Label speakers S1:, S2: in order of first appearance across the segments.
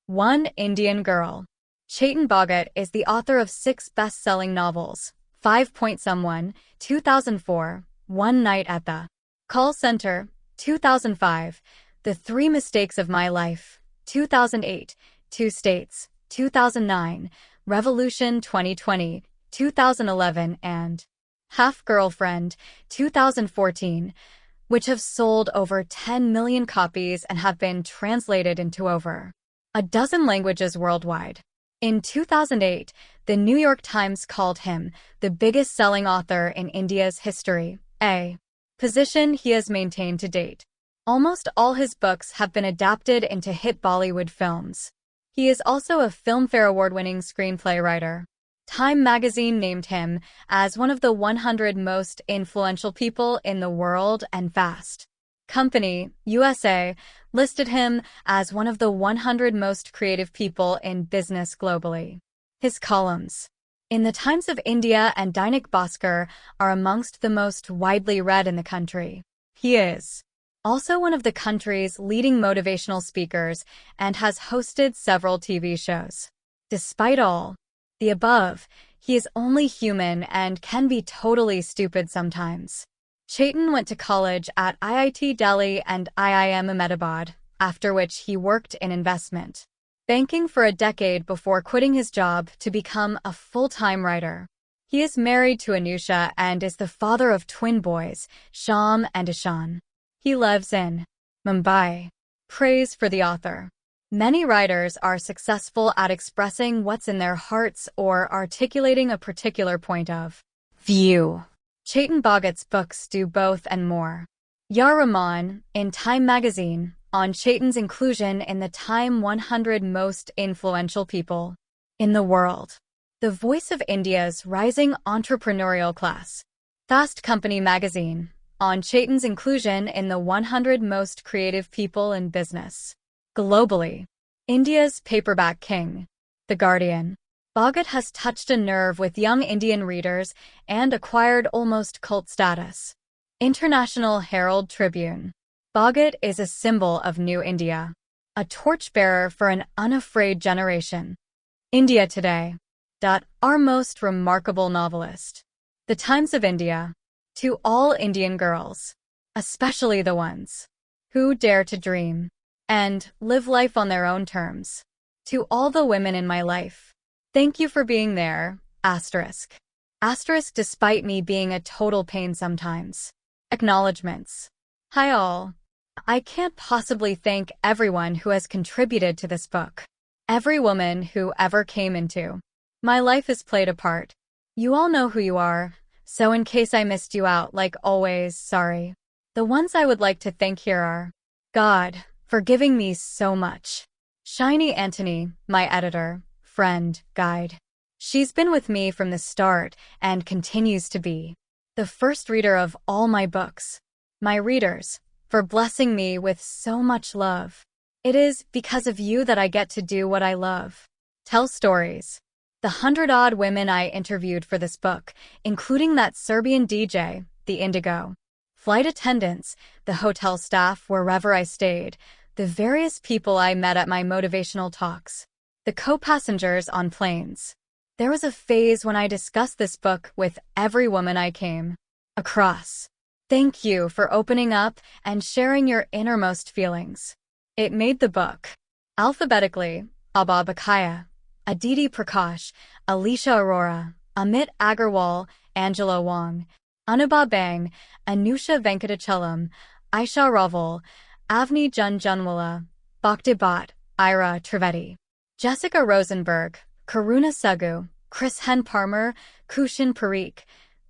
S1: One Indian Girl. Chetan Bhagat is the author of 6 best-selling novels: 5 Point Someone, 2004, One Night at the Call Center, 2005, The 3 Mistakes of My Life, 2008, Two States, 2009, Revolution 2020, 2011, and Half Girlfriend, 2014, which have sold over 10 million copies and have been translated into over a dozen languages worldwide. In 2008, the New York Times called him the biggest-selling author in India's history, a position he has maintained to date. Almost all his books have been adapted into hit Bollywood films. He is also a Filmfare Award-winning screenplay writer. Time magazine named him as one of the 100 most influential people in the world, and Fast Company, USA, listed him as one of the 100 most creative people in business globally. His columns in the Times of India and Dainik Bhaskar are amongst the most widely read in the country. He is also one of the country's leading motivational speakers and has hosted several TV shows. Despite all the above, he is only human and can be totally stupid sometimes. Chetan went to college at IIT Delhi and IIM Ahmedabad, after which he worked in investment banking for a decade before quitting his job to become a full-time writer. He is married to Anusha and is the father of twin boys, Sham and Ishan. He lives in Mumbai. Praise for the author. Many writers are successful at expressing what's in their hearts or articulating a particular point of view. Chetan Bhagat's books do both and more. Yar Rahman, in Time magazine, on Chetan's inclusion in the Time 100 Most Influential People in the World. The voice of India's rising entrepreneurial class. Fast Company magazine, on Chetan's inclusion in the 100 Most Creative People in Business globally. India's paperback king. The Guardian. Bhagat has touched a nerve with young Indian readers and acquired almost cult status. International Herald Tribune. Bhagat is a symbol of New India, a torchbearer for an unafraid generation. India Today. Our most remarkable novelist. The Times of India. To all Indian girls, especially the ones who dare to dream and live life on their own terms. To all the women in my life, thank you for being there, asterisk. Asterisk despite me being a total pain sometimes. Acknowledgements. Hi all. I can't possibly thank everyone who has contributed to this book. Every woman who ever came into my life has played a part. You all know who you are, so in case I missed you out, like always, sorry. The ones I would like to thank here are God, for giving me so much. Shiny Anthony, my editor, friend, guide. She's been with me from the start and continues to be. The first reader of all my books. My readers, for blessing me with so much love. It is because of you that I get to do what I love. Tell stories. The 100-odd women I interviewed for this book, including that Serbian DJ, the Indigo. Flight attendants, the hotel staff wherever I stayed, the various people I met at my motivational talks, the co-passengers on planes. There was a phase when I discussed this book with every woman I came across. Thank you for opening up and sharing your innermost feelings. It made the book. Alphabetically, Abha Bakaya, Aditi Prakash, Alicia Arora, Amit Agarwal, Angela Wong, Anubha Bang, Anusha Venkatachalam, Aisha Raval, Avni Junjunwala, Bhakti Bhatt, Ira Trivedi, Jessica Rosenberg, Karuna Sagu, Chris Hen Parmer, Kushin Parikh,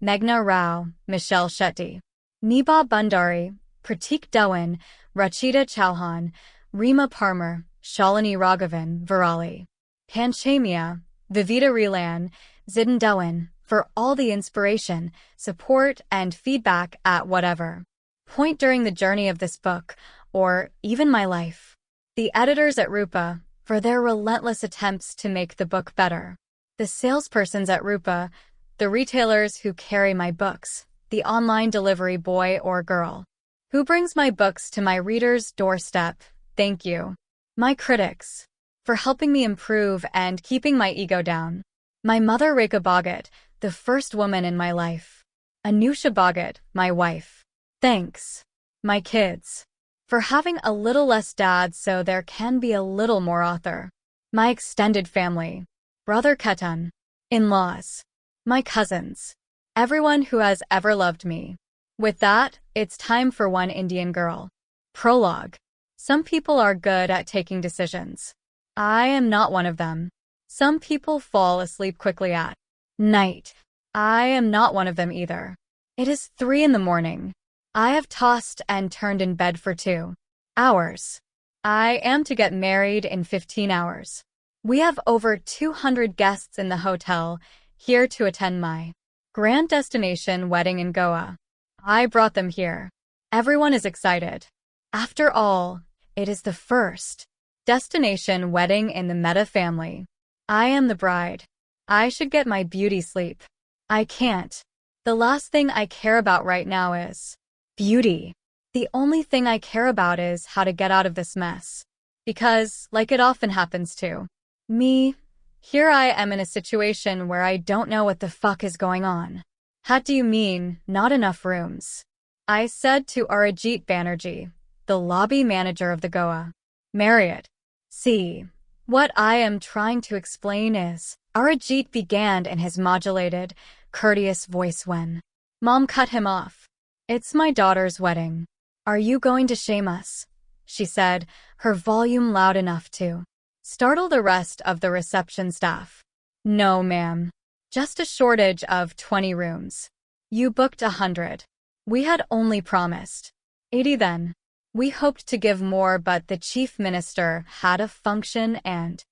S1: Meghna Rao, Michelle Shetty, Niba Bhandari, Pratik Dewan, Rachita Chauhan, Rima Parmer, Shalini Raghavan, Virali, Panchamia, Vivita Rilan, Zidin Dewan, for all the inspiration, support, and feedback at whatever point during the journey of this book, or even my life. The editors at Rupa, for their relentless attempts to make the book better. The salespersons at Rupa, the retailers who carry my books, the online delivery boy or girl who brings my books to my reader's doorstep, thank you. My critics. for helping me improve and keeping my ego down. My mother Radhika Bhagat, the first woman in my life. Anusha Bhagat, my wife. Thanks. My kids. For having a little less dad so there can be a little more author. My extended family. Brother Chetan. In-laws. My cousins. Everyone who has ever loved me. With that, it's time for One Indian Girl. Prologue. Some people are good at taking decisions. I am not one of them. Some people fall asleep quickly at night. I am not one of them either. It is 3 a.m. I have tossed and turned in bed for 2 hours. I am to get married in 15 hours. We have over 200 guests in the hotel here to attend my grand destination wedding in Goa. I brought them here. Everyone is excited. After all, it is the first destination wedding in the Mehta family. I am the bride. I should get my beauty sleep. I can't. The last thing I care about right now is beauty. The only thing I care about is how to get out of this mess. Because, like it often happens to me, here I am in a situation where I don't know what the fuck is going on. What do you mean, not enough rooms? I said to Arijit Banerjee, the lobby manager of the Goa Marriott. See, what I am trying to explain is, Arijit began in his modulated, courteous voice when Mom cut him off. It's my daughter's wedding. Are you going to shame us? She said, her volume loud enough to startle the rest of the reception staff. No, ma'am. Just a shortage of 20 rooms. You booked 100. We had only promised 80 then. We hoped to give more, but the chief minister had a function and...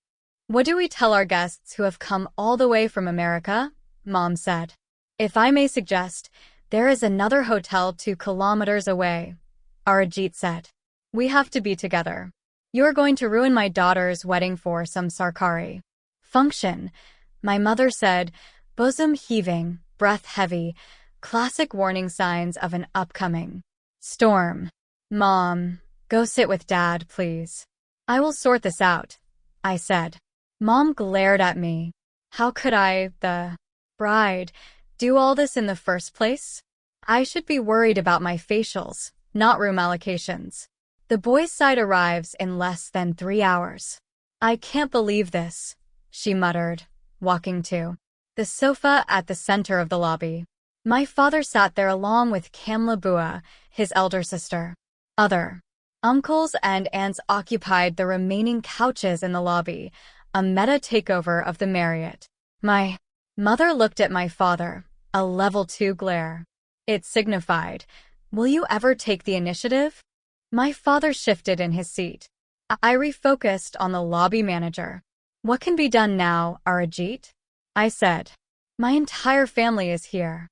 S1: What do we tell our guests who have come all the way from America? Mom said. If I may suggest, there is another hotel 2 kilometers away, Arijit said. We have to be together. You're going to ruin my daughter's wedding for some sarkari function, my mother said, bosom heaving, breath heavy, classic warning signs of an upcoming storm. Mom, go sit with Dad, please. I will sort this out, I said. Mom glared at me. How could I, the bride, do all this in the first place? I should be worried about my facials, not room allocations. The boys' side arrives in less than 3 hours. I can't believe this, she muttered, walking to the sofa at the center of the lobby. My father sat there along with Kamla Bua, his elder sister. Other uncles and aunts occupied the remaining couches in the lobby, a meta takeover of the Marriott. My mother looked at my father, a level 2 glare. It signified, will you ever take the initiative? My father shifted in his seat. I refocused on the lobby manager. What can be done now, Arijit? I said. My entire family is here.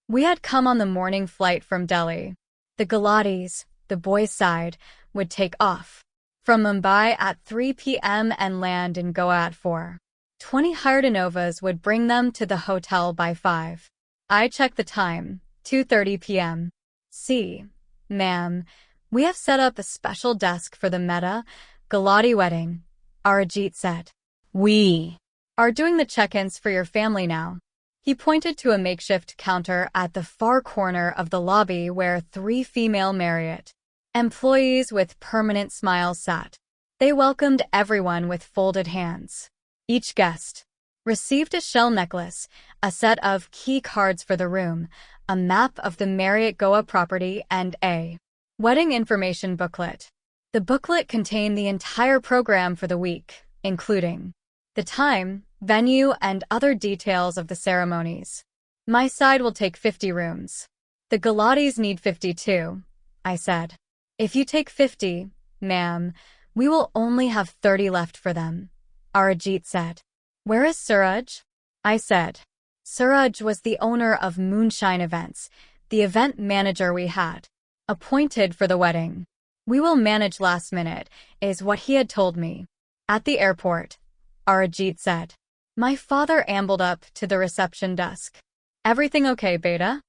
S1: We had come on the morning flight from Delhi. The Gulatis, the boys' side, would take off from Mumbai at 3 p.m. and land in Goa at 4. 20 hired Innovas would bring them to the hotel by 5. I checked the time, 2:30 p.m. See, ma'am, we have set up a special desk for the Mehta Gulati wedding, Arijit said. We are doing the check-ins for your family now. He pointed to a makeshift counter at the far corner of the lobby where 3 female Marriott employees with permanent smiles sat. They welcomed everyone with folded hands. Each guest received a shell necklace, a set of key cards for the room, a map of the Marriott Goa property, and a wedding information booklet. The booklet contained the entire program for the week, including the time, venue, and other details of the ceremonies. My side will take 50 rooms. The Gulatis need 52, I said. If you take 50, ma'am, we will only have 30 left for them, Arijit said. Where is Suraj? I said. Suraj was the owner of Moonshine Events, the event manager we had appointed for the wedding. We will manage last minute, is what he had told me. At the airport, Arijit said. My father ambled up to the reception desk. Everything okay, Beta?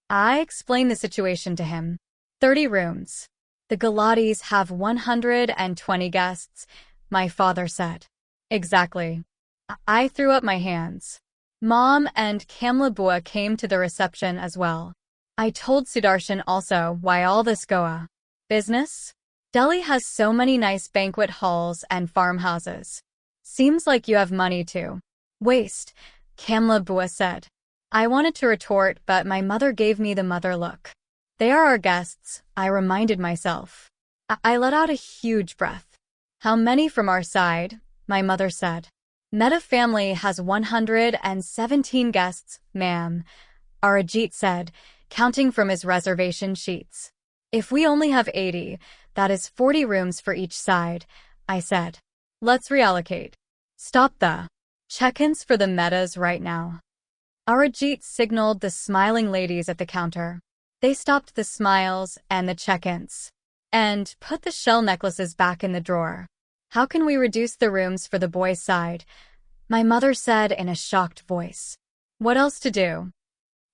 S1: I explained the situation to him. 30 rooms. The Gulatis have 120 guests, my father said. Exactly. I threw up my hands. Mom and Kamla came to the reception as well. I told Sudarshan also why all this Goa business. Delhi has so many nice banquet halls and farmhouses. Seems like you have money to waste, Kamla said. I wanted to retort, but my mother gave me the mother look. They are our guests, I reminded myself. I let out a huge breath. How many from our side? My mother said. Mehta family has 117 guests, ma'am, Arijit said, counting from his reservation sheets. If we only have 80, that is 40 rooms for each side, I said. Let's reallocate. Stop the check-ins for the Mehtas right now. Arijit signaled the smiling ladies at the counter. They stopped the smiles and the check-ins and put the shell necklaces back in the drawer. How can we reduce the rooms for the boys' side? My mother said in a shocked voice. What else to do?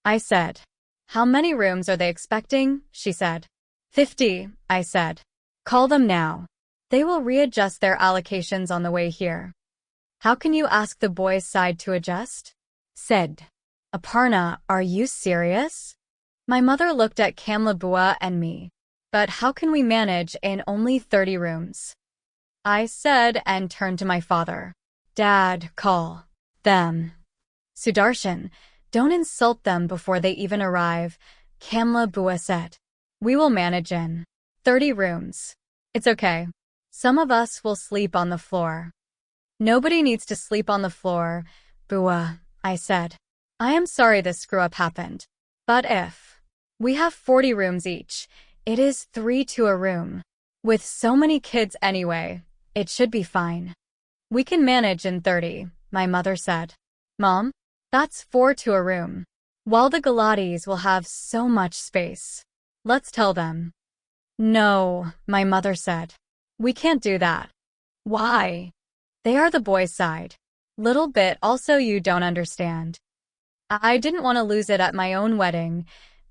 S1: I said. How many rooms are they expecting? She said. 50, I said. Call them now. They will readjust their allocations on the way here. How can you ask the boys' side to adjust? Said. Aparna, are you serious? My mother looked at Kamla and me. But how can we manage in only 30 rooms? I said and turned to my father. Dad, call them. Sudarshan, don't insult them before they even arrive, Kamla said. We will manage in 30 rooms. It's okay. Some of us will sleep on the floor. Nobody needs to sleep on the floor, Bua, I said. I am sorry this screw-up happened. But if we have 40 rooms each, it is 3 to a room. With so many kids anyway, it should be fine. We can manage in 30, my mother said. Mom, that's 4 to a room. While the Galatis will have so much space. Let's tell them. No, my mother said. We can't do that. Why? They are the boys' side. Little bit also you don't understand. I didn't want to lose it at my own wedding,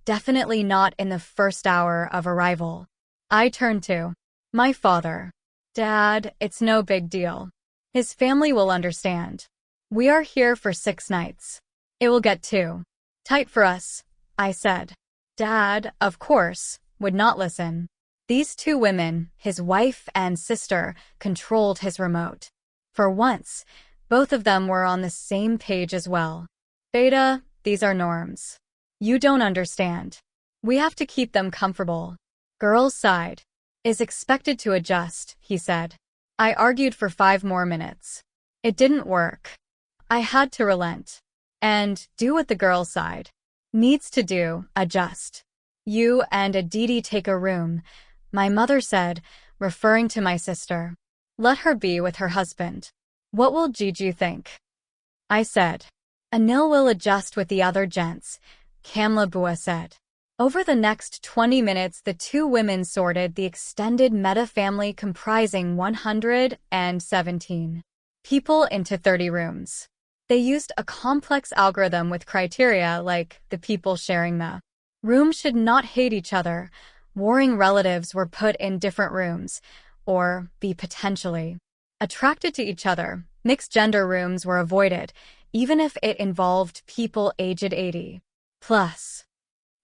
S1: definitely not in the first hour of arrival. I turned to my father. Dad, it's no big deal. His family will understand. We are here for 6 nights. It will get too tight for us, I said. Dad, of course, would not listen. These 2 women, his wife and sister, controlled his remote. For once, both of them were on the same page as well. Beta, these are norms. You don't understand. We have to keep them comfortable. Girls' side is expected to adjust, he said. I argued for 5 more minutes. It didn't work. I had to relent and do what the girls' side needs to do, adjust. You and Aditi take a room, my mother said, referring to my sister. Let her be with her husband. What will Jiju think? I said. Anil will adjust with the other gents, Kamla said. Over the next 20 minutes, the 2 women sorted the extended Mehta family comprising 117 people into 30 rooms. They used a complex algorithm with criteria like the people sharing the room should not hate each other, warring relatives were put in different rooms, or be potentially attracted to each other. Mixed gender rooms were avoided, even if it involved people aged 80 plus.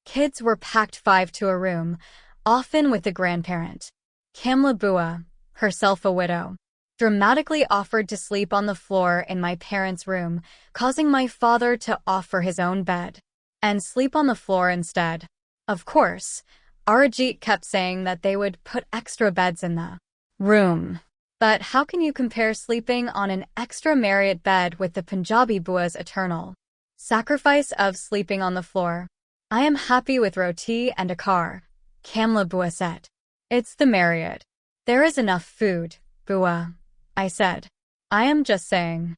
S1: Kids were packed 5 to a room, often with a grandparent. Kamla herself a widow, dramatically offered to sleep on the floor in my parents' room, causing my father to offer his own bed and sleep on the floor instead. Of course, Arijit kept saying that they would put extra beds in the room. But how can you compare sleeping on an extra Marriott bed with the Punjabi Bua's eternal sacrifice of sleeping on the floor? I am happy with roti and a car, Kamla said. It's the Marriott. There is enough food, Bua, I said. I am just saying.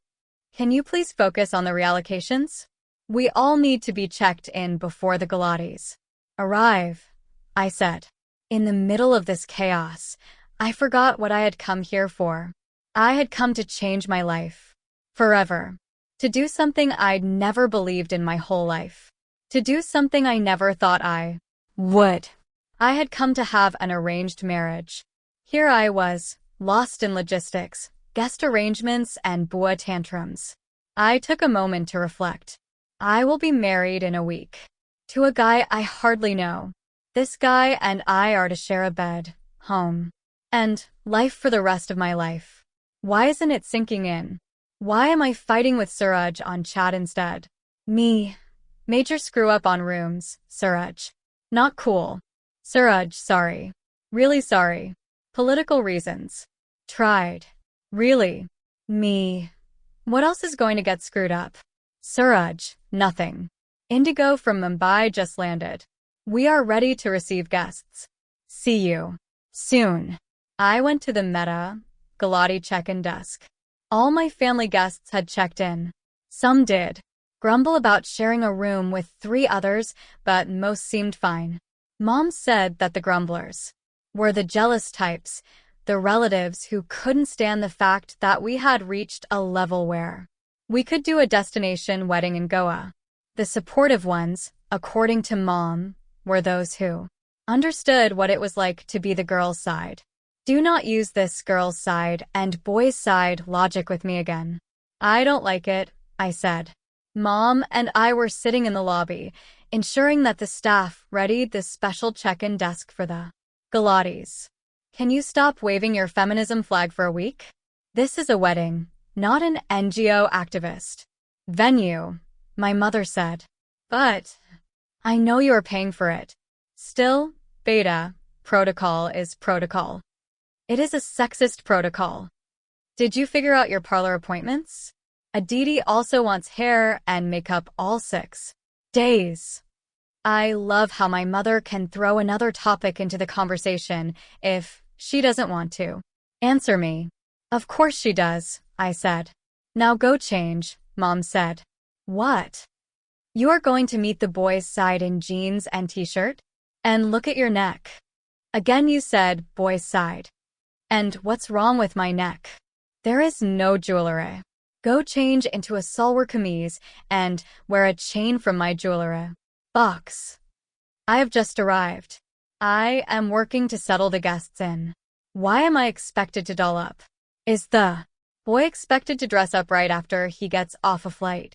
S1: Can you please focus on the reallocations? We all need to be checked in before the Galatis arrive, I said. In the middle of this chaos, I forgot what I had come here for. I had come to change my life. Forever. To do something I'd never believed in my whole life. To do something I never thought I would. I had come to have an arranged marriage. Here I was, lost in logistics, guest arrangements, and bua tantrums. I took a moment to reflect. I will be married in a week. To a guy I hardly know. This guy and I are to share a bed, home, and life for the rest of my life. Why isn't it sinking in? Why am I fighting with Suraj on chat instead? Me. Major screw up on rooms, Suraj. Not cool. Suraj, sorry. Really sorry. Political reasons. Tried. Really? Me. What else is going to get screwed up? Suraj, nothing. Indigo from Mumbai just landed. We are ready to receive guests. See you. Soon. I went to the Mehta Galati check-in desk. All my family guests had checked in. Some did grumble about sharing a room with 3 others, but most seemed fine. Mom said that the grumblers were the jealous types, the relatives who couldn't stand the fact that we had reached a level where we could do a destination wedding in Goa. The supportive ones, according to Mom, were those who understood what it was like to be the girl's side. Do not use this girl's side and boy's side logic with me again. I don't like it, I said. Mom and I were sitting in the lobby, ensuring that the staff readied this special check-in desk for the Galatis. Can you stop waving your feminism flag for a week? This is a wedding, not an NGO activist venue, my mother said. But I know you are paying for it. Still, beta protocol is protocol. It is a sexist protocol. Did you figure out your parlor appointments? Aditi also wants hair and makeup all 6 days. I love how my mother can throw another topic into the conversation if she doesn't want to answer me. Of course she does, I said. Now go change, Mom said. What? You are going to meet the boys' side in jeans and t-shirt? And look at your neck. Again you said boys' side. And what's wrong with my neck? There is no jewelry. Go change into a salwar kameez and wear a chain from my jewelry box. I have just arrived. I am working to settle the guests in. Why am I expected to doll up? Is the boy expected to dress up right after he gets off a flight?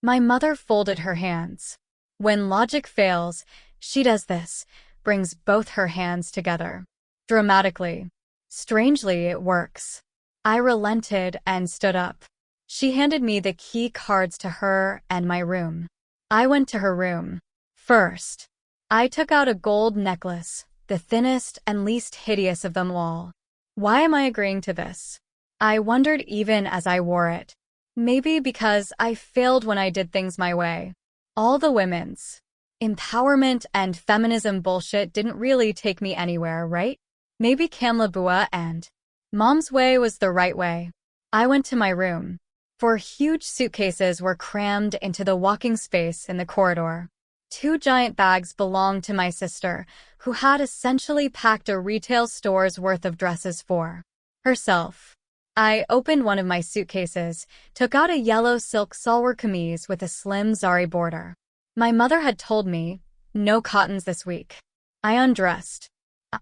S1: My mother folded her hands. When logic fails, she does this, brings both her hands together. Dramatically. Strangely, it works. I relented and stood up. She handed me the key cards to her and my room. I went to her room. First, I took out a gold necklace, the thinnest and least hideous of them all. Why am I agreeing to this? I wondered even as I wore it. Maybe because I failed when I did things my way. All the women's empowerment and feminism bullshit didn't really take me anywhere, right? Maybe Kamla Bua and Mom's way was the right way. I went to my room. 4 huge suitcases were crammed into the walking space in the corridor. 2 giant bags belonged to my sister, who had essentially packed a retail store's worth of dresses for herself. I opened one of my suitcases, took out a yellow silk salwar kameez with a slim zari border. My mother had told me, no cottons this week. I undressed.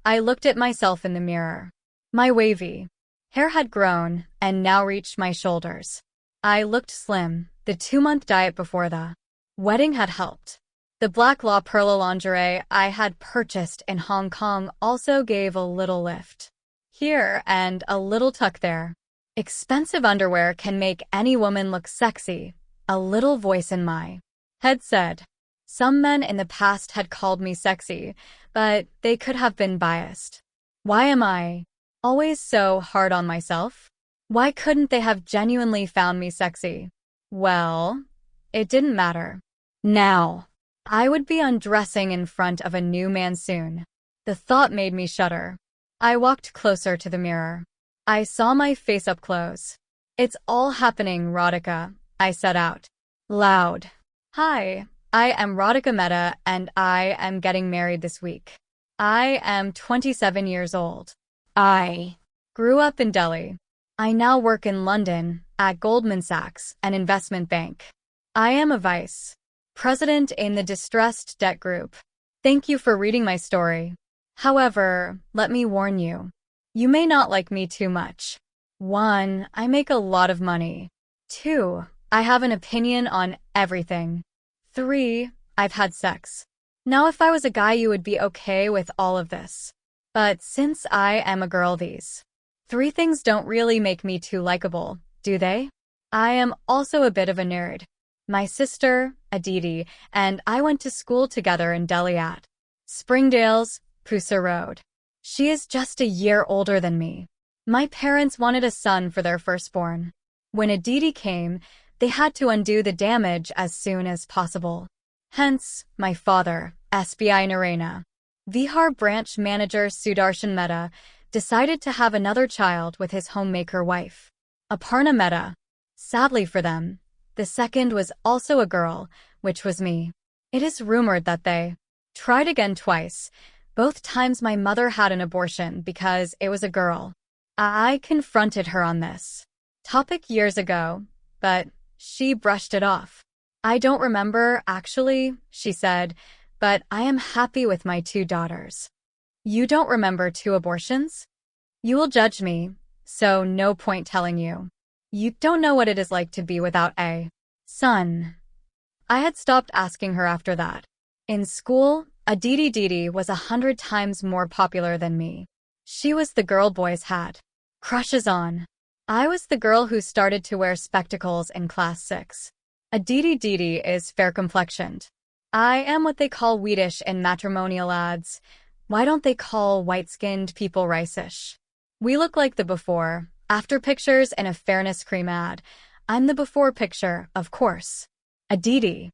S1: I looked at myself in the mirror. My wavy hair had grown and now reached my shoulders. I looked slim. The 2-month diet before the wedding had helped. The black La Perla lingerie I had purchased in Hong Kong also gave a little lift here and a little tuck there. Expensive underwear can make any woman look sexy, a little voice in my head said. Some men in the past had called me sexy, but they could have been biased. Why am I always so hard on myself? Why couldn't they have genuinely found me sexy? Well, it didn't matter. Now, I would be undressing in front of a new man soon. The thought made me shudder. I walked closer to the mirror. I saw my face up close. It's all happening, Radhika, I said out loud. Hi, I am Radhika Mehta and I am getting married this week. I am 27 years old. I grew up in Delhi. I now work in London at Goldman Sachs, an investment bank. I am a vice president in the distressed debt group. Thank you for reading my story. However, let me warn you. You may not like me too much. 1. I make a lot of money. 2. I have an opinion on everything. 3. I've had sex. Now if I was a guy you would be okay with all of this. But since I am a girl, these 3 things don't really make me too likable, do they? I am also a bit of a nerd. My sister, Aditi, and I went to school together in Delhi at Springdale's, Pusa Road. She is just a year older than me. My parents wanted a son for their firstborn. When Aditi came, they had to undo the damage as soon as possible. Hence, my father, SBI Narayana, Vihar branch manager Sudarshan Mehta, decided to have another child with his homemaker wife, Aparna Mehta. Sadly for them, the second was also a girl, which was me. It is rumored that they tried again twice. Both times my mother had an abortion because it was a girl. I confronted her on this topic years ago, but she brushed it off. I don't remember, actually, she said, but I am happy with my 2 daughters. You don't remember 2 abortions? You will judge me, so no point telling you. You don't know what it is like to be without a son. I had stopped asking her after that. In school, Aditi Didi was 100 times more popular than me. She was the girl boys had crushes on. I was the girl who started to wear spectacles in class 6. Aditi Didi is fair-complexioned. I am what they call wheatish in matrimonial ads. Why don't they call white-skinned people rice-ish? We look like the before, after pictures in a fairness cream ad. I'm the before picture, of course. Aditi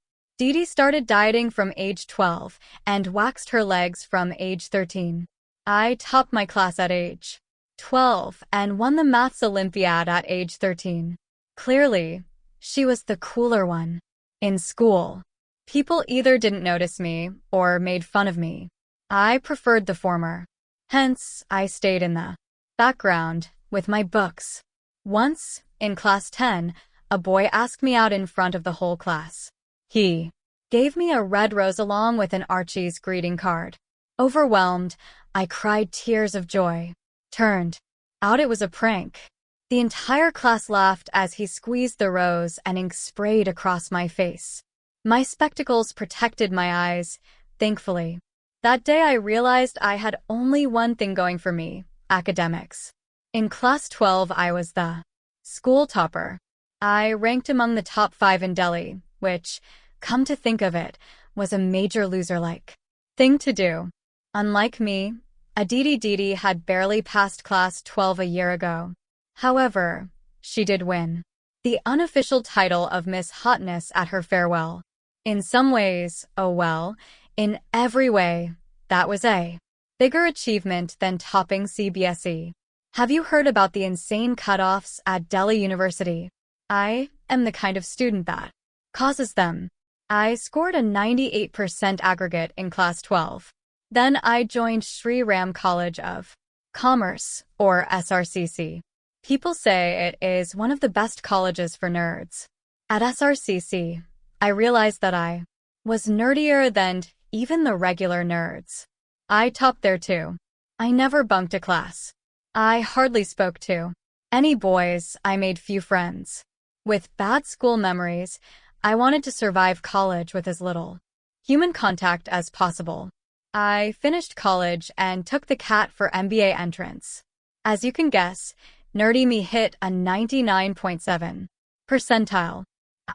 S1: started dieting from age 12 and waxed her legs from age 13. I topped my class at age 12 and won the maths Olympiad at age 13. Clearly, she was the cooler one. In school, people either didn't notice me or made fun of me. I preferred the former. Hence, I stayed in the background with my books. Once, in class 10, a boy asked me out in front of the whole class. He gave me a red rose along with an Archie's greeting card. Overwhelmed, I cried tears of joy. Turned out it was a prank. The entire class laughed as he squeezed the rose and ink sprayed across my face. My spectacles protected my eyes, thankfully. That day I realized I had only one thing going for me, academics. In class 12 I was the school topper. I ranked among the top 5 in Delhi, which, come to think of it, was a major loser-like thing to do. Unlike me, Aditi Didi had barely passed class 12 a year ago. However, she did win the unofficial title of Miss Hotness at her farewell. In some ways, oh well, in every way, that was a bigger achievement than topping CBSE. Have you heard about the insane cutoffs at Delhi University? I am the kind of student that causes them. I scored a 98% aggregate in class 12. Then I joined Sri Ram College of Commerce, or SRCC. People say it is one of the best colleges for nerds. At SRCC, I realized that I was nerdier than even the regular nerds. I topped there too. I never bunked a class. I hardly spoke to any boys. I made few friends. With bad school memories, I wanted to survive college with as little human contact as possible. I finished college and took the CAT for MBA entrance. As you can guess, nerdy me hit a 99.7 percentile.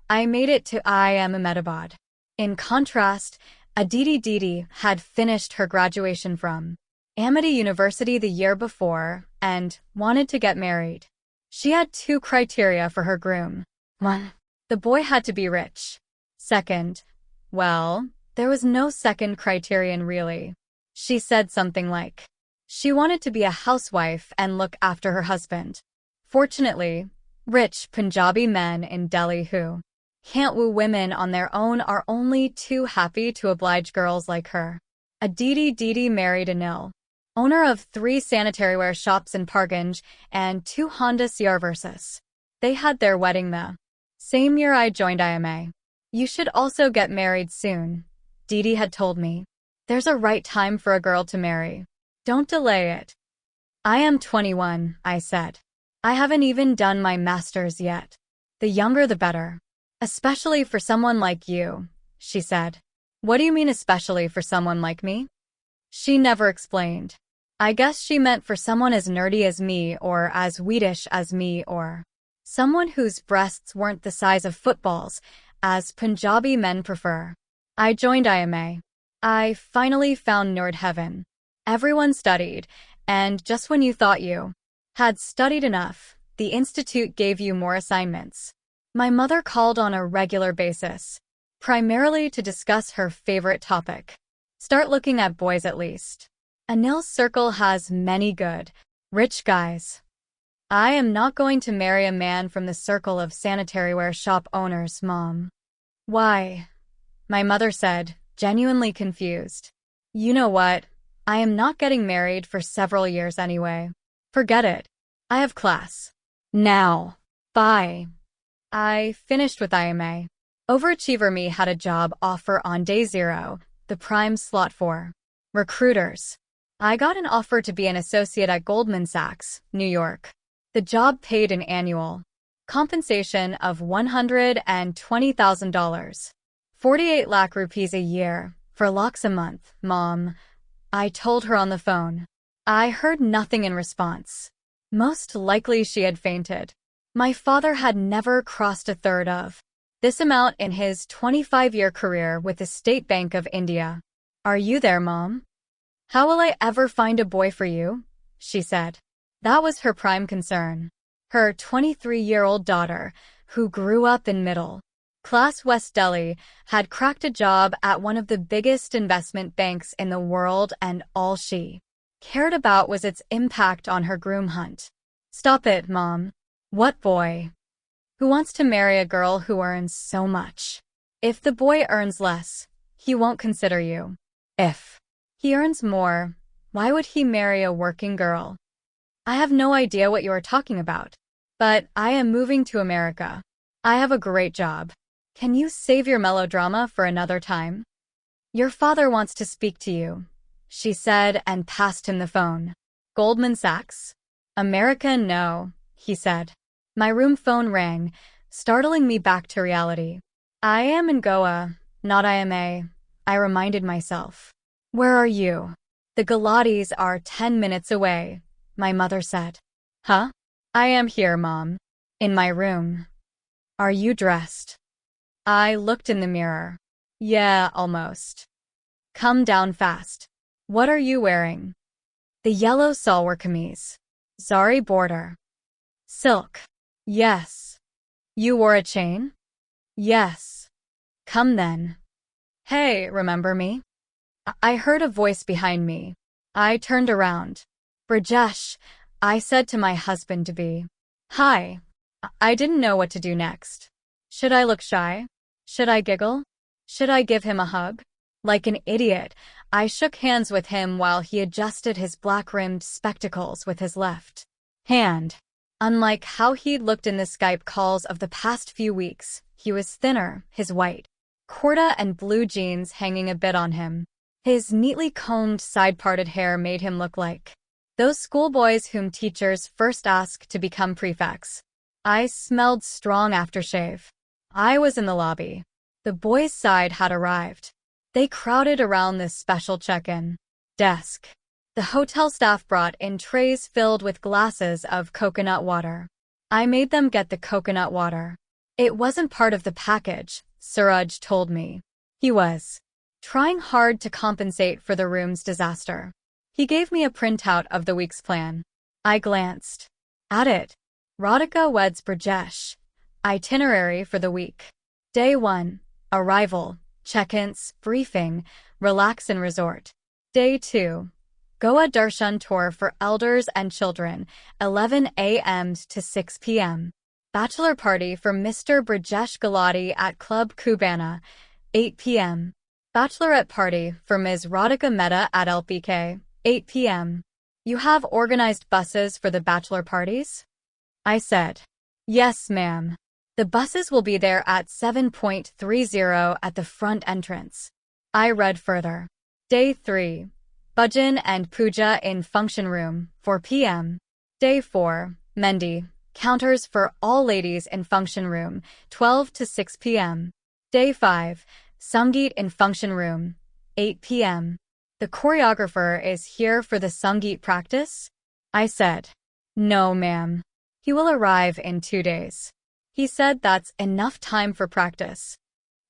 S1: I made it to IIM Ahmedabad. In contrast, Aditi Didi had finished her graduation from Amity University the year before and wanted to get married. She had 2 criteria for her groom. 1. The boy had to be rich. 2. Well, there was no second criterion really. She said something like, she wanted to be a housewife and look after her husband. Fortunately, rich Punjabi men in Delhi who can't woo women on their own are only too happy to oblige girls like her. Aditi Didi married Anil, owner of 3 sanitaryware shops in Parganj and 2 Honda CR Versas. They had their wedding the same year I joined IMA. You should also get married soon, Didi had told me. There's a right time for a girl to marry. Don't delay it. I am 21, I said. I haven't even done my master's yet. The younger the better. Especially for someone like you, she said. What do you mean especially for someone like me? She never explained. I guess she meant for someone as nerdy as me or as Swedish as me or someone whose breasts weren't the size of footballs, as Punjabi men prefer. I joined IMA. I finally found nerd heaven. Everyone studied, and just when you thought you had studied enough, the institute gave you more assignments. My mother called on a regular basis, primarily to discuss her favorite topic. Start looking at boys at least. Anil's circle has many good, rich guys. I am not going to marry a man from the circle of sanitaryware shop owners, Mom. Why? My mother said, genuinely confused. You know what? I am not getting married for several years anyway. Forget it. I have class. Now. Bye. I finished with IMA. Overachiever me had a job offer on day 0, the prime slot for recruiters. I got an offer to be an associate at Goldman Sachs, New York. The job paid an annual compensation of $120,000. 48 lakh rupees a year, for lakhs a month, Mom. I told her on the phone. I heard nothing in response. Most likely she had fainted. My father had never crossed a third of this amount in his 25-year career with the State Bank of India. Are you there, Mom? How will I ever find a boy for you? She said. That was her prime concern. Her 23-year-old daughter, who grew up in middle-class West Delhi, had cracked a job at one of the biggest investment banks in the world, and all she cared about was its impact on her groom hunt. Stop it, Mom. What boy? Who wants to marry a girl who earns so much? If the boy earns less, he won't consider you. If he earns more, why would he marry a working girl? I have no idea what you are talking about. But I am moving to America. I have a great job. Can you save your melodrama for another time? Your father wants to speak to you, she said and passed him the phone. Goldman Sachs? America, no, he said. My room phone rang, startling me back to reality. I am in Goa, not IMA, I reminded myself. Where are you? The Galatis are 10 minutes away, my mother said. Huh? I am here, Mom. In my room. Are you dressed? I looked in the mirror. Yeah, almost. Come down fast. What are you wearing? The yellow salwar kameez. Zari border. Silk. Yes. You wore a chain? Yes. Come then. Hey, remember me? I heard a voice behind me. I turned around. Brajesh, I said to my husband-to-be. Hi. I didn't know what to do next. Should I look shy? Should I giggle? Should I give him a hug? Like an idiot, I shook hands with him while he adjusted his black-rimmed spectacles with his left hand. Unlike how he'd looked in the Skype calls of the past few weeks, he was thinner, his white kurta and blue jeans hanging a bit on him. His neatly combed side-parted hair made him look like those schoolboys whom teachers first ask to become prefects. I smelled strong aftershave. I was in the lobby. The boys' side had arrived. They crowded around this special check-in desk. The hotel staff brought in trays filled with glasses of coconut water. I made them get the coconut water. It wasn't part of the package, Suraj told me. He was trying hard to compensate for the room's disaster. He gave me a printout of the week's plan. I glanced at it. Radhika weds Brajesh. Itinerary for the week. Day 1. Arrival, check-ins, briefing, relax and resort. Day 2. Goa Darshan tour for elders and children, 11 a.m. to 6 p.m. Bachelor party for Mr. Brajesh Galati at Club Cubana, 8 p.m. Bachelorette party for Ms. Radhika Mehta at LPK, 8 p.m. You have organized buses for the bachelor parties? I said. Yes, ma'am. The buses will be there at 7:30 at the front entrance. I read further. Day 3. Bhajan and puja in function room, 4 p.m. Day 4. Mendi, Counters for all ladies in function room, 12 to 6 p.m. Day 5. Sangeet in function room, 8 p.m. The choreographer is here for the Sangeet practice? I said. No, ma'am. He will arrive in 2 days. He said that's enough time for practice.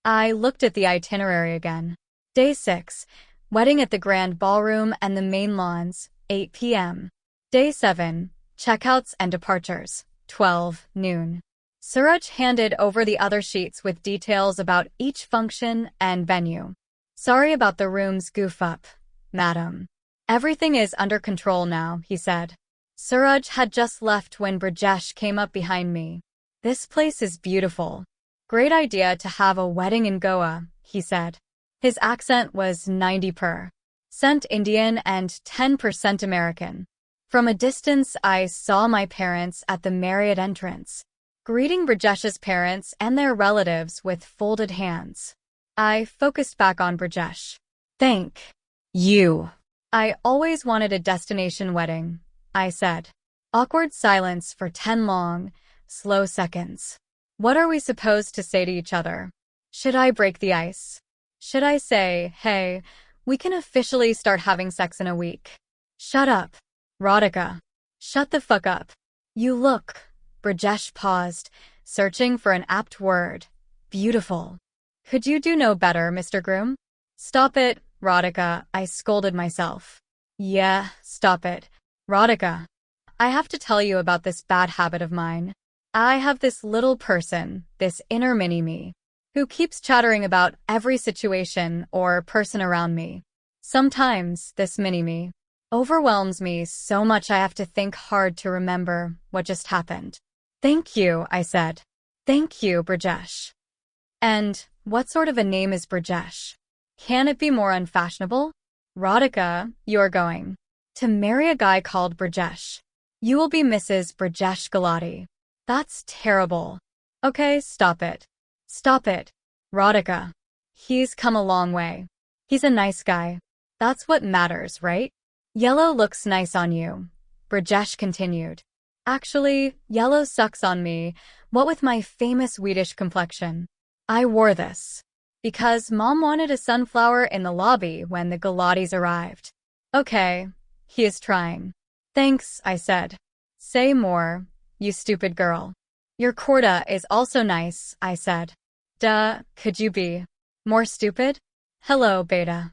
S1: I looked at the itinerary again. Day 6. Wedding at the Grand Ballroom and the main lawns, 8 p.m. Day 7. Checkouts and departures, 12 noon. Suraj handed over the other sheets with details about each function and venue. Sorry about the room's goof-up, madam. Everything is under control now, he said. Suraj had just left when Brajesh came up behind me. This place is beautiful. Great idea to have a wedding in Goa, he said. His accent was 90% Indian and 10% American. From a distance, I saw my parents at the Marriott entrance, greeting Brajesh's parents and their relatives with folded hands. I focused back on Brajesh. Thank you. I always wanted a destination wedding, I said. Awkward silence for 10 long, slow seconds. What are we supposed to say to each other? Should I break the ice? Should I say, hey, we can officially start having sex in a week? Shut up, Radhika. Shut the fuck up. You look. Brajesh paused, searching for an apt word. Beautiful. Could you do no better, Mr. Groom? Stop it, Radhika, I scolded myself. Yeah, stop it. Radhika. I have to tell you about this bad habit of mine. I have this little person, this inner mini-me, who keeps chattering about every situation or person around me. Sometimes this mini-me overwhelms me so much I have to think hard to remember what just happened. Thank you, I said. Thank you, Brajesh. And what sort of a name is Brajesh? Can it be more unfashionable? Radhika, you're going to marry a guy called Brajesh. You will be Mrs. Brajesh Gulati. That's terrible. Okay, stop it. Stop it, Radhika. He's come a long way. He's a nice guy. That's what matters, right? Yellow looks nice on you, Brajesh continued. Actually, yellow sucks on me, what with my famous Swedish complexion. I wore this because Mom wanted a sunflower in the lobby when the Gulatis arrived. Okay, he is trying. Thanks, I said. Say more, you stupid girl. Your kurta is also nice, I said. Duh, could you be more stupid? Hello, beta.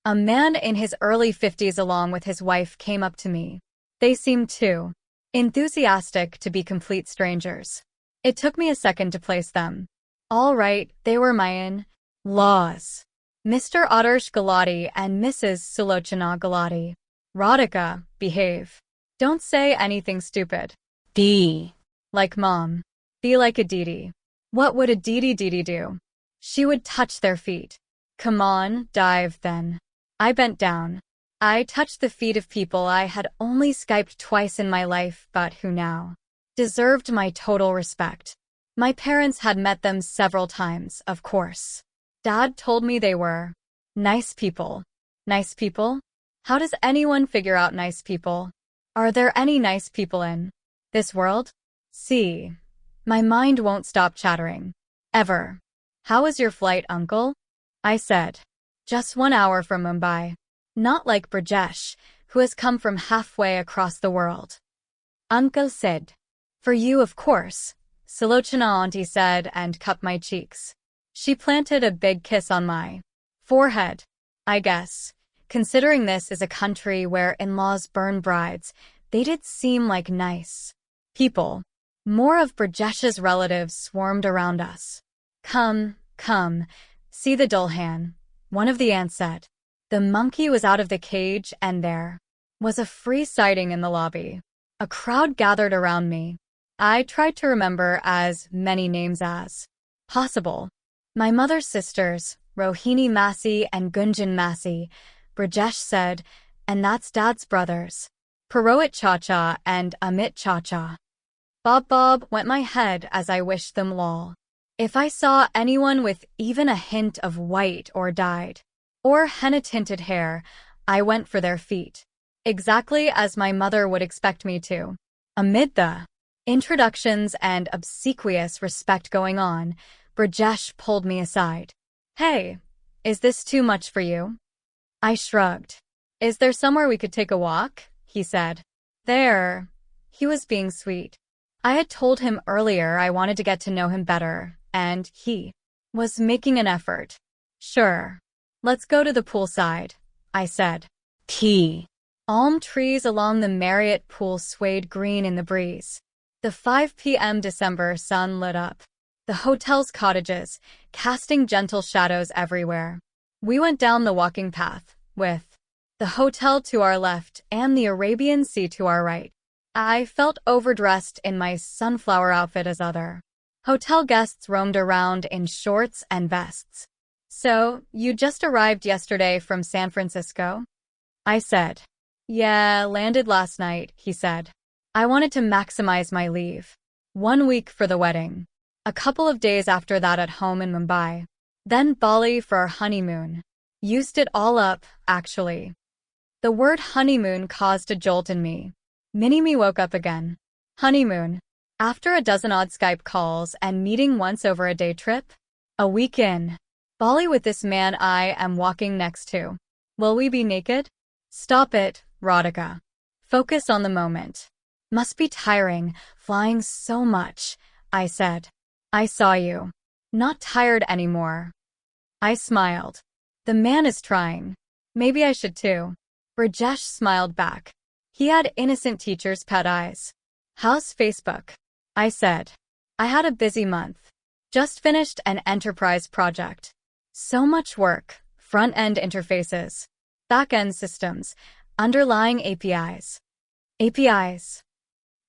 S1: A man in his early 50s along with his wife came up to me. They seemed too enthusiastic to be complete strangers. It took me a second to place them. All right, they were my in-laws. Mr. Adarsh Gulati and Mrs. Sulochana Gulati. Radhika, behave. Don't say anything stupid. Be like Mom. Be like a Didi. What would a Didi do? She would touch their feet. Come on, dive then. I bent down. I touched the feet of people I had only Skyped twice in my life, but who now deserved my total respect. My parents had met them several times, of course. Dad told me they were nice people. Nice people? How does anyone figure out nice people? Are there any nice people in this world? See, my mind won't stop chattering. Ever. How was your flight, uncle? I said. Just 1 hour from Mumbai. Not like Brajesh, who has come from halfway across the world. Uncle said. For you, of course. Sulochana auntie said and cupped my cheeks. She planted a big kiss on my forehead. I guess, considering this is a country where in-laws burn brides, they did seem like nice people. More of Brajesh's relatives swarmed around us. Come, see the Dulhan, one of the aunts said. The monkey was out of the cage and there was a free sighting in the lobby. A crowd gathered around me. I tried to remember as many names as possible. My mother's sisters, Rohini Masi and Gunjan Masi, Brajesh said, and that's Dad's brothers, Purohit Chacha and Amit Chacha. Bob went my head as I wished them lol. If I saw anyone with even a hint of white or dyed or henna-tinted hair, I went for their feet. Exactly as my mother would expect me to. Amid the Introductions and obsequious respect going on, Brajesh pulled me aside. Hey, is this too much for you? I shrugged. Is there somewhere we could take a walk? He said. There. He was being sweet. I had told him earlier I wanted to get to know him better, and he was making an effort. Sure. Let's go to the poolside, I said. Elm trees along the Marriott pool swayed green in the breeze. The 5 p.m. December sun lit up the hotel's cottages, casting gentle shadows everywhere. We went down the walking path, with the hotel to our left and the Arabian Sea to our right. I felt overdressed in my sunflower outfit as other hotel guests roamed around in shorts and vests. So, you just arrived yesterday from San Francisco? I said. Yeah, landed last night, he said. I wanted to maximize my leave. 1 week for the wedding. A couple of days after that at home in Mumbai. Then Bali for our honeymoon. Used it all up, actually. The word honeymoon caused a jolt in me. Mini-me woke up again. Honeymoon. After a dozen-odd Skype calls and meeting once over a day trip? A week in. Bali with this man I am walking next to. Will we be naked? Stop it, Radhika. Focus on the moment. Must be tiring, flying so much, I said. I saw you. Not tired anymore. I smiled. The man is trying. Maybe I should too. Brajesh smiled back. He had innocent teacher's pet eyes. How's Facebook? I said. I had a busy month. Just finished an enterprise project. So much work, front-end interfaces, back-end systems, underlying APIs. APIs.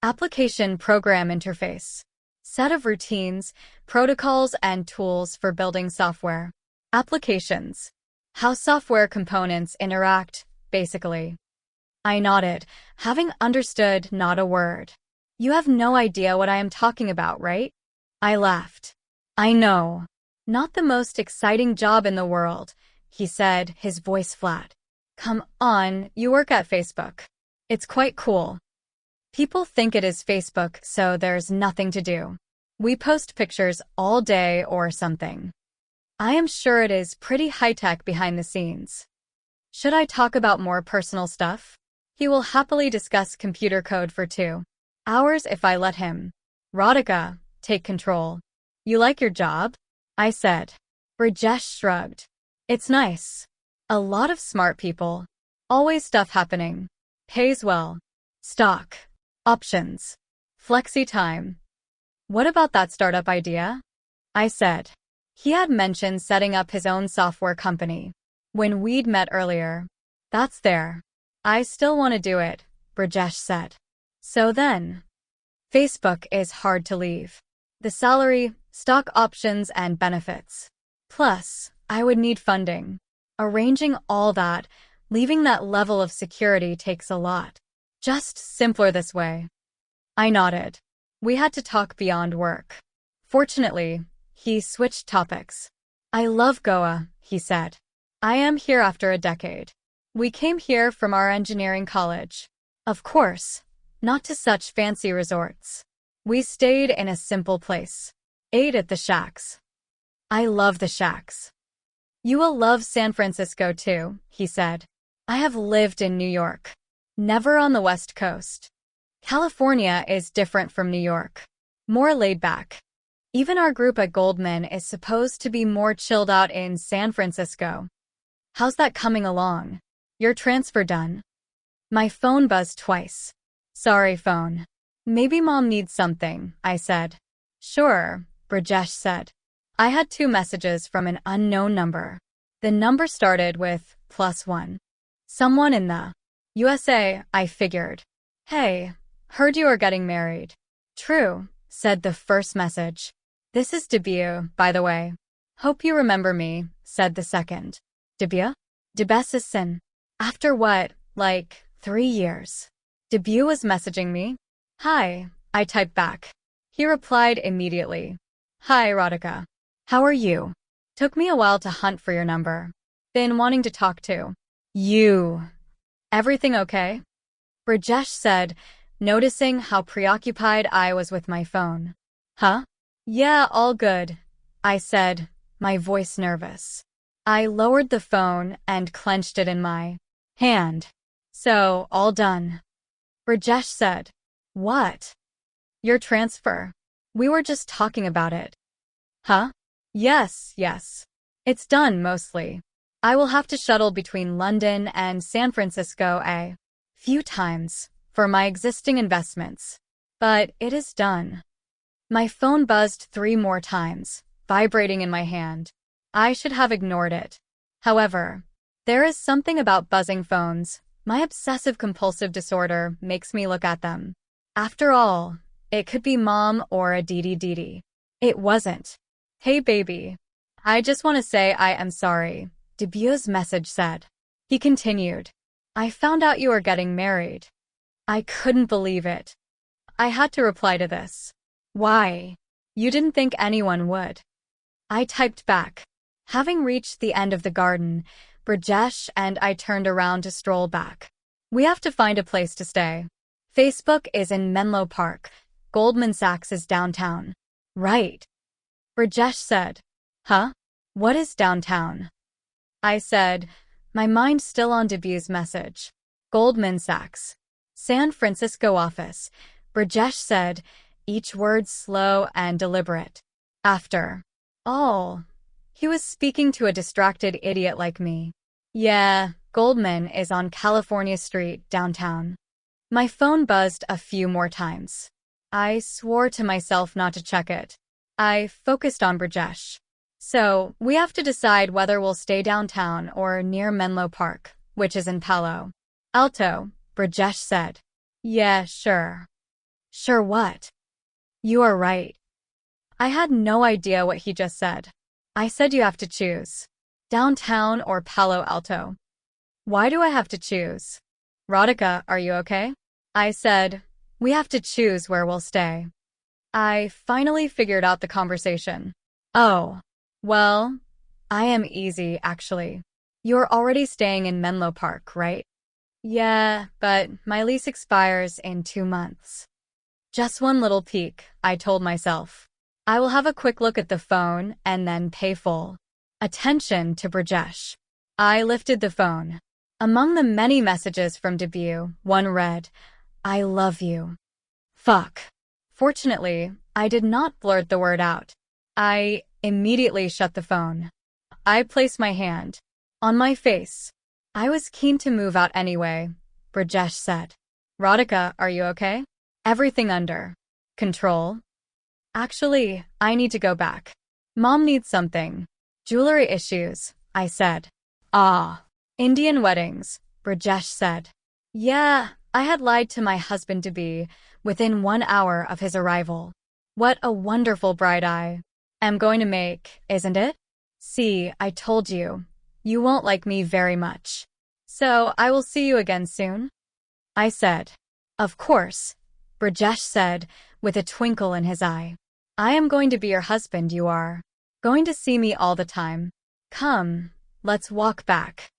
S1: Application Program Interface. Set of routines, protocols, and tools for building software. Applications. How software components interact, basically. I nodded, having understood not a word. You have no idea what I am talking about, right? I laughed. I know. Not the most exciting job in the world, he said, his voice flat. Come on, you work at Facebook. It's quite cool. People think it is Facebook, so there's nothing to do. We post pictures all day or something. I am sure it is pretty high-tech behind the scenes. Should I talk about more personal stuff? He will happily discuss computer code for 2 hours if I let him. Radhika, take control. You like your job? I said. Brajesh shrugged. It's nice. A lot of smart people. Always stuff happening. Pays well. Stock. Options. Flexi time. What about that startup idea? I said. He had mentioned setting up his own software company. When we'd met earlier. That's there. I still want to do it, Brajesh said. So then. Facebook is hard to leave. The salary, stock options, and benefits. Plus, I would need funding. Arranging all that, leaving that level of security takes a lot. Just simpler this way. I nodded. We had to talk beyond work. Fortunately, he switched topics. I love Goa, he said. I am here after a decade. We came here from our engineering college. Of course, not to such fancy resorts. We stayed in a simple place. Ate at the shacks. I love the shacks. You will love San Francisco too, he said. I have lived in New York. Never on the West Coast. California is different from New York. More laid back. Even our group at Goldman is supposed to be more chilled out in San Francisco. How's that coming along? Your transfer done? My phone buzzed twice. Sorry, phone. Maybe mom needs something, I said. Sure, Brajesh said. I had 2 messages from an unknown number. The number started with +1. Someone in the USA, I figured. Hey, heard you are getting married. True, said the first message. This is Debut, by the way. Hope you remember me, said the second. Debut? Debesison. After what, like, 3 years. Debut was messaging me. Hi, I typed back. He replied immediately. Hi, Radhika. How are you? Took me a while to hunt for your number. Been wanting to talk to you. Everything okay? Brajesh said, noticing how preoccupied I was with my phone. Huh? Yeah, all good, I said, my voice nervous. I lowered the phone and clenched it in my hand. So, all done. Rajesh said. What? Your transfer. We were just talking about it. Huh? Yes. It's done, mostly. I will have to shuttle between London and San Francisco a few times for my existing investments. But it is done. My phone buzzed 3 more times, vibrating in my hand. I should have ignored it. However, there is something about buzzing phones. My obsessive-compulsive disorder makes me look at them. After all, it could be Mom or a Didi. It wasn't. Hey baby. I just want to say I am sorry, Debu's message said. He continued. I found out you were getting married. I couldn't believe it. I had to reply to this. Why? You didn't think anyone would. I typed back. Having reached the end of the garden, Rajesh and I turned around to stroll back. We have to find a place to stay. Facebook is in Menlo Park. Goldman Sachs is downtown. Right. Rajesh said. Huh? What is downtown? I said, my mind still on Debu's message. Goldman Sachs. San Francisco office. Rajesh said, each word slow and deliberate. After all, he was speaking to a distracted idiot like me. Yeah, Goldman is on California Street, downtown. My phone buzzed a few more times. I swore to myself not to check it. I focused on Rajesh. So, we have to decide whether we'll stay downtown or near Menlo Park, which is in Palo Alto, Rajesh said. Yeah, sure. Sure what? You are right. I had no idea what he just said. I said you have to choose. Downtown or Palo Alto. Why do I have to choose? Radhika, are you okay? I said, we have to choose where we'll stay. I finally figured out the conversation. Oh, well, I am easy, actually. You're already staying in Menlo Park, right? Yeah, but my lease expires in 2 months. Just one little peek, I told myself. I will have a quick look at the phone and then pay full attention to Rajesh. I lifted the phone. Among the many messages from Debu, one read, I love you. Fuck. Fortunately, I did not blurt the word out. I immediately shut the phone. I placed my hand on my face. I was keen to move out anyway, Rajesh said. Radhika, are you okay? Everything under control? Actually, I need to go back. Mom needs something. Jewelry issues, I said. Ah, Indian weddings, Rajesh said. Yeah, I had lied to my husband-to-be within 1 hour of his arrival. What a wonderful bride I am going to make, isn't it? See, I told you. You won't like me very much. So I will see you again soon? I said. Of course, Rajesh said, with a twinkle in his eye. I am going to be your husband, you are. Going to see me all the time. Come, let's walk back.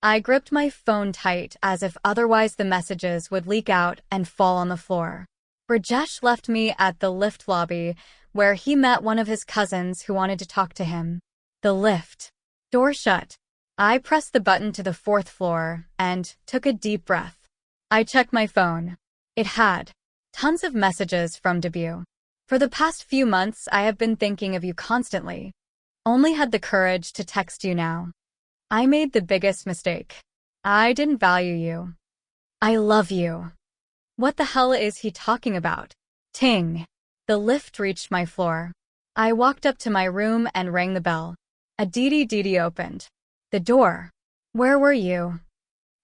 S1: I gripped my phone tight as if otherwise the messages would leak out and fall on the floor. Rajesh left me at the lift lobby where he met one of his cousins who wanted to talk to him. The lift door shut. I pressed the button to the 4th floor and took a deep breath. I checked my phone. It had tons of messages from Debu. For the past few months, I have been thinking of you constantly. Only had the courage to text you now. I made the biggest mistake. I didn't value you. I love you. What the hell is he talking about? Ting. The lift reached my floor. I walked up to my room and rang the bell. A Didi opened the door. Where were you?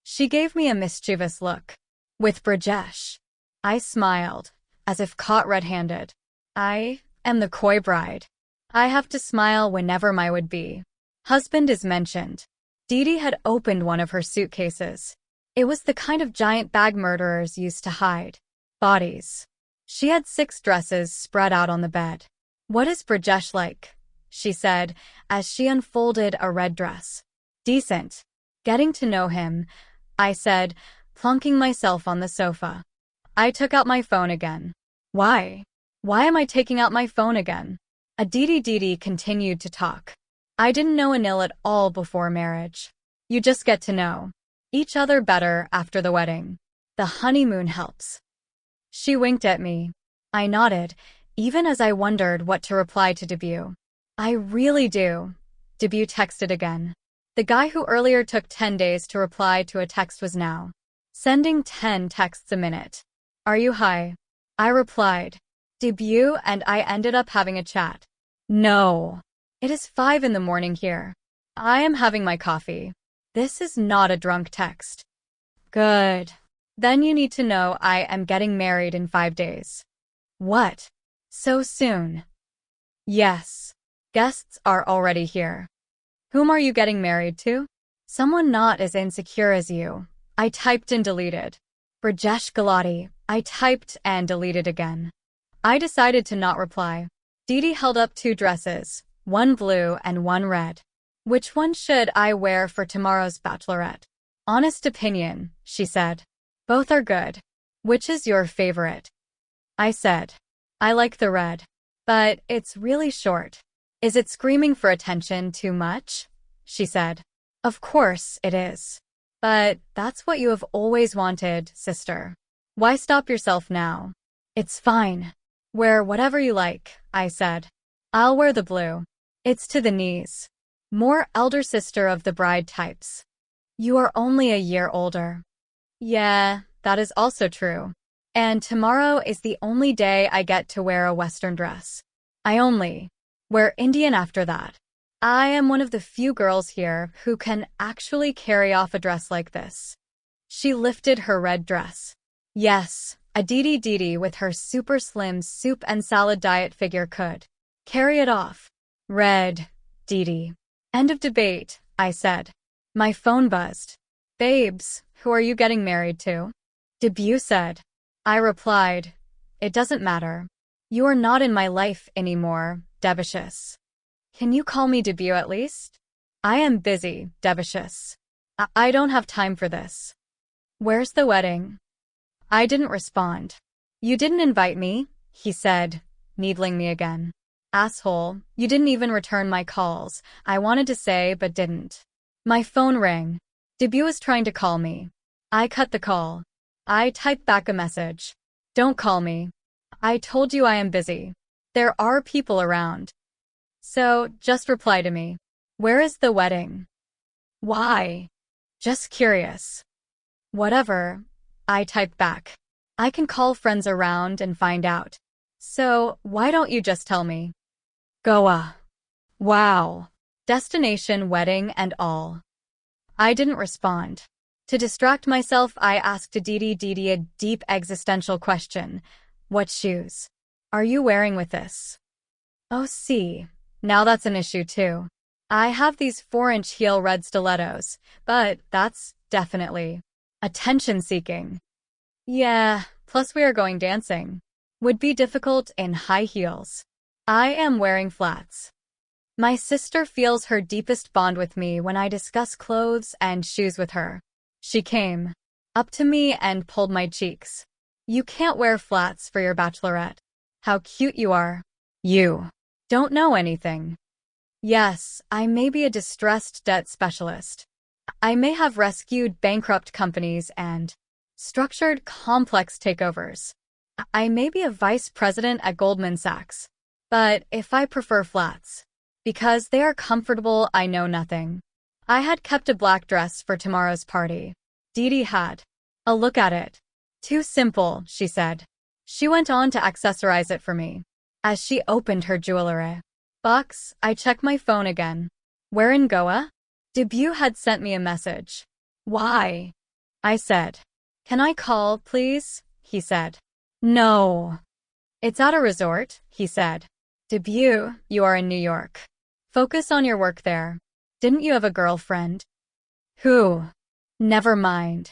S1: She gave me a mischievous look. With Rajesh. I smiled, as if caught red-handed. I am the coy bride. I have to smile whenever my would-be husband is mentioned. Didi had opened one of her suitcases. It was the kind of giant bag murderers used to hide bodies. She had 6 dresses spread out on the bed. What is Rajesh like? She said, as she unfolded a red dress. Decent. Getting to know him, I said, plunking myself on the sofa. I took out my phone again. Why? Why am I taking out my phone again? Aditi continued to talk. I didn't know Anil at all before marriage. You just get to know each other better after the wedding. The honeymoon helps. She winked at me. I nodded, even as I wondered what to reply to Debut. I really do. Debut texted again. The guy who earlier took 10 days to reply to a text was now sending 10 texts a minute. Are you high? I replied. Debut and I ended up having a chat. No. It is 5 in the morning here. I am having my coffee. This is not a drunk text. Good. Then you need to know I am getting married in 5 days. What? So soon? Yes. Guests are already here. Whom are you getting married to? Someone not as insecure as you. I typed and deleted. Brajesh Gulati. I typed and deleted again. I decided to not reply. Didi held up 2 dresses, one blue and one red. Which one should I wear for tomorrow's bachelorette? Honest opinion, she said. Both are good. Which is your favorite? I said. I like the red. But it's really short. Is it screaming for attention too much? She said. Of course it is. But that's what you have always wanted, sister. Why stop yourself now? It's fine. Wear whatever you like, I said. I'll wear the blue. It's to the knees. More elder sister of the bride types. You are only a year older. Yeah, that is also true. And tomorrow is the only day I get to wear a Western dress. I only wear Indian after that. I am one of the few girls here who can actually carry off a dress like this. She lifted her red dress. Yes, Aditi with her super slim soup and salad diet figure could carry it off. Red, Didi. End of debate, I said. My phone buzzed. Babes, who are you getting married to? Debut said. I replied, it doesn't matter. You are not in my life anymore, Devicious. Can you call me Debut at least? I am busy, Devicious. I don't have time for this. Where's the wedding? I didn't respond. You didn't invite me, he said, needling me again. Asshole, you didn't even return my calls. I wanted to say but didn't. My phone rang. Debut was trying to call me. I cut the call. I typed back a message. Don't call me. I told you I am busy. There are people around. So, just reply to me. Where is the wedding? Why? Just curious. Whatever. I typed back. I can call friends around and find out. So, why don't you just tell me? Goa. Wow. Destination wedding and all. I didn't respond. To distract myself, I asked Didi a deep existential question. What shoes are you wearing with this? Oh, see. Now that's an issue too. I have these 4-inch heel red stilettos, but that's definitely attention-seeking. Yeah, plus we are going dancing. Would be difficult in high heels. I am wearing flats. My sister feels her deepest bond with me when I discuss clothes and shoes with her. She came up to me and pulled my cheeks. You can't wear flats for your bachelorette. How cute you are. You don't know anything. Yes, I may be a distressed debt specialist. I may have rescued bankrupt companies and structured complex takeovers. I may be a vice president at Goldman Sachs. But if I prefer flats, because they are comfortable, I know nothing. I had kept a black dress for tomorrow's party. Didi had a look at it. Too simple, she said. She went on to accessorize it for me. As she opened her jewelry box, I checked my phone again. Where in Goa? Debut had sent me a message. Why? I said. Can I call, please? He said. No. It's at a resort, he said. Debut, you are in New York. Focus on your work there. Didn't you have a girlfriend? Who? Never mind.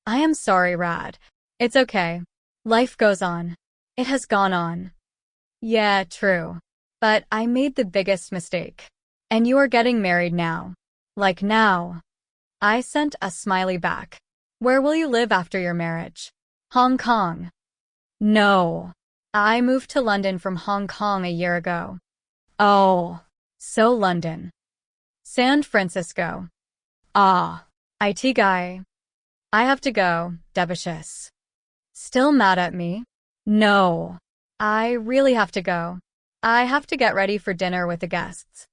S1: I am sorry, Rad. It's okay. Life goes on. It has gone on. Yeah, true. But I made the biggest mistake. And you are getting married now. Like now. I sent a smiley back. Where will you live after your marriage? Hong Kong. No. I moved to London from Hong Kong a year ago. Oh. So London. San Francisco. Ah. IT guy. I have to go, Debashis. Still mad at me? No. I really have to go. I have to get ready for dinner with the guests.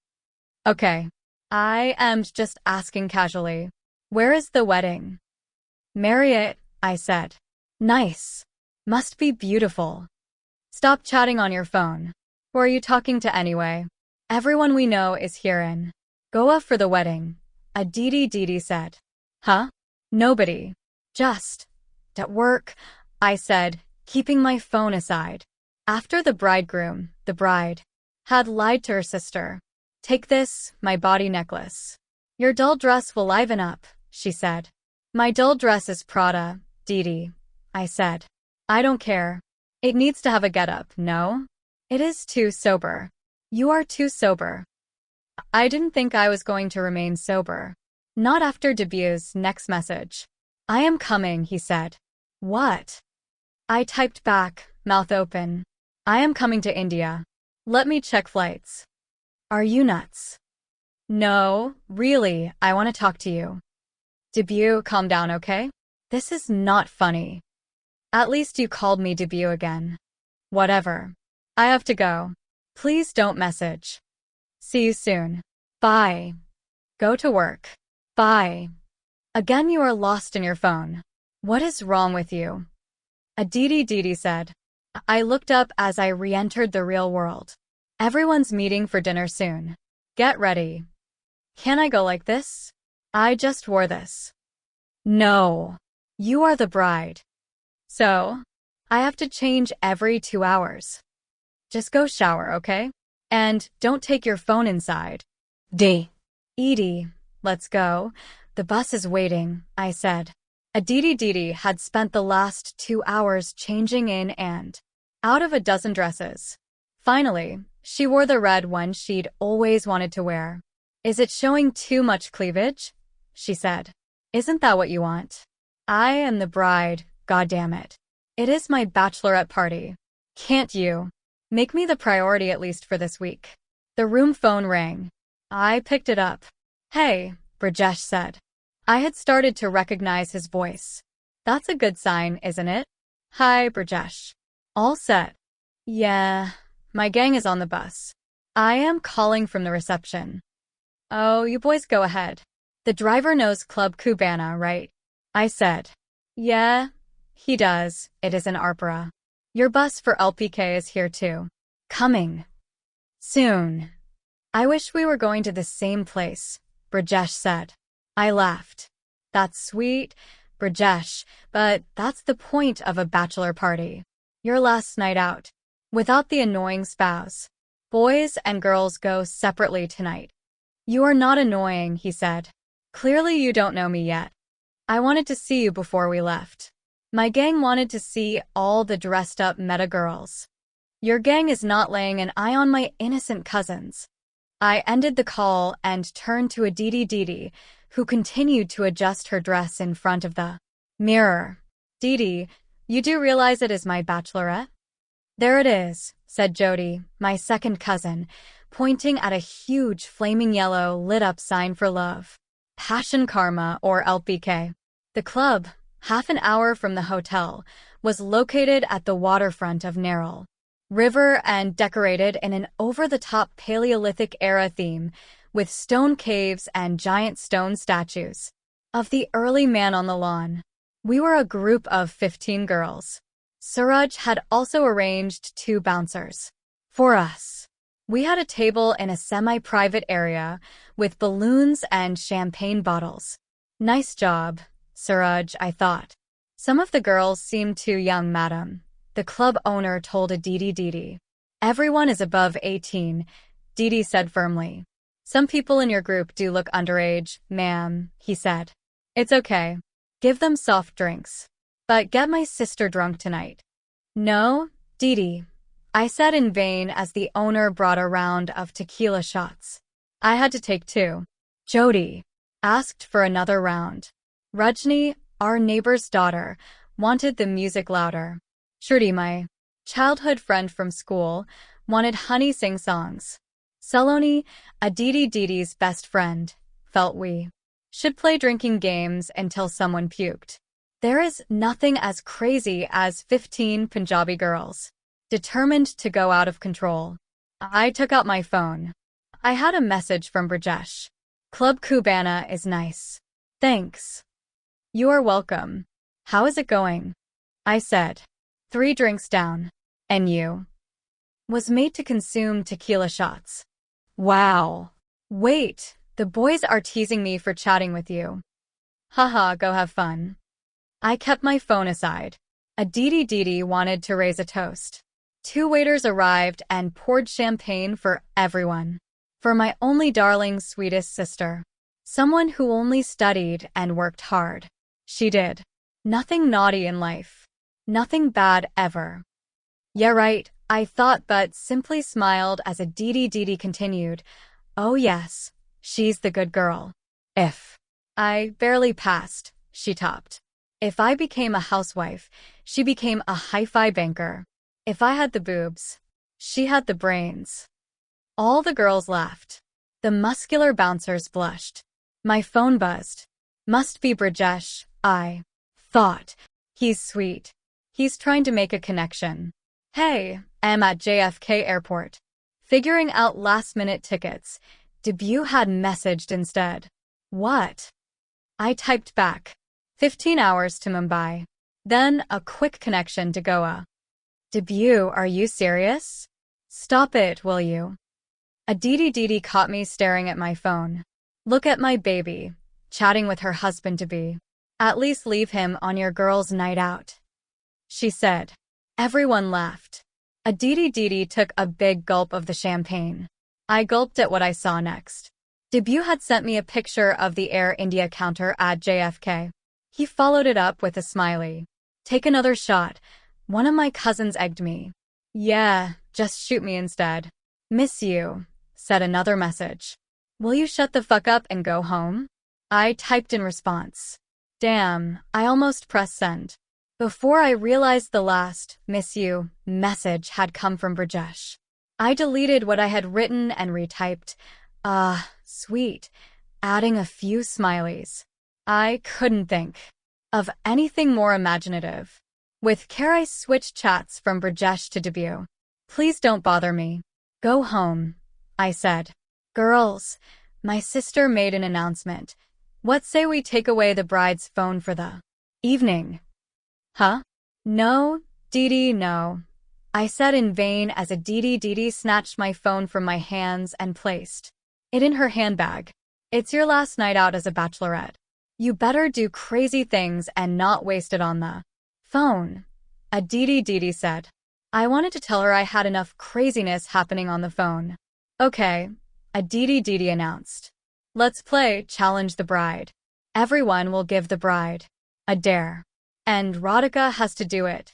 S1: Okay. I am just asking casually. Where is the wedding? Marriott, I said. Nice. Must be beautiful. Stop chatting on your phone. Who are you talking to anyway? Everyone we know is here in Goa for the wedding, Aditi said. Huh? Nobody. Just at work, I said, keeping my phone aside. After the bridegroom, the bride, had lied to her sister. Take this, my body necklace. Your dull dress will liven up, she said. My dull dress is Prada, Didi, I said. I don't care. It needs to have a get-up, no? It is too sober. You are too sober. I didn't think I was going to remain sober. Not after Debut's next message. I am coming, he said. What? I typed back, mouth open. I am coming to India. Let me check flights. Are you nuts? No, really, I want to talk to you. Debut, calm down, okay? This is not funny. At least you called me Debut again. Whatever. I have to go. Please don't message. See you soon. Bye. Go to work. Bye. Again you are lost in your phone. What is wrong with you? Aditi said. I looked up as I re-entered the real world. Everyone's meeting for dinner soon. Get ready. Can I go like this? I just wore this. No. You are the bride. So, I have to change every 2 hours. Just go shower, okay? And don't take your phone inside. Edie, let's go. The bus is waiting, I said. Aditi had spent the last 2 hours changing in and out of a dozen dresses. Finally, she wore the red one she'd always wanted to wear. Is it showing too much cleavage? She said. Isn't that what you want? I am the bride, goddammit. It is my bachelorette party. Can't you make me the priority at least for this week? The room phone rang. I picked it up. Hey, Brajesh said. I had started to recognize his voice. That's a good sign, isn't it? Hi, Brajesh. All set. Yeah, my gang is on the bus. I am calling from the reception. Oh, you boys go ahead. The driver knows Club Cubana, right? I said. Yeah, he does. It is an ARPA. Your bus for LPK is here too. Coming. Soon. I wish we were going to the same place, Brajesh said. I laughed. That's sweet, Brajesh, but that's the point of a bachelor party. Your last night out. Without the annoying spouse. Boys and girls go separately tonight. You are not annoying, he said. Clearly you don't know me yet. I wanted to see you before we left. My gang wanted to see all the dressed-up meta girls. Your gang is not laying an eye on my innocent cousins. I ended the call and turned to Aditi, who continued to adjust her dress in front of the mirror. Didi, you do realize it is my bachelorette? There it is, said Jody, my second cousin, pointing at a huge flaming yellow lit-up sign for love. Passion Karma, or LPK. The club, half an hour from the hotel, was located at the waterfront of Nerul River and decorated in an over-the-top Paleolithic-era theme with stone caves and giant stone statues of the early man on the lawn. We were a group of 15 girls. Suraj had also arranged 2 bouncers for us. We had a table in a semi-private area with balloons and champagne bottles. Nice job, Suraj, I thought. Some of the girls seemed too young, madam, the club owner told Aditi. Everyone is above 18, Didi said firmly. Some people in your group do look underage, ma'am, he said. It's okay. Give them soft drinks. But get my sister drunk tonight. No, Didi, I said in vain as the owner brought a round of tequila shots. I had to take 2. Jody asked for another round. Rajni, our neighbor's daughter, wanted the music louder. Shruti, my childhood friend from school, wanted honey sing songs. Saloni, Aditi-Diti's best friend, felt we should play drinking games until someone puked. There is nothing as crazy as 15 Punjabi girls, determined to go out of control. I took out my phone. I had a message from Brajesh. Club Cubana is nice. Thanks. You are welcome. How is it going? I said. 3 drinks down. And you? Was made to consume tequila shots. Wow. Wait, the boys are teasing me for chatting with you. Haha, go have fun. I kept my phone aside. Aditi-Diti wanted to raise a toast. 2 waiters arrived and poured champagne for everyone. For my only darling, sweetest sister. Someone who only studied and worked hard. She did. Nothing naughty in life. Nothing bad ever. Yeah, right, I thought, but simply smiled as Aditi-Diti continued. Oh yes, she's the good girl. If I barely passed, she topped. If I became a housewife, she became a hi-fi banker. If I had the boobs, she had the brains. All the girls laughed. The muscular bouncers blushed. My phone buzzed. Must be Brajesh, I thought. He's sweet. He's trying to make a connection. Hey, I'm at JFK Airport. Figuring out last-minute tickets. Debut had messaged instead. What? I typed back. 15 hours to Mumbai. Then a quick connection to Goa. Debut, are you serious? Stop it, will you? Aditi-Diti caught me staring at my phone. Look at my baby, chatting with her husband-to-be. At least leave him on your girls' night out. She said. Everyone laughed. Aditi-Diti took a big gulp of the champagne. I gulped at what I saw next. Debut had sent me a picture of the Air India counter at JFK. He followed it up with a smiley. Take another shot. One of my cousins egged me. Yeah, just shoot me instead. Miss you, said another message. Will you shut the fuck up and go home? I typed in response. Damn, I almost pressed send. Before I realized the last, miss you, message had come from Brajesh. I deleted what I had written and retyped. Sweet, adding a few smileys. I couldn't think of anything more imaginative. With care I switched chats from Brajesh to Debut. Please don't bother me. Go home, I said. Girls, my sister made an announcement. What say we take away the bride's phone for the evening? Huh? No, Diti, no. I said in vain as Aditi-Diti snatched my phone from my hands and placed it in her handbag. It's your last night out as a bachelorette. You better do crazy things and not waste it on the phone, Aditi-Diti said. I wanted to tell her I had enough craziness happening on the phone. Okay, Aditi-Diti announced. Let's play Challenge the Bride. Everyone will give the bride a dare. And Radhika has to do it.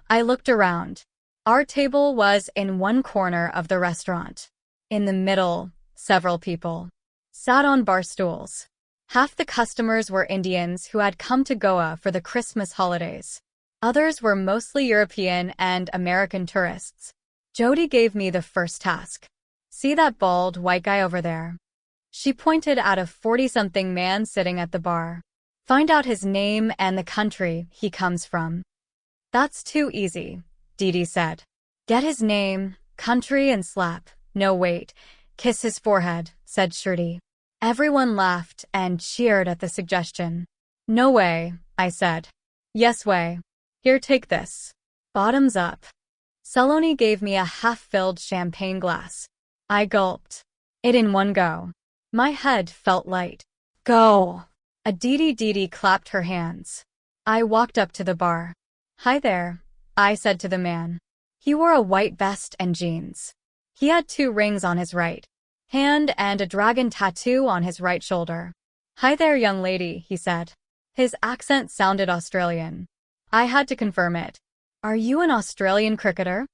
S1: I looked around. Our table was in one corner of the restaurant. In the middle, several people sat on bar stools. Half the customers were Indians who had come to Goa for the Christmas holidays. Others were mostly European and American tourists. Jodi gave me the first task. See that bald white guy over there? She pointed at a 40-something man sitting at the bar. Find out his name and the country he comes from. That's too easy, Diti said. Get his name, country, and slap. No, wait. Kiss his forehead, said Shruti. Everyone laughed and cheered at the suggestion. No way, I said. Yes way. Here, take this. Bottoms up. Saloni gave me a half-filled champagne glass. I gulped it in one go. My head felt light. Go! Aditi-Diti clapped her hands. I walked up to the bar. Hi there, I said to the man. He wore a white vest and jeans. He had 2 rings on his right hand and a dragon tattoo on his right shoulder. Hi there, young lady, he said. His accent sounded Australian. I had to confirm it. Are you an Australian cricketer?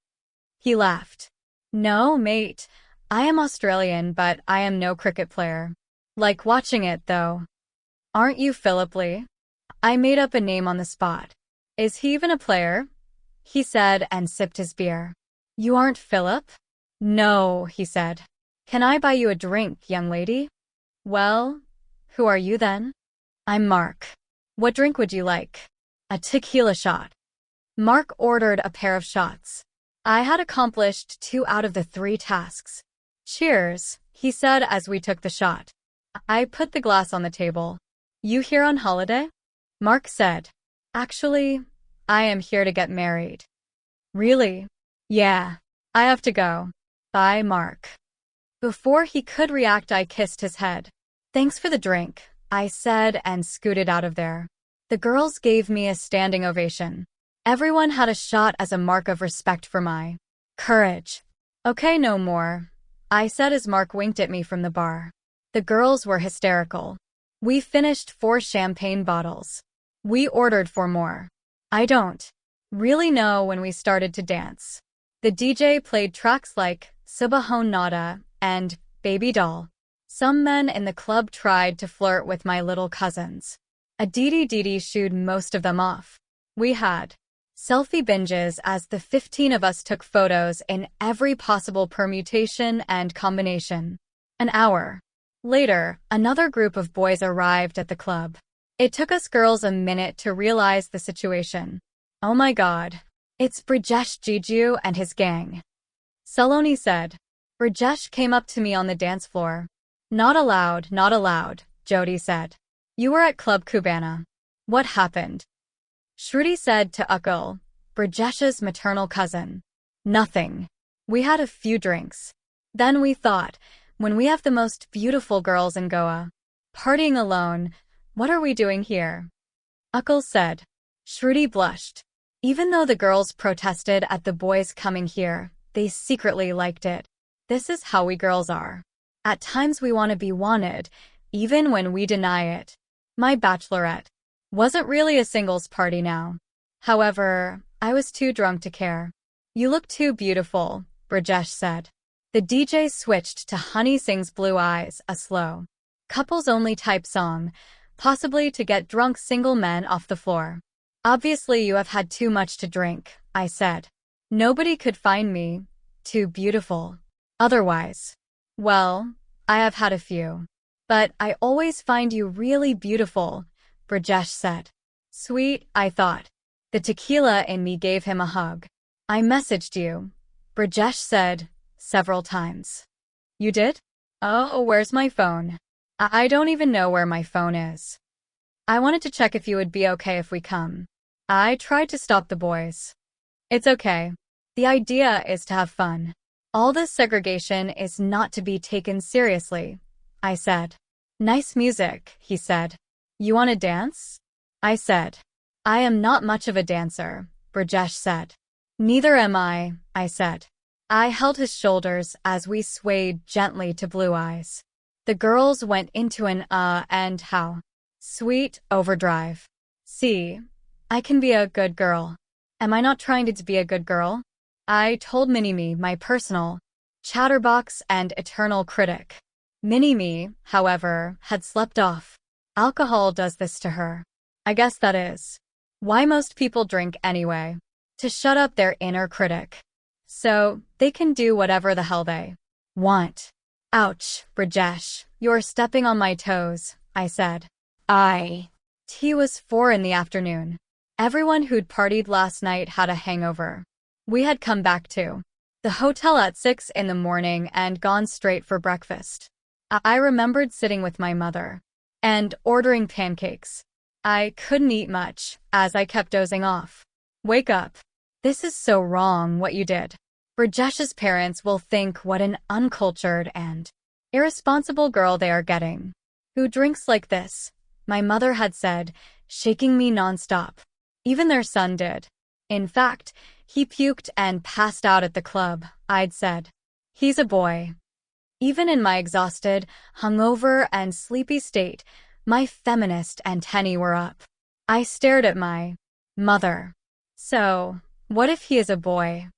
S1: He laughed. No, mate. I am Australian, but I am no cricket player. Like watching it, though. Aren't you Philip Lee? I made up a name on the spot. Is he even a player? he said and sipped his beer. You aren't Philip? No, he said. Can I buy you a drink, young lady? Well, who are you then? I'm Mark. What drink would you like? A tequila shot. Mark ordered a pair of shots. I had accomplished 2 out of the 3 tasks. Cheers, he said as we took the shot. I put the glass on the table. You here on holiday? Mark said. Actually, I am here to get married. Really? Yeah. I have to go. Bye, Mark. Before he could react, I kissed his head. Thanks for the drink, I said and scooted out of there. The girls gave me a standing ovation. Everyone had a shot as a mark of respect for my courage. Okay, no more, I said as Mark winked at me from the bar. The girls were hysterical. We finished 4 champagne bottles. We ordered 4 more. I don't really know when we started to dance. The DJ played tracks like Subahon Nada and Baby Doll. Some men in the club tried to flirt with my little cousins. Aditi shooed most of them off. We had selfie binges as the 15 of us took photos in every possible permutation and combination. An hour later, another group of boys arrived at the club. It took us girls a minute to realize the situation. Oh my god, it's Brajesh Jiju and his gang, Saloni said. Brajesh came up to me on the dance floor. Not allowed, Jody said. You were at Club Cubana. What happened? Shruti said to Akil, Brajesh's maternal cousin. Nothing. We had a few drinks. Then we thought, when we have the most beautiful girls in Goa, partying alone, what are we doing here? Akil said. Shruti blushed. Even though the girls protested at the boys coming here, they secretly liked it. This is how we girls are. At times we want to be wanted, even when we deny it. My bachelorette wasn't really a singles party now. However, I was too drunk to care. You look too beautiful, Brajesh said. The DJ switched to Honey Singh's Blue Eyes, a slow, couples-only type song, possibly to get drunk single men off the floor. Obviously you have had too much to drink, I said. Nobody could find me too beautiful. Otherwise. Well, I have had a few. But I always find you really beautiful, Brajesh said. Sweet, I thought. The tequila in me gave him a hug. I messaged you, Brajesh said, several times. You did? Oh, where's my phone? I don't even know where my phone is. I wanted to check if you would be okay if we come. I tried to stop the boys. It's okay. The idea is to have fun. All this segregation is not to be taken seriously, I said. Nice music, he said. You want to dance? I said. I am not much of a dancer, Brajesh said. Neither am I said. I held his shoulders as we swayed gently to Blue Eyes. The girls went into an and how sweet overdrive. See, I can be a good girl. Am I not trying to be a good girl? I told Mini-Me, my personal chatterbox and eternal critic. Mini-Me, however, had slept off. Alcohol does this to her. I guess that is why most people drink anyway. To shut up their inner critic. So, they can do whatever the hell they want. Ouch, Brajesh, you're stepping on my toes, I said. Tea was 4 in the afternoon. Everyone who'd partied last night had a hangover. We had come back to the hotel at 6 in the morning and gone straight for breakfast. I remembered sitting with my mother and ordering pancakes. I couldn't eat much, as I kept dozing off. Wake up. This is so wrong what you did. Brajesh's parents will think what an uncultured and irresponsible girl they are getting. Who drinks like this? My mother had said, shaking me nonstop. Even their son did. In fact, he puked and passed out at the club, I'd said. He's a boy. Even in my exhausted, hungover, and sleepy state, my feminist antennae were up. I stared at my mother. So, what if he is a boy?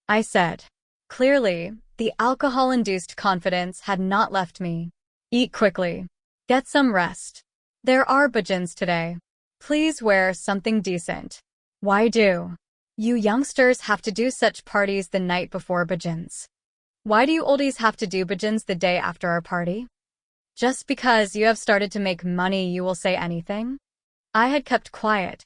S1: I said. Clearly, the alcohol-induced confidence had not left me. Eat quickly. Get some rest. There are bhajans today. Please wear something decent. Why do You youngsters have to do such parties the night before bhajans. Why do you oldies have to do bhajans the day after our party? Just because you have started to make money you will say anything? I had kept quiet.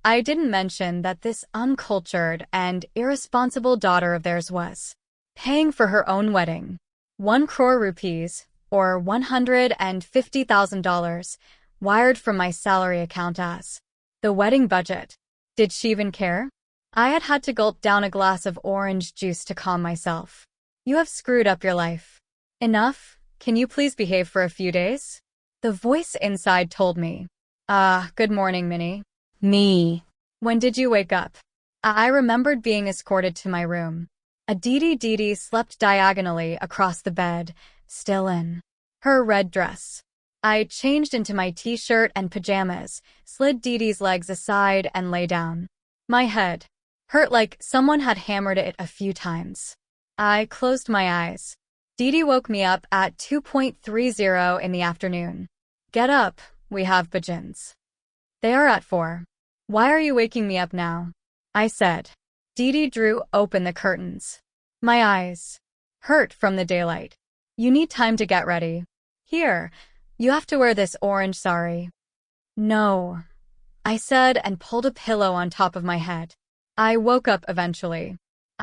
S1: I didn't mention that this uncultured and irresponsible daughter of theirs was paying for her own wedding. 1 crore rupees, or $150,000, wired from my salary account as the wedding budget. Did she even care? I had to gulp down a glass of orange juice to calm myself. You have screwed up your life. Enough, can you please behave for a few days? The voice inside told me. Good morning, Minnie. Me. When did you wake up? I remembered being escorted to my room. A Didi slept diagonally across the bed, still in her red dress. I changed into my t-shirt and pajamas, slid Didi's legs aside and lay down. My head hurt like someone had hammered it a few times. I closed my eyes. Didi woke me up at 2:30 in the afternoon. Get up, we have bhajans. They are at 4. Why are you waking me up now? I said. Didi drew open the curtains. My eyes hurt from the daylight. You need time to get ready. Here, you have to wear this orange sari. No, I said and pulled a pillow on top of my head. I woke up eventually.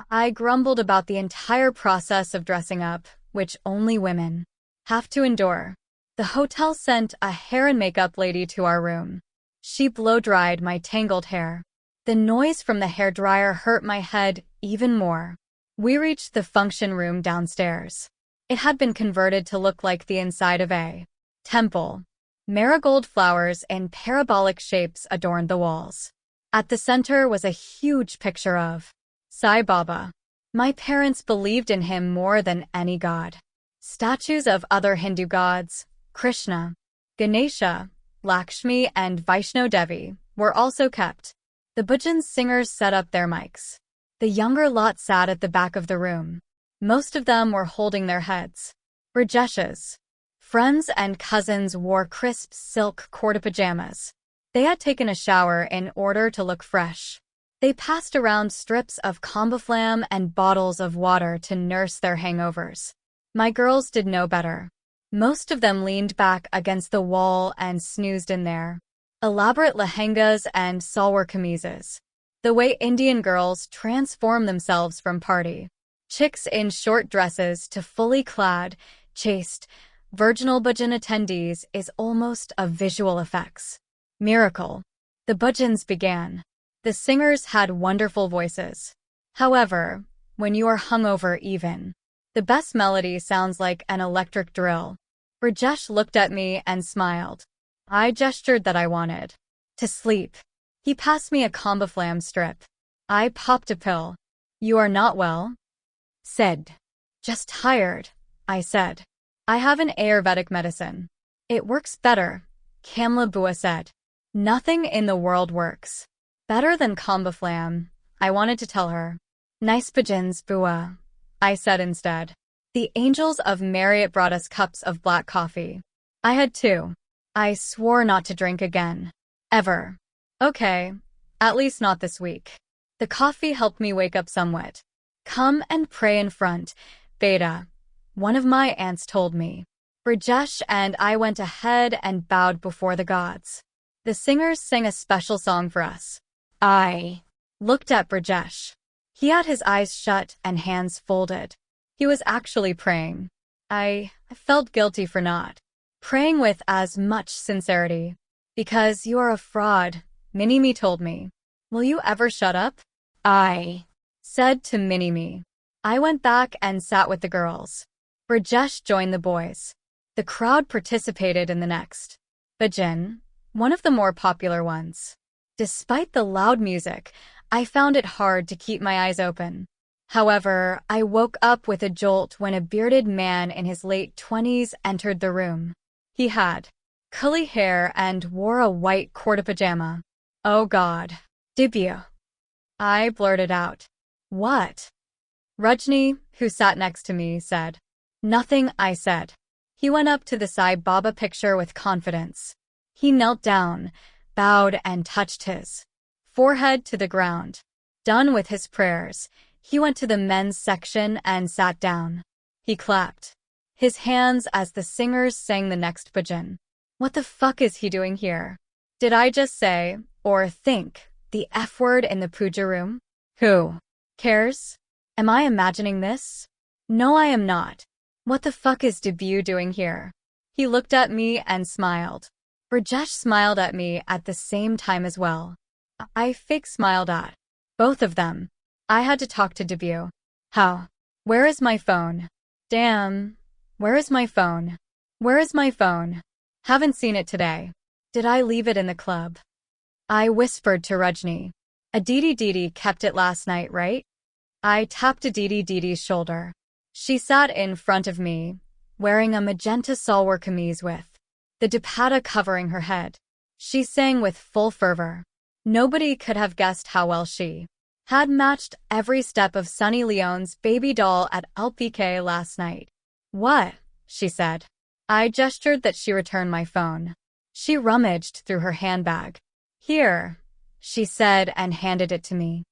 S1: I grumbled about the entire process of dressing up, which only women have to endure. The hotel sent a hair and makeup lady to our room. She blow-dried my tangled hair. The noise from the hairdryer hurt my head even more. We reached the function room downstairs. It had been converted to look like the inside of a temple. Marigold flowers in parabolic shapes adorned the walls. At the center was a huge picture of Sai Baba. My parents believed in him more than any god. Statues of other Hindu gods, Krishna, Ganesha, Lakshmi, and Vaishno Devi, were also kept. The bhajan singers set up their mics. The younger lot sat at the back of the room. Most of them were holding their heads. Rajesh's friends and cousins wore crisp silk kurta pajamas. They had taken a shower in order to look fresh. They passed around strips of combiflam and bottles of water to nurse their hangovers. My girls did no better. Most of them leaned back against the wall and snoozed in their elaborate lehengas and salwar kameezes. The way Indian girls transform themselves from party chicks in short dresses to fully clad, chaste, virginal bhajan attendees is almost a visual effects miracle. The bhajans began. The singers had wonderful voices. However, when you are hungover even, the best melody sounds like an electric drill. Rajesh looked at me and smiled. I gestured that I wanted to sleep. He passed me a combiflam strip. I popped a pill. You are not well? Said. Just tired, I said. I have an Ayurvedic medicine. It works better, Kamla Bua said. Nothing in the world works better than combiflam, I wanted to tell her. Nice bhajans, Bua, I said instead. The angels of Marriott brought us cups of black coffee. I had 2. I swore not to drink again. Ever. Okay, at least not this week. The coffee helped me wake up somewhat. Come and pray in front, Beta, one of my aunts told me. Rajesh and I went ahead and bowed before the gods. The singers sang a special song for us. I looked at Rajesh. He had his eyes shut and hands folded. He was actually praying. I felt guilty for not praying with as much sincerity. Because you are a fraud, Minnie-me told me. Will you ever shut up? I said to Minnie-me. I went back and sat with the girls. Rajesh joined the boys. The crowd participated in the next bhajan, one of the more popular ones. Despite the loud music, I found it hard to keep my eyes open. However, I woke up with a jolt when a bearded man in his late 20s entered the room. He had curly hair and wore a white kurta pajama. Oh God, Dibya. I blurted out. What? Rajni, who sat next to me, said. Nothing, I said. He went up to the Sai Baba picture with confidence. He knelt down, bowed and touched his forehead to the ground. Done with his prayers, he went to the men's section and sat down. He clapped his hands as the singers sang the next bhajan. What the fuck is he doing here? Did I just say, or think, the F word in the puja room? Who cares? Am I imagining this? No, I am not. What the fuck is Debut doing here? He looked at me and smiled. Rajesh smiled at me at the same time as well. I fake smiled at both of them. I had to talk to Debut. How? Where is my phone? Damn. Where is my phone? Where is my phone? Haven't seen it today. Did I leave it in the club? I whispered to Rajni. Aditi Didi kept it last night, right? I tapped Aditi Didi's shoulder. She sat in front of me, wearing a magenta salwar kameez with the dupatta covering her head. She sang with full fervor. Nobody could have guessed how well she had matched every step of Sunny Leone's baby doll at LPK last night. What? She said. I gestured that she return my phone. She rummaged through her handbag. Here, she said and handed it to me.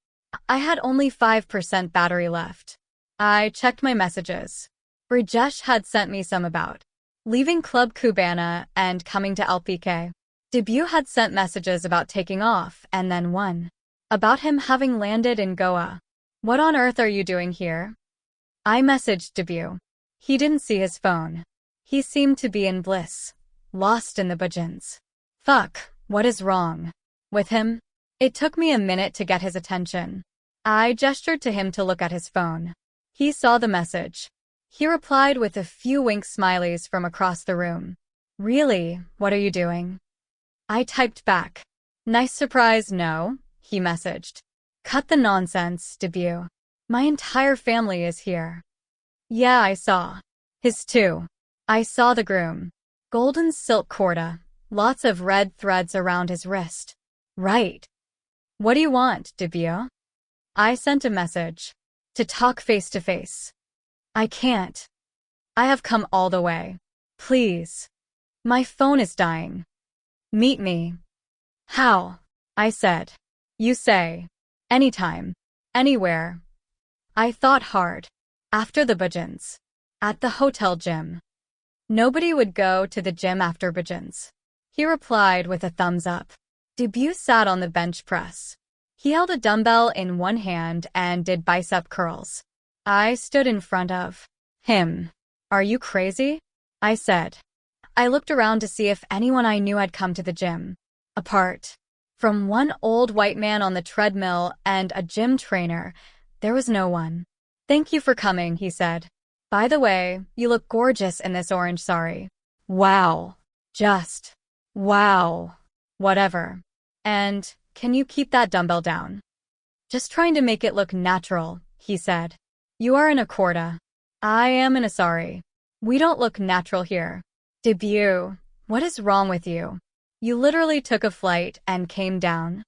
S1: I had only 5% battery left. I checked my messages. Rajesh had sent me some about leaving Club Cubana and coming to LPK. Debut had sent messages about taking off and then one about him having landed in Goa. What on earth are you doing here? I messaged Debut. He didn't see his phone. He seemed to be in bliss, lost in the bhajans. Fuck, what is wrong with him? It took me a minute to get his attention. I gestured to him to look at his phone. He saw the message. He replied with a few wink smileys from across the room. Really, what are you doing? I typed back. Nice surprise, no, he messaged. Cut the nonsense, Debut. My entire family is here. Yeah, I saw his too. I saw the groom. Golden silk kurta, lots of red threads around his wrist. Right. What do you want, Debut? I sent a message. To talk face to face. I can't. I have come all the way. Please. My phone is dying. Meet me. How? I said. You say. Anytime. Anywhere. I thought hard. After the bhajans. At the hotel gym. Nobody would go to the gym after bhajans. He replied with a thumbs up. Debut sat on the bench press. He held a dumbbell in one hand and did bicep curls. I stood in front of him. Are you crazy? I said. I looked around to see if anyone I knew had come to the gym. Apart from one old white man on the treadmill and a gym trainer, there was no one. Thank you for coming, he said. By the way, you look gorgeous in this orange sari. Wow. Just. Wow. Whatever. And, can you keep that dumbbell down? Just trying to make it look natural, he said. You are in a kurta. I am in a sari. We don't look natural here. Debut, what is wrong with you? You literally took a flight and came down.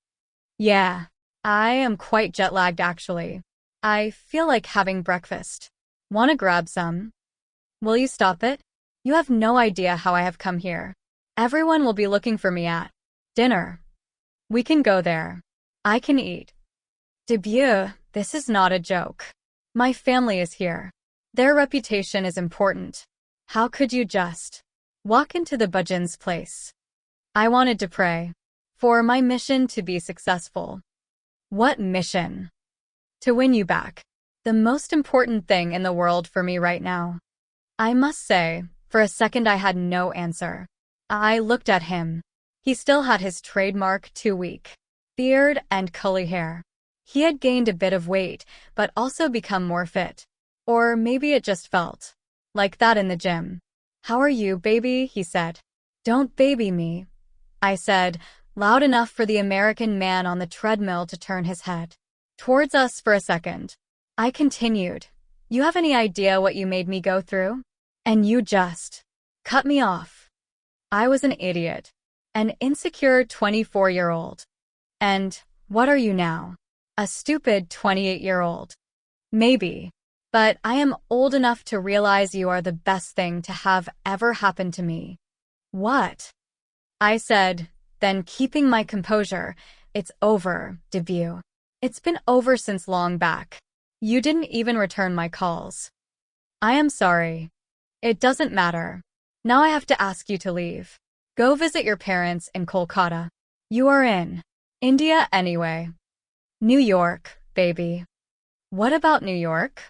S1: Yeah, I am quite jet-lagged actually. I feel like having breakfast. Wanna grab some? Will you stop it? You have no idea how I have come here. Everyone will be looking for me at dinner. We can go there. I can eat. Debut, this is not a joke. My family is here. Their reputation is important. How could you just walk into the bhajan's place? I wanted to pray for my mission to be successful. What mission? To win you back. The most important thing in the world for me right now. I must say, for a second I had no answer. I looked at him. He still had his trademark 2-week beard and curly hair. He had gained a bit of weight, but also become more fit. Or maybe it just felt like that in the gym. How are you, baby? He said. Don't baby me, I said, loud enough for the American man on the treadmill to turn his head towards us for a second. I continued. You have any idea what you made me go through? And you just cut me off. I was an idiot. An insecure 24-year-old. And what are you now? A stupid 28-year-old. Maybe. But I am old enough to realize you are the best thing to have ever happened to me. What? I said, then keeping my composure. It's over, Debut. It's been over since long back. You didn't even return my calls. I am sorry. It doesn't matter. Now I have to ask you to leave. Go visit your parents in Kolkata. You are in India anyway. New York, baby. What about New York?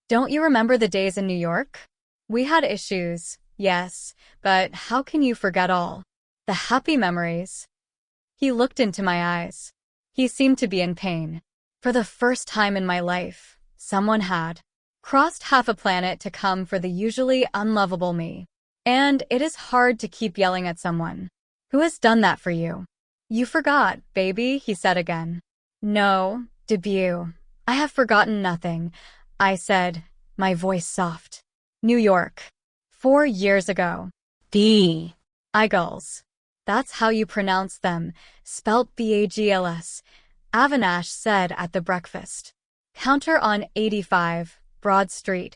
S1: Don't you remember the days in New York? We had issues, yes, but how can you forget all the happy memories? He looked into my eyes. He seemed to be in pain. For the first time in my life, someone had crossed half a planet to come for the usually unlovable me. And it is hard to keep yelling at someone who has done that for you. You forgot, baby, he said again. No, debut. I have forgotten nothing, I said, my voice soft. New York. 4 years ago. The Eagles. That's how you pronounce them, spelt Bagls, Avinash said at the breakfast counter on 85, Broad Street,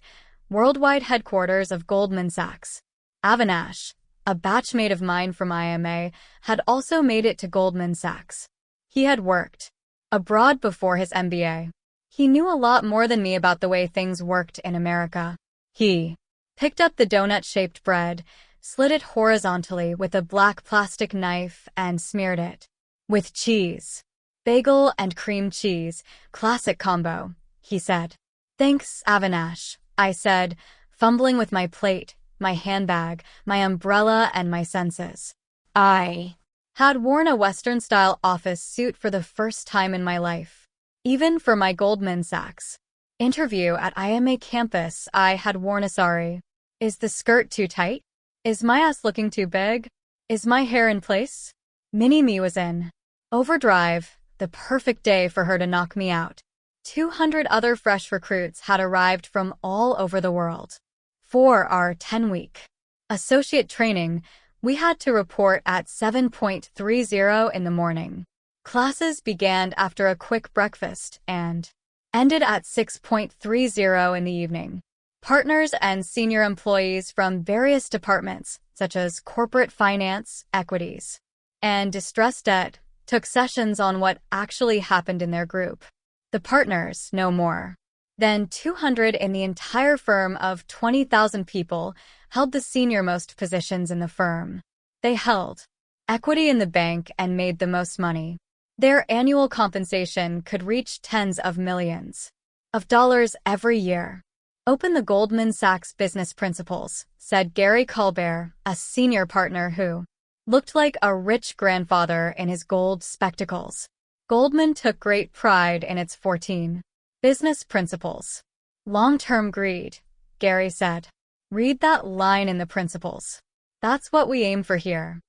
S1: worldwide headquarters of Goldman Sachs. Avinash, a batchmate of mine from IMA, had also made it to Goldman Sachs. He had worked abroad before his MBA. He knew a lot more than me about the way things worked in America. He picked up the donut-shaped bread, slit it horizontally with a black plastic knife, and smeared it with cheese. Bagel and cream cheese, classic combo, he said. Thanks, Avinash, I said, fumbling with my plate, my handbag, my umbrella, and my senses. I had worn a Western-style office suit for the first time in my life. Even for my Goldman Sachs interview at IMA campus, I had worn a sari. Is the skirt too tight? Is my ass looking too big? Is my hair in place? Mini-me was in overdrive, the perfect day for her to knock me out. 200 other fresh recruits had arrived from all over the world. For our 10-week associate training, we had to report at 7:30 in the morning. Classes began after a quick breakfast and ended at 6:30 in the evening. Partners and senior employees from various departments, such as corporate finance, equities, and distressed debt, took sessions on what actually happened in their group. The partners, no more than 200 in the entire firm of 20,000 people, held the senior-most positions in the firm. They held equity in the bank and made the most money. Their annual compensation could reach tens of millions of dollars every year. Open the Goldman Sachs Business Principles, said Gary Colbert, a senior partner who looked like a rich grandfather in his gold spectacles. Goldman took great pride in its 14 business principles. Long-term greed, Gary said. Read that line in the principles. That's what we aim for here.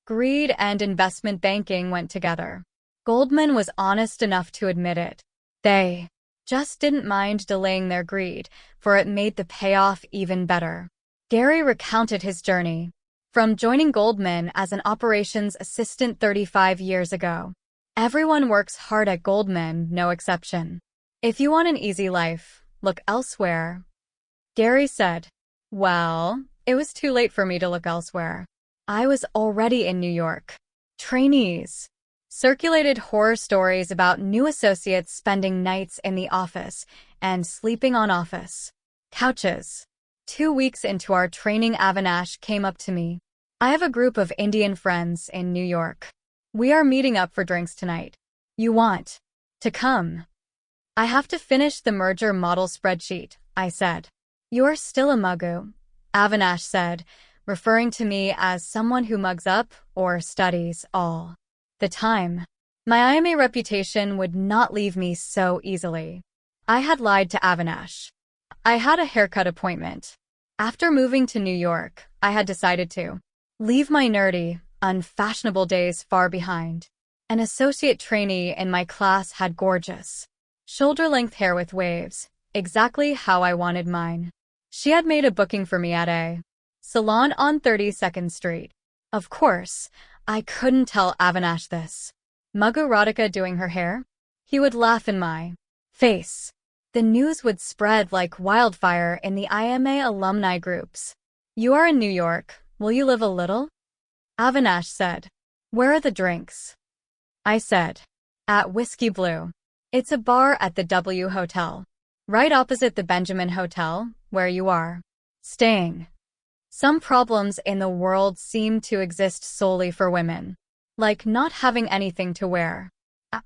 S1: Greed and investment banking went together. Goldman was honest enough to admit it. They just didn't mind delaying their greed, for it made the payoff even better. Gary recounted his journey from joining Goldman as an operations assistant 35 years ago. Everyone works hard at Goldman, no exception. If you want an easy life, look elsewhere. Gary said, well, it was too late for me to look elsewhere. I was already in New York. Trainees circulated horror stories about new associates spending nights in the office and sleeping on office couches. 2 weeks into our training, Avinash came up to me. I have a group of Indian friends in New York. We are meeting up for drinks tonight. You want to come? I have to finish the merger model spreadsheet, I said. You're still a muggu, Avinash said, referring to me as someone who mugs up or studies all the time. My IMA reputation would not leave me so easily. I had lied to Avinash. I had a haircut appointment. After moving to New York, I had decided to leave my nerdy, unfashionable days far behind. An associate trainee in my class had gorgeous, shoulder-length hair with waves, exactly how I wanted mine. She had made a booking for me at a salon on 32nd Street. Of course, I couldn't tell Avinash this. Muggu Radhika doing her hair? He would laugh in my face. The news would spread like wildfire in the IMA alumni groups. You are in New York. Will you live a little? Avinash said. Where are the drinks? I said. At Whiskey Blue. It's a bar at the W Hotel, right opposite the Benjamin Hotel, where you are staying. Some problems in the world seem to exist solely for women, like not having anything to wear.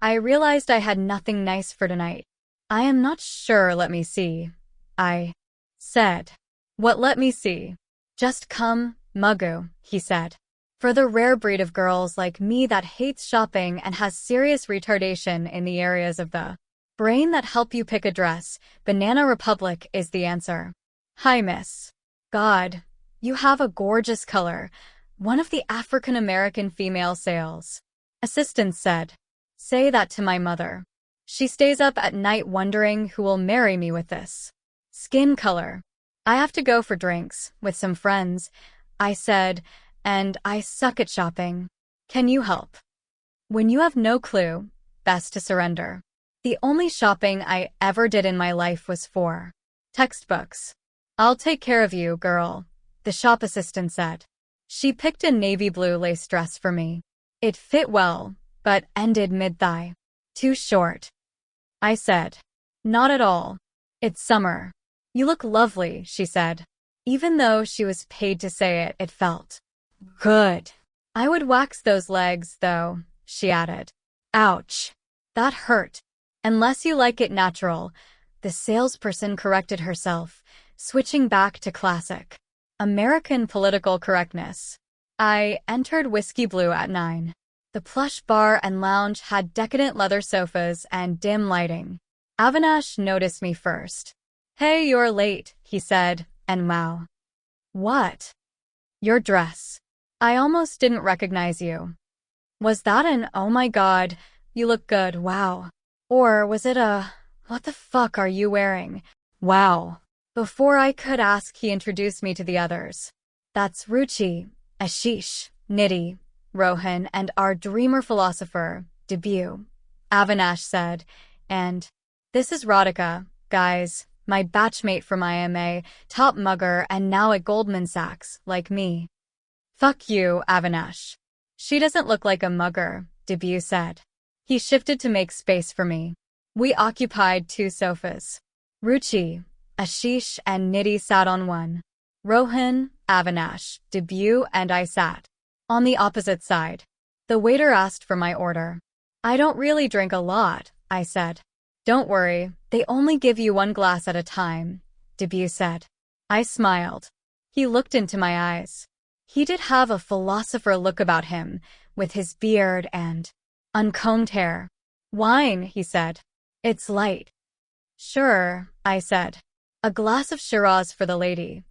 S1: I realized I had nothing nice for tonight. I am not sure, let me see. I said. What, let me see? Just come, Mugu, he said. For the rare breed of girls like me that hates shopping and has serious retardation in the areas of the brain that help you pick a dress, Banana Republic is the answer. Hi, miss. God, you have a gorgeous color. One of the African American female sales assistants said. Say that to my mother. She stays up at night wondering who will marry me with this skin color. I have to go for drinks with some friends, I said, and I suck at shopping. Can you help? When you have no clue, best to surrender. The only shopping I ever did in my life was for textbooks. I'll take care of you, girl, the shop assistant said. She picked a navy blue lace dress for me. It fit well, but ended mid-thigh. Too short. I said. Not at all. It's summer. You look lovely, she said. Even though she was paid to say it, it felt good. I would wax those legs, though, she added. Ouch. That hurt. Unless you like it natural, the salesperson corrected herself, switching back to classic American political correctness. I entered Whiskey Blue at 9. The plush bar and lounge had decadent leather sofas and dim lighting. Avinash noticed me first. Hey, you're late, he said, and wow. What? Your dress. I almost didn't recognize you. Was that an oh my god, you look good, wow? Or was it a what the fuck are you wearing? Wow. Before I could ask, he introduced me to the others. That's Ruchi, Ashish, Nidhi, Rohan, and our dreamer philosopher, Debut, Avinash said, and this is Radhika, guys, my batchmate from IMA, top mugger and now at Goldman Sachs, like me. Fuck you, Avinash. She doesn't look like a mugger, Debut said. He shifted to make space for me. We occupied 2 sofas. Ruchi, Ashish, and Nidhi sat on one. Rohan, Avinash, Debut, and I sat on the opposite side. The waiter asked for my order. I don't really drink a lot, I said. Don't worry, they only give you 1 glass at a time, Debut said. I smiled. He looked into my eyes. He did have a philosopher look about him, with his beard and uncombed hair. Wine, he said. It's light. Sure, I said. A glass of Shiraz for the lady,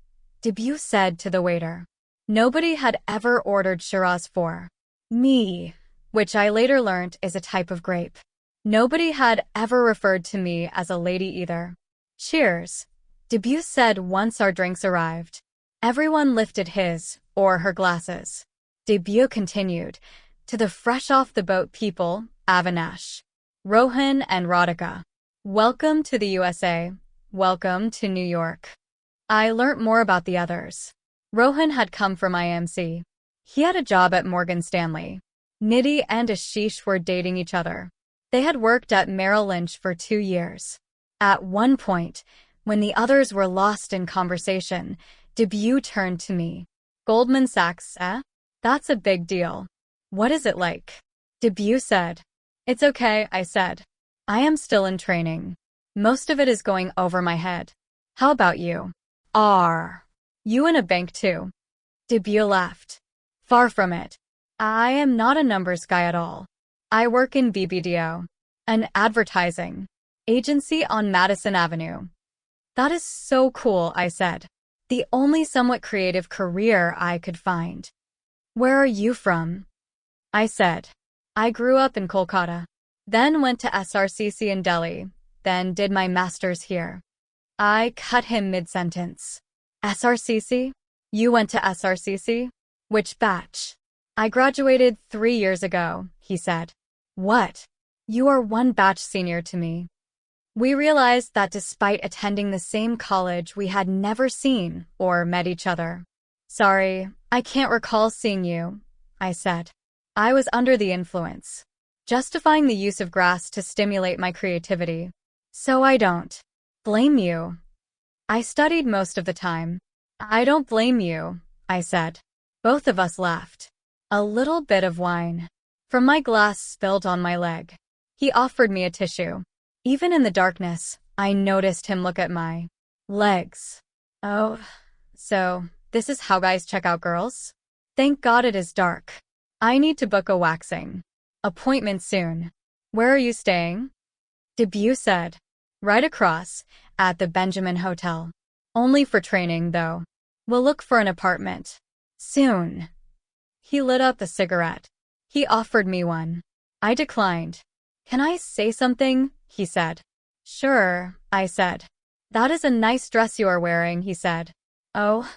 S1: Debut said to the waiter. Nobody had ever ordered Shiraz for me, which I later learned is a type of grape. Nobody had ever referred to me as a lady either. Cheers, Debut said once our drinks arrived. Everyone lifted his or her glasses. Debut continued, to the fresh-off-the-boat people, Avinash, Rohan, and Radhika. Welcome to the USA. Welcome to New York. I learnt more about the others. Rohan had come from IMC. He had a job at Morgan Stanley. Nidhi and Ashish were dating each other. They had worked at Merrill Lynch for 2 years. At one point, when the others were lost in conversation, Debut turned to me. Goldman Sachs, eh? That's a big deal. What is it like? Debut said. It's okay, I said. I am still in training. Most of it is going over my head. How about you? You in a bank too? Debut laughed. Far from it. I am not a numbers guy at all. I work in BBDO, an advertising agency on Madison Avenue. That is so cool, I said. The only somewhat creative career I could find. Where are you from? I said. I grew up in Kolkata, then went to SRCC in Delhi, then did my master's here. I cut him mid-sentence. SRCC? You went to SRCC? Which batch? I graduated 3 years ago, he said. What? You are 1 batch senior to me. We realized that despite attending the same college, we had never seen or met each other. Sorry, I can't recall seeing you, I said. I was under the influence. justifying the use of grass to stimulate my creativity. So I don't blame you. I studied most of the time. I don't blame you, I said. Both of us laughed. A little bit of wine from my glass spilled on my leg. He offered me a tissue. Even in the darkness, I noticed him look at my legs. Oh, so this is how guys check out girls? Thank God it is dark. I need to book a waxing appointment soon. Where are you staying? Debut said. Right across, at the Benjamin Hotel. Only for training, though. We'll look for an apartment soon. He lit up a cigarette. He offered me one. I declined. Can I say something? He said. Sure, I said. That is a nice dress you are wearing, he said. Oh,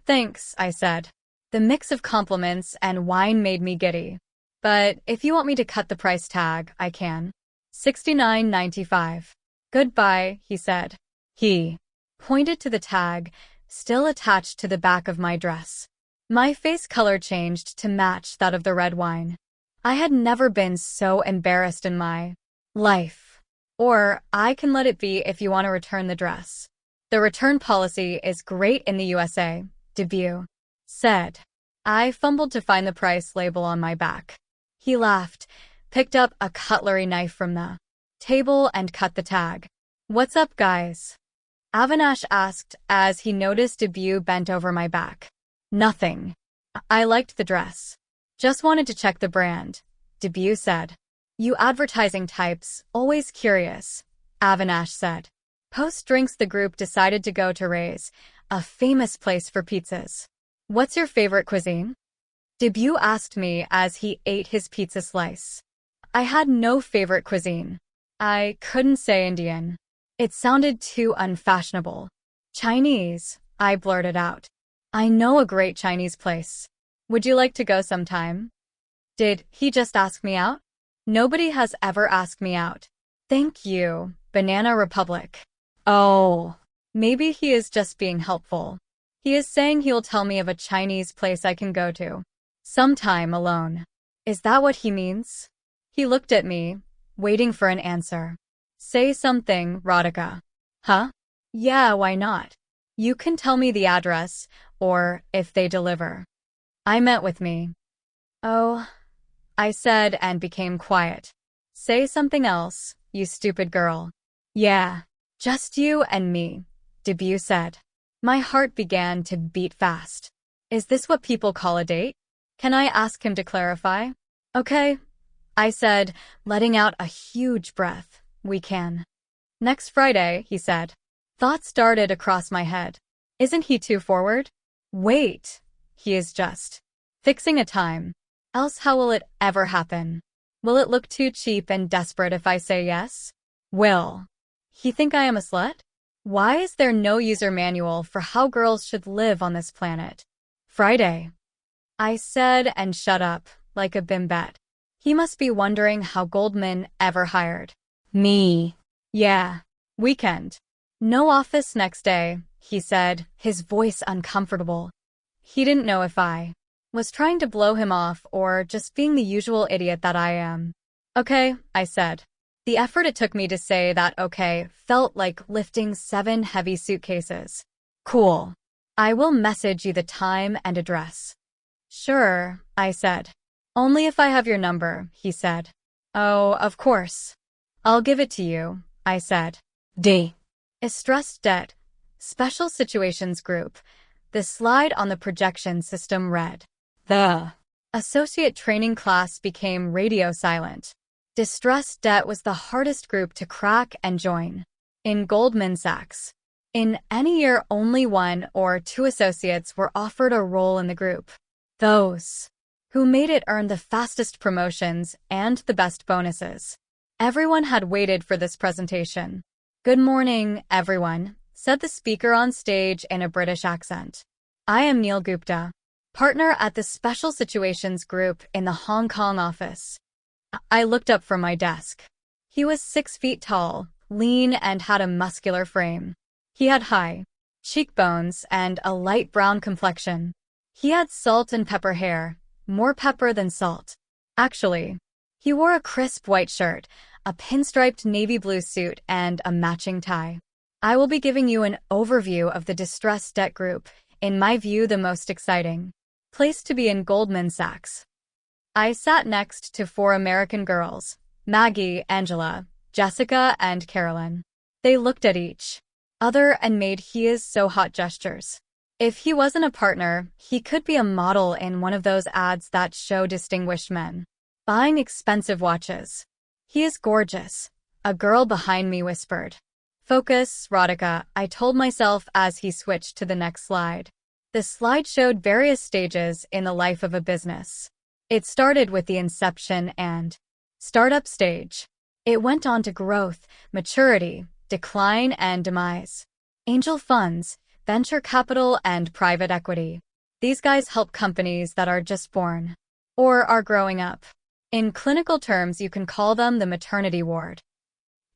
S1: thanks, I said. The mix of compliments and wine made me giddy. But if you want me to cut the price tag, I can. $69.95. Goodbye, he said. He pointed to the tag, still attached to the back of my dress. My face color changed to match that of the red wine. I had never been so embarrassed in my life. Or, I can let it be if you want to return the dress. The return policy is great in the USA, Debut said. I fumbled to find the price label on my back. He laughed, picked up a cutlery knife from the table and cut the tag. What's up, guys? Avinash asked as he noticed Debut bent over my back. Nothing. I liked the dress. Just wanted to check the brand, Debut said. You advertising types, always curious, Avinash said. Post-drinks the group decided to go to Ray's, a famous place for pizzas. What's your favorite cuisine? Debut asked me as he ate his pizza slice. I had no favorite cuisine. I couldn't say Indian. It sounded too unfashionable. Chinese, I blurted out. I know a great Chinese place. Would you like to go sometime? Did he just ask me out? Nobody has ever asked me out. Thank you, Banana Republic. Oh, maybe he is just being helpful. He is saying he'll tell me of a Chinese place I can go to sometime alone. Is that what he means? He looked at me, waiting for an answer. Say something, Radhika. Huh? Yeah, why not? You can tell me the address, or if they deliver. I met with me. Oh, I said and became quiet. Say something else, you stupid girl. Yeah, just you and me, Debut said. My heart began to beat fast. Is this what people call a date? Can I ask him to clarify? Okay, I said, letting out a huge breath. We can. Next Friday, he said. Thoughts darted across my head. Isn't he too forward? Wait, he is just fixing a time. Else how will it ever happen? Will it look too cheap and desperate if I say yes? Will he think I am a slut? Why is there no user manual for how girls should live on this planet? Friday. I said and shut up, like a bimbet. He must be wondering how Goldman ever hired me. Yeah. Weekend. No office next day, he said, his voice uncomfortable. He didn't know if I was trying to blow him off or just being the usual idiot that I am. Okay, I said. The effort it took me to say that okay felt like lifting 7 heavy suitcases. Cool. I will message you the time and address. Sure, I said. Only if I have your number, he said. Oh, of course. I'll give it to you, I said. D. Stressed debt. Special Situations Group. The slide on the projection system read. The associate training class became radio silent. Distressed debt was the hardest group to crack and join. In Goldman Sachs. In any year, only 1 or 2 associates were offered a role in the group. Those who made it earned the fastest promotions and the best bonuses. Everyone had waited for this presentation. Good morning, everyone, said the speaker on stage in a British accent. I am Neil Gupta, partner at the Special Situations Group in the Hong Kong office. I looked up from my desk. He was 6 feet tall, lean, and had a muscular frame. He had high cheekbones and a light brown complexion. He had salt and pepper hair, more pepper than salt. Actually, He wore a crisp white shirt, a pinstriped navy blue suit, and a matching tie. I will be giving you an overview of the distressed debt group, in my view the most exciting place to be in Goldman Sachs. I sat next to 4 American girls, Maggie, Angela, Jessica, and Carolyn. They looked at each other and made "he is so hot" gestures. If he wasn't a partner, he could be a model in one of those ads that show distinguished men buying expensive watches. "He is gorgeous," a girl behind me whispered. "Focus, Radhika," I told myself as he switched to the next slide. The slide showed various stages in the life of a business. It started with the inception and startup stage. It went on to growth, maturity, decline, and demise. Angel funds, venture capital, and private equity. These guys help companies that are just born or are growing up. In clinical terms, you can call them the maternity ward.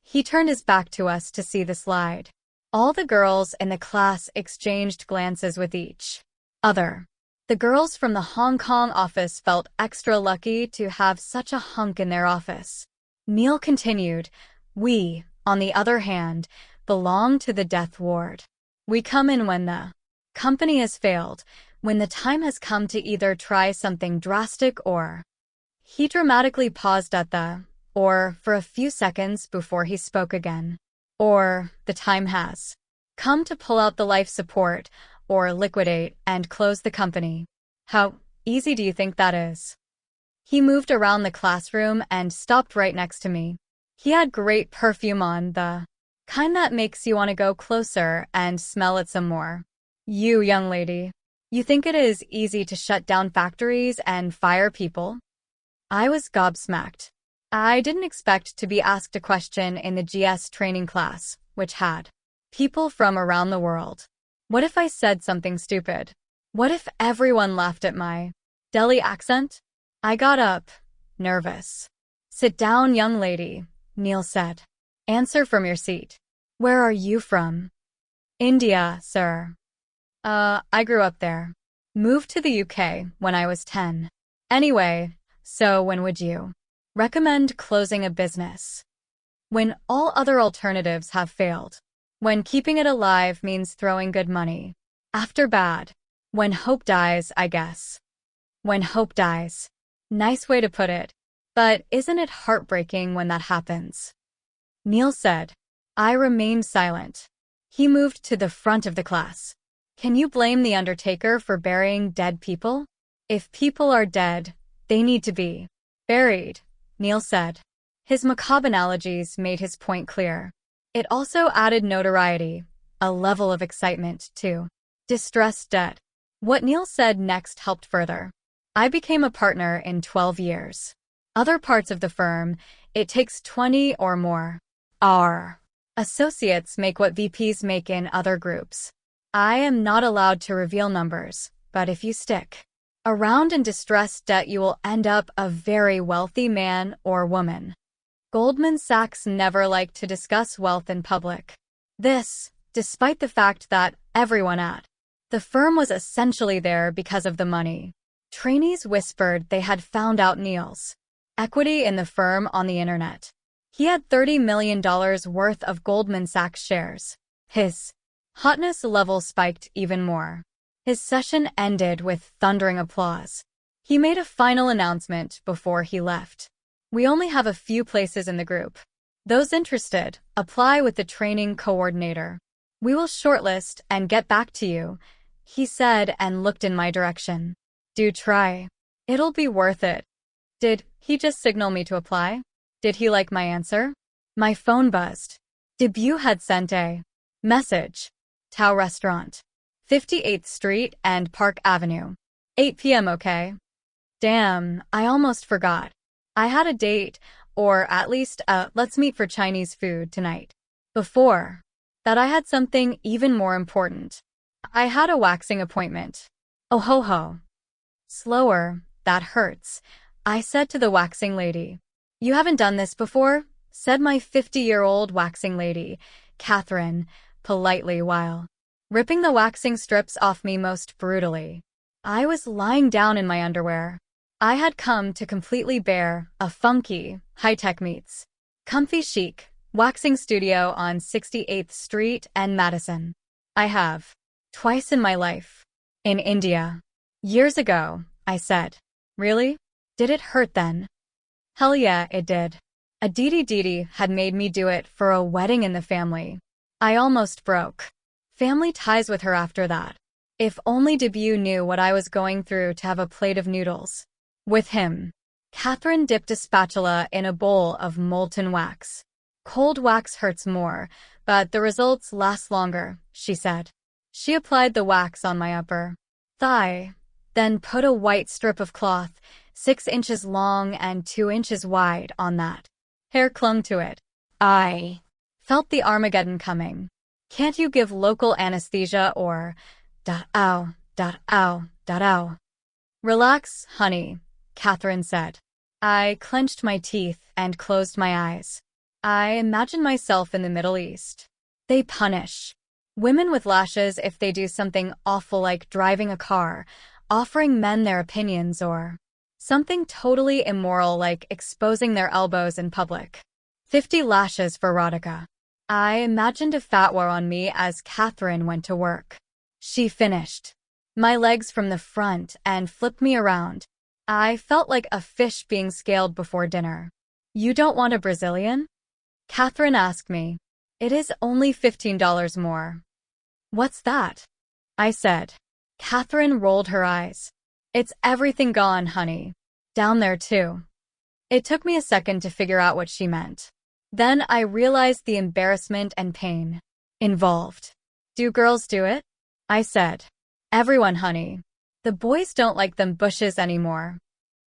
S1: He turned his back to us to see the slide. All the girls in the class exchanged glances with each other. The girls from the Hong Kong office felt extra lucky to have such a hunk in their office. Neil continued, "We, on the other hand, belong to the death ward. We come in when the company has failed, when the time has come to either try something drastic or..." He dramatically paused at the "or" for a few seconds before he spoke again. "Or the time has come to pull out the life support, or liquidate and close the company. How easy do you think that is?" He moved around the classroom and stopped right next to me. He had great perfume on, the kind that makes you want to go closer and smell it some more. "You, young lady, you think it is easy to shut down factories and fire people?" I was gobsmacked. I didn't expect to be asked a question in the GS training class, which had people from around the world. What if I said something stupid? What if everyone laughed at my Delhi accent? I got up, nervous. "Sit down, young lady," Neil said. "Answer from your seat. Where are you from?" "India, sir." I grew up there. Moved to the UK when I was 10. "Anyway, so when would you recommend closing a business?" "When all other alternatives have failed. When keeping it alive means throwing good money after bad. When hope dies, I guess." When hope dies. Nice way to put it. But isn't it heartbreaking when that happens? Neil said. I remained silent. He moved to the front of the class. "Can you blame the undertaker for burying dead people? If people are dead, they need to be buried," Neil said. His macabre analogies made his point clear. It also added notoriety, a level of excitement, to distressed debt. What Neil said next helped further. I became a partner in 12 years. Other parts of the firm, it takes 20 or more. Our associates make what VPs make in other groups. I am not allowed to reveal numbers, but if you stick around in distressed debt, you will end up a very wealthy man or woman. Goldman Sachs never liked to discuss wealth in public. This, despite the fact that everyone at the firm was essentially there because of the money. Trainees whispered they had found out Neil's equity in the firm on the internet. He had $30 million worth of Goldman Sachs shares. His hotness level spiked even more. His session ended with thundering applause. He made a final announcement before he left. "We only have a few places in the group. Those interested, apply with the training coordinator. We will shortlist and get back to you," he said and looked in my direction. "Do try. It'll be worth it." Did he just signal me to apply? Did he like my answer? My phone buzzed. Debut had sent a message. Tao Restaurant, 58th Street and Park Avenue. 8 p.m. okay? Damn, I almost forgot. I had a date, or at least let's meet for Chinese food tonight. Before that, I had something even more important. I had a waxing appointment. Oh ho ho. Slower, that hurts, I said to the waxing lady. "You haven't done this before?" said my 50-year-old waxing lady, Catherine, politely while ripping the waxing strips off me most brutally. I was lying down in my underwear. I had come to completely bare a funky, high-tech meets comfy chic, waxing studio on 68th Street and Madison. I have. Twice in my life. In India. Years ago, I said. Really? Did it hurt then? Hell yeah, it did. Aditi had made me do it for a wedding in the family. I almost broke family ties with her after that. If only Debut knew what I was going through to have a plate of noodles. With him. Catherine dipped a spatula in a bowl of molten wax. Cold wax hurts more, but the results last longer, she said. She applied the wax on my upper thigh, then put a white strip of cloth, 6 inches long and 2 inches wide, on that. Hair clung to it. I felt the Armageddon coming. Can't you give local anesthesia or ow, ow, ow? Relax, honey, Catherine said. I clenched my teeth and closed my eyes. I imagined myself in the Middle East. They punish women with lashes if they do something awful like driving a car, offering men their opinions, or something totally immoral like exposing their elbows in public. 50 lashes for Radhika. I imagined a fatwa on me as Catherine went to work. She finished my legs from the front and flipped me around. I felt like a fish being scaled before dinner. You don't want a Brazilian? Catherine asked me. It is only $15 more. What's that? I said. Catherine rolled her eyes. It's everything gone, honey. Down there too. It took me a second to figure out what she meant. Then I realized the embarrassment and pain involved. Do girls do it? I said. Everyone, honey. The boys don't like them bushes anymore.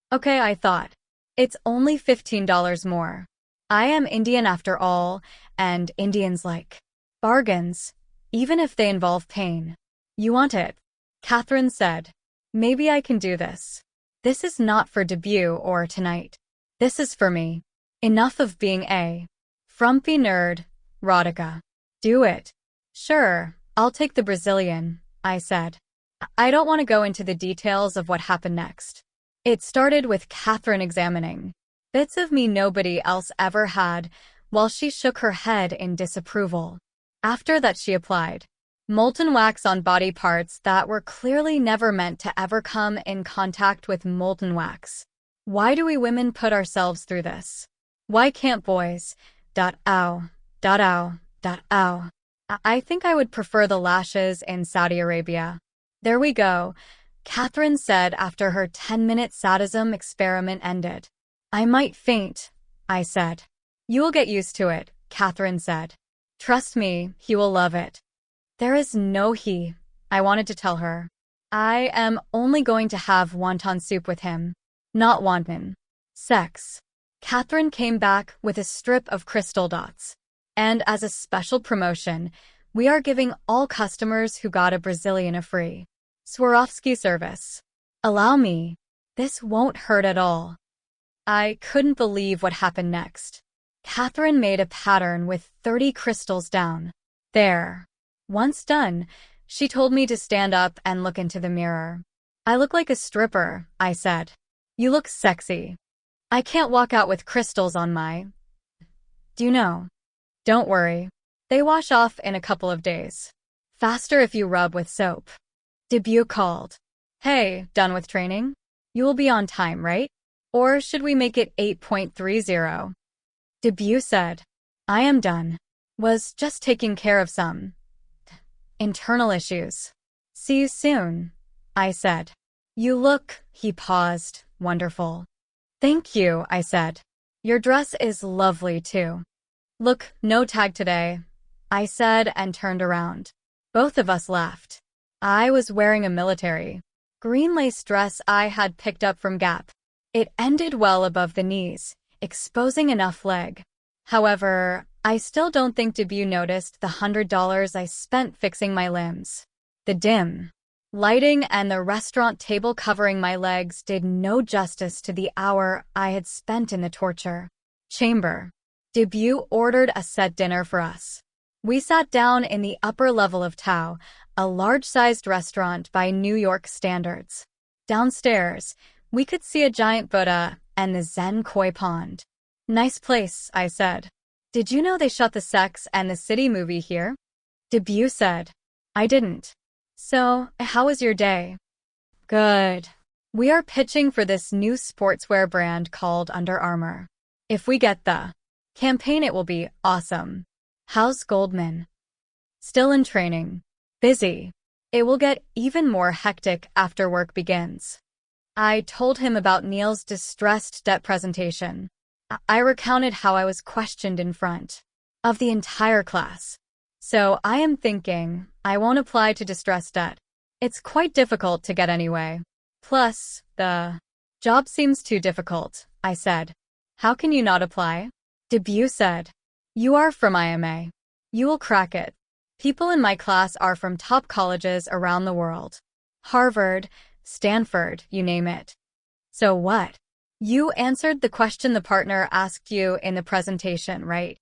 S1: Okay, I thought. It's only $15 more. I am Indian after all, and Indians like bargains, even if they involve pain. You want it? Catherine said. Maybe I can do this. This is not for Debut or tonight. This is for me. Enough of being a frumpy nerd, Radhika. Do it. Sure, I'll take the Brazilian, I said. I don't want to go into the details of what happened next. It started with Catherine examining bits of me nobody else ever had, while she shook her head in disapproval. After that, she applied molten wax on body parts that were clearly never meant to ever come in contact with molten wax. Why do we women put ourselves through this? Why can't boys? Ow, ow, ow. I think I would prefer the lashes in Saudi Arabia. There we go, Catherine said after her 10-minute sadism experiment ended. I might faint, I said. You will get used to it, Catherine said. Trust me, he will love it. There is no he, I wanted to tell her. I am only going to have wonton soup with him, not wonton. Sex. Catherine came back with a strip of crystal dots. And as a special promotion, we are giving all customers who got a Brazilian a free Swarovski service. Allow me. This won't hurt at all. I couldn't believe what happened next. Catherine made a pattern with 30 crystals down. There. Once done, she told me to stand up and look into the mirror. I look like a stripper, I said. You look sexy. I can't walk out with crystals on my... Do you know? Don't worry. They wash off in a couple of days. Faster if you rub with soap. Debut called. Hey, done with training? You will be on time, right? Or should we make it 8.30? Debut said. I am done. Was just taking care of some internal issues. See you soon, I said. You look, he paused, wonderful. Thank you, I said. Your dress is lovely too. Look, no tag today, I said and turned around. Both of us laughed. I was wearing a military green lace dress I had picked up from Gap. It ended well above the knees, exposing enough leg. However, I still don't think Debut noticed the $100 I spent fixing my limbs. The dim lighting and the restaurant table covering my legs did no justice to the hour I had spent in the torture chamber. Debut ordered a set dinner for us. We sat down in the upper level of Tao, a large-sized restaurant by New York standards. Downstairs, We could see a giant Buddha and the Zen koi pond. Nice place, I said. Did you know they shot the Sex and the City movie here? Debut said. I didn't. So, how was your day? Good. We are pitching for this new sportswear brand called Under Armour. If we get the campaign, it will be awesome. How's Goldman? Still in training. Busy. It will get even more hectic after work begins. I told him about Neil's distressed debt presentation. I recounted how I was questioned in front of the entire class. So I am thinking I won't apply to distressed debt. It's quite difficult to get anyway. Plus, the job seems too difficult, I said. How can you not apply? Debut said. You are from IMA. You will crack it. People in my class are from top colleges around the world. Harvard, Stanford, you name it. So what? You answered the question the partner asked you in the presentation, right?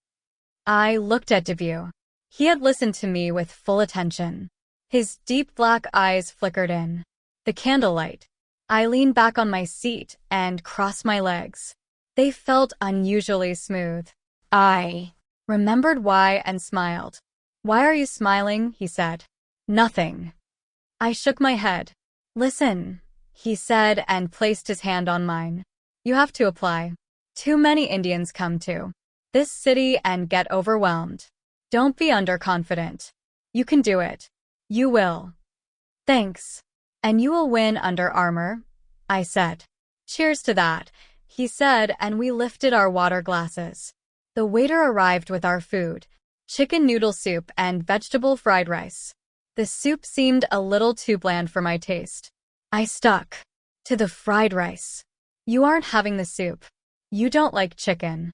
S1: I looked at Debut. He had listened to me with full attention. His deep black eyes flickered in the candlelight. I leaned back on my seat and crossed my legs. They felt unusually smooth. I remembered why and smiled. Why are you smiling? He said. Nothing. I shook my head. Listen, he said and placed his hand on mine. You have to apply. Too many Indians come to this city and get overwhelmed. Don't be underconfident. You can do it. You will. Thanks. And you will win Under Armour, I said. Cheers to that, he said, and we lifted our water glasses. The waiter arrived with our food, chicken noodle soup and vegetable fried rice. The soup seemed a little too bland for my taste. I stuck to the fried rice. You aren't having the soup. You don't like chicken.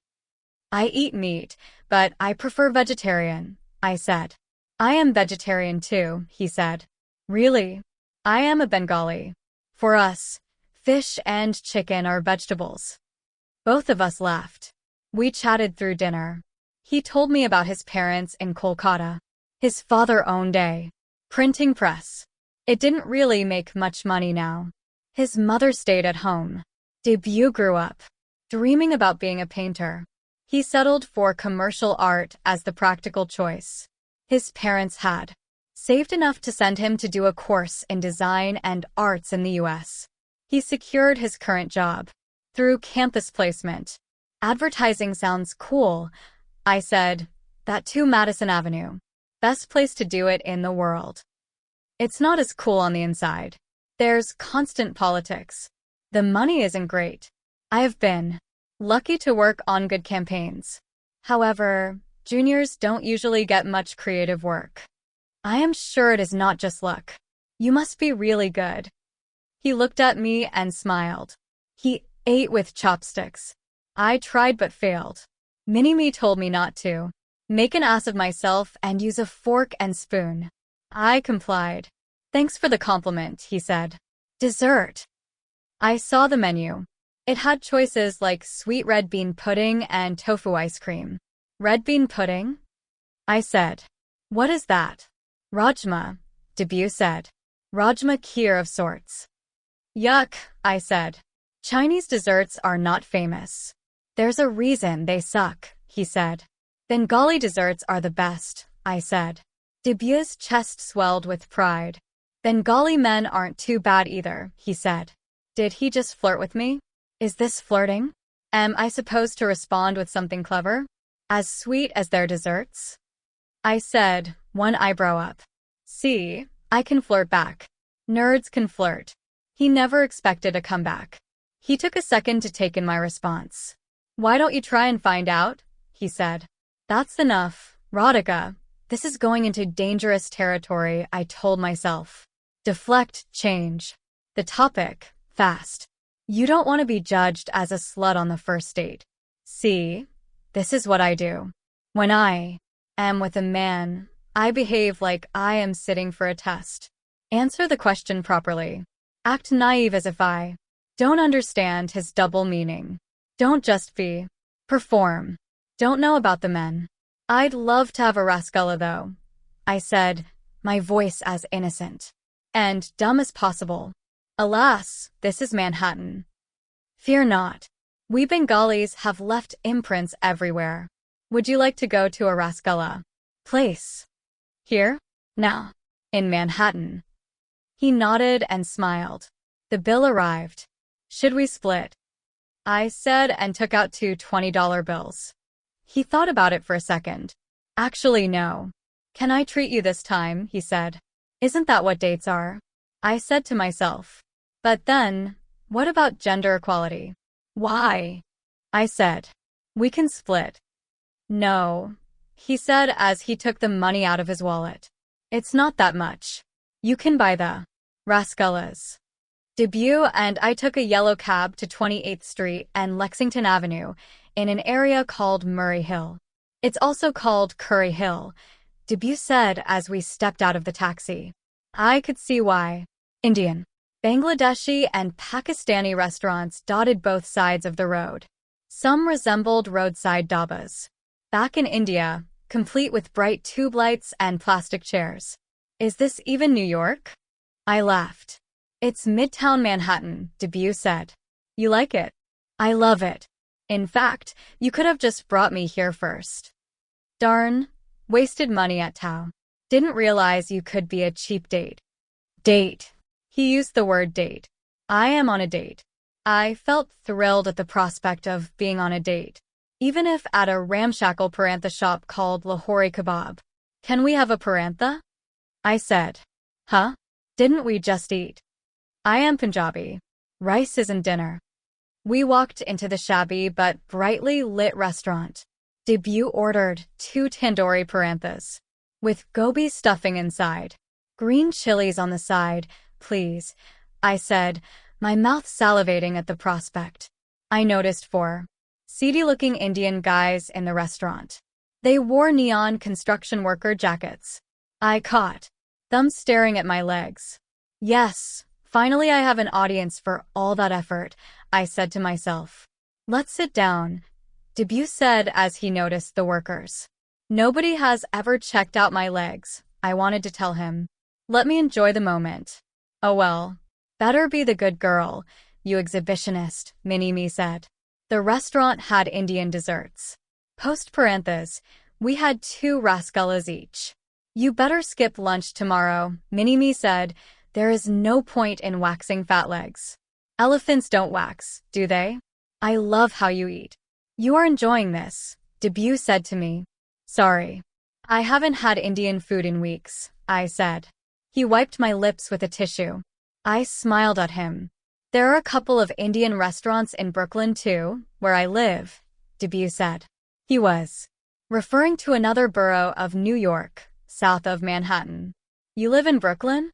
S1: I eat meat, but I prefer vegetarian, I said. I am vegetarian too, he said. Really? I am a Bengali. For us, fish and chicken are vegetables. Both of us laughed. We chatted through dinner. He told me about his parents in Kolkata. His father owned a printing press. It didn't really make much money now. His mother stayed at home. Debut grew up dreaming about being a painter. He settled for commercial art as the practical choice. His parents had saved enough to send him to do a course in design and arts in the US. He secured his current job through campus placement. Advertising sounds cool, I said. That too, Madison Avenue. Best place to do it in the world. It's not as cool on the inside. There's constant politics. The money isn't great. I have been lucky to work on good campaigns. However, juniors don't usually get much creative work. I am sure it is not just luck. You must be really good. He looked at me and smiled. He ate with chopsticks. I tried but failed. Mini-Me told me not to make an ass of myself and use a fork and spoon. I complied. Thanks for the compliment, he said. Dessert. I saw the menu. It had choices like sweet red bean pudding and tofu ice cream. Red bean pudding? I said. What is that? Rajma, Debut said. Rajma kheer of sorts. Yuck, I said. Chinese desserts are not famous. There's a reason they suck, he said. Bengali desserts are the best, I said. Debut's chest swelled with pride. Bengali men aren't too bad either, he said. Did he just flirt with me? Is this flirting? Am I supposed to respond with something clever? As sweet as their desserts? I said, one eyebrow up. See, I can flirt back. Nerds can flirt. He never expected a comeback. He took a second to take in my response. Why don't you try and find out? He said. That's enough, Radhika. This is going into dangerous territory, I told myself. Deflect, change the topic, fast. You don't want to be judged as a slut on the first date. See, this is what I do. When I am with a man, I behave like I am sitting for a test. Answer the question properly. Act naive as if I don't understand his double meaning. Don't just be. Perform. Don't know about the men. I'd love to have a Rascala though, I said, my voice as innocent and dumb as possible. Alas, this is Manhattan. Fear not. We Bengalis have left imprints everywhere. Would you like to go to a Rasgullah place? Here? Now. In Manhattan. He nodded and smiled. The bill arrived. Should we split? I said and took out two $20 bills. He thought about it for a second. Actually, no. Can I treat you this time? He said. Isn't that what dates are? I said to myself. But then, what about gender equality? Why? I said. We can split. No, he said as he took the money out of his wallet. It's not that much. You can buy the Rasgullahs. Debut and I took a yellow cab to 28th Street and Lexington Avenue in an area called Murray Hill. It's also called Curry Hill, Debut said as we stepped out of the taxi. I could see why. Indian, Bangladeshi and Pakistani restaurants dotted both sides of the road. Some resembled roadside dhabas. Back in India, complete with bright tube lights and plastic chairs. Is this even New York? I laughed. It's Midtown Manhattan, Debut said. You like it? I love it. In fact, you could have just brought me here first. Darn, wasted money at Tao. Didn't realize you could be a cheap date. Date. He used the word date. I am on a date. I felt thrilled at the prospect of being on a date, even if at a ramshackle parantha shop called Lahori Kebab. Can we have a parantha? I said. Huh? Didn't we just eat? I am Punjabi. Rice isn't dinner. We walked into the shabby but brightly lit restaurant. Debut ordered 2 tandoori paranthas, with gobi stuffing inside. Green chilies on the side, please, I said, my mouth salivating at the prospect. I noticed 4 seedy-looking Indian guys in the restaurant. They wore neon construction worker jackets. I caught them staring at my legs. Yes, finally I have an audience for all that effort, I said to myself. Let's sit down, Debut said as he noticed the workers. Nobody has ever checked out my legs, I wanted to tell him. Let me enjoy the moment. Oh well, better be the good girl, you exhibitionist, Mini-Me said. The restaurant had Indian desserts. Post paranthas, we had 2 rasgullas each. You better skip lunch tomorrow, Mini-Me said. There is no point in waxing fat legs. Elephants don't wax, do they? I love how you eat. You are enjoying this, Debut said to me. Sorry. I haven't had Indian food in weeks, I said. He wiped my lips with a tissue. I smiled at him. There are a couple of Indian restaurants in Brooklyn too, where I live, Debut said. He was referring to another borough of New York, south of Manhattan. You live in Brooklyn?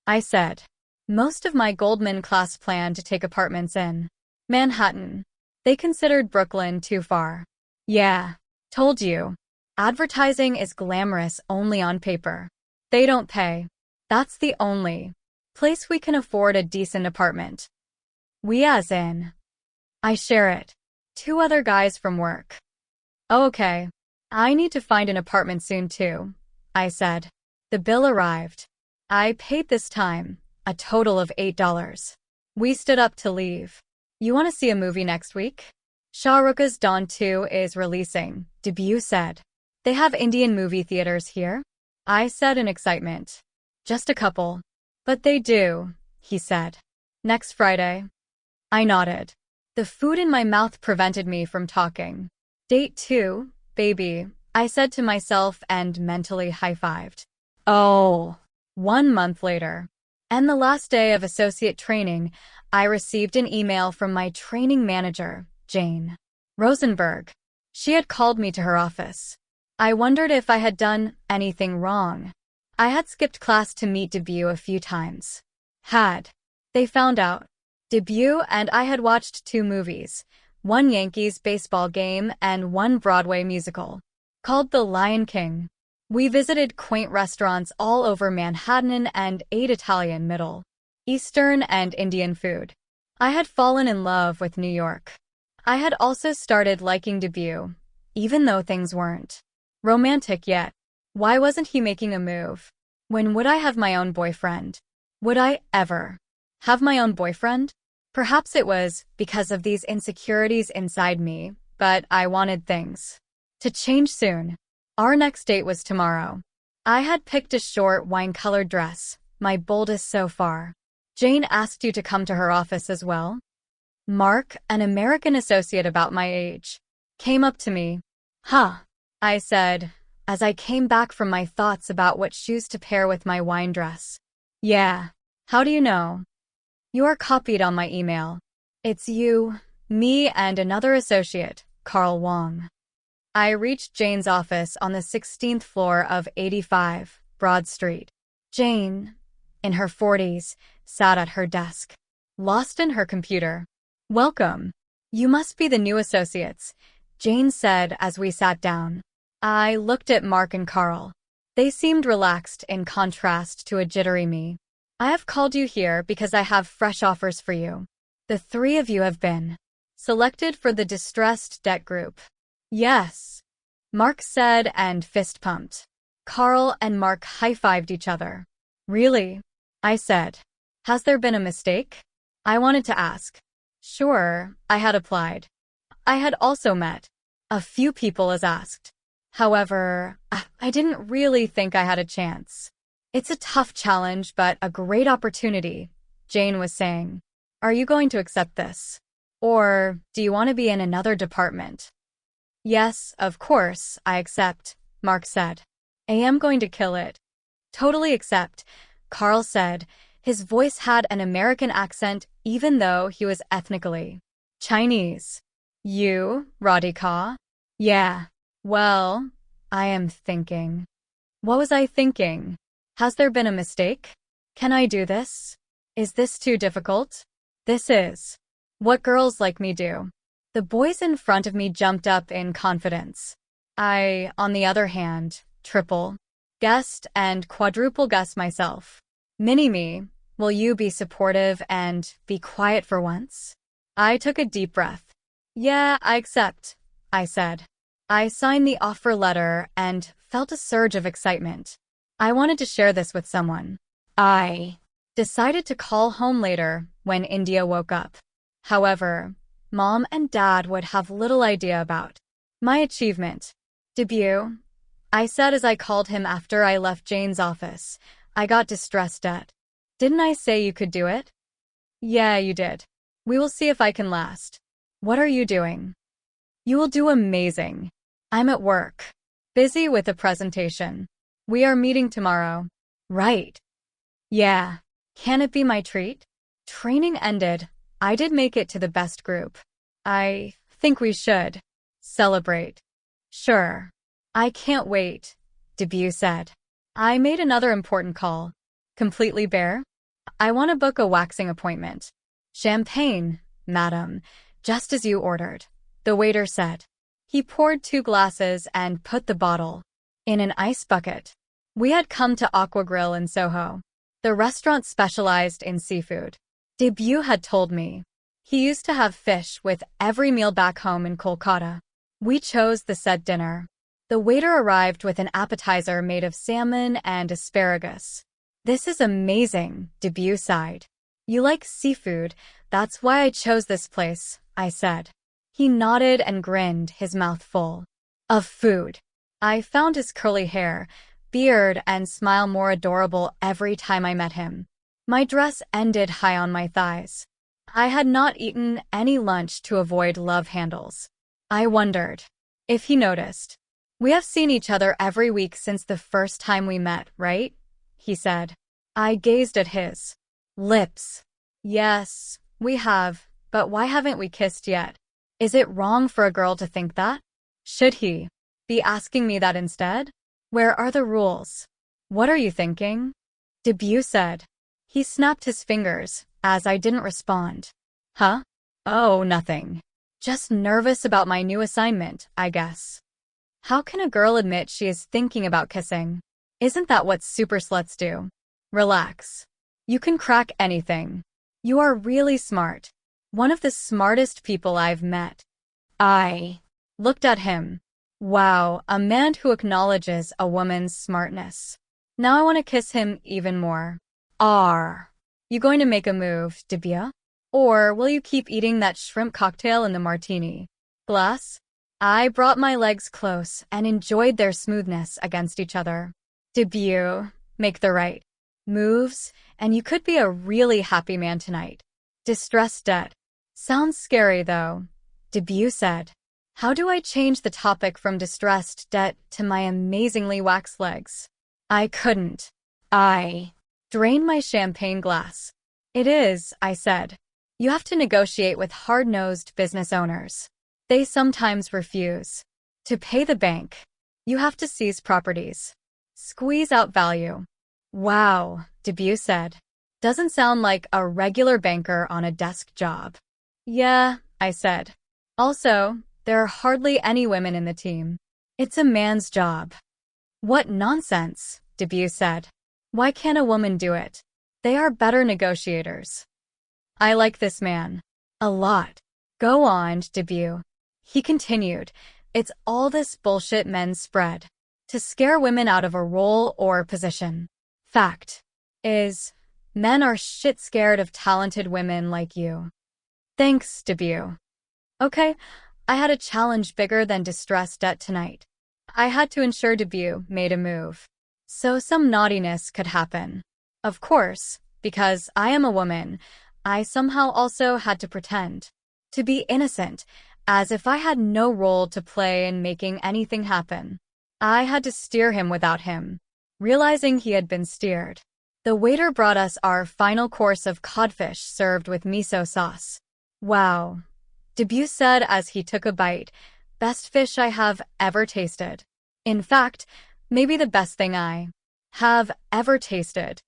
S1: I said. Most of my Goldman class planned to take apartments in Manhattan. They considered Brooklyn too far. Yeah, told you. Advertising is glamorous only on paper. They don't pay. That's the only place we can afford a decent apartment. We as in. I share it. 2 other guys from work. Oh, okay. I need to find an apartment soon too, I said. The bill arrived. I paid this time, a total of $8. We stood up to leave. You want to see a movie next week? Shah Rukh Khan's Dawn 2 is releasing, Debut said. They have Indian movie theaters here? I said in excitement. Just a couple. But they do, he said. Next Friday. I nodded. The food in my mouth prevented me from talking. Date 2, baby, I said to myself and mentally high-fived. Oh. 1 month later. And the last day of associate training, I received an email from my training manager, Jane Rosenberg. She had called me to her office. I wondered if I had done anything wrong. I had skipped class to meet Debut a few times. They found out. Debut and I had watched 2 movies, 1 Yankees baseball game and 1 Broadway musical, called The Lion King. We visited quaint restaurants all over Manhattan and ate Italian, Middle Eastern, and Indian food. I had fallen in love with New York. I had also started liking Debut, even though things weren't romantic yet. Why wasn't he making a move? When would I have my own boyfriend? Would I ever have my own boyfriend? Perhaps it was because of these insecurities inside me, but I wanted things to change soon. Our next date was tomorrow. I had picked a short wine-colored dress, my boldest so far. Jane asked you to come to her office as well? Mark, an American associate about my age, came up to me. Huh, I said, as I came back from my thoughts about what shoes to pair with my wine dress. Yeah. How do you know? You are copied on my email. It's you, me, and another associate, Carl Wong. I reached Jane's office on the 16th floor of 85 Broad Street. Jane, in her 40s, sat at her desk, lost in her computer. Welcome. You must be the new associates, Jane said as we sat down. I looked at Mark and Carl. They seemed relaxed in contrast to a jittery me. I have called you here because I have fresh offers for you. The three of you have been selected for the distressed debt group. Yes, Mark said and fist pumped. Carl and Mark high-fived each other. Really? I said. Has there been a mistake? I wanted to ask. Sure, I had applied. I had also met a few people as asked. However, I didn't really think I had a chance. It's a tough challenge, but a great opportunity, Jane was saying. Are you going to accept this? Or do you want to be in another department? Yes, of course, I accept, Mark said. I am going to kill it. Totally accept, Carl said. His voice had an American accent even though he was ethnically Chinese. You, Radhika? Yeah. Well, I am thinking. What was I thinking? Has there been a mistake? Can I do this? Is this too difficult? This is what girls like me do. The boys in front of me jumped up in confidence. I, on the other hand, triple guessed and quadruple guessed myself. Mini-me, will you be supportive and be quiet for once? I took a deep breath. Yeah, I accept, I said. I signed the offer letter and felt a surge of excitement. I wanted to share this with someone. I decided to call home later when India woke up. However, Mom and Dad would have little idea about my achievement. Debut, I said as I called him after I left Jane's office. I got distressed at. Didn't I say you could do it? Yeah, you did. We will see if I can last. What are you doing? You will do amazing. I'm at work. Busy with a presentation. We are meeting tomorrow. Right. Yeah. Can it be my treat? Training ended. I did make it to the best group. I think we should celebrate. Sure. I can't wait, Debut said. I made another important call. Completely bare? I want to book a waxing appointment. Champagne, madam, just as you ordered, the waiter said. He poured 2 glasses and put the bottle in an ice bucket. We had come to Aqua Grill in Soho. The restaurant specialized in seafood. Debut had told me. He used to have fish with every meal back home in Kolkata. We chose the said dinner. The waiter arrived with an appetizer made of salmon and asparagus. This is amazing, Debut sighed. You like seafood, that's why I chose this place, I said. He nodded and grinned, his mouth full of food. I found his curly hair, beard, and smile more adorable every time I met him. My dress ended high on my thighs. I had not eaten any lunch to avoid love handles. I wondered if he noticed. We have seen each other every week since the first time we met, right? He said. I gazed at his lips. Yes, we have, but why haven't we kissed yet? Is it wrong for a girl to think that? Should he be asking me that instead? Where are the rules? What are you thinking? Debut said. He snapped his fingers, as I didn't respond. Huh? Oh, nothing. Just nervous about my new assignment, I guess. How can a girl admit she is thinking about kissing? Isn't that what super sluts do? Relax. You can crack anything. You are really smart. One of the smartest people I've met. I looked at him. Wow, a man who acknowledges a woman's smartness. Now I want to kiss him even more. You going to make a move, Debia? Or will you keep eating that shrimp cocktail in the martini glass? I brought my legs close and enjoyed their smoothness against each other. Debut, make the right moves, and you could be a really happy man tonight. Distressed debt. Sounds scary though, Debut said. How do I change the topic from distressed debt to my amazingly waxed legs? I couldn't. I drained my champagne glass. It is, I said. You have to negotiate with hard-nosed business owners. They sometimes refuse to pay the bank. You have to seize properties. Squeeze out value. Wow, Debut said. Doesn't sound like a regular banker on a desk job. Yeah, I said. Also, there are hardly any women in the team. It's a man's job. What nonsense, Debut said. Why can't a woman do it? They are better negotiators. I like this man. A lot. Go on, Debut. He continued. It's all this bullshit men spread to scare women out of a role or position. Fact is, men are shit scared of talented women like you. Thanks, Debut. Okay, I had a challenge bigger than distressed debt tonight. I had to ensure Debut made a move, so some naughtiness could happen. Of course, because I am a woman, I somehow also had to pretend to be innocent, as if I had no role to play in making anything happen. I had to steer him without him, realizing he had been steered. The waiter brought us our final course of codfish served with miso sauce. Wow, Debut said as he took a bite. Best fish I have ever tasted. In fact, maybe the best thing I have ever tasted.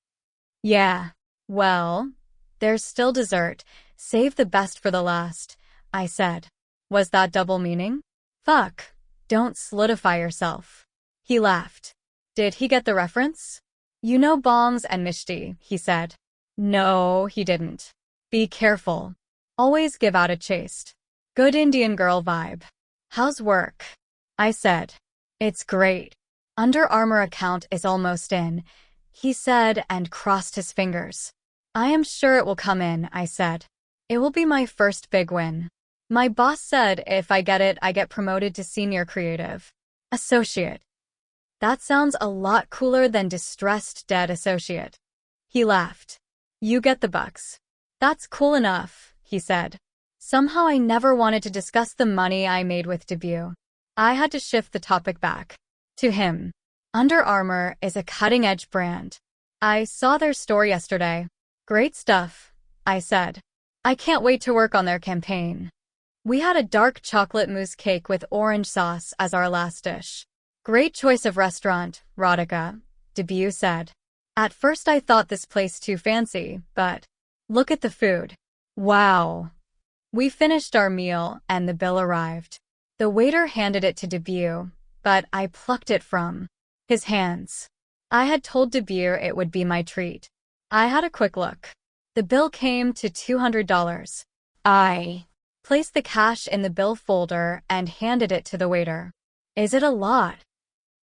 S1: Yeah, well, there's still dessert. Save the best for the last, I said. Was that double meaning? Fuck, don't solidify yourself. He laughed. Did he get the reference? You know bongs and mishti, he said. No, he didn't. Be careful. Always give out a chaste, good Indian girl vibe. How's work? I said. It's great. Under Armour account is almost in, he said and crossed his fingers. I am sure it will come in, I said. It will be my first big win. My boss said if I get it, I get promoted to senior creative associate. That sounds a lot cooler than distressed dead associate. He laughed. You get the bucks. That's cool enough, he said. Somehow I never wanted to discuss the money I made with Debut. I had to shift the topic back to him. Under Armour is a cutting-edge brand. I saw their store yesterday. Great stuff, I said. I can't wait to work on their campaign. We had a dark chocolate mousse cake with orange sauce as our last dish. Great choice of restaurant, Radhika, Debut said. At first I thought this place too fancy, but look at the food. Wow. We finished our meal and the bill arrived. The waiter handed it to Debut, but I plucked it from his hands. I had told Debut it would be my treat. I had a quick look. The bill came to $200. I placed the cash in the bill folder and handed it to the waiter. Is it a lot?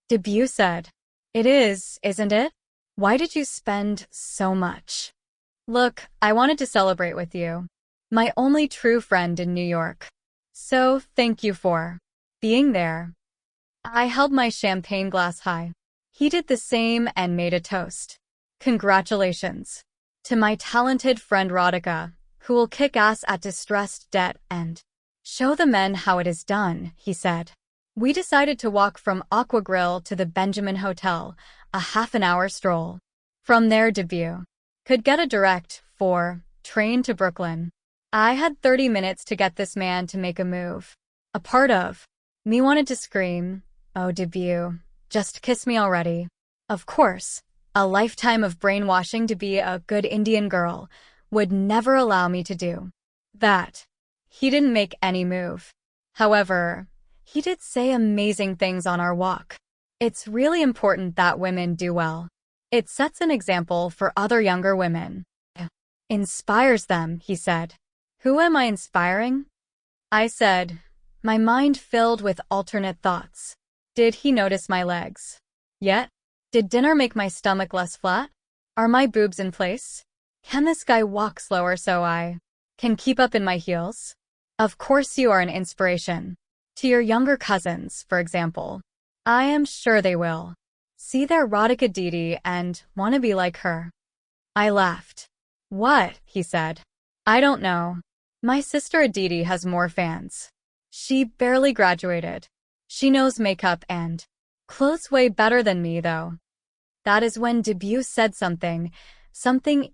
S1: Debut said. It is, isn't it? Why did you spend so much? Look, I wanted to celebrate with you. My only true friend in New York. So, thank you for being there. I held my champagne glass high. He did the same and made a toast. Congratulations to my talented friend Radhika, who will kick ass at distressed debt and show the men how it is done, he said. We decided to walk from Aqua Grill to the Benjamin Hotel, a half-an-hour stroll. From there, Debut could get a direct train to Brooklyn. I had 30 minutes to get this man to make a move. A part of me wanted to scream, "Oh, Debut, just kiss me already." Of course, a lifetime of brainwashing to be a good Indian girl would never allow me to do that. He didn't make any move. However, he did say amazing things on our walk. It's really important that women do well. It sets an example for other younger women. Inspires them, he said. Who am I inspiring? I said, my mind filled with alternate thoughts. Did he notice my legs? Yet? Did dinner make my stomach less flat? Are my boobs in place? Can this guy walk slower so I can keep up in my heels? Of course you are an inspiration. To your younger cousins, for example. I am sure they will. See their Radhika Didi and want to be like her. I laughed. What? He said. I don't know. My sister Aditi has more fans. She barely graduated. She knows makeup and clothes way better than me, though. That is when Debut said something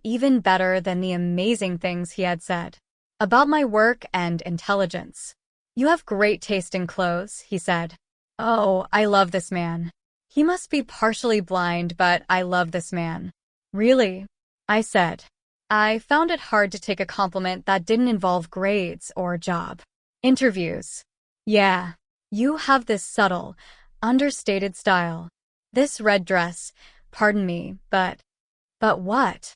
S1: even better than the amazing things he had said about my work and intelligence. You have great taste in clothes, he said. Oh, I love this man. He must be partially blind, but I love this man. Really? I said. I found it hard to take a compliment that didn't involve grades or job interviews. Yeah, you have this subtle, understated style. This red dress, pardon me, but what?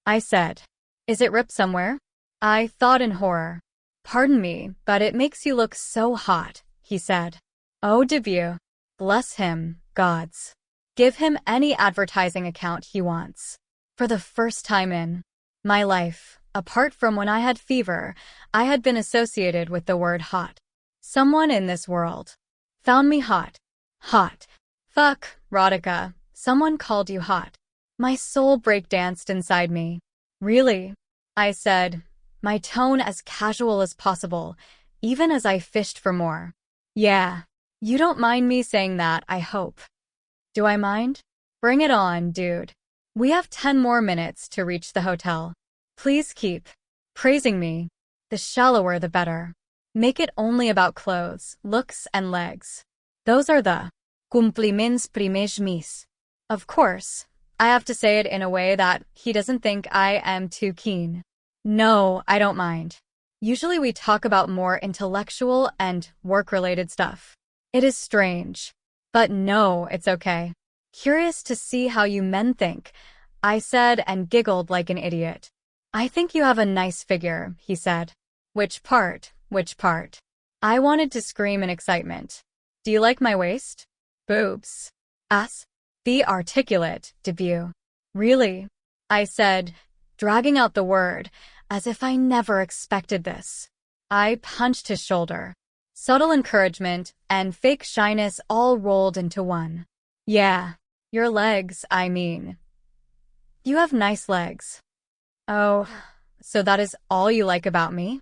S1: I said. Is it ripped somewhere? I thought in horror. Pardon me, but it makes you look so hot, he said. Oh, Debut. Bless him, gods. Give him any advertising account he wants. For the first time in my life, apart from when I had fever, I had been associated with the word hot. Someone in this world found me hot. Hot. Fuck, Radhika, someone called you hot. My soul breakdanced inside me. Really? I said, my tone as casual as possible, even as I fished for more. Yeah. You don't mind me saying that, I hope. Do I mind? Bring it on, dude. We have 10 more minutes to reach the hotel. Please keep praising me. The shallower the better. Make it only about clothes, looks, and legs. Those are the compliments primers mis. Of course, I have to say it in a way that he doesn't think I am too keen. No, I don't mind. Usually we talk about more intellectual and work-related stuff. It is strange. But no, it's okay. Curious to see how you men think, I said and giggled like an idiot. I think you have a nice figure, he said. Which part? Which part? I wanted to scream in excitement. Do you like my waist? Boobs. Ass? Be articulate, Debut. Really? I said, dragging out the word, as if I never expected this. I punched his shoulder. Subtle encouragement and fake shyness all rolled into one. Yeah, your legs, I mean. You have nice legs. Oh, so that is all you like about me?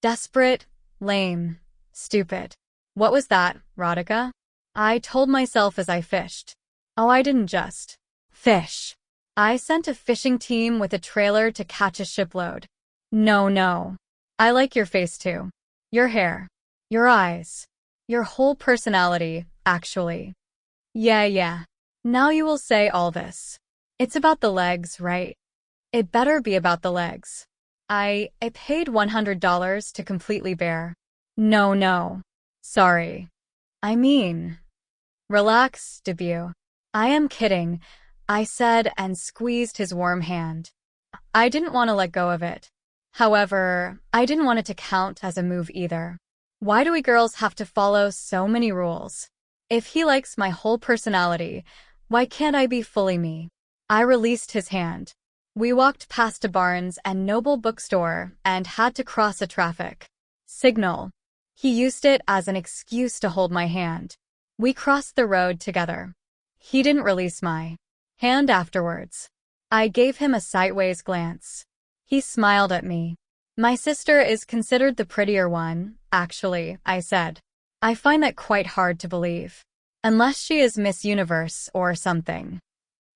S1: Desperate, lame, stupid. What was that, Radhika? I told myself as I fished. Oh, I didn't just fish. I sent a fishing team with a trailer to catch a shipload. No. I like your face too. Your hair. Your eyes. Your whole personality, actually. Yeah. Now you will say all this. It's about the legs, right? It better be about the legs. I paid $100 to completely bare. No. Sorry. I mean, relax, Debut. I am kidding, I said and squeezed his warm hand. I didn't want to let go of it. However, I didn't want it to count as a move either. Why do we girls have to follow so many rules? If he likes my whole personality, why can't I be fully me? I released his hand. We walked past a Barnes and Noble bookstore and had to cross a traffic signal. He used it as an excuse to hold my hand. We crossed the road together. He didn't release my hand afterwards. I gave him a sideways glance. He smiled at me. My sister is considered the prettier one, actually, I said. I find that quite hard to believe. Unless she is Miss Universe or something.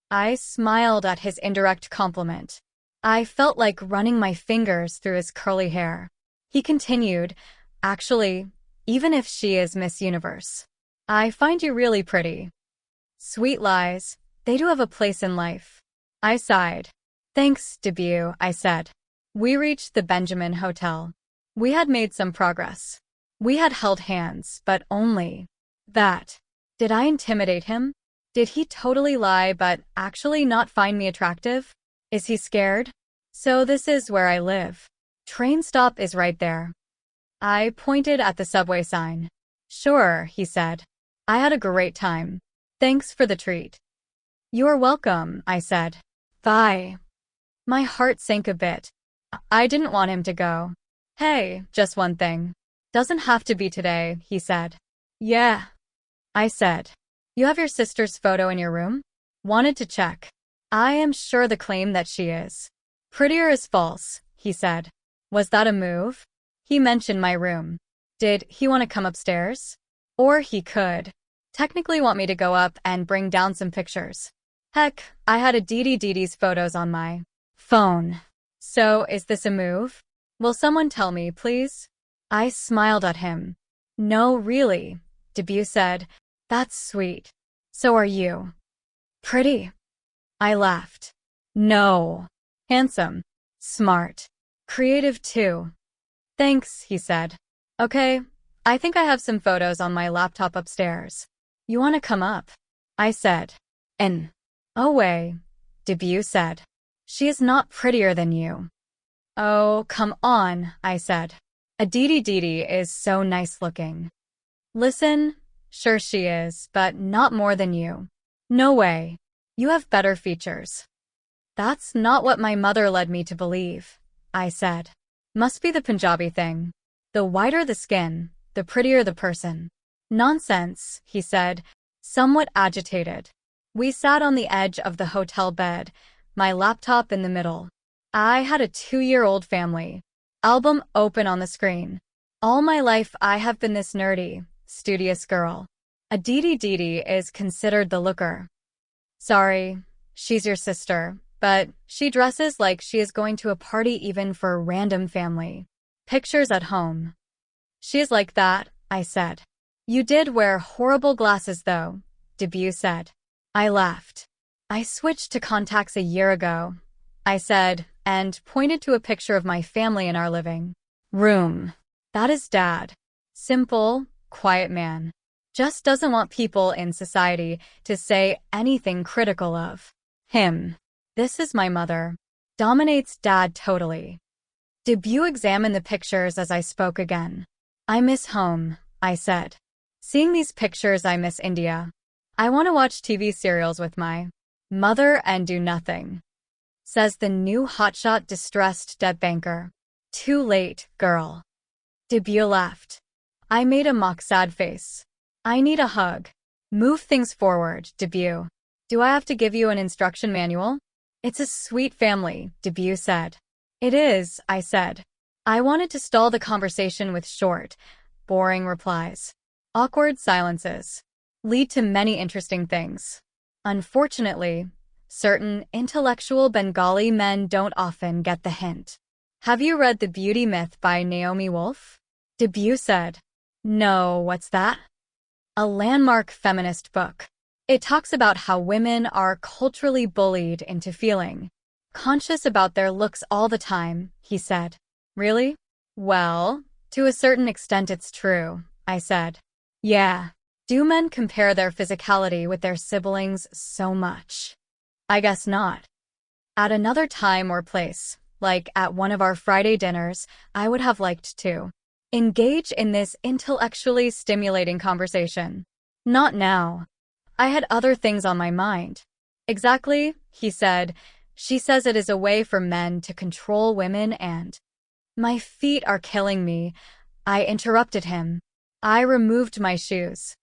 S1: I smiled at his indirect compliment. I felt like running my fingers through his curly hair. He continued, actually, even if she is Miss Universe. I find you really pretty. Sweet lies, they do have a place in life. I sighed. Thanks, Debut, I said. We reached the Benjamin Hotel. We had made some progress. We had held hands, but only that. Did I intimidate him? Did he totally lie but actually not find me attractive? Is he scared? So this is where I live. Train stop is right there. I pointed at the subway sign. Sure, he said. I had a great time. Thanks for the treat. You're welcome, I said. Bye. My heart sank a bit. I didn't want him to go. Hey, just one thing. Doesn't have to be today, he said. Yeah, I said. You have your sister's photo in your room? Wanted to check. I am sure the claim that she is prettier is false, he said. Was that a move? He mentioned my room. Did he want to come upstairs? Or he could technically want me to go up and bring down some pictures. Heck, I had a Didi's photos on my phone. So, is this a move? Will someone tell me, please? I smiled at him. No, really, Debut said. That's sweet. So are you. Pretty. I laughed. No. Handsome. Smart. Creative too. Thanks, he said. Okay, I think I have some photos on my laptop upstairs. You want to come up? I said. Oh way, Debut said. She is not prettier than you. Oh, come on, I said. Didi is so nice looking. Listen, sure she is, but not more than you. No way. You have better features. That's not what my mother led me to believe, I said. Must be the Punjabi thing. The whiter the skin, the prettier the person. Nonsense, he said, somewhat agitated. We sat on the edge of the hotel bed, my laptop in the middle. I had a 2-year-old family album open on the screen. All my life I have been this nerdy, studious girl. Didi is considered the looker. Sorry, she's your sister, but she dresses like she is going to a party even for random family pictures at home. She is like that, I said. You did wear horrible glasses though, Debut said. I laughed. I switched to contacts a year ago, I said, and pointed to a picture of my family in our living room. That is Dad. Simple, quiet man. Just doesn't want people in society to say anything critical of him. This is my mother. Dominates Dad totally. Debut examined the pictures as I spoke again. I miss home, I said. Seeing these pictures, I miss India. I want to watch TV serials with my mother and do nothing. Says the new hotshot distressed debt banker. Too late, girl. Debut laughed. I made a mock sad face. I need a hug. Move things forward, Debut. Do I have to give you an instruction manual? It's a sweet family, Debut said. It is, I said. I wanted to stall the conversation with short, boring replies. Awkward silences lead to many interesting things. Unfortunately, certain intellectual Bengali men don't often get the hint. Have you read The Beauty Myth by Naomi Wolf? Debut said. No, what's that? A landmark feminist book. It talks about how women are culturally bullied into feeling conscious about their looks all the time, he said. Really? Well, to a certain extent it's true, I said. Yeah. Do men compare their physicality with their siblings so much? I guess not. At another time or place, like at one of our Friday dinners, I would have liked to engage in this intellectually stimulating conversation. Not now. I had other things on my mind. Exactly, he said. She says it is a way for men to control women and... My feet are killing me. I interrupted him. I removed my shoes.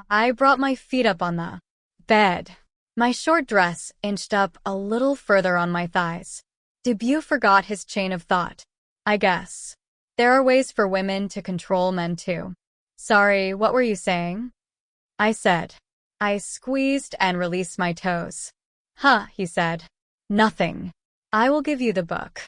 S1: I brought my feet up on the bed. My short dress inched up a little further on my thighs. Debut forgot his chain of thought. I guess. There are ways for women to control men too. Sorry, what were you saying? I said. I squeezed and released my toes. Huh, he said. Nothing. I will give you the book.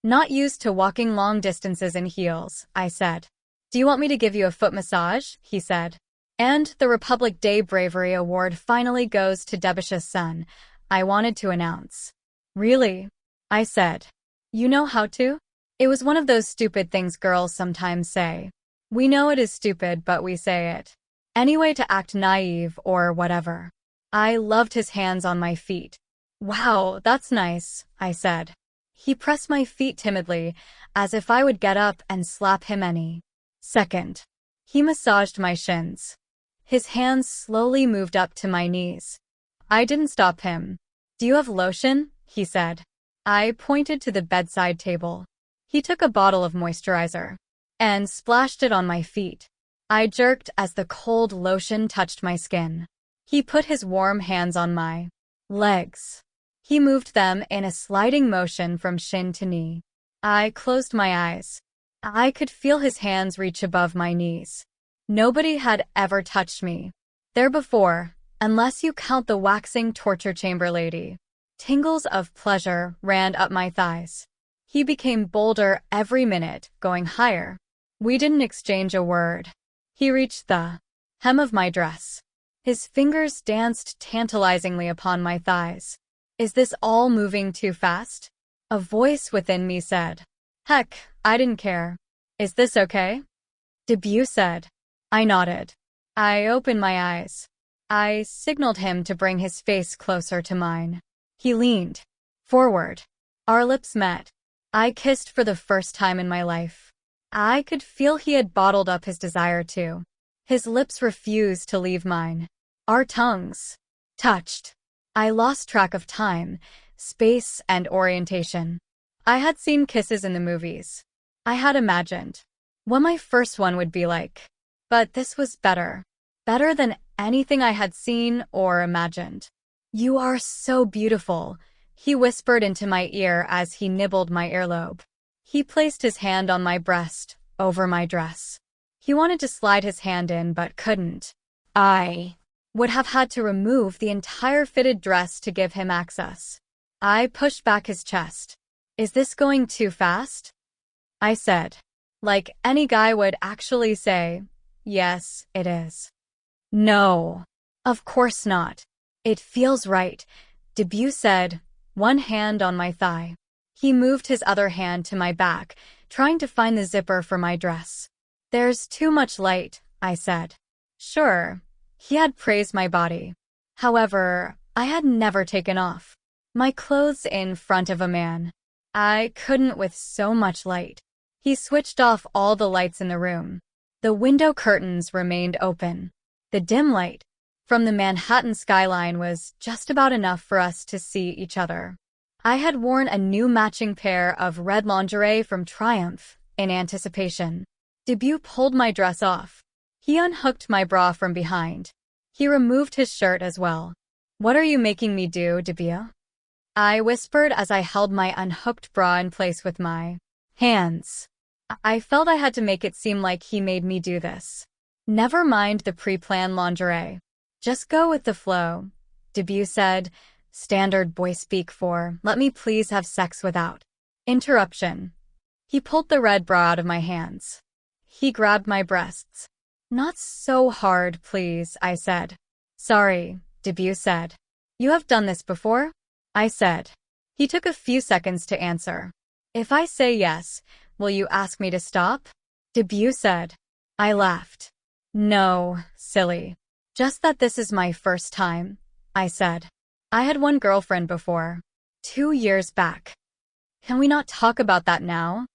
S1: Not used to walking long distances in heels, I said. Do you want me to give you a foot massage? He said. And the Republic Day Bravery Award finally goes to Debish's son, I wanted to announce. Really? I said. You know how to? It was one of those stupid things girls sometimes say. We know it is stupid, but we say it anyway to act naive or whatever. I loved his hands on my feet. Wow, that's nice, I said. He pressed my feet timidly, as if I would get up and slap him any second. He massaged my shins. His hands slowly moved up to my knees. I didn't stop him. Do you have lotion? He said. I pointed to the bedside table. He took a bottle of moisturizer and splashed it on my feet. I jerked as the cold lotion touched my skin. He put his warm hands on my legs. He moved them in a sliding motion from shin to knee. I closed my eyes. I could feel his hands reach above my knees. Nobody had ever touched me there before, unless you count the waxing torture chamber lady. Tingles of pleasure ran up my thighs. He became bolder every minute, going higher. We didn't exchange a word. He reached the hem of my dress. His fingers danced tantalizingly upon my thighs. Is this all moving too fast? A voice within me said. Heck, I didn't care. Is this okay? Debut said. I nodded. I opened my eyes. I signaled him to bring his face closer to mine. He leaned forward. Our lips met. I kissed for the first time in my life. I could feel he had bottled up his desire too. His lips refused to leave mine. Our tongues touched. I lost track of time, space, and orientation. I had seen kisses in the movies. I had imagined what my first one would be like. But this was better. Better than anything I had seen or imagined. You are so beautiful, he whispered into my ear as he nibbled my earlobe. He placed his hand on my breast, over my dress. He wanted to slide his hand in but couldn't. I would have had to remove the entire fitted dress to give him access. I pushed back his chest. Is this going too fast? I said. Like any guy would actually say, yes, it is. No, of course not. It feels right, Debut said, one hand on my thigh. He moved his other hand to my back, trying to find the zipper for my dress. There's too much light, I said. Sure. He had praised my body. However, I had never taken off my clothes in front of a man. I couldn't with so much light. He switched off all the lights in the room. The window curtains remained open. The dim light from the Manhattan skyline was just about enough for us to see each other. I had worn a new matching pair of red lingerie from Triumph in anticipation. Debut pulled my dress off. He unhooked my bra from behind. He removed his shirt as well. What are you making me do, Debut? I whispered as I held my unhooked bra in place with my hands. I felt I had to make it seem like he made me do this. Never mind the pre-planned lingerie. Just go with the flow, Debut said, standard boy speak for, let me please have sex without interruption. He pulled the red bra out of my hands. He grabbed my breasts. Not so hard, please, I said. Sorry, Debut said. You have done this before? I said. He took a few seconds to answer. If I say yes, will you ask me to stop? Debut said. I laughed. No, silly. Just that this is my first time, I said. I had one girlfriend before. 2 years back. Can we not talk about that now?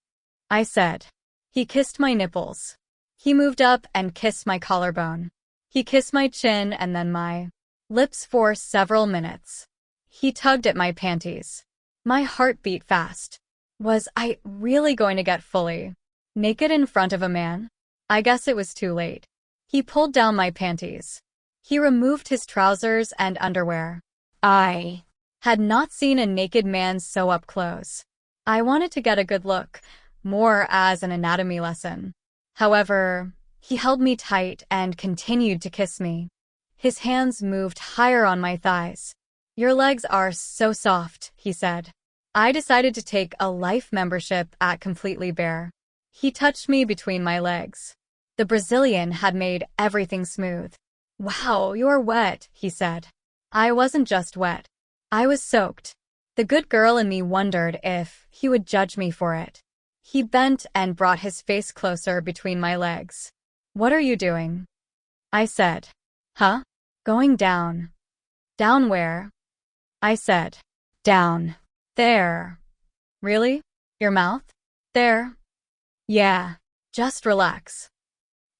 S1: I said. He kissed my nipples. He moved up and kissed my collarbone. He kissed my chin and then my lips for several minutes. He tugged at my panties. My heart beat fast. Was I really going to get fully naked in front of a man? I guess it was too late. He pulled down my panties. He removed his trousers and underwear. I had not seen a naked man so up close. I wanted to get a good look, more as an anatomy lesson. However, he held me tight and continued to kiss me. His hands moved higher on my thighs. Your legs are so soft, he said. I decided to take a life membership at Completely Bare. He touched me between my legs. The Brazilian had made everything smooth. Wow, you're wet, he said. I wasn't just wet. I was soaked. The good girl in me wondered if he would judge me for it. He bent and brought his face closer between my legs. What are you doing? I said. Huh? Going down. Down where? I said. Down. There. Really? Your mouth? There? Yeah. Just relax.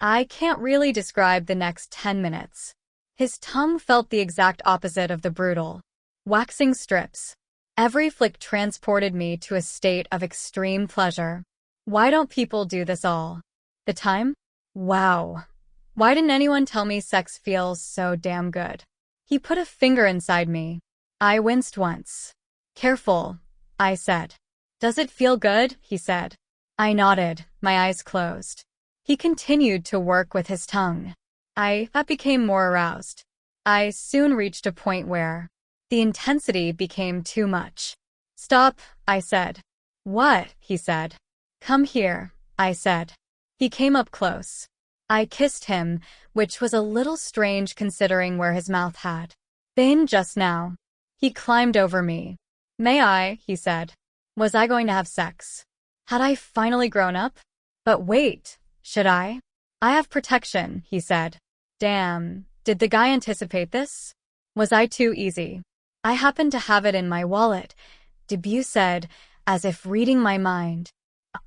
S1: I can't really describe the next 10 minutes. His tongue felt the exact opposite of the brutal waxing strips. Every flick transported me to a state of extreme pleasure. Why don't people do this all the time? Wow. Why didn't anyone tell me sex feels so damn good? He put a finger inside me. I winced once. Careful, I said. Does it feel good? He said. I nodded, my eyes closed. He continued to work with his tongue. I became more aroused. I soon reached a point where the intensity became too much. Stop, I said. What? He said. Come here, I said. He came up close. I kissed him, which was a little strange considering where his mouth had been just now. He climbed over me. May I? He said. Was I going to have sex? Had I finally grown up? But wait, should I? I have protection, he said. Damn, did the guy anticipate this? Was I too easy? I happened to have it in my wallet, Debut said, as if reading my mind.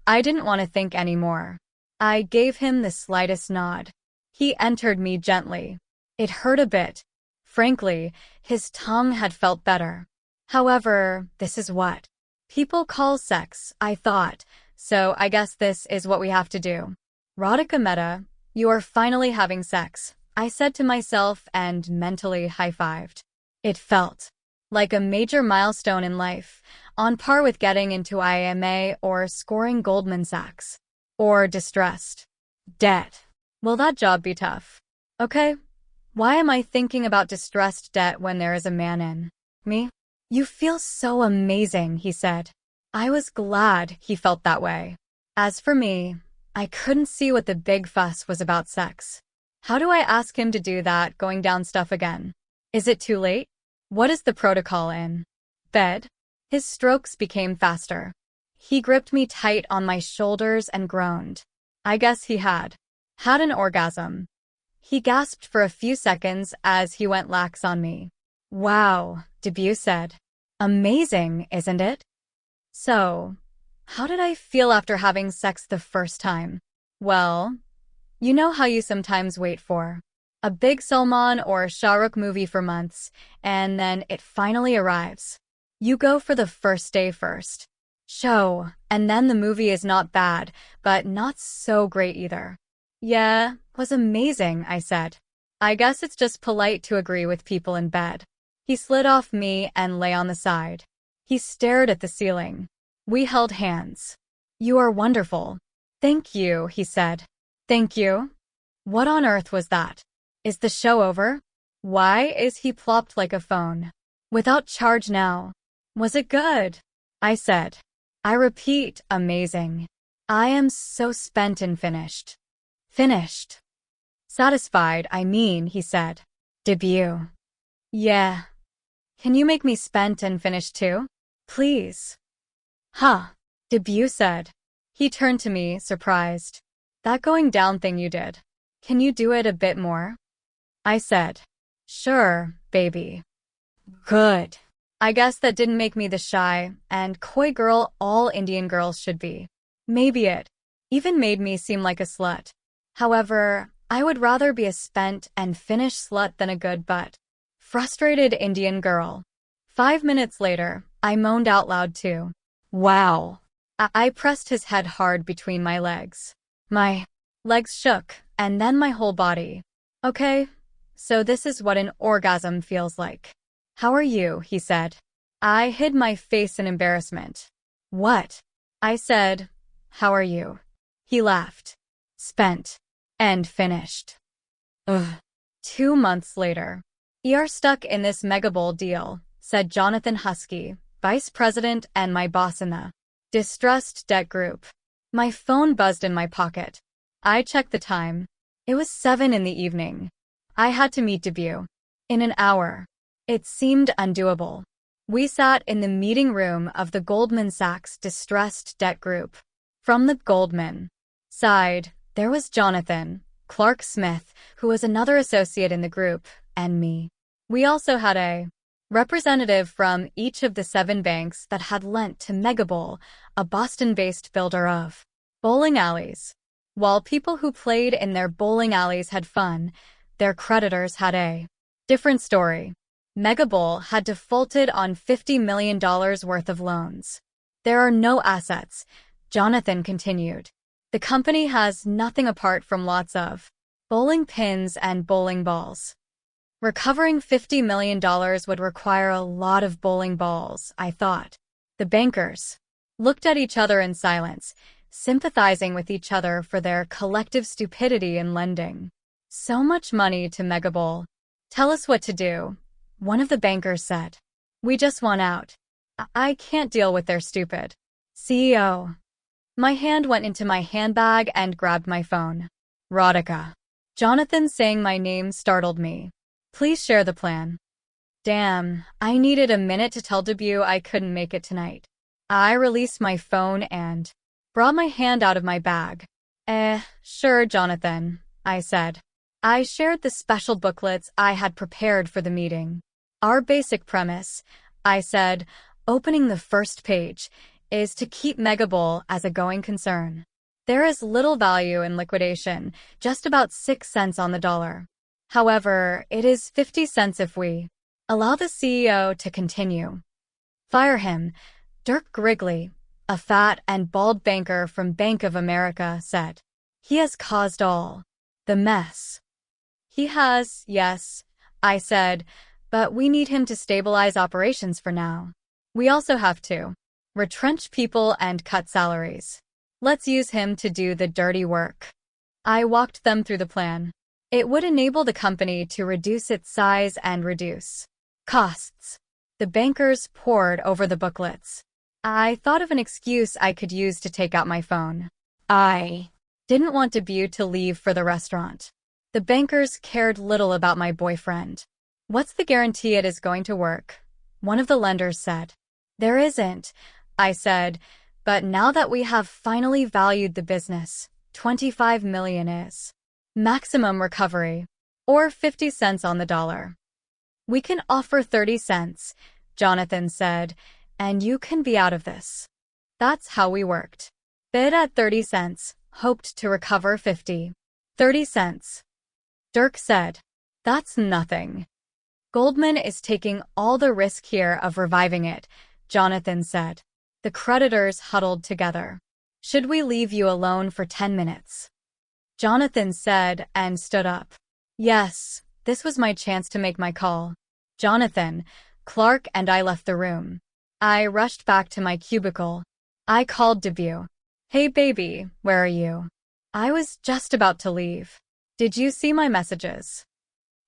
S1: I didn't want to think anymore. I gave him the slightest nod. He entered me gently. It hurt a bit. Frankly, his tongue had felt better. However, this is what people call sex, I thought, so I guess this is what we have to do. Radhika Mehta, you are finally having sex, I said to myself and mentally high-fived. It felt like a major milestone in life, on par with getting into IMA or scoring Goldman Sachs. Or distressed debt. Will that job be tough? Okay. Why am I thinking about distressed debt when there is a man in me? You feel so amazing, he said. I was glad he felt that way. As for me, I couldn't see what the big fuss was about sex. How do I ask him to do that going down stuff again? Is it too late? What is the protocol in bed? His strokes became faster. He gripped me tight on my shoulders and groaned. I guess he had an orgasm. He gasped for a few seconds as he went lax on me. Wow, Debut said. Amazing, isn't it? So, how did I feel after having sex the first time? Well, you know how you sometimes wait for a big Salman or Shah Rukh movie for months, and then it finally arrives. You go for the first day first. Show, and then the movie is not bad, but not so great either. Yeah, was amazing, I said. I guess it's just polite to agree with people in bed. He slid off me and lay on the side. He stared at the ceiling. We held hands. You are wonderful. Thank you, he said. Thank you? What on earth was that? Is the show over? Why is he plopped like a phone? Without charge now. Was it good? I said. I repeat, amazing. I am so spent and finished. Finished. Satisfied, I mean, he said. Debut. Yeah. Can you make me spent and finished too? Please. Huh. Debut said. He turned to me, surprised. That going down thing you did. Can you do it a bit more? I said. Sure, baby. Good. I guess that didn't make me the shy and coy girl all Indian girls should be. Maybe it even made me seem like a slut. However, I would rather be a spent and finished slut than a good but frustrated Indian girl. 5 minutes later, I moaned out loud too. Wow. I pressed his head hard between my legs. My legs shook, and then my whole body. Okay, so this is what an orgasm feels like. How are you? He said. I hid my face in embarrassment. What? I said, how are you? He laughed. Spent. And finished. Ugh. 2 months later. You're stuck in this mega bowl deal, said Jonathan Husky, vice president and my boss in the distressed debt group. My phone buzzed in my pocket. I checked the time. It was 7 in the evening. I had to meet Debut. In an hour. It seemed undoable. We sat in the meeting room of the Goldman Sachs distressed debt group. From the Goldman side, there was Jonathan, Clark Smith, who was another associate in the group, and me. We also had a representative from each of the 7 banks that had lent to Megabowl, a Boston-based builder of bowling alleys. While people who played in their bowling alleys had fun, their creditors had a different story. Megabull had defaulted on $50 million worth of loans. There are no assets, Jonathan continued. The company has nothing apart from lots of bowling pins and bowling balls. Recovering $50 million would require a lot of bowling balls, I thought. The bankers looked at each other in silence, sympathizing with each other for their collective stupidity in lending so much money to Megabull. Tell us what to do, one of the bankers said. We just want out. I can't deal with their stupid CEO. My hand went into my handbag and grabbed my phone. Radhika. Jonathan saying my name startled me. Please share the plan. Damn, I needed a minute to tell Debut I couldn't make it tonight. I released my phone and brought my hand out of my bag. Sure, Jonathan, I said. I shared the special booklets I had prepared for the meeting. Our basic premise, I said, opening the first page, is to keep Megabull as a going concern. There is little value in liquidation, just about 6 cents on the dollar. However, it is 50 cents if we allow the CEO to continue. Fire him, Dirk Grigley, a fat and bald banker from Bank of America, said. He has caused all the mess. He has, yes, I said, but we need him to stabilize operations for now. We also have to retrench people and cut salaries. Let's use him to do the dirty work. I walked them through the plan. It would enable the company to reduce its size and reduce costs. The bankers pored over the booklets. I thought of an excuse I could use to take out my phone. I didn't want Debut to leave for the restaurant. The bankers cared little about my boyfriend. What's the guarantee it is going to work? One of the lenders said. There isn't, I said, but now that we have finally valued the business, 25 million is maximum recovery, or 50 cents on the dollar. We can offer 30 cents, Jonathan said, and you can be out of this. That's how we worked. Bid at 30 cents, hoped to recover 50. 30 cents. Dirk said. That's nothing. Goldman is taking all the risk here of reviving it, Jonathan said. The creditors huddled together. Should we leave you alone for 10 minutes? Jonathan said and stood up. Yes, this was my chance to make my call. Jonathan, Clark and I left the room. I rushed back to my cubicle. I called Debut. Hey baby, where are you? I was just about to leave. Did you see my messages?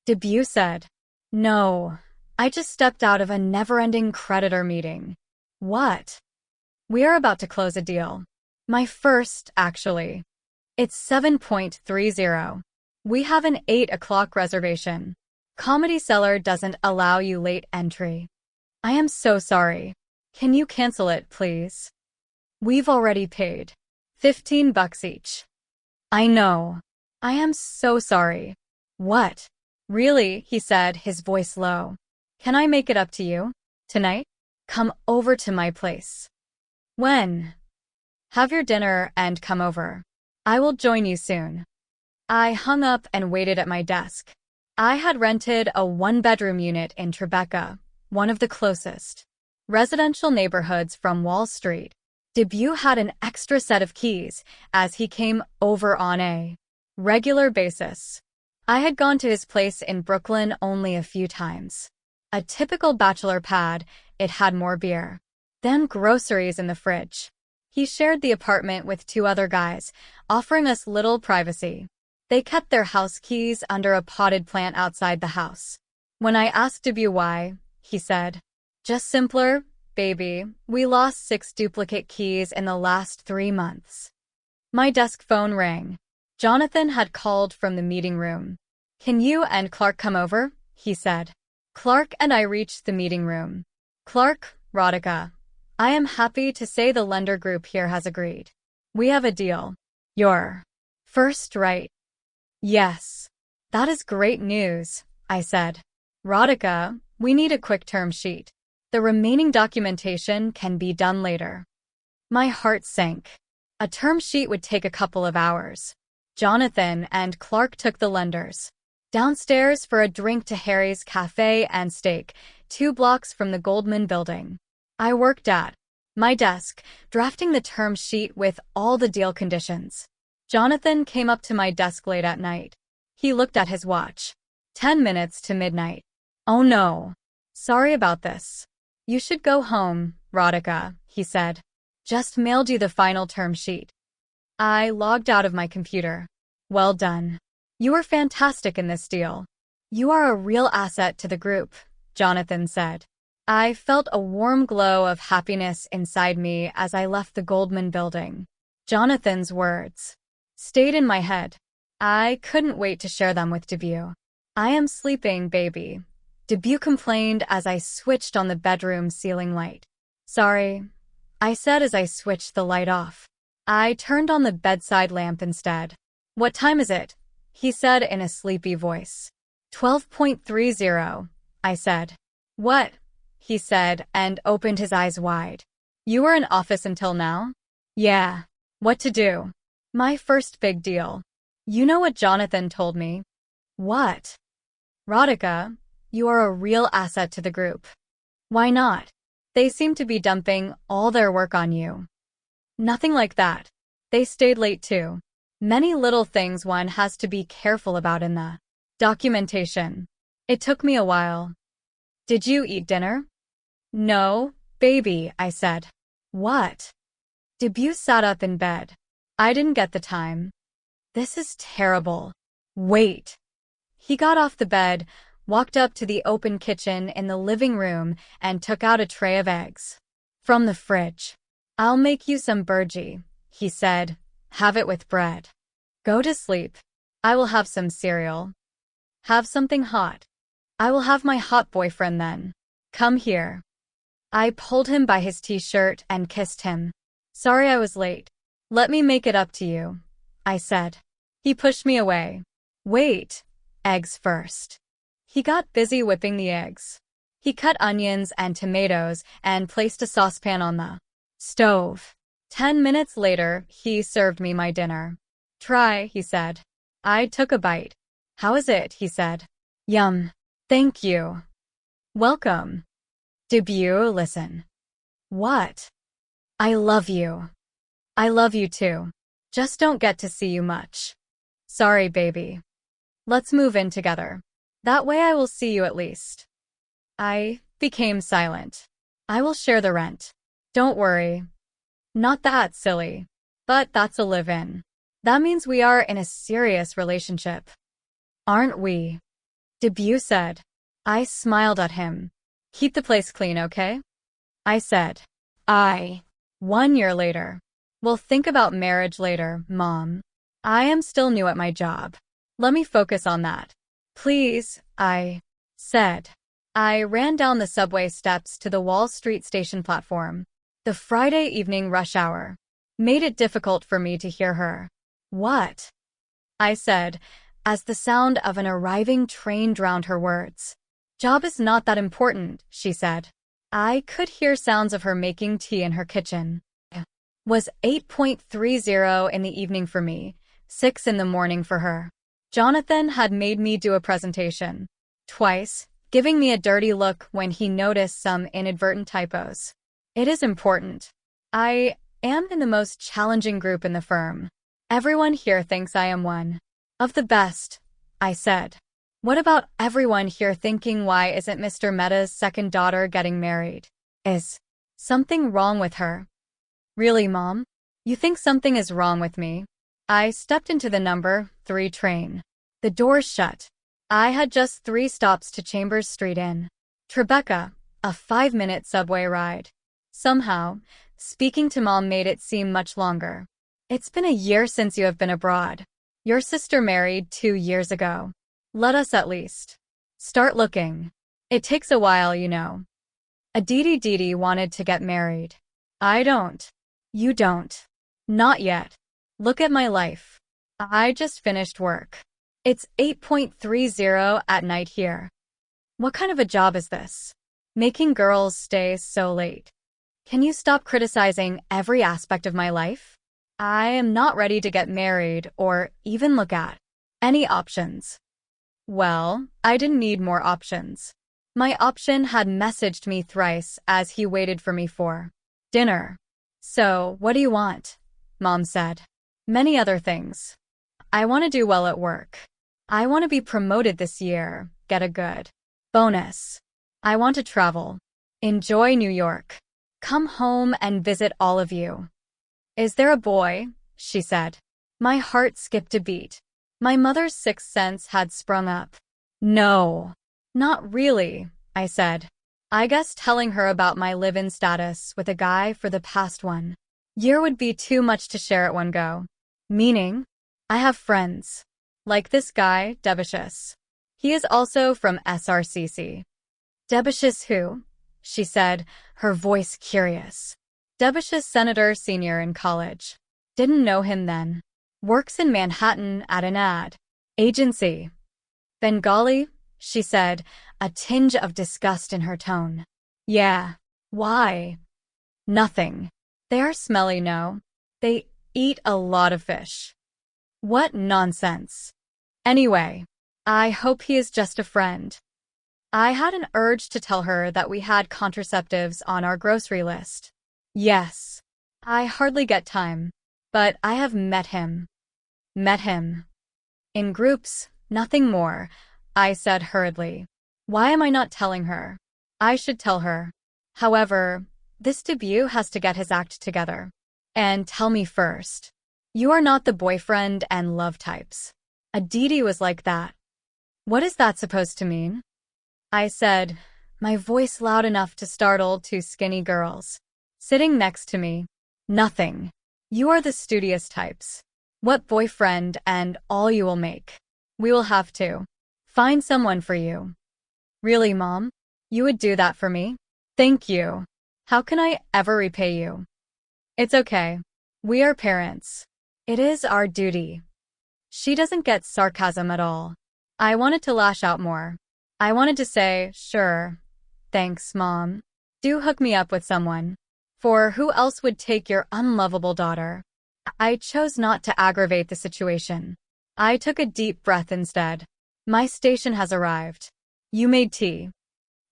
S1: Debut said. No, I just stepped out of a never-ending creditor meeting. What? We are about to close a deal. My first, actually. It's 7.30. We have an 8 o'clock reservation. Comedy Cellar doesn't allow you late entry. I am so sorry. Can you cancel it, please? We've already paid $15 each. I know. I am so sorry. What? Really, he said, his voice low. Can I make it up to you? Tonight? Come over to my place. When? Have your dinner and come over. I will join you soon. I hung up and waited at my desk. I had rented a 1-bedroom unit in Tribeca, one of the closest residential neighborhoods from Wall Street. Debut had an extra set of keys as he came over on a regular basis. I had gone to his place in Brooklyn only a few times. A typical bachelor pad, it had more beer than groceries in the fridge. He shared the apartment with 2 other guys, offering us little privacy. They kept their house keys under a potted plant outside the house. When I asked Debut why, he said, just simpler, baby, we lost 6 duplicate keys in the last 3 months. My desk phone rang. Jonathan had called from the meeting room. Can you and Clark come over? He said. Clark and I reached the meeting room. Clark, Radhika. I am happy to say the lender group here has agreed. We have a deal. Your first right. Yes. That is great news, I said. Radhika, we need a quick term sheet. The remaining documentation can be done later. My heart sank. A term sheet would take a couple of hours. Jonathan and Clark took the lenders Downstairs for a drink to Harry's Cafe and Steak, 2 blocks from the Goldman Building. I worked at my desk, drafting the term sheet with all the deal conditions. Jonathan came up to my desk late at night. He looked at his watch. 10 minutes to midnight. Oh no. Sorry about this. You should go home, Radhika, he said. Just mailed you the final term sheet. I logged out of my computer. Well done. You were fantastic in this deal. You are a real asset to the group, Jonathan said. I felt a warm glow of happiness inside me as I left the Goldman Building. Jonathan's words stayed in my head. I couldn't wait to share them with Debut. I am sleeping, baby, Debut complained as I switched on the bedroom ceiling light. Sorry, I said as I switched the light off. I turned on the bedside lamp instead. What time is it? He said in a sleepy voice. 12:30, I said. What? He said and opened his eyes wide. You were in office until now? Yeah. What to do? My first big deal. You know what Jonathan told me? What? Radhika, you are a real asset to the group. Why not? They seem to be dumping all their work on you. Nothing like that. They stayed late too. Many little things one has to be careful about in the documentation. It took me a while. Did you eat dinner? No, baby, I said. What? Debut sat up in bed. I didn't get the time. This is terrible. Wait. He got off the bed, walked up to the open kitchen in the living room, and took out a tray of eggs from the fridge. I'll make you some burji, he said. Have it with bread. Go to sleep. I will have some cereal. Have something hot. I will have my hot boyfriend then. Come here. I pulled him by his t-shirt and kissed him. Sorry I was late. Let me make it up to you, I said. He pushed me away. Wait. Eggs first. He got busy whipping the eggs. He cut onions and tomatoes and placed a saucepan on the stove. 10 minutes later, he served me my dinner. Try, he said. I took a bite. How is it? He said. Yum. Thank you. Welcome. Debut, listen. What? I love you. I love you too. Just don't get to see you much. Sorry, baby. Let's move in together. That way I will see you at least. I became silent. I will share the rent. Don't worry. Not that silly. But that's a live-in. That means we are in a serious relationship. Aren't we? Debut said. I smiled at him. Keep the place clean, okay? I said. 1 year later. We'll think about marriage later, Mom. I am still new at my job. Let me focus on that. Please, I said. I ran down the subway steps to the Wall Street station platform. The Friday evening rush hour made it difficult for me to hear her. What? I said, as the sound of an arriving train drowned her words. Job is not that important, she said. I could hear sounds of her making tea in her kitchen. Was 8:30 in the evening for me, 6 in the morning for her. Jonathan had made me do a presentation. Twice, giving me a dirty look when he noticed some inadvertent typos. It is important. I am in the most challenging group in the firm. Everyone here thinks I am one of the best, I said. What about everyone here thinking why isn't Mr. Mehta's second daughter getting married? Is something wrong with her? Really, Mom? You think something is wrong with me? I stepped into the number 3 train. The doors shut. I had just 3 stops to Chambers Street in Tribeca, a 5-minute subway ride. Somehow, speaking to Mom made it seem much longer. It's been a year since you have been abroad. Your sister married 2 years ago. Let us at least start looking. It takes a while, you know. Aditi wanted to get married. I don't. You don't. Not yet. Look at my life. I just finished work. It's 8:30 at night here. What kind of a job is this? Making girls stay so late. Can you stop criticizing every aspect of my life? I am not ready to get married or even look at any options. Well, I didn't need more options. My option had messaged me thrice as he waited for me for dinner. So, what do you want? Mom said. Many other things. I want to do well at work. I want to be promoted this year, get a good bonus. I want to travel. Enjoy New York. Come home and visit all of you. Is there a boy? She said. My heart skipped a beat. My mother's sixth sense had sprung up. No, not really, I said. I guess telling her about my live-in status with a guy for the past 1 year would be too much to share at one go. Meaning, I have friends. Like this guy, Debashis. He is also from SRCC. Debashis who? She said, her voice curious. Debashis Senator Senior in college. Didn't know him then. Works in Manhattan at an ad agency. Bengali, she said, a tinge of disgust in her tone. Yeah. Why? Nothing. They are smelly, no? They eat a lot of fish. What nonsense. Anyway, I hope he is just a friend. I had an urge to tell her that we had contraceptives on our grocery list. Yes. I hardly get time. But I have met him. Met him. In groups, nothing more, I said hurriedly. Why am I not telling her? I should tell her. However, this debut has to get his act together. And tell me first. You are not the boyfriend and love types. Aditi was like that. What is that supposed to mean? I said, my voice loud enough to startle 2 skinny girls sitting next to me. Nothing. You are the studious types. What boyfriend and all you will make. We will have to find someone for you. Really, Mom? You would do that for me? Thank you. How can I ever repay you? It's okay. We are parents. It is our duty. She doesn't get sarcasm at all. I wanted to lash out more. I wanted to say, sure. Thanks, Mom. Do hook me up with someone. For who else would take your unlovable daughter? I chose not to aggravate the situation. I took a deep breath instead. My station has arrived. You made tea.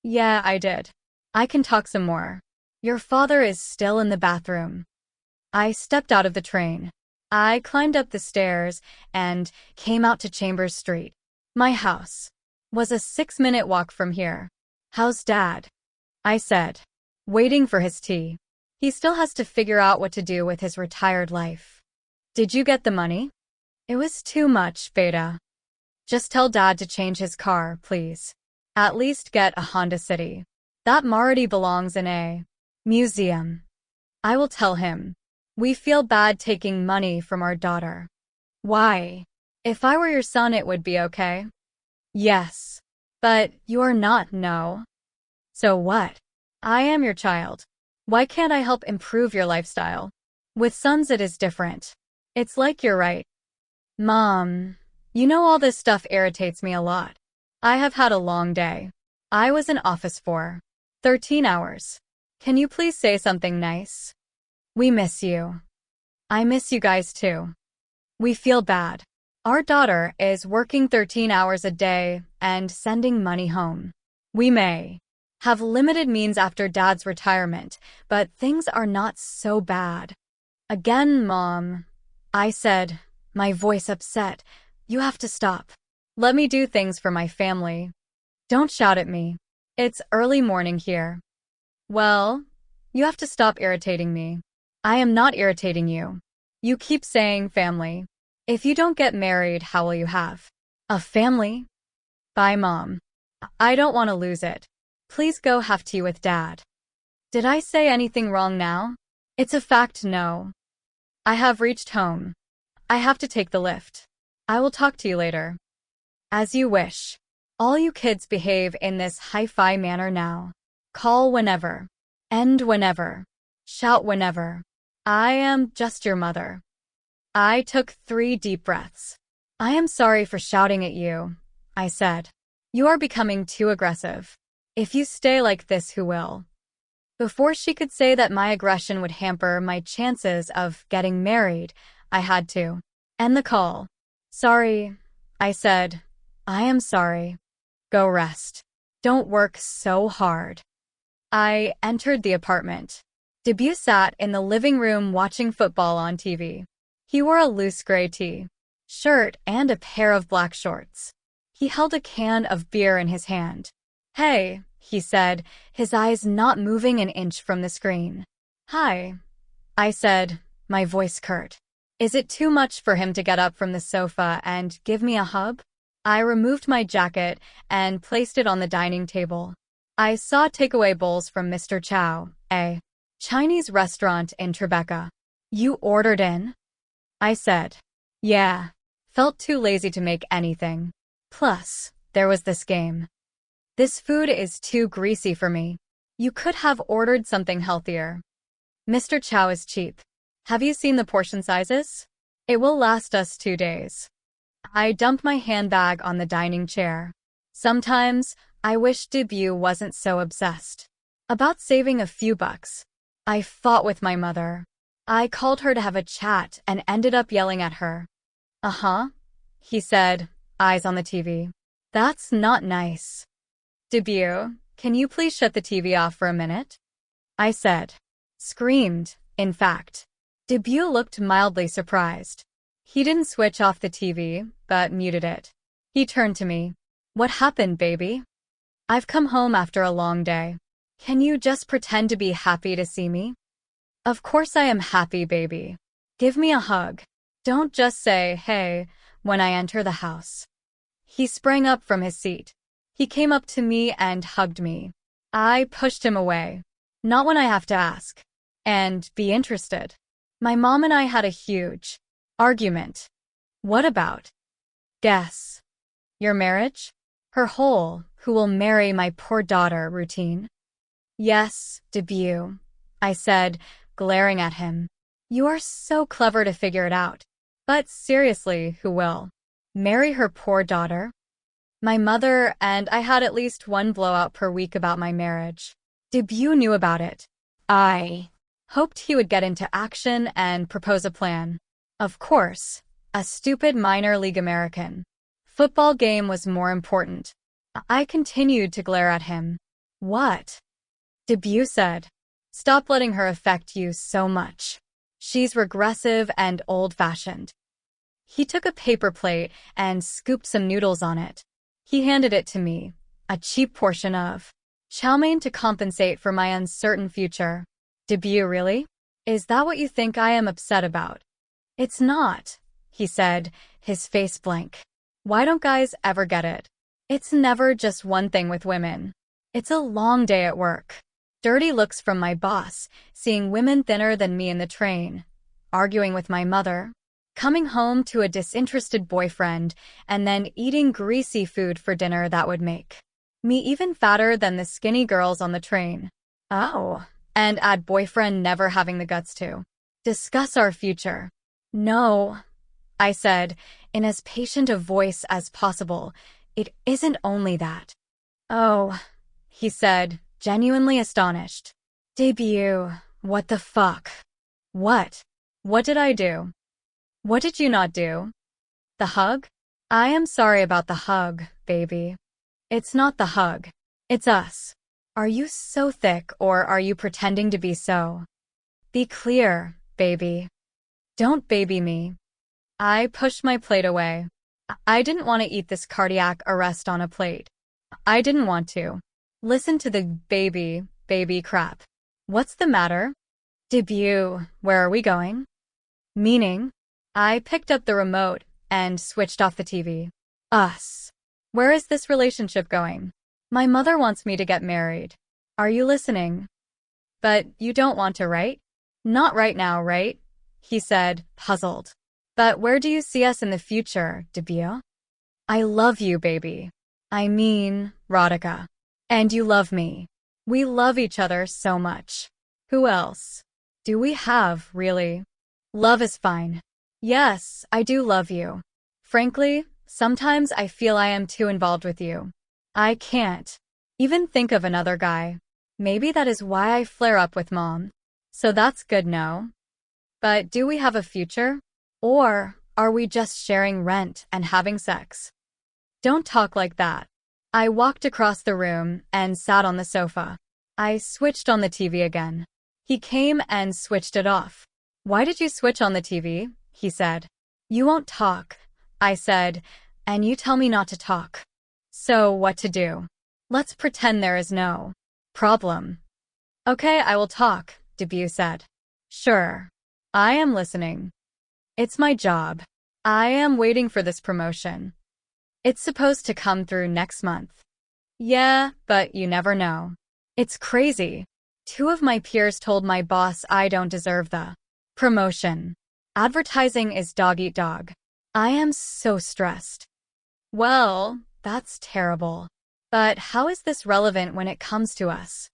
S1: Yeah, I did. I can talk some more. Your father is still in the bathroom. I stepped out of the train. I climbed up the stairs and came out to Chambers Street. My house was a 6-minute walk from here. How's Dad? I said, waiting for his tea. He still has to figure out what to do with his retired life. Did you get the money? It was too much, Beta. Just tell Dad to change his car, please. At least get a Honda City. That Maruti belongs in a museum. I will tell him. We feel bad taking money from our daughter. Why? If I were your son, it would be okay. Yes. But you are not, no. So what? I am your child. Why can't I help improve your lifestyle? With sons it is different. It's like you're right. Mom, you know all this stuff irritates me a lot. I have had a long day. I was in office for 13 hours. Can you please say something nice? We miss you. I miss you guys too. We feel bad. Our daughter is working 13 hours a day and sending money home. We may have limited means after Dad's retirement, but things are not so bad. Again, Mom, I said, my voice upset. You have to stop. Let me do things for my family. Don't shout at me. It's early morning here. Well, you have to stop irritating me. I am not irritating you. You keep saying family. If you don't get married, how will you have a family? Bye, Mom. I don't want to lose it. Please go have tea with Dad. Did I say anything wrong now? It's a fact, no. I have reached home. I have to take the lift. I will talk to you later. As you wish. All you kids behave in this hi-fi manner now. Call whenever. End whenever. Shout whenever. I am just your mother. I took 3 deep breaths. I am sorry for shouting at you, I said. You are becoming too aggressive. If you stay like this, who will? Before she could say that my aggression would hamper my chances of getting married, I had to end the call. Sorry, I said. I am sorry. Go rest. Don't work so hard. I entered the apartment. Debut sat in the living room watching football on TV. He wore a loose gray shirt and a pair of black shorts. He held a can of beer in his hand. Hey, he said, his eyes not moving an inch from the screen. Hi, I said, my voice curt. Is it too much for him to get up from the sofa and give me a hug? I removed my jacket and placed it on the dining table. I saw takeaway bowls from Mr. Chow, a Chinese restaurant in Tribeca. You ordered in? I said. Yeah. Felt too lazy to make anything. Plus, there was this game. This food is too greasy for me. You could have ordered something healthier. Mr. Chow is cheap. Have you seen the portion sizes? It will last us 2 days. I dumped my handbag on the dining chair. Sometimes, I wish Debut wasn't so obsessed about saving a few bucks. I fought with my mother. I called her to have a chat and ended up yelling at her. Uh-huh, he said, eyes on the TV. That's not nice. Debut, can you please shut the TV off for a minute? I said. Screamed, in fact. Debut looked mildly surprised. He didn't switch off the TV, but muted it. He turned to me. What happened, baby? I've come home after a long day. Can you just pretend to be happy to see me? Of course I am happy, baby. Give me a hug. Don't just say, hey, when I enter the house. He sprang up from his seat. He came up to me and hugged me. I pushed him away. Not when I have to ask. And be interested. My mom and I had a huge argument. What about? Guess. Your marriage? Her whole, who will marry my poor daughter routine? Yes, Debut, I said, glaring at him. You are so clever to figure it out. But seriously, who will? Marry her poor daughter? My mother and I had at least one blowout per week about my marriage. Debut knew about it. I hoped he would get into action and propose a plan. Of course, a stupid minor league American football game was more important. I continued to glare at him. What? Debut said. Stop letting her affect you so much. She's regressive and old-fashioned. He took a paper plate and scooped some noodles on it. He handed it to me, a cheap portion of chow mein to compensate for my uncertain future. Debut, really? Is that what you think I am upset about? It's not, he said, his face blank. Why don't guys ever get it? It's never just one thing with women. It's a long day at work. Dirty looks from my boss, seeing women thinner than me in the train, arguing with my mother, coming home to a disinterested boyfriend, and then eating greasy food for dinner that would make me even fatter than the skinny girls on the train. Oh, and add boyfriend never having the guts to discuss our future. No, I said, in as patient a voice as possible. It isn't only that. Oh, he said, genuinely astonished. Debut, what the fuck? What? What did I do? What did you not do? The hug? I am sorry about the hug, baby. It's not the hug. It's us. Are you so thick or are you pretending to be so? Be clear, baby. Don't baby me. I pushed my plate away. I didn't want to eat this cardiac arrest on a plate. I didn't want to. Listen to the baby crap. What's the matter? Debut, where are we going? Meaning? I picked up the remote and switched off the TV. Us. Where is this relationship going? My mother wants me to get married. Are you listening? But you don't want to, right? Not right now, right? He said, puzzled. But where do you see us in the future, Debut? I love you, baby. I mean, Radhika. And you love me. We love each other so much. Who else? Do we have, really? Love is fine. Yes, I do love you. Frankly, sometimes I feel I am too involved with you. I can't even think of another guy. Maybe that is why I flare up with mom. So that's good, no? But do we have a future? Or are we just sharing rent and having sex? Don't talk like that. I walked across the room and sat on the sofa. I switched on the TV again. He came and switched it off. Why did you switch on the TV? He said. You won't talk, I said, and you tell me not to talk. So what to do? Let's pretend there is no problem. Okay, I will talk, Debut said. Sure. I am listening. It's my job. I am waiting for this promotion. It's supposed to come through next month. Yeah, but you never know. It's crazy. 2 of my peers told my boss I don't deserve the promotion. Advertising is dog eat dog. I am so stressed. Well, that's terrible. But how is this relevant when it comes to us?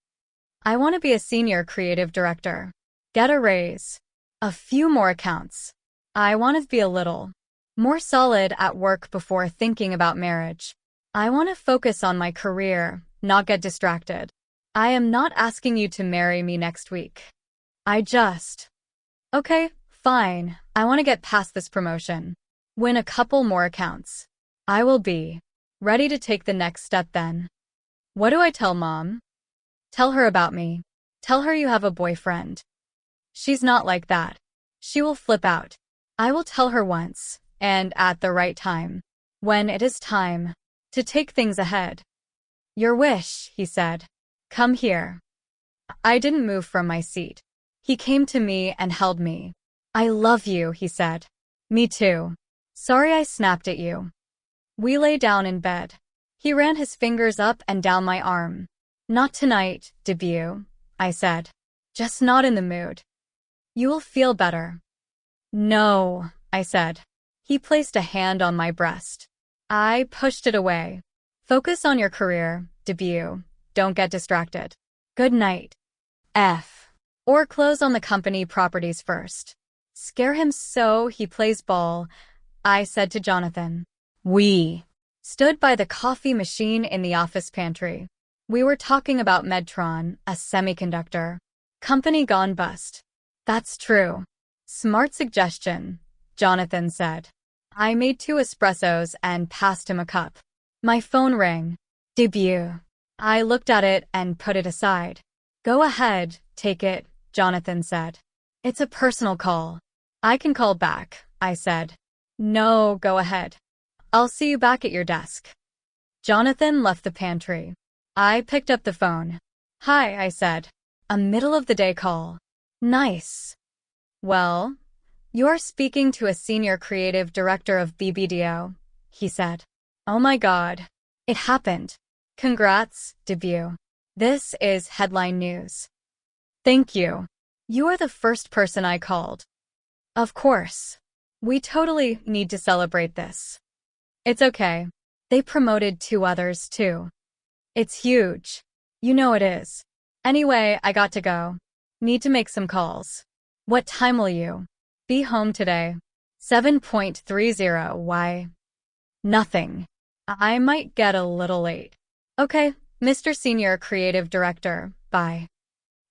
S1: I want to be a senior creative director. Get a raise. A few more accounts. I want to be a little more solid at work before thinking about marriage. I want to focus on my career, not get distracted. I am not asking you to marry me next week. Okay, fine. I want to get past this promotion. Win a couple more accounts. I will be ready to take the next step then. What do I tell Mom? Tell her about me. Tell her you have a boyfriend. She's not like that. She will flip out. I will tell her once, and at the right time. When it is time to take things ahead. Your wish, he said. Come here. I didn't move from my seat. He came to me and held me. I love you, he said. Me too. Sorry I snapped at you. We lay down in bed. He ran his fingers up and down my arm. Not tonight, Debut, I said. Just not in the mood. You will feel better. No, I said. He placed a hand on my breast. I pushed it away. Focus on your career, Debut. Don't get distracted. Good night. Or close on the company properties first. Scare him so he plays ball, I said to Jonathan. We stood by the coffee machine in the office pantry. We were talking about Medtron, a semiconductor company gone bust. That's true. Smart suggestion, Jonathan said. I made 2 espressos and passed him a cup. My phone rang. Debut. I looked at it and put it aside. Go ahead, take it, Jonathan said. It's a personal call. I can call back, I said. No, go ahead. I'll see you back at your desk. Jonathan left the pantry. I picked up the phone. Hi, I said. A middle-of-the-day call. Nice. Well, you're speaking to a senior creative director of BBDO, he said. Oh my God. It happened. Congrats, Debut. This is headline news. Thank you. You are the first person I called. Of course. We totally need to celebrate this. It's okay. They promoted 2 others too. It's huge. You know it is. Anyway, I got to go. Need to make some calls. What time will you be home today? 7:30. Why? Nothing. I might get a little late. Okay, Mr. Senior Creative Director, bye.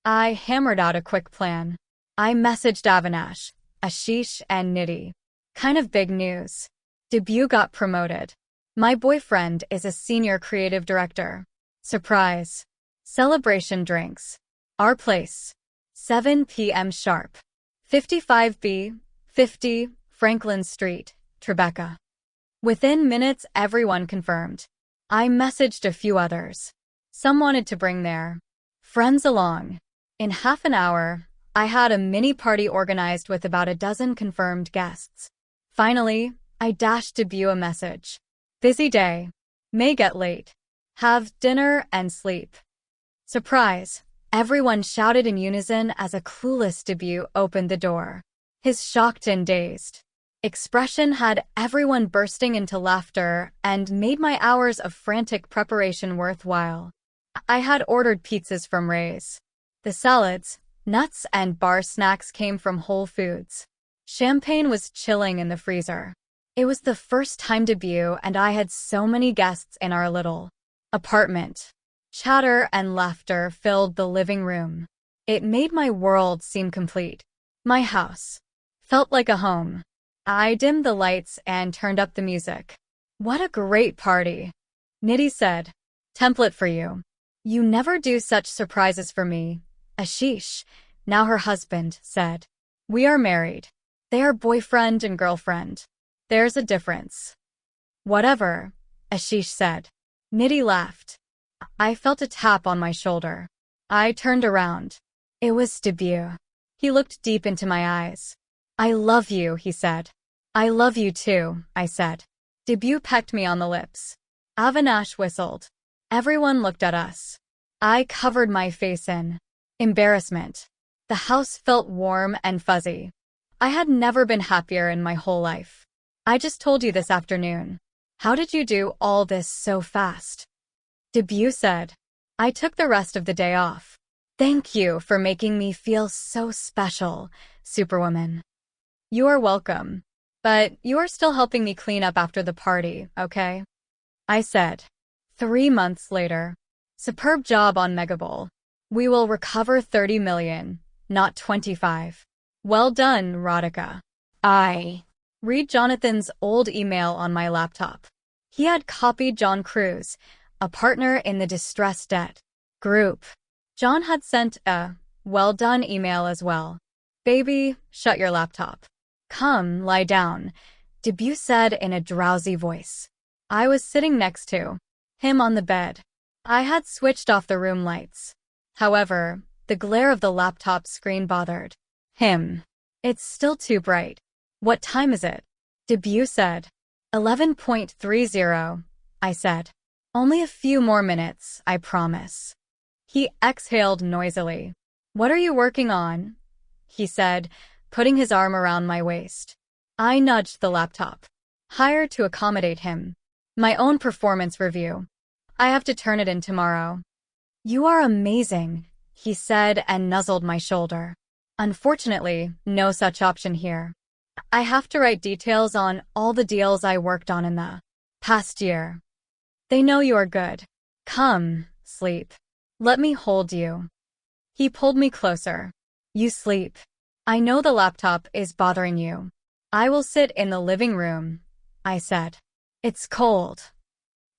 S1: I hammered out a quick plan. I messaged Avinash, Ashish, and Nidhi. Kind of big news. Debut got promoted. My boyfriend is a senior creative director. Surprise. Celebration drinks. Our place. 7 p.m. sharp. 55B, 50, Franklin Street, Tribeca. Within minutes, everyone confirmed. I messaged a few others. Some wanted to bring their friends along. In half an hour, I had a mini party organized with about a dozen confirmed guests. Finally, I dashed Debut a message. Busy day. May get late. Have dinner and sleep. Surprise. Everyone shouted in unison as a clueless Debut opened the door. His shocked and dazed expression had everyone bursting into laughter and made my hours of frantic preparation worthwhile. I had ordered pizzas from Ray's. The salads, nuts, and bar snacks came from Whole Foods. Champagne was chilling in the freezer. It was the first time Debut, and I had so many guests in our little apartment. Chatter and laughter filled the living room. It made my world seem complete. My house felt like a home. I dimmed the lights and turned up the music. What a great party. Nidhi said. Template for you. You never do such surprises for me. Ashish, now her husband, said. We are married. They are boyfriend and girlfriend. There's a difference. Whatever, Ashish said. Nidhi laughed. I felt a tap on my shoulder. I turned around. It was Debut. He looked deep into my eyes. I love you, he said. I love you too, I said. Debut pecked me on the lips. Avinash whistled. Everyone looked at us. I covered my face in embarrassment. The house felt warm and fuzzy. I had never been happier in my whole life. I just told you this afternoon. How did you do all this so fast? Debut said. I took the rest of the day off. Thank you for making me feel so special, Superwoman. You are welcome. But you are still helping me clean up after the party, okay? I said. 3 months later. Superb job on Megabowl. We will recover 30 million, not 25. Well done, Radhika. I read Jonathan's old email on my laptop. He had copied John Cruz, a partner in the distressed debt group. John had sent a well done email as well. Baby, shut your laptop. Come, lie down, Debut said in a drowsy voice. I was sitting next to him on the bed. I had switched off the room lights. However, the glare of the laptop screen bothered him. It's still too bright. What time is it? Debut said. 11:30, I said. Only a few more minutes, I promise. He exhaled noisily. What are you working on? He said, putting his arm around my waist. I nudged the laptop. Higher to accommodate him. My own performance review. I have to turn it in tomorrow. You are amazing, he said and nuzzled my shoulder. Unfortunately, no such option here. I have to write details on all the deals I worked on in the past year. They know you are good. Come, sleep. Let me hold you. He pulled me closer. You sleep. I know the laptop is bothering you. I will sit in the living room, I said. It's cold.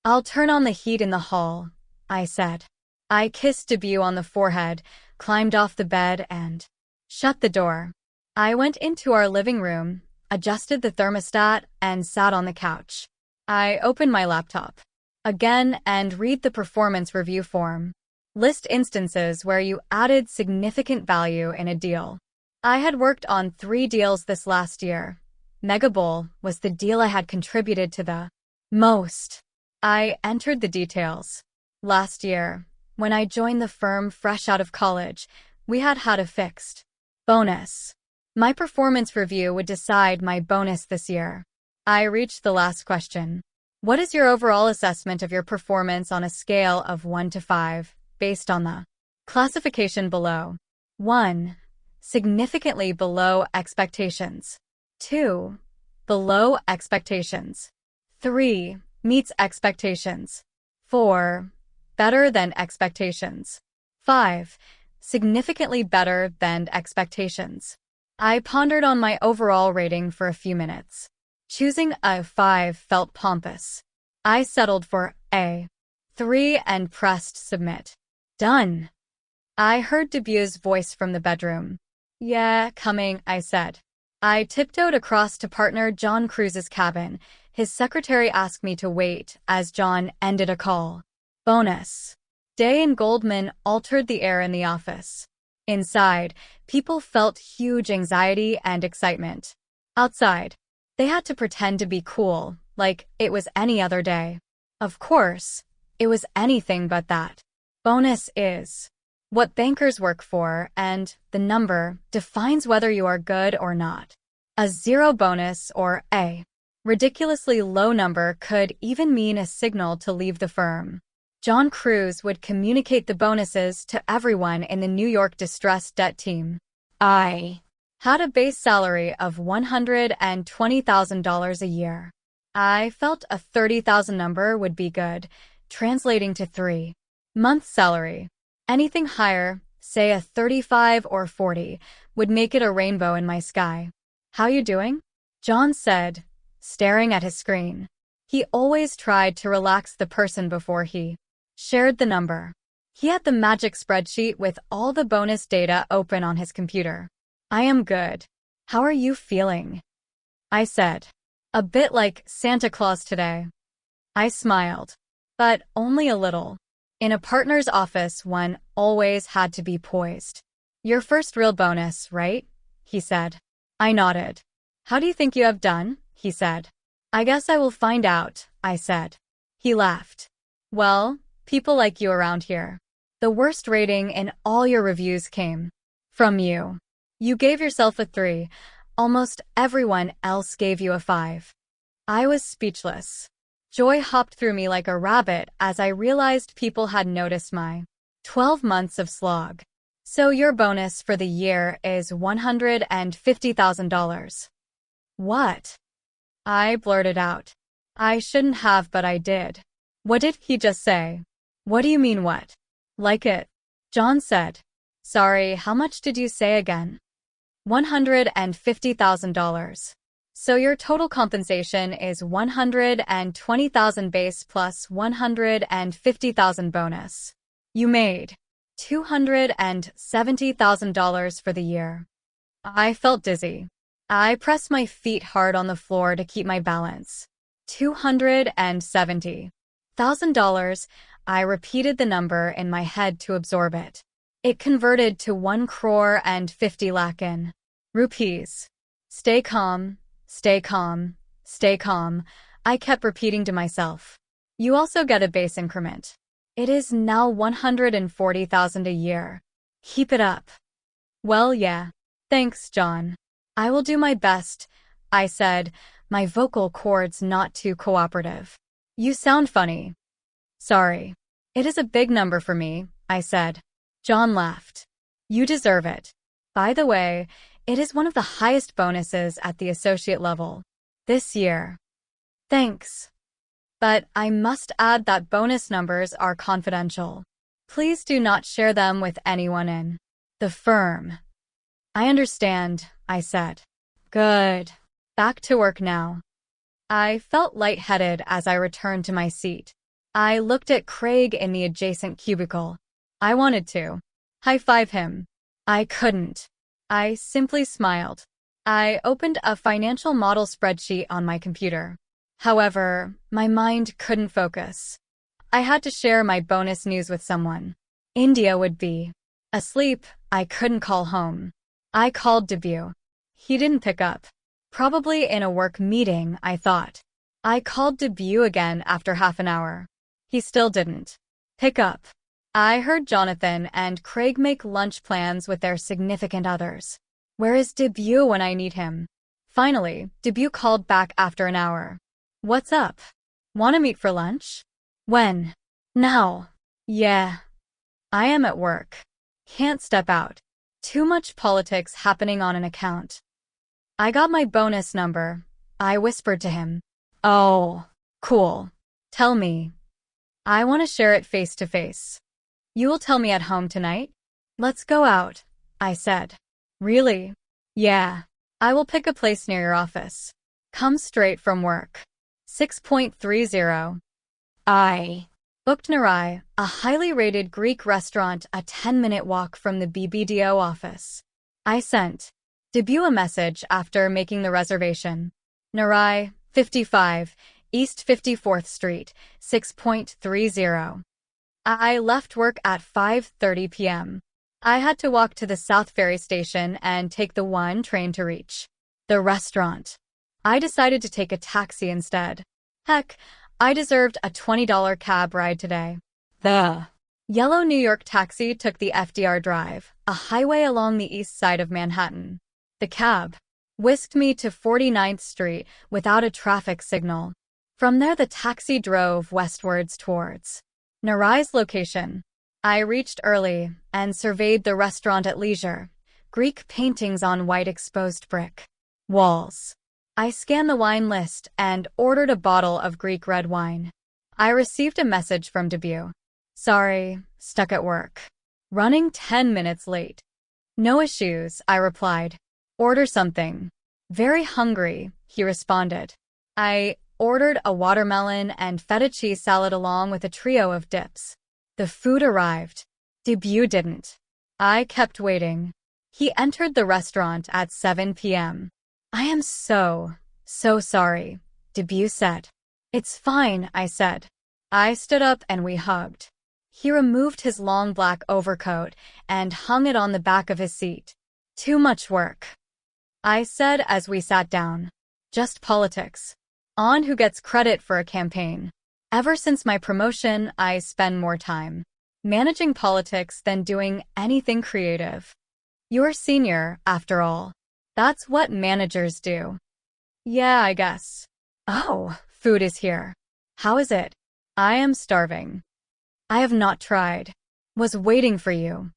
S1: I'll turn on the heat in the hall, I said. I kissed Debut on the forehead, climbed off the bed and shut the door. I went into our living room, adjusted the thermostat, and sat on the couch. I opened my laptop again and read the performance review form. List instances where you added significant value in a deal. I had worked on 3 deals this last year. Megabowl was the deal I had contributed to the most. I entered the details. Last year, when I joined the firm fresh out of college, we had a fixed bonus. My performance review would decide my bonus this year. I reached the last question. What is your overall assessment of your performance on a scale of 1 to 5, based on the classification below? 1. Significantly below expectations. 2. Below expectations. 3. Meets expectations. 4. Better than expectations. 5. Significantly better than expectations. I pondered on my overall rating for a few minutes. Choosing a 5 felt pompous. I settled for a 3 and pressed submit. Done. I heard Debut's voice from the bedroom. Yeah, coming, I said. I tiptoed across to partner John Cruz's cabin. His secretary asked me to wait as John ended a call. Bonus. Day and Goldman altered the air in the office. Inside, people felt huge anxiety and excitement. Outside, they had to pretend to be cool, like it was any other day. Of course, it was anything but that. Bonus is what bankers work for, and the number defines whether you are good or not. A 0 bonus or a ridiculously low number could even mean a signal to leave the firm. John Cruz would communicate the bonuses to everyone in the New York distressed debt team. I had a base salary of $120,000 a year. I felt a $30,000 number would be good, translating to 3 months' salary. Anything higher, say a 35 or 40, would make it a rainbow in my sky. How you doing? John said, staring at his screen. He always tried to relax the person before he shared the number. He had the magic spreadsheet with all the bonus data open on his computer. I am good. How are you feeling? I said. A bit like Santa Claus today. I smiled. But only a little. In a partner's office, one always had to be poised. Your first real bonus, right? He said. I nodded. How do you think you have done? He said. I guess I will find out, I said. He laughed. Well, people like you around here. The worst rating in all your reviews came from you. You gave yourself a 3. Almost everyone else gave you a 5. I was speechless. Joy hopped through me like a rabbit as I realized people had noticed my 12 months of slog. So your bonus for the year is $150,000. What? I blurted out. I shouldn't have, but I did. What did he just say? What do you mean what? Like it? John said. Sorry, how much did you say again? $150,000. So your total compensation is $120,000 base plus $150,000 bonus. You made $270,000 for the year. I felt dizzy. I pressed my feet hard on the floor to keep my balance. $270,000. I repeated the number in my head to absorb it. It converted to 1 crore and 50 lakh in rupees. Stay calm, stay calm, stay calm, I kept repeating to myself. You also get a base increment. It is now $140,000 a year. Keep it up. Well, yeah. Thanks, John. I will do my best, I said, my vocal cords not too cooperative. You sound funny. Sorry. It is a big number for me, I said. John laughed. You deserve it. By the way, it is one of the highest bonuses at the associate level this year. Thanks. But I must add that bonus numbers are confidential. Please do not share them with anyone in the firm. I understand, I said. Good. Back to work now. I felt lightheaded as I returned to my seat. I looked at Craig in the adjacent cubicle. I wanted to high-five him. I couldn't. I simply smiled. I opened a financial model spreadsheet on my computer. However, my mind couldn't focus. I had to share my bonus news with someone. India would be asleep. I couldn't call home. I called Debut. He didn't pick up. Probably in a work meeting, I thought. I called Debut again after half an hour. He still didn't pick up. I heard Jonathan and Craig make lunch plans with their significant others. Where is Debut when I need him? Finally, Debut called back after an hour. What's up? Want to meet for lunch? When? Now. Yeah. I am at work. Can't step out. Too much politics happening on an account. I got my bonus number. I whispered to him. Oh, cool. Tell me. I want to share it face to face. You will tell me at home tonight? Let's go out, I said. Really? Yeah. I will pick a place near your office. Come straight from work. 6.30. I booked Narai, a highly rated Greek restaurant a 10-minute walk from the BBDO office. I sent Debut a message after making the reservation. Narai, 55, East 54th Street, 6.30. I left work at 5:30 p.m. I had to walk to the South Ferry station and take the 1 train to reach the restaurant. I decided to take a taxi instead. Heck, I deserved a $20 cab ride today. The yellow New York taxi took the FDR Drive, a highway along the east side of Manhattan. The cab whisked me to 49th Street without a traffic signal. From there, the taxi drove westwards towards Narai's location. I reached early and surveyed the restaurant at leisure. Greek paintings on white exposed brick walls. I scanned the wine list and ordered a bottle of Greek red wine. I received a message from Debut. Sorry, stuck at work. Running 10 minutes late. No issues, I replied. Order something. Very hungry, he responded. I ordered a watermelon and feta cheese salad along with a trio of dips. The food arrived. Debut didn't. I kept waiting. He entered the restaurant at 7 p.m. I am so sorry, Debut said. It's fine, I said. I stood up and we hugged. He removed his long black overcoat and hung it on the back of his seat. Too much work, I said as we sat down. Just politics. On who gets credit for a campaign. Ever since my promotion, I spend more time managing politics than doing anything creative. You're senior, after all. That's what managers do. Yeah, I guess. Oh, food is here. How is it? I am starving. I have not tried. Was waiting for you.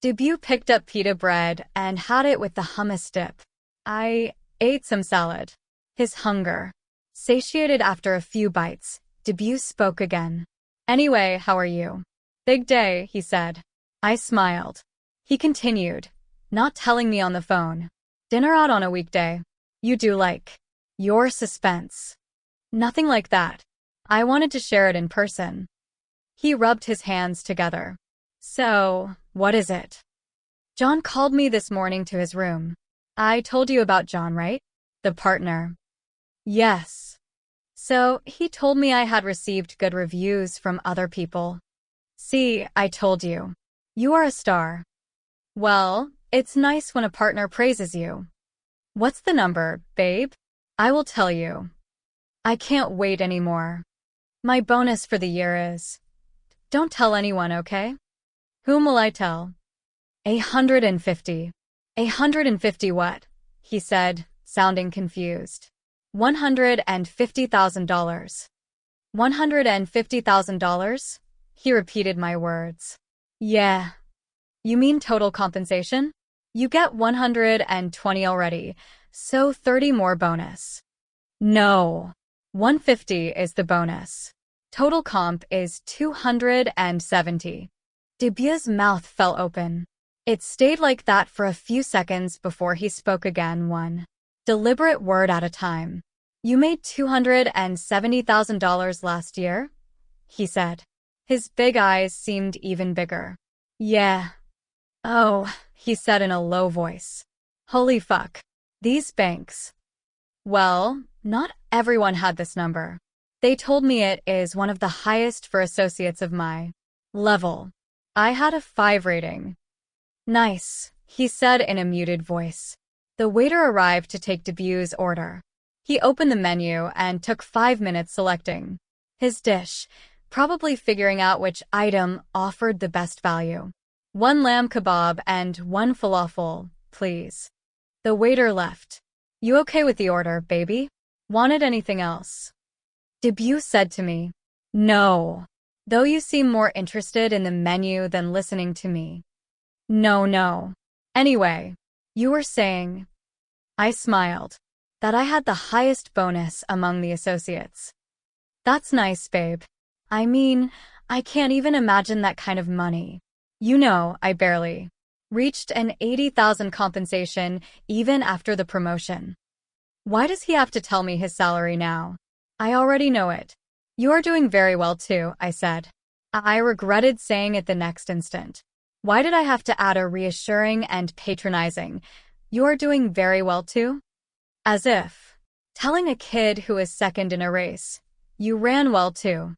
S1: Debut picked up pita bread and had it with the hummus dip. I ate some salad. His hunger satiated after a few bites, Debut spoke again. Anyway, how are you? Big day, he said. I smiled. He continued, not telling me on the phone. Dinner out on a weekday. You do like your suspense. Nothing like that. I wanted to share it in person. He rubbed his hands together. So, what is it? John called me this morning to his room. I told you about John, right? The partner. Yes. So, he told me I had received good reviews from other people. See, I told you. You are a star. Well, it's nice when a partner praises you. What's the number, babe? I will tell you. I can't wait anymore. My bonus for the year is... Don't tell anyone, okay? Whom will I tell? 150. 150 what? He said, sounding confused. $150,000. $150,000? He repeated my words. Yeah. You mean total compensation? You get 120 already, so 30 more bonus. No. 150 is the bonus. Total comp is 270. Debu's mouth fell open. It stayed like that for a few seconds before he spoke again, one deliberate word at a time. You made $270,000 last year? He said. His big eyes seemed even bigger. Yeah. Oh, he said in a low voice. Holy fuck. These banks. Well, not everyone had this number. They told me it is one of the highest for associates of my level. I had a 5 rating. Nice, he said in a muted voice. The waiter arrived to take Debu's order. He opened the menu and took 5 minutes selecting his dish, probably figuring out which item offered the best value. 1 lamb kebab and 1 falafel, please. The waiter left. You okay with the order, baby? Wanted anything else? Debu said to me. No. Though you seem more interested in the menu than listening to me. No. Anyway, you were saying. I smiled. That I had the highest bonus among the associates. That's nice, babe. I mean, I can't even imagine that kind of money. You know, I barely reached an $80,000 compensation even after the promotion. Why does he have to tell me his salary now? I already know it. You are doing very well too, I said. I regretted saying it the next instant. Why did I have to add a reassuring and patronizing, you are doing very well too? As if telling a kid who is second in a race, you ran well too.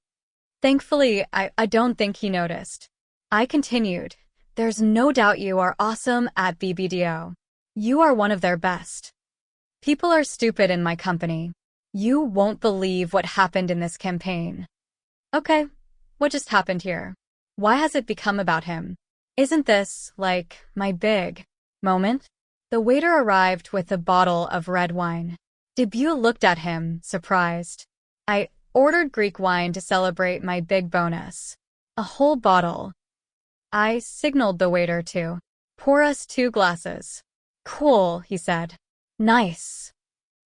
S1: Thankfully, I don't think he noticed. I continued, there's no doubt you are awesome at BBDO. You are one of their best. People are stupid in my company. You won't believe what happened in this campaign. Okay, what just happened here? Why has it become about him? Isn't this, like, my big moment? The waiter arrived with a bottle of red wine. Debu looked at him, surprised. I ordered Greek wine to celebrate my big bonus. A whole bottle. I signaled the waiter to pour us 2 glasses. Cool, he said. Nice.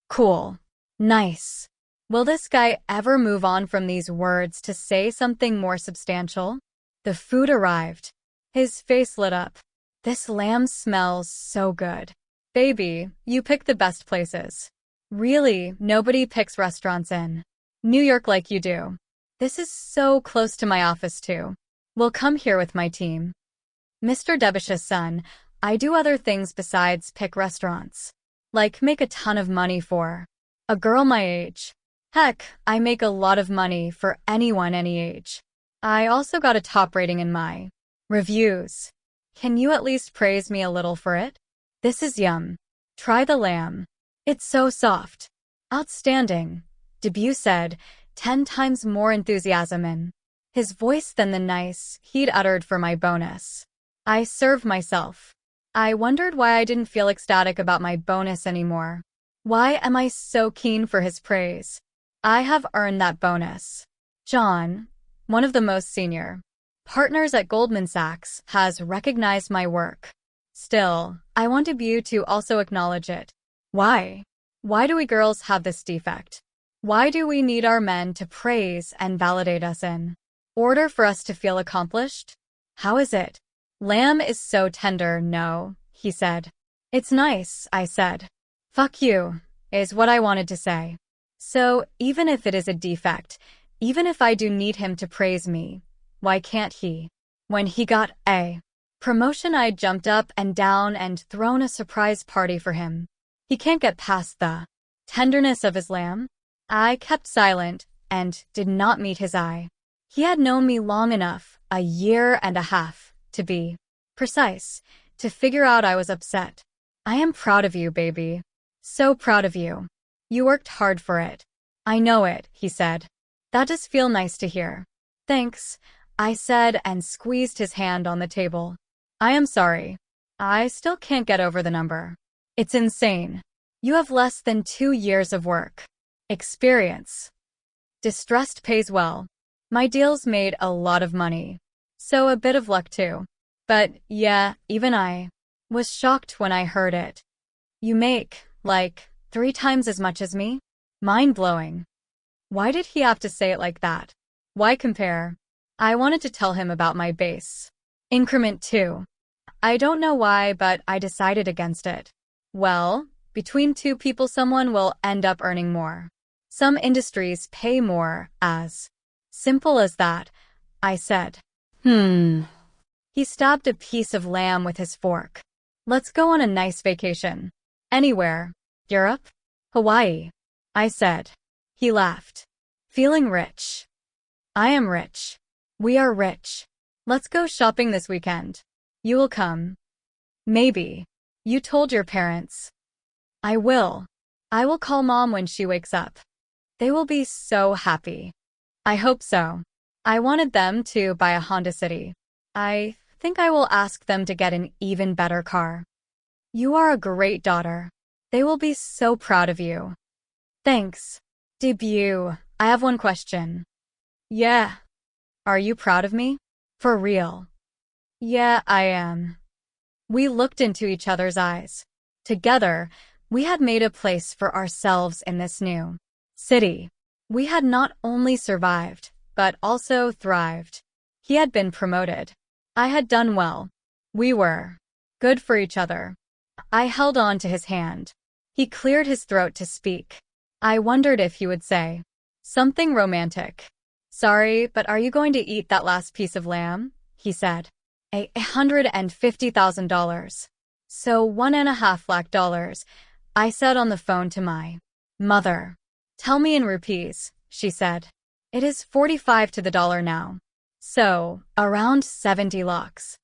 S1: Cool. Nice. Will this guy ever move on from these words to say something more substantial? The food arrived. His face lit up. This lamb smells so good. Baby, you picked the best places. Really, nobody picks restaurants in New York like you do. This is so close to my office too. We'll come here with my team. Mr. Debish's son, I do other things besides pick restaurants. Like make a ton of money for a girl my age. Heck, I make a lot of money for anyone any age. I also got a top rating in my reviews. Can you at least praise me a little for it? This is yum. Try the lamb. It's so soft. Outstanding, Debut said, 10 times more enthusiasm in his voice than the nice he'd uttered for my bonus. I served myself. I wondered why I didn't feel ecstatic about my bonus anymore. Why am I so keen for his praise? I have earned that bonus. John, one of the most senior partners at Goldman Sachs, has recognized my work. Still, I want Debut to also acknowledge it. Why? Why do we girls have this defect? Why do we need our men to praise and validate us in order for us to feel accomplished? How is it? Lamb is so tender, no, he said. It's nice, I said. Fuck you, is what I wanted to say. So, even if it is a defect, even if I do need him to praise me, why can't he? When he got a promotion, I jumped up and down and thrown a surprise party for him. He can't get past the tenderness of his lamb. I kept silent and did not meet his eye. He had known me long enough, a year and a half, to be precise, to figure out I was upset. I am proud of you, baby. So proud of you. You worked hard for it. I know it, he said. That does feel nice to hear. Thanks, I said and squeezed his hand on the table. I am sorry. I still can't get over the number. It's insane. You have less than 2 years of work experience. Distressed pays well. My deals made a lot of money. So a bit of luck too. But yeah, even I was shocked when I heard it. You make, like, 3 times as much as me? Mind-blowing. Why did he have to say it like that? Why compare? I wanted to tell him about my base increment too. I don't know why, but I decided against it. Well, between 2 people someone will end up earning more. Some industries pay more, as simple as that, I said. He stabbed a piece of lamb with his fork. Let's go on a nice vacation. Anywhere. Europe? Hawaii. I said. He laughed. Feeling rich. I am rich. We are rich. Let's go shopping this weekend. You will come. Maybe. You told your parents. I will. I will call Mom when she wakes up. They will be so happy. I hope so. I wanted them to buy a Honda City. I think I will ask them to get an even better car. You are a great daughter. They will be so proud of you. Thanks. Debut, I have one question. Yeah. Are you proud of me? For real? Yeah, I am. We looked into each other's eyes. Together, we had made a place for ourselves in this new city. We had not only survived, but also thrived. He had been promoted. I had done well. We were good for each other. I held on to his hand. He cleared his throat to speak. I wondered if he would say something romantic. Sorry, but are you going to eat that last piece of lamb? He said. $150,000. So $1.5 lakh. I said on the phone to my mother. Tell me in rupees, she said. It is 45 to the dollar now. So, around 70 lakhs.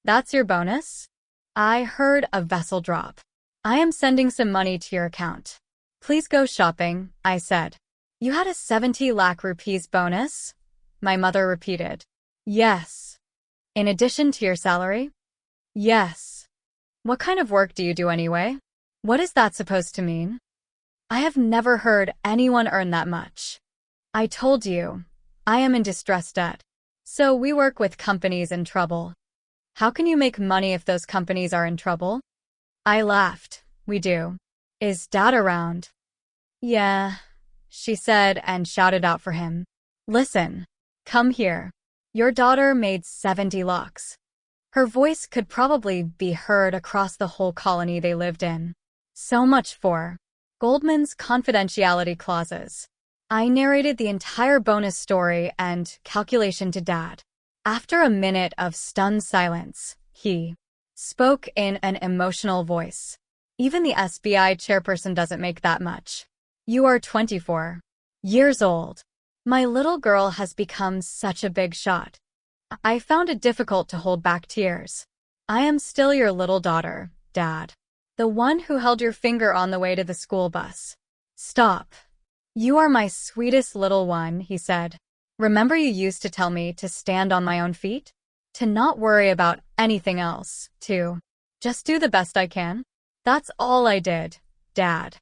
S1: That's your bonus? I heard a vessel drop. I am sending some money to your account. Please go shopping, I said. You had a 70 lakh rupees bonus? My mother repeated. Yes. In addition to your salary? Yes. What kind of work do you do anyway? What is that supposed to mean? I have never heard anyone earn that much. I told you, I am in distress debt. So we work with companies in trouble. How can you make money if those companies are in trouble? I laughed. We do. Is Dad around? Yeah, she said and shouted out for him. Listen, come here. Your daughter made 70 lakhs. Her voice could probably be heard across the whole colony they lived in. So much for Goldman's confidentiality clauses. I narrated the entire bonus story and calculation to Dad. After a minute of stunned silence, he spoke in an emotional voice. Even the SBI chairperson doesn't make that much. You are 24 years old. My little girl has become such a big shot. I found it difficult to hold back tears. I am still your little daughter, Dad. The one who held your finger on the way to the school bus. Stop. You are my sweetest little one, he said. Remember you used to tell me to stand on my own feet? To not worry about anything else, to just do the best I can? That's all I did, Dad.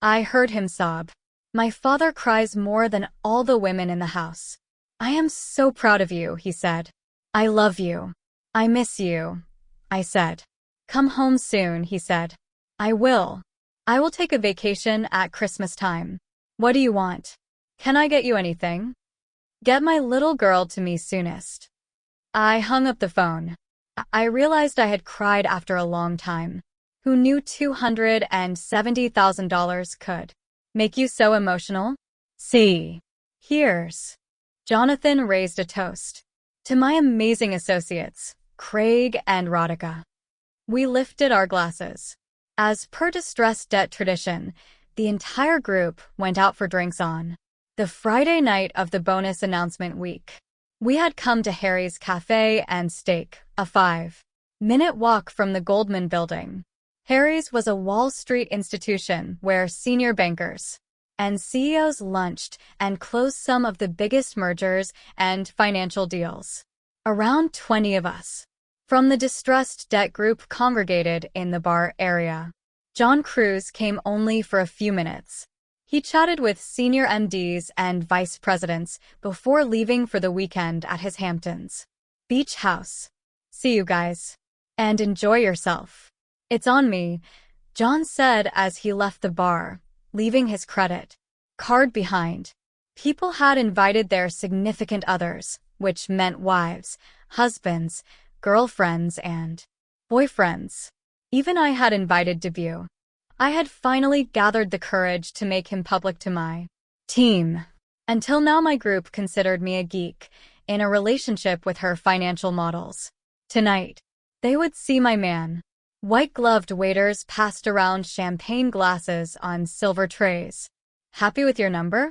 S1: I heard him sob. My father cries more than all the women in the house. I am so proud of you, he said. I love you. I miss you, I said. Come home soon, he said. I will. I will take a vacation at Christmas time. What do you want? Can I get you anything? Get my little girl to me soonest. I hung up the phone. I realized I had cried after a long time. Who knew $270,000 could make you so emotional? See. Here's. Jonathan raised a toast. To my amazing associates, Craig and Radhika. We lifted our glasses. As per distressed debt tradition, the entire group went out for drinks on the Friday night of the bonus announcement week. We had come to Harry's Cafe and Steak, a 5-minute walk from the Goldman Building. Harry's was a Wall Street institution where senior bankers and CEOs lunched and closed some of the biggest mergers and financial deals. Around 20 of us from the distressed debt group congregated in the bar area. John Cruz came only for a few minutes. He chatted with senior MDs and vice presidents before leaving for the weekend at his Hamptons beach house. See you guys. And enjoy yourself. It's on me, John said as he left the bar, leaving his credit card behind. People had invited their significant others, which meant wives, husbands, girlfriends, and boyfriends. Even I had invited Debut. I had finally gathered the courage to make him public to my team. Until now my group considered me a geek, in a relationship with her financial models. Tonight, they would see my man. White-gloved waiters passed around champagne glasses on silver trays. Happy with your number?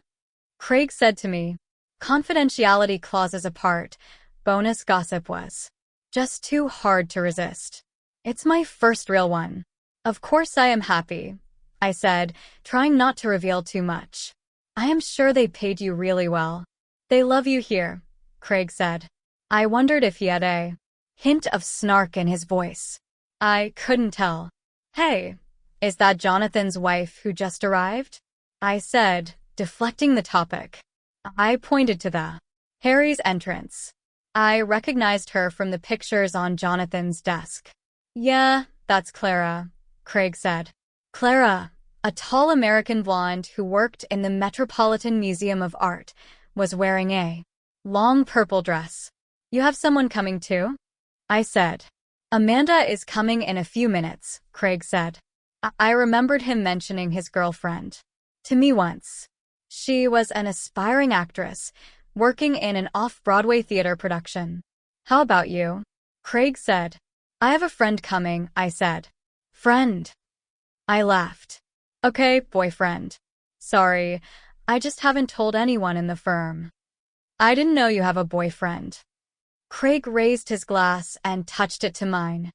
S1: Craig said to me. Confidentiality clauses apart, bonus gossip was just too hard to resist. It's my first real one. Of course I am happy, I said, trying not to reveal too much. I am sure they paid you really well. They love you here, Craig said. I wondered if he had a hint of snark in his voice. I couldn't tell. Hey, is that Jonathan's wife who just arrived? I said, deflecting the topic. I pointed to the Harry's entrance. I recognized her from the pictures on Jonathan's desk. Yeah, that's Clara, Craig said. Clara, a tall American blonde who worked in the Metropolitan Museum of Art, was wearing a long purple dress. You have someone coming too? I said. Amanda is coming in a few minutes, Craig said. I remembered him mentioning his girlfriend to me once. She was an aspiring actress, working in an off-Broadway theater production. How about you? Craig said. I have a friend coming, I said. Friend. I laughed. Okay, boyfriend. Sorry, I just haven't told anyone in the firm. I didn't know you have a boyfriend. Craig raised his glass and touched it to mine.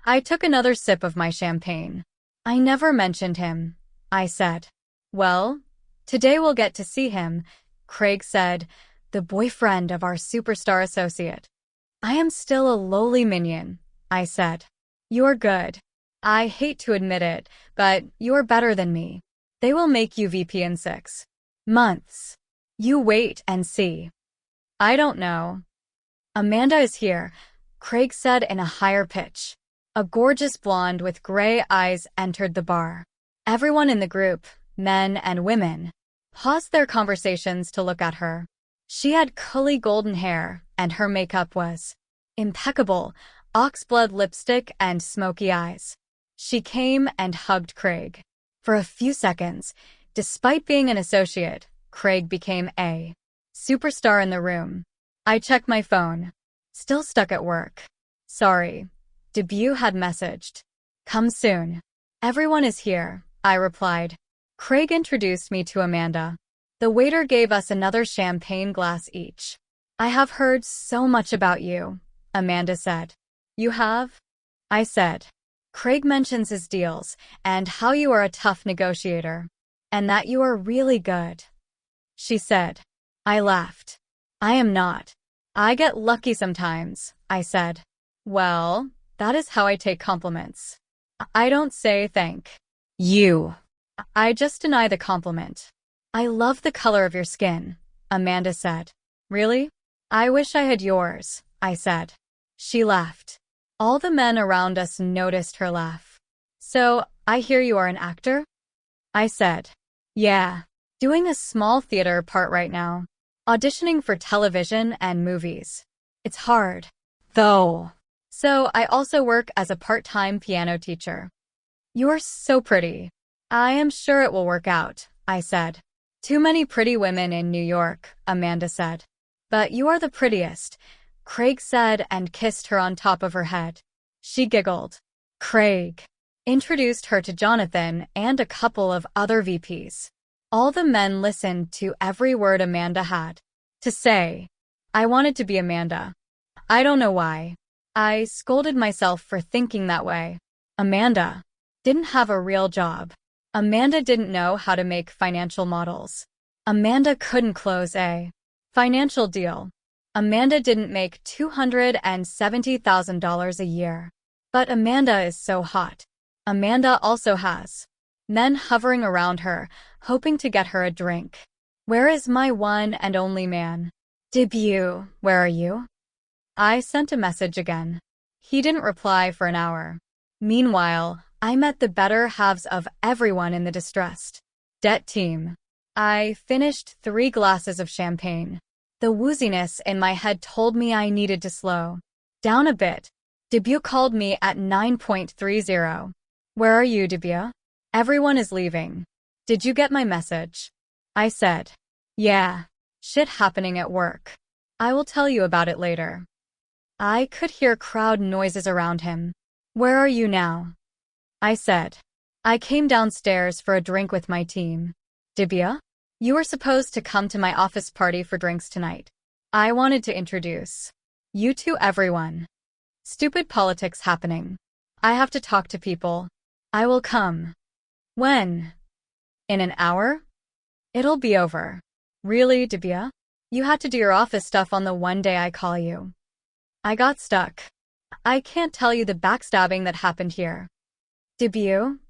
S1: I took another sip of my champagne. I never mentioned him, I said. Well, today we'll get to see him, Craig said, the boyfriend of our superstar associate. I am still a lowly minion, I said. You're good. I hate to admit it, but you're better than me. They will make you VP in 6 months. You wait and see. I don't know. Amanda is here, Craig said in a higher pitch. A gorgeous blonde with gray eyes entered the bar. Everyone in the group, men and women, paused their conversations to look at her. She had curly golden hair, and her makeup was impeccable, oxblood lipstick and smoky eyes. She came and hugged Craig. For a few seconds, despite being an associate, Craig became a superstar in the room. I checked my phone. Still stuck at work. Sorry. Debut had messaged. Come soon. Everyone is here, I replied. Craig introduced me to Amanda. The waiter gave us another champagne glass each. I have heard so much about you, Amanda said. You have? I said. Craig mentions his deals and how you are a tough negotiator, and that you are really good. She said. I laughed. I am not. I get lucky sometimes, I said. Well, that is how I take compliments. I don't say thank you. I just deny the compliment. I love the color of your skin, Amanda said. Really? I wish I had yours, I said. She laughed. All the men around us noticed her laugh. So, I hear you are an actor? I said. Yeah. Doing a small theater part right now. Auditioning for television and movies. It's hard, though. So, I also work as a part-time piano teacher. You are so pretty. I am sure it will work out, I said. Too many pretty women in New York, Amanda said. But you are the prettiest, Craig said and kissed her on top of her head. She giggled. Craig introduced her to Jonathan and a couple of other VPs. All the men listened to every word Amanda had to say. I wanted to be Amanda. I don't know why. I scolded myself for thinking that way. Amanda didn't have a real job. Amanda didn't know how to make financial models. Amanda couldn't close a financial deal. Amanda didn't make $270,000 a year. But Amanda is so hot. Amanda also has men hovering around her, hoping to get her a drink. Where is my one and only man? Debut, where are you? I sent a message again. He didn't reply for an hour. Meanwhile, I met the better halves of everyone in the distressed debt team. I finished 3 glasses of champagne. The wooziness in my head told me I needed to slow down a bit. Debut called me at 9:30. Where are you, Debut? Everyone is leaving. Did you get my message? I said. Yeah. Shit happening at work. I will tell you about it later. I could hear crowd noises around him. Where are you now? I said. I came downstairs for a drink with my team. Debut? You were supposed to come to my office party for drinks tonight. I wanted to introduce you to everyone. Stupid politics happening. I have to talk to people. I will come. When? In an hour? It'll be over. Really, Debut? You had to do your office stuff on the one day I call you. I got stuck. I can't tell you the backstabbing that happened here. Debut?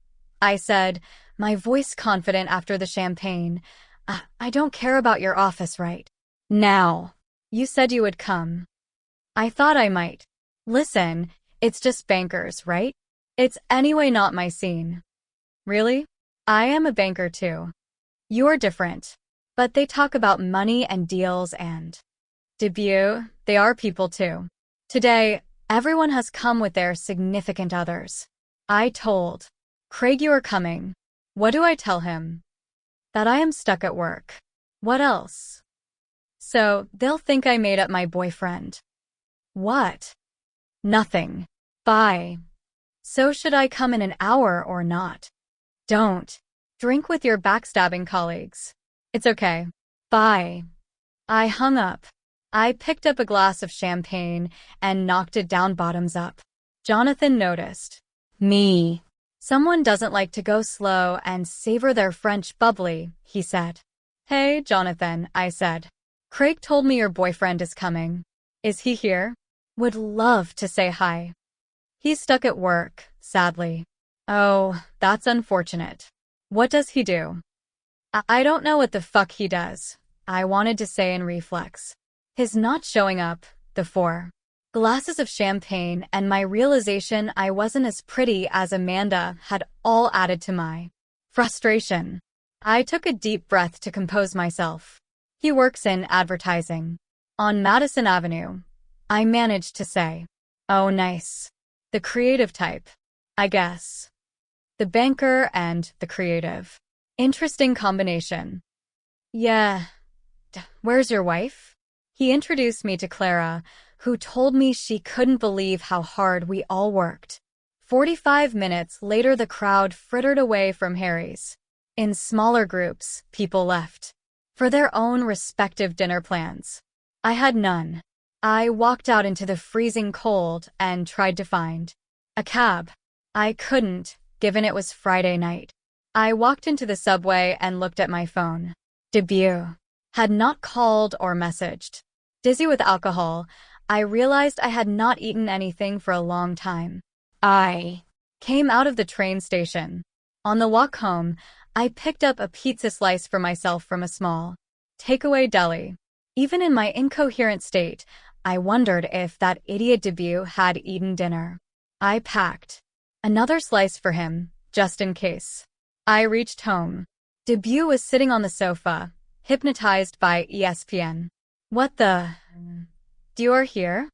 S1: I said, my voice confident after the champagne. I don't care about your office right now. You said you would come. I thought I might. Listen, it's just bankers, right? It's anyway not my scene. Really? I am a banker too. You're different. But they talk about money and deals and Debut, they are people too. Today, everyone has come with their significant others. I told Craig you are coming. What do I tell him? That I am stuck at work. What else? So, they'll think I made up my boyfriend. What? Nothing. Bye. So should I come in an hour or not? Don't. Drink with your backstabbing colleagues. It's okay. Bye. I hung up. I picked up a glass of champagne and knocked it down bottoms up. Jonathan noticed. Me. Someone doesn't like to go slow and savor their French bubbly, he said. Hey, Jonathan, I said. Craig told me your boyfriend is coming. Is he here? Would love to say hi. He's stuck at work, sadly. Oh, that's unfortunate. What does he do? I don't know what the fuck he does, I wanted to say in reflex. His not showing up, the 4 glasses of champagne and my realization I wasn't as pretty as Amanda had all added to my frustration. I took a deep breath to compose myself. He works in advertising. On Madison Avenue. I managed to say. Oh, nice. The creative type. I guess. The banker and the creative. Interesting combination. Yeah. Where's your wife? He introduced me to Clara, who told me she couldn't believe how hard we all worked. 45 minutes later, the crowd frittered away from Harry's. In smaller groups, people left for their own respective dinner plans. I had none. I walked out into the freezing cold and tried to find a cab. I couldn't, given it was Friday night. I walked into the subway and looked at my phone. Debut had not called or messaged. Dizzy with alcohol, I realized I had not eaten anything for a long time. I came out of the train station. On the walk home, I picked up a pizza slice for myself from a small takeaway deli. Even in my incoherent state, I wondered if that idiot Debut had eaten dinner. I packed another slice for him, just in case. I reached home. Debut was sitting on the sofa, hypnotized by ESPN. What the? You're here?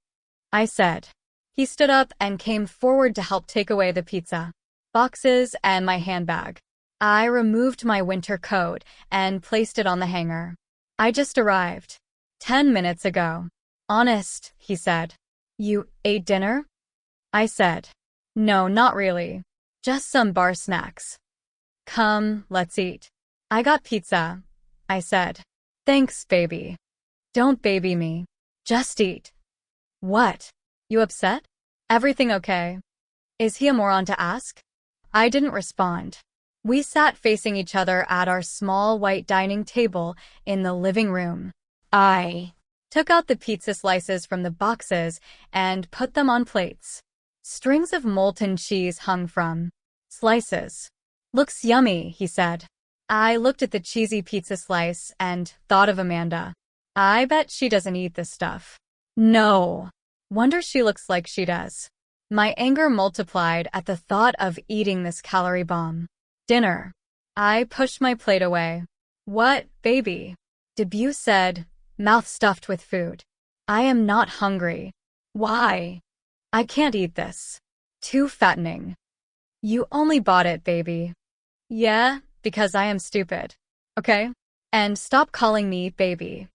S1: I said. He stood up and came forward to help take away the pizza boxes and my handbag. I removed my winter coat and placed it on the hanger. I just arrived 10 minutes ago. Honest, he said. You ate dinner? I said. No, not really. Just some bar snacks. Come, let's eat. I got pizza, I said. Thanks, baby. Don't baby me. Just eat. What? You upset? Everything okay? Is he a moron to ask? I didn't respond. We sat facing each other at our small white dining table in the living room. I took out the pizza slices from the boxes and put them on plates. Strings of molten cheese hung from slices. Looks yummy, he said. I looked at the cheesy pizza slice and thought of Amanda. I bet she doesn't eat this stuff. No. Wonder she looks like she does. My anger multiplied at the thought of eating this calorie bomb. Dinner. I pushed my plate away. What, baby? Debut said, mouth stuffed with food. I am not hungry. Why? I can't eat this. Too fattening. You only bought it, baby. Yeah, because I am stupid. Okay? And stop calling me baby.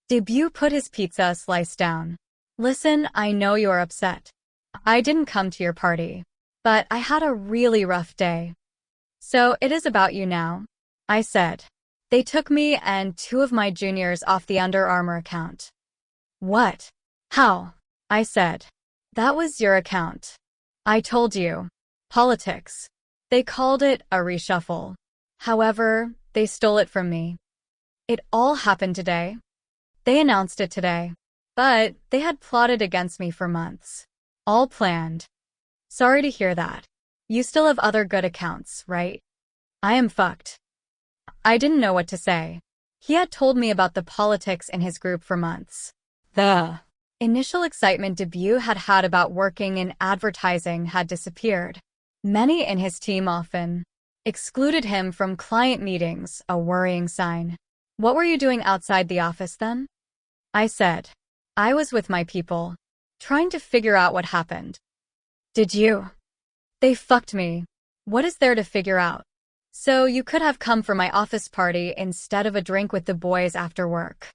S1: Debut put his pizza slice down. Listen, I know you're upset. I didn't come to your party, but I had a really rough day. So it is about you now, I said. They took me and 2 of my juniors off the Under Armour account. What? How? I said. That was your account. I told you. Politics. They called it a reshuffle. However, they stole it from me. It all happened today. They announced it today. But they had plotted against me for months. All planned. Sorry to hear that. You still have other good accounts, right? I am fucked. I didn't know what to say. He had told me about the politics in his group for months. The initial excitement Debut had had about working in advertising had disappeared. Many in his team often excluded him from client meetings, a worrying sign. What were you doing outside the office then? I said. I was with my people, trying to figure out what happened. Did you? They fucked me. What is there to figure out? So you could have come for my office party instead of a drink with the boys after work.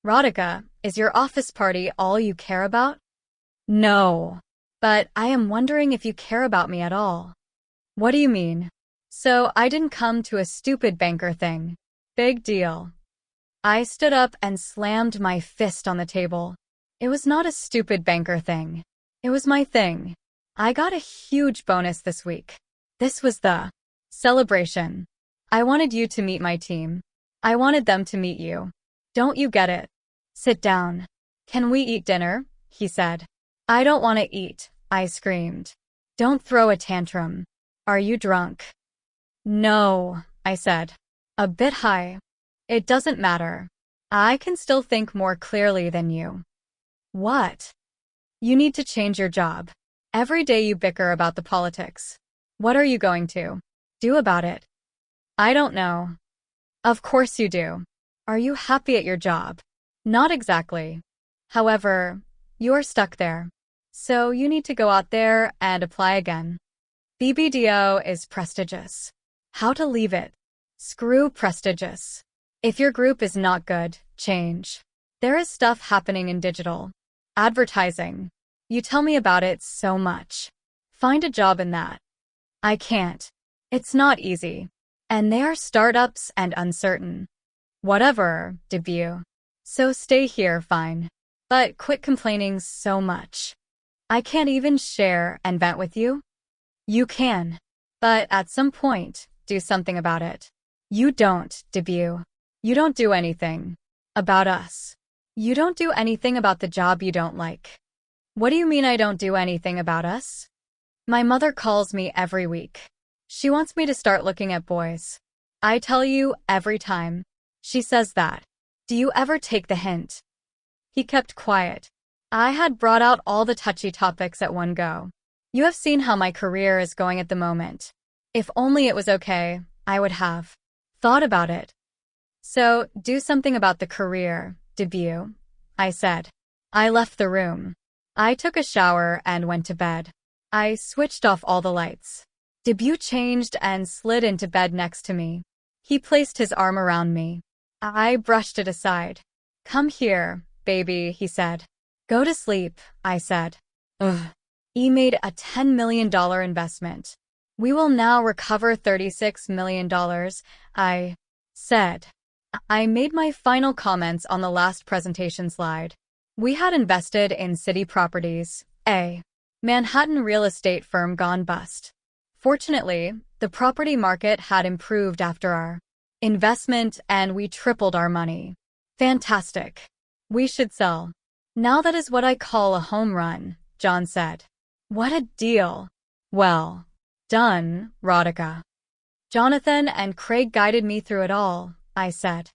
S1: Radhika, is your office party all you care about? No. But I am wondering if you care about me at all. What do you mean? So I didn't come to a stupid banker thing. Big deal. I stood up and slammed my fist on the table. It was not a stupid banker thing. It was my thing. I got a huge bonus this week. This was the celebration. I wanted you to meet my team. I wanted them to meet you. Don't you get it? Sit down. Can we eat dinner? He said. I don't want to eat, I screamed. Don't throw a tantrum. Are you drunk? No, I said. A bit high. It doesn't matter. I can still think more clearly than you. What? You need to change your job. Every day you bicker about the politics. What are you going to do about it? I don't know. Of course you do. Are you happy at your job? Not exactly. However, you're stuck there. So you need to go out there and apply again. BBDO is prestigious. How to leave it? Screw prestigious. If your group is not good, change. There is stuff happening in digital. Advertising. You tell me about it so much. Find a job in that. I can't. It's not easy. And they are startups and uncertain. Whatever, debut. So stay here, fine. But quit complaining so much. I can't even share and vent with you? You can. But at some point, do something about it. You don't, debut. You don't do anything. About us. You don't do anything about the job you don't like. What do you mean I don't do anything about us? My mother calls me every week. She wants me to start looking at boys. I tell you every time. She says that. Do you ever take the hint? He kept quiet. I had brought out all the touchy topics at one go. You have seen how my career is going at the moment. If only it was okay, I would have thought about it. So, do something about the career, debut, I said. I left the room. I took a shower and went to bed. I switched off all the lights. Debut changed and slid into bed next to me. He placed his arm around me. I brushed it aside. Come here, baby, he said. Go to sleep, I said. Ugh. He made a $10 million investment. We will now recover $36 million, I said. I made my final comments on the last presentation slide. We had invested in city properties, a Manhattan real estate firm gone bust. Fortunately, the property market had improved after our investment and we tripled our money. Fantastic. We should sell. Now that is what I call a home run, John said. What a deal. Well done, Radhika. Jonathan and Craig guided me through it all, I said.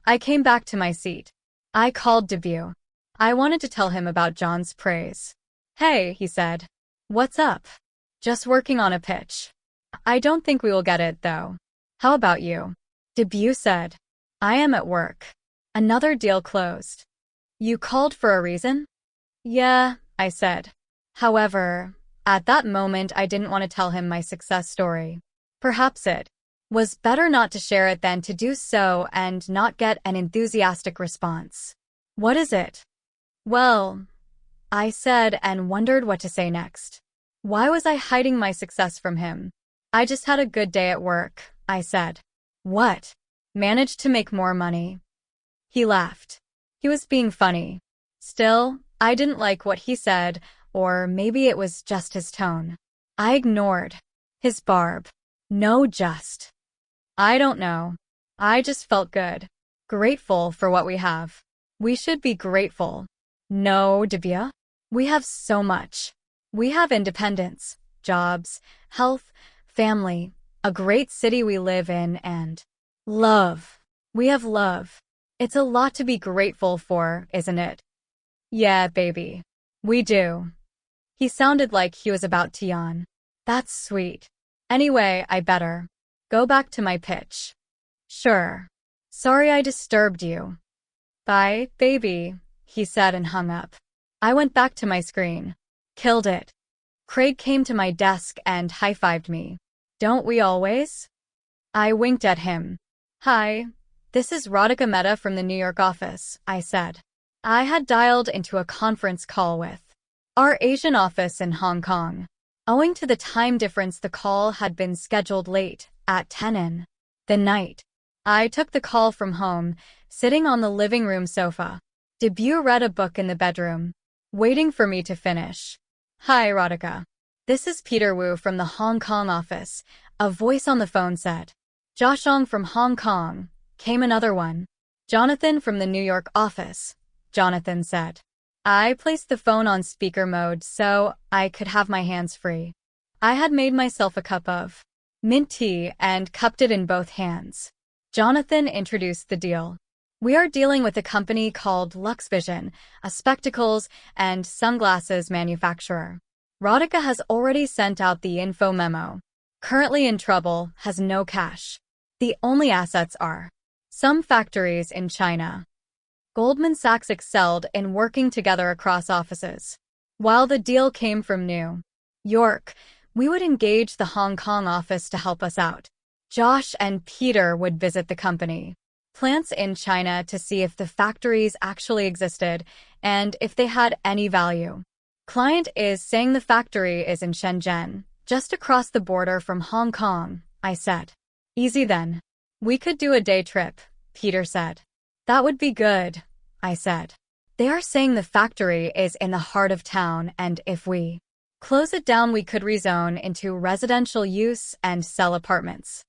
S1: I came back to my seat. I called debut. I wanted to tell him about John's praise. Hey, he said. What's up? Just working on a pitch. I don't think we will get it, though. How about you? Debut said. I am at work. Another deal closed. You called for a reason? Yeah, I said. However, at that moment I didn't want to tell him my success story. Perhaps it was better not to share it than to do so and not get an enthusiastic response. What is it? Well, I said and wondered what to say next. Why was I hiding my success from him? I just had a good day at work, I said. What? Managed to make more money. He laughed. He was being funny. Still, I didn't like what he said, or maybe it was just his tone. I ignored his barb. No, just. I don't know. I just felt good. Grateful for what we have. We should be grateful. No, Divya. We have so much. We have independence, jobs, health, family, a great city we live in, and love. We have love. It's a lot to be grateful for, isn't it? Yeah, baby. We do. He sounded like he was about to yawn. That's sweet. Anyway, I better go back to my pitch. Sure. Sorry I disturbed you. Bye, baby, he said and hung up. I went back to my screen. Killed it. Craig came to my desk and high-fived me. Don't we always? I winked at him. Hi, this is Radhika Mehta from the New York office, I said. I had dialed into a conference call with our Asian office in Hong Kong. Owing to the time difference, the call had been scheduled late, at 10 in the night. I took the call from home, sitting on the living room sofa. Debut read a book in the bedroom, waiting for me to finish. Hi, Radhika. This is Peter Wu from the Hong Kong office, a voice on the phone said. Joshong from Hong Kong, came another one. Jonathan from the New York office, Jonathan said. I placed the phone on speaker mode so I could have my hands free. I had made myself a cup of mint tea and cupped it in both hands. Jonathan introduced the deal. We are dealing with a company called LuxVision, a spectacles and sunglasses manufacturer. Radhika has already sent out the info memo. Currently in trouble, has no cash. The only assets are some factories in China. Goldman Sachs excelled in working together across offices. While the deal came from New York, We would engage the Hong Kong office to help us out. Josh and Peter would visit the company plants in China to see if the factories actually existed and if they had any value. Client is saying the factory is in Shenzhen, just across the border from Hong Kong, I said. Easy then. We could do a day trip, Peter said. That would be good, I said. They are saying the factory is in the heart of town, and if we close it down, we could rezone into residential use and sell apartments.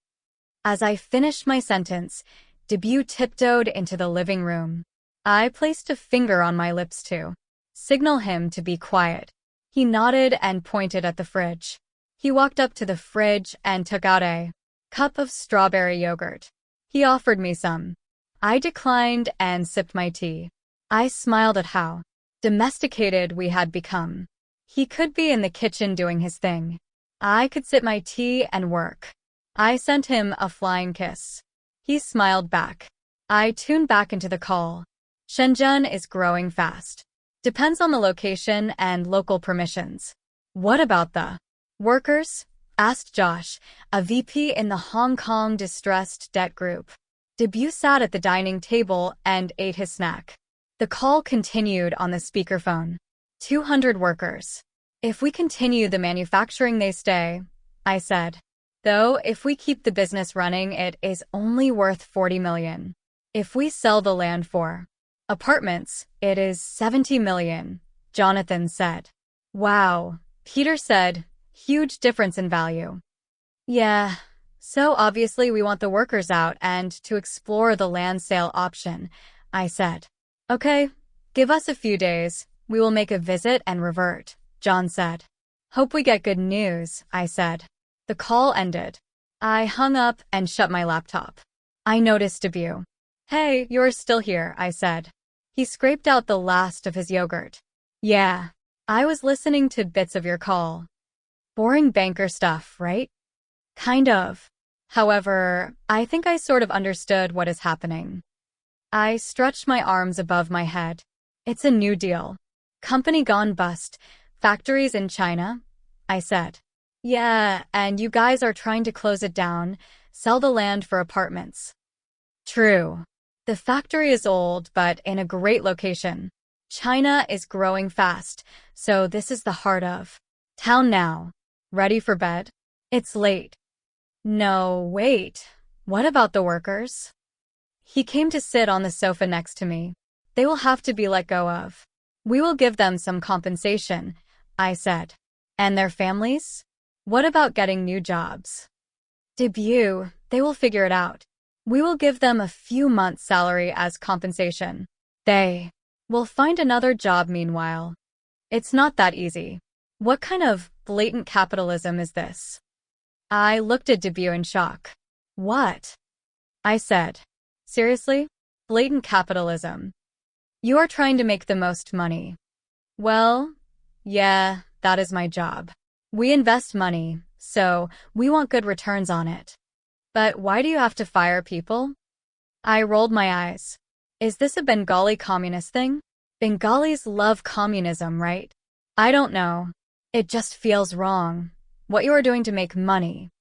S1: As I finished my sentence, Debut tiptoed into the living room. I placed a finger on my lips to signal him to be quiet. He nodded and pointed at the fridge. He walked up to the fridge and took out a cup of strawberry yogurt. He offered me some. I declined and sipped my tea. I smiled at how domesticated we had become. He could be in the kitchen doing his thing. I could sip my tea and work. I sent him a flying kiss. He smiled back. I tuned back into the call. Shenzhen is growing fast. Depends on the location and local permissions. What about the workers? Asked Josh, a VP in the Hong Kong Distressed Debt Group. Debut sat at the dining table and ate his snack. The call continued on the speakerphone. 200 workers. If we continue the manufacturing, they stay, I said. Though, if we keep the business running, it is only worth 40 million. If we sell the land for apartments, it is 70 million, Jonathan said. Wow, Peter said, huge difference in value. Yeah, so obviously we want the workers out and to explore the land sale option, I said. Okay, give us a few days, we will make a visit and revert, John said. Hope we get good news, I said. The call ended. I hung up and shut my laptop. I noticed Debut. Hey, you're still here, I said. He scraped out the last of his yogurt. Yeah, I was listening to bits of your call. Boring banker stuff, right? Kind of. However, I think I sort of understood what is happening. I stretched my arms above my head. It's a new deal. Company gone bust. Factories in China, I said. Yeah, and you guys are trying to close it down, sell the land for apartments. True. The factory is old, but in a great location. China is growing fast, so this is the heart of town now. Ready for bed? It's late. No, wait. What about the workers? He came to sit on the sofa next to me. They will have to be let go of. We will give them some compensation, I said. And their families? What about getting new jobs? Debut, they will figure it out. We will give them a few months' salary as compensation. They will find another job meanwhile. It's not that easy. What kind of blatant capitalism is this? I looked at Debut in shock. What? I said. Seriously? Blatant capitalism. You are trying to make the most money. Well, yeah, that is my job. We invest money, so we want good returns on it. But why do you have to fire people? I rolled my eyes. Is this a Bengali communist thing? Bengalis love communism, right? I don't know. It just feels wrong. What you are doing to make money.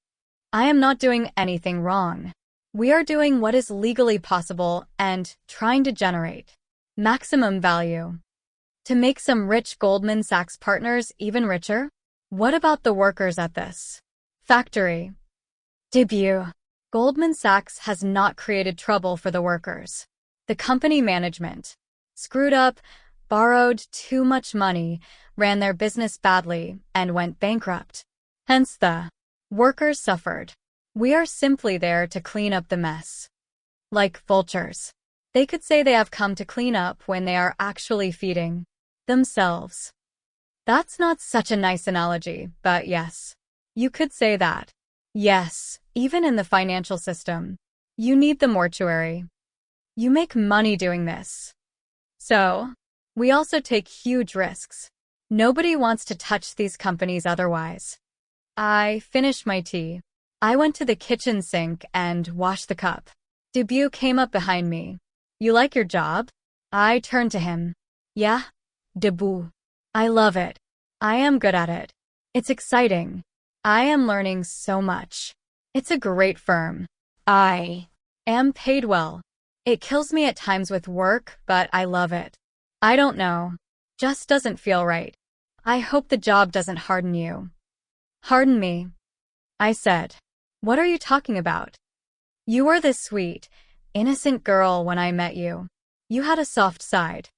S1: I am not doing anything wrong. We are doing what is legally possible and trying to generate maximum value. To make some rich Goldman Sachs partners even richer? What about the workers at this factory? Debut. Goldman Sachs has not created trouble for the workers. The company management screwed up, borrowed too much money, ran their business badly, and went bankrupt. Hence the workers suffered. We are simply there to clean up the mess. Like vultures. They could say they have come to clean up when they are actually feeding themselves. That's not such a nice analogy, but yes. You could say that. Yes, even in the financial system. You need the mortuary. You make money doing this. So, we also take huge risks. Nobody wants to touch these companies otherwise. I finished my tea. I went to the kitchen sink and washed the cup. Debut came up behind me. You like your job? I turned to him. Yeah? Debut. I love it. I am good at it. It's exciting. I am learning so much. It's a great firm. I am paid well. It kills me at times with work, but I love it. I don't know. Just doesn't feel right. I hope the job doesn't harden you. Harden me, I said. What are you talking about? You were this sweet, innocent girl when I met you. You had a soft side.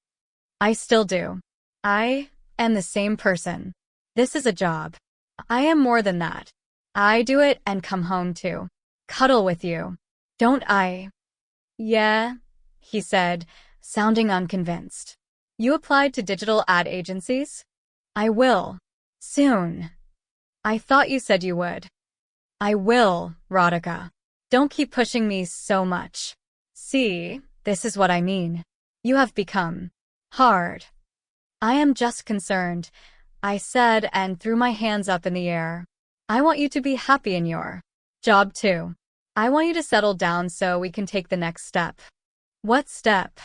S1: I still do. I am the same person. This is a job. I am more than that. I do it and come home to cuddle with you. Don't I? Yeah, he said, sounding unconvinced. You applied to digital ad agencies? I will. Soon. I thought you said you would. I will, Radhika. Don't keep pushing me so much. See, this is what I mean. You have become hard. I am just concerned, I said and threw my hands up in the air. I want you to be happy in your job too. I want you to settle down so we can take the next step. What step?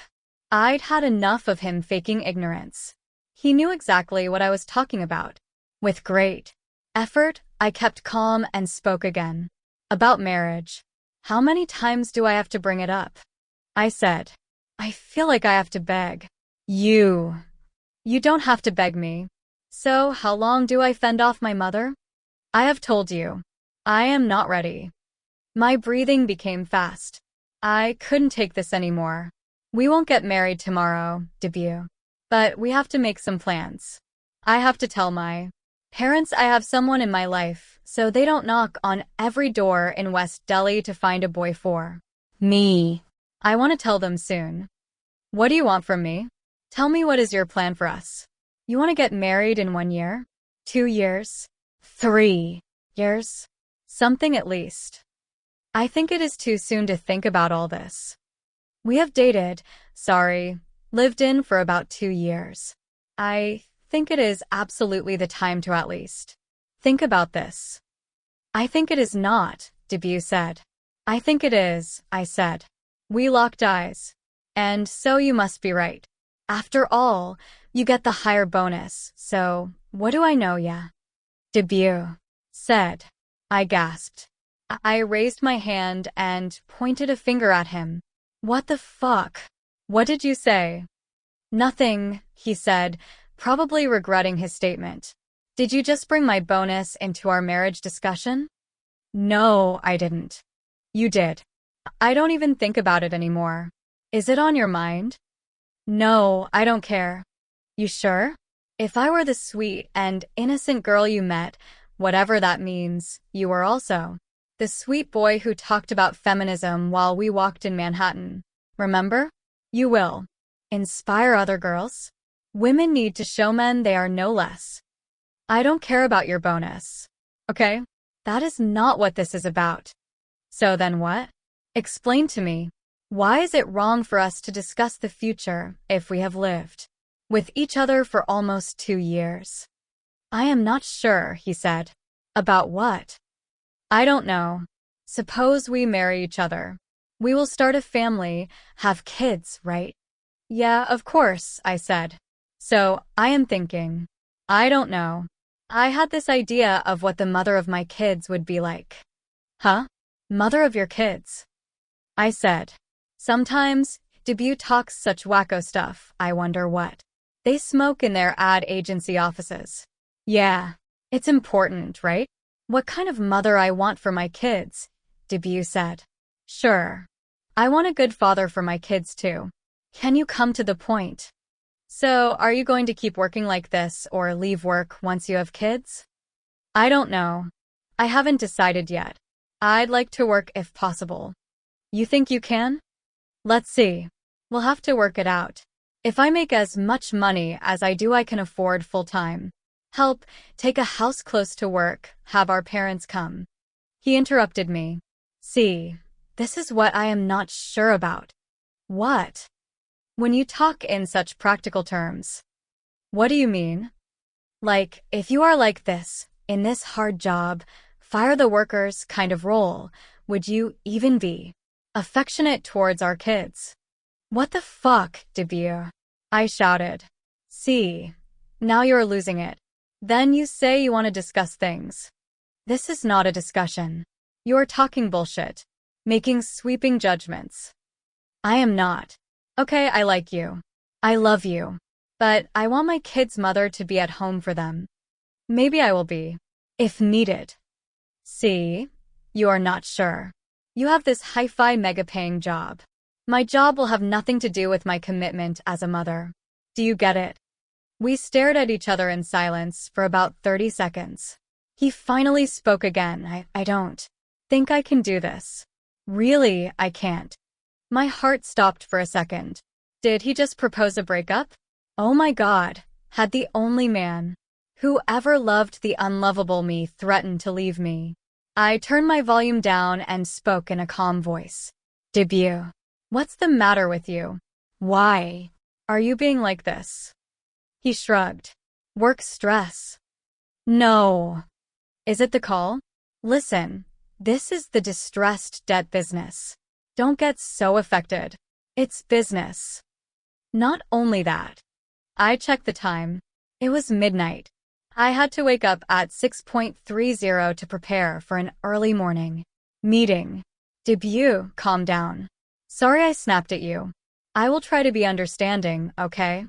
S1: I'd had enough of him faking ignorance. He knew exactly what I was talking about. With great effort, I kept calm and spoke again. About marriage. How many times do I have to bring it up? I said. I feel like I have to beg. You don't have to beg me. So, how long do I fend off my mother? I have told you. I am not ready. My breathing became fast. I couldn't take this anymore. We won't get married tomorrow, debut. But we have to make some plans. I have to tell my parents I have someone in my life, so they don't knock on every door in West Delhi to find a boy for me. I want to tell them soon. What do you want from me? Tell me, what is your plan for us? You want to get married in 1 year? 2 years? 3 years? Something at least. I think it is too soon to think about all this. We have lived in for about 2 years. I think it is absolutely the time to at least think about this. I think it is not, debut said. I think it is, I said. We locked eyes. And so you must be right. After all, you get the higher bonus, so what do I know, yeah? Debut said. I gasped. I raised my hand and pointed a finger at him. What the fuck? What did you say? Nothing, he said, probably regretting his statement. Did you just bring my bonus into our marriage discussion? No, I didn't. You did. I don't even think about it anymore. Is it on your mind? No, I don't care. You sure? If I were the sweet and innocent girl you met, whatever that means, you were also the sweet boy who talked about feminism while we walked in Manhattan. Remember? You will inspire other girls. Women need to show men they are no less. I don't care about your bonus. Okay? That is not what this is about. So then what? Explain to me. Why is it wrong for us to discuss the future if we have lived with each other for almost 2 years? I am not sure, he said. About what? I don't know. Suppose we marry each other. We will start a family, have kids, right? Yeah, of course, I said. So, I am thinking. I don't know. I had this idea of what the mother of my kids would be like. Huh? Mother of your kids? I said. Sometimes, debut talks such wacko stuff, I wonder what they smoke in their ad agency offices. Yeah, it's important, right? What kind of mother I want for my kids, debut said. Sure. I want a good father for my kids too. Can you come to the point? So, are you going to keep working like this or leave work once you have kids? I don't know. I haven't decided yet. I'd like to work if possible. You think you can? Let's see. We'll have to work it out. If I make as much money as I do, I can afford full-time help, take a house close to work, have our parents come. He interrupted me. See, this is what I am not sure about. What? When you talk in such practical terms. What do you mean? Like, if you are like this, in this hard job, fire the workers kind of role, would you even be affectionate towards our kids? What the fuck, debut? I shouted. See, now you're losing it. Then you say you want to discuss things. This is not a discussion. You're talking bullshit. Making sweeping judgments. I am not. Okay, I like you. I love you. But I want my kid's mother to be at home for them. Maybe I will be. If needed. See? You are not sure. You have this hi-fi mega-paying job. My job will have nothing to do with my commitment as a mother. Do you get it? We stared at each other in silence for about 30 seconds. He finally spoke again. I don't think I can do this. Really, I can't. My heart stopped for a second. Did he just propose a breakup? Oh my God, had the only man who ever loved the unlovable me threatened to leave me? I turned my volume down and spoke in a calm voice. Debut. What's the matter with you? Why are you being like this? He shrugged. Work stress. No. Is it the call? Listen, this is the distressed debt business. Don't get so affected. It's business. Not only that. I checked the time. It was midnight. I had to wake up at 6:30 to prepare for an early morning meeting. Debut, calm down. Sorry I snapped at you. I will try to be understanding, okay?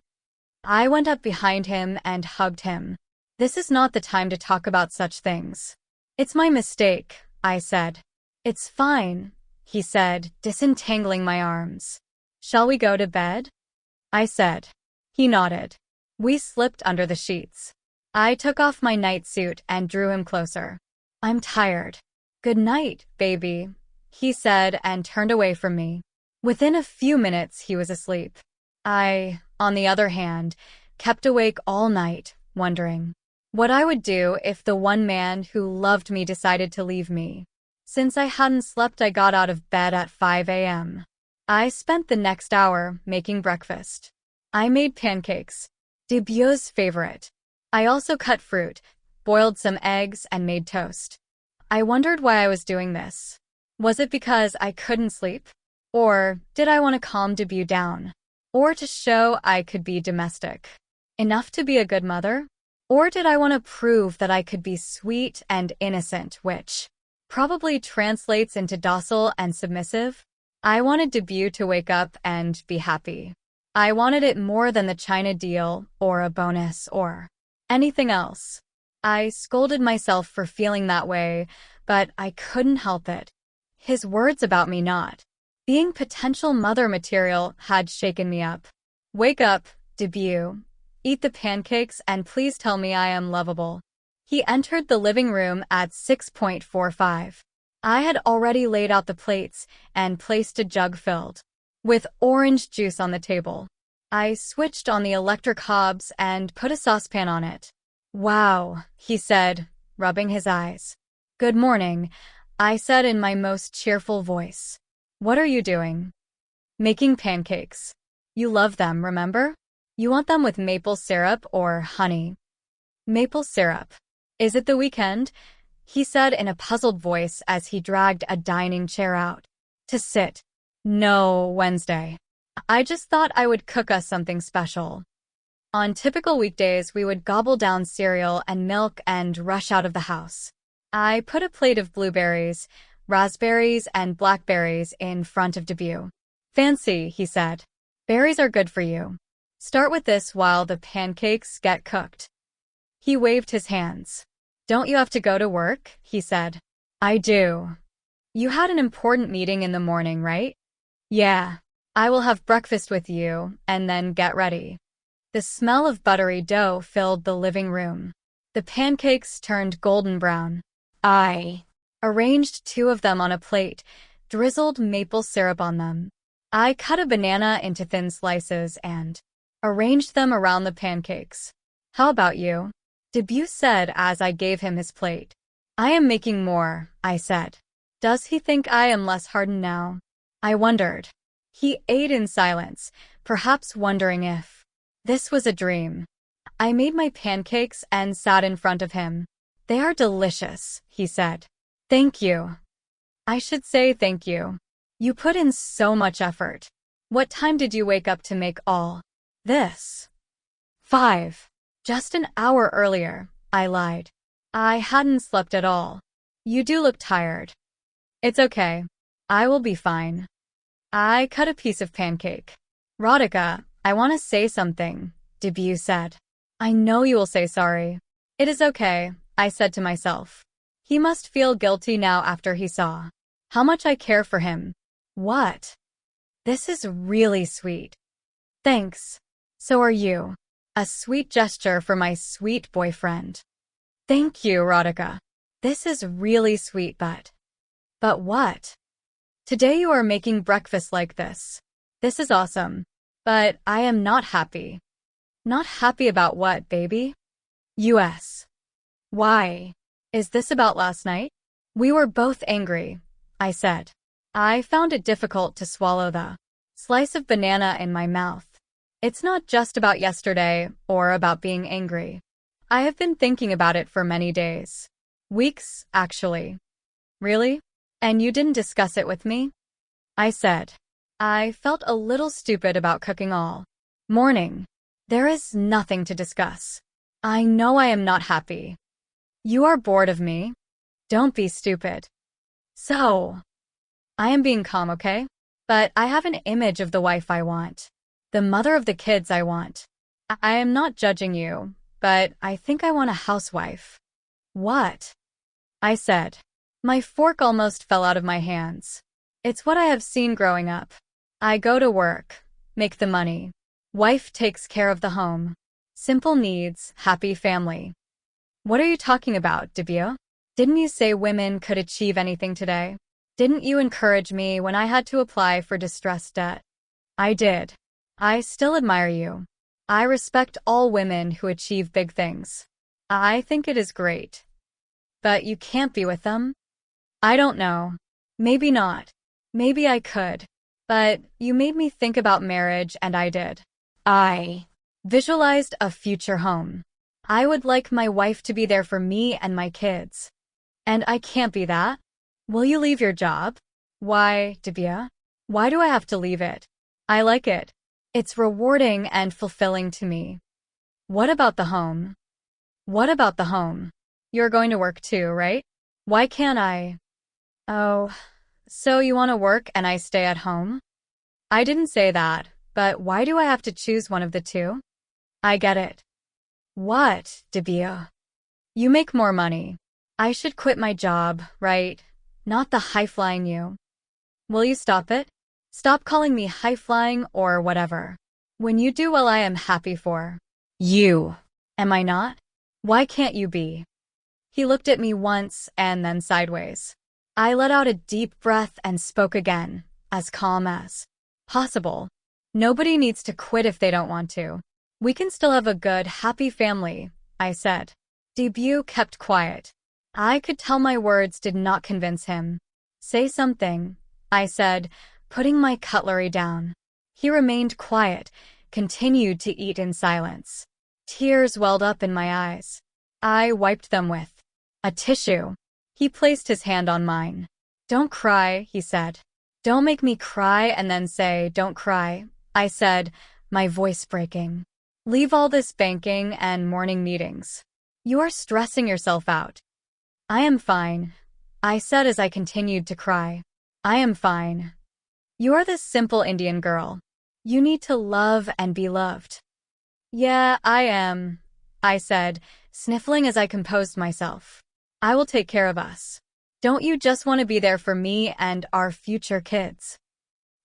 S1: I went up behind him and hugged him. This is not the time to talk about such things. It's my mistake, I said. It's fine, he said, disentangling my arms. Shall we go to bed? I said. He nodded. We slipped under the sheets. I took off my night suit and drew him closer. I'm tired. Good night, baby, he said and turned away from me. Within a few minutes, he was asleep. I, on the other hand, kept awake all night, wondering what I would do if the one man who loved me decided to leave me. Since I hadn't slept, I got out of bed at 5 a.m. I spent the next hour making breakfast. I made pancakes, Debut's favorite. I also cut fruit, boiled some eggs, and made toast. I wondered why I was doing this. Was it because I couldn't sleep? Or did I want to calm Debut down? Or to show I could be domestic enough to be a good mother? Or did I want to prove that I could be sweet and innocent, which probably translates into docile and submissive? I wanted Debut to wake up and be happy. I wanted it more than the China deal or a bonus or anything else. I scolded myself for feeling that way, but I couldn't help it. His words about me not being potential mother material had shaken me up. Wake up, Debut. Eat the pancakes and please tell me I am lovable. He entered the living room at 6:45. I had already laid out the plates and placed a jug filled with orange juice on the table. I switched on the electric hobs and put a saucepan on it. Wow, he said, rubbing his eyes. Good morning, I said in my most cheerful voice. What are you doing? Making pancakes. You love them, remember? You want them with maple syrup or honey? Maple syrup. Is it the weekend? He said in a puzzled voice as he dragged a dining chair out to sit. No, Wednesday. I just thought I would cook us something special. On typical weekdays, we would gobble down cereal and milk and rush out of the house. I put a plate of blueberries, raspberries, and blackberries in front of Debut. Fancy, he said. Berries are good for you. Start with this while the pancakes get cooked. He waved his hands. Don't you have to go to work? He said. I do. You had an important meeting in the morning, right? Yeah. I will have breakfast with you and then get ready. The smell of buttery dough filled the living room. The pancakes turned golden brown. I arranged 2 of them on a plate, drizzled maple syrup on them. I cut a banana into thin slices and arranged them around the pancakes. How about you? Debut said as I gave him his plate. I am making more, I said. Does he think I am less hardened now? I wondered. He ate in silence, perhaps wondering if this was a dream. I made my pancakes and sat in front of him. They are delicious, he said. Thank you. I should say thank you. You put in so much effort. What time did you wake up to make all this? 5. Just an hour earlier, I lied. I hadn't slept at all. You do look tired. It's okay. I will be fine. I cut a piece of pancake. Radhika, I want to say something, Debut said. I know you will say sorry. It is okay, I said to myself. He must feel guilty now after he saw how much I care for him. What? This is really sweet. Thanks. So are you. A sweet gesture for my sweet boyfriend. Thank you, Radhika. This is really sweet, but what? Today you are making breakfast like this. This is awesome. But I am not happy. Not happy about what, baby? US. Why? Is this about last night? We were both angry, I said. I found it difficult to swallow the slice of banana in my mouth. It's not just about yesterday or about being angry. I have been thinking about it for many days. Weeks, actually. Really? And you didn't discuss it with me? I said. I felt a little stupid about cooking all morning. There is nothing to discuss. I know I am not happy. You are bored of me? Don't be stupid. So, I am being calm, okay? But I have an image of the wife I want. The mother of the kids I want. I am not judging you, but I think I want a housewife. What? I said. My fork almost fell out of my hands. It's what I have seen growing up. I go to work, make the money. Wife takes care of the home. Simple needs, happy family. What are you talking about, Debut? Didn't you say women could achieve anything today? Didn't you encourage me when I had to apply for distress debt? I did. I still admire you. I respect all women who achieve big things. I think it is great. But you can't be with them? I don't know. Maybe not. Maybe I could. But you made me think about marriage, and I did. I visualized a future home. I would like my wife to be there for me and my kids. And I can't be that. Will you leave your job? Why, Debia? Why do I have to leave it? I like it. It's rewarding and fulfilling to me. What about the home? What about the home? You're going to work too, right? Why can't I? Oh, so you want to work and I stay at home? I didn't say that, but why do I have to choose one of the two? I get it. What, Debia? You make more money. I should quit my job, right? Not the high-flying you. Will you stop it? Stop calling me high-flying or whatever. When you do well, I am happy for you. Am I not? Why can't you be? He looked at me once and then sideways. I let out a deep breath and spoke again, as calm as possible. Nobody needs to quit if they don't want to. We can still have a good, happy family, I said. Debut kept quiet. I could tell my words did not convince him. Say something, I said, putting my cutlery down. He remained quiet, continued to eat in silence. Tears welled up in my eyes. I wiped them with a tissue. He placed his hand on mine. Don't cry, he said. Don't make me cry and then say, don't cry, I said, my voice breaking. Leave all this banking and morning meetings. You are stressing yourself out. I am fine, I said as I continued to cry. I am fine. You are this simple Indian girl. You need to love and be loved. Yeah, I am, I said, sniffling as I composed myself. I will take care of us. Don't you just want to be there for me and our future kids?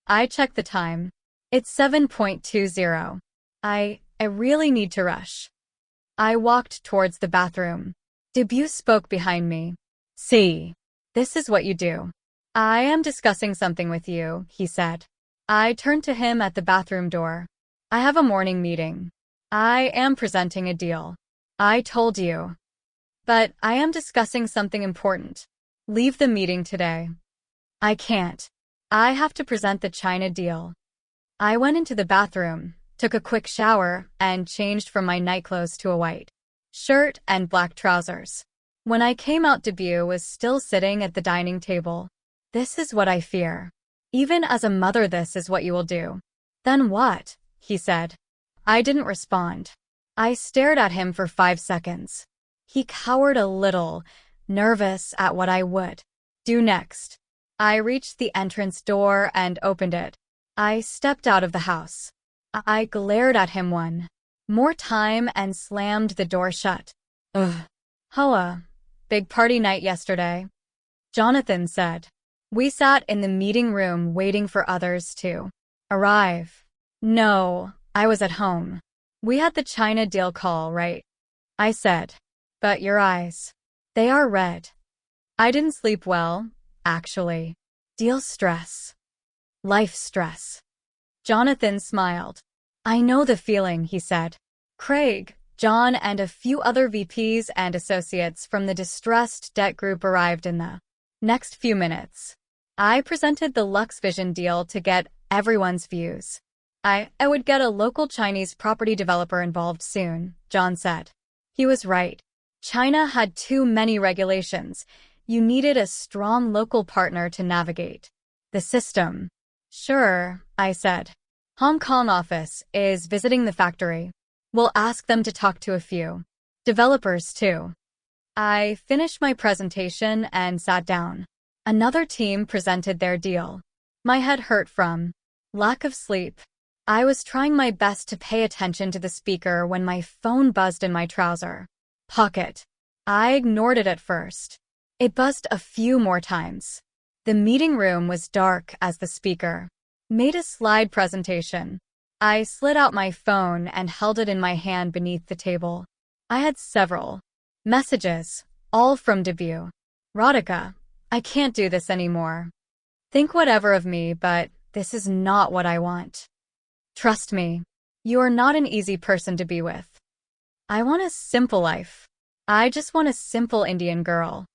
S1: I checked the time. It's 7:20. I really need to rush. I walked towards the bathroom. Debut spoke behind me. See, this is what you do. I am discussing something with you, he said. I turned to him at the bathroom door. I have a morning meeting. I am presenting a deal. I told you. But I am discussing something important. Leave the meeting today. I can't. I have to present the China deal. I went into the bathroom, took a quick shower, and changed from my nightclothes to a white shirt and black trousers. When I came out, Debut was still sitting at the dining table. This is what I fear. Even as a mother, this is what you will do. Then what? He said. I didn't respond. I stared at him for 5 seconds. He cowered a little, nervous at what I would do next. I reached the entrance door and opened it. I stepped out of the house. I glared at him one more time and slammed the door shut. Ugh. Hoa. Big party night yesterday, Jonathan said. We sat in the meeting room waiting for others to arrive. No, I was at home. We had the China deal call, right? I said. But your eyes, they are red. I didn't sleep well, actually. Deal stress. Life stress. Jonathan smiled. I know the feeling, he said. Craig, John, and a few other VPs and associates from the distressed debt group arrived in the next few minutes. I presented the LuxVision deal to get everyone's views. I would get a local Chinese property developer involved soon, John said. He was right. China had too many regulations. You needed a strong local partner to navigate the system. Sure, I said. Hong Kong office is visiting the factory. We'll ask them to talk to a few developers too. I finished my presentation and sat down. Another team presented their deal. My head hurt from lack of sleep. I was trying my best to pay attention to the speaker when my phone buzzed in my trouser pocket. I ignored it at first. It buzzed a few more times. The meeting room was dark as the speaker made a slide presentation. I slid out my phone and held it in my hand beneath the table. I had several messages, all from debut. Radhika, I can't do this anymore. Think whatever of me, but this is not what I want. Trust me, you are not an easy person to be with. I want a simple life. I just want a simple Indian girl.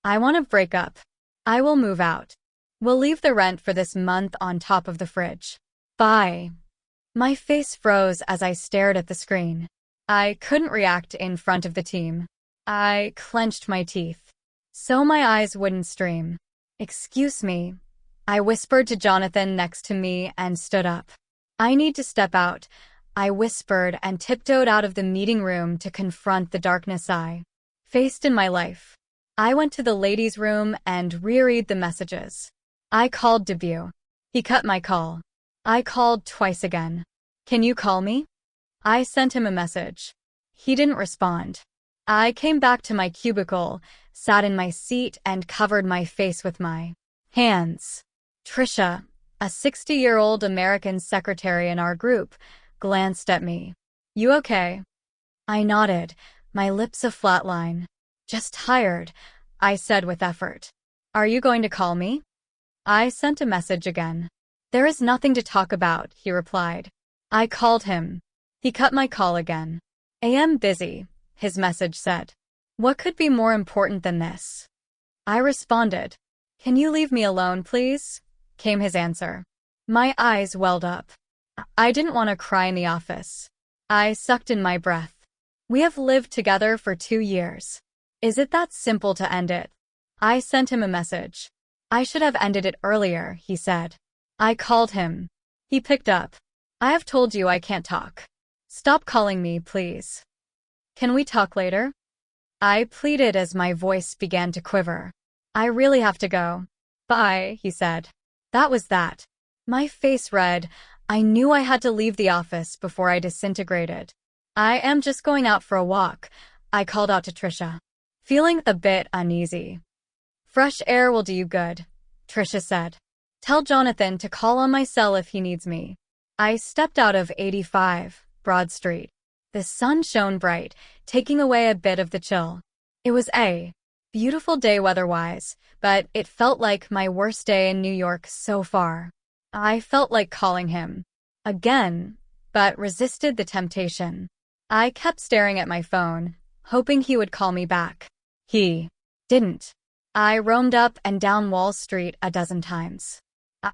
S1: I want to break up. I will move out. We'll leave the rent for this month on top of the fridge. Bye. My face froze as I stared at the screen. I couldn't react in front of the team. I clenched my teeth so my eyes wouldn't stream. Excuse me, I whispered to Jonathan next to me and stood up. I need to step out, I whispered and tiptoed out of the meeting room to confront the darkness I faced in my life. I went to the ladies' room and reread the messages. I called Debut. He cut my call. I called twice again. Can you call me? I sent him a message. He didn't respond. I came back to my cubicle, sat in my seat and covered my face with my hands. Trisha, a 60-year-old American secretary in our group, glanced at me. You okay? I nodded, my lips a flat line. Just tired, I said with effort. Are you going to call me? I sent a message again. There is nothing to talk about, he replied. I called him. He cut my call again. AM busy, his message said. What could be more important than this? I responded. Can you leave me alone, please? Came his answer. My eyes welled up. I didn't want to cry in the office. I sucked in my breath. We have lived together for 2 years. Is it that simple to end it? I sent him a message. I should have ended it earlier, he said. I called him. He picked up. I have told you I can't talk. Stop calling me, please. Can we talk later? I pleaded as my voice began to quiver. I really have to go. Bye, he said. That was that. My face red. I knew I had to leave the office before I disintegrated. I am just going out for a walk, I called out to Trisha, feeling a bit uneasy. Fresh air will do you good, Trisha said. Tell Jonathan to call on my cell if he needs me. I stepped out of 85 Broad Street. The sun shone bright, taking away a bit of the chill. It was a beautiful day weather-wise, but it felt like my worst day in New York so far. I felt like calling him again, but resisted the temptation. I kept staring at my phone, hoping he would call me back. He didn't. I roamed up and down Wall Street a dozen times.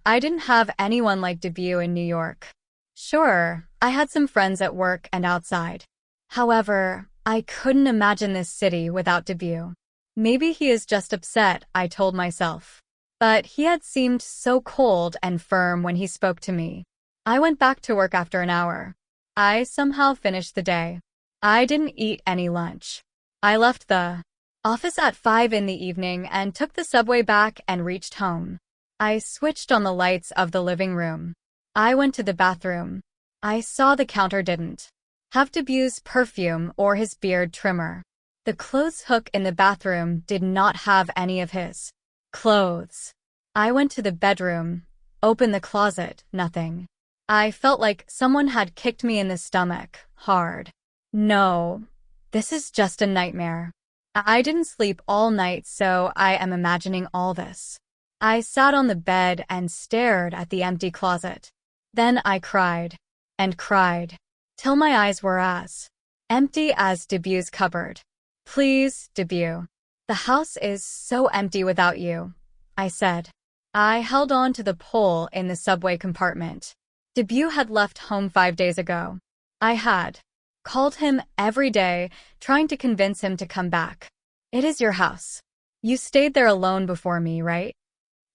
S1: I didn't have anyone like Debut in New York. Sure, I had some friends at work and outside. However, I couldn't imagine this city without Debut. Maybe he is just upset, I told myself. But he had seemed so cold and firm when he spoke to me. I went back to work after an hour. I somehow finished the day. I didn't eat any lunch. I left the Office at 5 in the evening and took the subway back and reached home. I switched on the lights of the living room. I went to the bathroom. I saw the counter didn't have Debut's perfume or his beard trimmer. The clothes hook in the bathroom did not have any of his clothes. I went to the bedroom, opened the closet, nothing. I felt like someone had kicked me in the stomach, hard. No, this is just a nightmare. I didn't sleep all night, so I am imagining all this. I sat on the bed and stared at the empty closet. Then I cried and cried till my eyes were as empty as Debut's cupboard. Please, Debut. The house is so empty without you, I said. I held on to the pole in the subway compartment. Debut had left home 5 days ago. I had called him every day, trying to convince him to come back. It is your house. You stayed there alone before me, right?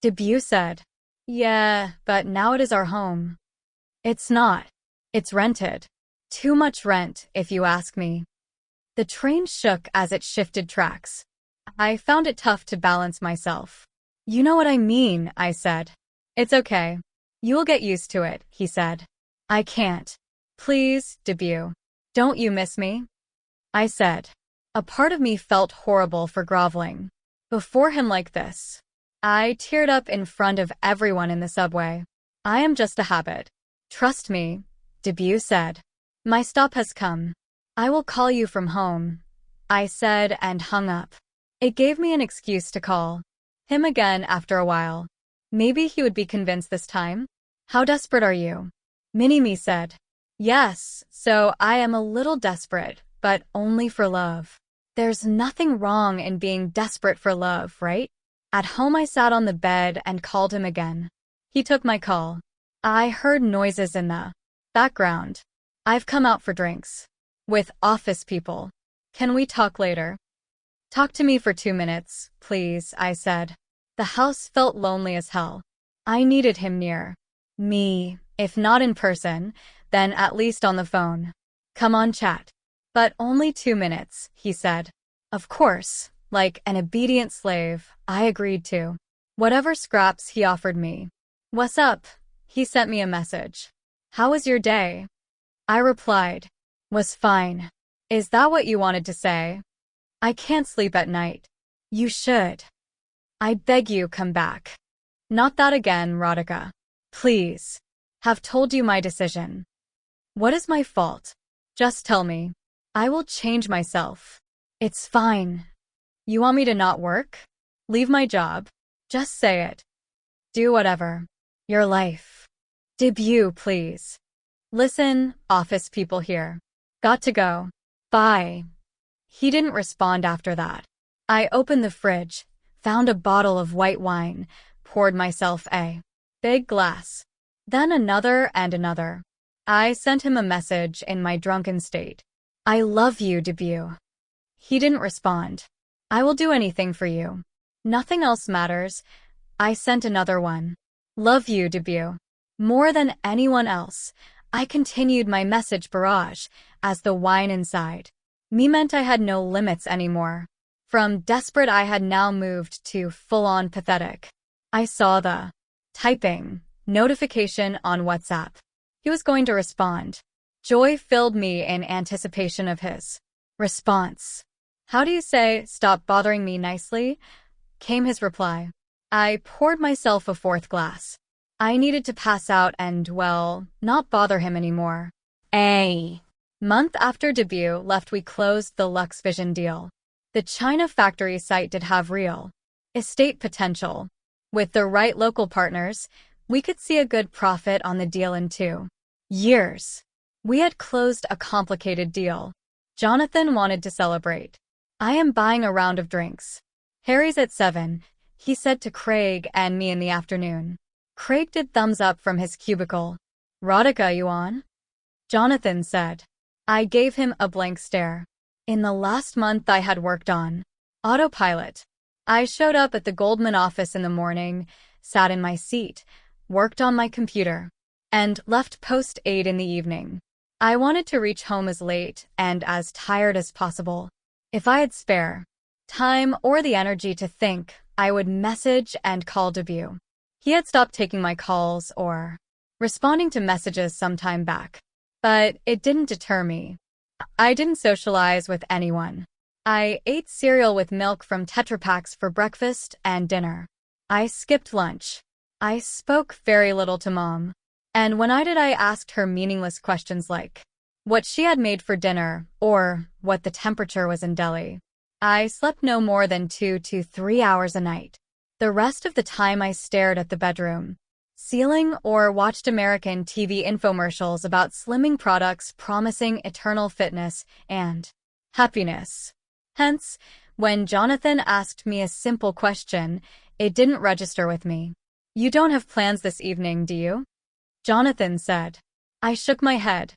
S1: Debut said. Yeah, but now it is our home. It's not. It's rented. Too much rent, if you ask me. The train shook as it shifted tracks. I found it tough to balance myself. You know what I mean, I said. It's okay. You'll get used to it, he said. I can't. Please, Debut. Don't you miss me? I said. A part of me felt horrible for groveling before him like this. I teared up in front of everyone in the subway. I am just a habit. Trust me, Debut said. My stop has come. I will call you from home, I said and hung up. It gave me an excuse to call him again after a while. Maybe he would be convinced this time. How desperate are you? Mini-Me said. Yes, so I am a little desperate, but only for love. There's nothing wrong in being desperate for love, right? At home I sat on the bed and called him again. He took my call. I heard noises in the background. I've come out for drinks with office people. Can we talk later? Talk to me for 2 minutes, please, I said. The house felt lonely as hell. I needed him near me, if not in person, then at least on the phone. Come on, chat. But only 2 minutes, he said. Of course, like an obedient slave, I agreed to whatever scraps he offered me. What's up? He sent me a message. How was your day? I replied. Was fine. Is that what you wanted to say? I can't sleep at night. You should. I beg you, come back. Not that again, Radhika. Please. Have told you my decision. What is my fault? Just tell me. I will change myself. It's fine. You want me to not work? Leave my job? Just say it. Do whatever. Your life. Debut, please. Listen, office people here. Got to go. Bye. He didn't respond after that. I opened the fridge, found a bottle of white wine, poured myself a big glass. Then another and another. I sent him a message in my drunken state. I love you, Debut. He didn't respond. I will do anything for you. Nothing else matters. I sent another one. Love you, Debut. More than anyone else. I continued my message barrage as the wine inside me meant I had no limits anymore. From desperate I had now moved to full-on pathetic. I saw the typing notification on WhatsApp. He was going to respond. Joy filled me in anticipation of his response. How do you say, stop bothering me nicely? Came his reply. I poured myself a 4th glass. I needed to pass out and, well, not bother him anymore. A month after Debut left, we closed the Lux Vision deal. The China factory site did have real estate potential. With the right local partners, we could see a good profit on the deal in 2 years. We had closed a complicated deal. Jonathan wanted to celebrate. I am buying a round of drinks. Harry's at 7, he said to Craig and me in the afternoon. Craig did thumbs up from his cubicle. Radhika, you on? Jonathan said. I gave him a blank stare. In the last month I had worked on autopilot. I showed up at the Goldman office in the morning, sat in my seat, worked on my computer, and left post-8 in the evening. I wanted to reach home as late and as tired as possible. If I had spare time, or the energy to think, I would message and call debut. He had stopped taking my calls or responding to messages some time back. But it didn't deter me. I didn't socialize with anyone. I ate cereal with milk from Tetra Paks for breakfast and dinner. I skipped lunch. I spoke very little to Mom. And when I did, I asked her meaningless questions like what she had made for dinner or what the temperature was in Delhi. I slept no more than 2 to 3 hours a night. The rest of the time I stared at the bedroom ceiling or watched American TV infomercials about slimming products promising eternal fitness and happiness. Hence, when Jonathan asked me a simple question, it didn't register with me. "You don't have plans this evening, do you?" Jonathan said. I shook my head.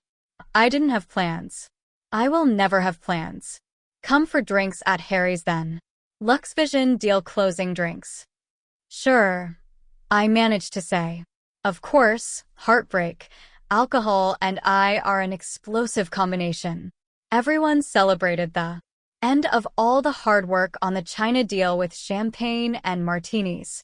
S1: I didn't have plans. I will never have plans. Come for drinks at Harry's then. Lux Vision deal closing drinks. Sure, I managed to say. Of course, heartbreak, alcohol, and I are an explosive combination. Everyone celebrated the end of all the hard work on the China deal with champagne and martinis.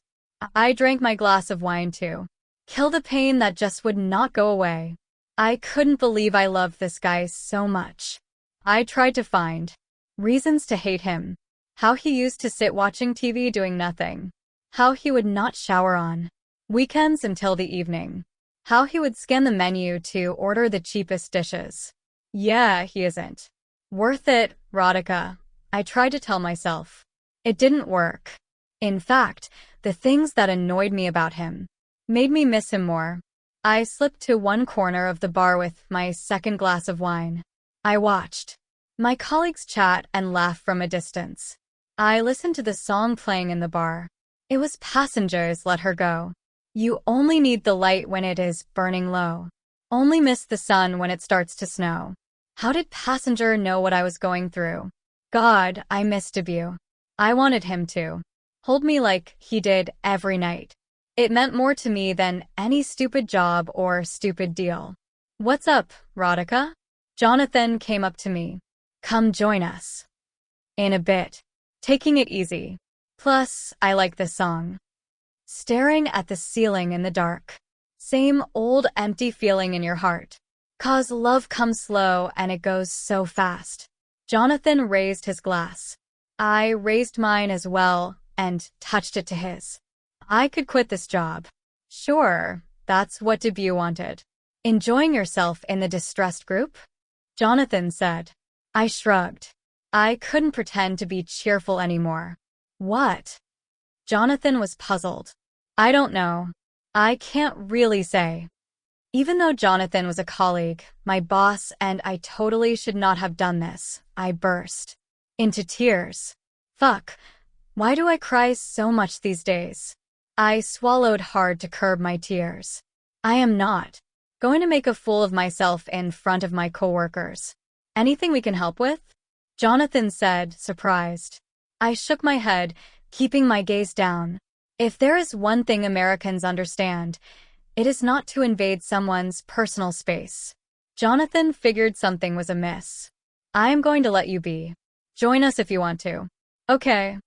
S1: I drank my glass of wine too. Kill the pain that just would not go away. I couldn't believe I loved this guy so much. I tried to find reasons to hate him. How he used to sit watching TV doing nothing. How he would not shower on weekends until the evening. How he would scan the menu to order the cheapest dishes. Yeah, he isn't worth it, Radhika. I tried to tell myself. It didn't work. In fact, the things that annoyed me about him made me miss him more. I slipped to one corner of the bar with my second glass of wine. I watched my colleagues chat and laugh from a distance. I listened to the song playing in the bar. It was Passengers Let Her Go. You only need the light when it is burning low. Only miss the sun when it starts to snow. How did Passenger know what I was going through? God, I missed debut. I wanted him to hold me like he did every night. It meant more to me than any stupid job or stupid deal. What's up, Radhika? Jonathan came up to me. Come join us. In a bit. Taking it easy. Plus, I like this song. Staring at the ceiling in the dark. Same old empty feeling in your heart. 'Cause love comes slow and it goes so fast. Jonathan raised his glass. I raised mine as well and touched it to his. I could quit this job. Sure, that's what debut wanted. Enjoying yourself in the distressed group? Jonathan said. I shrugged. I couldn't pretend to be cheerful anymore. What? Jonathan was puzzled. I don't know. I can't really say. Even though Jonathan was a colleague, my boss, and I totally should not have done this, I burst into tears. Fuck. Why do I cry so much these days? I swallowed hard to curb my tears. I am not going to make a fool of myself in front of my coworkers. Anything we can help with? Jonathan said, surprised. I shook my head, keeping my gaze down. If there is one thing Americans understand, it is not to invade someone's personal space. Jonathan figured something was amiss. I am going to let you be. Join us if you want to. Okay.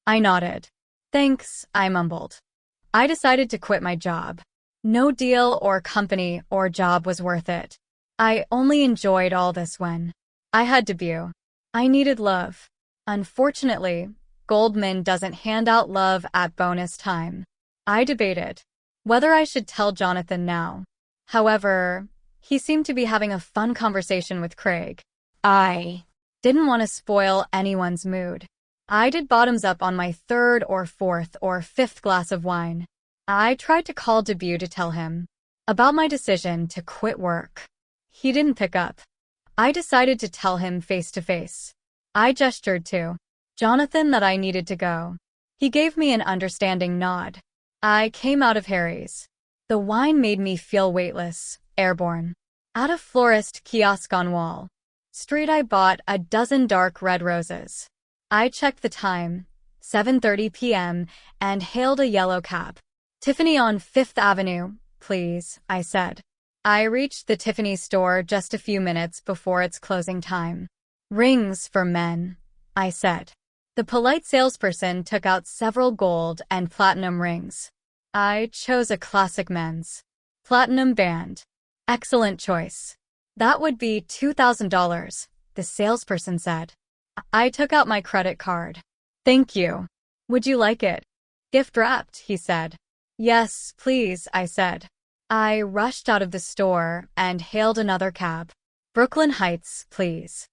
S1: I nodded. Thanks, I mumbled. I decided to quit my job. No deal or company or job was worth it. I only enjoyed all this when I had debut. I needed love. Unfortunately, Goldman doesn't hand out love at bonus time. I debated whether I should tell Jonathan now. However, he seemed to be having a fun conversation with Craig. I didn't want to spoil anyone's mood. I did bottoms up on my third or fourth or fifth glass of wine. I tried to call debut to tell him about my decision to quit work. He didn't pick up. I decided to tell him face to face. I gestured to Jonathan that I needed to go. He gave me an understanding nod. I came out of Harry's. The wine made me feel weightless, airborne. At a florist kiosk on Wall Street, I bought a dozen dark red roses. I checked the time, 7:30 p.m., and hailed a yellow cab. Tiffany on 5th Avenue, please, I said. I reached the Tiffany store just a few minutes before its closing time. Rings for men, I said. The polite salesperson took out several gold and platinum rings. I chose a classic men's platinum band. Excellent choice. That would be $2,000, the salesperson said. I took out my credit card. Thank you. Would you like it? Gift wrapped, he said. Yes, please, I said. I rushed out of the store and hailed another cab. Brooklyn Heights, please.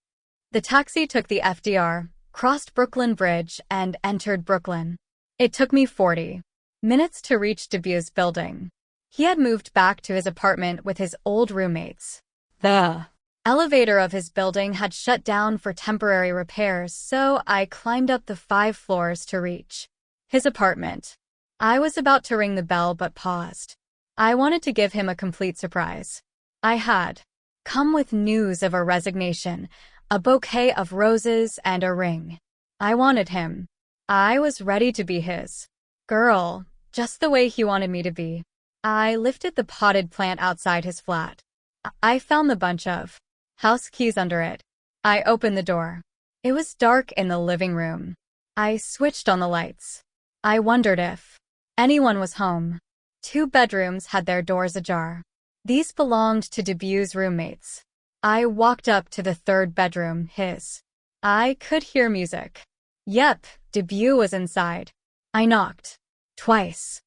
S1: The taxi took the FDR, crossed Brooklyn Bridge, and entered Brooklyn. It took me 40 minutes to reach Debue's building. He had moved back to his apartment with his old roommates. The elevator of his building had shut down for temporary repairs, so I climbed up the 5 floors to reach his apartment. I was about to ring the bell but paused. I wanted to give him a complete surprise. I had come with news of a resignation, a bouquet of roses, and a ring. I wanted him. I was ready to be his girl, just the way he wanted me to be. I lifted the potted plant outside his flat. I found the bunch of house keys under it. I opened the door. It was dark in the living room. I switched on the lights. I wondered if anyone was home. 2 bedrooms had their doors ajar. These belonged to Debue's roommates. I walked up to the 3rd bedroom, his. I could hear music. Yep, Debue was inside. I knocked. Twice.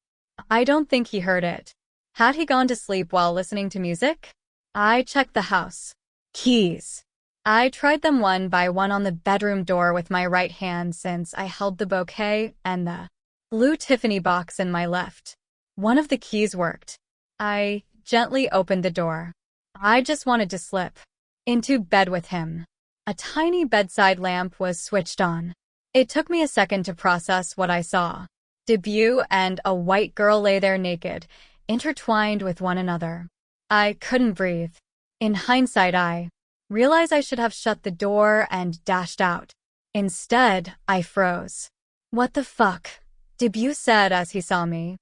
S1: I don't think he heard it. Had he gone to sleep while listening to music? I checked the house. Keys. I tried them one by one on the bedroom door with my right hand since I held the bouquet and the blue Tiffany box in my left. One of the keys worked. I gently opened the door. I just wanted to slip into bed with him. A tiny bedside lamp was switched on. It took me a second to process what I saw. Debue and a white girl lay there naked, intertwined with one another. I couldn't breathe. In hindsight, I realized I should have shut the door and dashed out. Instead, I froze. What the fuck? Debue said as he saw me.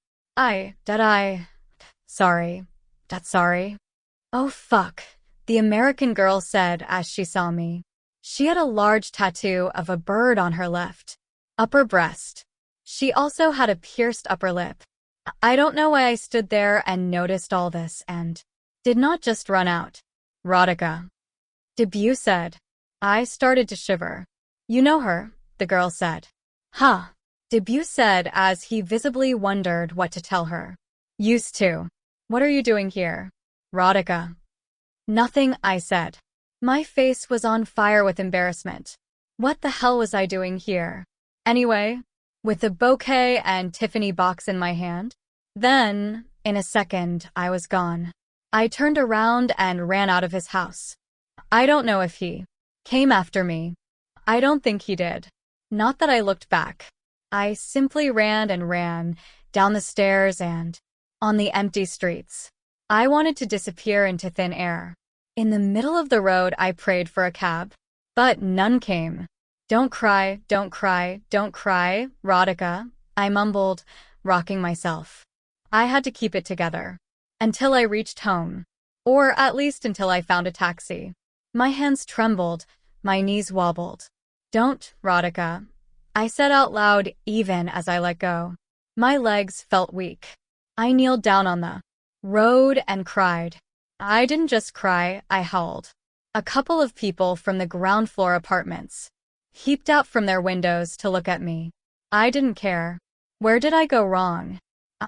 S1: Sorry. That's sorry. Oh fuck, the American girl said as she saw me. She had a large tattoo of a bird on her left upper breast. She also had a pierced upper lip. I don't know why I stood there and noticed all this and did not just run out. Radhika, Debue said. I started to shiver. You know her, the girl said. Huh, Debue said as he visibly wondered what to tell her. Used to. What are you doing here? Radhika. Nothing, I said. My face was on fire with embarrassment. What the hell was I doing here? Anyway, with the bouquet and Tiffany box in my hand? Then, in a second, I was gone. I turned around and ran out of his house. I don't know if he came after me. I don't think he did. Not that I looked back. I simply ran and ran, down the stairs and on the empty streets. I wanted to disappear into thin air. In the middle of the road, I prayed for a cab, but none came. Don't cry, don't cry, don't cry, Radhika, I mumbled, rocking myself. I had to keep it together. Until I reached home. Or at least until I found a taxi. My hands trembled, my knees wobbled. Don't, Radhika, I said out loud even as I let go. My legs felt weak. I kneeled down on the road and cried. I didn't just cry, I howled. A couple of people from the ground floor apartments heaped out from their windows to look at me. I didn't care. Where did I go wrong?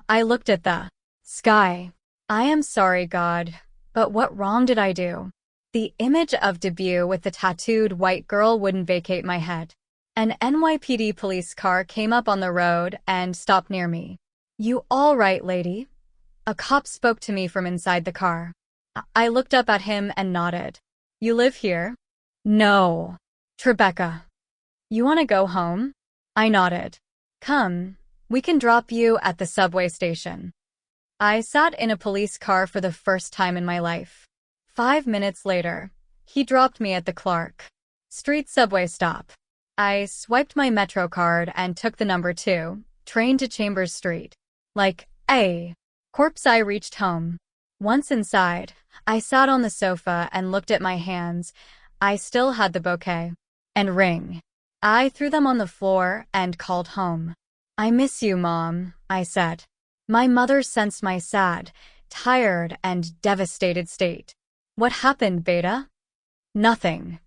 S1: I looked at the sky. I am sorry, God, but what wrong did I do? The image of Debue with the tattooed white girl wouldn't vacate my head. An NYPD police car came up on the road and stopped near me. You all right, lady? A cop spoke to me from inside the car. I looked up at him and nodded. You live here? No. Tribeca. You want to go home? I nodded. Come, we can drop you at the subway station. I sat in a police car for the first time in my life. 5 minutes later, he dropped me at the Clark Street subway stop. I swiped my Metro card and took the number 2, train to Chambers Street. Like a corpse, I reached home. Once inside, I sat on the sofa and looked at my hands. I still had the bouquet and ring. I threw them on the floor and called home. I miss you, Mom, I said. My mother sensed my sad, tired, and devastated state. What happened, Beta? Nothing.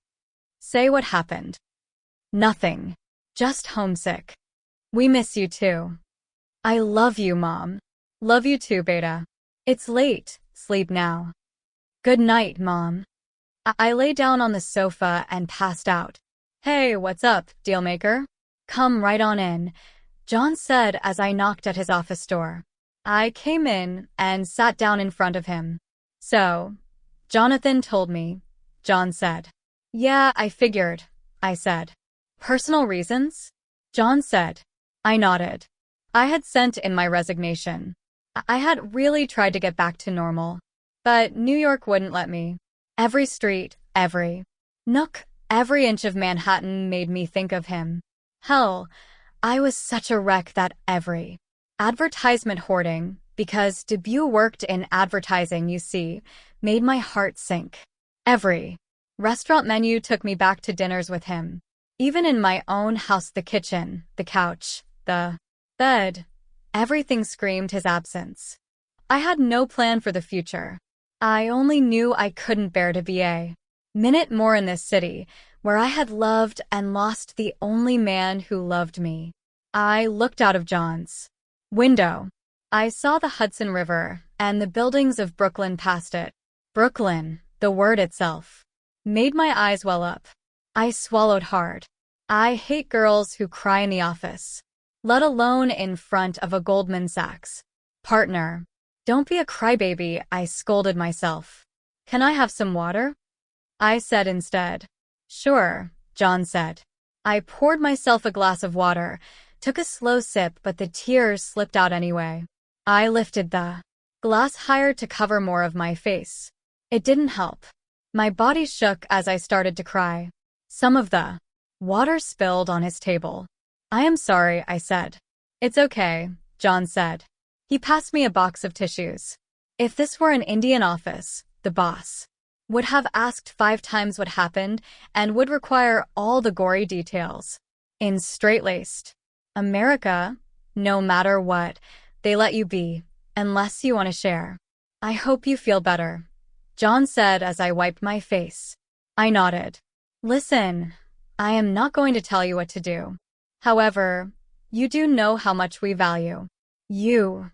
S1: Say what happened. Nothing. Just homesick. We miss you too. I love you, Mom. Love you too, Beta. It's late. Sleep now. Good night, Mom. I lay down on the sofa and passed out. Hey, what's up, dealmaker? Come right on in, John said as I knocked at his office door. I came in and sat down in front of him. So, Jonathan told me, John said. Yeah, I figured, I said. Personal reasons? John said. I nodded. I had sent in my resignation. I had really tried to get back to normal, but New York wouldn't let me. Every street, every nook, every inch of Manhattan made me think of him. Hell, I was such a wreck that every advertisement hoarding, because debut worked in advertising, you see, made my heart sink. Every restaurant menu took me back to dinners with him. Even in my own house, the kitchen, the couch, the bed, everything screamed his absence. I had no plan for the future. I only knew I couldn't bear to be a minute more in this city, where I had loved and lost the only man who loved me. I looked out of John's window. I saw the Hudson River and the buildings of Brooklyn past it. Brooklyn, the word itself, made my eyes well up. I swallowed hard. I hate girls who cry in the office, let alone in front of a Goldman Sachs partner. Don't be a crybaby, I scolded myself. Can I have some water? I said instead. Sure, John said. I poured myself a glass of water, took a slow sip, but the tears slipped out anyway. I lifted the glass higher to cover more of my face. It didn't help. My body shook as I started to cry. Some of the water spilled on his table. I am sorry, I said. It's okay, John said. He passed me a box of tissues. If this were an Indian office, the boss would have asked 5 times what happened and would require all the gory details. In straight-laced America, no matter what, they let you be, unless you want to share. I hope you feel better, John said as I wiped my face. I nodded. Listen, I am not going to tell you what to do. However, you do know how much we value you,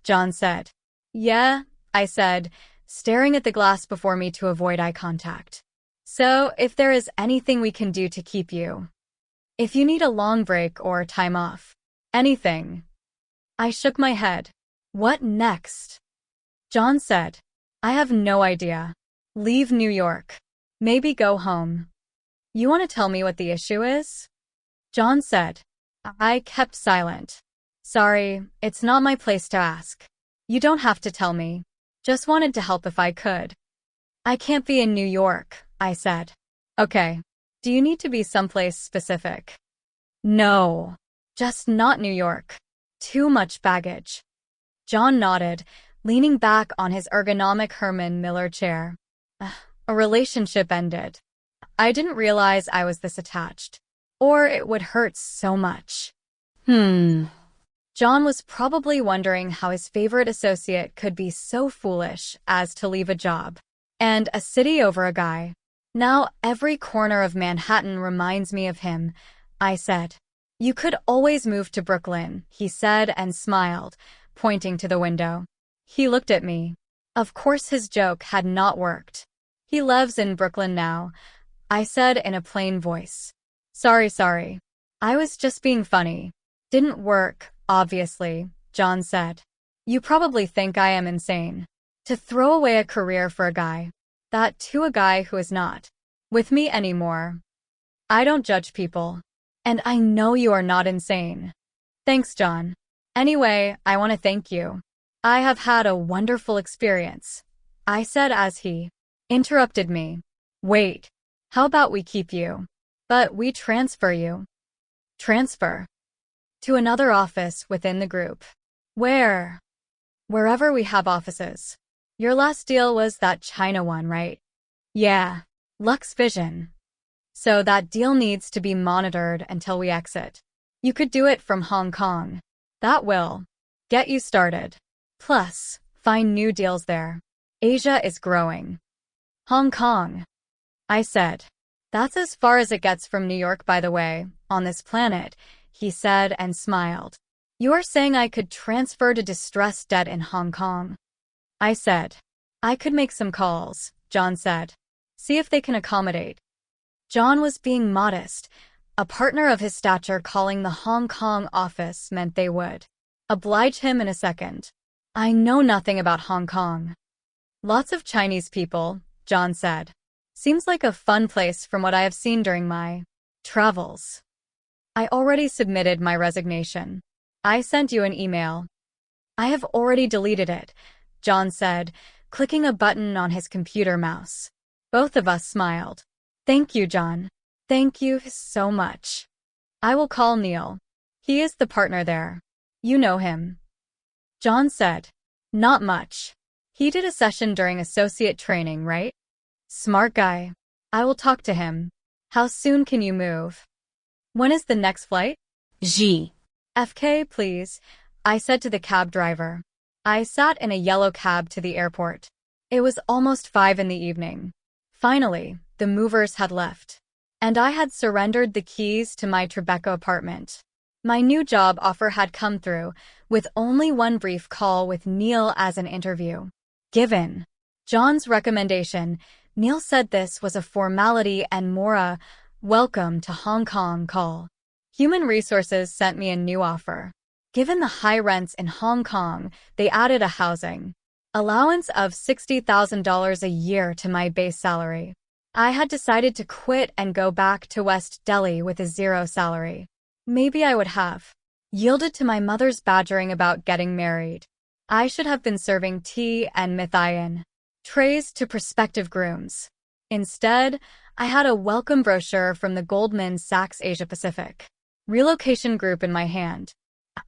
S1: John said. Yeah, I said, staring at the glass before me to avoid eye contact. So, if there is anything we can do to keep you, if you need a long break or time off, anything. I shook my head. What next? John said. I have no idea. Leave New York. Maybe go home. You want to tell me what the issue is? John said. I kept silent. Sorry, it's not my place to ask. You don't have to tell me. Just wanted to help if I could. I can't be in New York, I said. Okay. Do you need to be someplace specific? No. Just not New York. Too much baggage. John nodded, leaning back on his ergonomic Herman Miller chair. A relationship ended. I didn't realize I was this attached. Or it would hurt so much. John was probably wondering how his favorite associate could be so foolish as to leave a job and a city over a guy. Now every corner of Manhattan reminds me of him, I said. You could always move to Brooklyn, he said and smiled, pointing to the window. He looked at me. Of course his joke had not worked. He lives in Brooklyn now, I said in a plain voice. Sorry. I was just being funny. Didn't work, obviously, John said. You probably think I am insane. To throw away a career for a guy. That to a guy who is not with me anymore. I don't judge people. And I know you are not insane. Thanks, John. Anyway, I want to thank you. I have had a wonderful experience, I said as he interrupted me. Wait, how about we keep you? But we transfer you. Transfer? To another office within the group. Where? Wherever we have offices. Your last deal was that China one, right? Yeah. Lux Vision. So that deal needs to be monitored until we exit. You could do it from Hong Kong. That will get you started. Plus, find new deals there. Asia is growing. Hong Kong, I said. That's as far as it gets from New York, by the way, on this planet, he said and smiled. You are saying I could transfer to distressed debt in Hong Kong? I said. I could make some calls, John said. See if they can accommodate. John was being modest. A partner of his stature calling the Hong Kong office meant they would oblige him in a second. I know nothing about Hong Kong. Lots of Chinese people, John said. Seems like a fun place from what I have seen during my travels. I already submitted my resignation. I sent you an email. I have already deleted it, John said, clicking a button on his computer mouse. Both of us smiled. Thank you, John. Thank you so much. I will call Neil. He is the partner there. You know him. John said. Not much. He did a session during associate training, right? Smart guy. I will talk to him. How soon can you move? When is the next flight? FK, please, I said to the cab driver. I sat in a yellow cab to the airport. It was almost 5 in the evening. Finally, the movers had left. And I had surrendered the keys to my Tribeca apartment. My new job offer had come through, with only one brief call with Neil as an interview. Given John's recommendation, Neil said this was a formality and more a welcome to Hong Kong call. Human Resources sent me a new offer. Given the high rents in Hong Kong, they added a housing allowance of $60,000 a year to my base salary. I had decided to quit and go back to West Delhi with a zero salary. Maybe I would have yielded to my mother's badgering about getting married. I should have been serving tea and methionine trays to prospective grooms. Instead, I had a welcome brochure from the Goldman Sachs Asia Pacific relocation group in my hand.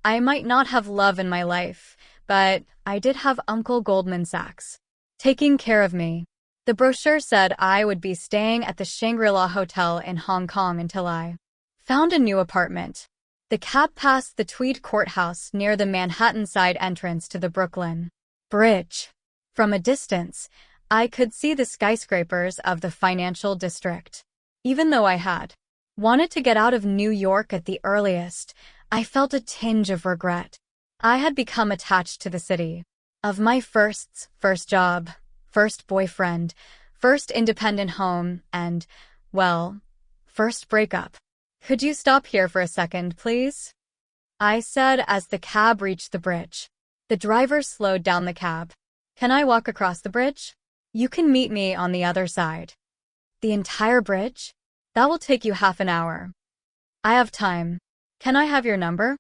S1: I might not have love in my life, but I did have Uncle Goldman Sachs taking care of me. The brochure said I would be staying at the Shangri-La Hotel in Hong Kong until I found a new apartment. The cab passed the Tweed Courthouse near the Manhattan side entrance to the Brooklyn Bridge. From a distance, I could see the skyscrapers of the financial district. Even though I had wanted to get out of New York at the earliest, I felt a tinge of regret. I had become attached to the city. Of my first job, first boyfriend, first independent home, and, well, first breakup. Could you stop here for a second, please? I said as the cab reached the bridge. The driver slowed down the cab. Can I walk across the bridge? You can meet me on the other side. The entire bridge? That will take you half an hour. I have time. Can I have your number?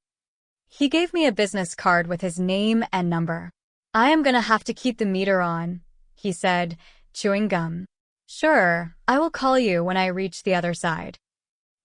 S1: He gave me a business card with his name and number. I am gonna have to keep the meter on, he said, chewing gum. Sure, I will call you when I reach the other side.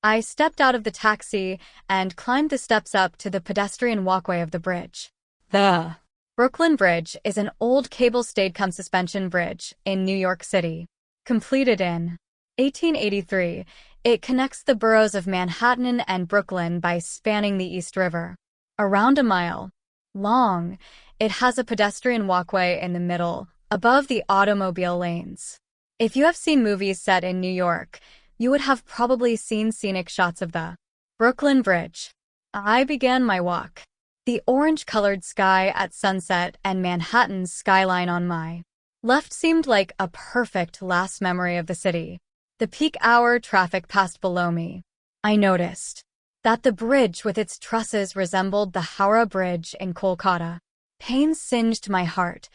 S1: I stepped out of the taxi and climbed the steps up to the pedestrian walkway of the bridge. The Brooklyn Bridge is an old cable-stayed suspension bridge in New York City. Completed in 1883, it connects the boroughs of Manhattan and Brooklyn by spanning the East River. Around a mile long, it has a pedestrian walkway in the middle, above the automobile lanes. If you have seen movies set in New York, you would have probably seen scenic shots of the Brooklyn Bridge. I began my walk. The orange-colored sky at sunset and Manhattan's skyline on my left seemed like a perfect last memory of the city. The peak hour traffic passed below me. I noticed that the bridge with its trusses resembled the Howrah Bridge in Kolkata. Pain singed my heart.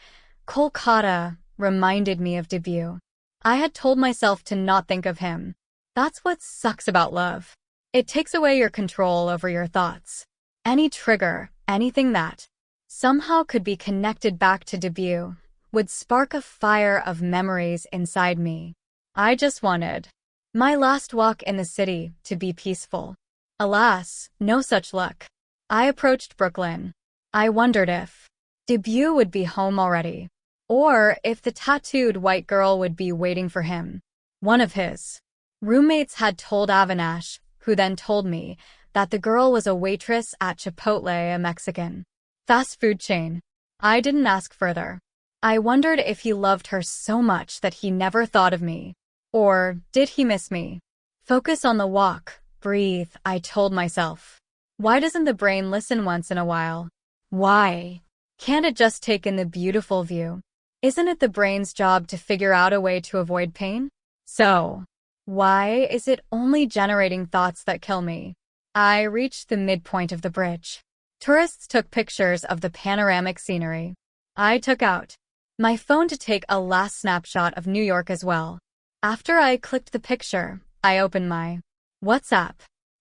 S1: Kolkata reminded me of debut. I had told myself to not think of him. That's what sucks about love. It takes away your control over your thoughts. Any trigger, anything that somehow could be connected back to debut, would spark a fire of memories inside me. I just wanted my last walk in the city to be peaceful. Alas, no such luck. I approached Brooklyn. I wondered if debut would be home already, or if the tattooed white girl would be waiting for him. One of his Roommates had told Avinash, who then told me, that the girl was a waitress at Chipotle, a Mexican fast food chain. I didn't ask further. I wondered if he loved her so much that he never thought of me. Or did he miss me? Focus on the walk, breathe, I told myself. Why doesn't the brain listen once in a while? Why? Can't it just take in the beautiful view? Isn't it the brain's job to figure out a way to avoid pain? So, why is it only generating thoughts that kill me? I reached the midpoint of the bridge. Tourists took pictures of the panoramic scenery. I took out my phone to take a last snapshot of New York as well. After I clicked the picture, I opened my WhatsApp.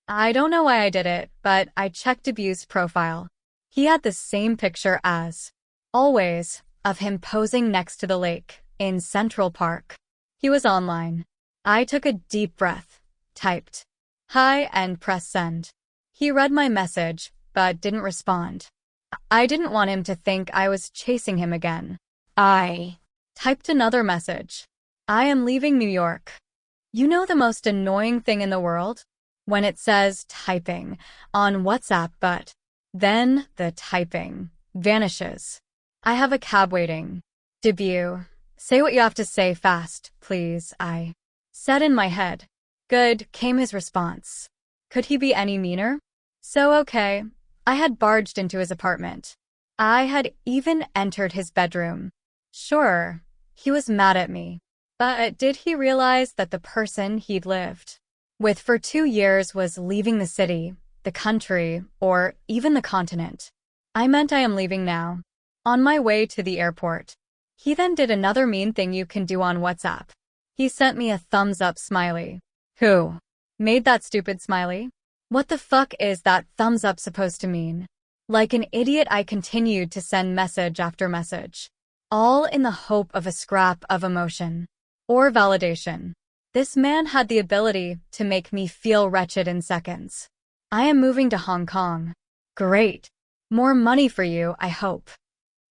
S1: I don't know why I did it, but I checked Debu's profile. He had the same picture as always of him posing next to the lake in Central Park. He was online. I took a deep breath, typed hi and pressed send. He read my message, but didn't respond. I didn't want him to think I was chasing him again. I typed another message. I am leaving New York. You know the most annoying thing in the world? When it says typing on WhatsApp, but then the typing vanishes. I have a cab waiting. Debut, say what you have to say fast, please, I said in my head. Good, came his response. Could he be any meaner? So okay, I had barged into his apartment. I had even entered his bedroom. Sure, he was mad at me. But did he realize that the person he'd lived with for 2 years was leaving the city, the country, or even the continent? I meant I am leaving now. On my way to the airport. He then did another mean thing you can do on WhatsApp. He sent me a thumbs up smiley. Who made that stupid smiley? What the fuck is that thumbs up supposed to mean? Like an idiot, I continued to send message after message, all in the hope of a scrap of emotion or validation. This man had the ability to make me feel wretched in seconds. I am moving to Hong Kong. Great. More money for you, I hope.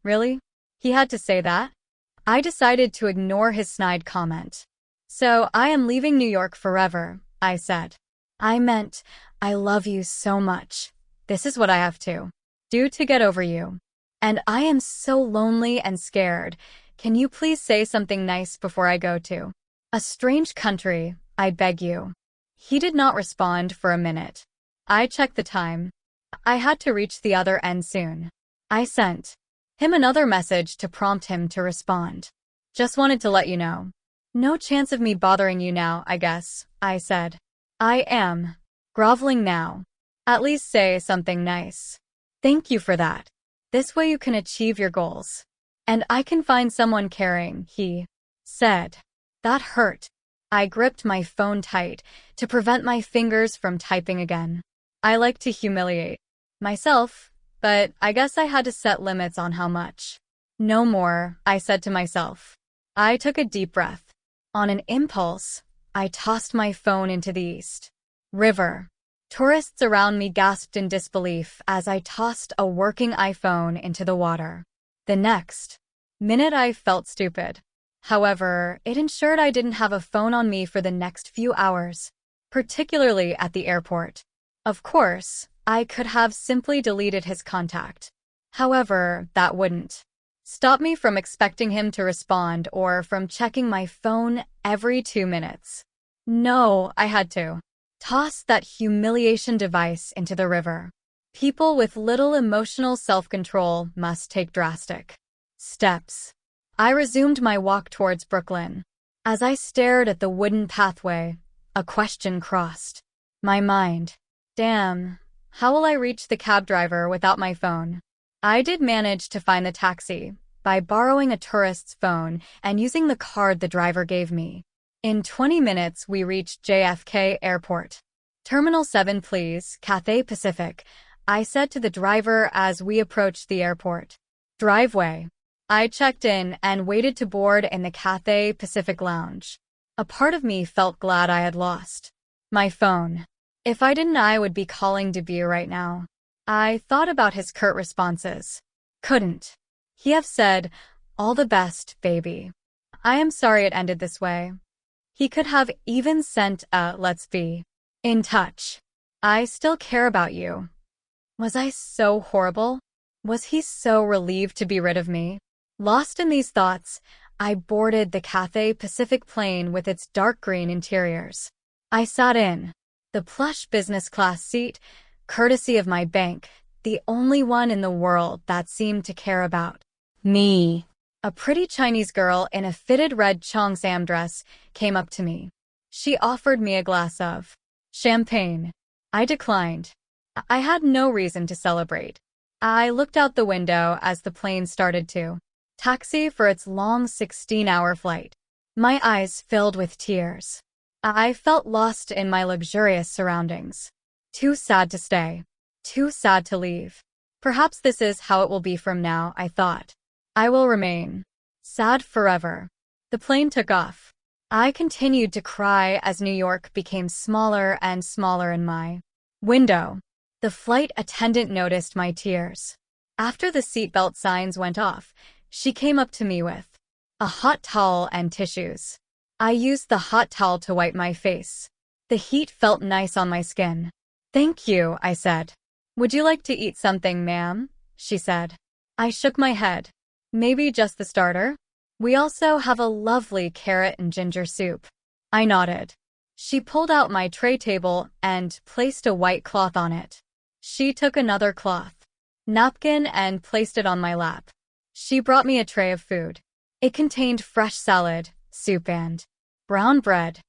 S1: Really? He had to say that? I decided to ignore his snide comment. So I am leaving New York forever, I said. I meant, I love you so much. This is what I have to do to get over you. And I am so lonely and scared. Can you please say something nice before I go to a strange country, I beg you? He did not respond for a minute. I checked the time. I had to reach the other end soon. I sent him another message to prompt him to respond. Just wanted to let you know. No chance of me bothering you now, I guess, I said. I am groveling now. At least say something nice. Thank you for that. This way you can achieve your goals. And I can find someone caring, he said. That hurt. I gripped my phone tight to prevent my fingers from typing again. I like to humiliate myself, but I guess I had to set limits on how much. No more, I said to myself. I took a deep breath. On an impulse, I tossed my phone into the East River. Tourists around me gasped in disbelief as I tossed a working iPhone into the water. The next minute I felt stupid. However, it ensured I didn't have a phone on me for the next few hours, particularly at the airport. Of course, I could have simply deleted his contact. However, that wouldn't stop me from expecting him to respond or from checking my phone every 2 minutes. No, I had to toss that humiliation device into the river. People with little emotional self-control must take drastic steps. I resumed my walk towards Brooklyn. As I stared at the wooden pathway, a question crossed my mind. Damn, how will I reach the cab driver without my phone? I did manage to find the taxi by borrowing a tourist's phone and using the card the driver gave me. In 20 minutes, we reached JFK Airport. Terminal 7, please, Cathay Pacific, I said to the driver as we approached the airport driveway. I checked in and waited to board in the Cathay Pacific lounge. A part of me felt glad I had lost my phone. If I didn't, I would be calling Debut right now. I thought about his curt responses. Couldn't he have said, "All the best, baby. I am sorry it ended this way." He could have even sent a "let's be in touch. I still care about you." Was I so horrible? Was he so relieved to be rid of me? Lost in these thoughts, I boarded the Cathay Pacific plane with its dark green interiors. I sat in the plush business class seat, courtesy of my bank, the only one in the world that seemed to care about me. A pretty Chinese girl in a fitted red cheongsam dress came up to me. She offered me a glass of champagne. I declined. I had no reason to celebrate. I looked out the window as the plane started to taxi for its long 16-hour flight. My eyes filled with tears. I felt lost in my luxurious surroundings. Too sad to stay. Too sad to leave. Perhaps this is how it will be from now, I thought. I will remain sad forever. The plane took off. I continued to cry as New York became smaller and smaller in my window. The flight attendant noticed my tears. After the seatbelt signs went off, she came up to me with a hot towel and tissues. I used the hot towel to wipe my face. The heat felt nice on my skin. "Thank you," I said. "Would you like to eat something, ma'am?" she said. I shook my head. "Maybe just the starter? We also have a lovely carrot and ginger soup." I nodded. She pulled out my tray table and placed a white cloth on it. She took another cloth, napkin, and placed it on my lap. She brought me a tray of food. It contained fresh salad, soup, and brown bread.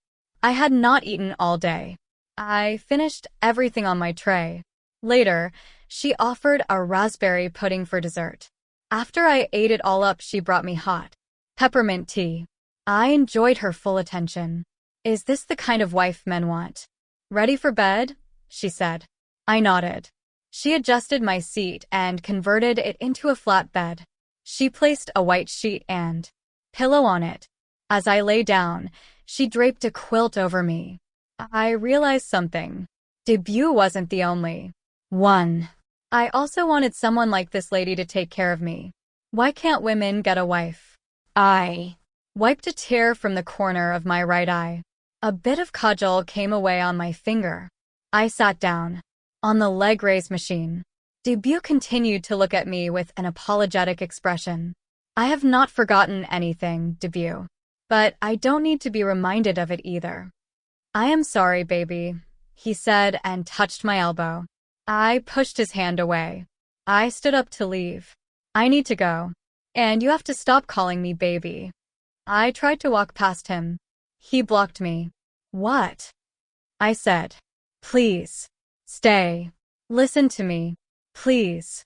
S1: I had not eaten all day. I finished everything on my tray. Later, she offered a raspberry pudding for dessert. After I ate it all up, she brought me hot peppermint tea. I enjoyed her full attention. "Is this the kind of wife men want?" "Ready for bed?" she said. I nodded. She adjusted my seat and converted it into a flat bed. She placed a white sheet and pillow on it. As I lay down, she draped a quilt over me. I realized something. Debut wasn't the only one. I also wanted someone like this lady to take care of me. Why can't women get a wife? I wiped a tear from the corner of my right eye. A bit of kajal came away on my finger. I sat down on the leg raise machine. Debut continued to look at me with an apologetic expression. "I have not forgotten anything, Debut. But I don't need to be reminded of it either." "I am sorry, baby," he said and touched my elbow. I pushed his hand away. I stood up to leave. "I need to go. And you have to stop calling me baby." I tried to walk past him. He blocked me. "What?" I said. "Please. Stay. Listen to me. Please."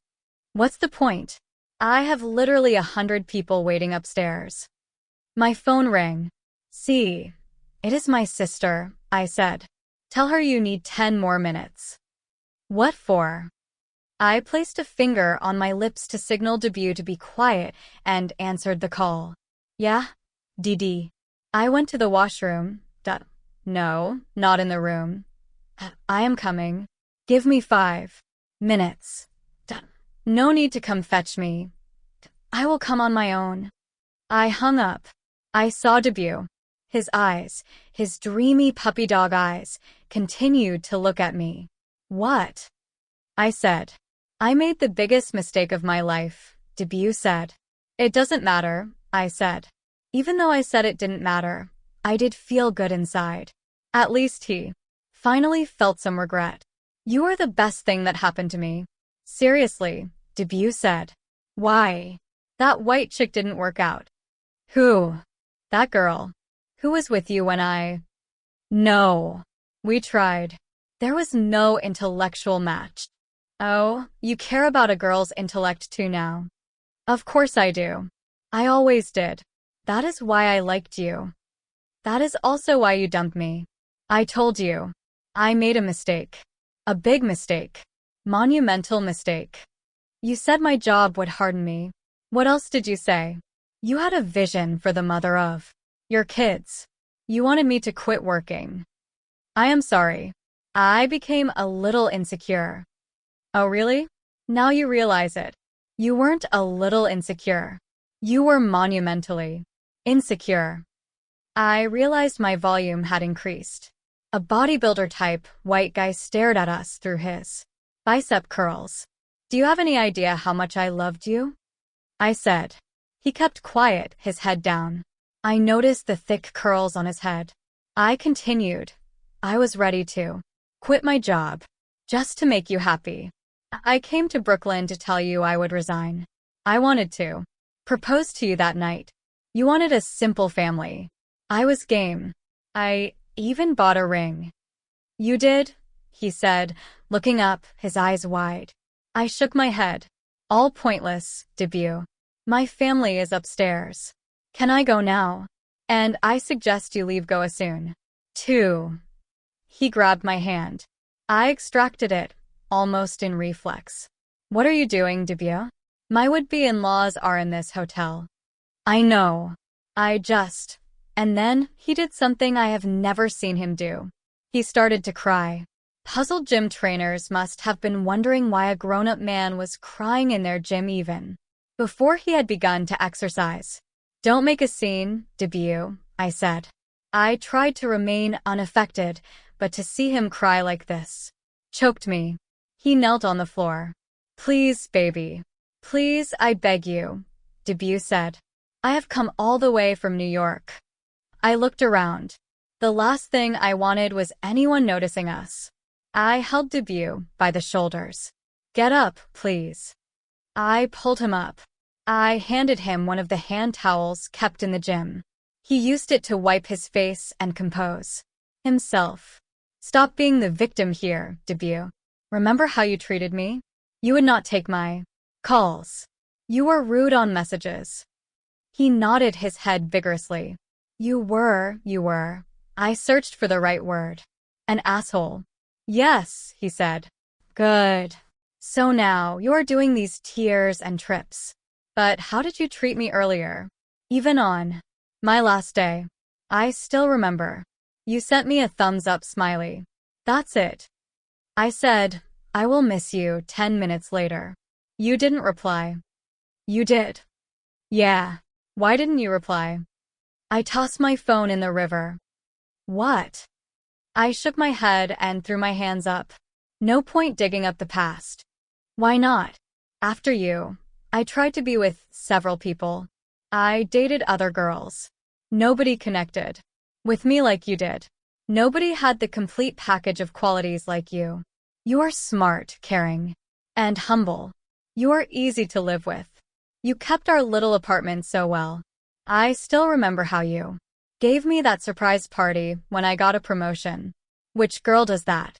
S1: "What's the point? I have literally 100 people waiting upstairs." My phone rang. "See, it is my sister," I said. "Tell her you need 10 more minutes." "What for?" I placed a finger on my lips to signal Debut to be quiet and answered the call. "Yeah, Didi. I went to the washroom. No, not in the room. I am coming. Give me 5 minutes. No need to come fetch me. I will come on my own." I hung up. I saw Debut. His eyes, his dreamy puppy dog eyes, continued to look at me. "What?" I said. "I made the biggest mistake of my life," Debut said. "It doesn't matter," I said. Even though I said it didn't matter, I did feel good inside. At least he finally felt some regret. "You are the best thing that happened to me." "Seriously," Debut said. "Why?" "That white chick didn't work out." "Who?" "That girl. Who was with you when I—" "No. We tried. There was no intellectual match." "Oh, you care about a girl's intellect too now." "Of course I do. I always did. That is why I liked you. That is also why you dumped me. I told you. I made a mistake. A big mistake. Monumental mistake. You said my job would harden me. What else did you say? You had a vision for the mother of your kids. You wanted me to quit working." "I am sorry. I became a little insecure." "Oh, really? Now you realize it. You weren't a little insecure. You were monumentally insecure." I realized my volume had increased. A bodybuilder type white guy stared at us through his bicep curls. Do you have any idea how much I loved you? I said. He kept quiet, his head down. I noticed the thick curls on his head. I continued. I was ready to quit my job just to make you happy. I came to Brooklyn to tell you I would resign. I wanted to propose to you that night. You wanted a simple family. I was game. I even bought a ring. You did? He said, looking up, his eyes wide. I shook my head. All pointless, debut. My family is upstairs. Can I go now? And I suggest you leave go soon. 2. He grabbed my hand. I extracted it, almost in reflex. What are you doing, debut? My would-be in-laws are in this hotel. I know. And then he did something I have never seen him do. He started to cry. Puzzled gym trainers must have been wondering why a grown-up man was crying in their gym even before he had begun to exercise. Don't make a scene, debut, I said. I tried to remain unaffected, but to see him cry like this choked me. He knelt on the floor. Please, baby. Please, I beg you, debut said. I have come all the way from New York. I looked around. The last thing I wanted was anyone noticing us. I held debut by the shoulders. Get up, please. I pulled him up. I handed him one of the hand towels kept in the gym. He used it to wipe his face and compose himself. Stop being the victim here, debut. Remember how you treated me? You would not take my calls. You were rude on messages. He nodded his head vigorously. You were. I searched for the right word. An asshole. Yes, he said. Good. So now you're doing these tears and trips. But how did you treat me earlier? Even on my last day. I still remember. You sent me a thumbs-up smiley. That's it. I said, I will miss you 10 minutes later. You didn't reply. You did. Yeah. Why didn't you reply? I tossed my phone in the river. What? I shook my head and threw my hands up. No point digging up the past. Why not? After you, I tried to be with several people. I dated other girls. Nobody connected with me like you did. Nobody had the complete package of qualities like you. You are smart, caring, and humble. You are easy to live with. You kept our little apartment so well. I still remember how you gave me that surprise party when I got a promotion. Which girl does that?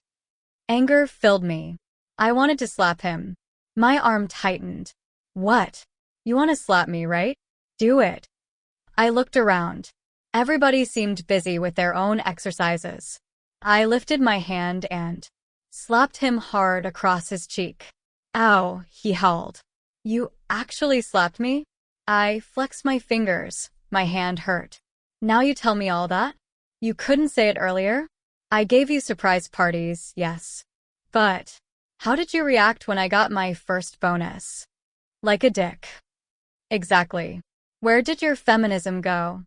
S1: Anger filled me. I wanted to slap him. My arm tightened. What? You want to slap me, right? Do it. I looked around. Everybody seemed busy with their own exercises. I lifted my hand and slapped him hard across his cheek. Ow, he howled. You actually slapped me? I flexed my fingers. My hand hurt. Now you tell me all that? You couldn't say it earlier? I gave you surprise parties, yes. But how did you react when I got my first bonus? Like a dick. Exactly. Where did your feminism go?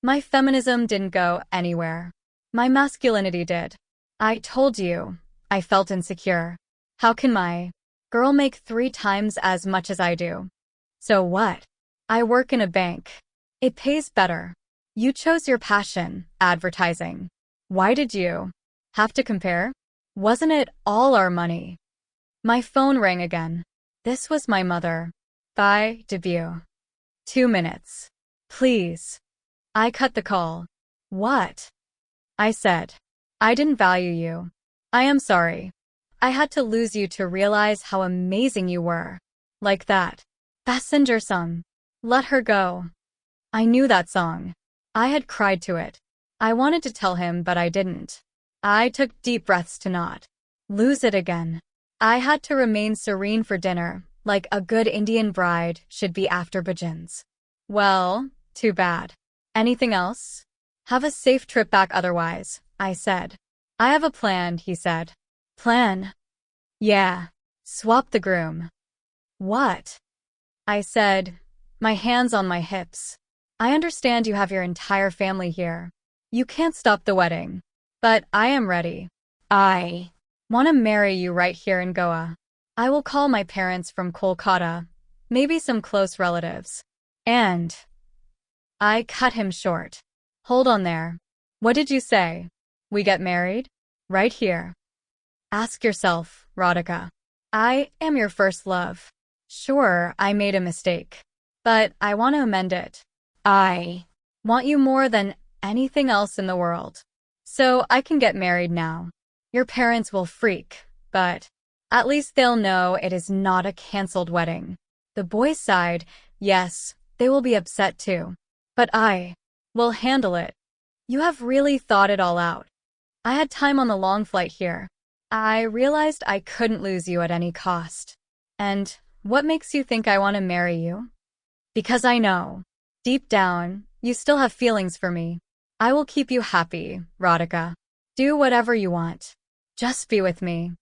S1: My feminism didn't go anywhere. My masculinity did. I told you, I felt insecure. How can my girl make 3 times as much as I do? So what? I work in a bank. It pays better. You chose your passion, advertising. Why did you have to compare? Wasn't it all our money? My phone rang again. This was my mother. Bye, debut. 2 minutes. Please. I cut the call. What? I said. I didn't value you. I am sorry. I had to lose you to realize how amazing you were. Like that. Passenger song. Let her go. I knew that song. I had cried to it. I wanted to tell him, but I didn't. I took deep breaths to not lose it again. I had to remain serene for dinner, like a good Indian bride should be after bhajans. Well, too bad. Anything else? Have a safe trip back otherwise, I said. I have a plan, he said. Plan? Yeah. Swap the groom. What? I said, my hands on my hips. I understand you have your entire family here. You can't stop the wedding. But I am ready. I want to marry you right here in Goa. I will call my parents from Kolkata, maybe some close relatives. And I cut him short. Hold on there. What did you say? We get married? Right here. Ask yourself, Radhika. I am your first love. Sure, I made a mistake. But I want to amend it. I want you more than anything else in the world. So I can get married now. Your parents will freak, but at least they'll know it is not a canceled wedding. The boys sighed. Yes, they will be upset too. But I will handle it. You have really thought it all out. I had time on the long flight here. I realized I couldn't lose you at any cost. And what makes you think I want to marry you? Because I know, deep down, you still have feelings for me. I will keep you happy, Radhika. Do whatever you want. Just be with me.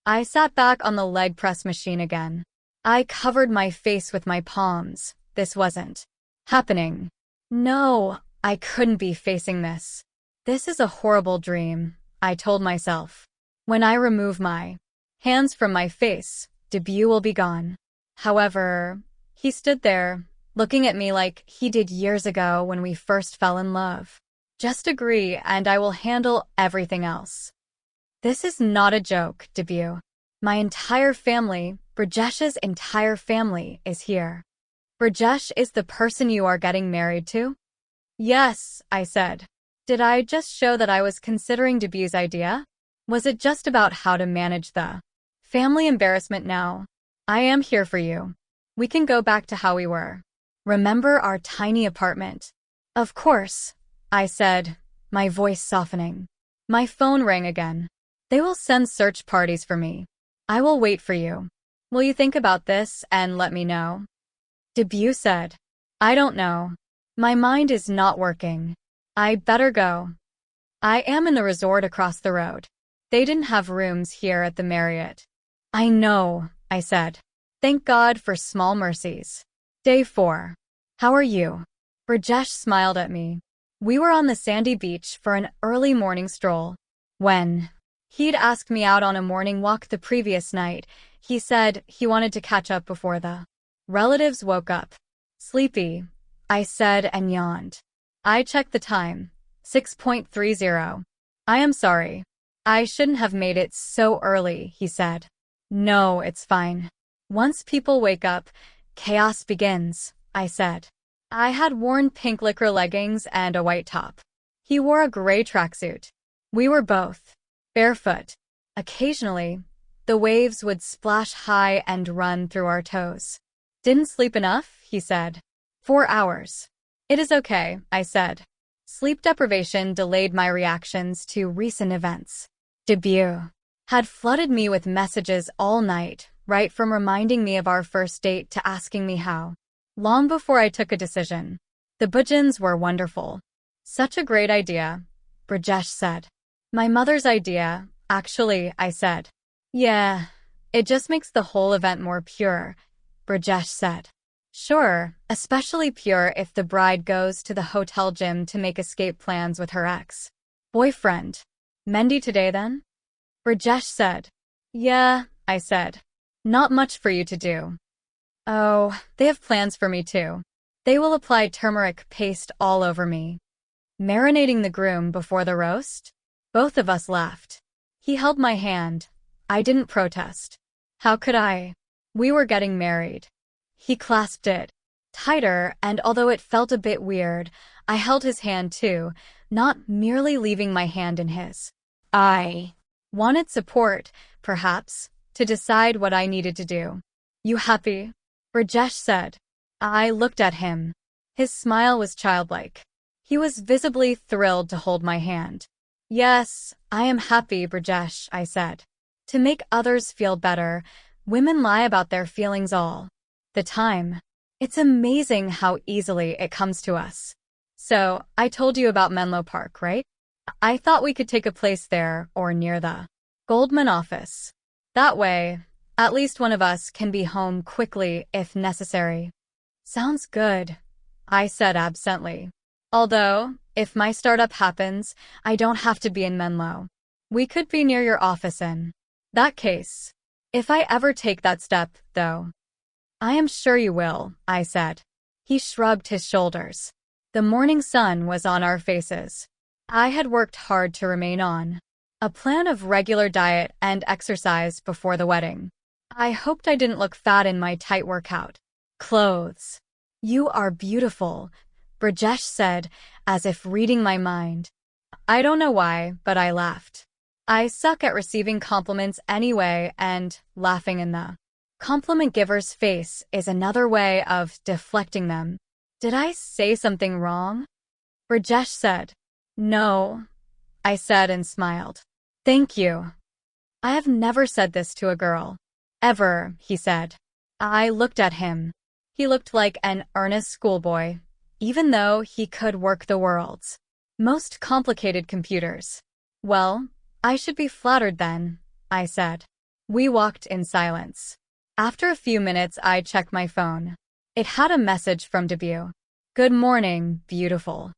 S1: I sat back on the leg press machine again. I covered my face with my palms. This wasn't happening. No, I couldn't be facing this. This is a horrible dream, I told myself. When I remove my hands from my face, debut will be gone. However, he stood there, looking at me like he did years ago when we first fell in love. Just agree and I will handle everything else. This is not a joke, debut. My entire family, Brajesh's entire family, is here. Brajesh is the person you are getting married to? Yes, I said. Did I just show that I was considering Debu's idea? Was it just about how to manage the family embarrassment now? I am here for you. We can go back to how we were. Remember our tiny apartment? Of course, I said, my voice softening. My phone rang again. They will send search parties for me. I will wait for you. Will you think about this and let me know? Debut said. I don't know. My mind is not working. I better go. I am in the resort across the road. They didn't have rooms here at the Marriott. I know, I said. Thank God for small mercies. Day 4. How are you? Brajesh smiled at me. We were on the sandy beach for an early morning stroll. When he'd asked me out on a morning walk the previous night, he said he wanted to catch up before the relatives woke up. Sleepy, I said and yawned. I checked the time. 6:30. I am sorry. I shouldn't have made it so early, he said. No, it's fine. Once people wake up, chaos begins, I said. I had worn pink liquor leggings and a white top. He wore a gray tracksuit. We were both barefoot. Occasionally, the waves would splash high and run through our toes. Didn't sleep enough, he said. 4 hours. It is okay, I said. Sleep deprivation delayed my reactions to recent events. Debut had flooded me with messages all night, right from reminding me of our first date to asking me how. Long before I took a decision. The bhajans were wonderful. Such a great idea, Brajesh said. My mother's idea, actually, I said. Yeah, it just makes the whole event more pure, Brajesh said. Sure, especially pure if the bride goes to the hotel gym to make escape plans with her ex-boyfriend. Mendi today then? Brajesh said. Yeah, I said. Not much for you to do. Oh, they have plans for me too. They will apply turmeric paste all over me. Marinating the groom before the roast? Both of us laughed. He held my hand. I didn't protest. How could I? We were getting married. He clasped it tighter, and although it felt a bit weird, I held his hand too, not merely leaving my hand in his. I wanted support, perhaps, to decide what I needed to do. You happy? Brajesh said. I looked at him. His smile was childlike. He was visibly thrilled to hold my hand. Yes, I am happy, Brajesh, I said. To make others feel better, women lie about their feelings all the time. It's amazing how easily it comes to us. So, I told you about Menlo Park, right? I thought we could take a place there or near the Goldman office. That way, at least one of us can be home quickly if necessary. Sounds good. I said absently. Although, if my startup happens, I don't have to be in Menlo. We could be near your office in that case. If I ever take that step, though. I am sure you will, I said. He shrugged his shoulders. The morning sun was on our faces. I had worked hard to remain on a plan of regular diet and exercise before the wedding. I hoped I didn't look fat in my tight workout clothes. You are beautiful, Brajesh said, as if reading my mind. I don't know why, but I laughed. I suck at receiving compliments anyway, and laughing in the compliment giver's face is another way of deflecting them. Did I say something wrong? Brajesh said. No, I said and smiled. Thank you. I have never said this to a girl. Ever, he said. I looked at him. He looked like an earnest schoolboy, even though he could work the world's most complicated computers. Well, I should be flattered then, I said. We walked in silence. After a few minutes, I checked my phone. It had a message from Debut. Good morning, beautiful.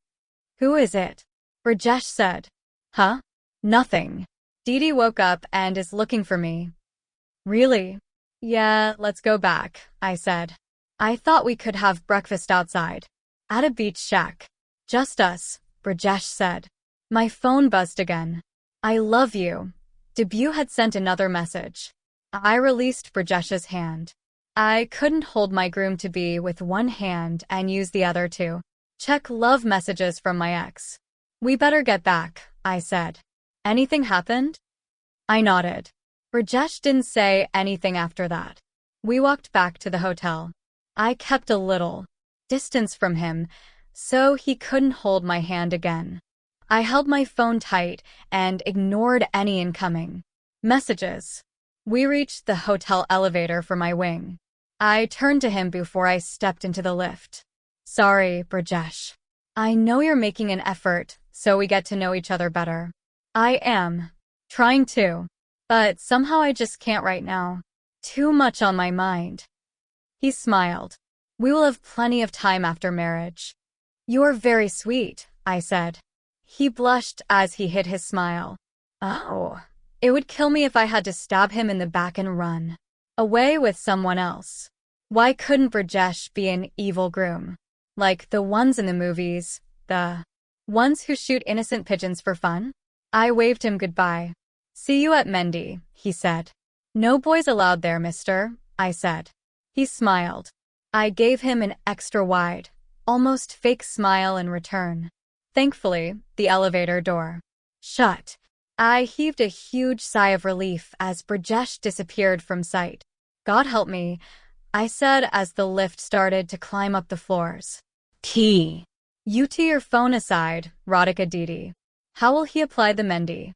S1: Who is it? Brajesh said. Huh? Nothing. Didi woke up and is looking for me. Really? Yeah, let's go back, I said. I thought we could have breakfast outside. At a beach shack. Just us, Brajesh said. My phone buzzed again. I love you. Debut had sent another message. I released Brajesh's hand. I couldn't hold my groom-to-be with one hand and use the other to check love messages from my ex. We better get back, I said. Anything happened? I nodded. Brajesh didn't say anything after that. We walked back to the hotel. I kept a little distance from him, so he couldn't hold my hand again. I held my phone tight and ignored any incoming messages. We reached the hotel elevator for my wing. I turned to him before I stepped into the lift. Sorry, Brajesh. I know you're making an effort, so we get to know each other better. I am trying to, but somehow I just can't right now. Too much on my mind. He smiled. We will have plenty of time after marriage. You're very sweet, I said. He blushed as he hid his smile. Oh, it would kill me if I had to stab him in the back and run away with someone else. Why couldn't Brajesh be an evil groom? Like the ones in the movies, the ones who shoot innocent pigeons for fun? I waved him goodbye. See you at Mendy, he said. No boys allowed there, mister, I said. He smiled. I gave him an extra wide, almost fake smile in return. Thankfully, the elevator door shut. I heaved a huge sigh of relief as Brajesh disappeared from sight. God help me, I said as the lift started to climb up the floors. Key. You to your phone aside, Radhika Didi. How will he apply the Mendy?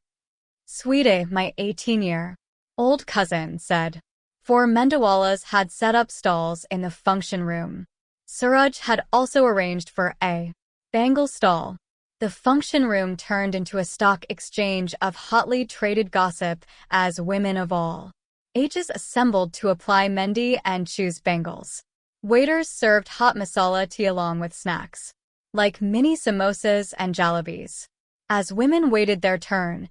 S1: Sweetie, my 18-year-old cousin, said. 4 Mendiwalas had set up stalls in the function room. Suraj had also arranged for a bangle stall. The function room turned into a stock exchange of hotly traded gossip as women of all ages assembled to apply Mendy and choose bangles. Waiters served hot masala tea along with snacks, like mini samosas and jalebis. As women waited their turn,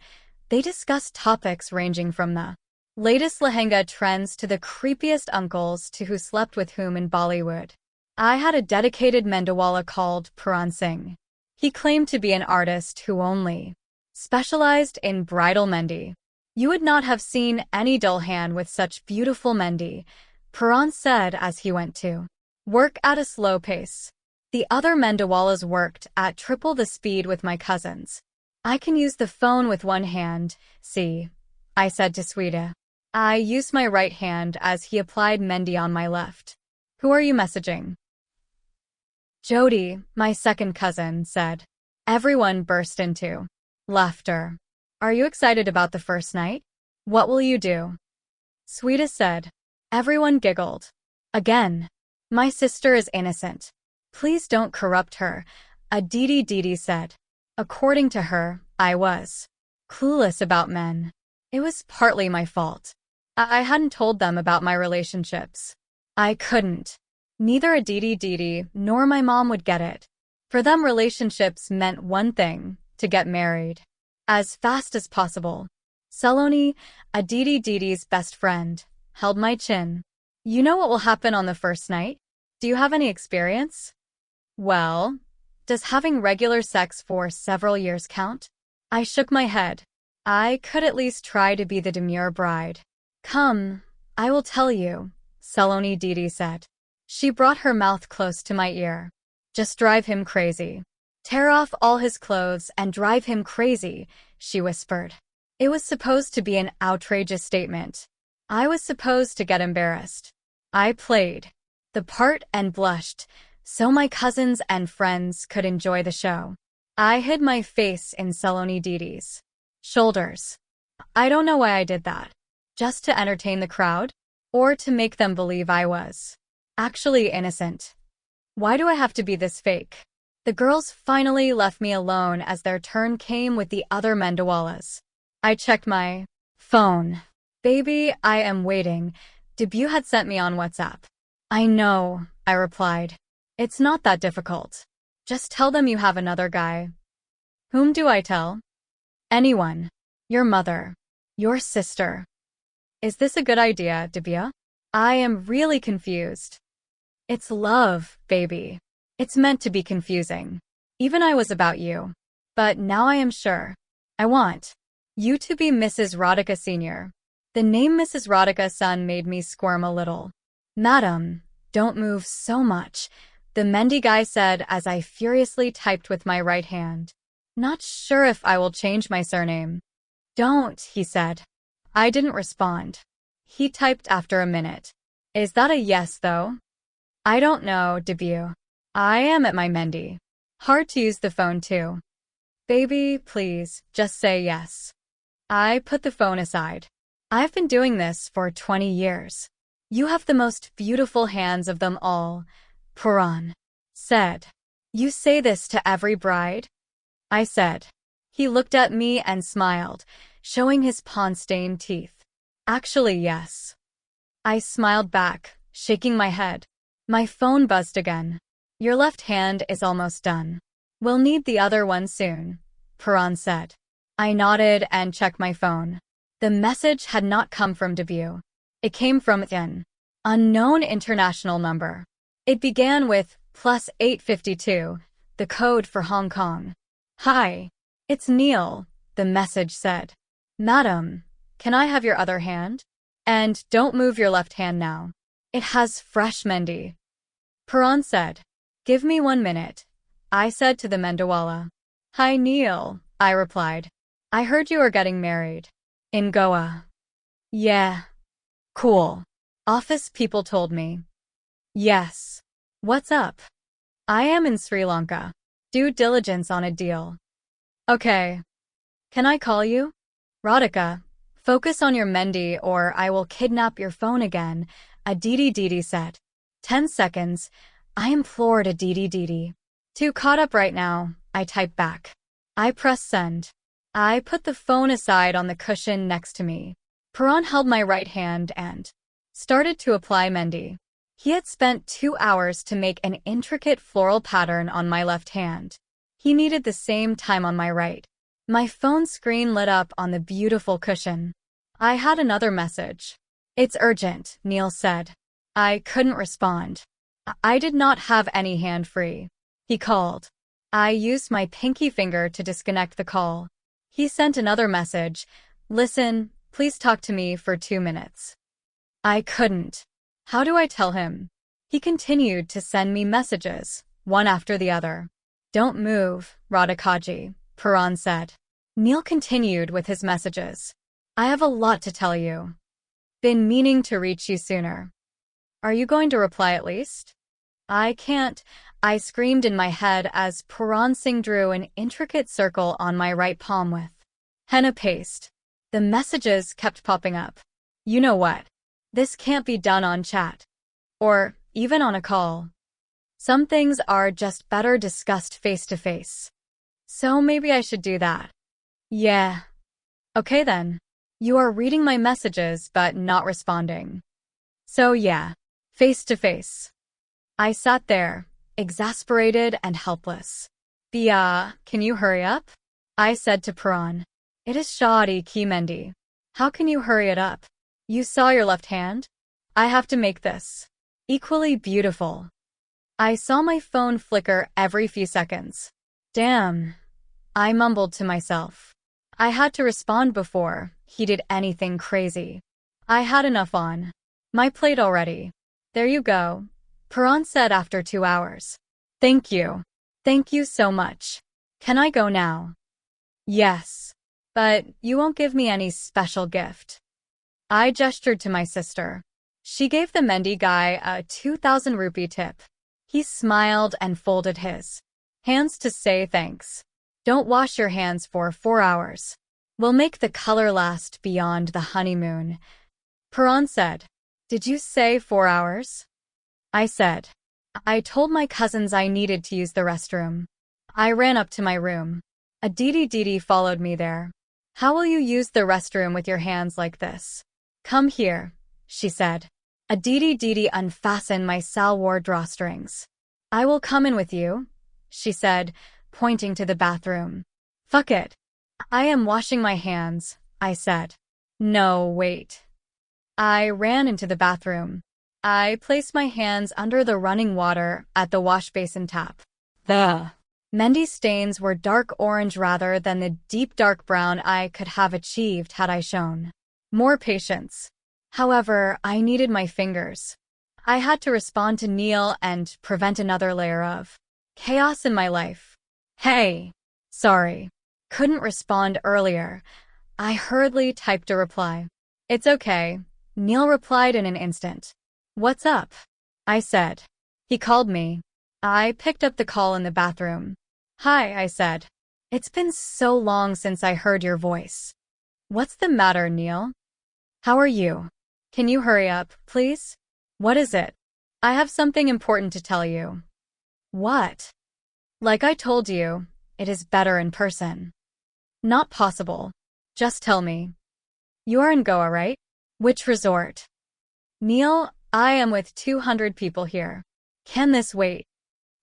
S1: they discussed topics ranging from the latest lehenga trends to the creepiest uncles to who slept with whom in Bollywood. I had a dedicated Mendiwala called Puran Singh. He claimed to be an artist who only specialized in bridal Mendy. You would not have seen any dulhan with such beautiful Mendy, Puran said as he went to work at a slow pace. The other Mendiwalas worked at triple the speed with my cousins. I can use the phone with one hand, see, I said to Sweta. I used my right hand as he applied Mendy on my left. Who are you messaging? Jody, my second cousin, said. Everyone burst into laughter. Are you excited about the first night? What will you do? Sweta said. Everyone giggled. Again. My sister is innocent. Please don't corrupt her, Aditi said. According to her, I was clueless about men. It was partly my fault. I hadn't told them about my relationships. I couldn't Neither Aditi nor my mom would get it. For them, relationships meant one thing: to get married. As fast as possible. Saloni, Aditi's best friend, held my chin. You know what will happen on the first night? Do you have any experience? Well, does having regular sex for several years count? I shook my head. I could at least try to be the demure bride. Come, I will tell you, Saloni Didi said. She brought her mouth close to my ear. Just drive him crazy. Tear off all his clothes and drive him crazy, she whispered. It was supposed to be an outrageous statement. I was supposed to get embarrassed. I played the part and blushed, so my cousins and friends could enjoy the show. I hid my face in Saloni Didi's shoulders. I don't know why I did that. Just to entertain the crowd? Or to make them believe I was actually innocent? Why do I have to be this fake? The girls finally left me alone as their turn came with the other Mendawalas. I checked my phone. Baby, I am waiting. Debut had sent me on WhatsApp. I know, I replied. It's not that difficult. Just tell them you have another guy. Whom do I tell? Anyone. Your mother. Your sister. Is this a good idea, Debut? I am really confused. It's love, baby. It's meant to be confusing. Even I was about you. But now I am sure. I want you to be Mrs. Radhika Sr. The name Mrs. Radhika son made me squirm a little. Madam, don't move so much, the Mendi guy said as I furiously typed with my right hand. Not sure if I will change my surname. Don't, he said. I didn't respond. He typed after a minute. Is that a yes, though? I don't know, Debut. I am at my Mendi. Hard to use the phone, too. Baby, please, just say yes. I put the phone aside. I've been doing this for 20 years. You have the most beautiful hands of them all, Puran said. You say this to every bride? I said. He looked at me and smiled, showing his pawn-stained teeth. Actually, yes. I smiled back, shaking my head. My phone buzzed again. Your left hand is almost done. We'll need the other one soon, Puran said. I nodded and checked my phone. The message had not come from Debut. It came from an unknown international number. It began with +852, the code for Hong Kong. Hi, it's Neil, the message said. Madam, can I have your other hand? And don't move your left hand now. It has fresh Mendi. Puran said. Give me 1 minute, I said to the Mendawala. Hi Neil, I replied. I heard you are getting married. In Goa. Yeah. Cool. Office people told me. Yes. What's up? I am in Sri Lanka. Due diligence on a deal. Okay. Can I call you? Radhika, focus on your Mendi or I will kidnap your phone again, Aditi said. 10 seconds, I implored Aditi. Too caught up right now, I typed back. I pressed send. I put the phone aside on the cushion next to me. Puran held my right hand and started to apply Mendi. He had spent 2 hours to make an intricate floral pattern on my left hand. He needed the same time on my right. My phone screen lit up on the beautiful cushion. I had another message. It's urgent, Neil said. I couldn't respond. I did not have any hand free. He called. I used my pinky finger to disconnect the call. He sent another message. Listen, please talk to me for 2 minutes. I couldn't. How do I tell him? He continued to send me messages, one after the other. Don't move, Radhikaji, Puran said. Neil continued with his messages. I have a lot to tell you. Been meaning to reach you sooner. Are you going to reply at least? I can't, I screamed in my head as Puran Singh drew an intricate circle on my right palm with henna paste. The messages kept popping up. You know what? This can't be done on chat. Or even on a call. Some things are just better discussed face to face. So maybe I should do that. Yeah. Okay then. You are reading my messages but not responding. So yeah, face to face. I sat there, exasperated and helpless. Bia, can you hurry up? I said to Paran. It is shoddy ki Mendi. How can you hurry it up? You saw your left hand? I have to make this equally beautiful. I saw my phone flicker every few seconds. Damn, I mumbled to myself. I had to respond before he did anything crazy. I had enough on my plate already. There you go, Paran said after 2 hours. Thank you. Thank you so much. Can I go now? Yes. But you won't give me any special gift. I gestured to my sister. She gave the Mendi guy a 2,000 rupee tip. He smiled and folded his hands to say thanks. Don't wash your hands for 4 hours. We'll make the color last beyond the honeymoon. Paran said. Did you say 4 hours? I said. I told my cousins I needed to use the restroom. I ran up to my room. Aditi followed me there. How will you use the restroom with your hands like this? Come here, she said. Aditi unfastened my salwar drawstrings. I will come in with you, she said, pointing to the bathroom. Fuck it. I am washing my hands, I said. No, wait. I ran into the bathroom. I placed my hands under the running water at the wash basin tap. The Mendi stains were dark orange rather than the deep dark brown I could have achieved had I shown more patience. However, I needed my fingers. I had to respond to Neil and prevent another layer of chaos in my life. Hey, sorry. Couldn't respond earlier. I hurriedly typed a reply. It's okay, Neil replied in an instant. What's up? I said. He called me. I picked up the call in the bathroom. Hi, I said. It's been so long since I heard your voice. What's the matter, Neil? How are you? Can you hurry up, please? What is it? I have something important to tell you. What? Like I told you, it is better in person. Not possible. Just tell me. You are in Goa, right? Which resort? Neil, I am with 200 people here. Can this wait?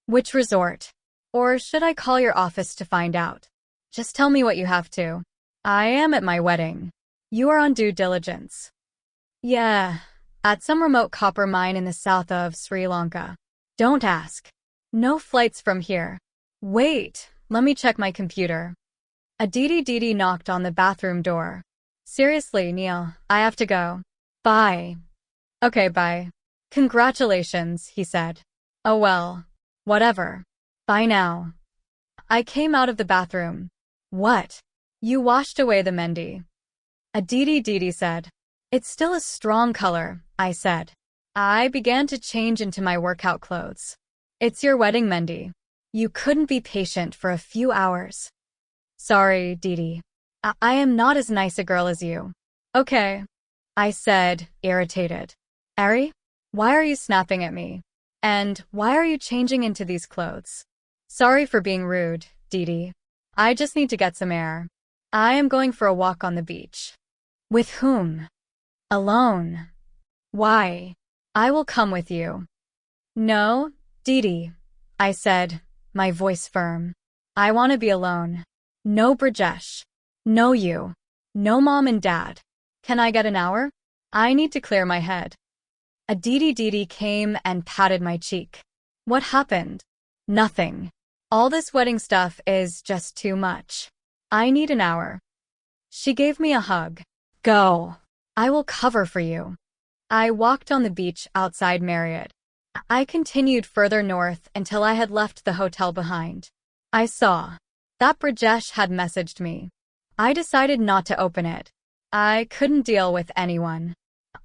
S1: Which resort? Or should I call your office to find out? Just tell me what you have to. I am at my wedding. You are on due diligence. Yeah, at some remote copper mine in the south of Sri Lanka. Don't ask. No flights from here. Wait, let me check my computer. Aditi knocked on the bathroom door. Seriously, Neil, I have to go. Bye. Okay, bye. Congratulations, he said. Oh well, whatever. Bye now. I came out of the bathroom. What? You washed away the Mendi. Aditi said. It's still a strong color, I said. I began to change into my workout clothes. It's your wedding, Mendi. You couldn't be patient for a few hours. Sorry, Didi. I am not as nice a girl as you. Okay, I said, irritated. Ari, why are you snapping at me? And why are you changing into these clothes? Sorry for being rude, Didi. I just need to get some air. I am going for a walk on the beach. With whom? Alone. Why? I will come with you. No, Didi, I said, my voice firm. I want to be alone. No Brajesh. No you. No mom and dad. Can I get an hour? I need to clear my head. Aditi came and patted my cheek. What happened? Nothing. All this wedding stuff is just too much. I need an hour. She gave me a hug. Go. I will cover for you. I walked on the beach outside Marriott. I continued further north until I had left the hotel behind. I saw that Brajesh had messaged me. I decided not to open it. I couldn't deal with anyone.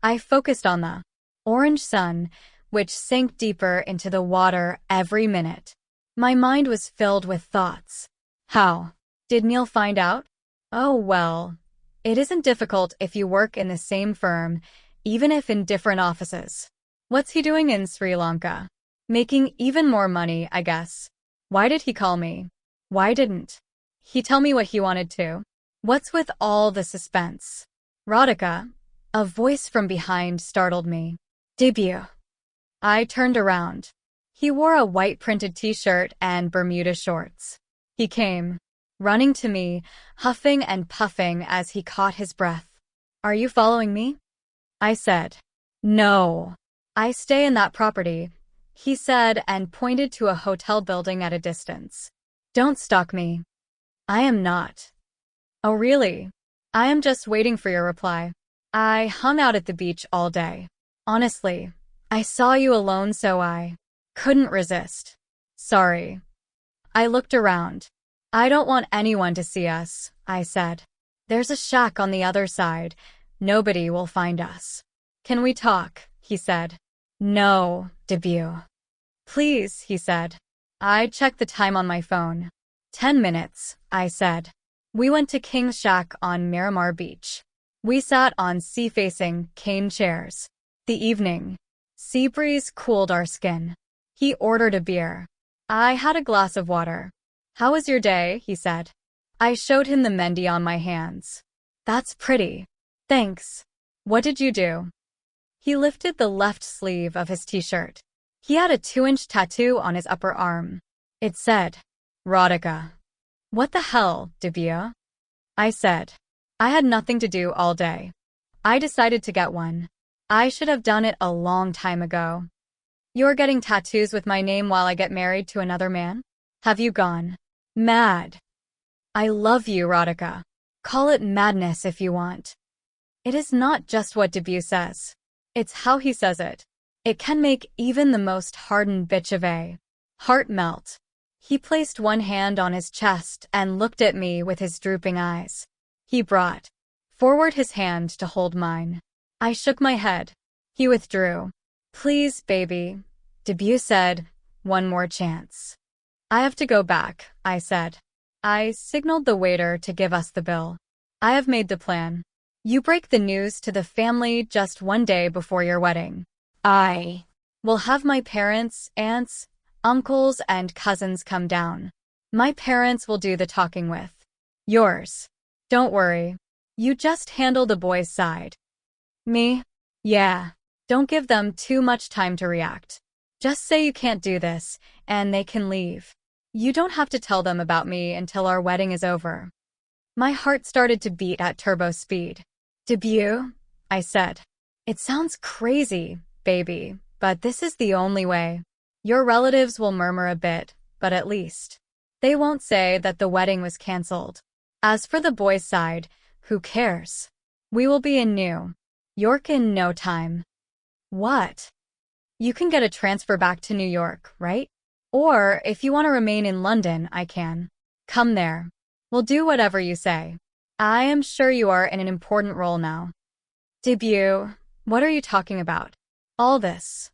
S1: I focused on the orange sun, which sank deeper into the water every minute. My mind was filled with thoughts. How did Neil find out? Oh well, it isn't difficult if you work in the same firm, even if in different offices. What's he doing in Sri Lanka? Making even more money, I guess. Why did he call me? Why didn't he tell me what he wanted to? What's with all the suspense? Radhika, a voice from behind startled me. Debut. I turned around. He wore a white printed t-shirt and Bermuda shorts. He came, running to me, huffing and puffing as he caught his breath. "Are you following me?" I said. "No. I stay in that property," he said and pointed to a hotel building at a distance. "Don't stalk me." "I am not." "Oh, really?" "I am just waiting for your reply. I hung out at the beach all day. Honestly, I saw you alone so I couldn't resist. Sorry." I looked around. "I don't want anyone to see us," I said. "There's a shack on the other side. Nobody will find us." "Can we talk?" he said. "No, debut." "Please," he said. I checked the time on my phone. 10 minutes, I said. We went to King's Shack on Miramar Beach. We sat on sea-facing cane chairs. The evening sea breeze cooled our skin. He ordered a beer. I had a glass of water. "How was your day?" he said. I showed him the mehndi on my hands. "That's pretty. Thanks. What did you do?" He lifted the left sleeve of his t-shirt. He had a 2-inch tattoo on his upper arm. It said, Radhika. "What the hell, debut?" I said. I had nothing to do all day. I decided to get one. I should have done it a long time ago. "You're getting tattoos with my name while I get married to another man? Have you gone mad?" "I love you, Radhika. Call it madness if you want." It is not just what debut says. It's how he says it. It can make even the most hardened bitch of a heart melt. He placed one hand on his chest and looked at me with his drooping eyes. He brought forward his hand to hold mine. I shook my head. He withdrew. "Please, baby," debut said, "one more chance." "I have to go back," I said. I signaled the waiter to give us the bill. "I have made the plan. You break the news to the family just one day before your wedding. I will have my parents, aunts, uncles, and cousins come down. My parents will do the talking with yours. Don't worry. You just handle the boys' side." "Me? Yeah. Don't give them too much time to react. Just say you can't do this, and they can leave. You don't have to tell them about me until our wedding is over." My heart started to beat at turbo speed. "Debut?" I said. "It sounds crazy, baby, but this is the only way. Your relatives will murmur a bit, but at least they won't say that the wedding was canceled. As for the boys' side, who cares? We will be in New York in no time." "What?" "You can get a transfer back to New York, right? Or if you want to remain in London, I can. Come there. We'll do whatever you say. I am sure you are in an important role now." "Debut, what are you talking about?" "All this."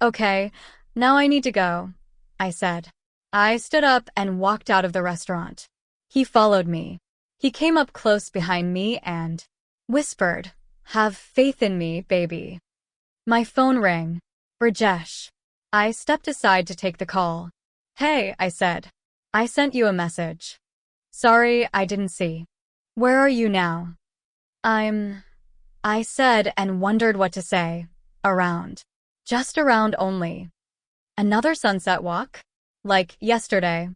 S1: Okay, now I need to go," I said. I stood up and walked out of the restaurant. He followed me. He came up close behind me and whispered, "Have faith in me, baby." My phone rang. Rajesh. I stepped aside to take the call. "Hey," I said. "I sent you a message." "Sorry, I didn't see." "Where are you now?" I said and wondered what to say. "Around. Just around only." "Another sunset walk? Like yesterday?"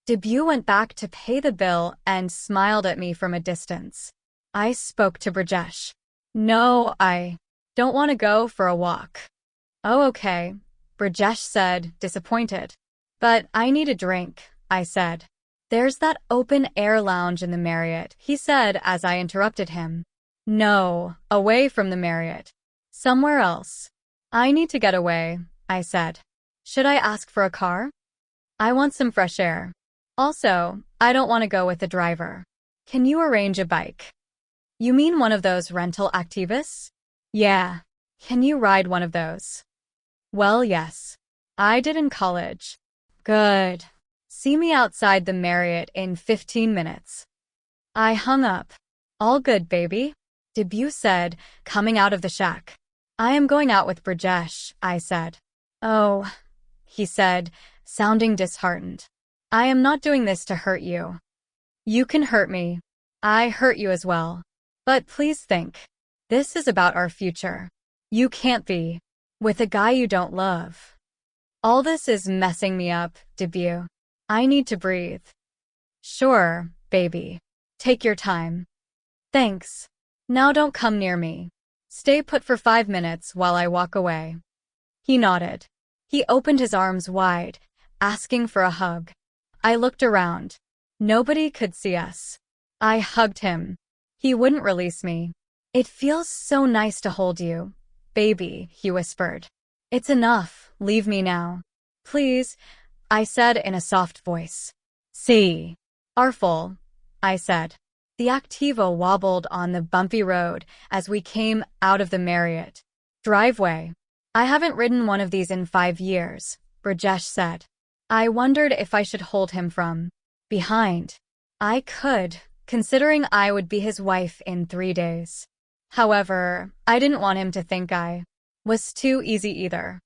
S1: Debut went back to pay the bill and smiled at me from a distance. I spoke to Brajesh. "No, I don't want to go for a walk." "Oh, okay," Brajesh said, disappointed. "But I need a drink," I said. "There's that open-air lounge in the Marriott," he said as I interrupted him. "No, away from the Marriott. Somewhere else." "I need to get away," I said. "Should I ask for a car?" "I want some fresh air. Also, I don't want to go with the driver. Can you arrange a bike?" "You mean one of those rental activists?" "Yeah. Can you ride one of those?" "Well, yes. I did in college." "Good. See me outside the Marriott in 15 minutes." I hung up. "All good, baby," Debut said, coming out of the shack. "I am going out with Brajesh," I said. "Oh," he said, sounding disheartened. "I am not doing this to hurt you." "You can hurt me. I hurt you as well. But please think. This is about our future. You can't be with a guy you don't love." All this is messing me up, debut. I need to breathe. Sure, baby. Take your time. Thanks. Now don't come near me. Stay put for 5 minutes while I walk away. He nodded. He opened his arms wide, asking for a hug. I looked around. Nobody could see us. I hugged him. He wouldn't release me. It feels so nice to hold you, baby, he whispered. It's enough, leave me now. Please, I said in a soft voice. See. Artful, I said. The Activa wobbled on the bumpy road as we came out of the Marriott driveway. I haven't ridden one of these in 5 years, Brajesh said. I wondered if I should hold him from behind. I could, considering I would be his wife in 3 days. However, I didn't want him to think I was too easy either.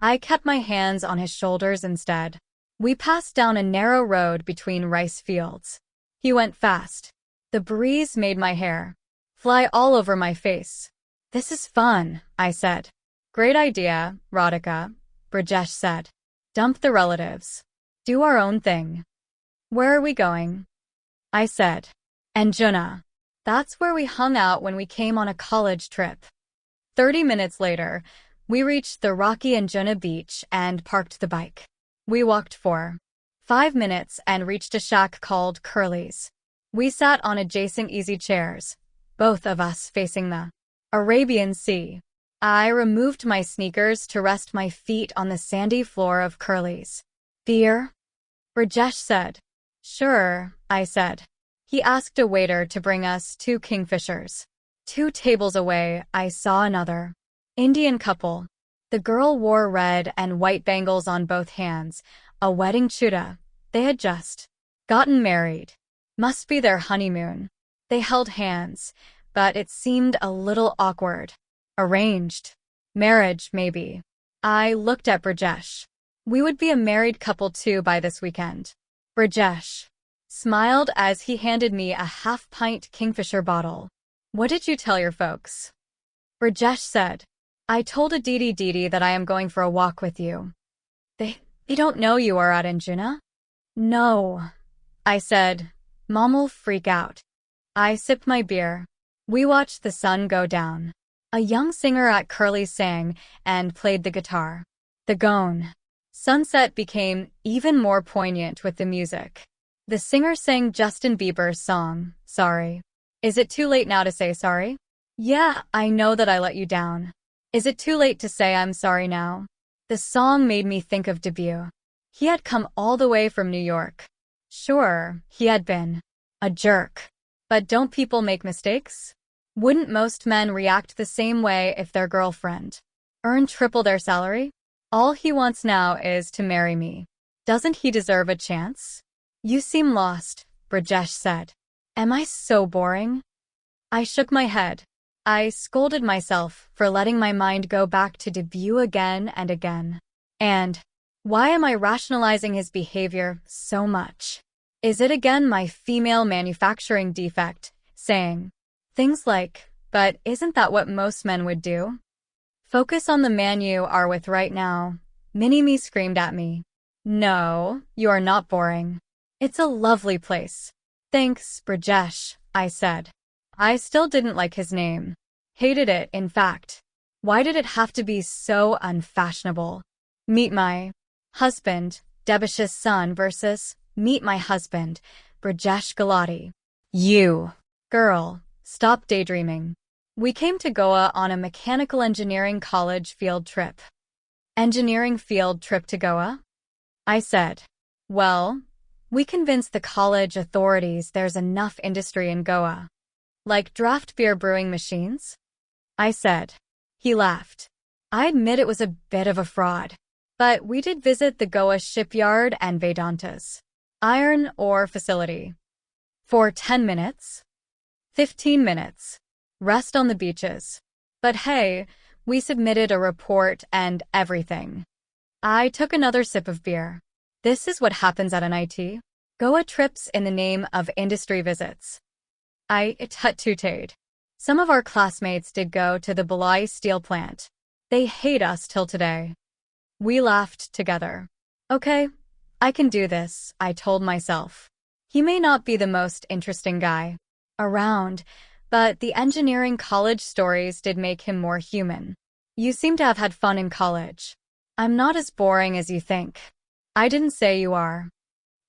S1: I kept my hands on his shoulders instead. We passed down a narrow road between rice fields. He went fast. The breeze made my hair fly all over my face. This is fun, I said. Great idea, Radhika, Brajesh said. Dump the relatives. Do our own thing. Where are we going? I said. Anjuna. That's where we hung out when we came on a college trip. 30 minutes later, we reached the rocky Anjuna beach and parked the bike. We walked for 5 minutes and reached a shack called Curly's. We sat on adjacent easy chairs, both of us facing the Arabian Sea. I removed my sneakers to rest my feet on the sandy floor of Curly's. Beer? Brajesh said. Sure, I said. He asked a waiter to bring us 2 kingfishers. 2 tables away, I saw another Indian couple. The girl wore red and white bangles on both hands, a wedding chuda. They had just gotten married. Must be their honeymoon. They held hands, but it seemed a little awkward. Arranged marriage, maybe. I looked at Brajesh. We would be a married couple too by this weekend. Brajesh smiled as he handed me a half-pint Kingfisher bottle. What did you tell your folks? Brajesh said. I told Aditi that I am going for a walk with you. They don't know you are at Anjuna? No, I said. Mom'll freak out. I sipped my beer. We watched the sun go down. A young singer at Curly sang and played the guitar. The Gone sunset became even more poignant with the music. The singer sang Justin Bieber's song, Sorry. Is it too late now to say sorry? Yeah, I know that I let you down. Is it too late to say I'm sorry now? The song made me think of debut. He had come all the way from New York. Sure, he had been a jerk. But don't people make mistakes? Wouldn't most men react the same way if their girlfriend earned triple their salary? All he wants now is to marry me. Doesn't he deserve a chance? You seem lost, Brajesh said. Am I so boring? I shook my head. I scolded myself for letting my mind go back to debut again and again. And why am I rationalizing his behavior so much? Is it again my female manufacturing defect, saying things like, but isn't that what most men would do? Focus on the man you are with right now, Mini-Me screamed at me. No, you are not boring. It's a lovely place. Thanks, Brajesh, I said. I still didn't like his name. Hated it, in fact. Why did it have to be so unfashionable? Meet my husband, Debash's son versus meet my husband, Brajesh Gulati. You, girl, stop daydreaming. We came to Goa on a mechanical engineering college field trip. Engineering field trip to Goa? I said. Well, we convinced the college authorities there's enough industry in Goa. Like draft beer brewing machines? I said. He laughed. I admit it was a bit of a fraud. But we did visit the Goa shipyard and Vedanta's iron ore facility. For 10 minutes? 15 minutes. Rest on the beaches. But hey, we submitted a report and everything. I took another sip of beer. This is what happens at an IT. Goa trips in the name of industry visits. I tut-tutted. Some of our classmates did go to the Bhilai steel plant. They hate us till today. We laughed together. Okay, I can do this, I told myself. He may not be the most interesting guy around, but the engineering college stories did make him more human. You seem to have had fun in college. I'm not as boring as you think. I didn't say you are.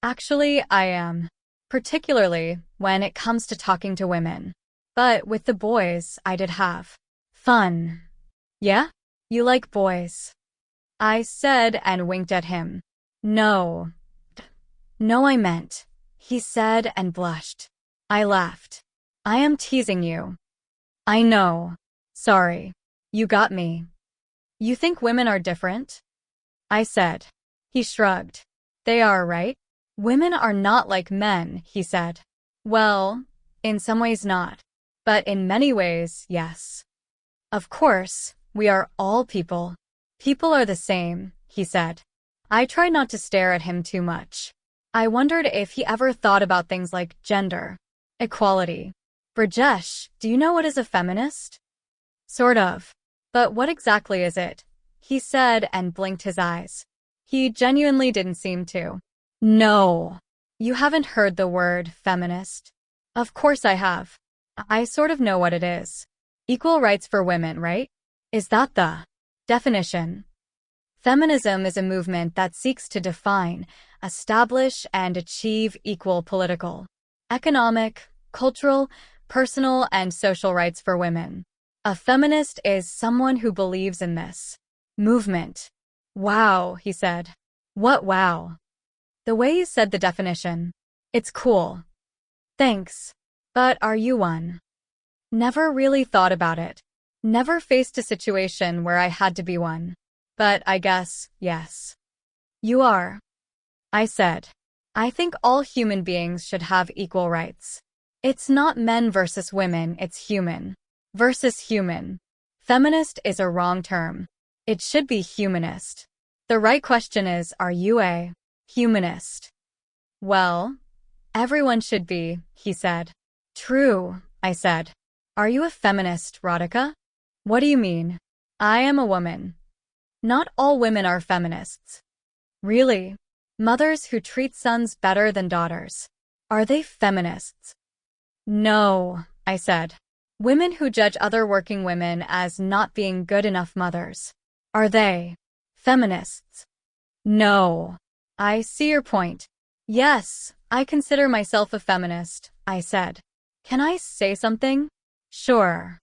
S1: Actually, I am. Particularly when it comes to talking to women. But with the boys, I did have fun. Yeah? You like boys? I said and winked at him. No. No, I meant. He said and blushed. I laughed. I am teasing you. I know. Sorry. You got me. You think women are different? I said. He shrugged. They are, right? Women are not like men, he said. Well, in some ways not. But in many ways, yes. Of course, we are all people. People are the same, he said. I tried not to stare at him too much. I wondered if he ever thought about things like gender, equality. Brajesh, do you know what is a feminist? Sort of. But what exactly is it? He said and blinked his eyes. He genuinely didn't seem to. No. You haven't heard the word feminist? Of course I have. I sort of know what it is. Equal rights for women, right? Is that the definition? Feminism is a movement that seeks to define, establish, and achieve equal political, economic, cultural, personal, and social rights for women. A feminist is someone who believes in this movement. Wow, he said. What wow? The way you said the definition. It's cool. Thanks. But are you one? Never really thought about it. Never faced a situation where I had to be one. But I guess, yes. You are. I said. I think all human beings should have equal rights. It's not men versus women, it's human versus human. Feminist is a wrong term. It should be humanist. The right question is, are you a humanist? Well, everyone should be, he said. True, I said. Are you a feminist, Radhika? What do you mean? I am a woman. Not all women are feminists. Really? Mothers who treat sons better than daughters. Are they feminists? No, I said. Women who judge other working women as not being good enough mothers. Are they feminists? No. I see your point. Yes, I consider myself a feminist, I said. Can I say something? Sure.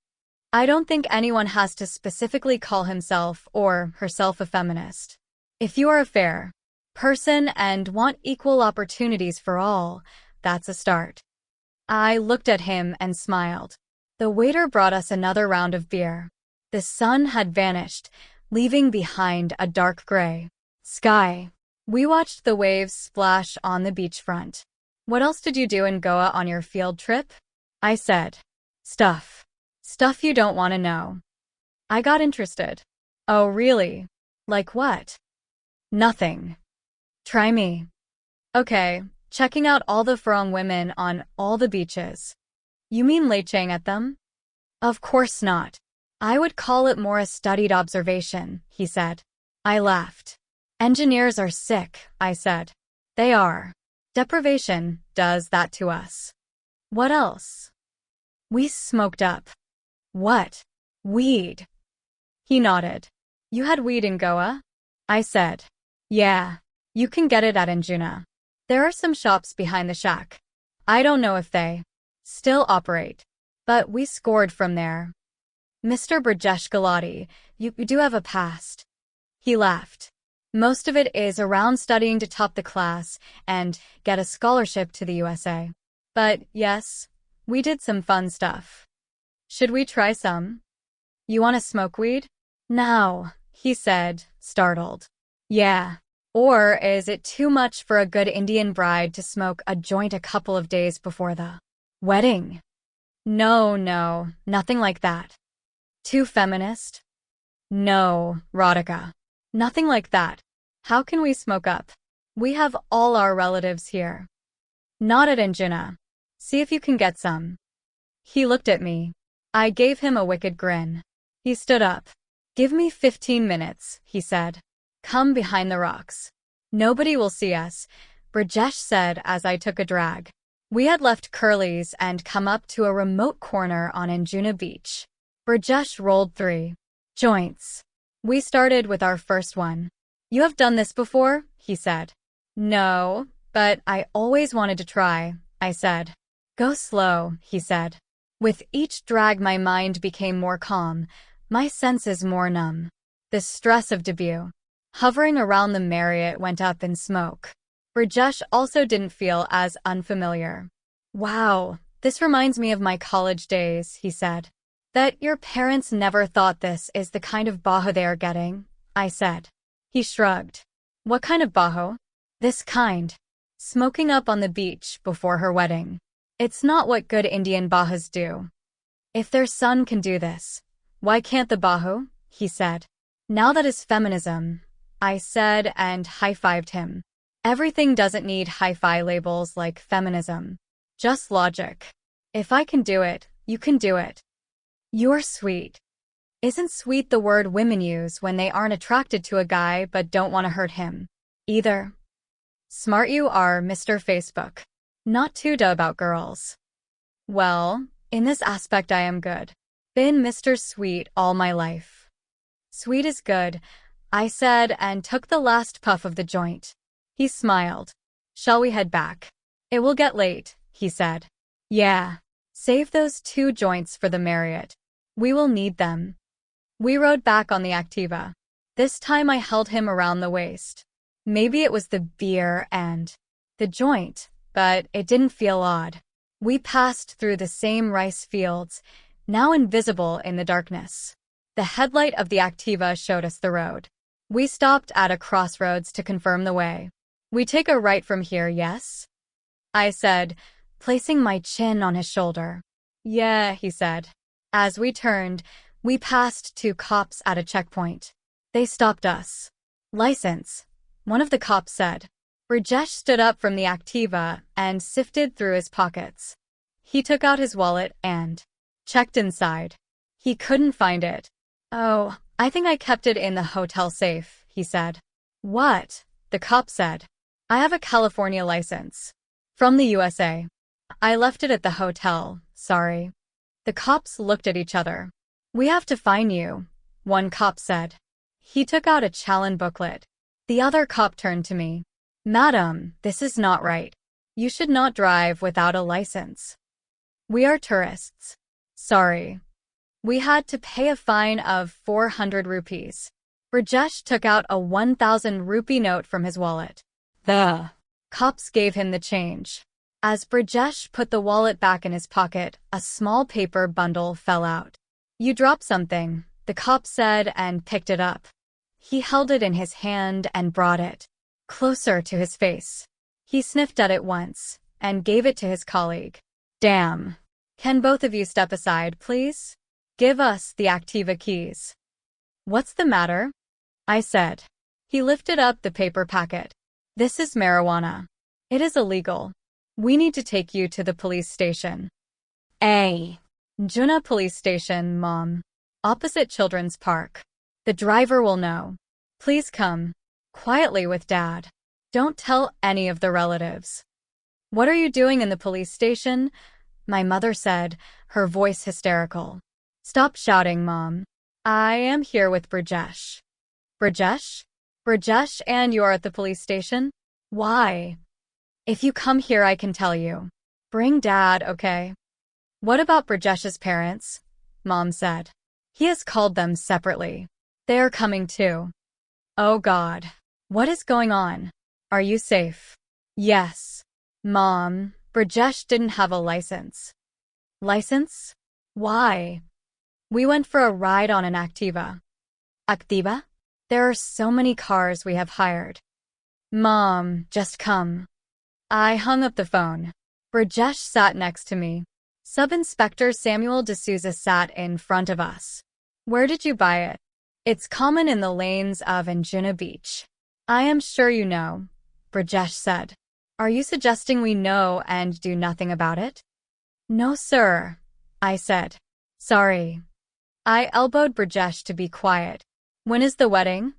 S1: I don't think anyone has to specifically call himself or herself a feminist. If you are a fair person and want equal opportunities for all, that's a start. I looked at him and smiled. The waiter brought us another round of beer. The sun had vanished, leaving behind a dark gray sky. We watched the waves splash on the beachfront. What else did you do in Goa on your field trip? I said. Stuff. Stuff you don't want to know. I got interested. Oh, really? Like what? Nothing. Try me. Okay, checking out all the Farang women on all the beaches. You mean lechang at them? Of course not. I would call it more a studied observation, he said. I laughed. Engineers are sick, I said. They are. Deprivation does that to us. What else? We smoked up. What? Weed. He nodded. You had weed in Goa? I said. Yeah. You can get it at Anjuna. There are some shops behind the shack. I don't know if they still operate. But we scored from there. Mr. Brajesh Galati, you do have a past. He laughed. Most of it is around studying to top the class and get a scholarship to the USA. But yes, we did some fun stuff. Should we try some? You want to smoke weed? Now, he said, startled. Yeah. Or is it too much for a good Indian bride to smoke a joint a couple of days before the wedding? No, nothing like that. Too feminist? No, Radhika. Nothing like that. How can we smoke up? We have all our relatives here. Not at Anjuna. See if you can get some. He looked at me. I gave him a wicked grin. He stood up. Give me 15 minutes, he said. Come behind the rocks. Nobody will see us, Brajesh said as I took a drag. We had left Curly's and come up to a remote corner on Anjuna Beach. Brajesh rolled 3 joints. We started with our first one. You have done this before? He said. No, but I always wanted to try, I said. Go slow, he said. With each drag my mind became more calm, my senses more numb. The stress of debut. Hovering around the Marriott went up in smoke. Brajesh also didn't feel as unfamiliar. Wow, this reminds me of my college days, he said. That your parents never thought this is the kind of baho they are getting, I said. He shrugged. What kind of baho? This kind. Smoking up on the beach before her wedding. It's not what good Indian bahas do. If their son can do this, why can't the baho? He said. Now that is feminism, I said and high-fived him. Everything doesn't need hi-fi labels like feminism. Just logic. If I can do it, you can do it. You're sweet. Isn't sweet the word women use when they aren't attracted to a guy but don't want to hurt him? Either. Smart you are, Mr. Facebook. Not too duh about girls. Well, in this aspect I am good. Been Mr. Sweet all my life. Sweet is good, I said and took the last puff of the joint. He smiled. Shall we head back? It will get late, he said. Yeah. Save those 2 joints for the Marriott. We will need them. We rode back on the Activa. This time I held him around the waist. Maybe it was the beer and the joint, but it didn't feel odd. We passed through the same rice fields, now invisible in the darkness. The headlight of the Activa showed us the road. We stopped at a crossroads to confirm the way. We take a right from here, yes? I said, placing my chin on his shoulder. Yeah, he said. As we turned, we passed 2 cops at a checkpoint. They stopped us. License, one of the cops said. Brajesh stood up from the Activa and sifted through his pockets. He took out his wallet and checked inside. He couldn't find it. Oh, I think I kept it in the hotel safe, he said. What? The cop said. I have a California license. From the USA. I left it at the hotel, sorry. The cops looked at each other. We have to fine you, one cop said. He took out a challan booklet. The other cop turned to me. Madam, this is not right. You should not drive without a license. We are tourists. Sorry. We had to pay a fine of 400 rupees. Brajesh took out a 1,000 rupee note from his wallet. The cops gave him the change. As Brajesh put the wallet back in his pocket, a small paper bundle fell out. You dropped something, the cop said and picked it up. He held it in his hand and brought it closer to his face. He sniffed at it once and gave it to his colleague. Damn. Can both of you step aside, please? Give us the Activa keys. What's the matter? I said. He lifted up the paper packet. This is marijuana. It is illegal. We need to take you to the police station. Juna police station, Mom. Opposite Children's Park. The driver will know. Please come. Quietly with Dad. Don't tell any of the relatives. What are you doing in the police station? My mother said, her voice hysterical. Stop shouting, Mom. I am here with Brajesh. Brajesh? Brajesh and you're at the police station? Why? If you come here, I can tell you. Bring Dad, okay? What about Brajesh's parents? Mom said. He has called them separately. They are coming too. Oh God. What is going on? Are you safe? Yes. Mom, Brajesh didn't have a license. License? Why? We went for a ride on an Activa. Activa? There are so many cars we have hired. Mom, just come. I hung up the phone. Brajesh sat next to me. Sub-Inspector Samuel D'Souza sat in front of us. Where did you buy it? It's common in the lanes of Anjuna Beach. I am sure you know, Brajesh said. Are you suggesting we know and do nothing about it? No, sir, I said. Sorry. I elbowed Brajesh to be quiet. When is the wedding?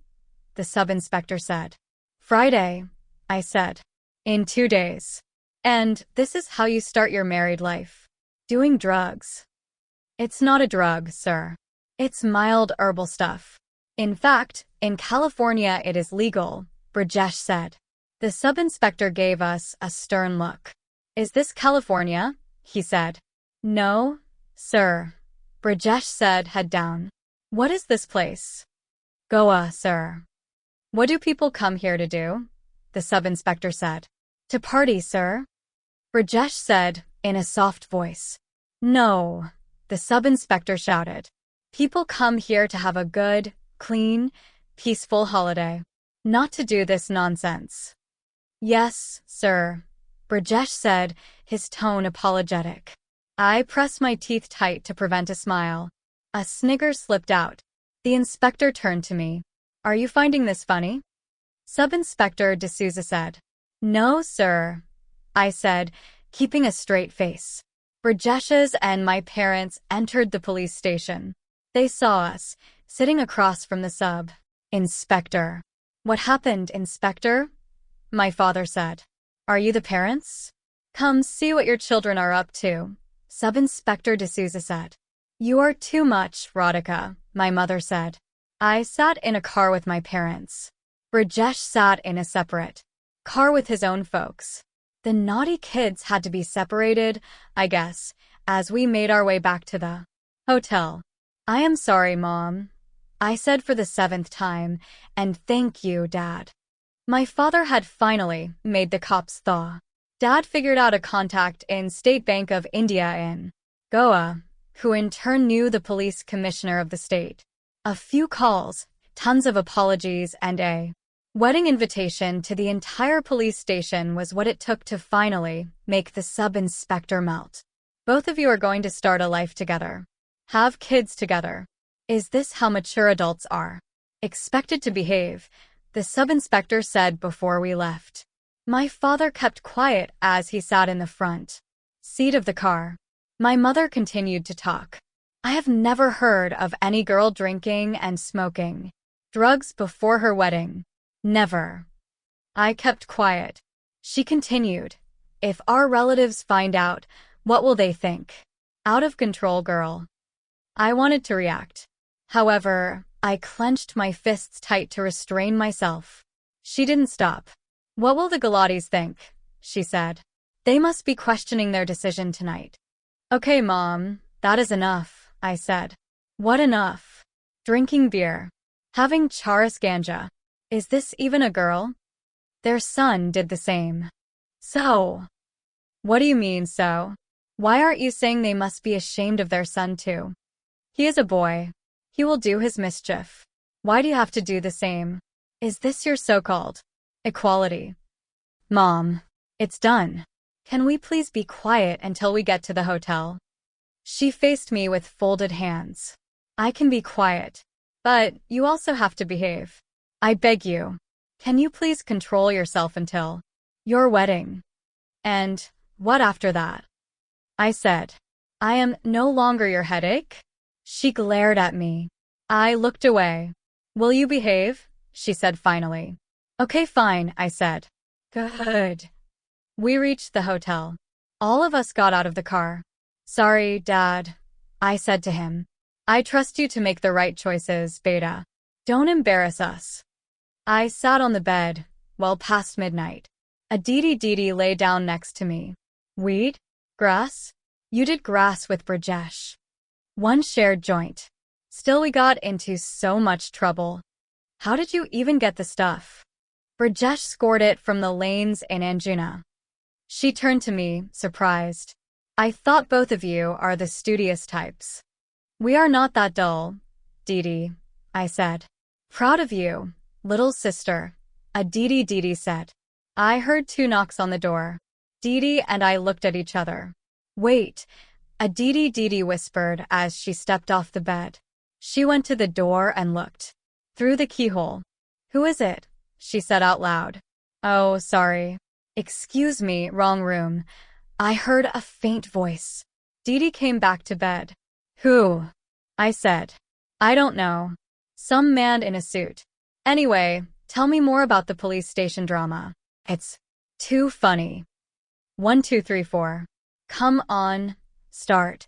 S1: the sub-inspector said. Friday, I said. In 2 days. And this is how you start your married life. Doing drugs. It's not a drug, sir. It's mild herbal stuff. In fact, in California it is legal, Brajesh said. The sub-inspector gave us a stern look. Is this California? He said. No, sir. Brajesh said, head down. What is this place? Goa, sir. What do people come here to do? The sub-inspector said. To party, sir. Brajesh said, in a soft voice. No, the sub-inspector shouted. People come here to have a good, clean, peaceful holiday. Not to do this nonsense. Yes, sir, Brajesh said, his tone apologetic. I pressed my teeth tight to prevent a smile. A snigger slipped out. The inspector turned to me. Are you finding this funny? Sub-Inspector D'Souza said. No, sir, I said, keeping a straight face. Brajesh's and my parents entered the police station. They saw us, sitting across from the sub. Inspector. What happened, Inspector? My father said. Are you the parents? Come see what your children are up to, Sub-Inspector D'Souza said. You are too much, Radhika, my mother said. I sat in a car with my parents. Brajesh sat in a separate car with his own folks. The naughty kids had to be separated, I guess, as we made our way back to the hotel. I am sorry, Mom, I said for the 7th time, and thank you, Dad. My father had finally made the cops thaw. Dad figured out a contact in State Bank of India in Goa, who in turn knew the police commissioner of the state. A few calls, tons of apologies, and a wedding invitation to the entire police station was what it took to finally make the sub-inspector melt. Both of you are going to start a life together. Have kids together. Is this how mature adults are expected to behave? The sub-inspector said before we left. My father kept quiet as he sat in the front seat of the car. My mother continued to talk. I have never heard of any girl drinking and smoking drugs before her wedding. Never. I kept quiet. She continued. If our relatives find out, what will they think? Out of control girl. I wanted to react. However, I clenched my fists tight to restrain myself. She didn't stop. What will the Galatis think? She said. They must be questioning their decision tonight. Okay, Mom, that is enough, I said. What enough? Drinking beer. Having charas ganja. Is this even a girl? Their son did the same. So? What do you mean, so? Why aren't you saying they must be ashamed of their son too? He is a boy. He will do his mischief. Why do you have to do the same? Is this your so-called equality? Mom, it's done. Can we please be quiet until we get to the hotel? She faced me with folded hands. I can be quiet, but you also have to behave. I beg you. Can you please control yourself until your wedding? And what after that? I said. I am no longer your headache? She glared at me. I looked away. Will you behave? She said finally. Okay, fine, I said. Good. We reached the hotel. All of us got out of the car. Sorry, Dad, I said to him. I trust you to make the right choices, Beta. Don't embarrass us. I sat on the bed, well past midnight. Aditi lay down next to me. Weed? Grass? You did grass with Brajesh. One shared joint. Still we got into so much trouble. How did you even get the stuff? Brajesh scored it from the lanes in Anjuna. She turned to me, surprised. I thought both of you are the studious types. We are not that dull, Didi, I said. Proud of you, little sister, Aditi said. I heard 2 knocks on the door. Didi and I looked at each other. Wait, Aditi whispered as she stepped off the bed. She went to the door and looked through the keyhole. Who is it? She said out loud. Oh, sorry. Excuse me, wrong room. I heard a faint voice. Didi came back to bed. Who? I said. I don't know. Some man in a suit. Anyway, tell me more about the police station drama. It's too funny. 1, 2, 3, 4. Come on, start.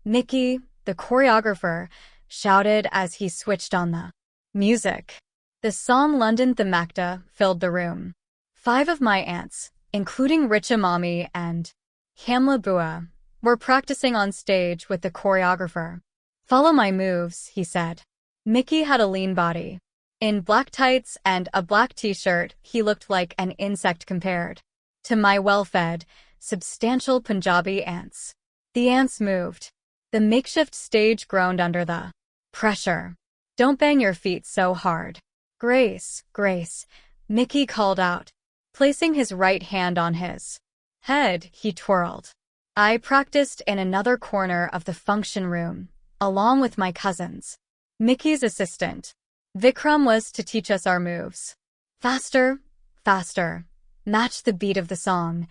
S1: Mickey, the choreographer, shouted as he switched on the music. The song London Themacta filled the room. 5 of my aunts, including Richa Mommy and Kamla Bua, were practicing on stage with the choreographer. Follow my moves, he said. Mickey had a lean body. In black tights and a black t-shirt, he looked like an insect compared to my well-fed, substantial Punjabi aunts. The aunts moved. The makeshift stage groaned under the pressure. Don't bang your feet so hard. Grace, Grace, Mickey called out. Placing his right hand on his head, he twirled. I practiced in another corner of the function room, along with my cousins. Mickey's assistant, Vikram, was to teach us our moves. Faster, faster. Match the beat of the song,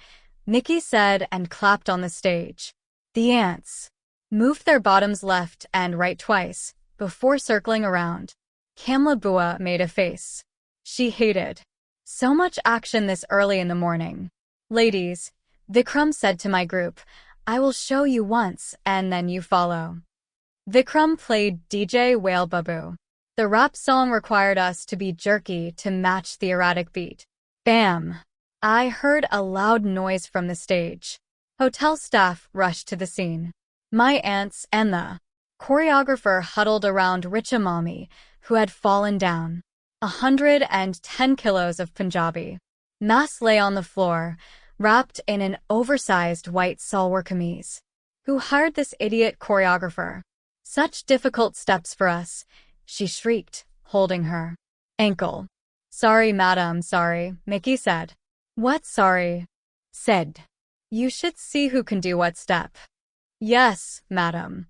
S1: Mickey said and clapped on the stage. The ants moved their bottoms left and right twice, before circling around. Kamla Bua made a face she hated. So much action this early in the morning. Ladies, Vikram said to my group, I will show you once and then you follow. Vikram played DJ Whale Babu. The rap song required us to be jerky to match the erratic beat. Bam! I heard a loud noise from the stage. Hotel staff rushed to the scene. My aunts and the choreographer huddled around Richa Mommy, who had fallen down. 110 kilos of Punjabi mass lay on the floor, wrapped in an oversized white salwar kameez. Who hired this idiot choreographer? Such difficult steps for us, she shrieked, holding her ankle. Sorry, madam, sorry, Mickey said. What sorry? Said. You should see who can do what step. Yes, madam.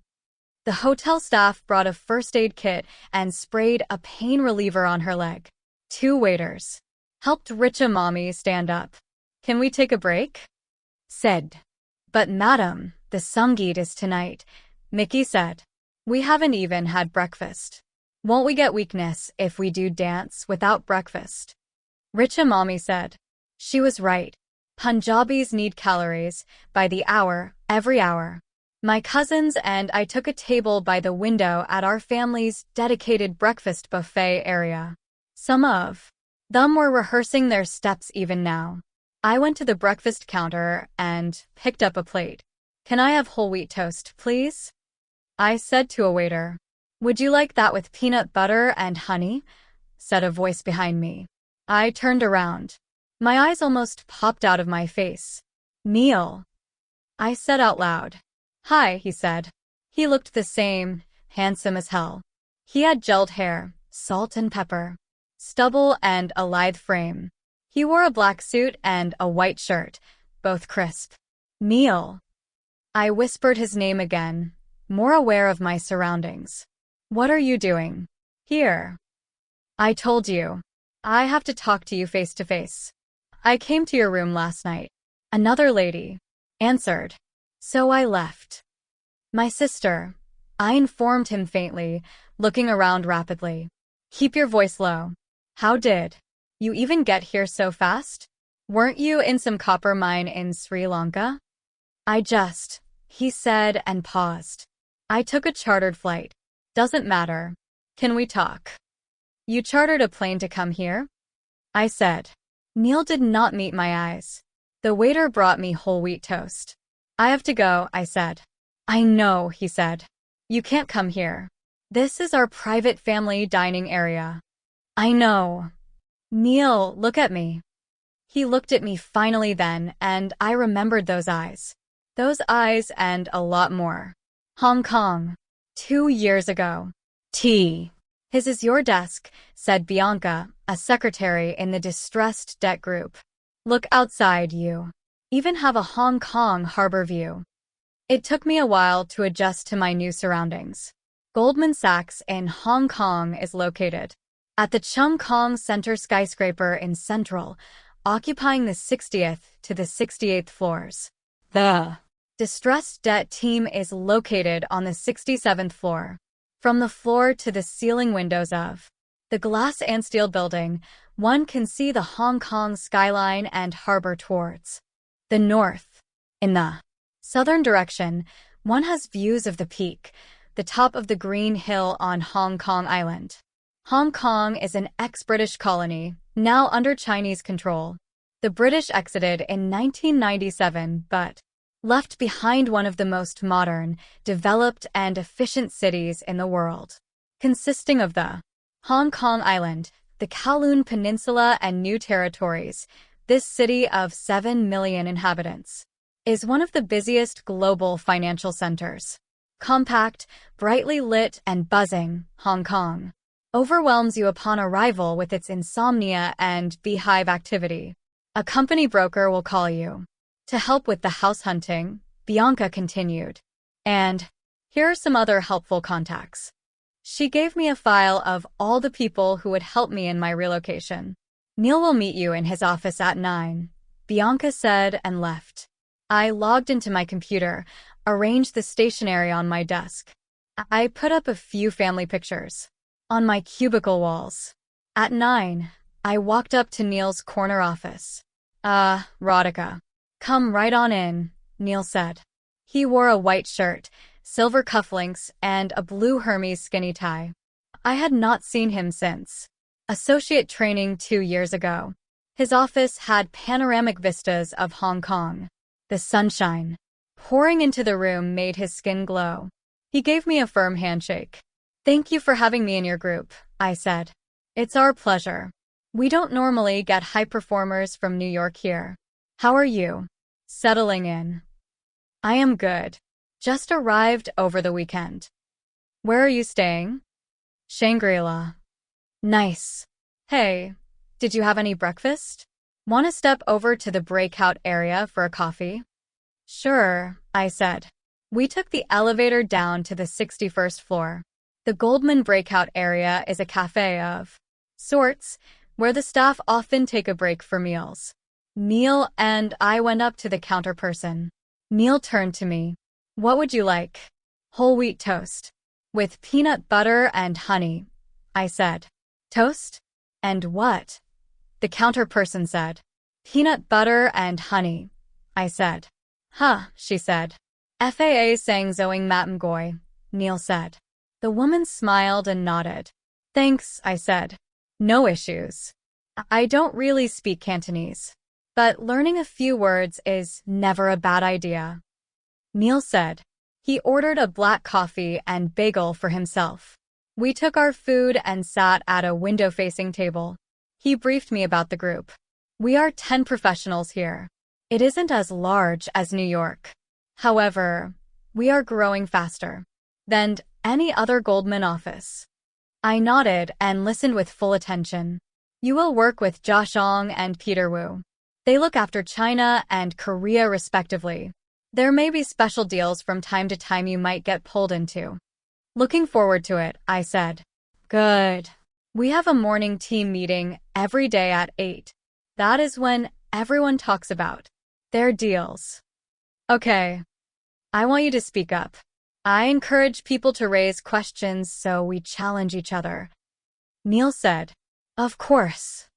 S1: The hotel staff brought a first aid kit and sprayed a pain reliever on her leg. 2 waiters helped Richa Mommy stand up. Can we take a break? Said. But madam, the Sangeet is tonight, Mickey said. We haven't even had breakfast. Won't we get weakness if we do dance without breakfast? Richa Mommy said. She was right. Punjabis need calories, by the hour, every hour. My cousins and I took a table by the window at our family's dedicated breakfast buffet area. Some of them were rehearsing their steps even now. I went to the breakfast counter and picked up a plate. Can I have whole wheat toast, please? I said to a waiter. Would you like that with peanut butter and honey? Said a voice behind me. I turned around. My eyes almost popped out of my face. Meal, I said out loud. Hi, he said. He looked the same, handsome as hell. He had gelled hair, salt and pepper, stubble and a lithe frame. He wore a black suit and a white shirt, both crisp. Neil. I whispered his name again, more aware of my surroundings. What are you doing here? I told you. I have to talk to you face to face. I came to your room last night. Another lady answered. So I left. My sister, I informed him faintly, looking around rapidly. Keep your voice low. How did you even get here so fast? Weren't you in some copper mine in Sri Lanka? He said and paused. I took a chartered flight. Doesn't matter. Can we talk? You chartered a plane to come here? I said. Neil did not meet my eyes. The waiter brought me whole wheat toast. I have to go, I said. I know, he said. You can't come here. This is our private family dining area. I know. Neil, look at me. He looked at me finally then, and I remembered those eyes. Those eyes and a lot more. Hong Kong. 2 years ago. His is your desk, said Bianca, a secretary in the distressed debt group. Look outside, you even have a Hong Kong harbor view. It took me a while to adjust to my new surroundings. Goldman Sachs in Hong Kong is located at the Chung Kong Center skyscraper in Central, occupying the 60th to the 68th floors. The distressed debt team is located on the 67th floor. From the floor to the ceiling windows of The glass and steel building, one can see the Hong Kong skyline and harbor towards the north. In the southern direction, one has views of the peak, the top of the Green Hill on Hong Kong Island. Hong Kong is an ex-British colony, now under Chinese control. The British exited in 1997 but left behind one of the most modern, developed and efficient cities in the world. Consisting of the Hong Kong Island, the Kowloon Peninsula and New Territories, this city of 7 million inhabitants is one of the busiest global financial centers. Compact, brightly lit and buzzing, Hong Kong overwhelms you upon arrival with its insomnia and beehive activity. A company broker will call you to help with the house hunting, Bianca continued. And here are some other helpful contacts. She gave me a file of all the people who would help me in my relocation. Neil will meet you in his office at 9, Bianca said and left. I logged into my computer, arranged the stationery on my desk. I put up a few family pictures on my cubicle walls. At 9, I walked up to Neil's corner office. Radhika. Come right on in, Neil said. He wore a white shirt, silver cufflinks, and a blue Hermes skinny tie. I had not seen him since associate training 2 years ago. His office had panoramic vistas of Hong Kong. The sunshine pouring into the room made his skin glow. He gave me a firm handshake. Thank you for having me in your group, I said. It's our pleasure. We don't normally get high performers from New York here. How are you? Settling in. I am good. Just arrived over the weekend. Where are you staying? Shangri-La. Nice. Hey, did you have any breakfast? Want to step over to the breakout area for a coffee? Sure, I said. We took the elevator down to the 61st floor. The Goldman breakout area is a cafe of sorts, where the staff often take a break for meals. Neil and I went up to the counter person. Neil turned to me. What would you like? Whole wheat toast. With peanut butter and honey, I said. Toast? And what? The counter person said. Peanut butter and honey, I said. Huh, she said. FAA sang zoing matmgoy, Neil said. The woman smiled and nodded. Thanks, I said. No issues. I don't really speak Cantonese, but learning a few words is never a bad idea. Neil said. He ordered a black coffee and bagel for himself. We took our food and sat at a window-facing table. He briefed me about the group. We are 10 professionals here. It isn't as large as New York. However, we are growing faster than any other Goldman office. I nodded and listened with full attention. You will work with Josh Ong and Peter Wu. They look after China and Korea respectively. There may be special deals from time to time you might get pulled into. Looking forward to it, I said. Good. We have a morning team meeting every day at 8. That is when everyone talks about their deals. Okay. I want you to speak up. I encourage people to raise questions so we challenge each other. Neil said. Of course.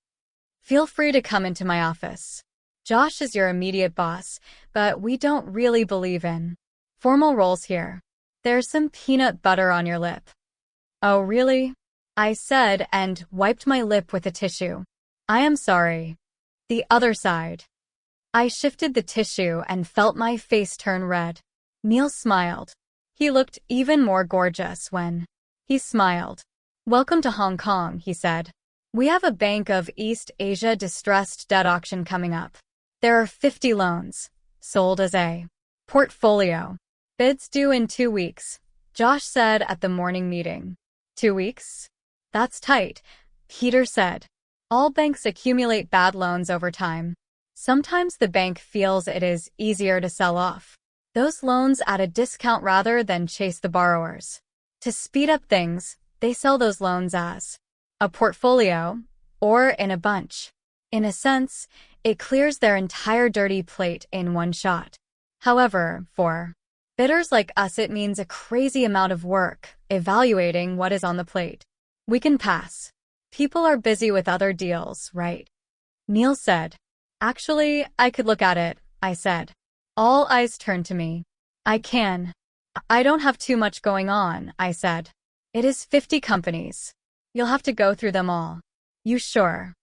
S1: Feel free to come into my office. Josh is your immediate boss, but we don't really believe in formal roles here. There's some peanut butter on your lip. Oh, really? I said and wiped my lip with a tissue. I am sorry. The other side. I shifted the tissue and felt my face turn red. Neil smiled. He looked even more gorgeous when he smiled. Welcome to Hong Kong, he said. We have a Bank of East Asia distressed debt auction coming up. There are 50 loans, sold as a portfolio. Bids due in 2 weeks, Josh said at the morning meeting. 2 weeks? That's tight, Peter said. All banks accumulate bad loans over time. Sometimes the bank feels it is easier to sell off those loans at a discount rather than chase the borrowers. To speed up things, they sell those loans as a portfolio or in a bunch. In a sense, it clears their entire dirty plate in one shot. However, for bidders like us, it means a crazy amount of work evaluating what is on the plate. We can pass, People are busy with other deals, right? Neil said. Actually, I could look at it, I said. All eyes turned to me. I can. I don't have too much going on, I said. It is 50 companies. You'll have to go through them all. You sure?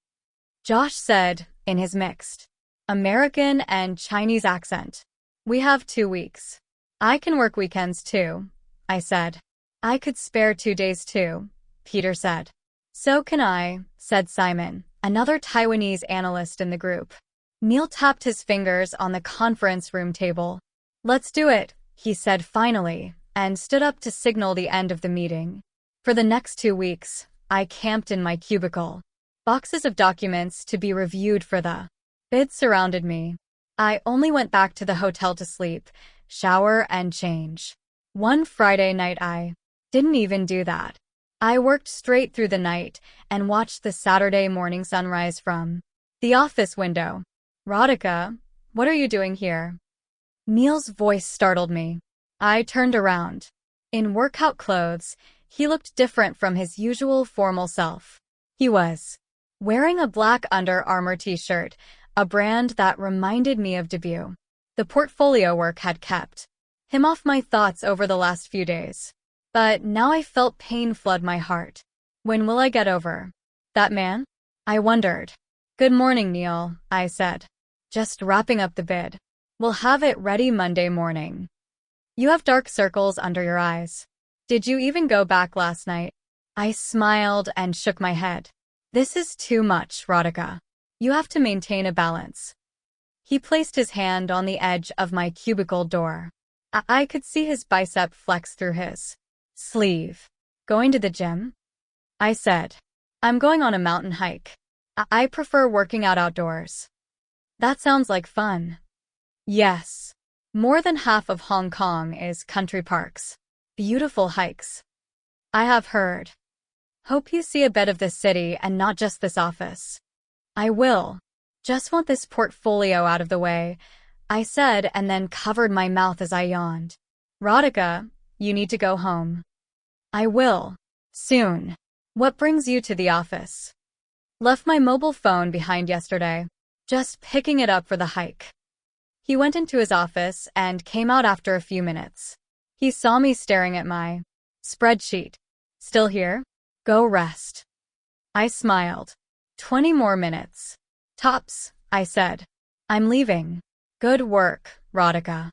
S1: Josh said, in his mixed American and Chinese accent. We have 2 weeks. I can work weekends too, I said. I could spare 2 days too, Peter said. So can I, said Simon, another Taiwanese analyst in the group. Neil tapped his fingers on the conference room table. Let's do it, he said finally, and stood up to signal the end of the meeting. For the next 2 weeks, I camped in my cubicle. Boxes of documents to be reviewed for the bid surrounded me. I only went back to the hotel to sleep, shower, and change. One Friday night I didn't even do that. I worked straight through the night and watched the Saturday morning sunrise from the office window. Radhika, what are you doing here? Neil's voice startled me. I turned around. In workout clothes, he looked different from his usual formal self. He was wearing a black Under Armour t-shirt, a brand that reminded me of debut. The portfolio work had kept him off my thoughts over the last few days. But now I felt pain flood my heart. When will I get over that man? I wondered. Good morning, Neil, I said. Just wrapping up the bid. We'll have it ready Monday morning. You have dark circles under your eyes. Did you even go back last night? I smiled and shook my head. This is too much, Radhika. You have to maintain a balance. He placed his hand on the edge of my cubicle door. I could see his bicep flex through his sleeve. Going to the gym? I said. I'm going on a mountain hike. I prefer working out outdoors. That sounds like fun. Yes. More than half of Hong Kong is country parks. Beautiful hikes. I have heard. Hope you see a bit of this city and not just this office. I will. Just want this portfolio out of the way, I said and then covered my mouth as I yawned. Radhika, you need to go home. I will. Soon. What brings you to the office? Left my mobile phone behind yesterday. Just picking it up for the hike. He went into his office and came out after a few minutes. He saw me staring at my spreadsheet. Still here? Go rest. I smiled. 20 more minutes. Tops, I said. I'm leaving. Good work, Radhika.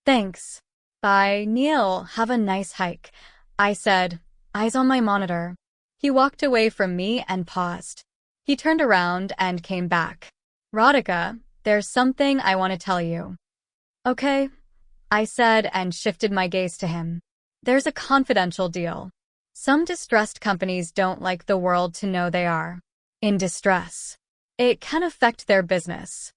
S1: Thanks. Bye, Neil. Have a nice hike, I said, eyes on my monitor. He walked away from me and paused. He turned around and came back. Radhika, there's something I want to tell you. Okay, I said and shifted my gaze to him. There's a confidential deal. Some distressed companies don't like the world to know they are in distress. It can affect their business.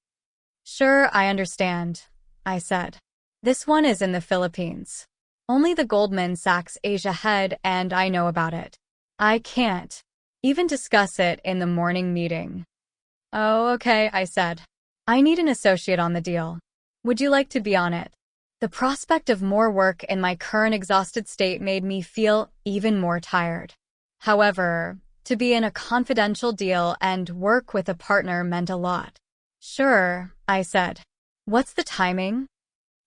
S1: Sure, I understand, I said. This one is in the Philippines. Only the Goldman Sachs Asia head and I know about it. I can't even discuss it in the morning meeting. Oh, okay, I said. I need an associate on the deal. Would you like to be on it? The prospect of more work in my current exhausted state made me feel even more tired. However, to be in a confidential deal and work with a partner meant a lot. Sure, I said. What's the timing?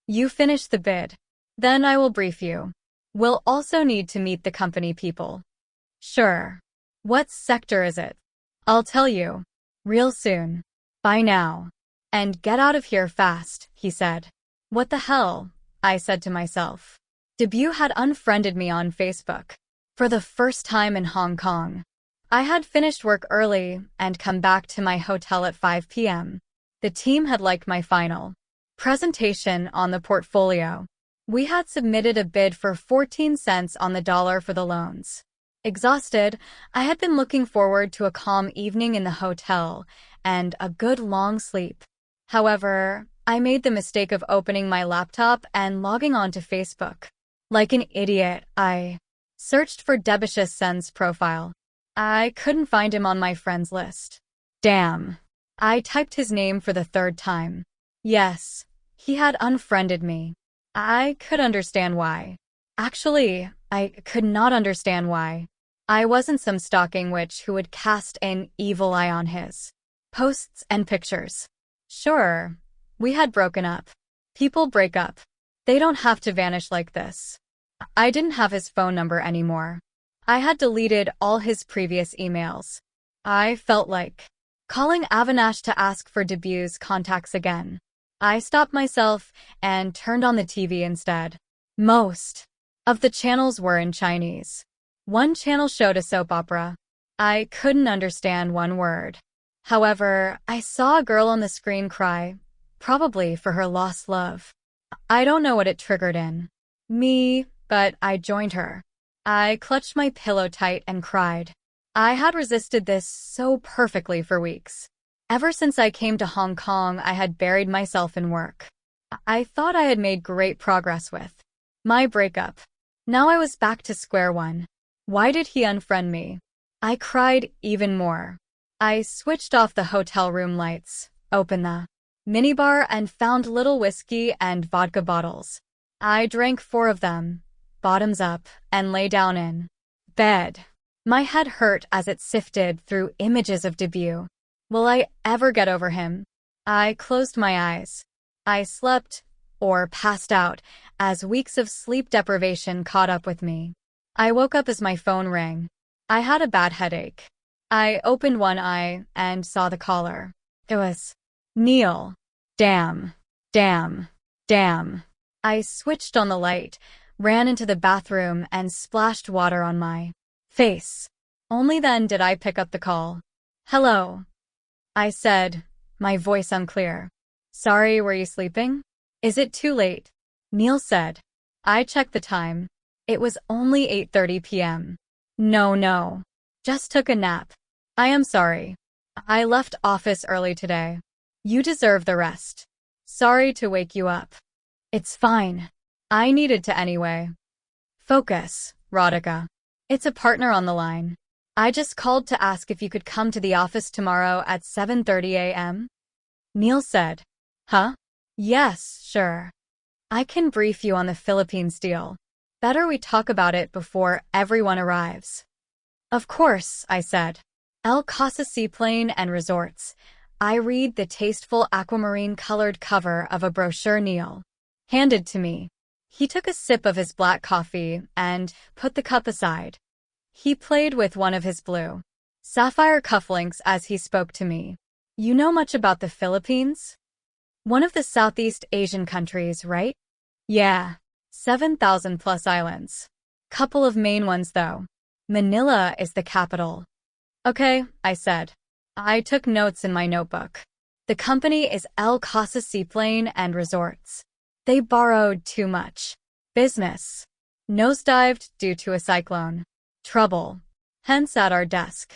S1: You finish the bid. Then I will brief you. We'll also need to meet the company people. Sure. What sector is it? I'll tell you. Real soon. Bye now. And get out of here fast, he said. What the hell? I said to myself. Debut had unfriended me on Facebook. For the first time in Hong Kong. I had finished work early and come back to my hotel at 5 p.m. The team had liked my final presentation on the portfolio. We had submitted a bid for 14 cents on the dollar for the loans. Exhausted, I had been looking forward to a calm evening in the hotel and a good long sleep. However, I made the mistake of opening my laptop and logging onto Facebook. Like an idiot, I searched for Debashis Sen's profile. I couldn't find him on my friends list. Damn. I typed his name for the 3rd time. Yes, he had unfriended me. I could understand why. Actually, I could not understand why. I wasn't some stalking witch who would cast an evil eye on his posts and pictures. Sure, we had broken up. People break up. They don't have to vanish like this. I didn't have his phone number anymore. I had deleted all his previous emails. I felt like calling Avinash to ask for Debut's contacts again. I stopped myself and turned on the TV instead. Most of the channels were in Chinese. One channel showed a soap opera. I couldn't understand one word. However, I saw a girl on the screen cry, probably for her lost love. I don't know what it triggered in me, but I joined her. I clutched my pillow tight and cried. I had resisted this so perfectly for weeks. Ever since I came to Hong Kong, I had buried myself in work. I thought I had made great progress with my breakup. Now I was back to square one. Why did he unfriend me? I cried even more. I switched off the hotel room lights, opened the minibar, and found little whiskey and vodka bottles. I drank 4 of them, bottoms up, and lay down in bed. My head hurt as it sifted through images of Debut. Will I ever get over him? I closed my eyes. I slept, or passed out, as weeks of sleep deprivation caught up with me. I woke up as my phone rang. I had a bad headache. I opened one eye and saw the caller. It was Neil. Damn. Damn. Damn. I switched on the light, ran into the bathroom, and splashed water on my face. Only then did I pick up the call. Hello, I said, my voice unclear. Sorry, were you sleeping? Is it too late? Neil said. I checked the time. It was only 8:30 p.m. No. Just took a nap. I am sorry. I left office early today. You deserve the rest. Sorry to wake you up. It's fine. I needed to anyway. Focus, Radhika. It's a partner on the line. I just called to ask if you could come to the office tomorrow at 7:30 a.m. Neil said. Huh? Yes, sure. I can brief you on the Philippines deal. Better we talk about it before everyone arrives. Of course, I said. El Casa Seaplane and Resorts. I read the tasteful aquamarine-colored cover of a brochure Neil handed to me. He took a sip of his black coffee and put the cup aside. He played with one of his blue sapphire cufflinks as he spoke to me. You know much about the Philippines? One of the Southeast Asian countries, right? Yeah. 7,000 plus islands. Couple of main ones though. Manila is the capital. Okay, I said. I took notes in my notebook. The company is El Casa Seaplane and Resorts. They borrowed too much. Business nosedived due to a cyclone. Trouble. Hence at our desk.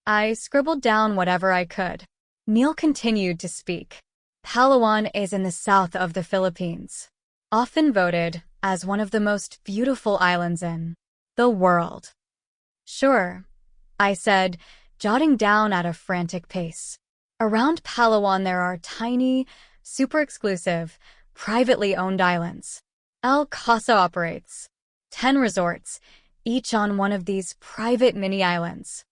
S1: I scribbled down whatever I could. Neil continued to speak. Palawan is in the south of the Philippines. Often voted as one of the most beautiful islands in the world. Sure, I said, jotting down at a frantic pace. Around Palawan there are tiny, super exclusive, privately owned islands. El Casa operates 10 resorts, each on one of these private mini-islands.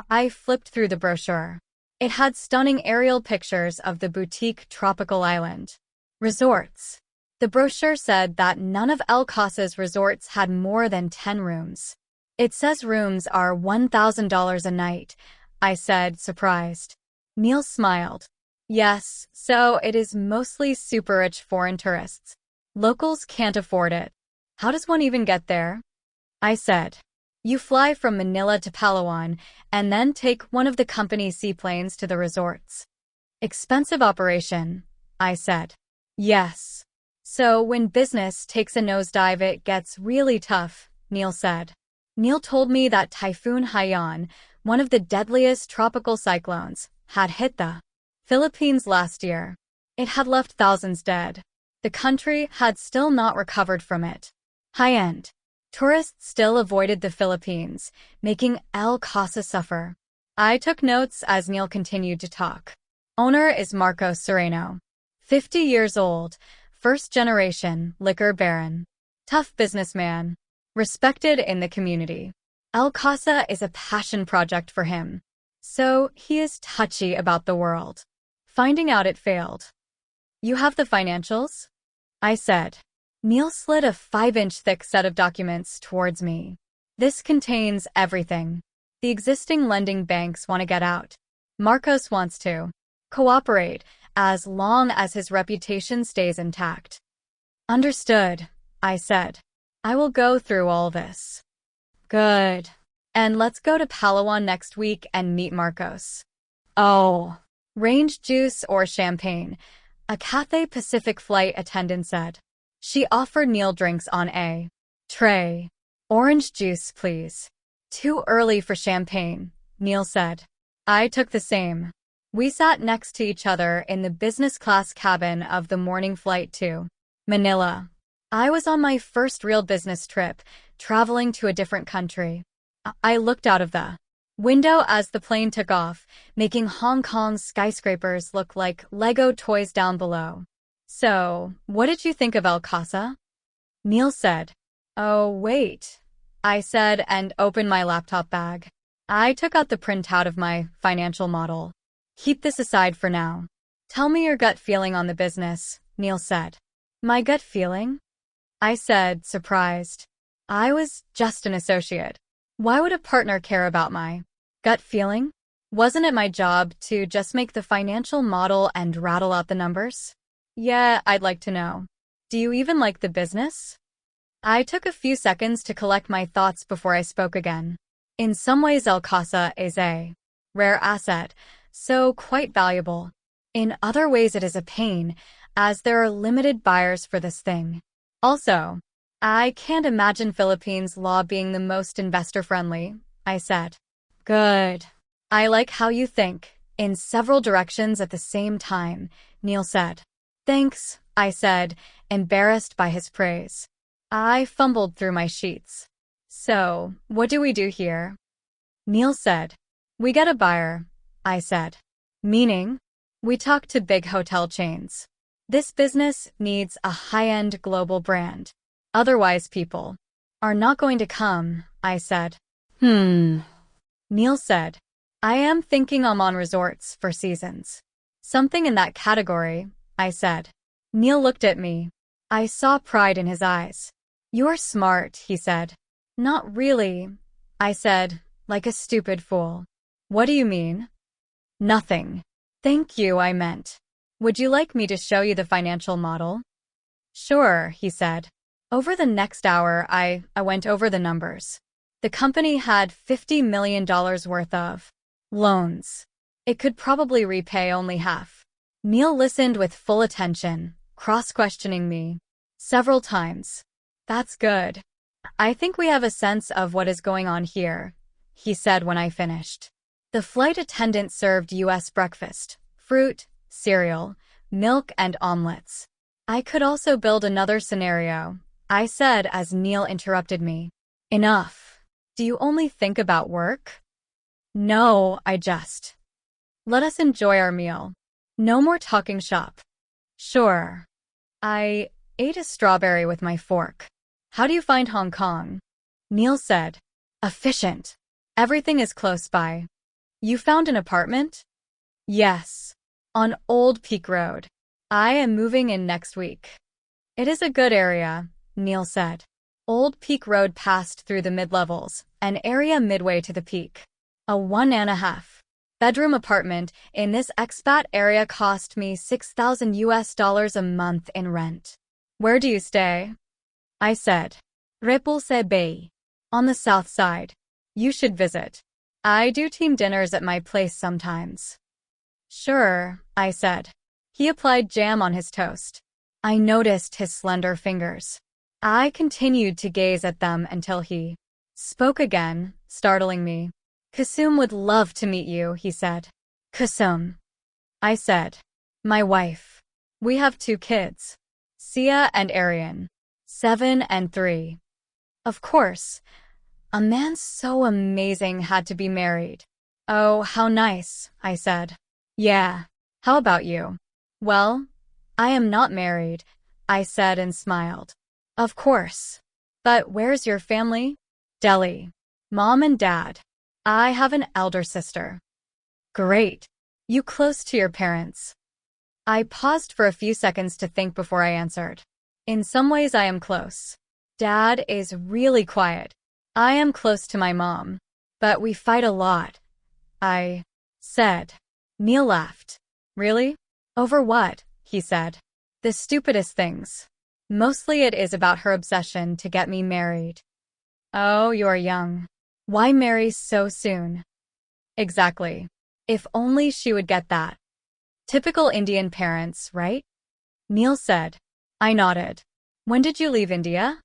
S1: I flipped through the brochure. It had stunning aerial pictures of the boutique tropical island resorts. The brochure said that none of El Casa's resorts had more than 10 rooms. It says rooms are $1,000 a night, I said, surprised. Neil smiled. Yes, so it is mostly super rich foreign tourists. Locals can't afford it. How does one even get there? I said. You fly from Manila to Palawan and then take one of the company's seaplanes to the resorts. Expensive operation, I said. Yes. So when business takes a nosedive it gets really tough, Neil said. Neil told me that Typhoon Haiyan, one of the deadliest tropical cyclones, had hit the Philippines last year. It had left thousands dead. The country had still not recovered from it. High-end tourists still avoided the Philippines, making El Casa suffer. I took notes as Neil continued to talk. Owner is Marco Sereno. 50 years old, first-generation liquor baron. Tough businessman. Respected in the community. Al-Qasa is a passion project for him. So he is touchy about the world. Finding out it failed. You have the financials? I said. Neil slid a 5-inch thick set of documents towards me. This contains everything. The existing lending banks want to get out. Marcos wants to cooperate as long as his reputation stays intact. Understood, I said. I will go through all this. Good. And let's go to Palawan next week and meet Marcos. Oh. Range juice or champagne? A Cathay Pacific flight attendant said. She offered Neil drinks on a tray. Orange juice, please. Too early for champagne, Neil said. I took the same. We sat next to each other in the business class cabin of the morning flight to Manila. I was on my first real business trip, traveling to a different country. I looked out of the window as the plane took off, making Hong Kong's skyscrapers look like Lego toys down below. So, what did you think of Al-Qasa? Neil said. Oh, wait, I said and opened my laptop bag. I took out the printout of my financial model. Keep this aside for now. Tell me your gut feeling on the business, Neil said. My gut feeling? I said, surprised. I was just an associate. Why would a partner care about my gut feeling? Wasn't it my job to just make the financial model and rattle out the numbers? Yeah, I'd like to know. Do you even like the business? I took a few seconds to collect my thoughts before I spoke again. In some ways, Al-Qasa is a rare asset, so quite valuable. In other ways, it is a pain, as there are limited buyers for this thing. Also, I can't imagine Philippines law being the most investor-friendly, I said. Good. I like how you think, in several directions at the same time, Neil said. Thanks, I said, embarrassed by his praise. I fumbled through my sheets. So, what do we do here? Neil said. We get a buyer, I said. Meaning? We talk to big hotel chains. This business needs a high-end global brand. Otherwise people are not going to come, I said. Neil said. I am thinking I'm on resorts for seasons. Something in that category, I said. Neil looked at me. I saw pride in his eyes. You're smart, he said. Not really, I said, like a stupid fool. What do you mean? Nothing. Thank you, I meant. Would you like me to show you the financial model? Sure, he said. Over the next hour, I went over the numbers. The company had $50 million worth of loans. It could probably repay only half. Neil listened with full attention, cross-questioning me several times. That's good. I think we have a sense of what is going on here, he said when I finished. The flight attendant served U.S. breakfast, fruit, cereal, milk, and omelets. I could also build another scenario, I said as Neil interrupted me. Enough. Do you only think about work? No, I just. Let us enjoy our meal. No more talking shop. Sure. I ate a strawberry with my fork. How do you find Hong Kong? Neil said. Efficient. Everything is close by. You found an apartment? Yes. On Old Peak Road. I am moving in next week. It is a good area, Neil said. Old Peak Road passed through the mid-levels, an area midway to the peak. A 1.5 bedroom apartment in this expat area cost me $6,000 a month in rent. Where do you stay? I said. Repulse Bay. On the south side. You should visit. I do team dinners at my place sometimes. Sure, I said. He applied jam on his toast. I noticed his slender fingers. I continued to gaze at them until he spoke again, startling me. Kusum would love to meet you, he said. Kusum. I said. My wife. We have 2 kids. Sia and Arian. 7 and 3. Of course. A man so amazing had to be married. Oh, how nice, I said. Yeah. How about you? Well, I am not married, I said and smiled. Of course. But where's your family? Delhi. Mom and Dad. I have an elder sister. Great. You close to your parents? I paused for a few seconds to think before I answered. In some ways I am close. Dad is really quiet. I am close to my mom. But we fight a lot. I said. Neil laughed. Really? Over what? He said. The stupidest things. Mostly it is about her obsession to get me married. Oh, you're young. Why marry so soon? Exactly. If only she would get that. Typical Indian parents, right? Neil said. I nodded. When did you leave India?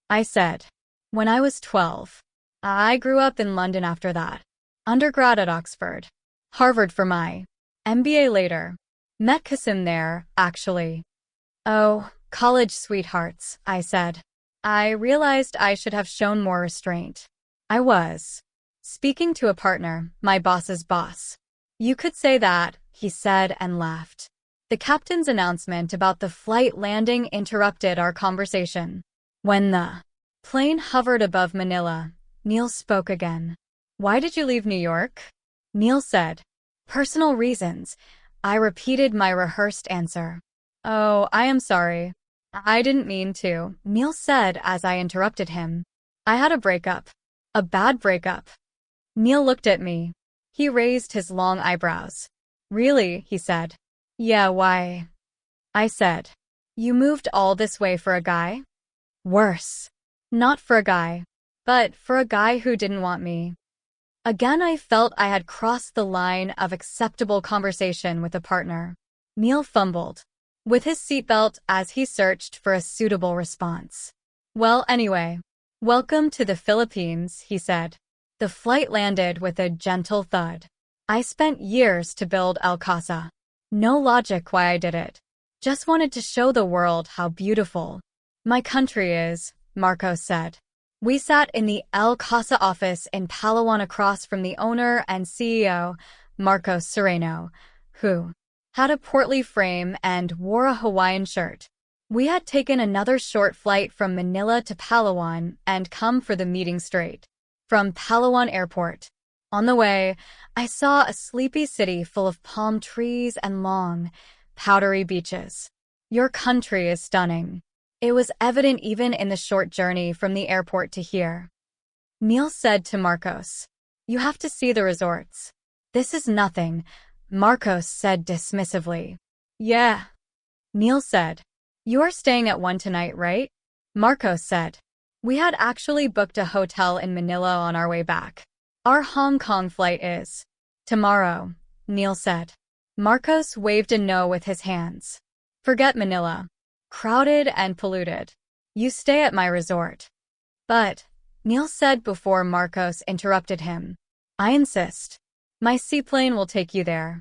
S1: I said. When I was 12. I grew up in London after that. Undergrad at Oxford. Harvard for my MBA later. Met Kasim there, actually. Oh, college sweethearts, I said. I realized I should have shown more restraint. I was speaking to a partner, my boss's boss. You could say that, he said and laughed. The captain's announcement about the flight landing interrupted our conversation. When the plane hovered above Manila, Neil spoke again. Why did you leave New York? Neil said. Personal reasons. I repeated my rehearsed answer. Oh, I am sorry. I didn't mean to, Neil said as I interrupted him. I had a breakup. A bad breakup. Neil looked at me. He raised his long eyebrows. Really, he said. Yeah, why? I said. You moved all this way for a guy? Worse. Not for a guy, but for a guy who didn't want me. Again, I felt I had crossed the line of acceptable conversation with a partner. Neil fumbled with his seatbelt as he searched for a suitable response. Well, anyway, welcome to the Philippines, he said. The flight landed with a gentle thud. I spent years to build El Casa. No logic why I did it. Just wanted to show the world how beautiful my country is, Marcos said. We sat in the El Casa office in Palawan across from the owner and CEO, Marcos Sereno, who had a portly frame and wore a Hawaiian shirt. We had taken another short flight from Manila to Palawan and come for the meeting straight from Palawan Airport. On the way, I saw a sleepy city full of palm trees and long, powdery beaches. Your country is stunning. It was evident even in the short journey from the airport to here. Neil said to Marcos, You have to see the resorts. This is nothing, Marcos said dismissively. Yeah. Neil said, You are staying at one tonight, right? Marcos said. We had actually booked a hotel in Manila on our way back. Our Hong Kong flight is tomorrow, Neil said. Marcos waved a no with his hands. Forget Manila. Crowded and polluted. You stay at my resort. But, Neil said before Marcos interrupted him. I insist. My seaplane will take you there.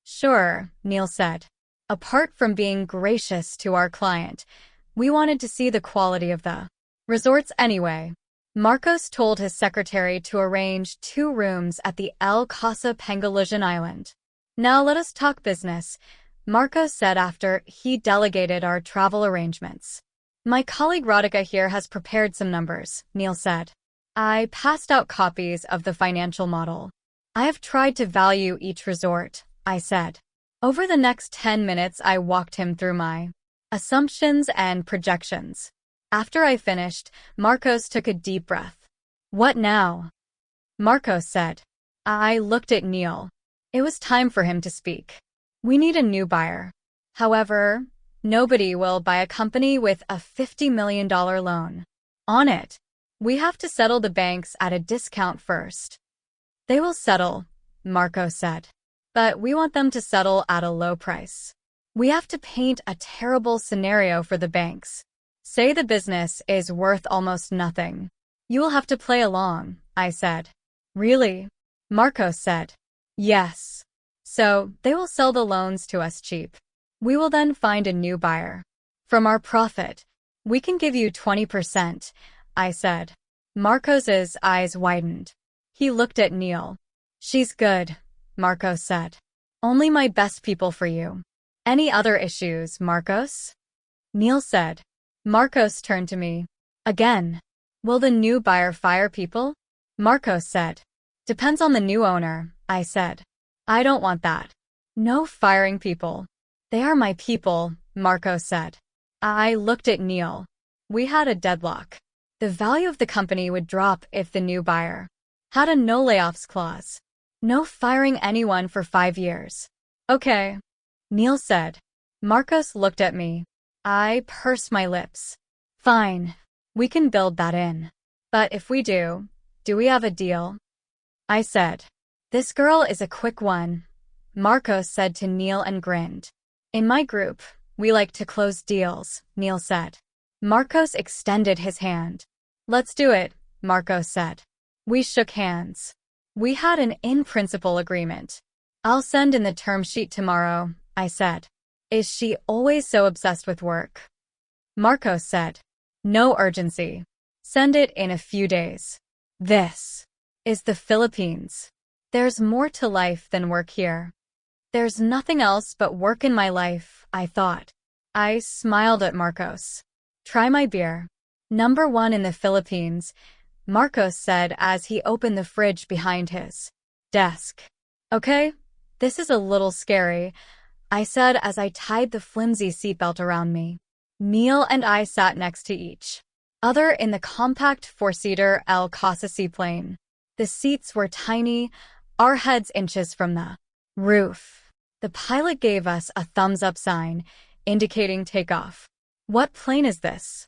S1: Sure, Neil said. Apart from being gracious to our client, we wanted to see the quality of the resorts anyway. Marcos told his secretary to arrange 2 rooms at the El Casa Pangasinan Island. Now let us talk business, Marcos said after he delegated our travel arrangements. My colleague Radhika here has prepared some numbers, Neil said. I passed out copies of the financial model. I have tried to value each resort, I said. Over the next 10 minutes, I walked him through my assumptions and projections. After I finished, Marcos took a deep breath. What now? Marcos said. I looked at Neil. It was time for him to speak. We need a new buyer. However, nobody will buy a company with a $50 million loan on it. We have to settle the banks at a discount first. They will settle, Marcos said. But we want them to settle at a low price. We have to paint a terrible scenario for the banks. Say the business is worth almost nothing. You will have to play along, I said. Really? Marcos said. Yes. So, they will sell the loans to us cheap. We will then find a new buyer. From our profit, we can give you 20%, I said. Marcos's eyes widened. He looked at Neil. She's good, Marcos said. Only my best people for you. Any other issues, Marcos? Neil said. Marcos turned to me. Again. Will the new buyer fire people? Marcos said. Depends on the new owner, I said. I don't want that. No firing people. They are my people, Marcos said. I looked at Neil. We had a deadlock. The value of the company would drop if the new buyer had a no layoffs clause. No firing anyone for 5 years. Okay, Neil said. Marcos looked at me. I pursed my lips. Fine, we can build that in. But if we do we have a deal? I said. This girl is a quick one, Marcos said to Neil and grinned. In my group, we like to close deals, Neil said. Marcos extended his hand. Let's do it, Marcos said. We shook hands. We had an in-principle agreement. I'll send in the term sheet tomorrow, I said. Is she always so obsessed with work? Marcos said. No urgency. Send it in a few days. This is the Philippines. There's more to life than work here. There's nothing else but work in my life, I thought. I smiled at Marcos. Try my beer. Number 1 in the Philippines, Marcos said as he opened the fridge behind his desk. Okay, this is a little scary, I said as I tied the flimsy seatbelt around me. Neil and I sat next to each other in the compact 4-seater El Casa seaplane. The seats were tiny, our heads inches from the roof. The pilot gave us a thumbs-up sign, indicating takeoff. What plane is this?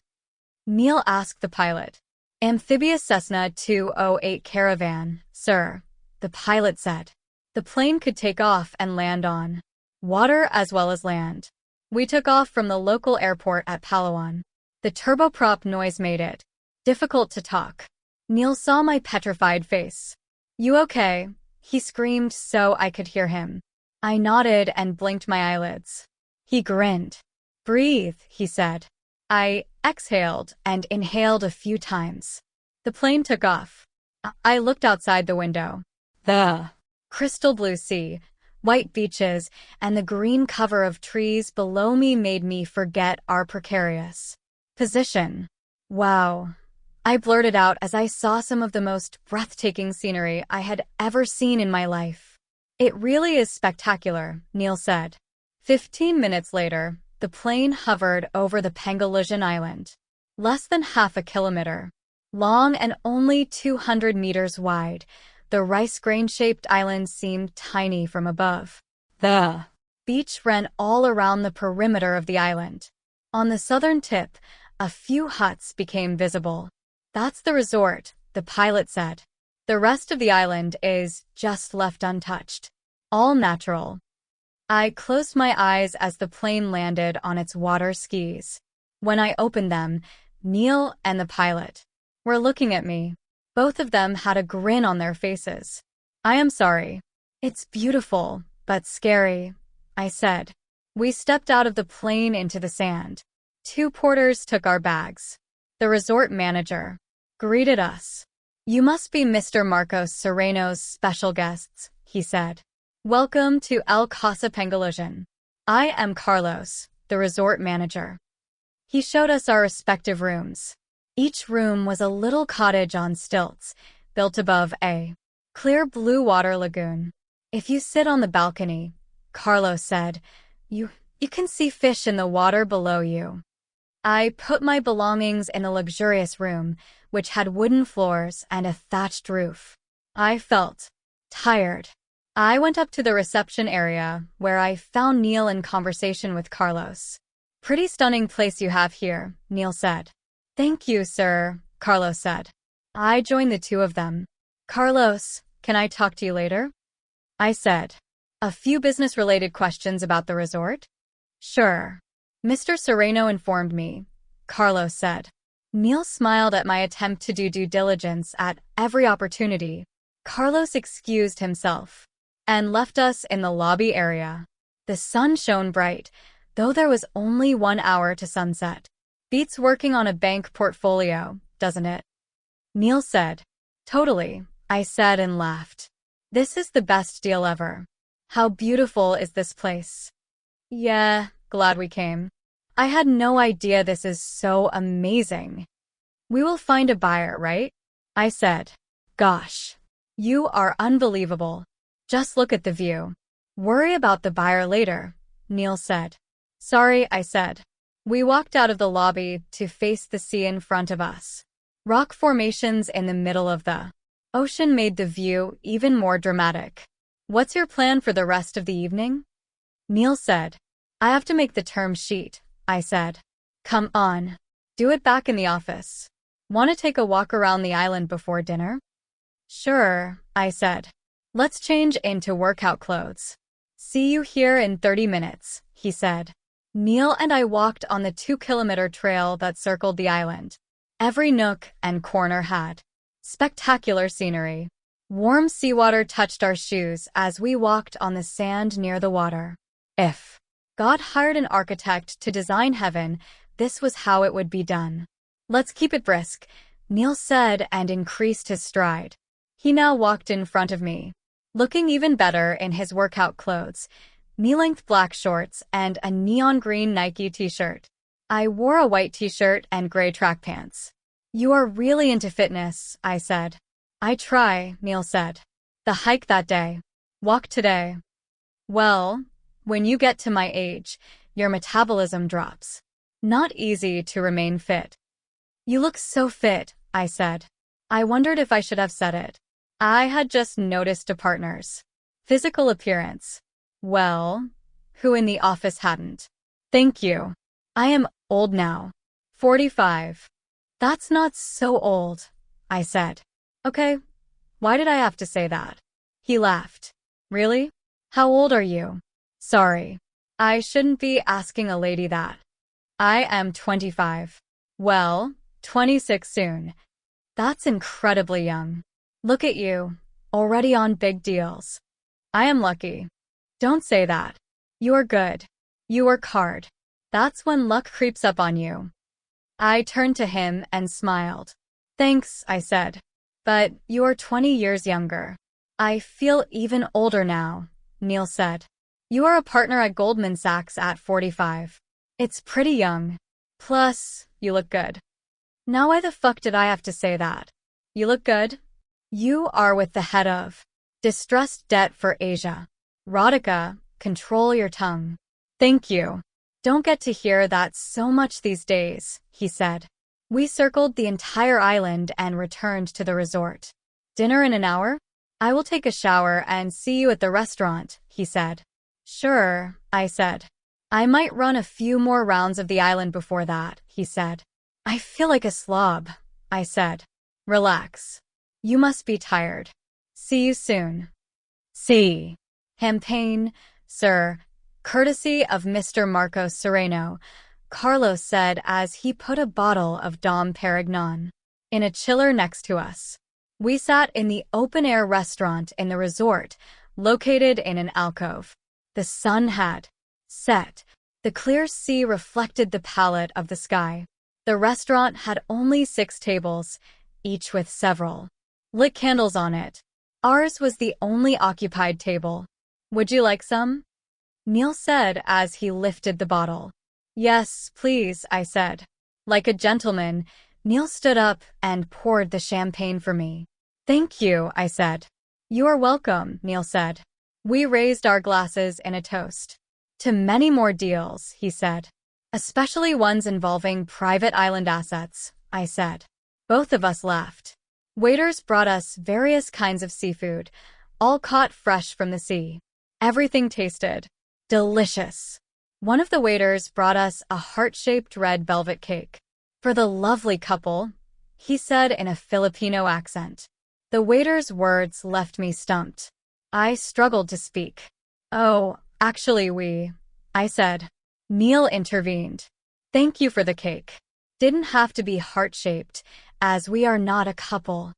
S1: Neil asked the pilot. Amphibious Cessna 208 Caravan, sir, the pilot said. The plane could take off and land on water as well as land. We took off from the local airport at Palawan. The turboprop noise made it difficult to talk. Neil saw my petrified face. You okay? He screamed so I could hear him. I nodded and blinked my eyelids. He grinned. Breathe, he said. I exhaled and inhaled a few times. The plane took off. I looked outside the window. The crystal blue sea, white beaches, and the green cover of trees below me made me forget our precarious position. Wow, I blurted out as I saw some of the most breathtaking scenery I had ever seen in my life. It really is spectacular, Neil said. 15 minutes later, the plane hovered over the Pangasinan Island. Less than half a kilometer long and only 200 meters wide, the rice grain-shaped island seemed tiny from above. The beach ran all around the perimeter of the island. On the southern tip, a few huts became visible. That's the resort, the pilot said. The rest of the island is just left untouched. All natural. I closed my eyes as the plane landed on its water skis. When I opened them, Neil and the pilot were looking at me. Both of them had a grin on their faces. I am sorry. It's beautiful, but scary, I said. We stepped out of the plane into the sand. 2 porters took our bags. The resort manager greeted us. You must be Mr. Marcos Serrano's special guests, he said. Welcome to El Casa Pangasinan. I am Carlos, the resort manager. He showed us our respective rooms. Each room was a little cottage on stilts, built above a clear blue water lagoon. If you sit on the balcony, Carlos said, you can see fish in the water below you. I put my belongings in a luxurious room, which had wooden floors and a thatched roof. I felt tired. I went up to the reception area, where I found Neil in conversation with Carlos. Pretty stunning place you have here, Neil said. Thank you, sir, Carlos said. I joined the two of them. Carlos, can I talk to you later? I said. A few business-related questions about the resort? Sure. Mr. Serrano informed me, Carlos said. Neil smiled at my attempt to do due diligence at every opportunity. Carlos excused himself and left us in the lobby area. The sun shone bright, though there was only 1 hour to sunset. Beats working on a bank portfolio, doesn't it? Neil said. Totally, I said and laughed. This is the best deal ever. How beautiful is this place? Yeah, glad we came. I had no idea this is so amazing. We will find a buyer, right? I said. Gosh. You are unbelievable. Just look at the view. Worry about the buyer later, Neil said. Sorry, I said. We walked out of the lobby to face the sea in front of us. Rock formations in the middle of the ocean made the view even more dramatic. What's your plan for the rest of the evening? Neil said. I have to make the term sheet, I said. Come on. Do it back in the office. Want to take a walk around the island before dinner? Sure, I said. Let's change into workout clothes. See you here in 30 minutes, he said. Neil and I walked on the 2-kilometer trail that circled the island. Every nook and corner had spectacular scenery. Warm seawater touched our shoes as we walked on the sand near the water. If God hired an architect to design heaven, this was how it would be done. Let's keep it brisk, Neil said and increased his stride. He now walked in front of me, looking even better in his workout clothes, knee-length black shorts and a neon green Nike t-shirt. I wore a white t-shirt and gray track pants. You are really into fitness, I said. I try, Neil said. The hike that day. Walk today. Well, when you get to my age, your metabolism drops. Not easy to remain fit. You look so fit, I said. I wondered if I should have said it. I had just noticed a partner's physical appearance. Well, who in the office hadn't? Thank you. I am old now. 45. That's not so old, I said. Okay, why did I have to say that? He laughed. Really? How old are you? Sorry. I shouldn't be asking a lady that. I am 25. Well, 26 soon. That's incredibly young. Look at you, already on big deals. I am lucky. Don't say that. You are good. You work hard. That's when luck creeps up on you. I turned to him and smiled. Thanks, I said. But you are 20 years younger. I feel even older now, Neil said. You are a partner at Goldman Sachs at 45. It's pretty young. Plus, you look good. Now why the fuck did I have to say that? You look good? You are with the head of Distressed Debt for Asia. Radhika, control your tongue. Thank you. Don't get to hear that so much these days, he said. We circled the entire island and returned to the resort. Dinner in an hour? I will take a shower and see you at the restaurant, he said. Sure, I said. I might run a few more rounds of the island before that, he said. I feel like a slob, I said. Relax. You must be tired. See you soon. See. Champagne, sir. Courtesy of Mr. Marcos Sereno, Carlos said as he put a bottle of Dom Perignon in a chiller next to us. We sat in the open-air restaurant in the resort, located in an alcove. The sun had set. The clear sea reflected the palette of the sky. The restaurant had only 6 tables, each with several lit candles on it. Ours was the only occupied table. Would you like some? Neil said as he lifted the bottle. Yes, please, I said. Like a gentleman, Neil stood up and poured the champagne for me. Thank you, I said. You are welcome, Neil said. We raised our glasses in a toast. To many more deals, he said. Especially ones involving private island assets, I said. Both of us laughed. Waiters brought us various kinds of seafood, all caught fresh from the sea. Everything tasted delicious. One of the waiters brought us a heart-shaped red velvet cake. For the lovely couple, he said in a Filipino accent. The waiter's words left me stumped. I struggled to speak. Oh, actually I said. Neil intervened. Thank you for the cake. Didn't have to be heart-shaped, as we are not a couple.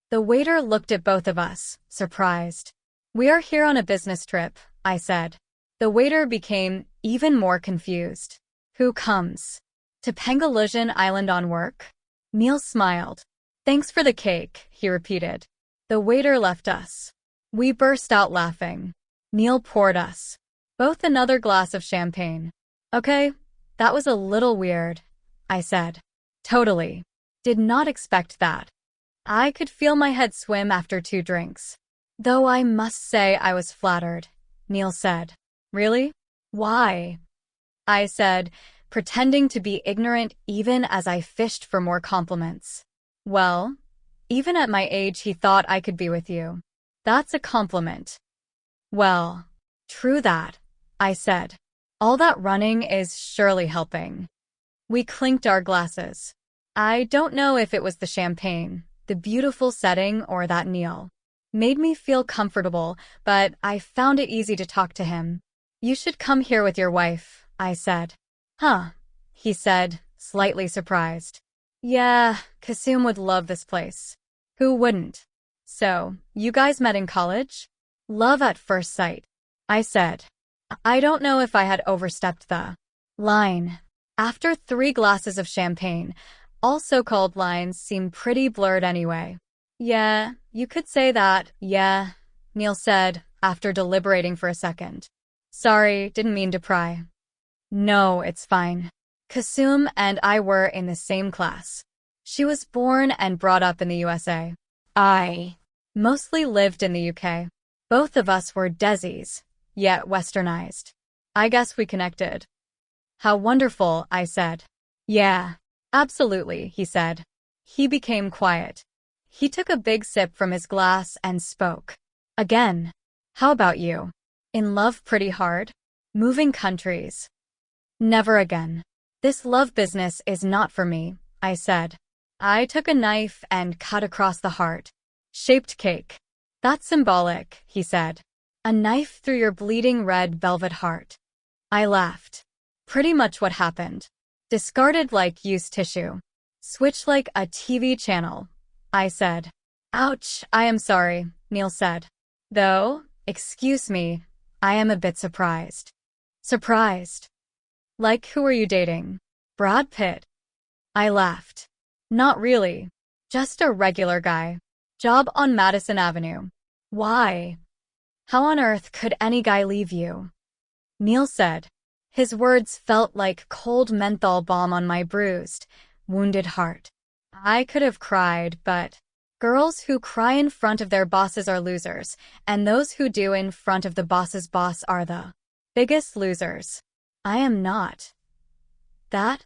S1: The waiter looked at both of us, surprised. We are here on a business trip, I said. The waiter became even more confused. Who comes? To Pengalusian Island on work? Neil smiled. Thanks for the cake, he repeated. The waiter left us. We burst out laughing. Neil poured us both another glass of champagne. Okay, that was a little weird, I said. Totally. Did not expect that. I could feel my head swim after 2 drinks. Though I must say I was flattered, Neil said. Really? Why? I said, pretending to be ignorant even as I fished for more compliments. Well, even at my age he thought I could be with you. That's a compliment. Well, true that, I said. All that running is surely helping. We clinked our glasses. I don't know if it was the champagne, the beautiful setting, or that Neil made me feel comfortable, but I found it easy to talk to him. You should come here with your wife, I said. Huh, he said, slightly surprised. Yeah, Kasum would love this place. Who wouldn't? So, you guys met in college? Love at first sight, I said. I don't know if I had overstepped the line. After 3 glasses of champagne, all so-called lines seem pretty blurred anyway. Yeah, you could say that, yeah, Neil said, after deliberating for a second. Sorry, didn't mean to pry. No, it's fine. Kasum and I were in the same class. She was born and brought up in the USA. I mostly lived in the UK. Both of us were Desis, yet westernized. I guess we connected. How wonderful, I said. Yeah, absolutely, he said. He became quiet. He took a big sip from his glass and spoke. Again. How about you? In love pretty hard? Moving countries? Never again. This love business is not for me, I said. I took a knife and cut across the heart-shaped cake. That's symbolic, he said. A knife through your bleeding red velvet heart. I laughed. Pretty much what happened. Discarded like used tissue. Switched like a TV channel, I said. Ouch, I am sorry, Neil said. Though, excuse me, I am a bit surprised. Surprised? Like who are you dating? Brad Pitt? I laughed. Not really. Just a regular guy. Job on Madison Avenue. Why? How on earth could any guy leave you? Neil said. His words felt like cold menthol balm on my bruised, wounded heart. I could have cried, but girls who cry in front of their bosses are losers, and those who do in front of the boss's boss are the biggest losers. I am not. That?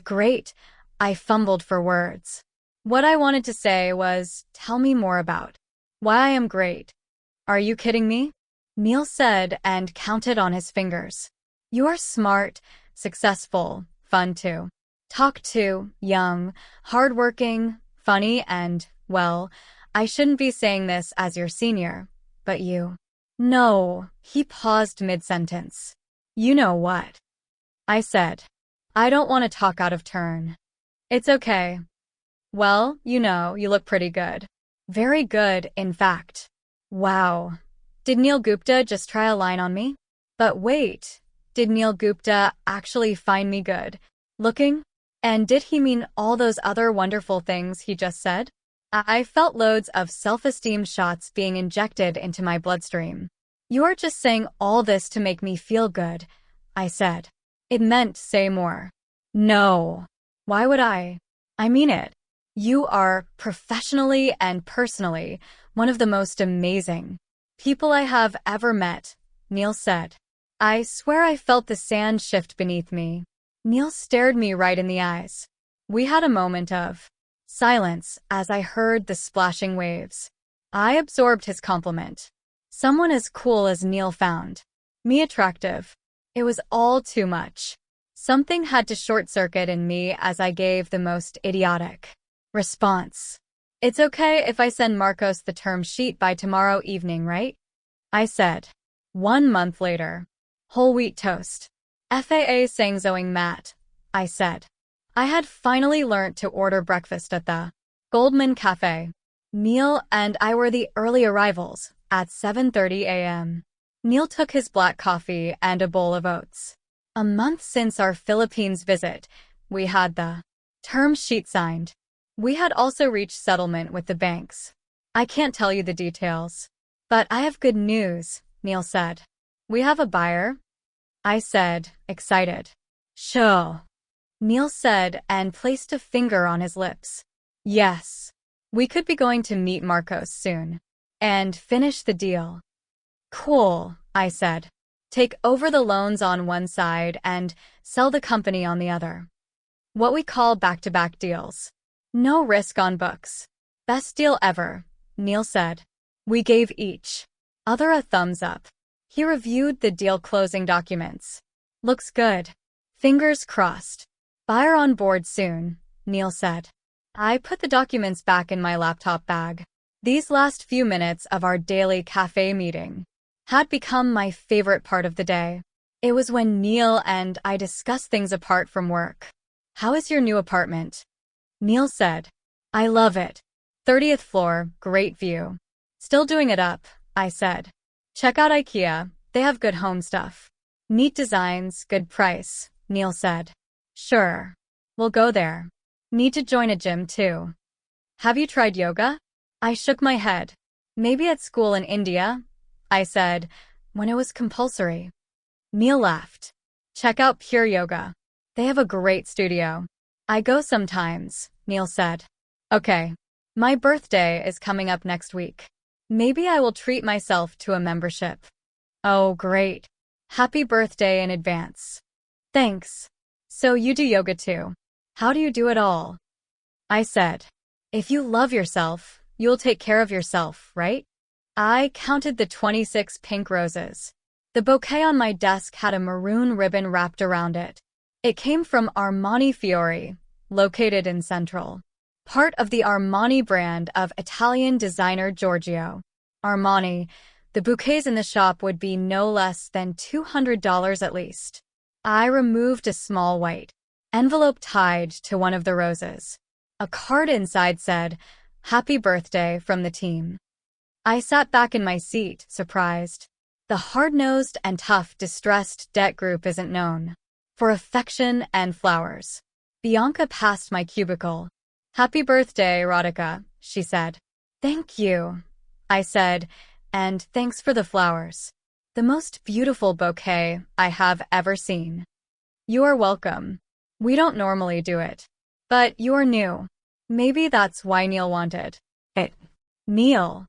S1: Great. I fumbled for words. What I wanted to say was, tell me more about why I am great. Are you kidding me? Neil said and counted on his fingers. You are smart, successful, fun to talk to, young, hardworking, funny, and, well, I shouldn't be saying this as your senior, but you. No, he paused mid-sentence. You know what? I said. I don't want to talk out of turn. It's okay. Well, you know, you look pretty good. Very good, in fact. Wow. Did Neil Gupta just try a line on me? But wait. Did Neil Gupta actually find me good looking? And did he mean all those other wonderful things he just said? I felt loads of self-esteem shots being injected into my bloodstream. You are just saying all this to make me feel good, I said. It meant say more. No. Why would I? I mean it. You are, professionally and personally, one of the most amazing people I have ever met, Neil said. I swear I felt the sand shift beneath me. Neil stared me right in the eyes. We had a moment of silence as I heard the splashing waves. I absorbed his compliment. Someone as cool as Neil found me attractive. It was all too much. Something had to short-circuit in me as I gave the most idiotic response. It's okay if I send Marcos the term sheet by tomorrow evening, right? I said. 1 month later. Whole wheat toast. FAA Sangzoing Matt, I said. I had finally learnt to order breakfast at the Goldman Cafe. Neil and I were the early arrivals at 7:30 a.m. Neil took his black coffee and a bowl of oats. A month since our Philippines visit, we had the term sheet signed. We had also reached settlement with the banks. I can't tell you the details. But I have good news, Neil said. We have a buyer? I said, excited. Sure. Neil said and placed a finger on his lips. Yes. We could be going to meet Marcos soon and finish the deal. Cool, I said. Take over the loans on one side and sell the company on the other. What we call back-to-back deals. No risk on books. Best deal ever, Neil said. We gave each other a thumbs up. He reviewed the deal closing documents. Looks good. Fingers crossed. Buyer on board soon, Neil said. I put the documents back in my laptop bag. These last few minutes of our daily cafe meeting had become my favorite part of the day. It was when Neil and I discussed things apart from work. How is your new apartment? Neil said. I love it. 30th floor, great view. Still doing it up, I said. Check out IKEA, they have good home stuff. Neat designs, good price, Neil said. Sure. We'll go there. Need to join a gym too. Have you tried yoga? I shook my head. Maybe at school in India, I said, when it was compulsory. Neil laughed. Check out Pure Yoga. They have a great studio. I go sometimes, Neil said. Okay. My birthday is coming up next week. Maybe I will treat myself to a membership. Oh, great. Happy birthday in advance. Thanks. So you do yoga too. How do you do it all? I said. If you love yourself, you'll take care of yourself, right? I counted the 26 pink roses. The bouquet on my desk had a maroon ribbon wrapped around it. It came from Armani Fiori, located in Central. Part of the Armani brand of Italian designer Giorgio Armani, the bouquets in the shop would be no less than $200 at least. I removed a small white envelope tied to one of the roses. A card inside said, Happy birthday from the team. I sat back in my seat, surprised. The hard-nosed and tough distressed debt group isn't known for affection and flowers. Bianca passed my cubicle. Happy birthday, Radhika, she said. Thank you, I said, and thanks for the flowers. The most beautiful bouquet I have ever seen. You are welcome. We don't normally do it. But you're new. Maybe that's why Neil wanted it. Neil?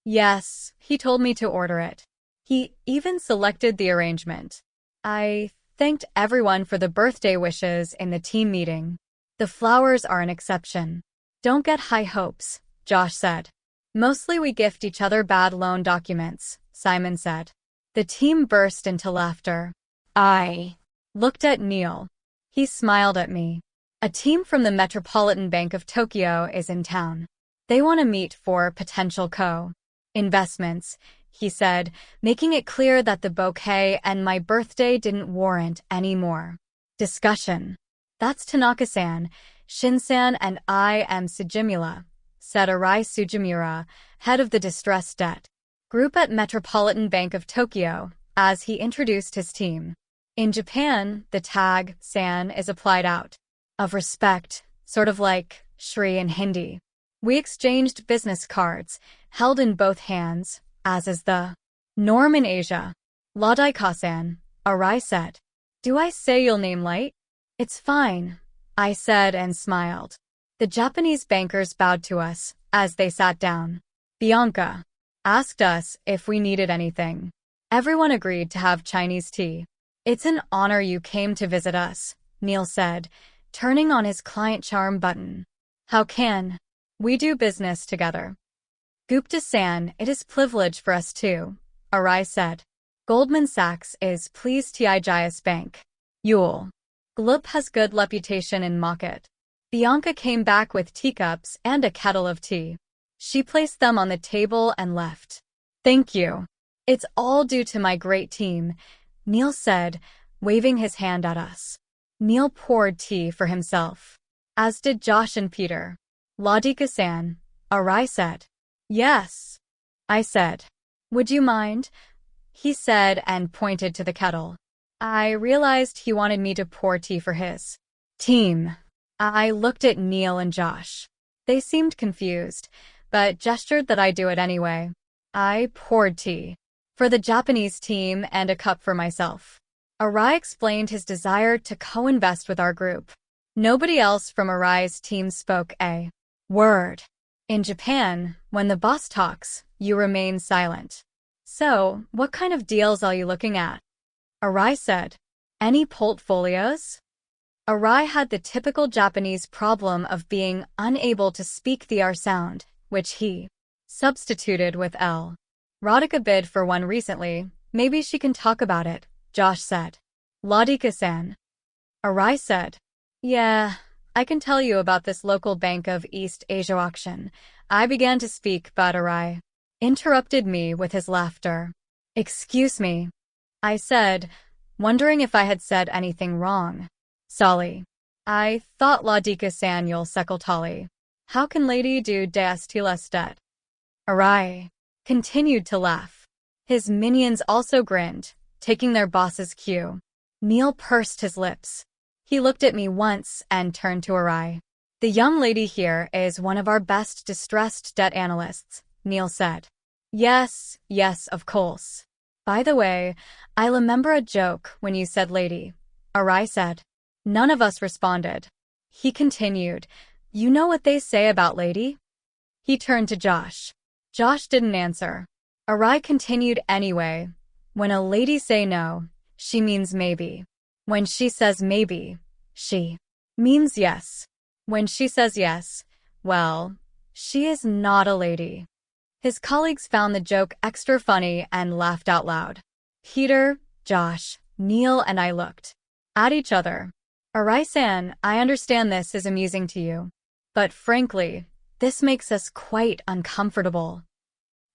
S1: Yes, he told me to order it. He even selected the arrangement. I thanked everyone for the birthday wishes in the team meeting. The flowers are an exception. Don't get high hopes, Josh said. Mostly we gift each other bad loan documents, Simon said. The team burst into laughter. I looked at Neil. He smiled at me. A team from the Metropolitan Bank of Tokyo is in town. They want to meet for potential co-investments, he said, making it clear that the bouquet and my birthday didn't warrant any more discussion. That's Tanaka-san, Shin-san, and I am Sujimura, said Arai Sujimura, head of the distressed debt group at Metropolitan Bank of Tokyo, as he introduced his team. In Japan, the tag san is applied out of respect, sort of like Shri in Hindi. We exchanged business cards, held in both hands, as is the norm in Asia. Radhika-san, Arai said. Do I say your name light? It's fine, I said and smiled. The Japanese bankers bowed to us as they sat down. Bianca asked us if we needed anything. Everyone agreed to have Chinese tea. It's an honor you came to visit us, Neil said, turning on his client charm button. How can we do business together? Gupta-san, it is privilege for us too, Arai said. Goldman Sachs is pleased TIGIS Bank. Yule Glup has good reputation in market. Bianca came back with teacups and a kettle of tea. She placed them on the table and left. Thank you. It's all due to my great team, Neil said, waving his hand at us. Neil poured tea for himself, as did Josh and Peter. Radhika-san, Arai said. Yes, I said. Would you mind? He said and pointed to the kettle. I realized he wanted me to pour tea for his team. I looked at Neil and Josh. They seemed confused, but gestured that I do it anyway. I poured tea for the Japanese team and a cup for myself. Arai explained his desire to co-invest with our group. Nobody else from Arai's team spoke a word In Japan, when the boss talks, you remain silent. So, what kind of deals are you looking at? Arai said. Any portfolios? Arai had the typical Japanese problem of being unable to speak the R sound, which he substituted with L. Radhika bid for one recently. Maybe she can talk about it, Josh said. Radhika-san. Arai said. Yeah, I can tell you about this local Bank of East Asia auction. I began to speak, but Arai interrupted me with his laughter. Excuse me, I said, wondering if I had said anything wrong. Sorry. I thought Radhika-san you'll sekoltali. How can lady do dastilestet? Arai continued to laugh. His minions also grinned, taking their boss's cue. Neil pursed his lips. He looked at me once and turned to Arai. The young lady here is one of our best distressed debt analysts, Neil said. Yes, of course. By the way, I remember a joke when you said lady, Arai said. None of us responded. He continued, you know what they say about lady? He turned to Josh. Josh didn't answer. Arai continued anyway. When a lady say no, she means maybe. When she says maybe, she means yes. When she says yes, well, she is not a lady. His colleagues found the joke extra funny and laughed out loud. Peter, Josh, Neil, and I looked at each other. Arai-san, I understand this is amusing to you, but frankly, this makes us quite uncomfortable.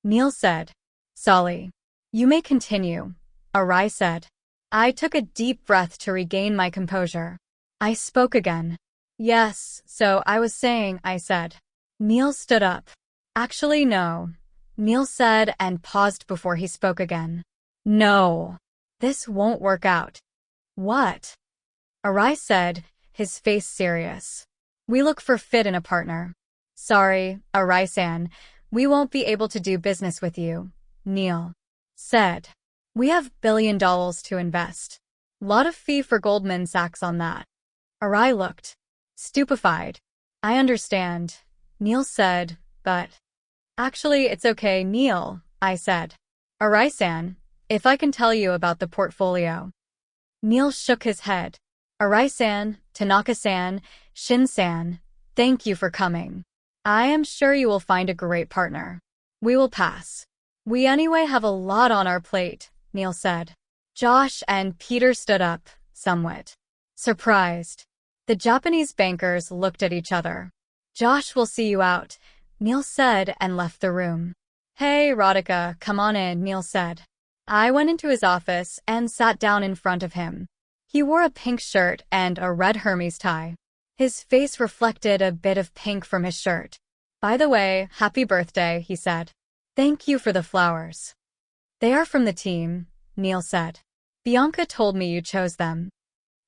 S1: Neil said. Sorry. You may continue, Arai said. I took a deep breath to regain my composure. I spoke again. Yes, so I was saying, I said. Neil stood up. Actually, no, Neil said and paused before he spoke again. No, this won't work out. What? Arai said, his face serious. We look for fit in a partner. Sorry, Arai-san, we won't be able to do business with you, Neil said. We have $1 billion to invest. Lot of fee for Goldman Sachs on that. Arai looked stupefied. I understand, Neil said, but actually it's okay, Neil, I said. Arai-san, if I can tell you about the portfolio. Neil shook his head. Arai-san, Tanaka-san, Shin-san, thank you for coming. I am sure you will find a great partner. We will pass. We anyway have a lot on our plate, Neil said. Josh and Peter stood up, somewhat surprised. The Japanese bankers looked at each other. Josh will see you out, Neil said and left the room. Hey, Radhika, come on in, Neil said. I went into his office and sat down in front of him. He wore a pink shirt and a red Hermes tie. His face reflected a bit of pink from his shirt. By the way, happy birthday, he said. Thank you for the flowers. They are from the team, Neil said. Bianca told me you chose them.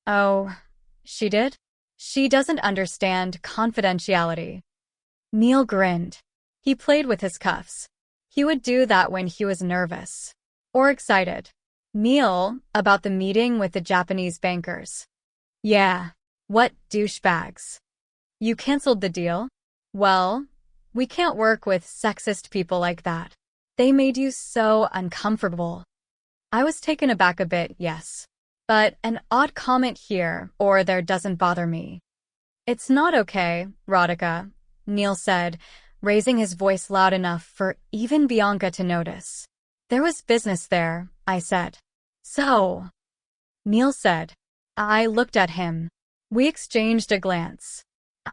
S1: Oh, she did? She doesn't understand confidentiality. Neil grinned. He played with his cuffs. He would do that when he was nervous or excited. Neil, about the meeting with the Japanese bankers. Yeah, what douchebags. You canceled the deal? Well, we can't work with sexist people like that. They made you so uncomfortable. I was taken aback a bit, yes. But an odd comment here or there doesn't bother me. It's not okay, Radhika, Neil said, raising his voice loud enough for even Bianca to notice. There was business there, I said. So, Neil said. I looked at him. We exchanged a glance.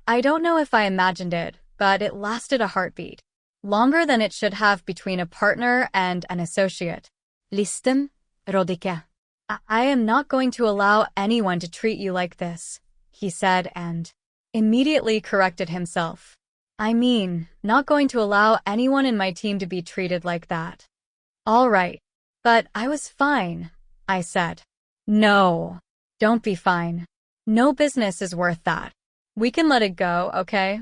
S1: I don't know if I imagined it, but it lasted a heartbeat. Longer than it should have between a partner and an associate. Listen, Radhika. I am not going to allow anyone to treat you like this, he said and immediately corrected himself. I mean, not going to allow anyone in my team to be treated like that. All right. But I was fine, I said. No, don't be fine. No business is worth that. We can let it go, okay?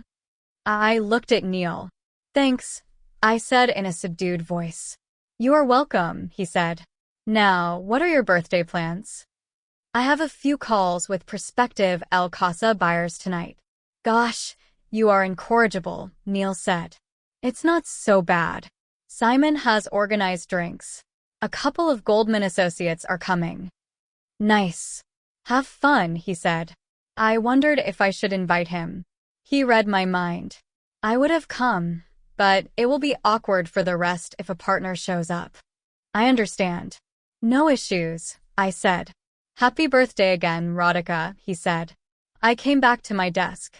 S1: I looked at Neil. Thanks, I said in a subdued voice. You are welcome, he said. Now, what are your birthday plans? I have a few calls with prospective El Casa buyers tonight. Gosh, you are incorrigible, Neil said. It's not so bad. Simon has organized drinks. A couple of Goldman associates are coming. Nice. Have fun, he said. I wondered if I should invite him. He read my mind. I would have come, but it will be awkward for the rest if a partner shows up. I understand. No issues, I said. Happy birthday again, Radhika, he said. I came back to my desk.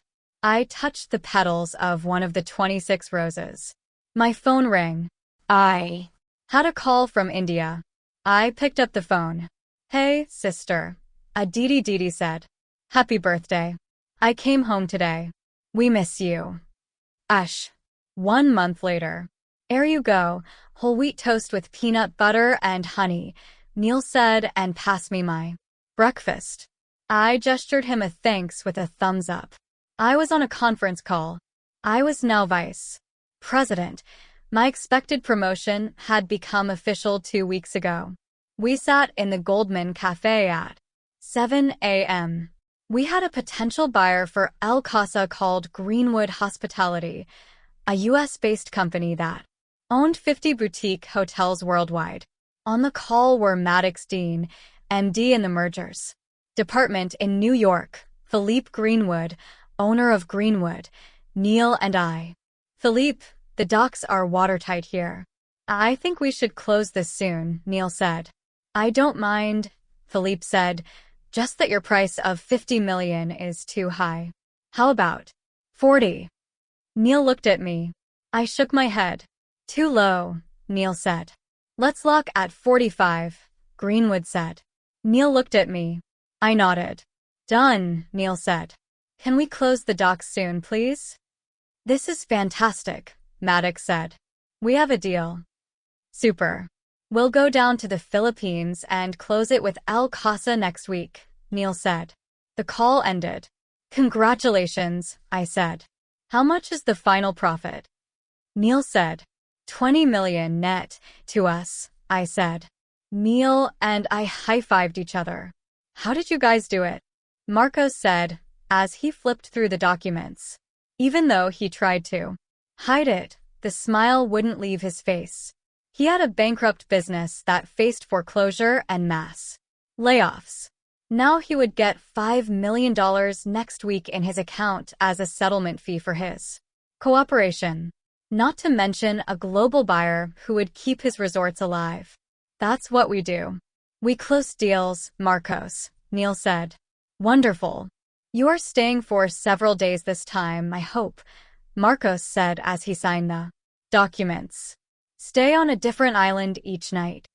S1: I touched the petals of one of the 26 roses. My phone rang. I had a call from India. I picked up the phone. Hey, sister, Aditi said. Happy birthday. I came home today. We miss you. Ush. 1 month later. Here you go, whole wheat toast with peanut butter and honey, Neil said and passed me my breakfast. I gestured him a thanks with a thumbs up. I was on a conference call. I was now vice president. My expected promotion had become official 2 weeks ago. We sat in the Goldman Cafe at 7 a.m. We had a potential buyer for El Casa called Greenwood Hospitality, a US-based company that owned 50 boutique hotels worldwide. On the call were Maddox Dean, MD in the mergers department in New York, Philippe Greenwood, owner of Greenwood, Neil and I. Philippe, the docks are watertight here. I think we should close this soon, Neil said. I don't mind, Philippe said, just that your price of $50 million is too high. How about 40? Neil looked at me. I shook my head. Too low, Neil said. Let's lock at 45, Greenwood said. Neil looked at me. I nodded. Done, Neil said. Can we close the docks soon, please? This is fantastic, Maddox said. We have a deal. Super. We'll go down to the Philippines and close it with El Casa next week, Neil said. The call ended. Congratulations, I said. How much is the final profit? Neil said. 20 million net to us, I said. Neil and I high-fived each other. How did you guys do it? Marcos said, as he flipped through the documents. Even though he tried to hide it, the smile wouldn't leave his face. He had a bankrupt business that faced foreclosure and mass layoffs. Now he would get $5 million next week in his account as a settlement fee for his cooperation. Not to mention a global buyer who would keep his resorts alive. That's what we do. We close deals, Marcos, Neil said. Wonderful. You are staying for several days this time, I hope, Marcos said as he signed the documents. Stay on a different island each night.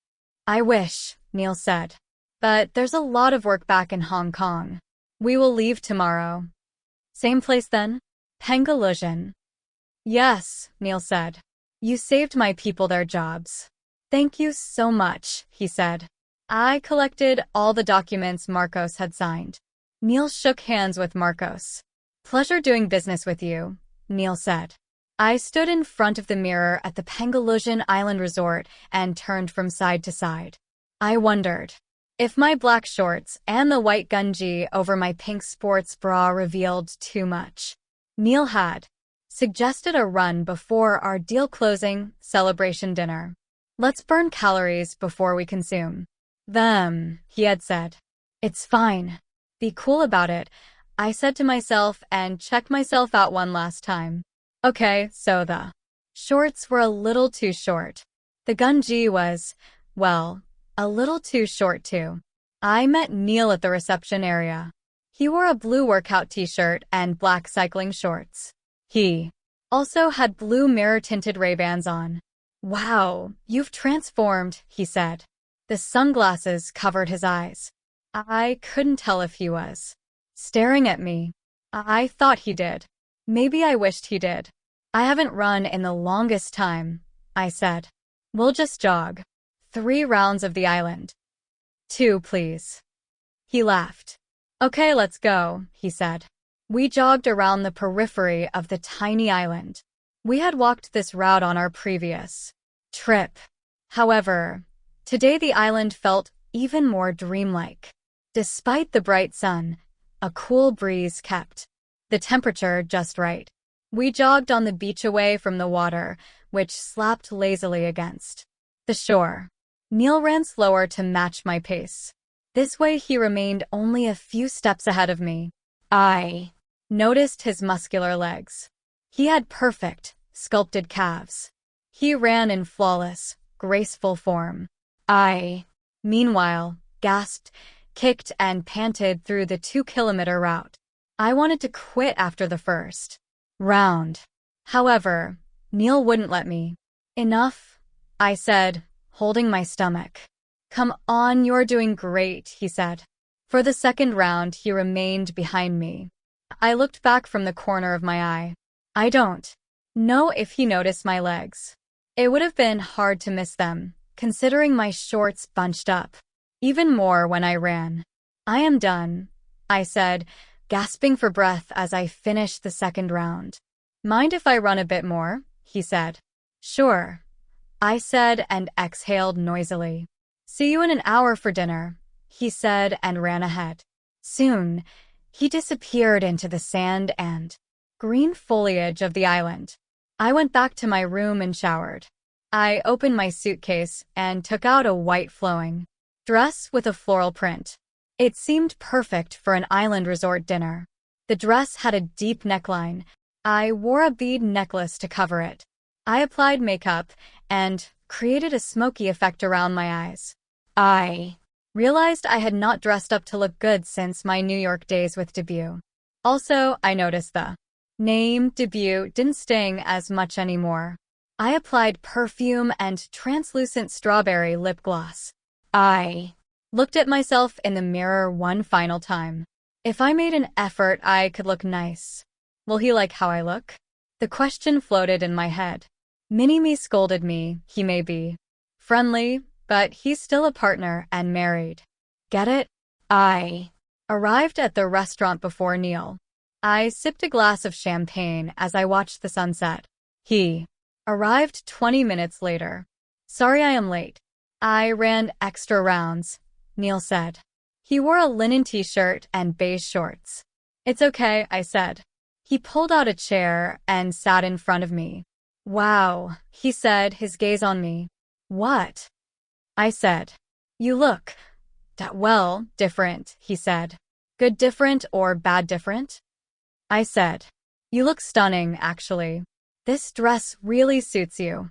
S1: I wish, Neil said. But there's a lot of work back in Hong Kong. We will leave tomorrow. Same place then? Pangasinan. Yes, Neil said. You saved my people their jobs. Thank you so much, he said. I collected all the documents Marcos had signed. Neil shook hands with Marcos. Pleasure doing business with you, Neil said. I stood in front of the mirror at the Pangasinan Island Resort and turned from side to side. I wondered if my black shorts and the white gunji over my pink sports bra revealed too much. Neil had suggested a run before our deal closing celebration dinner. Let's burn calories before we consume them, he had said. It's fine. Be cool about it, I said to myself and checked myself out one last time. Okay, so the shorts were a little too short. The gunji was, well, a little too short too. I met Neil at the reception area. He wore a blue workout t-shirt and black cycling shorts. He also had blue mirror-tinted Ray-Bans on. Wow, you've transformed, he said. The sunglasses covered his eyes. I couldn't tell if he was staring at me. I thought he did. Maybe I wished he did. I haven't run in the longest time, I said. We'll just jog. 3 rounds of the island. 2, please. He laughed. Okay, let's go, he said. We jogged around the periphery of the tiny island. We had walked this route on our previous trip. However, today the island felt even more dreamlike. Despite the bright sun, a cool breeze kept the temperature just right. We jogged on the beach away from the water, which slapped lazily against the shore. Neil ran slower to match my pace. This way he remained only a few steps ahead of me. I noticed his muscular legs. He had perfect, sculpted calves. He ran in flawless, graceful form. I, meanwhile, gasped, kicked, and panted through the 2-kilometer route. I wanted to quit after the first round. However, Neil wouldn't let me. Enough, I said, holding my stomach. Come on, you're doing great, he said. For the second round, he remained behind me. I looked back from the corner of my eye. I don't know if he noticed my legs. It would have been hard to miss them, considering my shorts bunched up. Even more when I ran. I am done, I said, gasping for breath as I finished the second round. Mind if I run a bit more? He said. Sure, I said and exhaled noisily. See you in an hour for dinner, he said and ran ahead. Soon, he disappeared into the sand and green foliage of the island. I went back to my room and showered. I opened my suitcase and took out a white flowing dress with a floral print. It seemed perfect for an island resort dinner. The dress had a deep neckline. I wore a bead necklace to cover it. I applied makeup and created a smoky effect around my eyes. I realized I had not dressed up to look good since my New York days with Debut. Also, I noticed the name Debut didn't sting as much anymore. I applied perfume and translucent strawberry lip gloss. I looked at myself in the mirror one final time. If I made an effort, I could look nice. Will he like how I look? The question floated in my head. Mini-me scolded me. He may be friendly, but he's still a partner and married. Get it? I arrived at the restaurant before Neil. I sipped a glass of champagne as I watched the sunset. He arrived 20 minutes later. Sorry I am late. I ran extra rounds, Neil said. He wore a linen t-shirt and beige shorts. It's okay, I said. He pulled out a chair and sat in front of me. Wow, he said, his gaze on me. What? I said. You look, well, different, he said. Good different or bad different? I said. You look stunning, actually. This dress really suits you.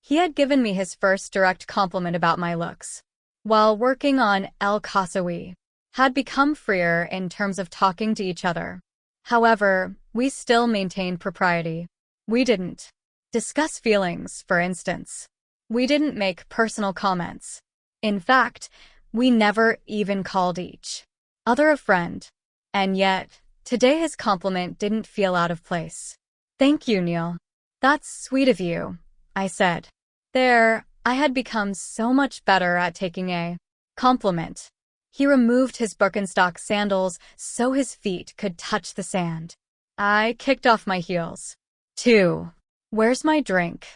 S1: He had given me his first direct compliment about my looks. While working on El Caso, we had become freer in terms of talking to each other. However, we still maintained propriety. We didn't discuss feelings, for instance. We didn't make personal comments. In fact, we never even called each other a friend. And yet, today his compliment didn't feel out of place. Thank you, Neil. That's sweet of you, I said. I had become so much better at taking a compliment. He removed his Birkenstock sandals so his feet could touch the sand. I kicked off my heels. 2. Where's my drink?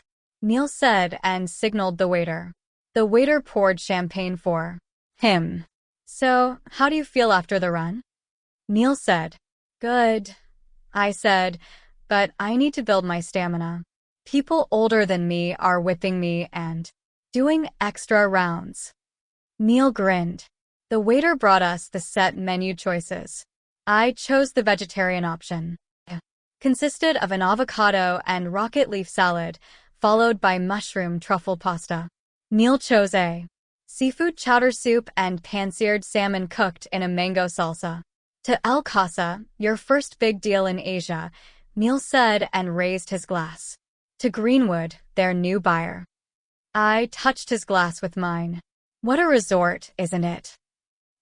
S1: Neil said and signaled the waiter. The waiter poured champagne for him. So, how do you feel after the run? Neil said. Good, I said, but I need to build my stamina. People older than me are whipping me and doing extra rounds. Neil grinned. The waiter brought us the set menu choices. I chose the vegetarian option. Consisted of an avocado and rocket leaf salad, followed by mushroom truffle pasta. Neil chose a seafood chowder soup and pan-seared salmon cooked in a mango salsa. To El Casa, your first big deal in Asia, Neil said and raised his glass. To Greenwood, their new buyer. I touched his glass with mine. What a resort, isn't it?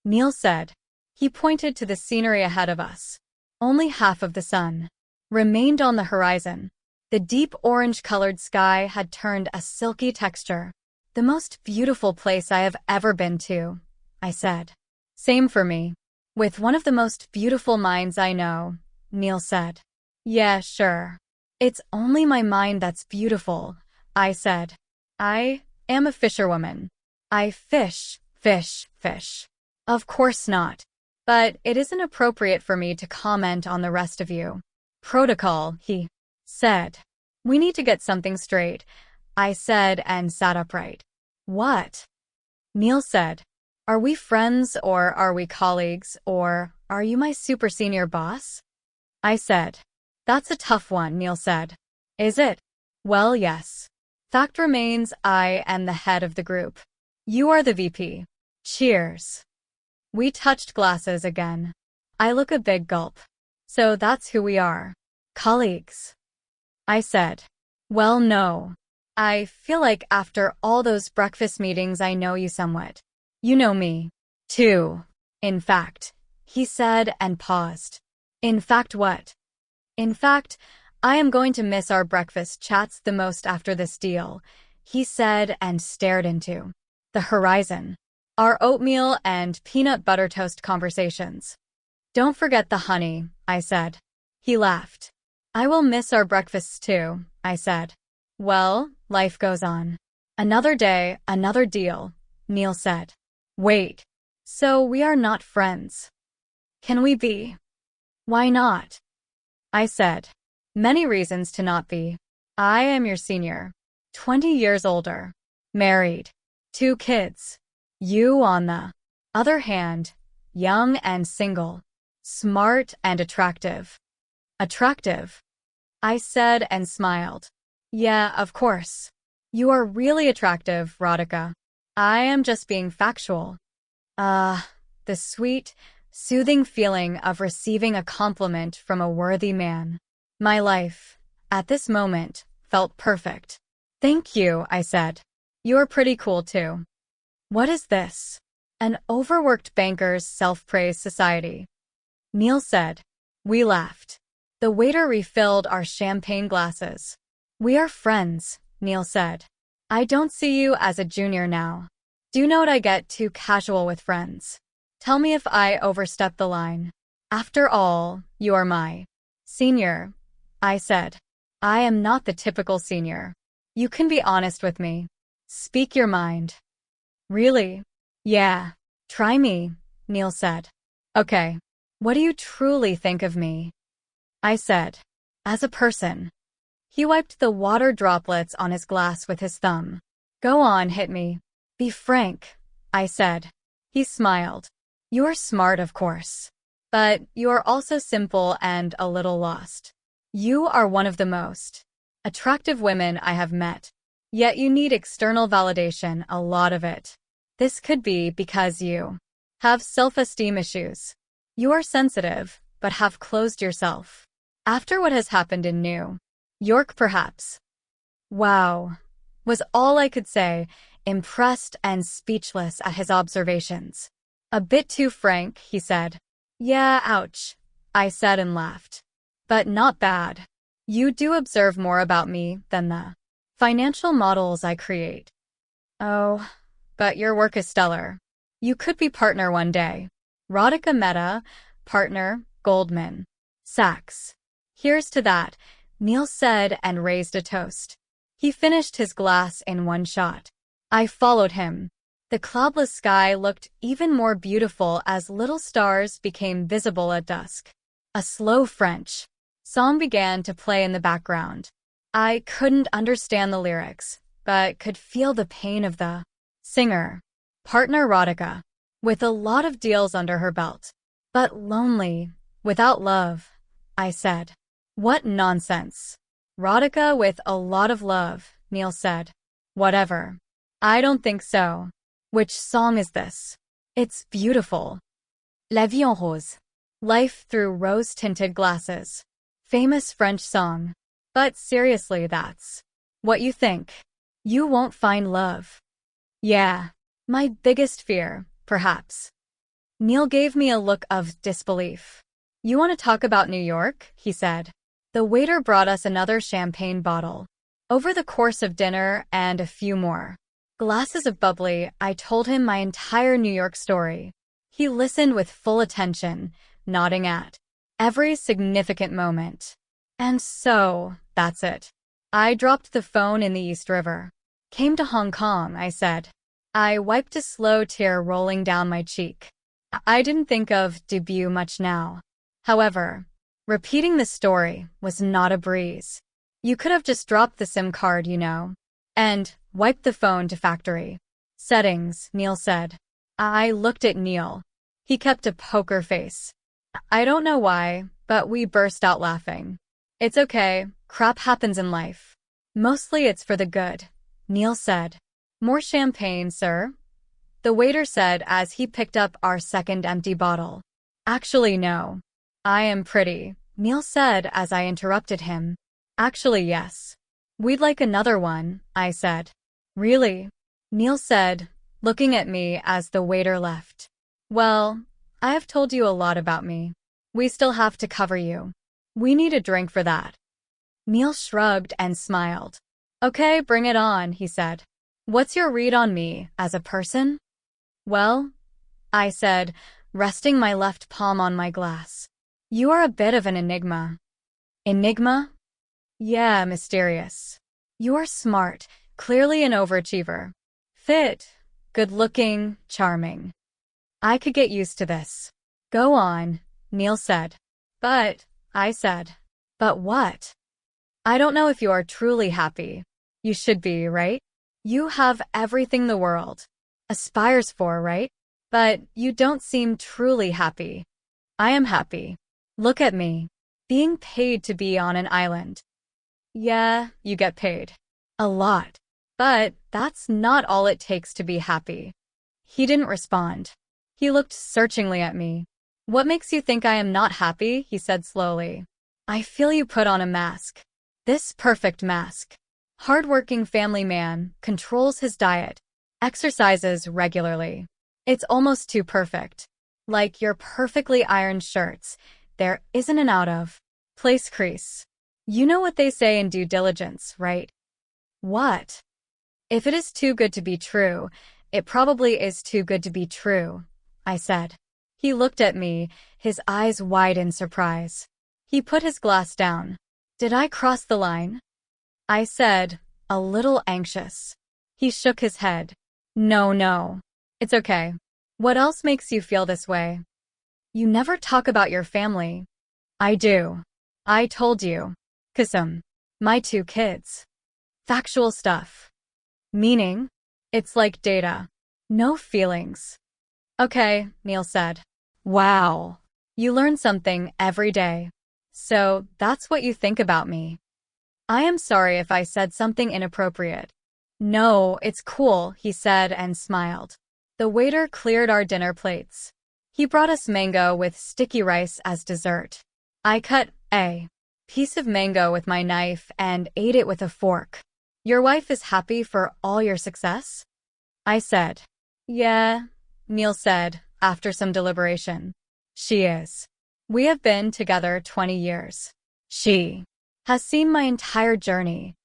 S1: Neil said. He pointed to the scenery ahead of us. Only half of the sun remained on the horizon. The deep orange-colored sky had turned a silky texture. The most beautiful place I have ever been to, I said. Same for me. With one of the most beautiful minds I know, Neil said. Yeah, sure. It's only my mind that's beautiful, I said. I am a fisherwoman. I fish. Of course not. But it isn't appropriate for me to comment on the rest of you. Protocol, he said. We need to get something straight, I said and sat upright. What? Neil said. Are we friends or are we colleagues or are you my super senior boss? I said. That's a tough one, Neil said. Is it? Well, yes. Fact remains, I am the head of the group. You are the VP. Cheers. We touched glasses again. I look a big gulp. So that's who we are. Colleagues. I said. Well, no. I feel like after all those breakfast meetings I know you somewhat. You know me, too. In fact, he said and paused. In fact what? In fact, I am going to miss our breakfast chats the most after this deal, he said and stared into the horizon. Our oatmeal and peanut butter toast conversations. Don't forget the honey, I said. He laughed. I will miss our breakfasts too, I said. Well, life goes on. Another day, another deal, Neil said. Wait, so we are not friends? Can we be? Why not? I said. Many reasons to not be. I am your senior. 20 years older. Married. 2 kids. You, on the other hand, young and single. Smart and attractive. Attractive? I said and smiled. Yeah, of course. You are really attractive, Radhika. I am just being factual. The sweet, soothing feeling of receiving a compliment from a worthy man. My life, at this moment, felt perfect. Thank you, I said. You're pretty cool too. What is this? An overworked banker's self-praise society. Neil said. We laughed. The waiter refilled our champagne glasses. We are friends, Neil said. I don't see you as a junior now. Do note I get too casual with friends. Tell me if I overstep the line. After all, you are my senior, I said. I am not the typical senior. You can be honest with me. Speak your mind. Really? Yeah. Try me, Neil said. Okay. What do you truly think of me? I said. As a person. He wiped the water droplets on his glass with his thumb. Go on, hit me. Be frank, I said. He smiled. You're smart, of course. But you are also simple and a little lost. You are one of the most attractive women I have met. Yet you need external validation, a lot of it. This could be because you have self-esteem issues. You are sensitive, but have closed yourself. After what has happened in New York, perhaps. Wow, was all I could say, impressed and speechless at his observations. A bit too frank, he said. Yeah, ouch, I said and laughed. But not bad. You do observe more about me than the financial models I create. Oh, but your work is stellar. You could be partner one day. Radhika Mehta, partner, Goldman Sachs. Here's to that, Neil said and raised a toast. He finished his glass in one shot. I followed him. The cloudless sky looked even more beautiful as little stars became visible at dusk. A slow French song began to play in the background. I couldn't understand the lyrics, but could feel the pain of the singer. Partner Radhika, with a lot of deals under her belt. But lonely, without love, I said. What nonsense. Radhika with a lot of love, Neil said. Whatever. I don't think so. Which song is this? It's beautiful. La vie en rose. Life through rose-tinted glasses. Famous French song. But seriously, that's what you think. You won't find love. Yeah, my biggest fear, perhaps. Neil gave me a look of disbelief. You want to talk about New York? He said. The waiter brought us another champagne bottle. Over the course of dinner and a few more glasses of bubbly, I told him my entire New York story. He listened with full attention, nodding at every significant moment. And so, that's it. I dropped the phone in the East River. Came to Hong Kong, I said. I wiped a slow tear rolling down my cheek. I didn't think of debut much now. However, repeating the story was not a breeze. You could have just dropped the SIM card, and wiped the phone to factory. Settings, Neil said. I looked at Neil. He kept a poker face. I don't know why, but we burst out laughing. It's okay, crap happens in life. Mostly it's for the good, Neil said. More champagne, sir? The waiter said as he picked up our second empty bottle. Actually, no. I am pretty, Neil said as I interrupted him. Actually, yes. We'd like another one, I said. Really? Neil said, looking at me as the waiter left. Well, I have told you a lot about me. We still have to cover you. We need a drink for that. Neil shrugged and smiled. Okay, bring it on, he said. What's your read on me as a person? Well, I said, resting my left palm on my glass. You are a bit of an enigma. Enigma? Yeah, mysterious. You are smart, clearly an overachiever. Fit, good-looking, charming. I could get used to this. Go on, Neil said. But, I said. But what? I don't know if you are truly happy. You should be, right? You have everything the world aspires for, right? But you don't seem truly happy. I am happy. Look at me. Being paid to be on an island. Yeah, you get paid. A lot. But that's not all it takes to be happy. He didn't respond. He looked searchingly at me. What makes you think I am not happy? He said slowly. I feel you put on a mask. This perfect mask. Hardworking family man, controls his diet, exercises regularly. It's almost too perfect. Like your perfectly ironed shirts. There isn't an out of place crease. You know what they say in due diligence, right? What? If it is too good to be true, it probably is too good to be true, I said. He looked at me, his eyes wide in surprise. He put his glass down. Did I cross the line? I said, a little anxious. He shook his head. No. It's okay. What else makes you feel this way? You never talk about your family. I do. I told you. Kisum. My 2 kids. Factual stuff. Meaning? It's like data. No feelings. Okay, Neil said. Wow. You learn something every day. So, that's what you think about me. I am sorry if I said something inappropriate. No, it's cool, he said and smiled. The waiter cleared our dinner plates. He brought us mango with sticky rice as dessert. I cut a piece of mango with my knife and ate it with a fork. Your wife is happy for all your success? I said. Yeah, Neil said, after some deliberation. She is. We have been together 20 years. She has seen my entire journey.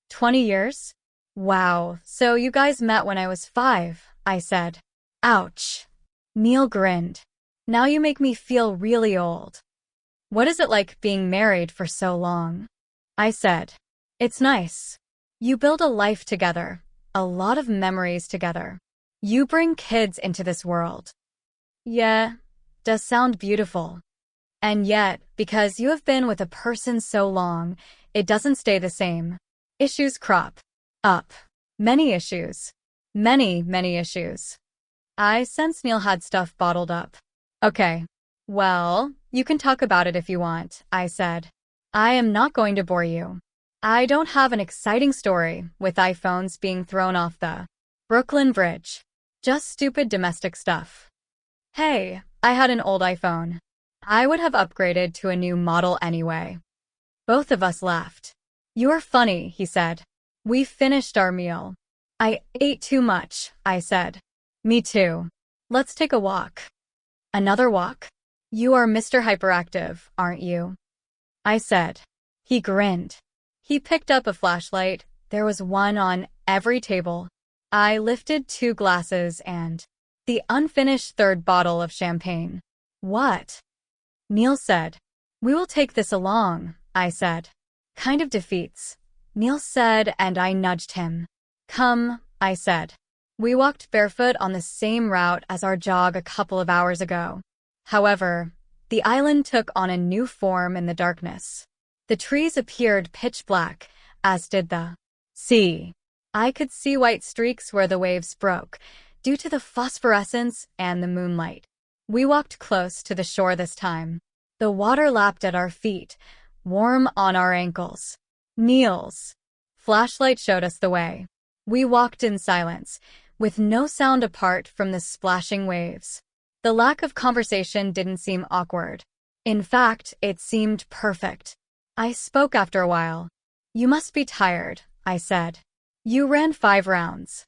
S1: 20 years? Wow, so you guys met when I was 5, I said. Ouch. Neil grinned. Now you make me feel really old. What is it like being married for so long? I said. It's nice. You build a life together, a lot of memories together. You bring kids into this world. Yeah, does sound beautiful. And yet, because you have been with a person so long, it doesn't stay the same. Issues crop up. Many issues. Many issues. I sense Neil had stuff bottled up. Okay. Well, you can talk about it if you want, I said. I am not going to bore you. I don't have an exciting story with iPhones being thrown off the Brooklyn Bridge. Just stupid domestic stuff. Hey, I had an old iPhone. I would have upgraded to a new model anyway. Both of us laughed. You are funny, he said. We finished our meal. I ate too much, I said. Me too. Let's take a walk. Another walk? You are Mr. Hyperactive, aren't you? I said. He grinned. He picked up a flashlight. There was one on every table. I lifted 2 glasses and the unfinished 3rd bottle of champagne. What? Neil said. We will take this along, I said. Kind of defeats. Neil said, and I nudged him. Come, I said. We walked barefoot on the same route as our jog a couple of hours ago. However, the island took on a new form in the darkness. The trees appeared pitch black, as did the sea. I could see white streaks where the waves broke, due to the phosphorescence and the moonlight. We walked close to the shore this time. The water lapped at our feet, warm on our ankles. Neil's flashlight showed us the way. We walked in silence, with no sound apart from the splashing waves. The lack of conversation didn't seem awkward. In fact, it seemed perfect. I spoke after a while. "You must be tired," I said. "You ran 5 rounds."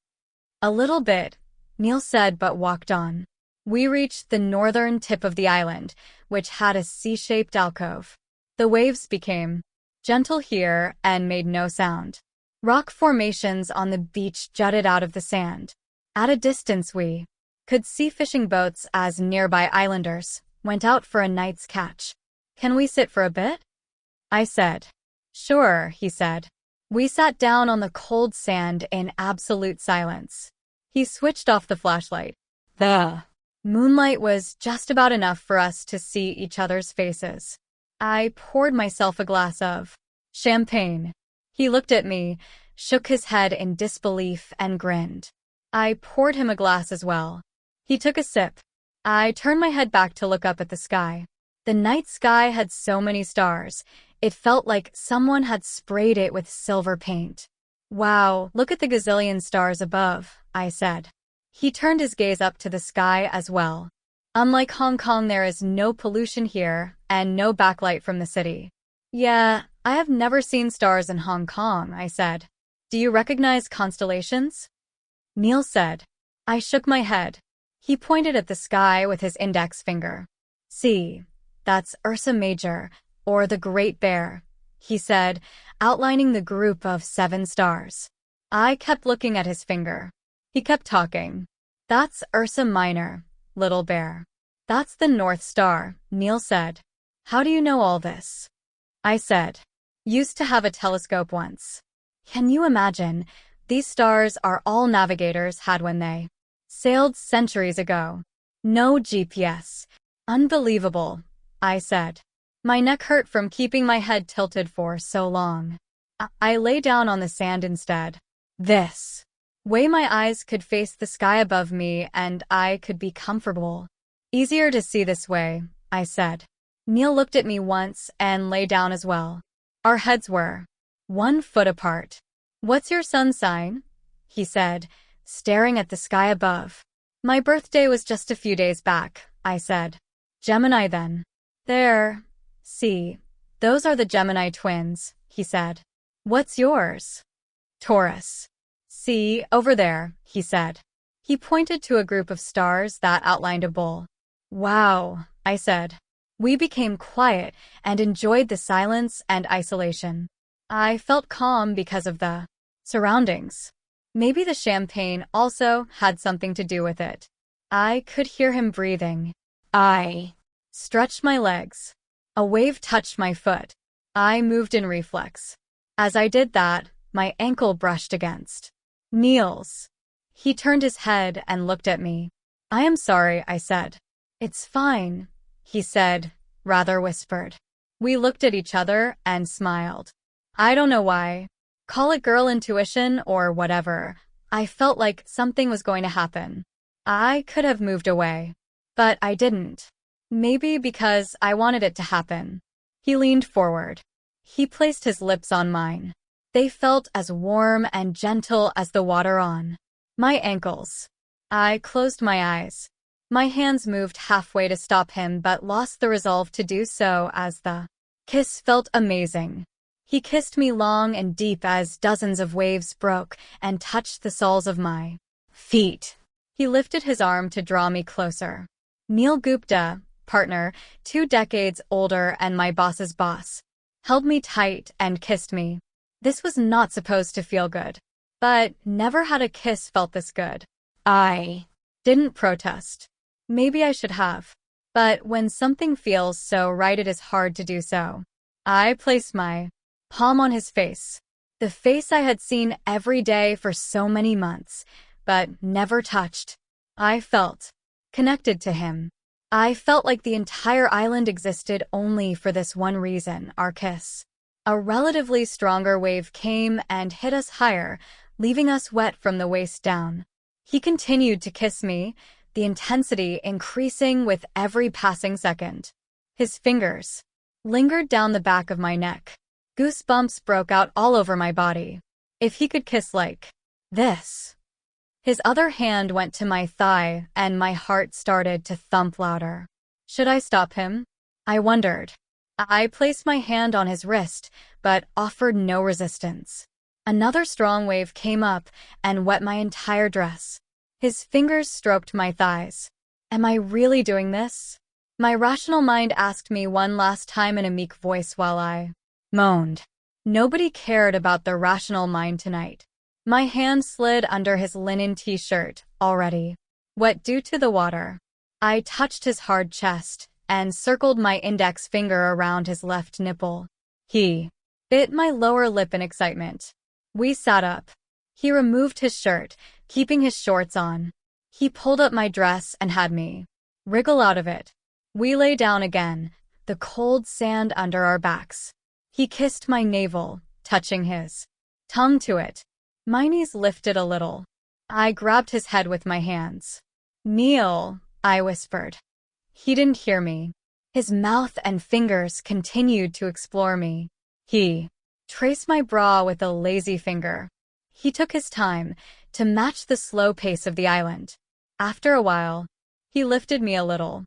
S1: "A little bit," Neil said, but walked on. We reached the northern tip of the island, which had a C-shaped alcove. The waves became gentle here and made no sound. Rock formations on the beach jutted out of the sand. At a distance we could see fishing boats as nearby islanders went out for a night's catch. "Can we sit for a bit?" I said. "Sure," he said. We sat down on the cold sand in absolute silence. He switched off the flashlight. The moonlight was just about enough for us to see each other's faces. I poured myself a glass of champagne. He looked at me, shook his head in disbelief, and grinned. I poured him a glass as well. He took a sip. I turned my head back to look up at the sky. The night sky had so many stars. It felt like someone had sprayed it with silver paint. "Wow, look at the gazillion stars above," I said. He turned his gaze up to the sky as well. "Unlike Hong Kong, there is no pollution here and no backlight from the city." "Yeah, I have never seen stars in Hong Kong," I said. "Do you recognize constellations?" Neil said. I shook my head. He pointed at the sky with his index finger. "See, that's Ursa Major, or the Great Bear," he said, outlining the group of 7 stars. I kept looking at his finger. He kept talking. "That's Ursa Minor, Little Bear. That's the North Star," Neil said. "How do you know all this?" I said. "Used to have a telescope once." Can you imagine? These stars are all navigators had when they sailed centuries ago. No GPS. Unbelievable, I said. My neck hurt from keeping my head tilted for so long. I lay down on the sand instead. This way my eyes could face the sky above me and I could be comfortable. "Easier to see this way," I said. Neil looked at me once and lay down as well. Our heads were 1 foot apart. "What's your sun sign?" he said, staring at the sky above. "My birthday was just a few days back," I said. "Gemini then." "There. See, those are the Gemini twins," he said. "What's yours?" "Taurus." "See, over there," he said. He pointed to a group of stars that outlined a bull. "Wow," I said. We became quiet and enjoyed the silence and isolation. I felt calm because of the surroundings. Maybe the champagne also had something to do with it. I could hear him breathing. I stretched my legs. A wave touched my foot. I moved in reflex. As I did that, my ankle brushed against Neil's. He turned his head and looked at me. "I am sorry," I said. "It's fine," he said, rather whispered. We looked at each other and smiled. I don't know why. Call it girl intuition or whatever. I felt like something was going to happen. I could have moved away, but I didn't. Maybe because I wanted it to happen. He leaned forward. He placed his lips on mine. They felt as warm and gentle as the water on my ankles. I closed my eyes. My hands moved halfway to stop him but lost the resolve to do so as the kiss felt amazing. He kissed me long and deep as dozens of waves broke and touched the soles of my feet. He lifted his arm to draw me closer. Neil Gupta, partner, 2 decades older and my boss's boss, held me tight and kissed me. This was not supposed to feel good, but never had a kiss felt this good. I didn't protest. Maybe I should have. But when something feels so right, it is hard to do so. I placed my palm on his face. The face I had seen every day for so many months, but never touched. I felt connected to him. I felt like the entire island existed only for this one reason, our kiss. A relatively stronger wave came and hit us higher, leaving us wet from the waist down. He continued to kiss me, the intensity increasing with every passing second. His fingers lingered down the back of my neck. Goosebumps broke out all over my body. If he could kiss like this. His other hand went to my thigh, and my heart started to thump louder. Should I stop him? I wondered. I placed my hand on his wrist, but offered no resistance. Another strong wave came up and wet my entire dress. His fingers stroked my thighs. Am I really doing this? My rational mind asked me one last time in a meek voice while I moaned. Nobody cared about the rational mind tonight. My hand slid under his linen t-shirt, already wet due to the water. I touched his hard chest and circled my index finger around his left nipple. He bit my lower lip in excitement. We sat up. He removed his shirt, keeping his shorts on. He pulled up my dress and had me wriggle out of it. We lay down again, the cold sand under our backs. He kissed my navel, touching his tongue to it. My knees lifted a little. I grabbed his head with my hands. Kneel, I whispered. He didn't hear me. His mouth and fingers continued to explore me. He traced my bra with a lazy finger. He took his time to match the slow pace of the island. After a while, he lifted me a little.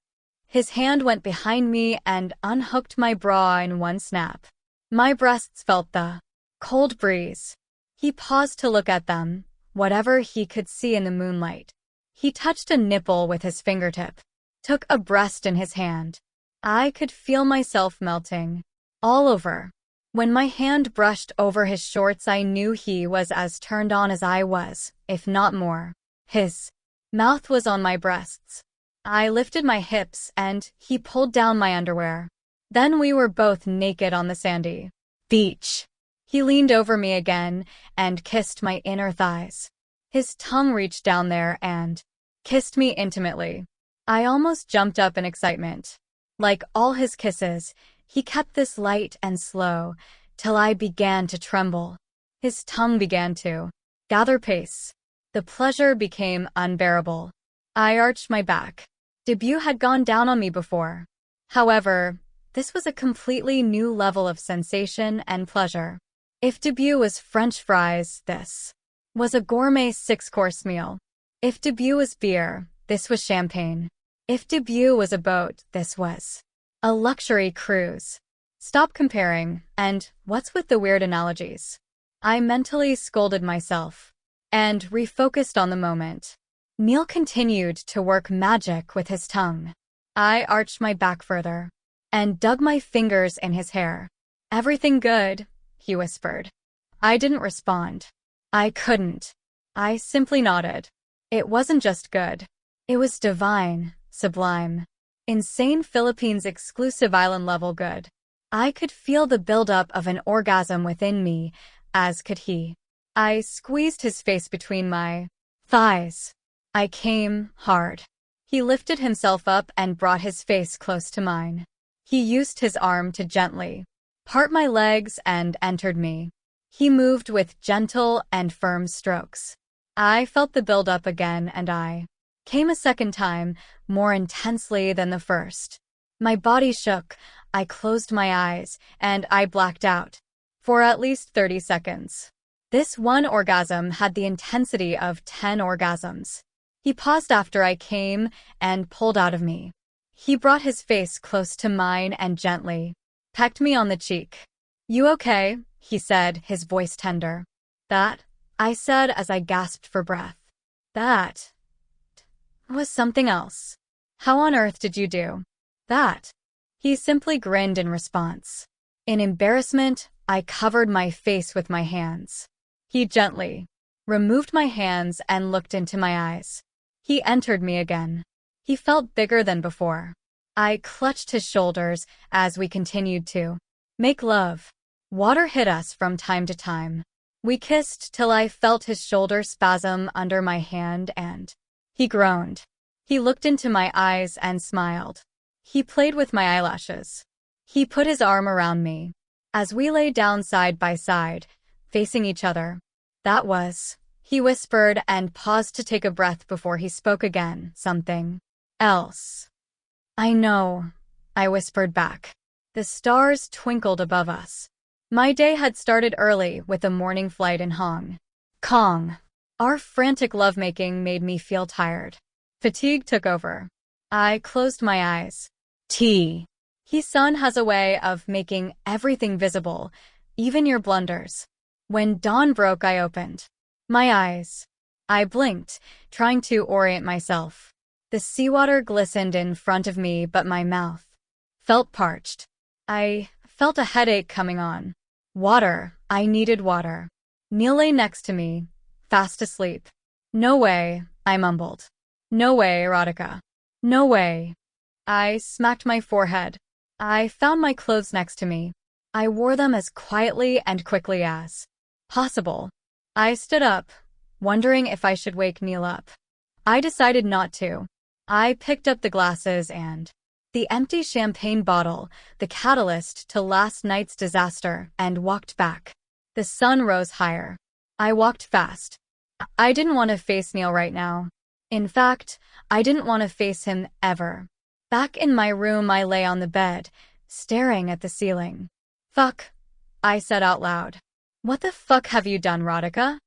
S1: His hand went behind me and unhooked my bra in one snap. My breasts felt the cold breeze. He paused to look at them, whatever he could see in the moonlight. He touched a nipple with his fingertip, took a breast in his hand. I could feel myself melting all over. When my hand brushed over his shorts, I knew he was as turned on as I was, if not more. His mouth was on my breasts. I lifted my hips and he pulled down my underwear. Then we were both naked on the sandy beach. He leaned over me again and kissed my inner thighs. His tongue reached down there and kissed me intimately. I almost jumped up in excitement. Like all his kisses, he kept this light and slow, till I began to tremble. His tongue began to gather pace. The pleasure became unbearable. I arched my back. Debut had gone down on me before. However, this was a completely new level of sensation and pleasure. If debut was French fries, this was a gourmet 6-course meal. If debut was beer, this was champagne. If debut was a boat, this was a luxury cruise. Stop comparing, and what's with the weird analogies? I mentally scolded myself and refocused on the moment. Neil continued to work magic with his tongue. I arched my back further and dug my fingers in his hair. Everything good, he whispered. I didn't respond. I couldn't. I simply nodded. It wasn't just good. It was divine, sublime, insane Philippines exclusive island level good. I could feel the buildup of an orgasm within me, as could he. I squeezed his face between my thighs. I came hard. He lifted himself up and brought his face close to mine. He used his arm to gently part my legs and entered me. He moved with gentle and firm strokes. I felt the build-up again, and I came a second time, more intensely than the first. My body shook, I closed my eyes, and I blacked out for at least 30 seconds. This one orgasm had the intensity of 10 orgasms. He paused after I came and pulled out of me. He brought his face close to mine and gently pecked me on the cheek. You okay? He said, his voice tender. That, I said as I gasped for breath. That was something else. How on earth did you do that? He simply grinned in response. In embarrassment, I covered my face with my hands. He gently removed my hands and looked into my eyes. He entered me again. He felt bigger than before. I clutched his shoulders as we continued to make love. Water hit us from time to time. We kissed till I felt his shoulder spasm under my hand and he groaned. He looked into my eyes and smiled. He played with my eyelashes. He put his arm around me. as we lay down side by side, facing each other. That was, he whispered and paused to take a breath before he spoke again, something else. I know, I whispered back. The stars twinkled above us. My day had started early with a morning flight in Hong Kong. Our frantic lovemaking made me feel tired. Fatigue took over. I closed my eyes. His sun has a way of making everything visible, even your blunders. When dawn broke, I opened my eyes. I blinked, trying to orient myself. The seawater glistened in front of me, but my mouth felt parched. I felt a headache coming on. Water. I needed water. Neil lay next to me, fast asleep. No way, I mumbled. No way, Radhika. No way. I smacked my forehead. I found my clothes next to me. I wore them as quietly and quickly as possible. I stood up, wondering if I should wake Neil up. I decided not to. I picked up the glasses and the empty champagne bottle, the catalyst to last night's disaster, and walked back. The sun rose higher. I walked fast. I didn't want to face Neil right now. In fact, I didn't want to face him ever. Back in my room, I lay on the bed, staring at the ceiling. Fuck, I said out loud. What the fuck have you done, Radhika?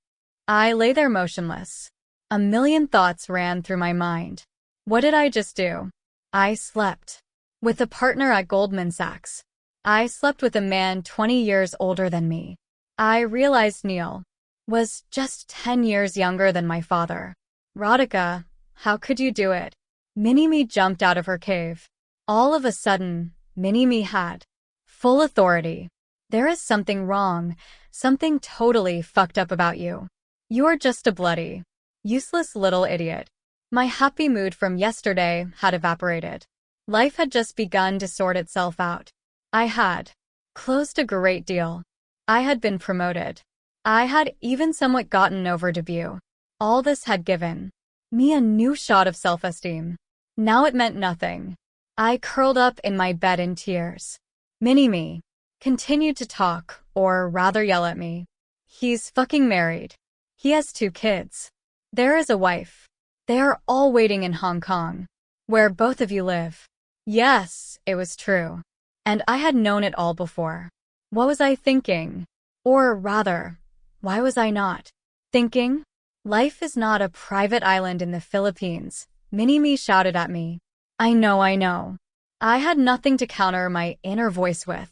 S1: I lay there motionless. A million thoughts ran through my mind. What did I just do? I slept with a partner at Goldman Sachs. I slept with a man 20 years older than me. I realized Neil was just 10 years younger than my father. Radhika, how could you do it? Mini-Me jumped out of her cave. All of a sudden, Mini-Me had full authority. There is something wrong, something totally fucked up about you. You are just a bloody, useless little idiot. My happy mood from yesterday had evaporated. Life had just begun to sort itself out. I had closed a great deal. I had been promoted. I had even somewhat gotten over debut. All this had given me a new shot of self-esteem. Now it meant nothing. I curled up in my bed in tears. Mini-Me continued to talk, or rather yell at me. He's fucking married. He has 2 kids. There is a wife. They are all waiting in Hong Kong, where both of you live. Yes, it was true. And I had known it all before. What was I thinking? Or rather, why was I not thinking? Life is not a private island in the Philippines, Mini-Me shouted at me. I know. I had nothing to counter my inner voice with.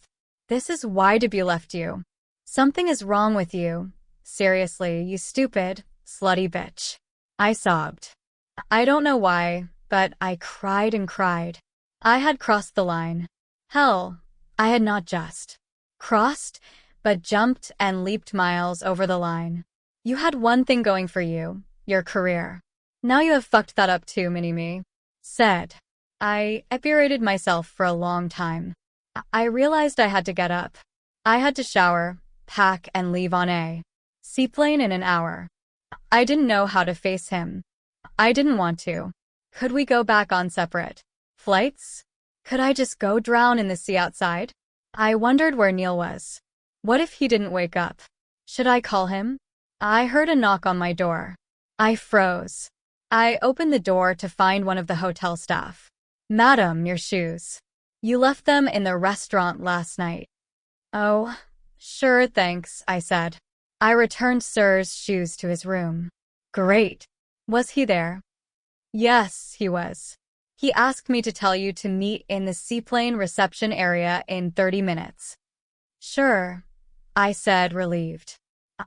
S1: This is why debut left you. Something is wrong with you. Seriously, you stupid, slutty bitch. I sobbed. I don't know why, but I cried and cried. I had crossed the line. Hell, I had not just crossed, but jumped and leaped miles over the line. You had one thing going for you, your career. Now you have fucked that up too, Mini-Me said. I epurated myself for a long time. I realized I had to get up. I had to shower, pack, and leave on a seaplane in an hour. I didn't know how to face him. I didn't want to. Could we go back on separate flights? Could I just go drown in the sea outside? I wondered where Neil was. What if he didn't wake up? Should I call him? I heard a knock on my door. I froze. I opened the door to find one of the hotel staff. Madam, your shoes. You left them in the restaurant last night. Oh, sure, thanks, I said. I returned Sir's shoes to his room. Great. Was he there? Yes, he was. He asked me to tell you to meet in the seaplane reception area in 30 minutes. Sure, I said, relieved.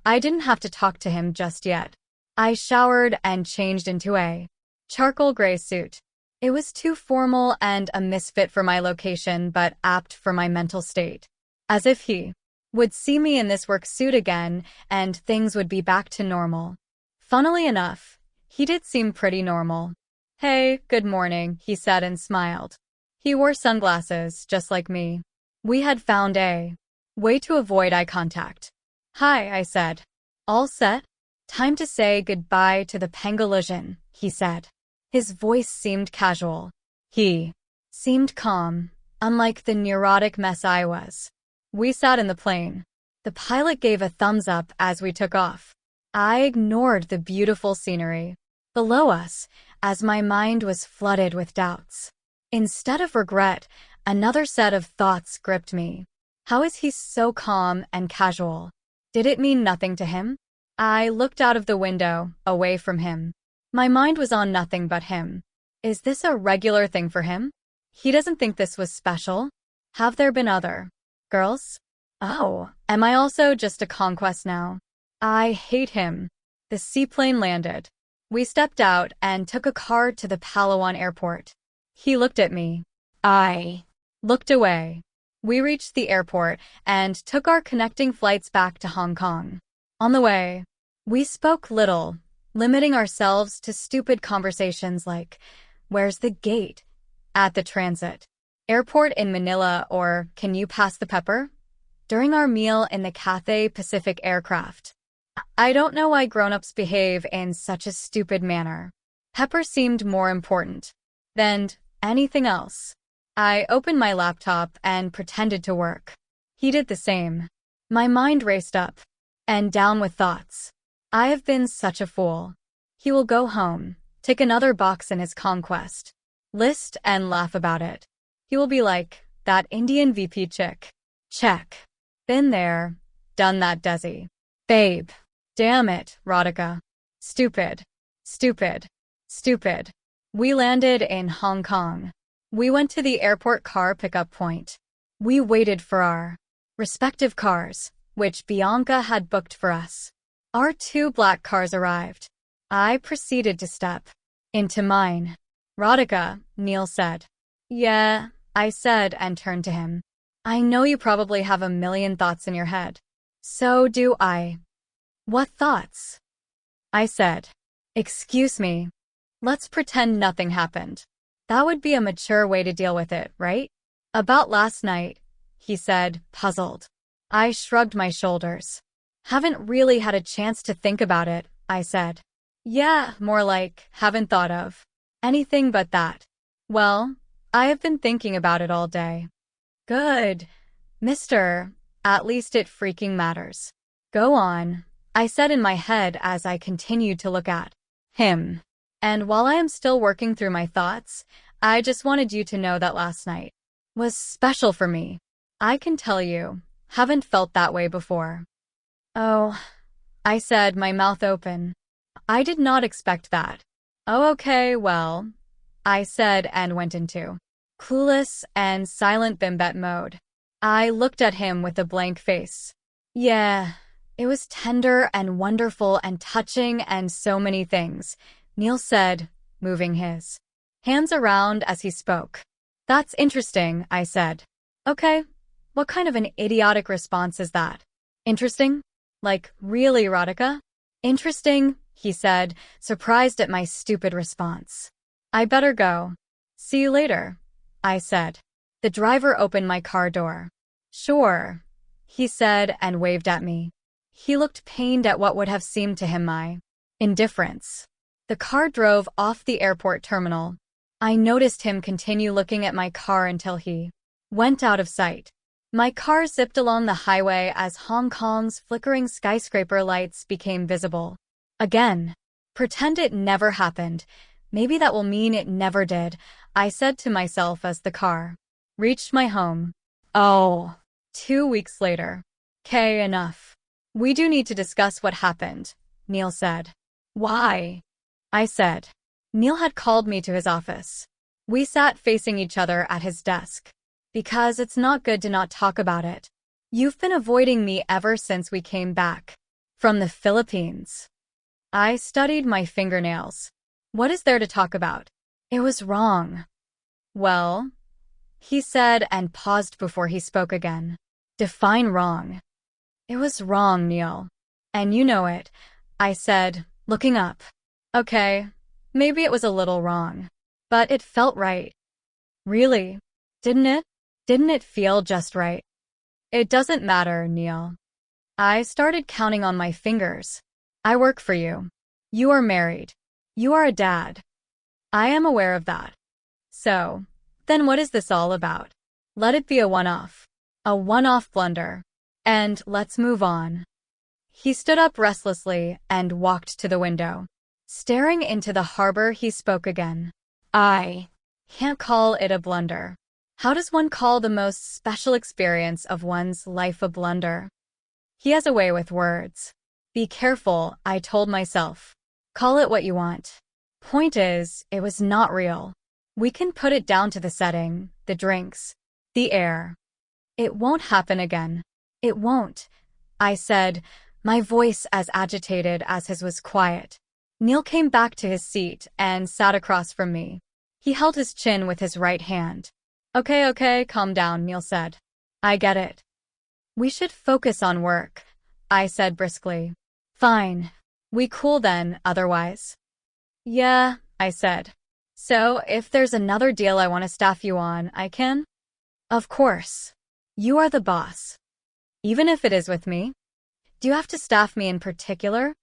S1: I didn't have to talk to him just yet. I showered and changed into a charcoal gray suit. It was too formal and a misfit for my location, but apt for my mental state. As if he would see me in this work suit again and things would be back to normal. Funnily enough, he did seem pretty normal. Hey, good morning, he said and smiled. He wore sunglasses, just like me. We had found a way to avoid eye contact. Hi, I said. All set? Time to say goodbye to the Pangasinan, he said. His voice seemed casual. He seemed calm, unlike the neurotic mess I was. We sat in the plane. The pilot gave a thumbs up as we took off. I ignored the beautiful scenery below us as my mind was flooded with doubts. Instead of regret, another set of thoughts gripped me. How is he so calm and casual? Did it mean nothing to him? I looked out of the window, away from him. My mind was on nothing but him. Is this a regular thing for him? He doesn't think this was special? Have there been other girls? Oh, am I also just a conquest now? I hate him. The seaplane landed. We stepped out and took a car to the Palawan airport. He looked at me. I looked away. We reached the airport and took our connecting flights back to Hong Kong. On the way, we spoke little, limiting ourselves to stupid conversations like, "Where's the gate?" at the transit airport in Manila, or "Can you pass the pepper?" during our meal in the Cathay Pacific aircraft. I don't know why grown-ups behave in such a stupid manner. Pepper seemed more important than anything else. I opened my laptop and pretended to work. He did the same. My mind raced up and down with thoughts. I have been such a fool. He will go home, tick another box in his conquest list, and laugh about it. He will be like, "That Indian VP chick. Check. Been there, done that, Desi. Babe. Damn it, Radhika. Stupid. Stupid. Stupid." We landed in Hong Kong. We went to the airport car pickup point. We waited for our respective cars, which Bianca had booked for us. Our 2 black cars arrived. I proceeded to step into mine. "Radhika," Neil said. "Yeah," I said and turned to him. "I know you probably have a million thoughts in your head." "So do I." "What thoughts?" I said. "Excuse me. Let's pretend nothing happened. That would be a mature way to deal with it, right?" "About last night," he said, puzzled. I shrugged my shoulders. "Haven't really had a chance to think about it," I said. "Yeah, more like, haven't thought of anything but that." "Well, I have been thinking about it all day." "Good, mister. At least it freaking matters." "Go on," I said in my head as I continued to look at him. "And while I am still working through my thoughts, I just wanted you to know that last night was special for me. I can tell you, haven't felt that way before." "Oh," I said, my mouth open. I did not expect that. "Oh, okay, well," I said and went into clueless and silent bimbet mode. I looked at him with a blank face. "Yeah, it was tender and wonderful and touching and so many things," Neil said, moving his hands around as he spoke. "That's interesting," I said. "Okay, what kind of an idiotic response is that?" "Interesting? Like, really, Radhika?" "Interesting," he said, surprised at my stupid response. "I better go. See you later," I said. The driver opened my car door. "Sure," he said and waved at me. He looked pained at what would have seemed to him my indifference. The car drove off the airport terminal. I noticed him continue looking at my car until he went out of sight. My car zipped along the highway as Hong Kong's flickering skyscraper lights became visible. Again. Pretend it never happened. Maybe that will mean it never did, I said to myself as the car reached my home. Oh. 2 weeks later. "'Kay, enough. We do need to discuss what happened," Neil said. "Why?" I said. Neil had called me to his office. We sat facing each other at his desk. "Because it's not good to not talk about it. You've been avoiding me ever since we came back from the Philippines." I studied my fingernails. "What is there to talk about?" "It was wrong." "Well," he said and paused before he spoke again. "Define wrong." "It was wrong, Neil. And you know it," I said, looking up. "Okay, maybe it was a little wrong. But it felt right." "Really? Didn't it? Didn't it feel just right?" "It doesn't matter, Neil." I started counting on my fingers. "I work for you. You are married. You are a dad. I am aware of that. So, then what is this all about? Let it be a one-off." A one-off blunder. And let's move on. He stood up restlessly and walked to the window. Staring into the harbor, he spoke again. I can't call it a blunder. How does one call the most special experience of one's life a blunder? He has a way with words. Be careful, I told myself. Call it what you want. Point is, it was not real. We can put it down to the setting, the drinks, the air. It won't happen again. It won't, I said, my voice as agitated as his was quiet. Neil came back to his seat and sat across from me. He held his chin with his right hand. Okay, calm down, Neil said. I get it. We should focus on work, I said briskly. Fine. We cool then, otherwise. Yeah, I said. So, if there's another deal I want to staff you on, I can? Of course. You are the boss. Even if it is with me? Do you have to staff me in particular?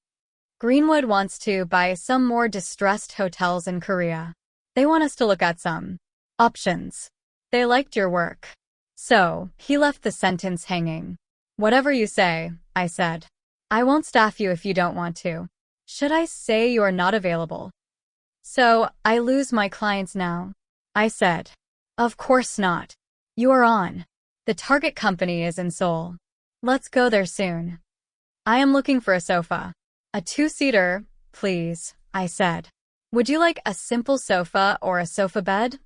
S1: Greenwood wants to buy some more distressed hotels in Korea. They want us to look at some options. They liked your work. So, he left the sentence hanging. Whatever you say, I said. I won't staff you if you don't want to. Should I say you are not available? So, I lose my clients now? I said. Of course not. You are on. The target company is in Seoul. Let's go there soon. I am looking for a sofa. A two-seater, please, I said. Would you like a simple sofa or a sofa bed?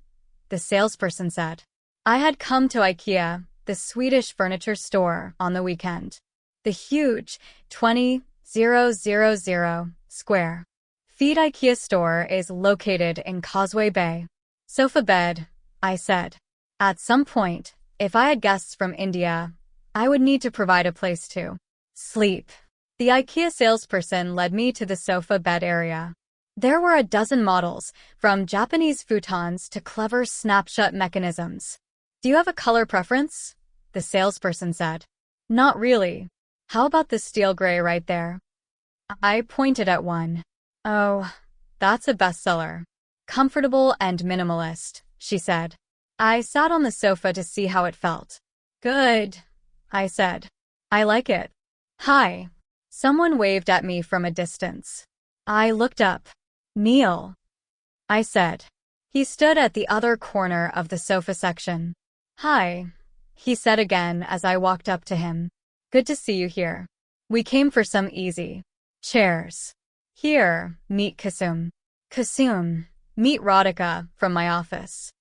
S1: The salesperson said. I had come to IKEA, the Swedish furniture store, on the weekend. The huge 20,000 square feet IKEA store is located in Causeway Bay. Sofa bed, I said. At some point, if I had guests from India, I would need to provide a place to sleep. The IKEA salesperson led me to the sofa bed area. There were a dozen models, from Japanese futons to clever snapshot mechanisms. Do you have a color preference? The salesperson said. Not really. How about the steel gray right there? I pointed at one. Oh, that's a bestseller. Comfortable and minimalist, she said. I sat on the sofa to see how it felt. Good, I said. I like it. Hi. Someone waved at me from a distance. I looked up. Neil, I said. He stood at the other corner of the sofa section. Hi, he said again as I walked up to him. Good to see you here. We came for some easy chairs. Here, meet Kusum. Kusum, meet Radhika from my office.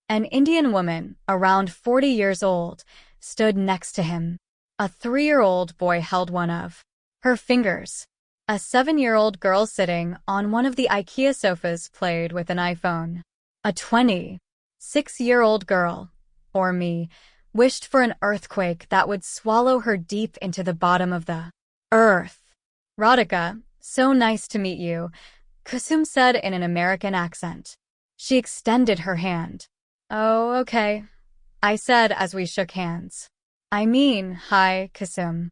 S1: An Indian woman, around 40 years old, stood next to him. A 3-year-old boy held one of her fingers. A 7-year-old girl sitting on one of the IKEA sofas played with an iPhone. A 26-year-old girl, or me, wished for an earthquake that would swallow her deep into the bottom of the earth. Radhika, so nice to meet you, Kusum said in an American accent. She extended her hand. Oh, okay, I said as we shook hands. I mean, hi, Kusum.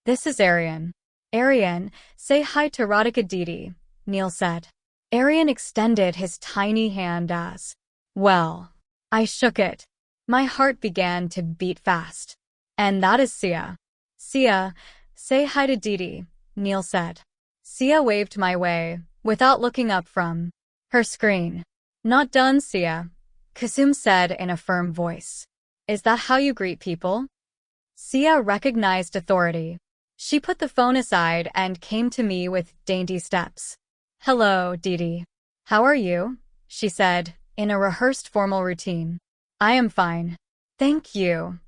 S1: This is Aryan. Aryan, say hi to Radhika Didi, Neil said. Aryan extended his tiny hand as well. I shook it. My heart began to beat fast. And that is Sia. Sia, say hi to Didi, Neil said. Sia waved my way, without looking up from her screen. Not done, Sia, Kusum said in a firm voice. Is that how you greet people? Sia recognized authority. She put the phone aside and came to me with dainty steps. Hello, Didi. How are you? She said, in a rehearsed formal routine. I am fine. Thank you,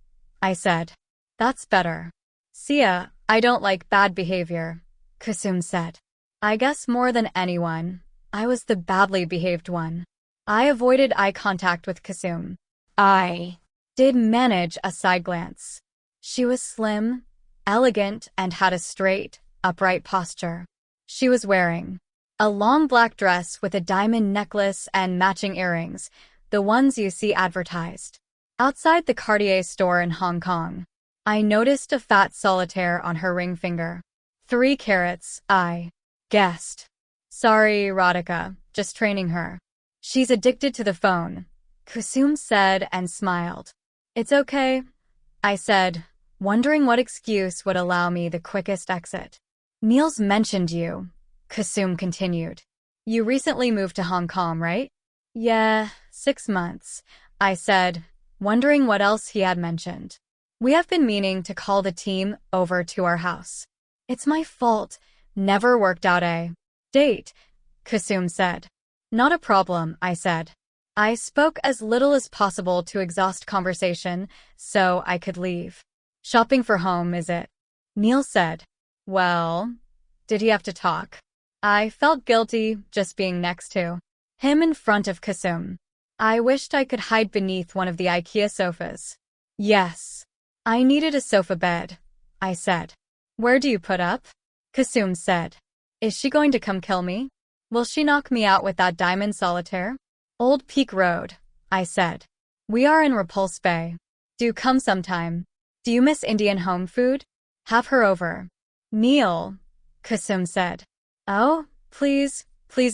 S1: I said. That's better. Sia, I don't like bad behavior, Kusum said. I guess more than anyone, I was the badly behaved one. I avoided eye contact with Kusum. I did manage a side glance. She was slim, elegant, and had a straight, upright posture. She was wearing a long black dress with a diamond necklace and matching earrings, the ones you see advertised outside the Cartier store in Hong Kong. I noticed a fat solitaire on her ring finger. 3 carats, I guessed. Sorry, Radhika, just training her. She's addicted to the phone, Kusum said and smiled. It's okay, I said, wondering what excuse would allow me the quickest exit. Niels mentioned you, Kasum continued. You recently moved to Hong Kong, right? Yeah, 6 months, I said, wondering what else he had mentioned. We have been meaning to call the team over to our house. It's my fault. Never worked out a date, Kasum said. Not a problem, I said. I spoke as little as possible to exhaust conversation so I could leave. Shopping for home, is it? Neil said. Well, did he have to talk? I felt guilty just being next to him in front of Kasum. I wished I could hide beneath one of the IKEA sofas. Yes. I needed a sofa bed, I said. Where do you put up? Kasum said. Is she going to come kill me? Will she knock me out with that diamond solitaire? Old Peak Road, I said. We are in Repulse Bay. Do come sometime. Do you miss Indian home food? Have her over. Neil, Kasum said. Oh, please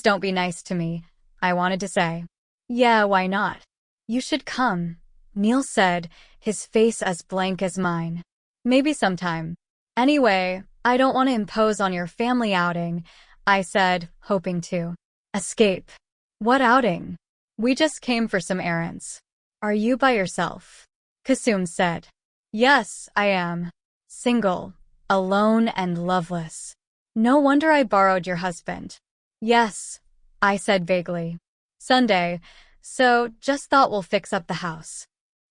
S1: don't be nice to me, I wanted to say. Yeah, why not? You should come, Neil said, his face as blank as mine. Maybe sometime. Anyway, I don't want to impose on your family outing, I said, hoping to escape. What outing? We just came for some errands. Are you by yourself? Kasum said. Yes, I am. Single, alone and loveless. No wonder I borrowed your husband. Yes, I said vaguely. Sunday, so just thought we'll fix up the house.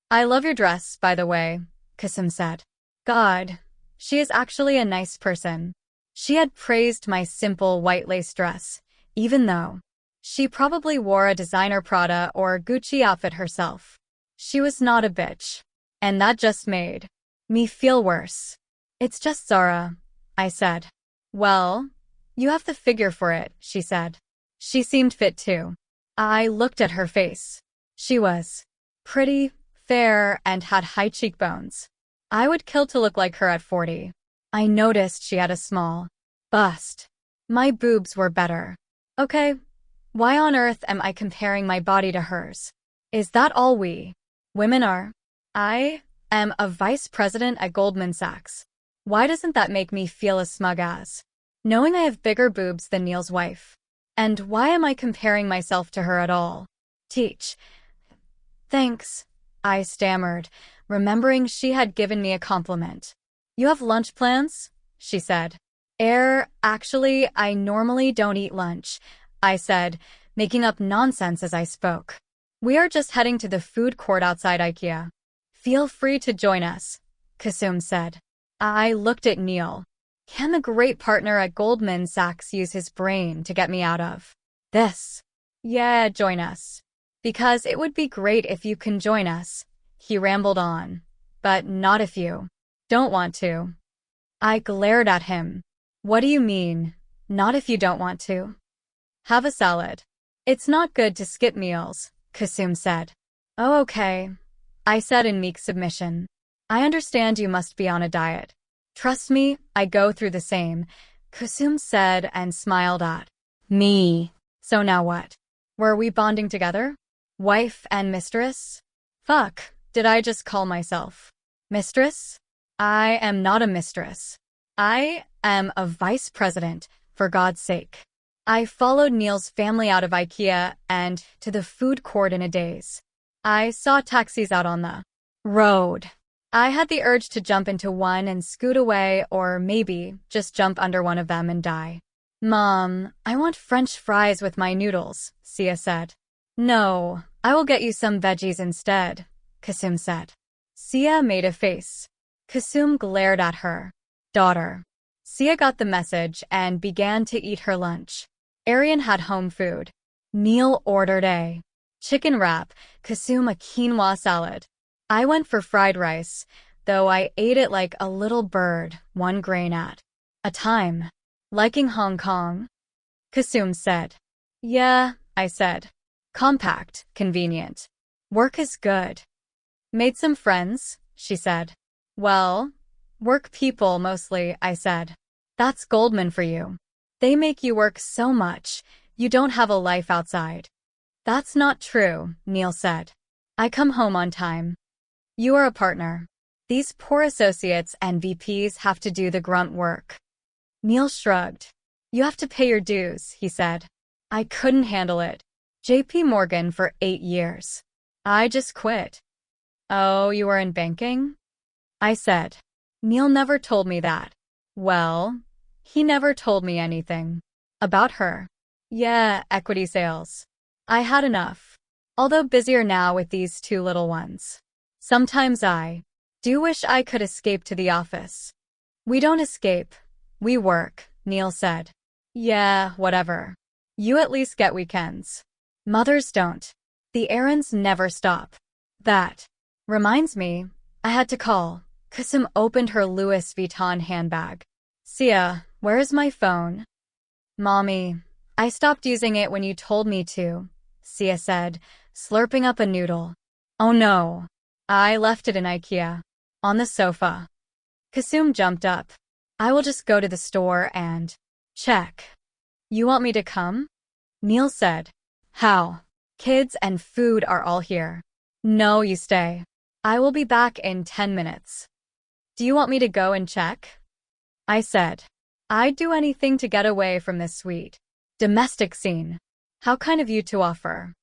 S1: I love your dress, by the way, Kasum said. God, she is actually a nice person. She had praised my simple white lace dress, even though she probably wore a designer Prada or Gucci outfit herself. She was not a bitch. And that just made me feel worse. It's just Zara, I said. Well, you have the figure for it, she said. She seemed fit too. I looked at her face. She was pretty, fair, and had high cheekbones. I would kill to look like her at 40. I noticed she had a small bust. My boobs were better. Okay, why on earth am I comparing my body to hers? Is that all we women are? I am a vice president at Goldman Sachs. Why doesn't that make me feel as smug as knowing I have bigger boobs than Neil's wife? And why am I comparing myself to her at all? Thanks, I stammered, remembering she had given me a compliment. You have lunch plans? She said. Actually, I normally don't eat lunch, I said, making up nonsense as I spoke. We are just heading to the food court outside IKEA. Feel free to join us, Kasum said. I looked at Neil. Can a great partner at Goldman Sachs use his brain to get me out of this? Yeah, join us. Because it would be great if you can join us, he rambled on. But not if you don't want to. I glared at him. What do you mean, not if you don't want to? Have a salad. It's not good to skip meals, Kasum said. Oh, okay, I said in meek submission. I understand you must be on a diet. Trust me, I go through the same, Kasum said and smiled at me. So now what? Were we bonding together? Wife and mistress? Fuck, did I just call myself mistress? I am not a mistress. I am a vice president, for God's sake. I followed Neil's family out of IKEA and to the food court in a daze. I saw taxis out on the road. I had the urge to jump into one and scoot away, or maybe just jump under one of them and die. Mom, I want French fries with my noodles, Sia said. No, I will get you some veggies instead, Kasum said. Sia made a face. Kasum glared at her. Daughter. Sia got the message and began to eat her lunch. Arian had home food. Neil ordered a chicken wrap, Kasum a quinoa salad. I went for fried rice, though I ate it like a little bird, one grain at a time. Liking Hong Kong? Kasum said. Yeah, I said. Compact, convenient. Work is good. Made some friends, she said. Well, work people mostly, I said. That's Goldman for you. They make you work so much, you don't have a life outside. That's not true, Neil said. I come home on time. You are a partner. These poor associates and VPs have to do the grunt work. Neil shrugged. You have to pay your dues, he said. I couldn't handle it. JP Morgan for 8 years. I just quit. Oh, you were in banking? I said. Neil never told me that. Well, he never told me anything. About her. Yeah, equity sales. I had enough. Although busier now with these 2 little ones. Sometimes I do wish I could escape to the office. We don't escape. We work, Neil said. Yeah, whatever. You at least get weekends. Mothers don't. The errands never stop. That reminds me, I had to call. Kusum opened her Louis Vuitton handbag. Sia, where is my phone? Mommy, I stopped using it when you told me to, Sia said, slurping up a noodle. Oh no. I left it in IKEA. On the sofa. Kusum jumped up. I will just go to the store and check. You want me to come? Neil said. How? Kids and food are all here. No, you stay. I will be back in 10 minutes. Do you want me to go and check? I said. I'd do anything to get away from this sweet domestic scene. How kind of you to offer.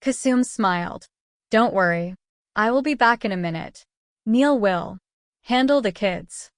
S1: Kusum smiled. Don't worry. I will be back in a minute. Neil will handle the kids.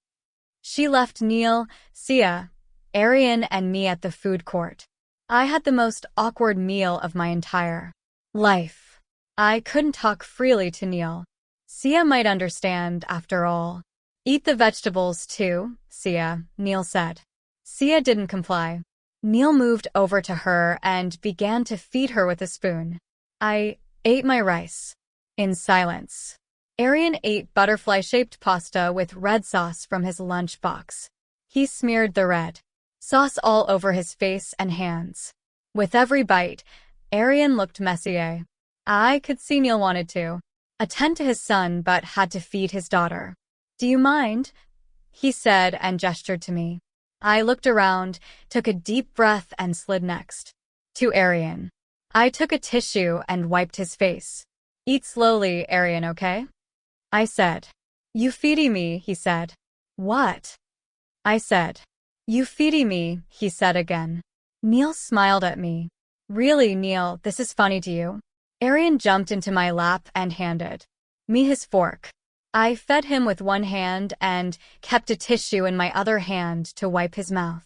S1: She left Neil, Sia, Arian, and me at the food court. I had the most awkward meal of my entire life. I couldn't talk freely to Neil. Sia might understand, after all. Eat the vegetables too, Sia, Neil said. Sia didn't comply. Neil moved over to her and began to feed her with a spoon. I ate my rice. In silence. Arian ate butterfly-shaped pasta with red sauce from his lunchbox. He smeared the red sauce all over his face and hands. With every bite, Arian looked messier. I could see Neil wanted to attend to his son but had to feed his daughter. Do you mind? He said and gestured to me. I looked around, took a deep breath and slid next to Arian. I took a tissue and wiped his face. Eat slowly, Arian, okay? I said. You feeding me, he said. What? I said. You feeding me, he said again. Neil smiled at me. Really, Neil, this is funny to you? Arian jumped into my lap and handed me his fork. I fed him with one hand and kept a tissue in my other hand to wipe his mouth.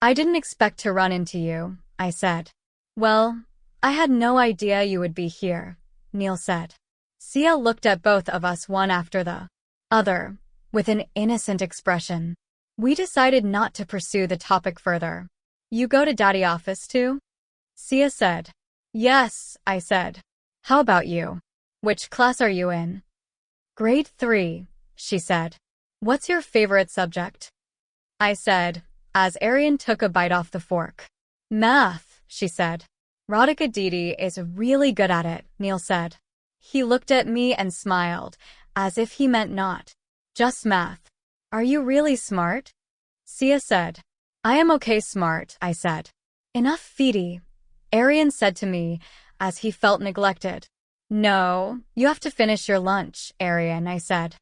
S1: I didn't expect to run into you, I said. Well, I had no idea you would be here, Neil said. Sia looked at both of us one after the other, with an innocent expression. We decided not to pursue the topic further. You go to Daddy's office too? Sia said. Yes, I said. How about you? Which class are you in? Grade 3, she said. What's your favorite subject? I said, as Arian took a bite off the fork. Math, she said. Radhika Didi is really good at it, Neil said. He looked at me and smiled, as if he meant not just math. Are you really smart? Sia said. I am okay smart, I said. Enough feedy, Arian said to me, as he felt neglected. No, you have to finish your lunch, Arian, I said.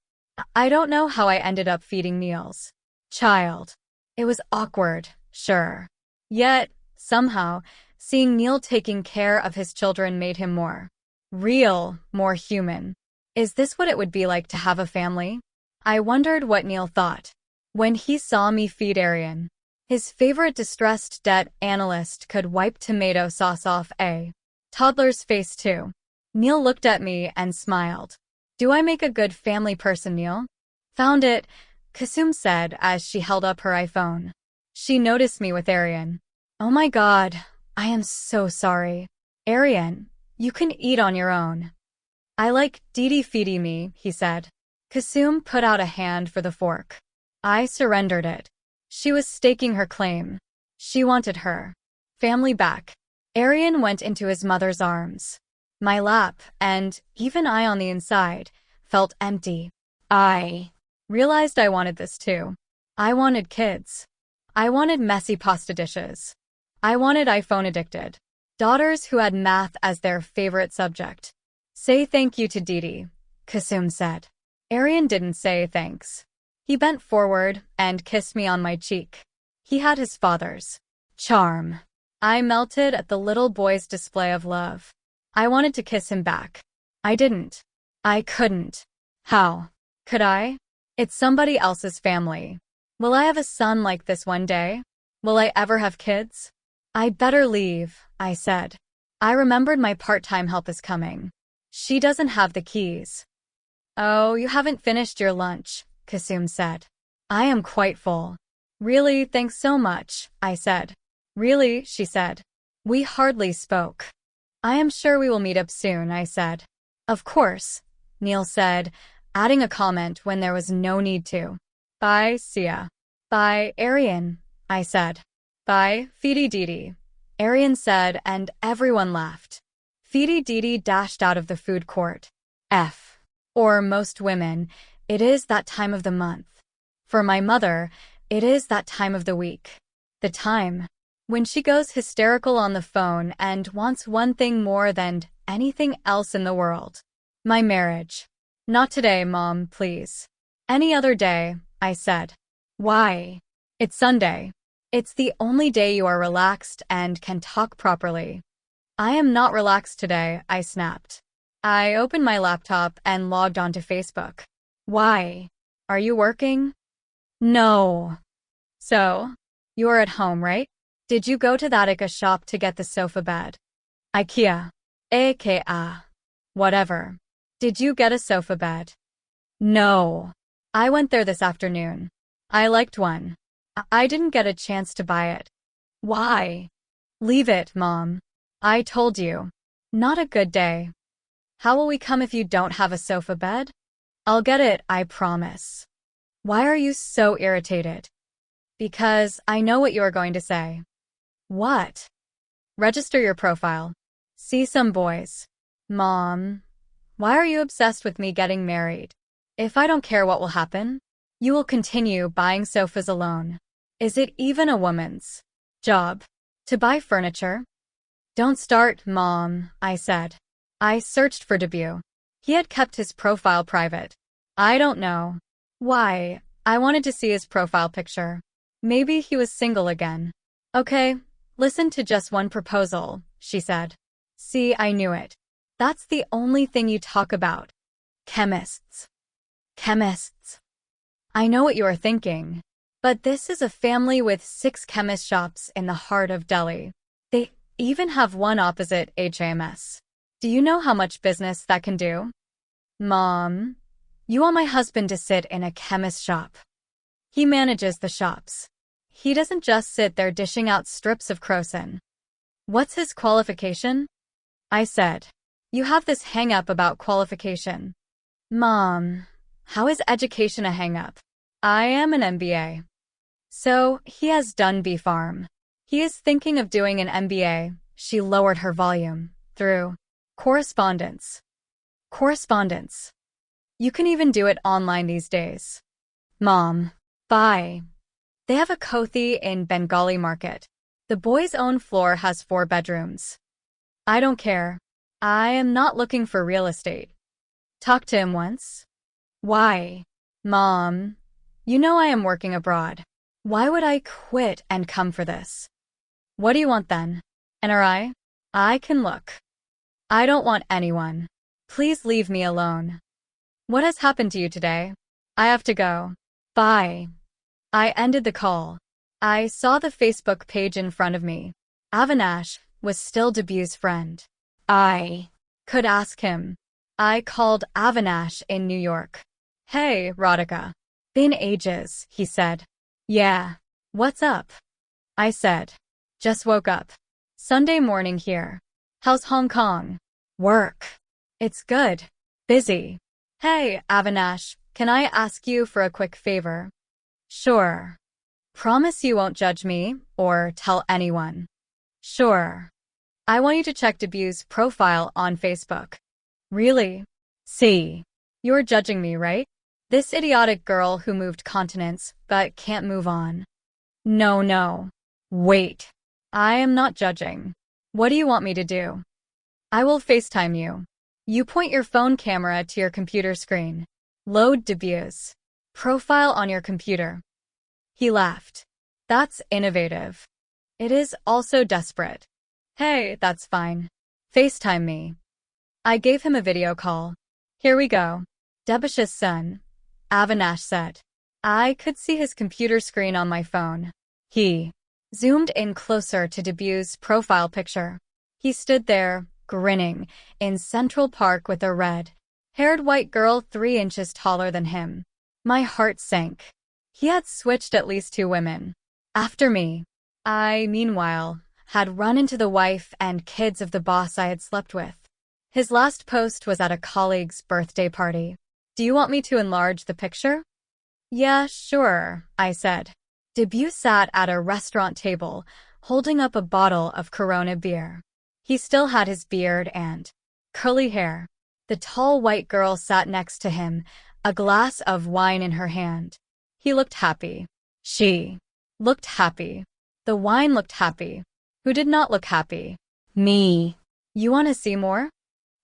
S1: I don't know how I ended up feeding Neil's child. It was awkward, sure. Yet, somehow, seeing Neil taking care of his children made him more real, more human. Is this what it would be like to have a family? I wondered what Neil thought when he saw me feed Arian. His favorite distressed debt analyst could wipe tomato sauce off a toddler's face too. Neil looked at me and smiled. Do I make a good family person, Neil? Found it, Kusum said as she held up her iPhone. She noticed me with Arian. Oh my God, I am so sorry. Arian, you can eat on your own. I like Didi feeding me, he said. Kusum put out a hand for the fork. I surrendered it. She was staking her claim. She wanted her family back. Arian went into his mother's arms. My lap, and even I on the inside, felt empty. I realized I wanted this too. I wanted kids. I wanted messy pasta dishes. I wanted iPhone addicted daughters who had math as their favorite subject. Say thank you to Didi, Kusum said. Arian didn't say thanks. He bent forward and kissed me on my cheek. He had his father's charm. I melted at the little boy's display of love. I wanted to kiss him back. I didn't. I couldn't. How could I? It's somebody else's family. Will I have a son like this one day? Will I ever have kids? I'd better leave, I said. I remembered my part-time help is coming. She doesn't have the keys. Oh, you haven't finished your lunch, Kasum said. I am quite full. Really, thanks so much, I said. Really, she said. We hardly spoke. I am sure we will meet up soon, I said. Of course, Neil said, adding a comment when there was no need to. Bye, Sia. Bye, Arian, I said. Bye, Feedy Didi, Arian said, and everyone laughed. Feedy Didi dashed out of the food court. Or most women, it is that time of the month. For my mother, it is that time of the week. The time when she goes hysterical on the phone and wants one thing more than anything else in the world. My marriage. Not today, Mom, please. Any other day, I said. Why? It's Sunday. It's the only day you are relaxed and can talk properly. I am not relaxed today, I snapped. I opened my laptop and logged onto Facebook. Why? Are you working? No. So, you are at home, right? Did you go to that IKEA shop to get the sofa bed? IKEA. IKEA. Whatever. Did you get a sofa bed? No. I went there this afternoon. I liked one. I didn't get a chance to buy it. Why? Leave it, Mom. I told you. Not a good day. How will we come if you don't have a sofa bed? I'll get it, I promise. Why are you so irritated? Because I know what you are going to say. What? Register your profile. See some boys. Mom, why are you obsessed with me getting married? If I don't care what will happen, you will continue buying sofas alone. Is it even a woman's job to buy furniture? Don't start, Mom, I said. I searched for debut. He had kept his profile private. I don't know why. I wanted to see his profile picture. Maybe he was single again. Okay, listen to just one proposal, she said. See, I knew it. That's the only thing you talk about. Chemists. Chemists. I know what you are thinking. But this is a family with 6 chemist shops in the heart of Delhi. They even have one opposite HMS. Do you know how much business that can do? Mom, you want my husband to sit in a chemist shop. He manages the shops. He doesn't just sit there dishing out strips of Crocin. What's his qualification? I said. You have this hang-up about qualification. Mom, how is education a hang-up? I am an MBA. So, he has done B-Pharm. He is thinking of doing an MBA. She lowered her volume. Through correspondence. Correspondence. You can even do it online these days. Mom, bye. They have a Kothi in Bengali market. The boys' own floor has 4 bedrooms. I don't care. I am not looking for real estate. Talk to him once. Why? Mom, you know I am working abroad. Why would I quit and come for this? What do you want then? NRI? I can look. I don't want anyone. Please leave me alone. What has happened to you today? I have to go. Bye. I ended the call. I saw the Facebook page in front of me. Avinash was still Debu's friend. I could ask him. I called Avinash in New York. Hey, Radhika. Been ages, he said. Yeah. What's up? I said. Just woke up. Sunday morning here. How's Hong Kong? Work. It's good. Busy. Hey, Avinash, can I ask you for a quick favor? Sure. Promise you won't judge me or tell anyone. Sure. I want you to check Debu's profile on Facebook. Really? See. You're judging me, right? This idiotic girl who moved continents but can't move on. No. Wait. I am not judging. What do you want me to do? I will FaceTime you. You point your phone camera to your computer screen. Load debuts. Profile on your computer. He laughed. That's innovative. It is also desperate. Hey, that's fine. FaceTime me. I gave him a video call. Here we go. Debash's son, Avinash said. I could see his computer screen on my phone. He zoomed in closer to Debut's profile picture. He stood there, grinning, in Central Park with a red-haired white girl 3 inches taller than him. My heart sank. He had switched at least 2 women. After me. I, meanwhile, had run into the wife and kids of the boss I had slept with. His last post was at a colleague's birthday party. Do you want me to enlarge the picture? Yeah, sure, I said. Debut sat at a restaurant table, holding up a bottle of Corona beer. He still had his beard and curly hair. The tall white girl sat next to him, a glass of wine in her hand. He looked happy. She looked happy. The wine looked happy. Who did not look happy? Me. You want to see more?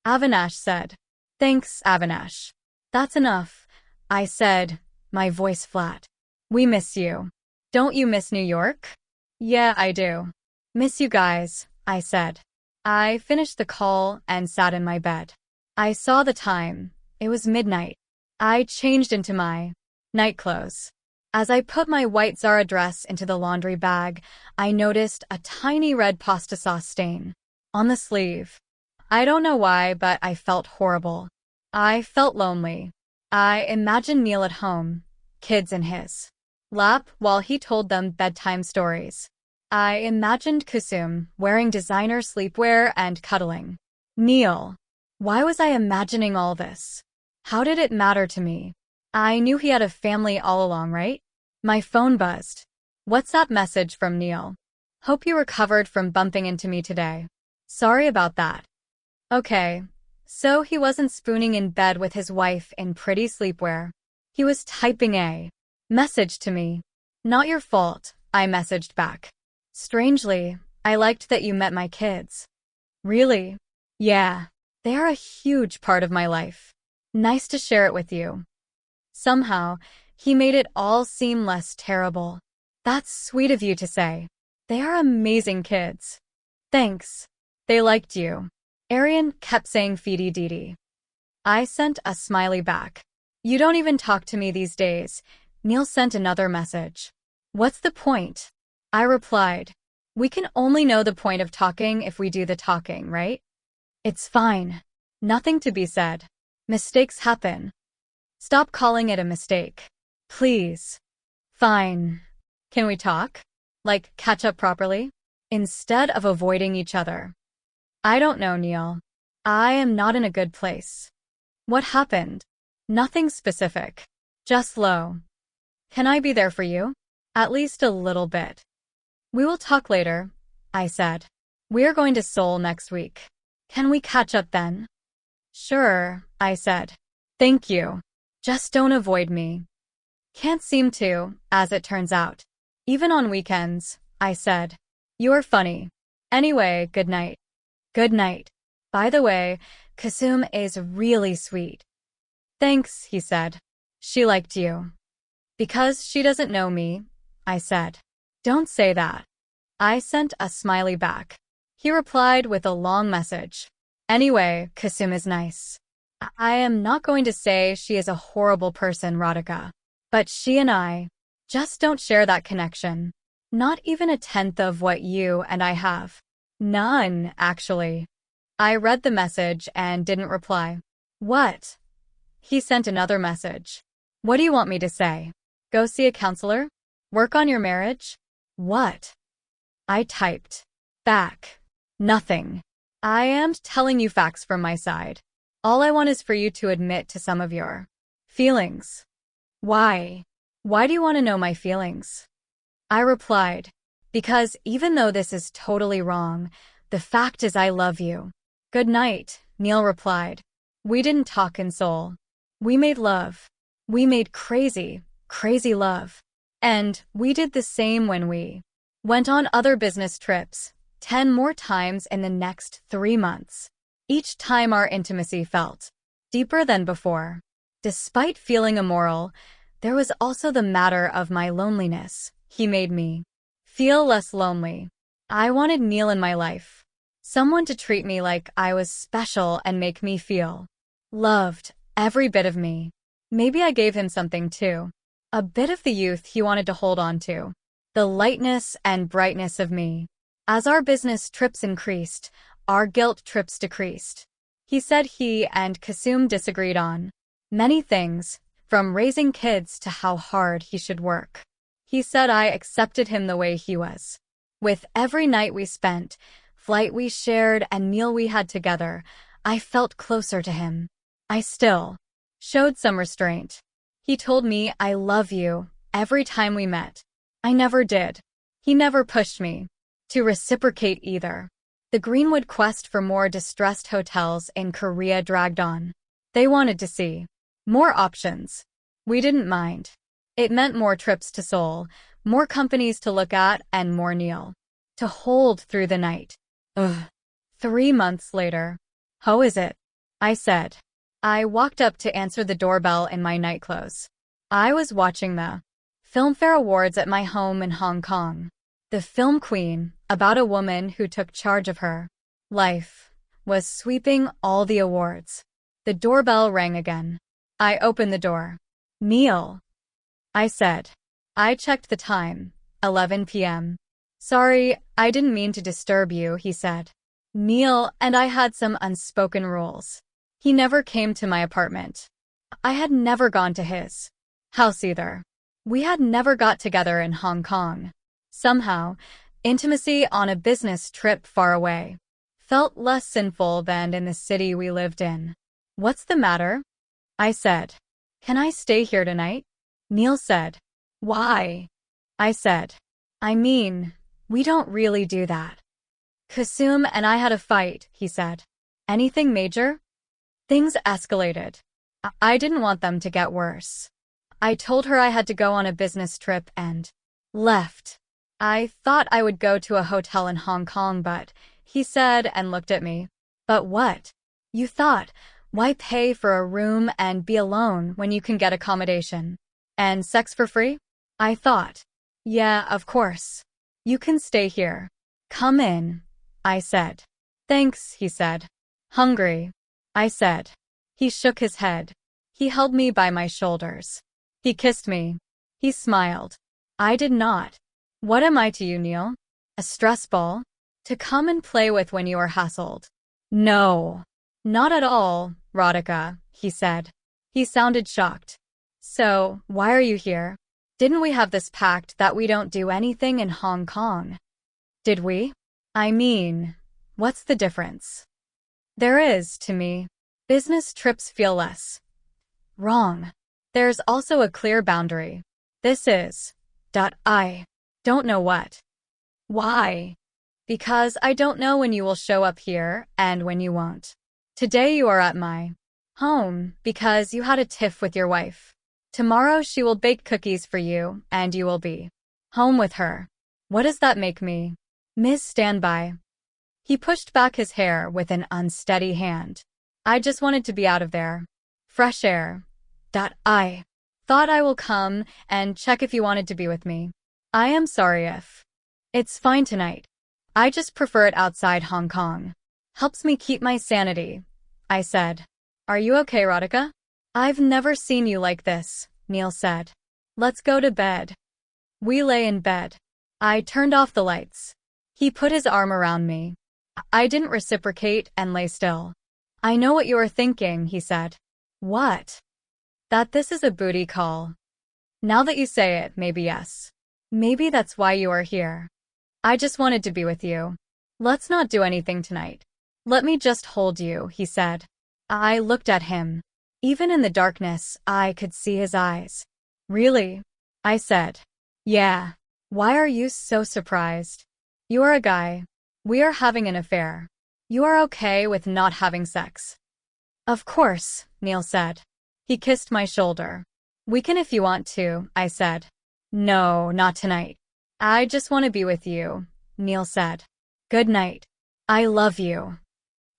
S1: Avinash said. Thanks, Avinash. That's enough, I said, my voice flat. We miss you. Don't you miss New York? Yeah, I do. Miss you guys, I said. I finished the call and sat in my bed. I saw the time. It was midnight. I changed into my night clothes. As I put my white Zara dress into the laundry bag, I noticed a tiny red pasta sauce stain on the sleeve. I don't know why, but I felt horrible. I felt lonely. I imagined Neil at home, kids in his lap while he told them bedtime stories. I imagined Kusum wearing designer sleepwear and cuddling Neil. Why was I imagining all this? How did it matter to me? I knew he had a family all along, right? My phone buzzed. WhatsApp message from Neil. Hope you recovered from bumping into me today. Sorry about that. Okay, so he wasn't spooning in bed with his wife in pretty sleepwear. He was typing a message to me. Not your fault, I messaged back. Strangely, I liked that you met my kids. Really? Yeah, they are a huge part of my life. Nice to share it with you. Somehow, he made it all seem less terrible. That's sweet of you to say. They are amazing kids. Thanks. They liked you. Arian kept saying Feedy Didi. I sent a smiley back. You don't even talk to me these days. Neil sent another message. What's the point? I replied. We can only know the point of talking if we do the talking, right? It's fine. Nothing to be said. Mistakes happen. Stop calling it a mistake. Please. Fine. Can we talk? Like, catch up properly? Instead of avoiding each other. I don't know, Neil. I am not in a good place. What happened? Nothing specific. Just low. Can I be there for you? At least a little bit. We will talk later, I said. We are going to Seoul next week. Can we catch up then? Sure, I said. Thank you. Just don't avoid me. Can't seem to, as it turns out. Even on weekends, I said. You're funny. Anyway, good night. Good night. By the way, Kusum is really sweet. Thanks, he said. She liked you. Because she doesn't know me, I said. Don't say that. I sent a smiley back. He replied with a long message. Anyway, Kusum is nice. I am not going to say she is a horrible person, Radhika. But she and I just don't share that connection. Not even 1/10 of what you and I have. None, actually. I read the message and didn't reply. What? He sent another message. What do you want me to say? Go see a counselor? Work on your marriage? What? I typed back. Nothing. I am telling you facts from my side. All I want is for you to admit to some of your feelings. Why? Why do you want to know my feelings? I replied, because even though this is totally wrong, the fact is I love you. Good night, Neil replied. We didn't talk in Seoul. We made love. We made crazy, crazy love. And we did the same when we went on other business trips, 10 more times in the next 3 months. Each time our intimacy felt deeper than before. Despite feeling immoral, there was also the matter of my loneliness. He made me feel less lonely. I wanted Neil in my life. Someone to treat me like I was special and make me feel loved, every bit of me. Maybe I gave him something too. A bit of the youth he wanted to hold on to. The lightness and brightness of me. As our business trips increased, our guilt trips decreased. He said he and Kasum disagreed on many things, from raising kids to how hard he should work. He said I accepted him the way he was. With every night we spent, flight we shared, and meal we had together, I felt closer to him. I still showed some restraint. He told me I love you every time we met. I never did. He never pushed me to reciprocate either. The Greenwood quest for more distressed hotels in Korea dragged on. They wanted to see more options. We didn't mind. It meant more trips to Seoul, more companies to look at, and more Neil to hold through the night. Ugh. 3 months later. How is it? I said. I walked up to answer the doorbell in my nightclothes. I was watching the Filmfare Awards at my home in Hong Kong. The film Queen, about a woman who took charge of her life, was sweeping all the awards. The doorbell rang again. I opened the door. Neil, I said. I checked the time, 11 p.m. Sorry, I didn't mean to disturb you, he said. Neil and I had some unspoken rules. He never came to my apartment. I had never gone to his house either. We had never got together in Hong Kong. Somehow, intimacy on a business trip far away felt less sinful than in the city we lived in. What's the matter? I said. Can I stay here tonight? Neil said. Why? I said. I mean, we don't really do that. Kasum and I had a fight, he said. Anything major? Things escalated. I didn't want them to get worse. I told her I had to go on a business trip and left. I thought I would go to a hotel in Hong Kong, but he said and looked at me. But what? You thought, why pay for a room and be alone when you can get accommodation and sex for free? I thought. Yeah, of course. You can stay here. Come in, I said. Thanks, he said. Hungry? I said. He shook his head. He held me by my shoulders. He kissed me. He smiled. I did not. What am I to you, Neil? A stress ball? To come and play with when you are hassled? No. Not at all, Radhika, he said. He sounded shocked. So, why are you here? Didn't we have this pact that we don't do anything in Hong Kong? Did we? I mean, what's the difference? There is, to me. Business trips feel less wrong. There's also a clear boundary. This is. I don't know what. Why? Because I don't know when you will show up here and when you won't. Today you are at my home because you had a tiff with your wife. Tomorrow she will bake cookies for you and you will be home with her. What does that make me? Ms. Standby. He pushed back his hair with an unsteady hand. I just wanted to be out of there. Fresh air. I thought I will come and check if you wanted to be with me. I am sorry if it's fine tonight. I just prefer it outside Hong Kong. Helps me keep my sanity, I said. Are you okay, Radhika? I've never seen you like this, Neil said. Let's go to bed. We lay in bed. I turned off the lights. He put his arm around me. I didn't reciprocate and lay still. I know what you are thinking, he said. What? That this is a booty call. Now that you say it, maybe yes. Maybe that's why you are here. I just wanted to be with you. Let's not do anything tonight. Let me just hold you, he said. I looked at him. Even in the darkness, I could see his eyes. Really? I said. Yeah. Why are you so surprised? You are a guy. We are having an affair. You are okay with not having sex? Of course, Neil said. He kissed my shoulder. We can if you want to, I said. No, not tonight. I just want to be with you, Neil said. Good night. I love you.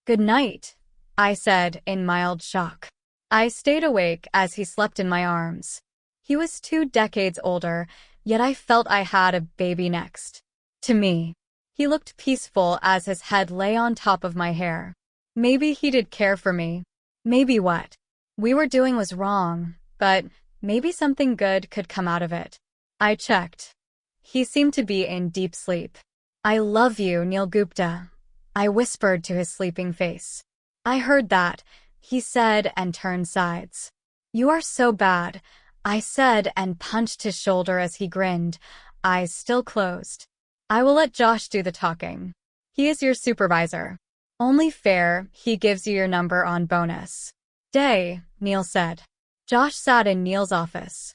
S1: Good night, I said in mild shock. I stayed awake as he slept in my arms. He was 2 decades older, yet I felt I had a baby next to me. He looked peaceful as his head lay on top of my hair. Maybe he did care for me. Maybe what we were doing was wrong, but maybe something good could come out of it. I checked. He seemed to be in deep sleep. I love you, Neil Gupta, I whispered to his sleeping face. I heard that, he said and turned sides. You are so bad, I said and punched his shoulder as he grinned, eyes still closed. I will let Josh do the talking. He is your supervisor. Only fair, he gives you your number on bonus day, Neil said. Josh sat in Neil's office.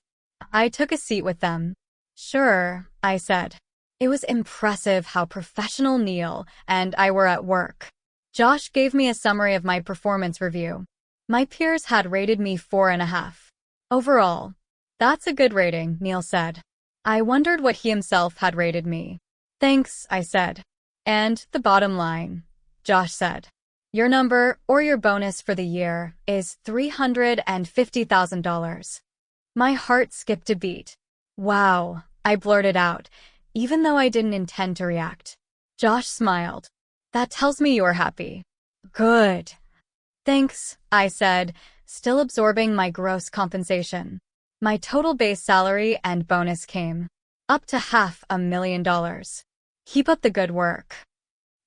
S1: I took a seat with them. Sure, I said. It was impressive how professional Neil and I were at work. Josh gave me a summary of my performance review. My peers had rated me 4.5. Overall. That's a good rating, Neil said. I wondered what he himself had rated me. Thanks, I said. And the bottom line, Josh said. Your number, or your bonus for the year, is $350,000. My heart skipped a beat. Wow, I blurted out, even though I didn't intend to react. Josh smiled. That tells me you're happy. Good. Thanks, I said, still absorbing my gross compensation. My total base salary and bonus came up to $500,000. Keep up the good work.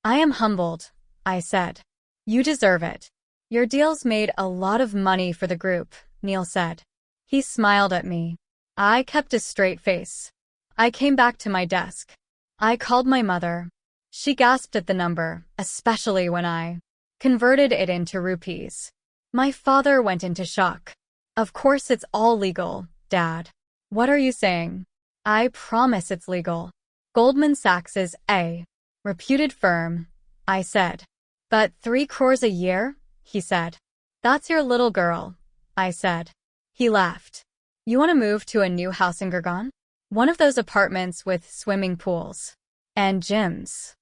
S1: I am humbled, I said. You deserve it. Your deals made a lot of money for the group, Neil said. He smiled at me. I kept a straight face. I came back to my desk. I called my mother. She gasped at the number, especially when I converted it into rupees. My father went into shock. Of course it's all legal, Dad. What are you saying? I promise it's legal. Goldman Sachs is a reputed firm, I said. But 3 crores a year? He said. That's your little girl, I said. He laughed. You want to move to a new house in Gurgaon? One of those apartments with swimming pools and gyms.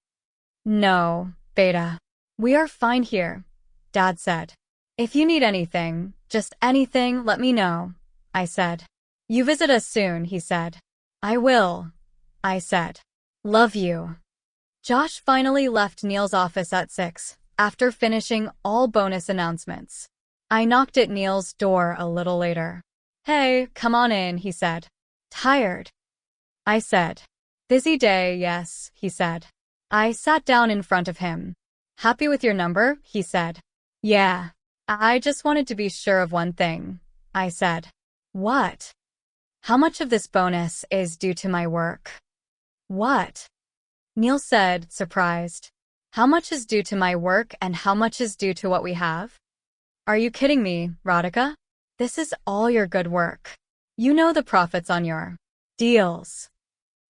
S1: No, Beta. We are fine here, Dad said. If you need anything, just anything, let me know, I said. You visit us soon, he said. I will, I said. Love you. Josh finally left Neil's office at 6, after finishing all bonus announcements. I knocked at Neil's door a little later. Hey, come on in, he said. Tired? I said. Busy day, yes, he said. I sat down in front of him. Happy with your number, he said. Yeah. I just wanted to be sure of one thing, I said. What? How much of this bonus is due to my work? What? Neil said, surprised. How much is due to my work and how much is due to what we have? Are you kidding me, Radhika? This is all your good work. You know the profits on your deals.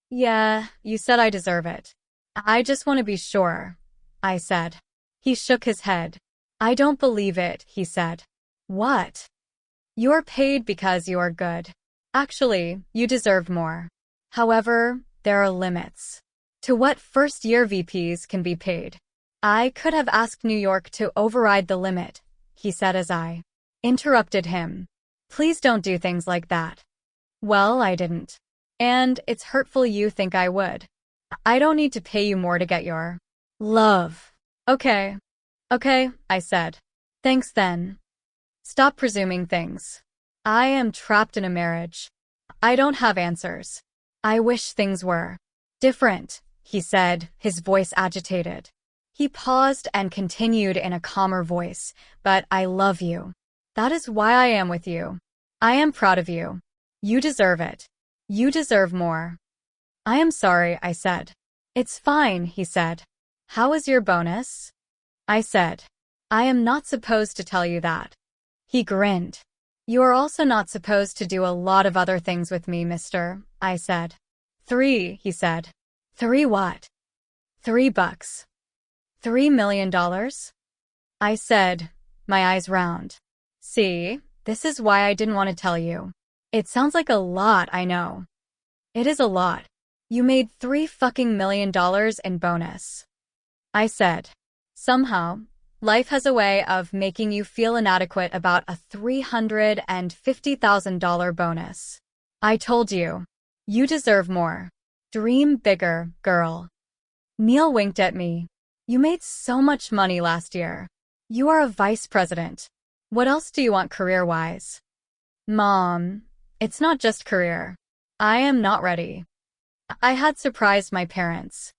S1: Yeah, you said I deserve it. I just want to be sure, I said. He shook his head. I don't believe it, he said. What? You're paid because you are good. Actually, you deserve more. However, there are limits to what first-year VPs can be paid. I could have asked New York to override the limit, he said as I interrupted him. Please don't do things like that. Well, I didn't. And it's hurtful you think I would. I don't need to pay you more to get your love. Okay, I said. Thanks then. Stop presuming things. I am trapped in a marriage. I don't have answers. I wish things were different, he said, his voice agitated. He paused and continued in a calmer voice, but I love you. That is why I am with you. I am proud of you. You deserve it. You deserve more. I am sorry, I said. It's fine, he said. How is your bonus? I said. I am not supposed to tell you that. He grinned. You are also not supposed to do a lot of other things with me, mister, I said. 3, he said. 3 what? $3. $3 million? I said, my eyes round. See, this is why I didn't want to tell you. It sounds like a lot, I know. It is a lot. You made $3 fucking million in bonus. I said. Somehow, Life has a way of making you feel inadequate about a $350,000 bonus. I told you. You deserve more. Dream bigger, girl. Neil winked at me. You made so much money last year. You are a vice president. What else do you want career-wise? Mom, it's not just career. I am not ready. I had surprised my parents.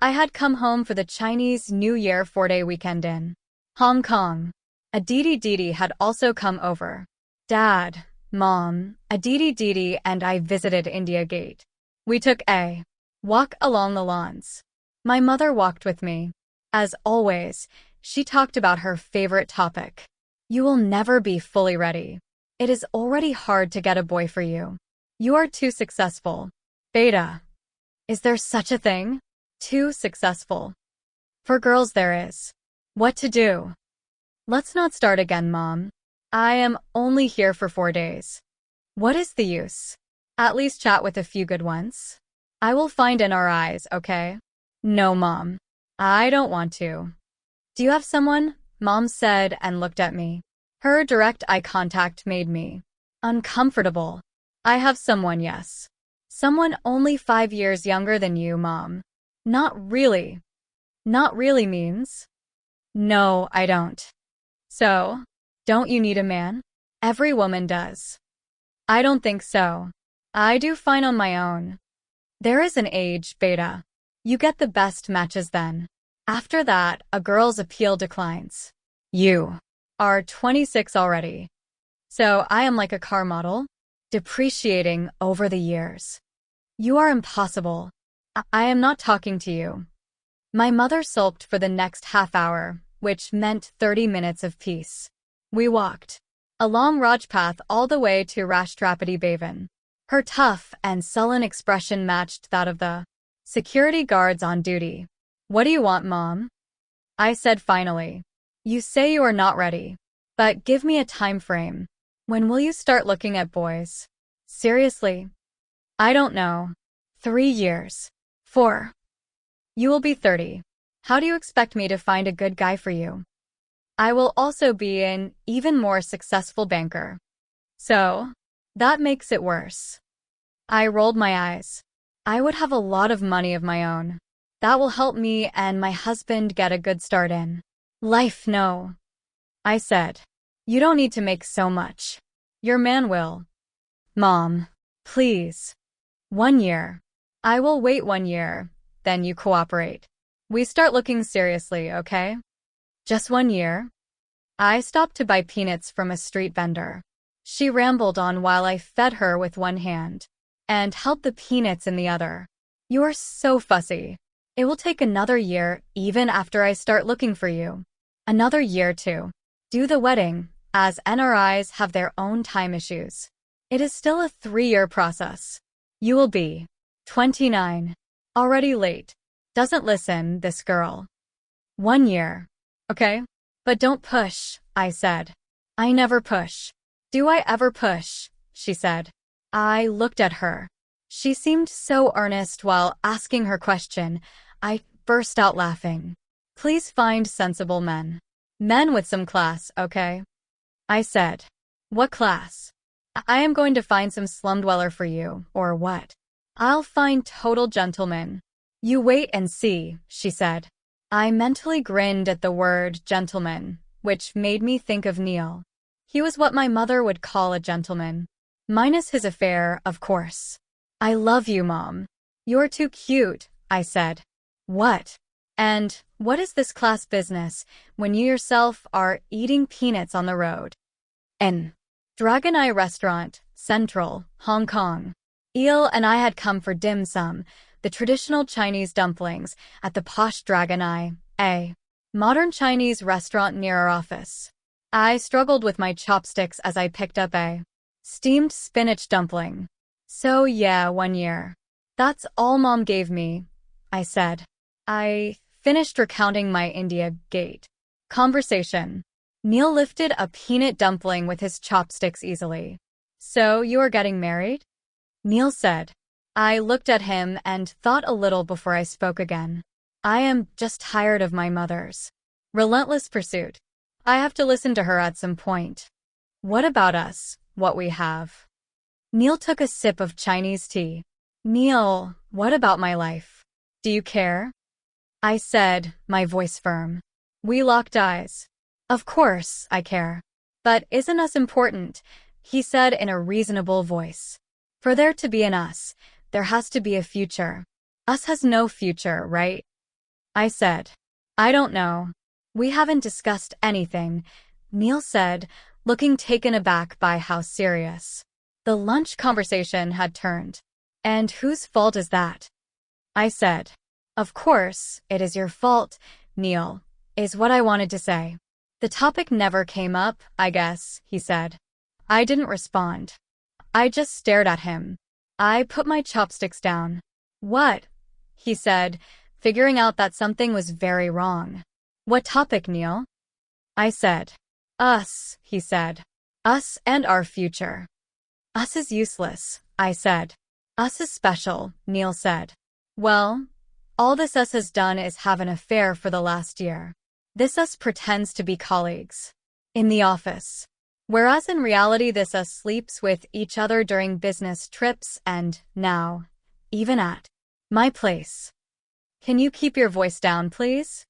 S1: I had come home for the Chinese New Year 4-day weekend in Hong Kong. Aditi had also come over. Dad, Mom, Aditi and I visited India Gate. We took a walk along the lawns. My mother walked with me. As always, she talked about her favorite topic. You will never be fully ready. It is already hard to get a boy for you. You are too successful. Beta. Is there such a thing? Too successful. For girls there is. What to do? Let's not start again, Mom. I am only here for 4 days. What is the use? At least chat with a few good ones. I will find NRIs, okay? No, Mom. I don't want to. Do you have someone? Mom said and looked at me. Her direct eye contact made me uncomfortable. I have someone, yes. Someone only 5 years younger than you, Mom. Not really. Not really means? No, I don't. So, don't you need a man? Every woman does. I don't think so. I do fine on my own. There is an age, Beta. You get the best matches then. After that, a girl's appeal declines. You are 26 already. So I am like a car model, depreciating over the years. You are impossible. I am not talking to you. My mother sulked for the next half hour, which meant 30 minutes of peace. We walked along Rajpath all the way to Rashtrapati Bhavan. Her tough and sullen expression matched that of the security guards on duty. What do you want, Mom? I said finally. You say you are not ready. But give me a time frame. When will you start looking at boys? Seriously? I don't know. 3 years. 4. You will be 30. How do you expect me to find a good guy for you? I will also be an even more successful banker. So, that makes it worse. I rolled my eyes. I would have a lot of money of my own. That will help me and my husband get a good start in life. No. I said. You don't need to make so much. Your man will. Mom, please. 1 year. I will wait 1 year, then you cooperate. We start looking seriously, okay? Just 1 year? I stopped to buy peanuts from a street vendor. She rambled on while I fed her with one hand and held the peanuts in the other. You are so fussy. It will take another year even after I start looking for you. Another year to do the wedding, as NRIs have their own time issues. It is still a 3-year process. You will be 29. Already late. Doesn't listen, this girl. 1 year. Okay? But don't push, I said. I never push. Do I ever push? She said. I looked at her. She seemed so earnest while asking her question. I burst out laughing. Please find sensible men. Men with some class, okay? I said. What class? I am going to find some slum dweller for you, or what? I'll find total gentlemen. You wait and see, she said. I mentally grinned at the word gentleman, which made me think of Neil. He was what my mother would call a gentleman. Minus his affair, of course. I love you, Mom. You're too cute, I said. What? And what is this class business when you yourself are eating peanuts on the road? N. Dragon Eye Restaurant, Central, Hong Kong. Eel and I had come for dim sum, the traditional Chinese dumplings, at the posh Dragon Eye, a modern Chinese restaurant near our office. I struggled with my chopsticks as I picked up a steamed spinach dumpling. So yeah, 1 year. That's all Mom gave me, I said. I finished recounting my India Gate conversation. Neil lifted a peanut dumpling with his chopsticks easily. So you are getting married? Neil said. I looked at him and thought a little before I spoke again. I am just tired of my mothers. Relentless pursuit. I have to listen to her at some point. What about us, what we have? Neil took a sip of Chinese tea. Neil, what about my life? Do you care? I said, my voice firm. We locked eyes. Of course, I care. But isn't us important? He said in a reasonable voice. For there to be an us, there has to be a future. Us has no future, right? I said. I don't know. We haven't discussed anything, Neil said, looking taken aback by how serious the lunch conversation had turned. And whose fault is that? I said. Of course, it is your fault, Neil, is what I wanted to say. The topic never came up, I guess, he said. I didn't respond. I just stared at him. I put my chopsticks down. What? He said, figuring out that something was very wrong. What topic, Neil? I said. Us, he said. Us and our future. Us is useless, I said. Us is special, Neil said. Well, all this us has done is have an affair for the last year. This us pretends to be colleagues. In the office. Whereas in reality this us sleeps with each other during business trips and, now, even at my place. Can you keep your voice down, please?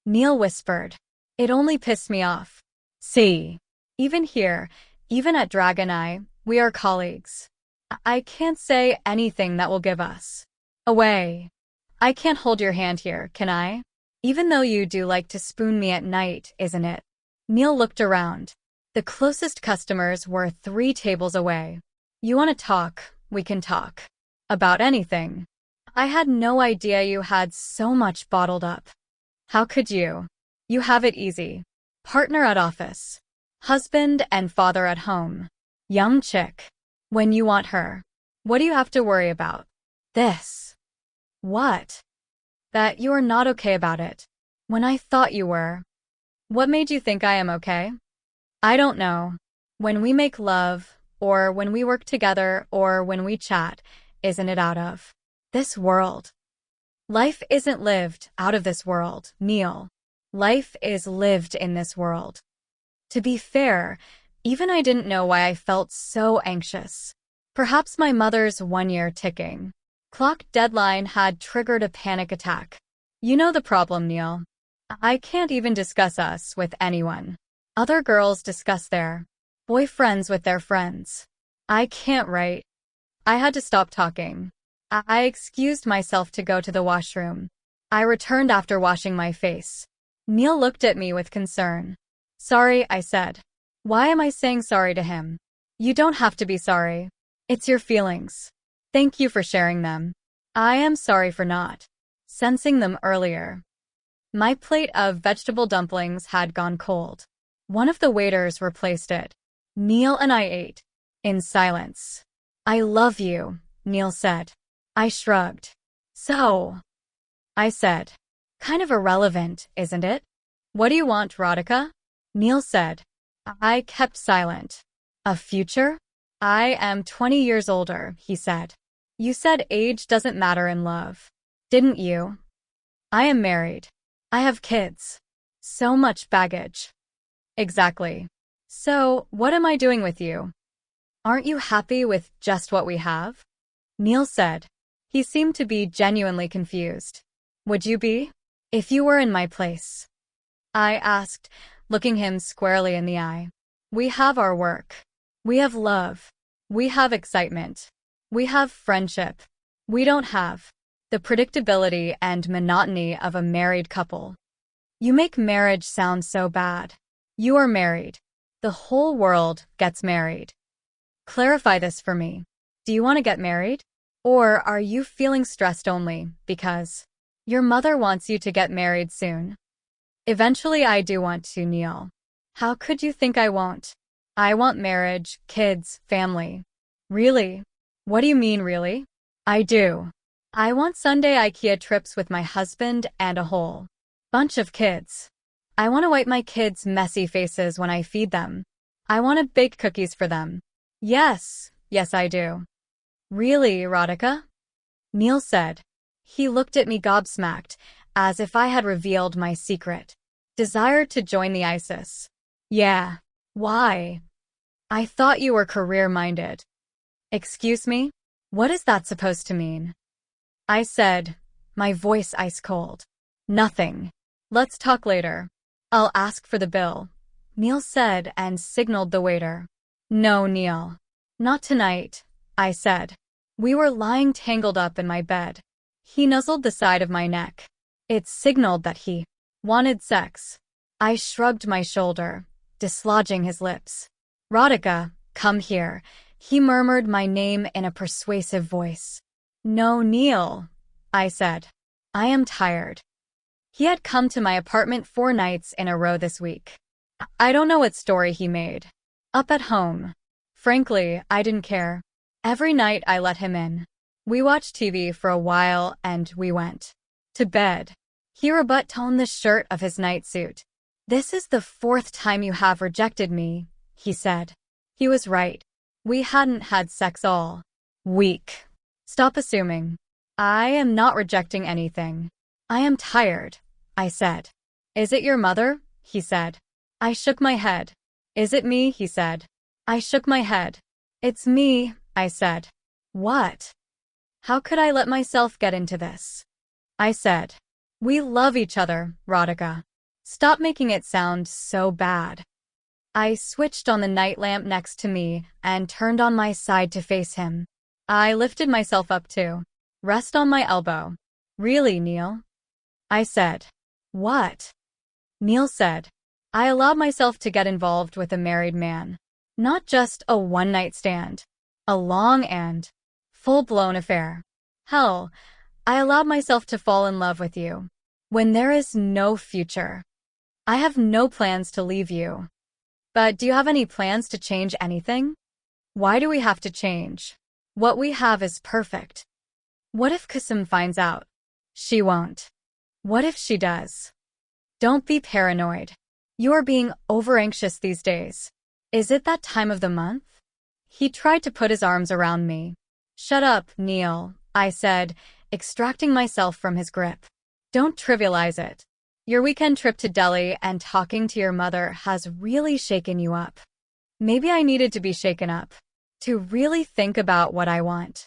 S1: Neil whispered. It only pissed me off. See. Even here, even at Dragon Eye, we are colleagues. I can't say anything that will give us away. I can't hold your hand here, can I? Even though you do like to spoon me at night, isn't it? Neil looked around. The closest customers were 3 tables away. You want to talk, we can talk. About anything. I had no idea you had so much bottled up. How could you? You have it easy. Partner at office. Husband and father at home. Young chick. When you want her. What do you have to worry about? This. What? That you are not okay about it. When I thought you were. What made you think I am okay? I don't know. When we make love, or when we work together, or when we chat, isn't it out of this world? Life isn't lived out of this world, Neil. Life is lived in this world. To be fair, even I didn't know why I felt so anxious. Perhaps my mother's 1-year ticking clock deadline had triggered a panic attack. You know the problem, Neil. I can't even discuss us with anyone. Other girls discuss their boyfriends with their friends. I can't write. I had to stop talking. I excused myself to go to the washroom. I returned after washing my face. Neil looked at me with concern. Sorry, I said. Why am I saying sorry to him? You don't have to be sorry. It's your feelings. Thank you for sharing them. I am sorry for not sensing them earlier. My plate of vegetable dumplings had gone cold. One of the waiters replaced it. Neil and I ate in silence. I love you, Neil said. I shrugged. So, I said. Kind of irrelevant, isn't it? What do you want, Radhika? Neil said. I kept silent. A future? I am 20 years older, he said. You said age doesn't matter in love. Didn't you? I am married. I have kids. So much baggage. Exactly. So, what am I doing with you? Aren't you happy with just what we have? Neil said. He seemed to be genuinely confused. Would you be? If you were in my place? I asked, looking him squarely in the eye. We have our work. We have love. We have excitement. We have friendship. We don't have the predictability and monotony of a married couple. You make marriage sound so bad. You are married. The whole world gets married. Clarify this for me. Do you want to get married? Or are you feeling stressed only because your mother wants you to get married soon? Eventually I do want to, Neil. How could you think I won't? I want marriage, kids, family. Really? What do you mean, really? I do. I want Sunday IKEA trips with my husband and a whole bunch of kids. I want to wipe my kids' messy faces when I feed them. I want to bake cookies for them. Yes, yes I do. Really, Radhika? Neil said. He looked at me gobsmacked, as if I had revealed my secret. Desire to join the ISIS. Yeah. Why? I thought you were career-minded. Excuse me? What is that supposed to mean? I said, my voice ice cold. Nothing. Let's talk later. I'll ask for the bill, Neil said and signaled the waiter. No, Neil. Not tonight, I said. We were lying tangled up in my bed. He nuzzled the side of my neck. It signaled that he wanted sex. I shrugged my shoulder, dislodging his lips. Radhika, come here. He murmured my name in a persuasive voice. No, Neil, I said. I am tired. He had come to my apartment 4 nights in a row this week. I don't know what story he made. Up at home. Frankly, I didn't care. Every night I let him in. We watched TV for a while and we went to bed. He rebuttoned the shirt of his nightsuit. This is the 4th time you have rejected me, he said. He was right. We hadn't had sex all week. Stop assuming. I am not rejecting anything. I am tired, I said. Is it your mother? He said. I shook my head. Is it me? He said. I shook my head. It's me, I said. What? How could I let myself get into this? I said. We love each other, Radhika. Stop making it sound so bad. I switched on the night lamp next to me and turned on my side to face him. I lifted myself up too. Rest on my elbow. Really, Neil? I said. What? Neil said. I allowed myself to get involved with a married man. Not just a one-night stand. A long and full-blown affair. Hell, I allowed myself to fall in love with you. When there is no future. I have no plans to leave you. But do you have any plans to change anything? Why do we have to change? What we have is perfect. What if Kasim finds out? She won't. What if she does? Don't be paranoid. You are being over-anxious these days. Is it that time of the month? He tried to put his arms around me. Shut up, Neil, I said, extracting myself from his grip. Don't trivialize it. Your weekend trip to Delhi and talking to your mother has really shaken you up. Maybe I needed to be shaken up. To really think about what I want.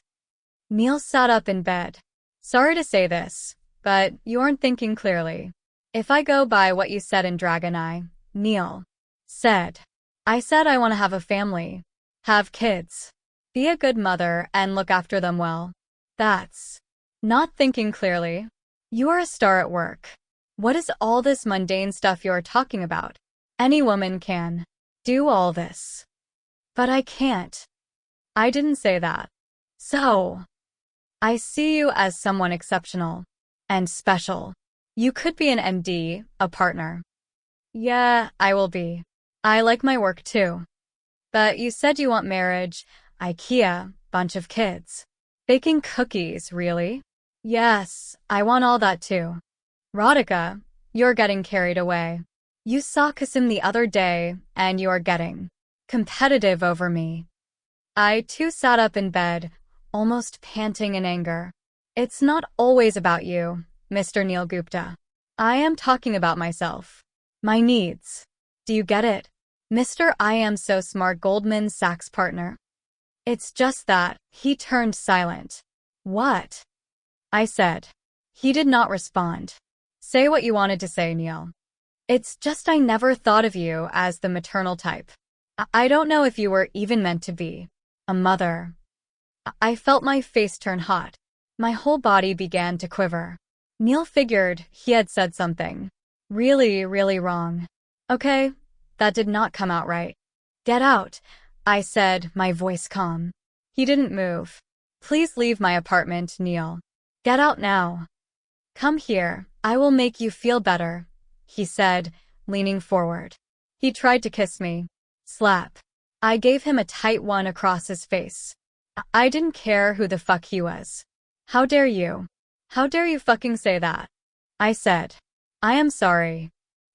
S1: Neil sat up in bed. Sorry to say this, but you aren't thinking clearly. If I go by what you said in Dragon Eye, Neil said. I said I want to have a family. Have kids. Be a good mother and look after them well. That's not thinking clearly. You are a star at work. What is all this mundane stuff you're talking about? Any woman can do all this. But I can't. I didn't say that. So, I see you as someone exceptional and special. You could be an MD, a partner. Yeah, I will be. I like my work too. But you said you want marriage, IKEA, bunch of kids. Baking cookies, really? Yes, I want all that too. Radhika, you're getting carried away. You saw Kasim the other day, and you are getting competitive over me. I too sat up in bed, almost panting in anger. It's not always about you, Mr. Neil Gupta. I am talking about myself. My needs. Do you get it? Mr. I am so smart Goldman Sachs partner. It's just that, he turned silent. What? I said. He did not respond. Say what you wanted to say, Neil. It's just I never thought of you as the maternal type. I don't know if you were even meant to be a mother. I felt my face turn hot. My whole body began to quiver. Neil figured he had said something really, really wrong. Okay, that did not come out right. Get out, I said, my voice calm. He didn't move. Please leave my apartment, Neil. Get out now. Come here, I will make you feel better, he said, leaning forward. He tried to kiss me. Slap. I gave him a tight one across his face. I didn't care who the fuck he was. How dare you? How dare you fucking say that? I said. I am sorry.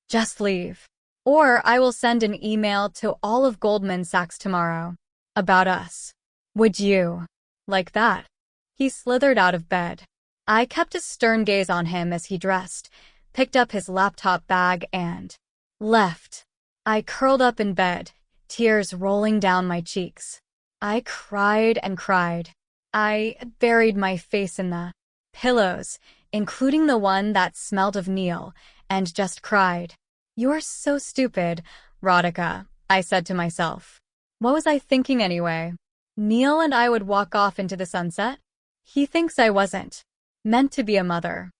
S1: Just leave. Or I will send an email to all of Goldman Sachs tomorrow. About us. Would you? Like that? He slithered out of bed. I kept a stern gaze on him as he dressed, picked up his laptop bag and left. I curled up in bed, tears rolling down my cheeks. I cried and cried. I buried my face in the pillows, including the one that smelled of Neil, and just cried. "You're so stupid, Radhika," I said to myself. What was I thinking anyway? Neil and I would walk off into the sunset? He thinks I wasn't meant to be a mother.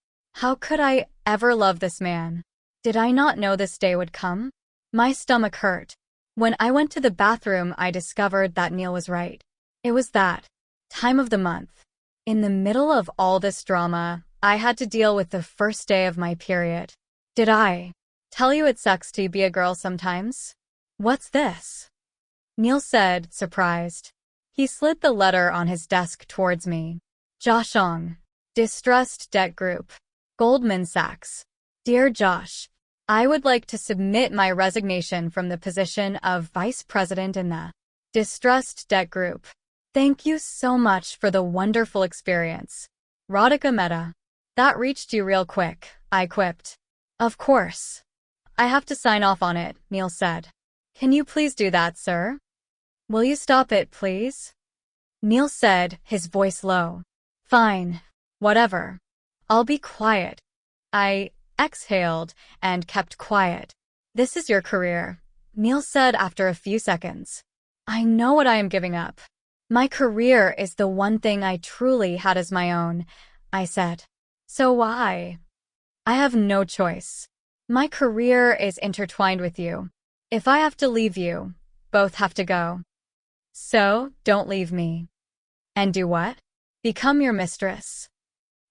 S1: How could I ever love this man? Did I not know this day would come? My stomach hurt. When I went to the bathroom, I discovered that Neil was right. It was that time of the month. In the middle of all this drama, I had to deal with the first day of my period. Did I tell you it sucks to be a girl sometimes? What's this? Neil said, surprised. He slid the letter on his desk towards me. Joshong. Distressed Debt Group. Goldman Sachs. Dear Josh, I would like to submit my resignation from the position of Vice President in the Distressed Debt Group. Thank you so much for the wonderful experience. Radhika Mehta. That reached you real quick, I quipped. Of course. I have to sign off on it, Neil said. Can you please do that, sir? Will you stop it, please? Neil said, his voice low. Fine. Whatever. I'll be quiet. I exhaled and kept quiet. This is your career, Neil said after a few seconds. I know what I am giving up. My career is the one thing I truly had as my own, I said. So why? I have no choice. My career is intertwined with you. If I have to leave you, both have to go. So, don't leave me. And do what? Become your mistress.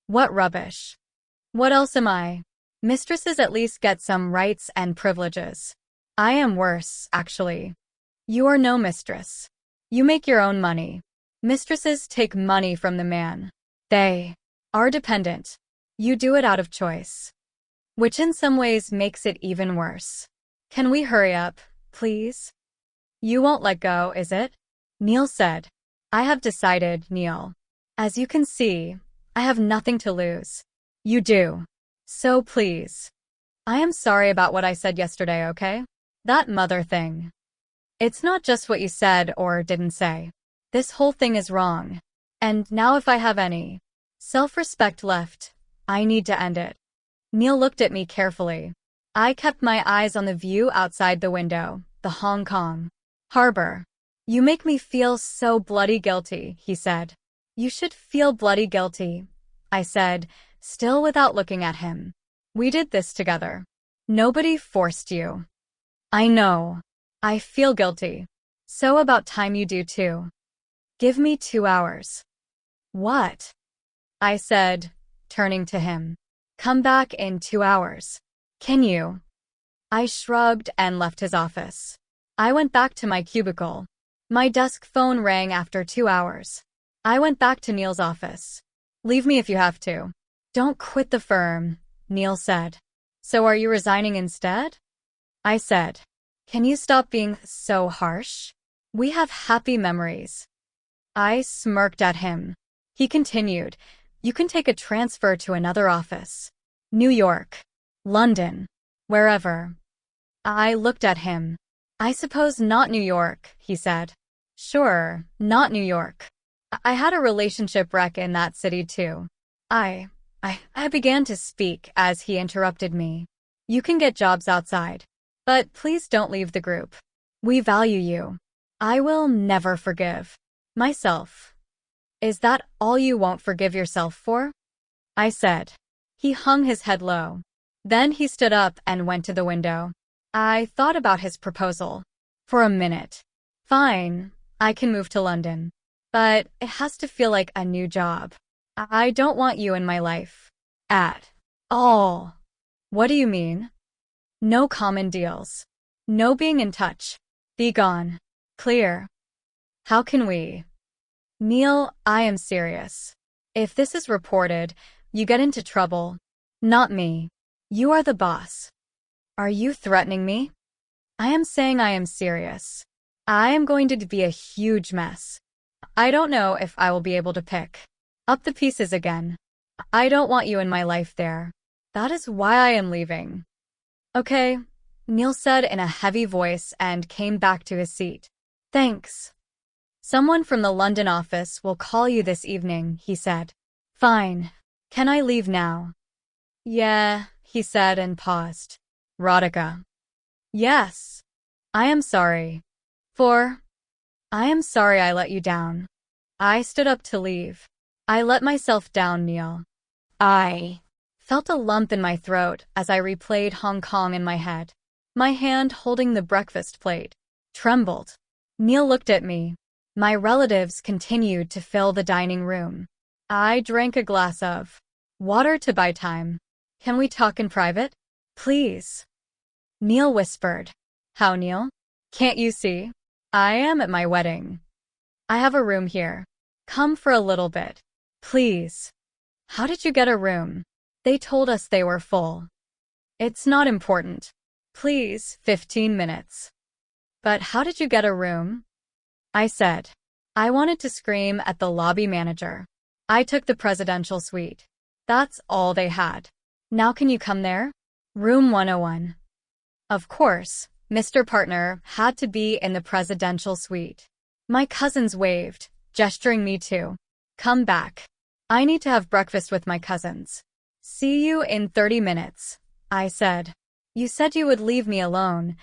S1: What rubbish. What else am I? Mistresses at least get some rights and privileges. I am worse, actually. You are no mistress. You make your own money. Mistresses take money from the man. They are dependent. You do it out of choice. Which in some ways makes it even worse. Can we hurry up, please? You won't let go, is it? Neil said. I have decided, Neil. As you can see, I have nothing to lose. You do. So please. I am sorry about what I said yesterday, okay? That mother thing. It's not just what you said or didn't say. This whole thing is wrong. And now if I have any self-respect left, I need to end it. Neil looked at me carefully. I kept my eyes on the view outside the window, the Hong Kong harbor. You make me feel so bloody guilty, he said. You should feel bloody guilty, I said, still without looking at him. We did this together. Nobody forced you. I know. I feel guilty. So about time you do too. Give me 2 hours. What? I said, turning to him. Come back in 2 hours. Can you? I shrugged and left his office. I went back to my cubicle. My desk phone rang after 2 hours. I went back to Neil's office. Leave me if you have to. Don't quit the firm, Neil said. So are you resigning instead? I said. Can you stop being so harsh? We have happy memories. I smirked at him. He continued, you can take a transfer to another office. New York, London, wherever. I looked at him. I suppose not New York, he said. Sure, not New York. I had a relationship wreck in that city too. I began to speak as he interrupted me. You can get jobs outside, but please don't leave the group. We value you. I will never forgive myself. Is that all you won't forgive yourself for? I said. He hung his head low. Then he stood up and went to the window. I thought about his proposal. For a minute. Fine, I can move to London. But it has to feel like a new job. I don't want you in my life. At all. What do you mean? No common deals. No being in touch. Be gone. Clear. How can we? Neil, I am serious. If this is reported, you get into trouble. Not me. You are the boss. Are you threatening me? I am saying I am serious. I am going to be a huge mess. I don't know if I will be able to pick up the pieces again. I don't want you in my life there. That is why I am leaving. Okay, Neil said in a heavy voice and came back to his seat. Thanks. Someone from the London office will call you this evening, he said. Fine. Can I leave now? Yeah, he said and paused. Radhika. Yes. I am sorry. I am sorry I let you down. I stood up to leave. I let myself down, Neil. I felt a lump in my throat as I replayed Hong Kong in my head. My hand holding the breakfast plate trembled. Neil looked at me. My relatives continued to fill the dining room. I drank a glass of water to buy time. Can we talk in private? Please. Neil whispered. How, Neil? Can't you see? I am at my wedding. I have a room here. Come for a little bit. Please. How did you get a room? They told us they were full. It's not important. Please, 15 minutes. But how did you get a room? I said. I wanted to scream at the lobby manager. I took the presidential suite. That's all they had. Now can you come there? Room 101. Of course, Mr. Partner had to be in the presidential suite. My cousins waved, gesturing me to come back. I need to have breakfast with my cousins. See you in 30 minutes, I said. You said you would leave me alone,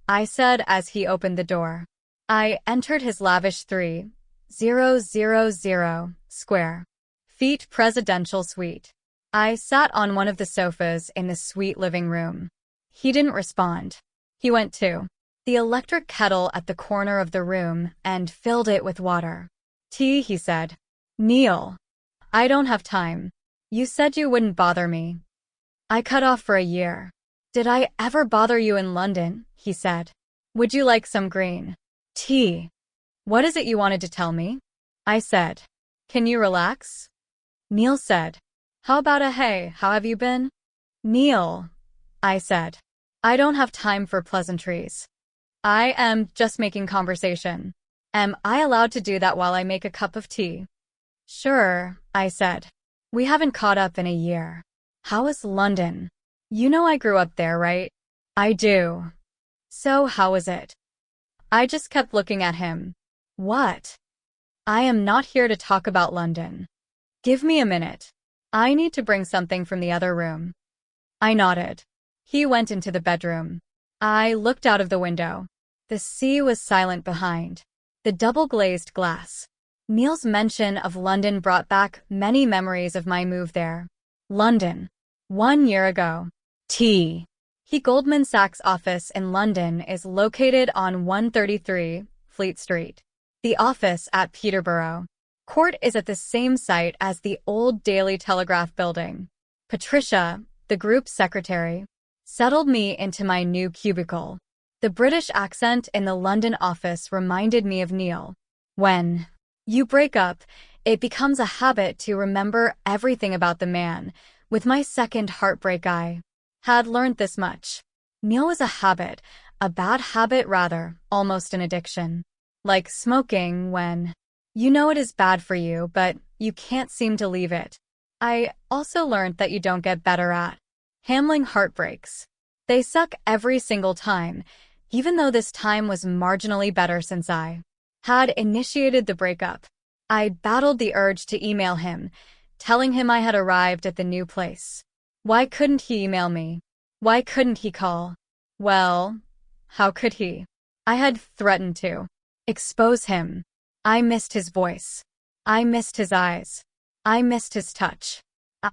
S1: I said as he opened the door. I entered his lavish 3,000 square feet presidential suite. I sat on one of the sofas in the suite living room. He didn't respond. He went to the electric kettle at the corner of the room and filled it with water. Tea, he said. Neil, I don't have time. You said you wouldn't bother me. I cut off for a year. Did I ever bother you in London? He said. Would you like some green tea? What is it you wanted to tell me? I said. Can you relax? Neil said. How about a hey, how have you been? Neil, I said. I don't have time for pleasantries. I am just making conversation. Am I allowed to do that while I make a cup of tea? Sure, I said. We haven't caught up in a year. How is London? You know I grew up there, right? I do. So how is it? I just kept looking at him. What? I am not here to talk about London. Give me a minute. I need to bring something from the other room. I nodded. He went into the bedroom. I looked out of the window. The sea was silent behind the double-glazed glass. Neil's mention of London brought back many memories of my move there. London. 1 year ago. He Goldman Sachs' office in London is located on 133 Fleet Street. The office at Peterborough Court is at the same site as the old Daily Telegraph building. Patricia, the group secretary, settled me into my new cubicle. The British accent in the London office reminded me of Neil. When you break up, it becomes a habit to remember everything about the man. With my second heartbreak, I had learned this much. Neil was a habit, a bad habit rather, almost an addiction. Like smoking when you know it is bad for you, but you can't seem to leave it. I also learned that you don't get better at handling heartbreaks. They suck every single time, even though this time was marginally better since I had initiated the breakup. I battled the urge to email him, telling him I had arrived at the new place. Why couldn't he email me? Why couldn't he call? Well, how could he? I had threatened to expose him. I missed his voice. I missed his eyes. I missed his touch.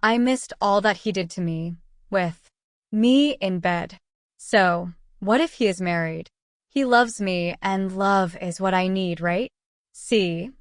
S1: I missed all that he did to me, with me in bed. So, what if he is married? He loves me, and love is what I need, right? See,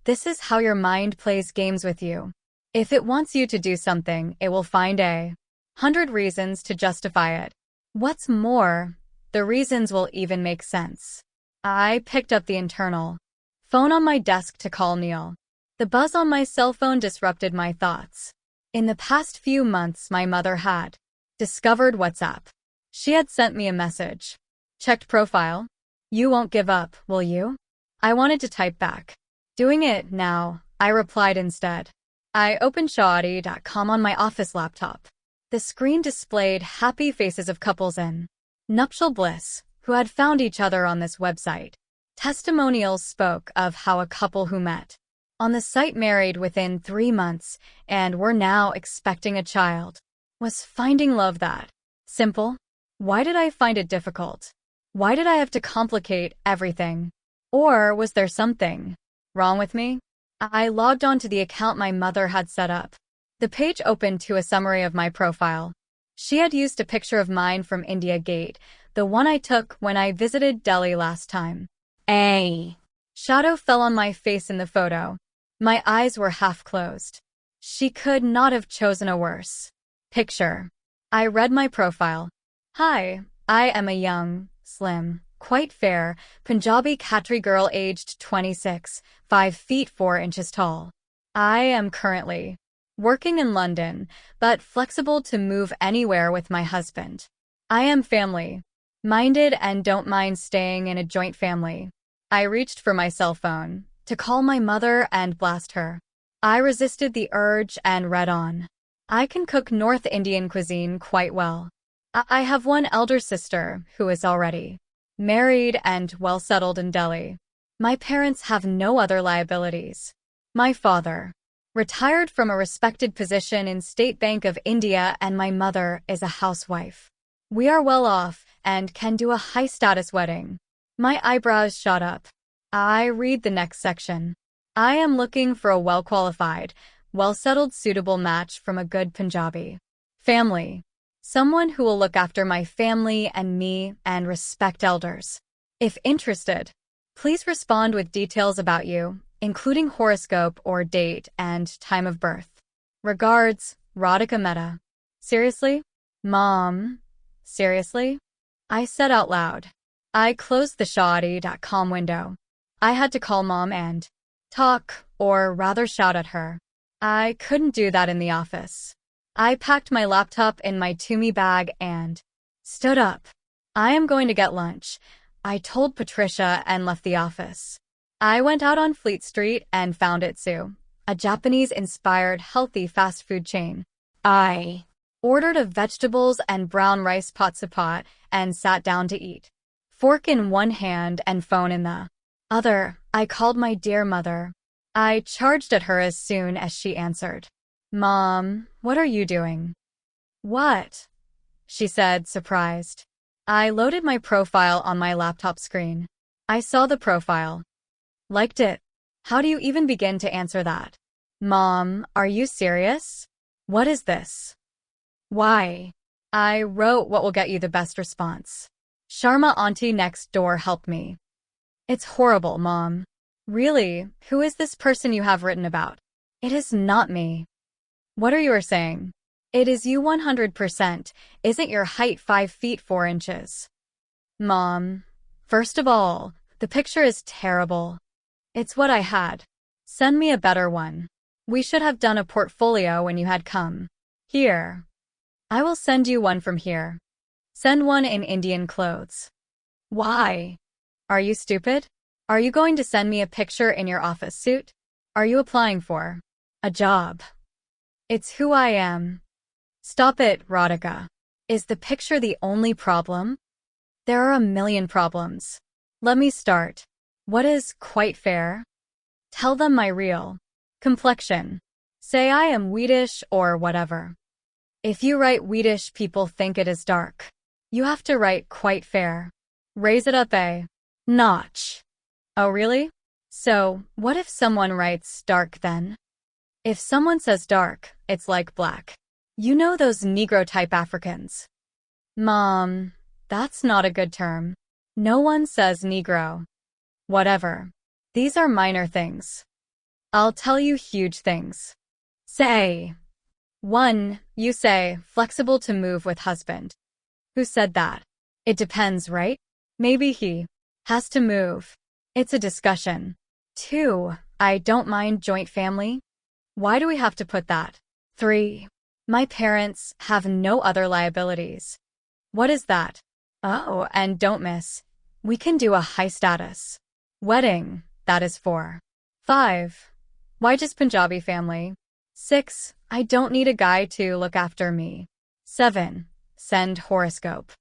S1: this is how your mind plays games with you. If it wants you to do something, it will find 100 reasons to justify it. What's more, the reasons will even make sense. I picked up the internal phone on my desk to call Neil. The buzz on my cell phone disrupted my thoughts. In the past few months, my mother had discovered WhatsApp. She had sent me a message. Checked profile. You won't give up, will you? I wanted to type back. Doing it now, I replied instead. I opened Shaadi.com on my office laptop. The screen displayed happy faces of couples in nuptial bliss who had found each other on this website. Testimonials spoke of how a couple who met on the site married within 3 months and were now expecting a child. Was finding love that simple? Why did I find it difficult? Why did I have to complicate everything? Or was there something wrong with me? I logged on to the account my mother had set up. The page opened to a summary of my profile. She had used a picture of mine from India Gate, the one I took when I visited Delhi last time. A shadow fell on my face in the photo. My eyes were half closed. She could not have chosen a worse picture. I read my profile. Hi, I am a young, slim, quite fair, Punjabi Khatri girl aged 26, 5 feet 4 inches tall. I am currently working in London, but flexible to move anywhere with my husband. I am family-minded and don't mind staying in a joint family. I reached for my cell phone to call my mother and blast her. I resisted the urge and read on. I can cook North Indian cuisine quite well. I have one elder sister who is already married and well settled in Delhi. My parents have no other liabilities. My father retired from a respected position in State Bank of India and my mother is a housewife. We are well off and can do a high-status wedding. My eyebrows shot up. I read the next section. I am looking for a well-qualified, well-settled suitable match from a good Punjabi family. Someone who will look after my family and me and respect elders. If interested, please respond with details about you, including horoscope or date and time of birth. Regards, Radhika Mehta. Seriously? Mom? Seriously? I said out loud. I closed the Shaadi.com window. I had to call Mom and talk, or rather shout at her. I couldn't do that in the office. I packed my laptop in my Tumi bag and stood up. I am going to get lunch, I told Patricia and left the office. I went out on Fleet Street and found Itsu, a Japanese-inspired healthy fast food chain. I ordered a vegetables and brown rice pot and sat down to eat. Fork in one hand and phone in the other, I called my dear mother. I charged at her as soon as she answered. Mom, what are you doing? What? She said, surprised. I loaded my profile on my laptop screen. I saw the profile. Liked it. How do you even begin to answer that? Mom, are you serious? What is this? Why? I wrote what will get you the best response. Sharma auntie next door helped me. It's horrible, Mom. Really, who is this person you have written about? It is not me. What are you saying? It is you 100%. Isn't your height 5 feet 4 inches? Mom, first of all, the picture is terrible. It's what I had. Send me a better one. We should have done a portfolio when you had come. Here. I will send you one from here. Send one in Indian clothes. Why? Are you stupid? Are you going to send me a picture in your office suit? Are you applying for a job? It's who I am. Stop it, Radhika. Is the picture the only problem? There are a million problems. Let me start. What is quite fair? Tell them my real complexion. Say I am wheatish or whatever. If you write wheatish, people think it is dark. You have to write quite fair. Raise it up a notch. Oh, really? So, what if someone writes dark then? If someone says dark, it's like black. You know those Negro-type Africans. Mom, that's not a good term. No one says Negro. Whatever. These are minor things. I'll tell you huge things. Say. 1. You say, flexible to move with husband. Who said that? It depends, right? Maybe he has to move. It's a discussion. 2. I don't mind joint family. Why do we have to put that? 3. My parents have no other liabilities. What is that? Oh, and don't miss. We can do a high status wedding. That is 4. 5. Why just Punjabi family? 6. I don't need a guy to look after me. 7. Send horoscope.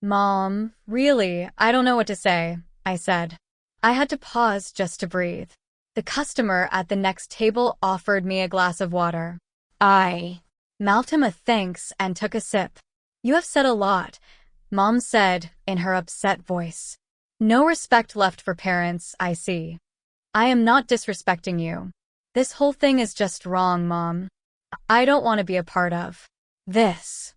S1: Mom, really, I don't know what to say, I said. I had to pause just to breathe. The customer at the next table offered me a glass of water. I mouthed him a thanks and took a sip. You have said a lot, Mom said in her upset voice. No respect left for parents, I see. I am not disrespecting you. This whole thing is just wrong, Mom. I don't want to be a part of this.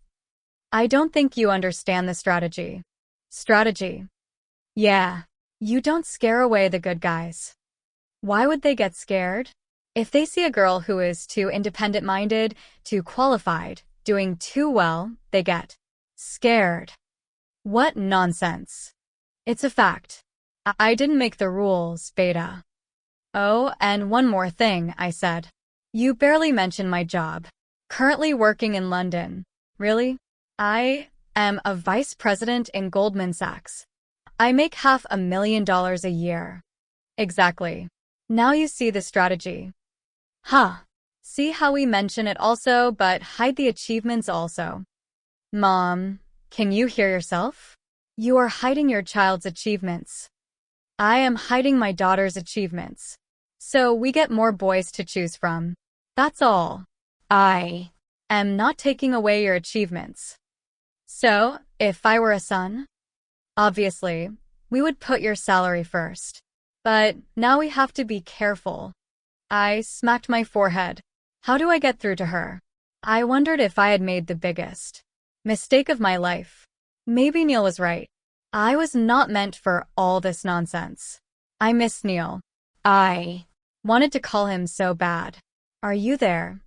S1: I don't think you understand the strategy. Strategy? Yeah. You don't scare away the good guys. Why would they get scared? If they see a girl who is too independent-minded, too qualified, doing too well, they get scared. What nonsense. It's a fact. I didn't make the rules, Beta. Oh, and one more thing, I said. You barely mentioned my job. Currently working in London. Really? I am a vice president in Goldman Sachs. I make $500,000 a year. Exactly. Now you see the strategy. Huh. See how we mention it also, but hide the achievements also. Mom, can you hear yourself? You are hiding your child's achievements. I am hiding my daughter's achievements. So we get more boys to choose from. That's all. I am not taking away your achievements. So, if I were a son? Obviously, we would put your salary first. But now we have to be careful. I smacked my forehead. How do I get through to her? I wondered if I had made the biggest mistake of my life. Maybe Neil was right. I was not meant for all this nonsense. I miss Neil. I wanted to call him so bad. Are you there?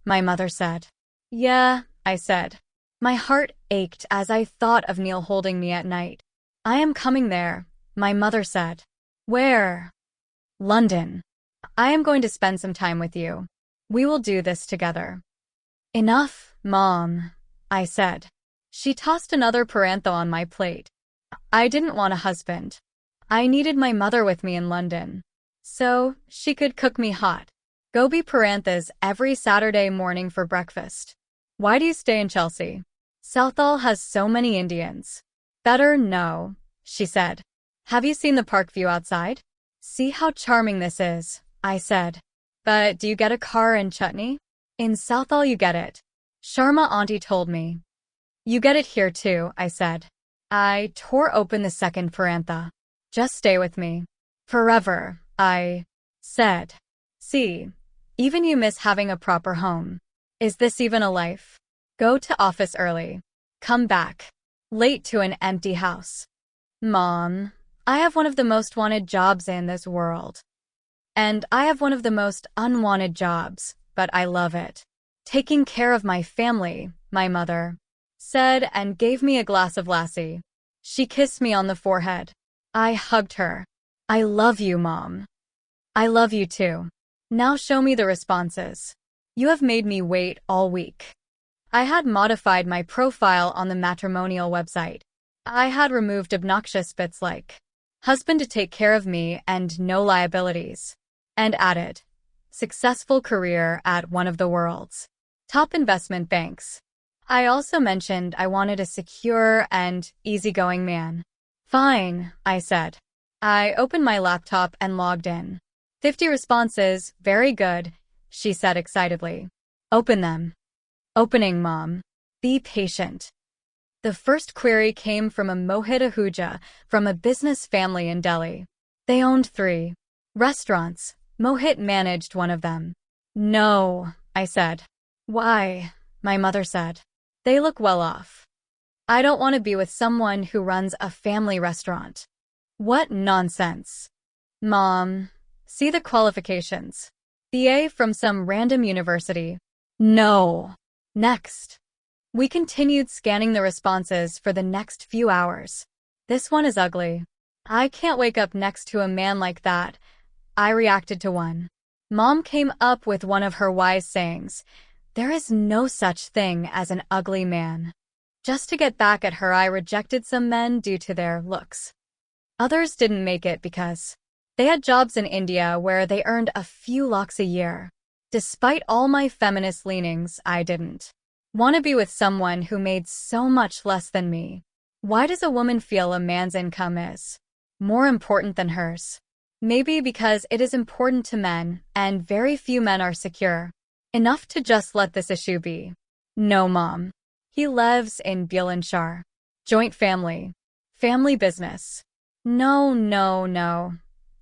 S1: My mother said. Yeah, I said. My heart ached as I thought of Neil holding me at night. I am coming there, my mother said. Where? London. I am going to spend some time with you. We will do this together. Enough, Mom, I said. She tossed another parantha on my plate. I didn't want a husband. I needed my mother with me in London, so she could cook me hot. Gobi paranthas every Saturday morning for breakfast. Why do you stay in Chelsea? Southall has so many Indians. Better no, she said. Have you seen the park view outside? See how charming this is, I said. But do you get a car in Chutney? In Southall you get it. Sharma auntie told me. You get it here too, I said. I tore open the second parantha. Just stay with me. Forever, I said. See, even you miss having a proper home. Is this even a life? Go to office early. Come back late to an empty house. Mom, I have one of the most wanted jobs in this world. And I have one of the most unwanted jobs, but I love it. Taking care of my family, my mother said and gave me a glass of lassi. She kissed me on the forehead. I hugged her. I love you, Mom. I love you too. Now show me the responses. You have made me wait all week. I had modified my profile on the matrimonial website. I had removed obnoxious bits like husband to take care of me and no liabilities, and added successful career at one of the world's top investment banks. I also mentioned I wanted a secure and easygoing man. Fine, I said. I opened my laptop and logged in. 50 responses, very good, she said excitedly. Open them. Opening, Mom. Be patient. The first query came from a Mohit Ahuja from a business family in Delhi. They owned 3 restaurants. Mohit managed one of them. No, I said. Why? My mother said. They look well off. I don't want to be with someone who runs a family restaurant. What nonsense. Mom, see the qualifications. BA from some random university. No. Next. We continued scanning the responses for the next few hours. This one is ugly. I can't wake up next to a man like that. I reacted to one. Mom came up with one of her wise sayings. There is no such thing as an ugly man. Just to get back at her, I rejected some men due to their looks. Others didn't make it because they had jobs in India where they earned a few lakhs a year. Despite all my feminist leanings, I didn't Want to be with someone who made so much less than me. Why does a woman feel a man's income is more important than hers? Maybe because it is important to men, and very few men are secure enough to just let this issue be. No, Mom. He lives in Bulandshire. Joint family. Family business. No, no, no.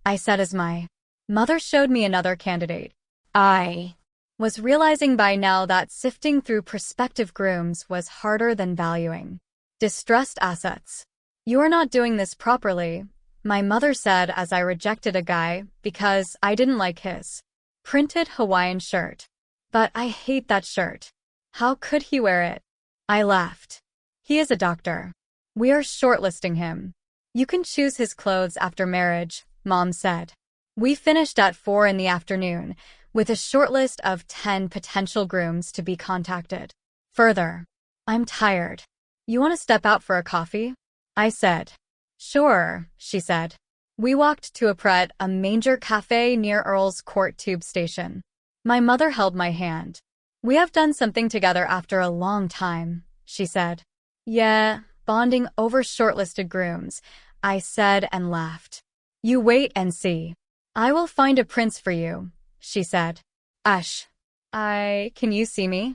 S1: I said as my mother showed me another candidate. I was realizing by now that sifting through prospective grooms was harder than valuing distressed assets. You're not doing this properly, my mother said as I rejected a guy because I didn't like his printed Hawaiian shirt. But I hate that shirt. How could he wear it? I laughed. He is a doctor. We are shortlisting him. You can choose his clothes after marriage, Mom said. We finished at 4 in the afternoon, with a short list of 10 potential grooms to be contacted. Further, I'm tired. You want to step out for a coffee? I said. Sure, she said. We walked to a manger cafe near Earl's Court Tube Station. My mother held my hand. We have done something together after a long time, she said. Yeah, bonding over shortlisted grooms, I said and laughed. You wait and see. I will find a prince for you, she said. Ush. Can you see me?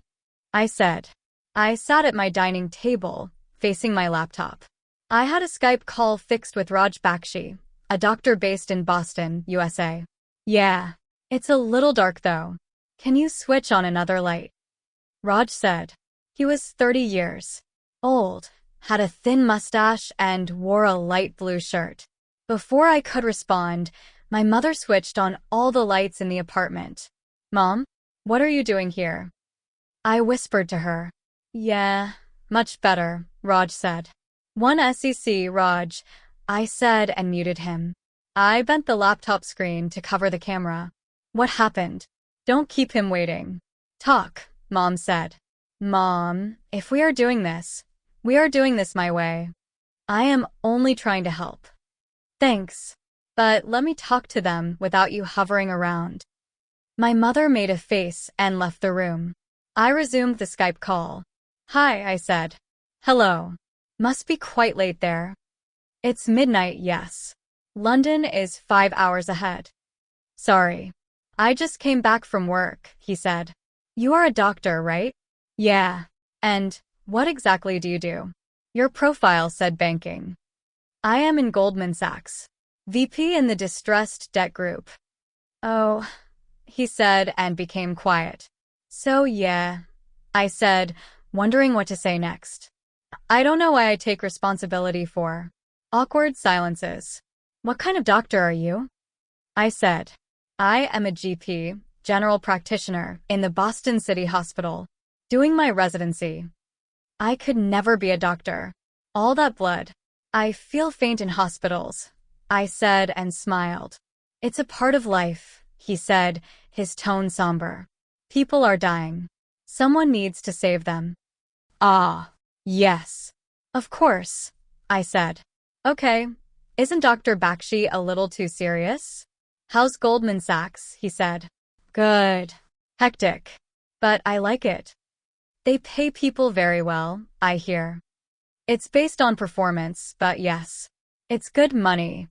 S1: I said. I sat at my dining table, facing my laptop. I had a Skype call fixed with Raj Bakshi, a doctor based in Boston, USA. Yeah. It's a little dark though. Can you switch on another light? Raj said. He was 30 years old, had a thin mustache, and wore a light blue shirt. Before I could respond, my mother switched on all the lights in the apartment. Mom, what are you doing here? I whispered to her. Yeah, much better, Raj said. One SEC, Raj, I said and muted him. I bent the laptop screen to cover the camera. What happened? Don't keep him waiting. Talk, Mom said. Mom, if we are doing this my way. I am only trying to help. Thanks. But let me talk to them without you hovering around. My mother made a face and left the room. I resumed the Skype call. Hi, I said. Hello. Must be quite late there. It's midnight, yes. London is 5 hours ahead. Sorry. I just came back from work, he said. You are a doctor, right? Yeah. And what exactly do you do? Your profile said banking. I am in Goldman Sachs. VP in the distressed debt group. Oh, he said and became quiet. So yeah, I said, wondering what to say next. I don't know why I take responsibility for awkward silences. What kind of doctor are you? I said. I am a GP, general practitioner, in the Boston City Hospital, doing my residency. I could never be a doctor. All that blood. I feel faint in hospitals, I said and smiled. It's a part of life, he said, his tone somber. People are dying. Someone needs to save them. Ah, yes. Of course, I said. Okay, isn't Dr. Bakshi a little too serious? How's Goldman Sachs, he said. Good. Hectic. But I like it. They pay people very well, I hear. It's based on performance, but yes. It's good money.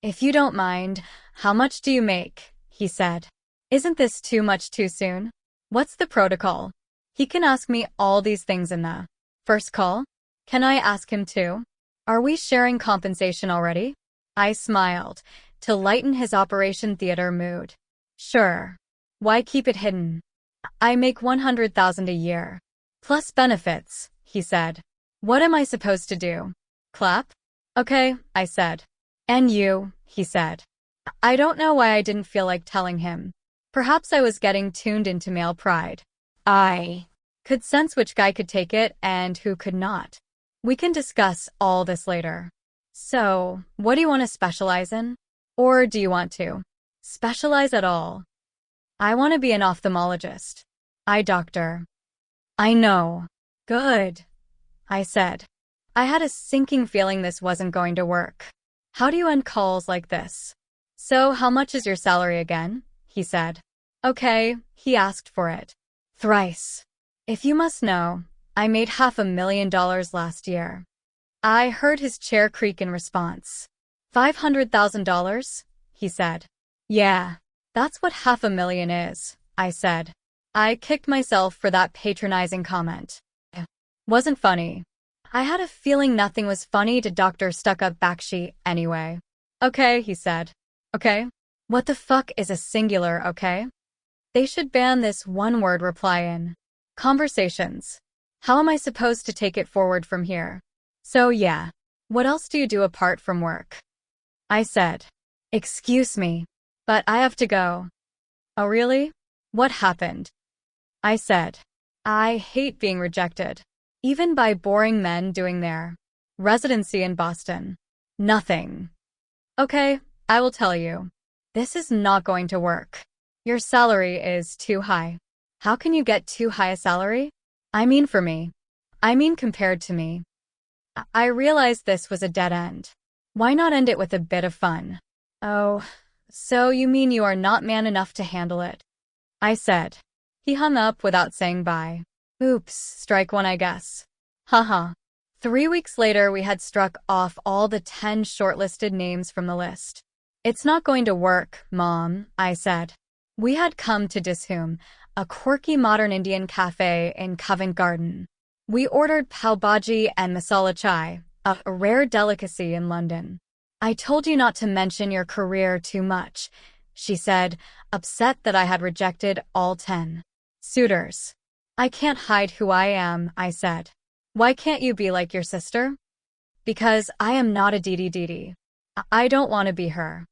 S1: If you don't mind, how much do you make? He said. Isn't this too much too soon? What's the protocol? He can ask me all these things in the first call? Can I ask him too? Are we sharing compensation already? I smiled, to lighten his Operation Theater mood. Sure. Why keep it hidden? I make $100,000 a year. Plus benefits, he said. What am I supposed to do? Clap? Okay, I said. And you, he said. I don't know why I didn't feel like telling him. Perhaps I was getting tuned into male pride. I could sense which guy could take it and who could not. We can discuss all this later. So, what do you want to specialize in? Or do you want to specialize at all? I want to be an ophthalmologist. Eye doctor. I know. Good, I said. I had a sinking feeling this wasn't going to work. How do you end calls like this? So how much is your salary again? He said. Okay, he asked for it. Thrice. If you must know, I made $500,000 last year. I heard his chair creak in response. $500,000? He said. Yeah, that's what $500,000 is, I said. I kicked myself for that patronizing comment. Wasn't funny. I had a feeling nothing was funny to Dr. Stuck-Up Bakshi anyway. Okay, he said. Okay? What the fuck is a singular, okay? They should ban this one-word reply in conversations. How am I supposed to take it forward from here? So yeah, what else do you do apart from work? I said. Excuse me, but I have to go. Oh really? What happened? I said. I hate being rejected. Even by boring men doing their residency in Boston. Nothing. Okay, I will tell you. This is not going to work. Your salary is too high. How can you get too high a salary? I mean for me. I mean compared to me. I realized this was a dead end. Why not end it with a bit of fun? Oh, so you mean you are not man enough to handle it? I said. He hung up without saying bye. Oops, strike one I guess. Haha. 3 weeks later we had struck off all the 10 shortlisted names from the list. It's not going to work, Mom, I said. We had come to Dishoom, a quirky modern Indian cafe in Covent Garden. We ordered pav bhaji and masala chai, a rare delicacy in London. I told you not to mention your career too much, she said, upset that I had rejected all 10 suitors. I can't hide who I am, I said. Why can't you be like your sister? Because I am not a Didi. I don't want to be her.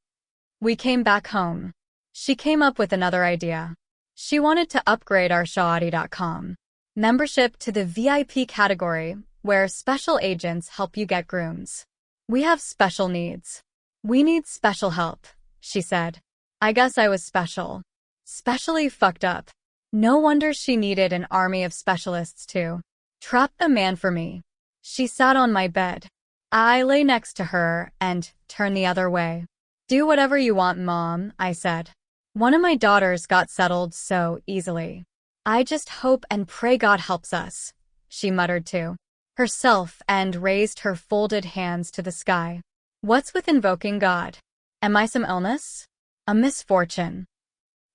S1: We came back home. She came up with another idea. She wanted to upgrade our Shaadi.com membership to the VIP category, where special agents help you get grooms. We have special needs. We need special help, she said. I guess I was special. Specially fucked up. No wonder she needed an army of specialists to trap a man for me. She sat on my bed. I lay next to her and turned the other way. Do whatever you want, Mom, I said. One of my daughters got settled so easily. I just hope and pray God helps us, she muttered to herself and raised her folded hands to the sky. What's with invoking God? Am I some illness? A misfortune?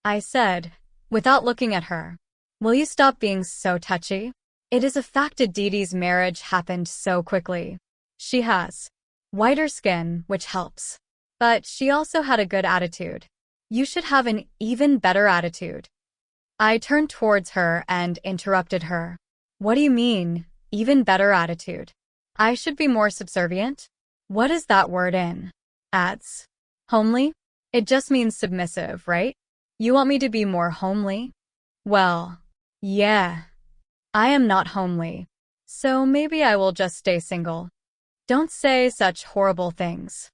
S1: I said, without looking at her. Will you stop being so touchy? It is a fact Aditi's marriage happened so quickly. She has whiter skin, which helps. But she also had a good attitude. You should have an even better attitude. I turned towards her and interrupted her. What do you mean, even better attitude? I should be more subservient? What is that word in ads? Homely? It just means submissive, right? You want me to be more homely? Well, yeah. I am not homely. So maybe I will just stay single. Don't say such horrible things.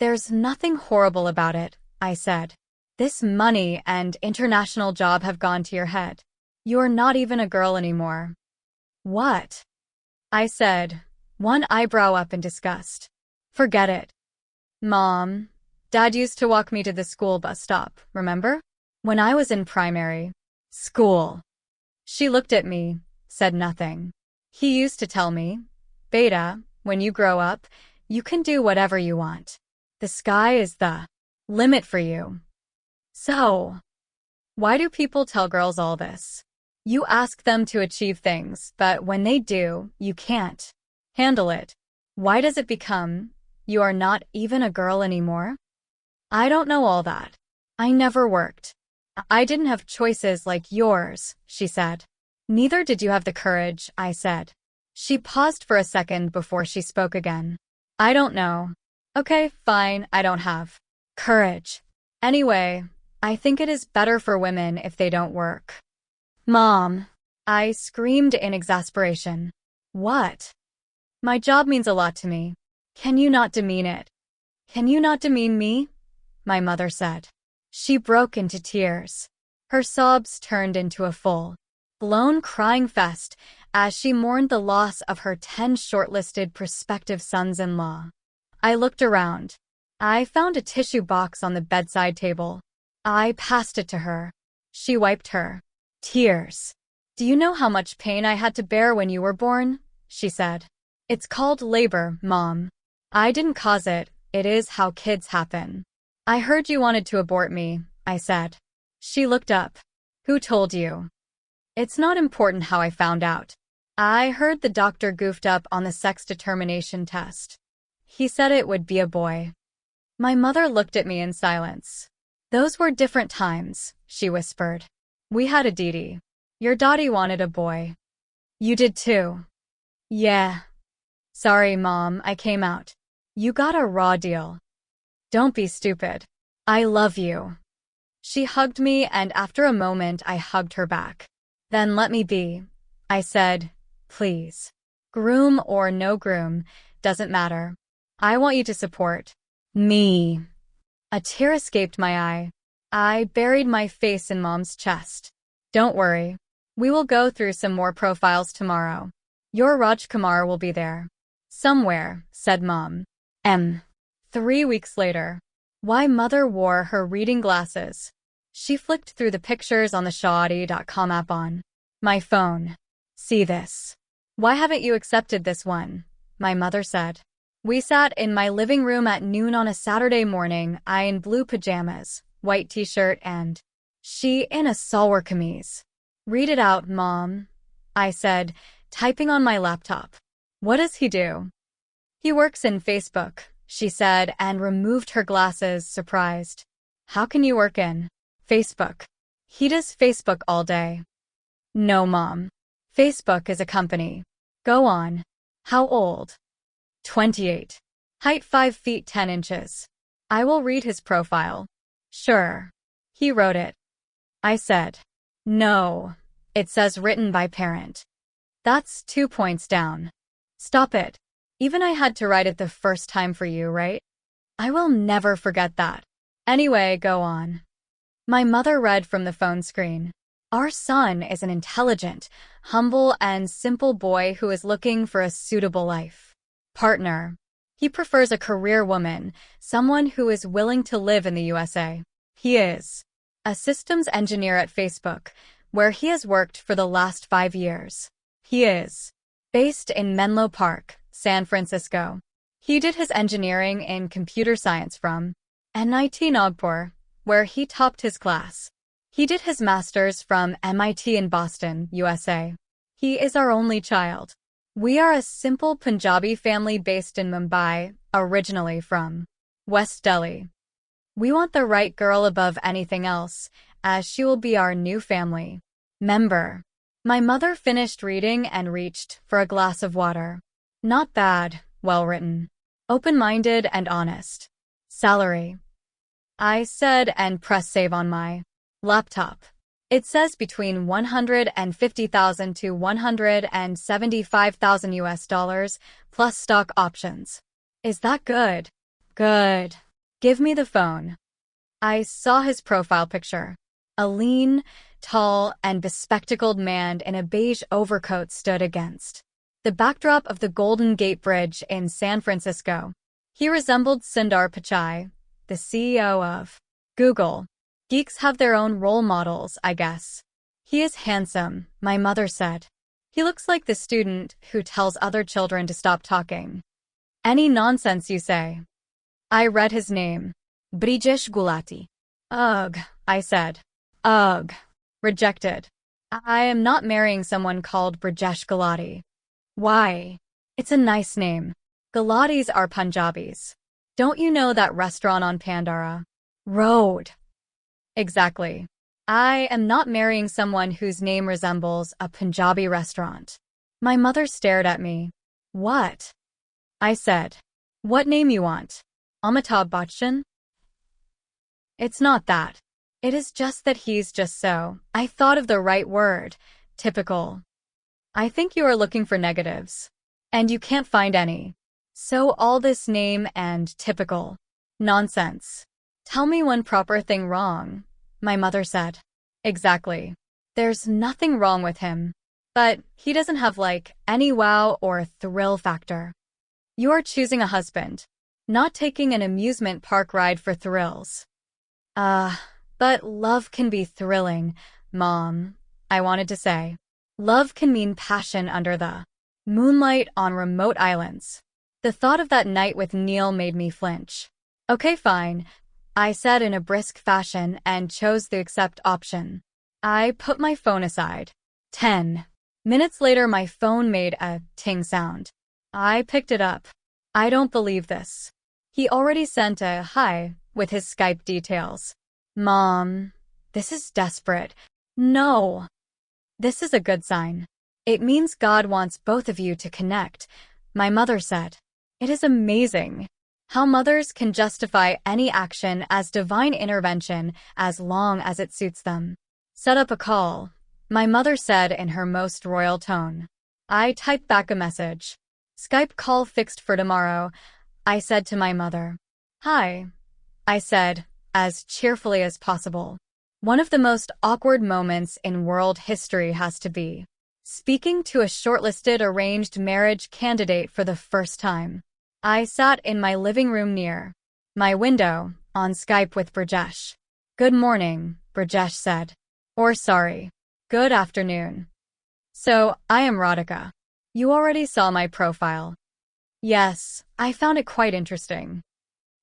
S1: There's nothing horrible about it, I said. This money and international job have gone to your head. You're not even a girl anymore. What? I said, one eyebrow up in disgust. Forget it. Mom, Dad used to walk me to the school bus stop, remember? When I was in primary school. She looked at me, said nothing. He used to tell me, Beta, when you grow up, you can do whatever you want. The sky is the limit for you. So, why do people tell girls all this? You ask them to achieve things, but when they do, you can't handle it. Why does it become, you are not even a girl anymore? I don't know all that. I never worked. I didn't have choices like yours, she said. Neither did you have the courage, I said. She paused for a second before she spoke again. I don't know. Okay, fine, I don't have courage. Anyway, I think it is better for women if they don't work. Mom, I screamed in exasperation. What? My job means a lot to me. Can you not demean it? Can you not demean me? My mother said. She broke into tears. Her sobs turned into a full-blown crying fest as she mourned the loss of her 10 shortlisted prospective sons-in-law. I looked around. I found a tissue box on the bedside table. I passed it to her. She wiped her tears Do you know how much pain I had to bear when you were born? She said. It's called labor, Mom. I didn't cause it, it is how kids happen. I heard you wanted to abort me, I said. She looked up. Who told you? It's not important how I found out. I heard the doctor goofed up on the sex determination test. He said it would be a boy. My mother looked at me in silence. Those were different times, she whispered. We had a Dee. Your daddy wanted a boy. You did too. Yeah. Sorry, Mom, I came out. You got a raw deal. Don't be stupid. I love you. She hugged me, and after a moment I hugged her back. Then let me be, I said, please. Groom or no groom, doesn't matter. I want you to support me. A tear escaped my eye. I buried my face in Mom's chest. Don't worry. We will go through some more profiles tomorrow. Your Rajkumar will be there. Somewhere, said Mom. 3 weeks later. Why Mother wore her reading glasses. She flicked through the pictures on the Shaadi.com app on my phone. See this. Why haven't you accepted this one? My mother said. We sat in my living room at noon on a Saturday morning, I in blue pajamas, white t-shirt, and she in a salwar kameez. Read it out, Mom, I said, typing on my laptop. What does he do? He works in Facebook, she said, and removed her glasses, surprised. How can you work in Facebook? He does Facebook all day. No, Mom. Facebook is a company. Go on. How old? 28. Height 5 feet 10 inches. I will read his profile. Sure. He wrote it. I said. No. It says written by parent. That's 2 points down. Stop it. Even I had to write it the first time for you, right? I will never forget that. Anyway, go on. My mother read from the phone screen. Our son is an intelligent, humble, and simple boy who is looking for a suitable life partner. He prefers a career woman, someone who is willing to live in the USA. He is a systems engineer at Facebook, where he has worked for the last 5 years. He is based in Menlo Park, San Francisco. He did his engineering in computer science from NIT Nagpur, where he topped his class. He did his master's from MIT in Boston, USA. He is our only child. We are a simple Punjabi family based in Mumbai, originally from West Delhi. We want the right girl above anything else, as she will be our new family member. My mother finished reading and reached for a glass of water. Not bad, well written. Open-minded and honest. Salary. I said and pressed save on my laptop. It says between 150,000 to 175,000 US dollars plus stock options. Is that good? Good. Give me the phone. I saw his profile picture. A lean, tall, and bespectacled man in a beige overcoat stood against the backdrop of the Golden Gate Bridge in San Francisco. He resembled Sundar Pichai, the CEO of Google. Geeks have their own role models, I guess. He is handsome, my mother said. He looks like the student who tells other children to stop talking. Any nonsense you say. I read his name. Brijesh Gulati. Ugh, I said. Ugh. Rejected. I am not marrying someone called Brijesh Gulati. Why? It's a nice name. Gulatis are Punjabis. Don't you know that restaurant on Pandara Road? Exactly. I am not marrying someone whose name resembles a Punjabi restaurant. My mother stared at me. What? I said. What name you want? Amitabh Bachchan? It's not that. It is just that he's just so. I thought of the right word. Typical. I think you are looking for negatives. And you can't find any. So all this name and typical. Nonsense. Tell me one proper thing wrong, my mother said. Exactly. There's nothing wrong with him. But he doesn't have any wow or thrill factor. You are choosing a husband, not taking an amusement park ride for thrills. But love can be thrilling, Mom, I wanted to say. Love can mean passion under the moonlight on remote islands. The thought of that night with Neil made me flinch. Okay, fine, I said in a brisk fashion and chose the accept option. I put my phone aside. 10 minutes later, my phone made a ting sound. I picked it up. I don't believe this. He already sent a hi with his Skype details. Mom, this is desperate. No. This is a good sign. It means God wants both of you to connect, my mother said. It is amazing how mothers can justify any action as divine intervention as long as it suits them. Set up a call, my mother said in her most royal tone. I typed back a message. Skype call fixed for tomorrow, I said to my mother. Hi, I said, as cheerfully as possible. One of the most awkward moments in world history has to be speaking to a shortlisted arranged marriage candidate for the first time. I sat in my living room near my window, on Skype with Brajesh. Good morning, Brajesh said. Or sorry, good afternoon. So, I am Radhika. You already saw my profile. Yes, I found it quite interesting.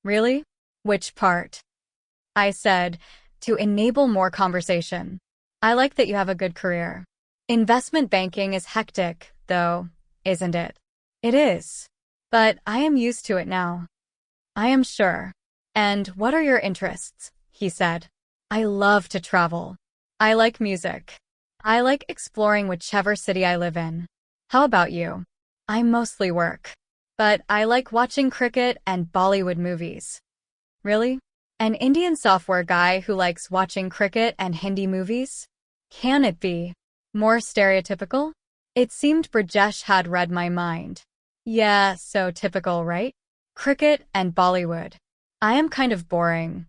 S1: Really? Which part? I said, to enable more conversation. I like that you have a good career. Investment banking is hectic, though, isn't it? It is. But I am used to it now. I am sure. And what are your interests? He said. I love to travel. I like music. I like exploring whichever city I live in. How about you? I mostly work. But I like watching cricket and Bollywood movies. Really? An Indian software guy who likes watching cricket and Hindi movies? Can it be more stereotypical? It seemed Brajesh had read my mind. Yeah, so typical, right? Cricket and Bollywood. I am kind of boring.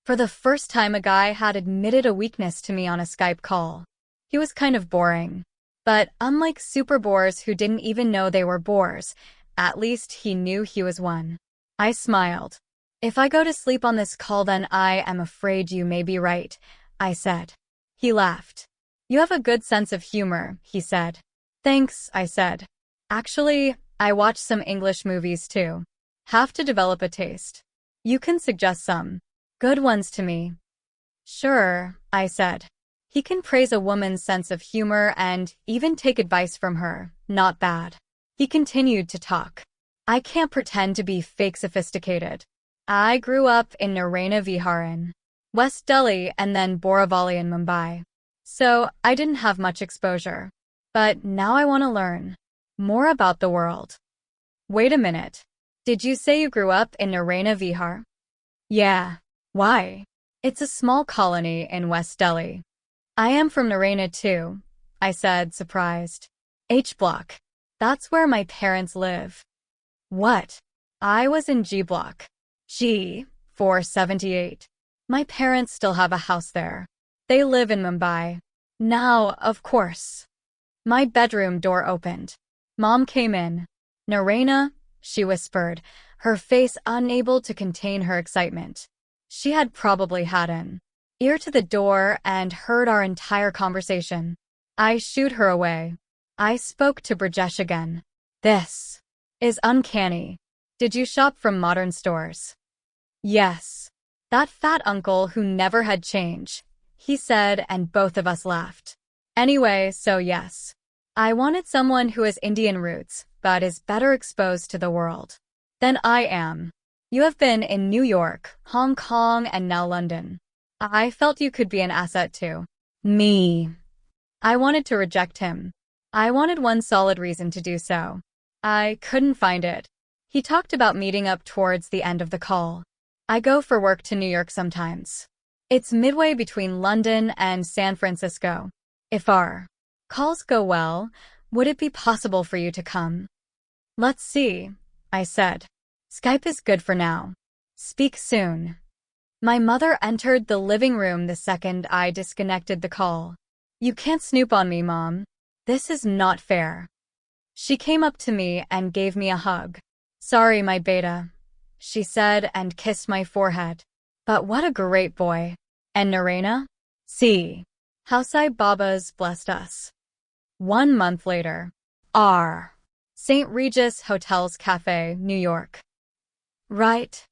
S1: For the first time, a guy had admitted a weakness to me on a Skype call. He was kind of boring. But unlike super bores who didn't even know they were bores, at least he knew he was one. I smiled. If I go to sleep on this call, then I am afraid you may be right, I said. He laughed. You have a good sense of humor, he said. Thanks, I said. Actually, I watch some English movies too. Have to develop a taste. You can suggest some good ones to me. Sure, I said. He can praise a woman's sense of humor and even take advice from her. Not bad. He continued to talk. I can't pretend to be fake sophisticated. I grew up in Narayana Vihar in West Delhi and then Borivali in Mumbai. So I didn't have much exposure. But now I want to learn more about the world. Wait a minute. Did you say you grew up in Narayana Vihar? Yeah. Why? It's a small colony in West Delhi. I am from Narayana too, I said, surprised. H Block. That's where my parents live. What? I was in G Block. G, 478. My parents still have a house there. They live in Mumbai. Now, of course. My bedroom door opened. Mom came in. Narayana, she whispered, her face unable to contain her excitement. She had probably had an ear to the door and heard our entire conversation. I shooed her away. I spoke to Brajesh again. This is uncanny. Did you shop from modern stores? Yes. That fat uncle who never had change, he said, and both of us laughed. Anyway, so yes. I wanted someone who has Indian roots, but is better exposed to the world than I am. You have been in New York, Hong Kong, and now London. I felt you could be an asset to me. I wanted to reject him. I wanted one solid reason to do so. I couldn't find it. He talked about meeting up towards the end of the call. I go for work to New York sometimes. It's midway between London and San Francisco. If our calls go well, would it be possible for you to come? Let's see, I said. Skype is good for now. Speak soon. My mother entered the living room the second I disconnected the call. You can't snoop on me, Mom. This is not fair. She came up to me and gave me a hug. Sorry, my beta, she said and kissed my forehead. But what a great boy. And Narayana? See how Sai Baba's blessed us. 1 month later. R. St. Regis Hotels Cafe, New York. Right.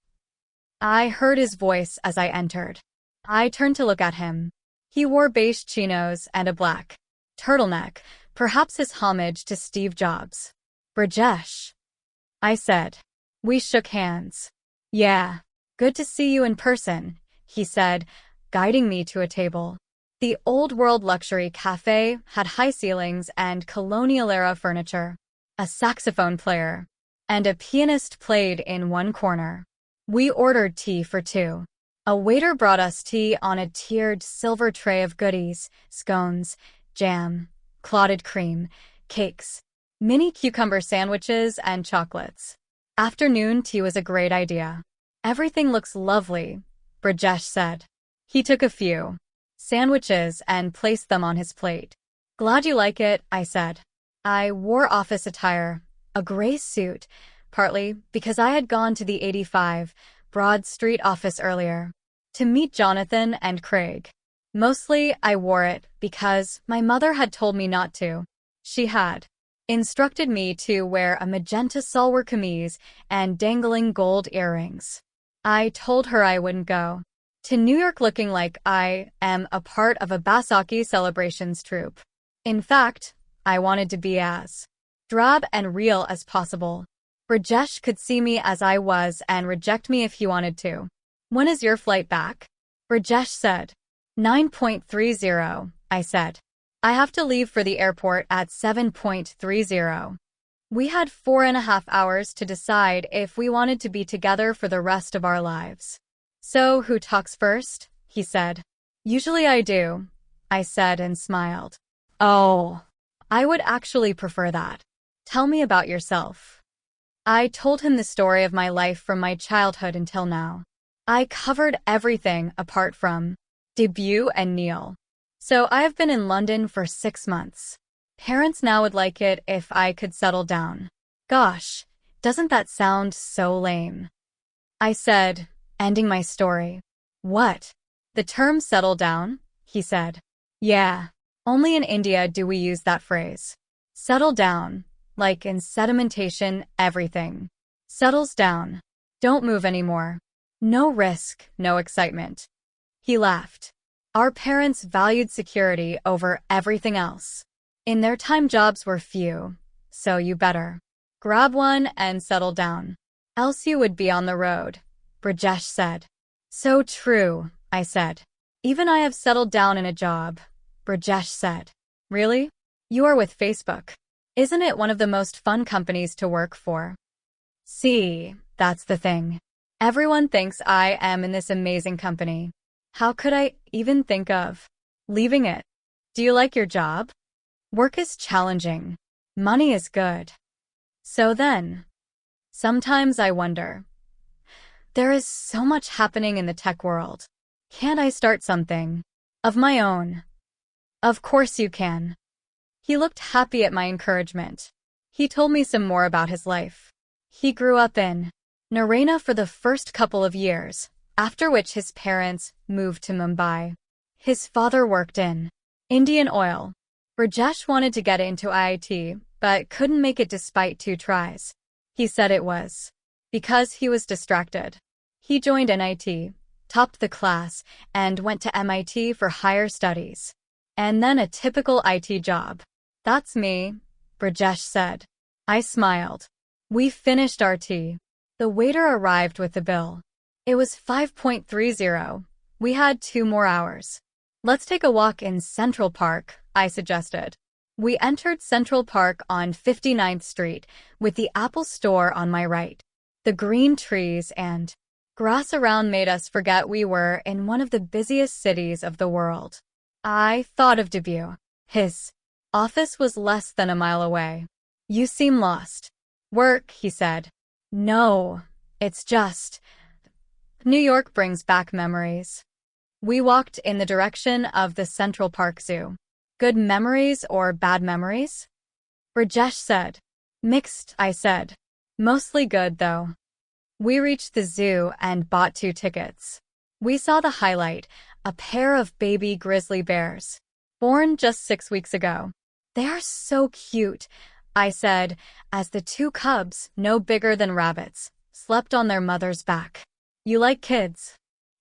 S1: I heard his voice as I entered. I turned to look at him. He wore beige chinos and a black turtleneck, perhaps his homage to Steve Jobs. Brajesh, I said. We shook hands. Yeah, good to see you in person, he said, guiding me to a table. The old-world luxury cafe had high ceilings and colonial-era furniture. A saxophone player and a pianist played in one corner. We ordered tea for two. A waiter brought us tea on a tiered silver tray of goodies, scones, jam, clotted cream, cakes, mini cucumber sandwiches, and chocolates. Afternoon tea was a great idea. Everything looks lovely, Brajesh said. He took a few sandwiches and placed them on his plate. Glad you like it, I said. I wore office attire, a gray suit, partly because I had gone to the 85 Broad Street office earlier to meet Jonathan and Craig. Mostly I wore it because my mother had told me not to. She had instructed me to wear a magenta salwar kameez and dangling gold earrings. I told her I wouldn't go to New York looking like I am a part of a Baisakhi celebrations troupe. In fact, I wanted to be as drab and real as possible. Brajesh could see me as I was and reject me if he wanted to. When is your flight back? Brajesh said. 9:30, I said. I have to leave for the airport at 7:30. We had 4.5 hours to decide if we wanted to be together for the rest of our lives. So, who talks first? He said. Usually I do, I said and smiled. Oh, I would actually prefer that. Tell me about yourself. I told him the story of my life from my childhood until now. I covered everything apart from debut and Neil. So I have been in London for 6 months. Parents now would like it if I could settle down. Gosh, doesn't that sound so lame? I said, ending my story. What? The term settle down? He said. Yeah, only in India do we use that phrase. Settle down, like in sedimentation, everything settles down. Don't move anymore. No risk, no excitement. He laughed. Our parents valued security over everything else. In their time jobs were few, so you better grab one and settle down. Else you would be on the road, Brajesh said. So true, I said. Even I have settled down in a job, Brajesh said. Really? You are with Facebook. Isn't it one of the most fun companies to work for? See, that's the thing. Everyone thinks I am in this amazing company. How could I even think of leaving it? Do you like your job? Work is challenging. Money is good. So then, sometimes I wonder, there is so much happening in the tech world. Can't I start something of my own? Of course you can. He looked happy at my encouragement. He told me some more about his life. He grew up in Narayana for the first couple of years, after which his parents moved to Mumbai. His father worked in Indian Oil. Brajesh wanted to get into IIT, but couldn't make it despite 2 tries. He said it was because he was distracted. He joined NIT, topped the class, and went to MIT for higher studies. And then a typical IT job. That's me, Brajesh said. I smiled. We finished our tea. The waiter arrived with the bill. It was 5:30. We had 2 more hours. Let's take a walk in Central Park, I suggested. We entered Central Park on 59th Street, with the Apple Store on my right. The green trees and grass around made us forget we were in one of the busiest cities of the world. I thought of debut. His office was less than a mile away. You seem lost. Work, he said. No, it's just New York brings back memories. We walked in the direction of the Central Park Zoo. Good memories or bad memories? Brajesh said. Mixed, I said. Mostly good, though. We reached the zoo and bought 2 tickets. We saw the highlight, a pair of baby grizzly bears, born just 6 weeks ago. They are so cute, I said, as the two cubs, no bigger than rabbits, slept on their mother's back. You like kids?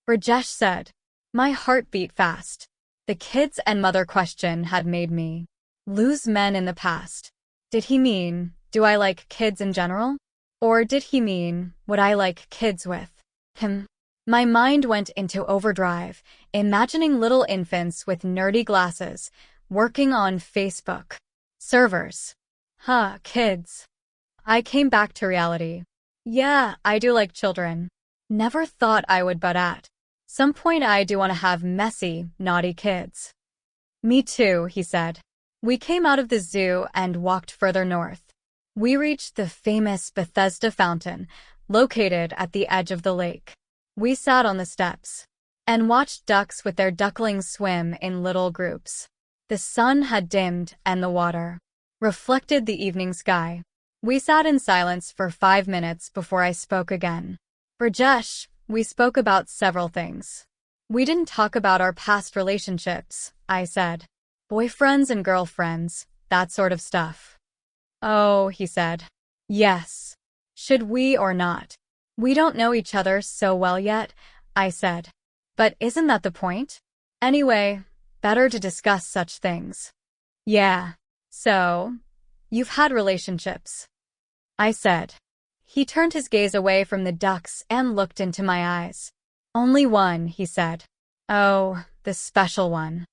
S1: Rajesh said. My heart beat fast. The kids and mother question had made me lose men in the past. Did he mean, do I like kids in general? Or did he mean, would I like kids with him? My mind went into overdrive, imagining little infants with nerdy glasses, working on Facebook servers. Kids. I came back to reality. Yeah, I do like children. Never thought I would, but at some point I do want to have messy, naughty kids. Me too, he said. We came out of the zoo and walked further north. We reached the famous Bethesda fountain, located at the edge of the lake. We sat on the steps and watched ducks with their ducklings swim in little groups. The sun had dimmed and the water reflected the evening sky. We sat in silence for 5 minutes before I spoke again. Rajesh, we spoke about several things. We didn't talk about our past relationships, I said. Boyfriends and girlfriends, that sort of stuff. Oh, he said. Yes. Should we or not? We don't know each other so well yet, I said. But isn't that the point? Anyway, better to discuss such things. Yeah. So, you've had relationships, I said. He turned his gaze away from the ducks and looked into my eyes. Only one, he said. Oh, the special one.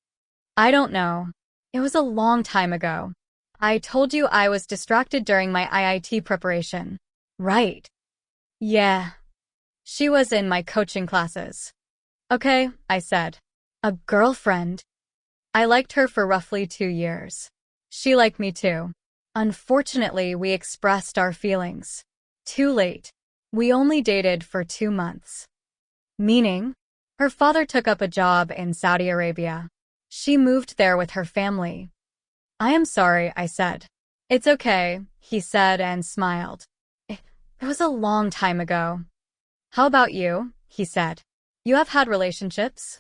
S1: I don't know. It was a long time ago. I told you I was distracted during my IIT preparation. Right. Yeah. She was in my coaching classes. Okay, I said. A girlfriend. I liked her for roughly 2 years. She liked me too. Unfortunately, we expressed our feelings too late. We only dated for 2 months. Meaning? Her father took up a job in Saudi Arabia. She moved there with her family. I am sorry, I said. It's okay, he said and smiled. It was a long time ago. How about you? He said. You have had relationships?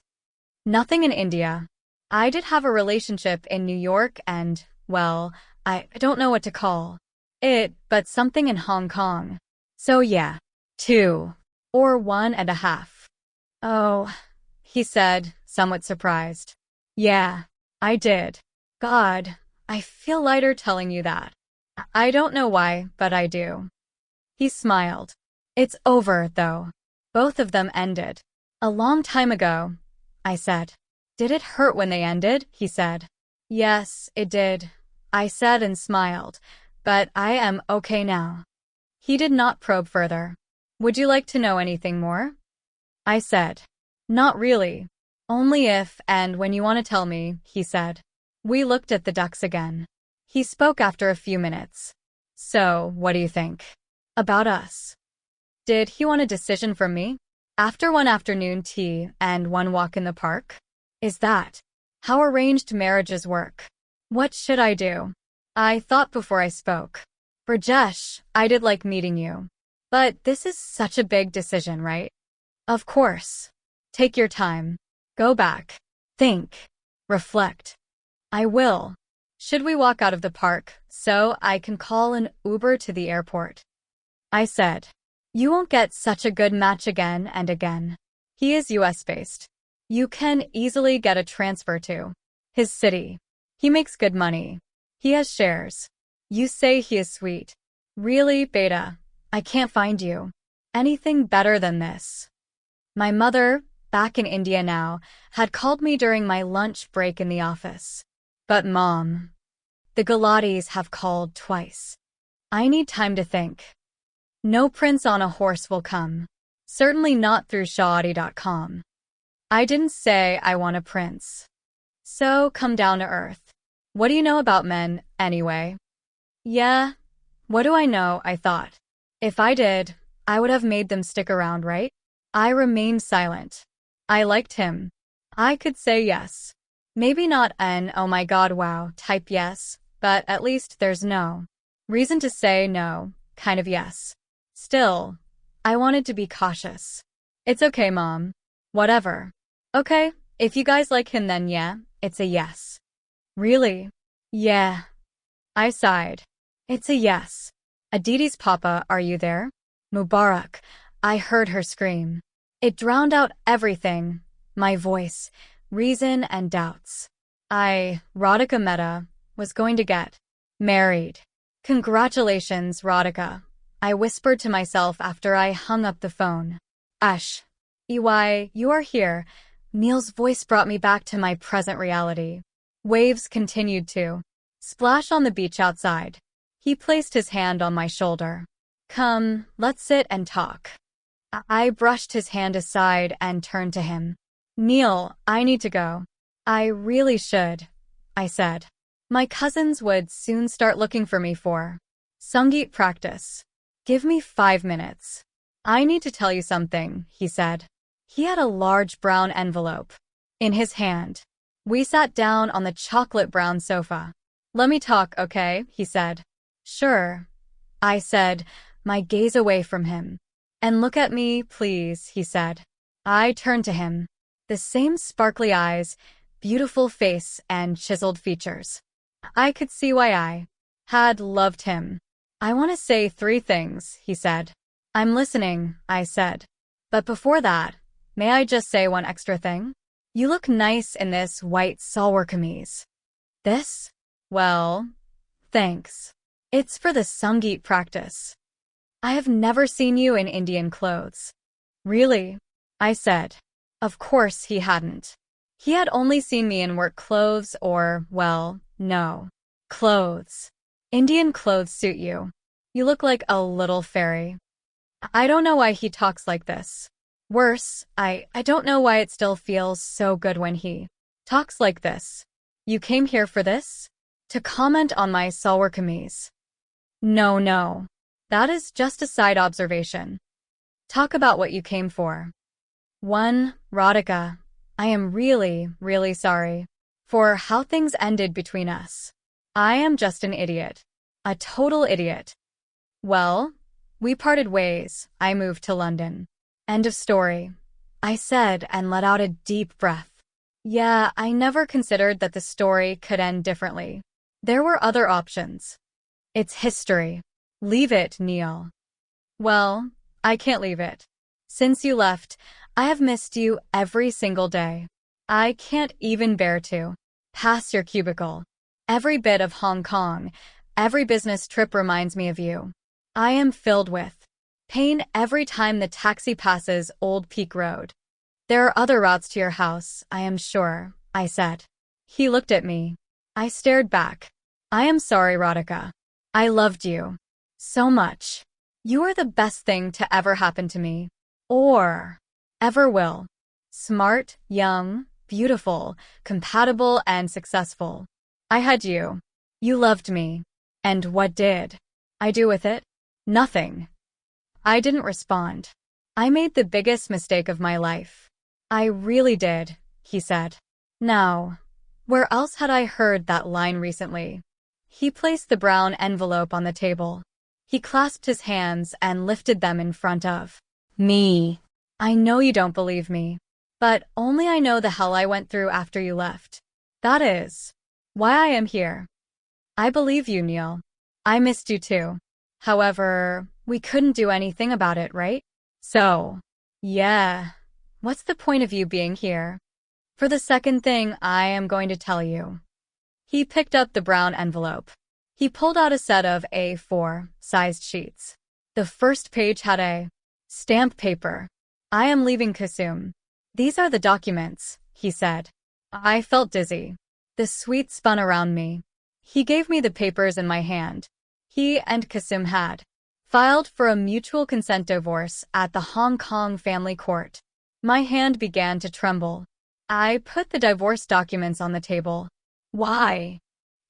S1: Nothing in India. I did have a relationship in New York and, well, I don't know what to call it, but something in Hong Kong. So yeah, 2 or 1.5. Oh, he said, somewhat surprised. Yeah, I did. God, I feel lighter telling you that. I don't know why, but I do. He smiled. It's over, though. Both of them ended. A long time ago, I said. Did it hurt when they ended? He said. Yes, it did, I said and smiled, but I am okay now. He did not probe further. Would you like to know anything more? I said. Not really. Only if and when you want to tell me, he said. We looked at the ducks again. He spoke after a few minutes. So, what do you think about us? Did he want a decision from me? After one afternoon tea and one walk in the park? Is that how arranged marriages work? What should I do? I thought before I spoke. Rajesh, I did like meeting you. But this is such a big decision, right? Of course. Take your time. Go back. Think. Reflect. I will. Should we walk out of the park so I can call an Uber to the airport? I said. You won't get such a good match again and again. He is US-based. You can easily get a transfer to his city. He makes good money. He has shares. You say he is sweet. Really, Beta, I can't find you anything better than this. My mother, back in India now, had called me during my lunch break in the office. But Mom, the Gulatis have called twice. I need time to think. No prince on a horse will come. Certainly not through Shaadi.com. I didn't say I want a prince. So come down to earth. What do you know about men, anyway? Yeah, what do I know, I thought. If I did, I would have made them stick around, right? I remained silent. I liked him. I could say yes. Maybe not an oh my god wow type yes, but at least there's no reason to say no kind of yes. Still, I wanted to be cautious. It's okay, Mom. Whatever. Okay, if you guys like him then yeah, it's a yes. Really? Yeah, I sighed. It's a yes. Aditi's papa, are you there? Mubarak, I heard her scream. It drowned out everything, my voice, reason and doubts. Radhika Mehta, was going to get married. Congratulations, Radhika, I whispered to myself after I hung up the phone. Ash. EY, you are here. Neil's voice brought me back to my present reality. Waves continued to splash on the beach outside. He placed his hand on my shoulder. Come, let's sit and talk. I brushed his hand aside and turned to him. Neil, I need to go. I really should, I said. My cousins would soon start looking for me for Sangeet practice. Give me 5 minutes. I need to tell you something, he said. He had a large brown envelope in his hand. We sat down on the chocolate brown sofa. Let me talk, okay, he said. Sure, I said, my gaze away from him. And look at me, please, he said. I turned to him. The same sparkly eyes, beautiful face, and chiseled features. I could see why I had loved him. I want to say 3 things, he said. I'm listening, I said. But before that, may I just say one extra thing? You look nice in this white salwar kameez. This? Well, thanks. It's for the Sangeet practice. I have never seen you in Indian clothes. Really? I said. Of course he hadn't. He had only seen me in work clothes or, well, no. Clothes. Indian clothes suit you. You look like a little fairy. I don't know why he talks like this. Worse, I don't know why it still feels so good when he talks like this. You came here for this? To comment on my salwar kameez. No. That is just a side observation. Talk about what you came for. 1. Radhika, I am really, really sorry for how things ended between us. I am just an idiot. A total idiot. Well, we parted ways. I moved to London. End of story, I said and let out a deep breath. Yeah, I never considered that the story could end differently. There were other options. It's history. Leave it, Neil. Well, I can't leave it. Since you left, I have missed you every single day. I can't even bear to pass your cubicle. Every bit of Hong Kong, every business trip reminds me of you. I am filled with pain every time the taxi passes Old Peak Road. There are other routes to your house, I am sure, I said. He looked at me. I stared back. I am sorry, Radhika. I loved you so much. You are the best thing to ever happen to me. Or ever will. Smart, young, beautiful, compatible, and successful. I had you. You loved me. And what did I do with it? Nothing. I didn't respond. I made the biggest mistake of my life. I really did, he said. Now, where else had I heard that line recently? He placed the brown envelope on the table. He clasped his hands and lifted them in front of me. I know you don't believe me, but only I know the hell I went through after you left. That is why I am here. I believe you, Neil. I missed you too. However, we couldn't do anything about it, right? So, yeah, what's the point of you being here? For the second thing I am going to tell you. He picked up the brown envelope. He pulled out a set of A4 sized sheets. The first page had a stamp paper. I am leaving Kasum. These are the documents, he said. I felt dizzy. The suite spun around me. He gave me the papers in my hand. He and Kasum had filed for a mutual consent divorce at the Hong Kong family court. My hand began to tremble. I put the divorce documents on the table. Why?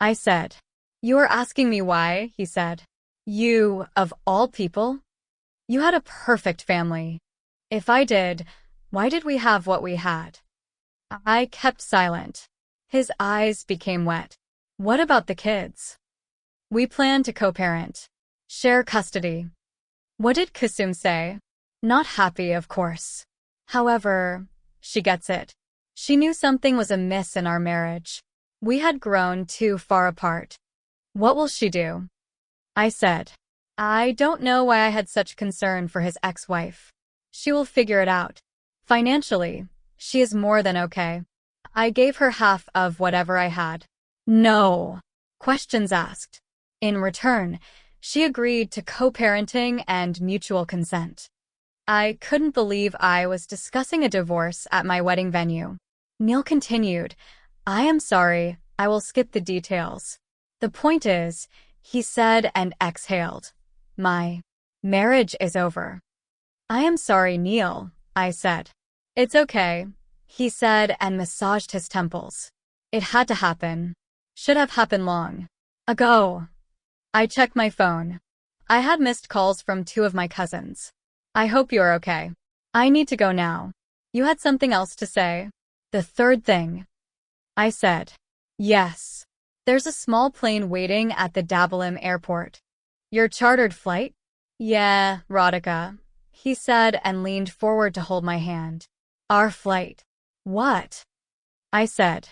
S1: I said. You are asking me why, he said. You, of all people? You had a perfect family. If I did, why did we have what we had? I kept silent. His eyes became wet. What about the kids? We planned to co-parent. Share custody. What did Kasum say? Not happy, of course. However, she gets it. She knew something was amiss in our marriage. We had grown too far apart. What will she do? I said. I don't know why I had such concern for his ex-wife. She will figure it out. Financially, she is more than okay. I gave her half of whatever I had. No. Questions asked. In return, she agreed to co-parenting and mutual consent. I couldn't believe I was discussing a divorce at my wedding venue. Neil continued, I am sorry, I will skip the details. The point is, he said and exhaled, my marriage is over. I am sorry, Neil, I said. It's okay, he said and massaged his temples. It had to happen. Should have happened long ago. I checked my phone. I had missed calls from 2 of my cousins. I hope you're okay. I need to go now. You had something else to say? The third thing. I said. Yes. There's a small plane waiting at the Dabalim airport. Your chartered flight? Yeah, Radhika, he said and leaned forward to hold my hand. Our flight. What? I said.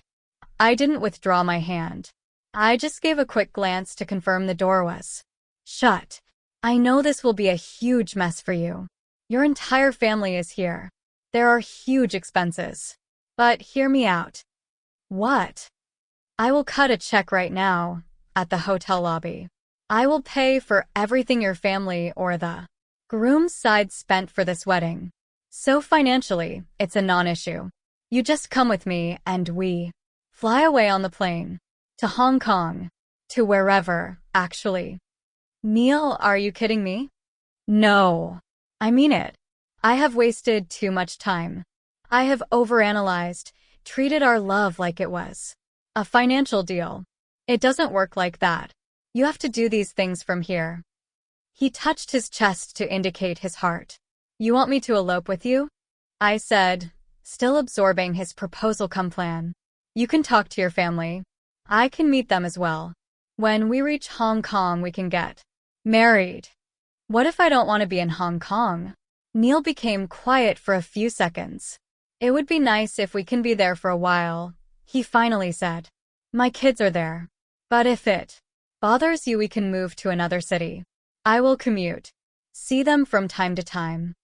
S1: I didn't withdraw my hand. I just gave a quick glance to confirm the door was shut. I know this will be a huge mess for you. Your entire family is here. There are huge expenses. But hear me out. What? I will cut a check right now, at the hotel lobby. I will pay for everything your family or the groom's side spent for this wedding. So financially, it's a non-issue. You just come with me and we fly away on the plane. To Hong Kong. To wherever, actually. Neil, are you kidding me? No. I mean it. I have wasted too much time. I have overanalyzed, treated our love like it was a financial deal. It doesn't work like that. You have to do these things from here. He touched his chest to indicate his heart. You want me to elope with you? I said, still absorbing his proposal cum plan. You can talk to your family. I can meet them as well. When we reach Hong Kong, we can get married. What if I don't want to be in Hong Kong? Neil became quiet for a few seconds. It would be nice if we can be there for a while, he finally said. My kids are there. But if it bothers you, we can move to another city. I will commute. See them from time to time.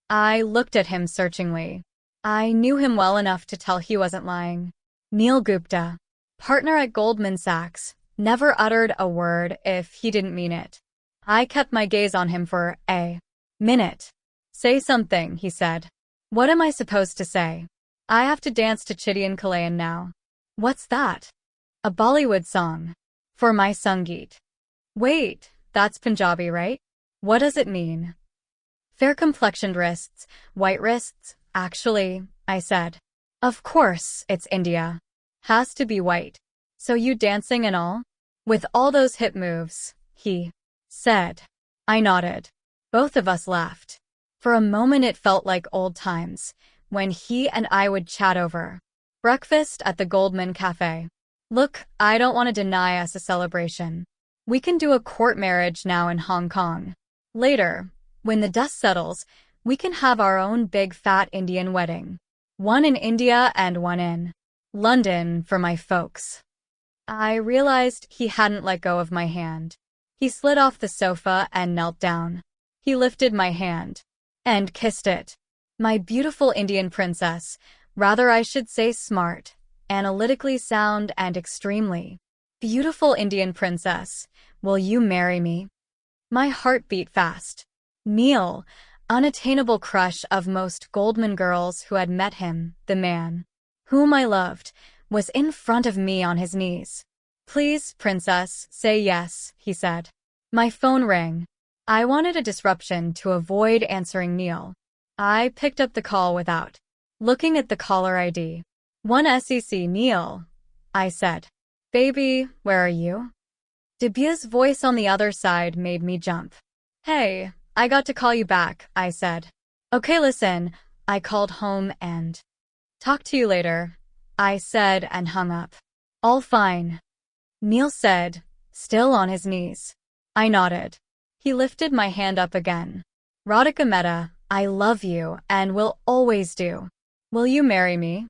S1: I looked at him searchingly. I knew him well enough to tell he wasn't lying. Neil Gupta, partner at Goldman Sachs, never uttered a word if he didn't mean it. I kept my gaze on him for a minute. Say something, he said. What am I supposed to say? I have to dance to Chidian Kalayan now. What's that? A Bollywood song. For my Sangeet. Wait, that's Punjabi, right? What does it mean? Fair-complexioned wrists, white wrists, actually, I said. Of course, it's India. Has to be white. So you dancing and all? With all those hip moves, he said. I nodded. Both of us laughed. For a moment it felt like old times, when he and I would chat over breakfast at the Goldman Cafe. Look, I don't want to deny us a celebration. We can do a court marriage now in Hong Kong. Later, when the dust settles, we can have our own big fat Indian wedding. One in India and one in London for my folks. I realized he hadn't let go of my hand. He slid off the sofa and knelt down. He lifted my hand and kissed it. My beautiful Indian princess, rather I should say smart, analytically sound and extremely beautiful Indian princess, will you marry me? My heart beat fast. Neil, unattainable crush of most Goldman girls who had met him, the man whom I loved, was in front of me on his knees. Please, princess, say yes, he said. My phone rang. I wanted a disruption to avoid answering Neil. I picked up the call without looking at the caller ID. One SEC Neil, I said. Baby, where are you? Debya's voice on the other side made me jump. Hey, I got to call you back, I said. Okay, listen, I called home and talk to you later, I said and hung up. All fine, Neil said, still on his knees. I nodded. He lifted my hand up again. Radhika Mehta, I love you and will always do. Will you marry me?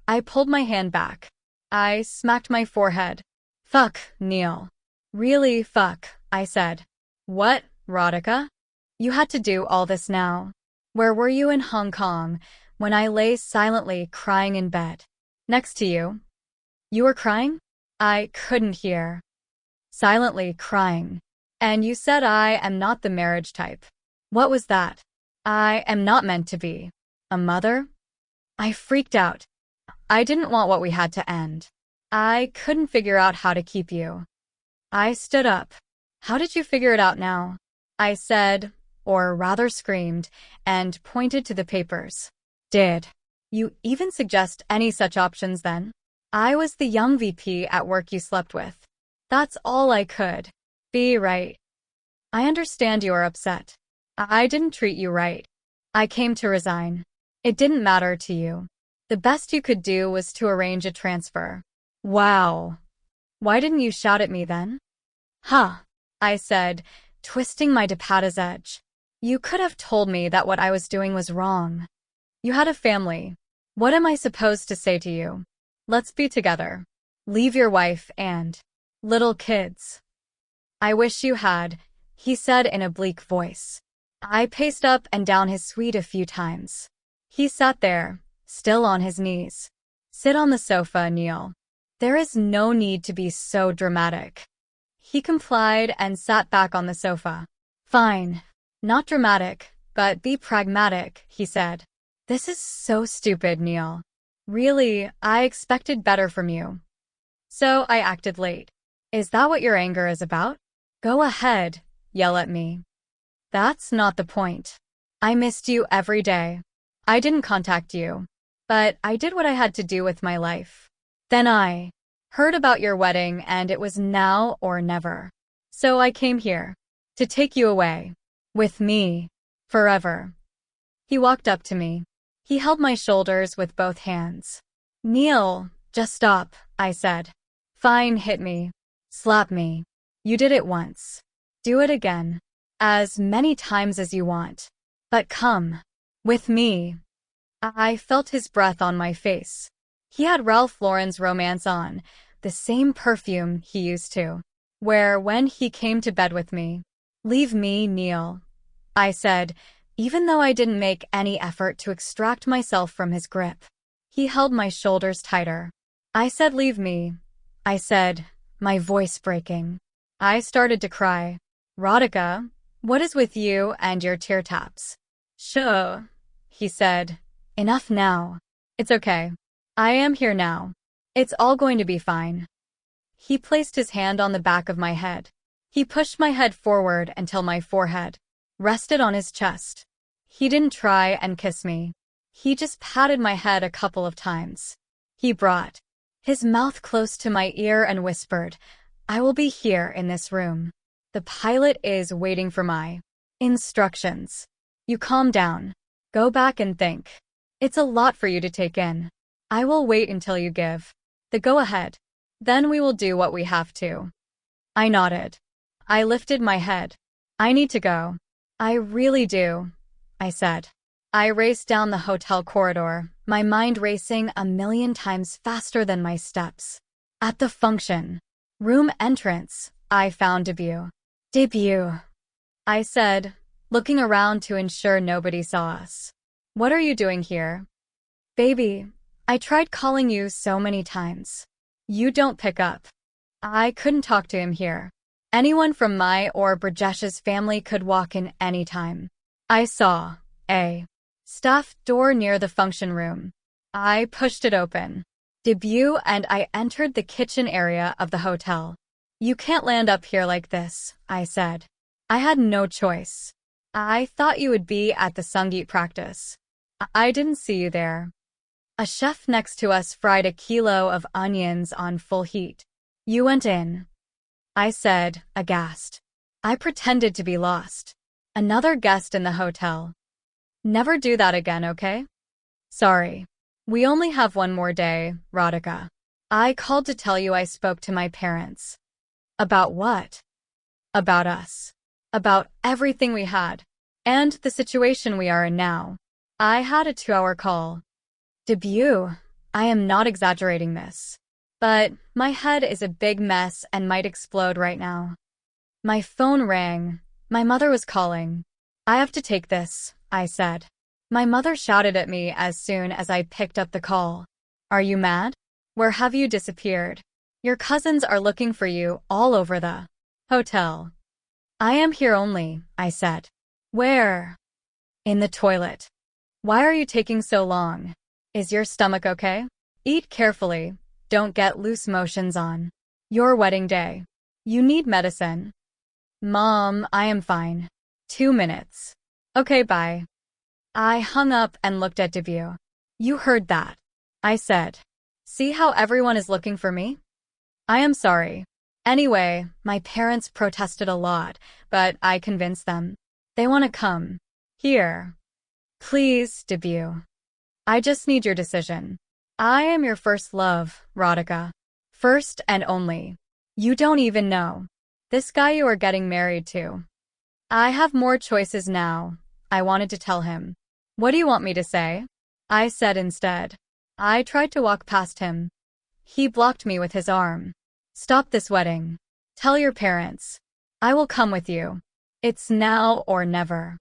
S1: I pulled my hand back. I smacked my forehead. Fuck, Neil. Really, fuck, I said. What, Radhika? You had to do all this now. Where were you in Hong Kong when I lay silently crying in bed next to you? You were crying? I couldn't hear. Silently crying. And you said I am not the marriage type. What was that? I am not meant to be a mother? I freaked out. I didn't want what we had to end. I couldn't figure out how to keep you. I stood up. How did you figure it out now? I said, or rather screamed, and pointed to the papers. Did you even suggest any such options then? I was the young VP at work you slept with. That's all I could. Be right. I understand you are upset. I didn't treat you right. I came to resign. It didn't matter to you. The best you could do was to arrange a transfer. Wow. Why didn't you shout at me then? Huh, I said, twisting my depada's edge. You could have told me that what I was doing was wrong. You had a family. What am I supposed to say to you? Let's be together. Leave your wife and little kids. I wish you had, he said in a bleak voice. I paced up and down his suite a few times. He sat there, still on his knees. Sit on the sofa, Neil. There is no need to be so dramatic. He complied and sat back on the sofa. Fine. Not dramatic, but be pragmatic, he said. This is so stupid, Neil. Really, I expected better from you. So I acted late. Is that what your anger is about? Go ahead, yell at me. That's not the point. I missed you every day. I didn't contact you, but I did what I had to do with my life. Then I heard about your wedding and it was now or never. So I came here to take you away with me forever. He walked up to me. He held my shoulders with both hands. Neil, just stop, I said. Fine, hit me. Slap me. You did it once. Do it again. As many times as you want. But come with me. I felt his breath on my face. He had Ralph Lauren's Romance on, the same perfume he used to wear when he came to bed with me. Leave me, Neil, I said, even though I didn't make any effort to extract myself from his grip. He held my shoulders tighter. I said, leave me. I said, my voice breaking. I started to cry. Radhika, what is with you and your tear taps? Sure, he said. Enough now. It's okay. I am here now. It's all going to be fine. He placed his hand on the back of my head. He pushed my head forward until my forehead rested on his chest. He didn't try and kiss me. He just patted my head a couple of times. He brought his mouth close to my ear and whispered, I will be here in this room. The pilot is waiting for my instructions. You calm down. Go back and think. It's a lot for you to take in. I will wait until you give the go-ahead. Then we will do what we have to. I nodded. I lifted my head. I need to go. I really do, I said. I raced down the hotel corridor, my mind racing a million times faster than my steps. At the function room entrance, I found Debut. Debut, I said, looking around to ensure nobody saw us. What are you doing here? Baby, I tried calling you so many times. You don't pick up. I couldn't talk to him here. Anyone from my or Brajesh's family could walk in any time. I saw a staff door near the function room. I pushed it open. Debut and I entered the kitchen area of the hotel. You can't land up here like this, I said. I had no choice. I thought you would be at the Sangeet practice. I didn't see you there. A chef next to us fried a kilo of onions on full heat. You went in, I said, aghast. I pretended to be lost. Another guest in the hotel. Never do that again, okay? Sorry. We only have one more day, Radhika. I called to tell you I spoke to my parents. About what? About us. About everything we had. And the situation we are in now. I had a 2-hour call. Debut, I am not exaggerating this. but my head is a big mess and might explode right now. My phone rang. My mother was calling. I have to take this, I said. My mother shouted at me as soon as I picked up the call. Are you mad? Where have you disappeared? Your cousins are looking for you all over the hotel. I am here only, I said. Where? In the toilet. Why are you taking so long? Is your stomach okay? Eat carefully. Don't get loose motions on your wedding day. You need medicine. Mom, I am fine. 2 minutes. Okay, bye. I hung up and looked at Debut. You heard that, I said. See how everyone is looking for me? I am sorry. Anyway, my parents protested a lot, but I convinced them. They want to come. Here. Please, Debut. I just need your decision. I am your first love, Radhika. First and only. You don't even know. This guy you are getting married to. I have more choices now, I wanted to tell him. What do you want me to say? I said instead. I tried to walk past him. He blocked me with his arm. Stop this wedding. Tell your parents. I will come with you. It's now or never.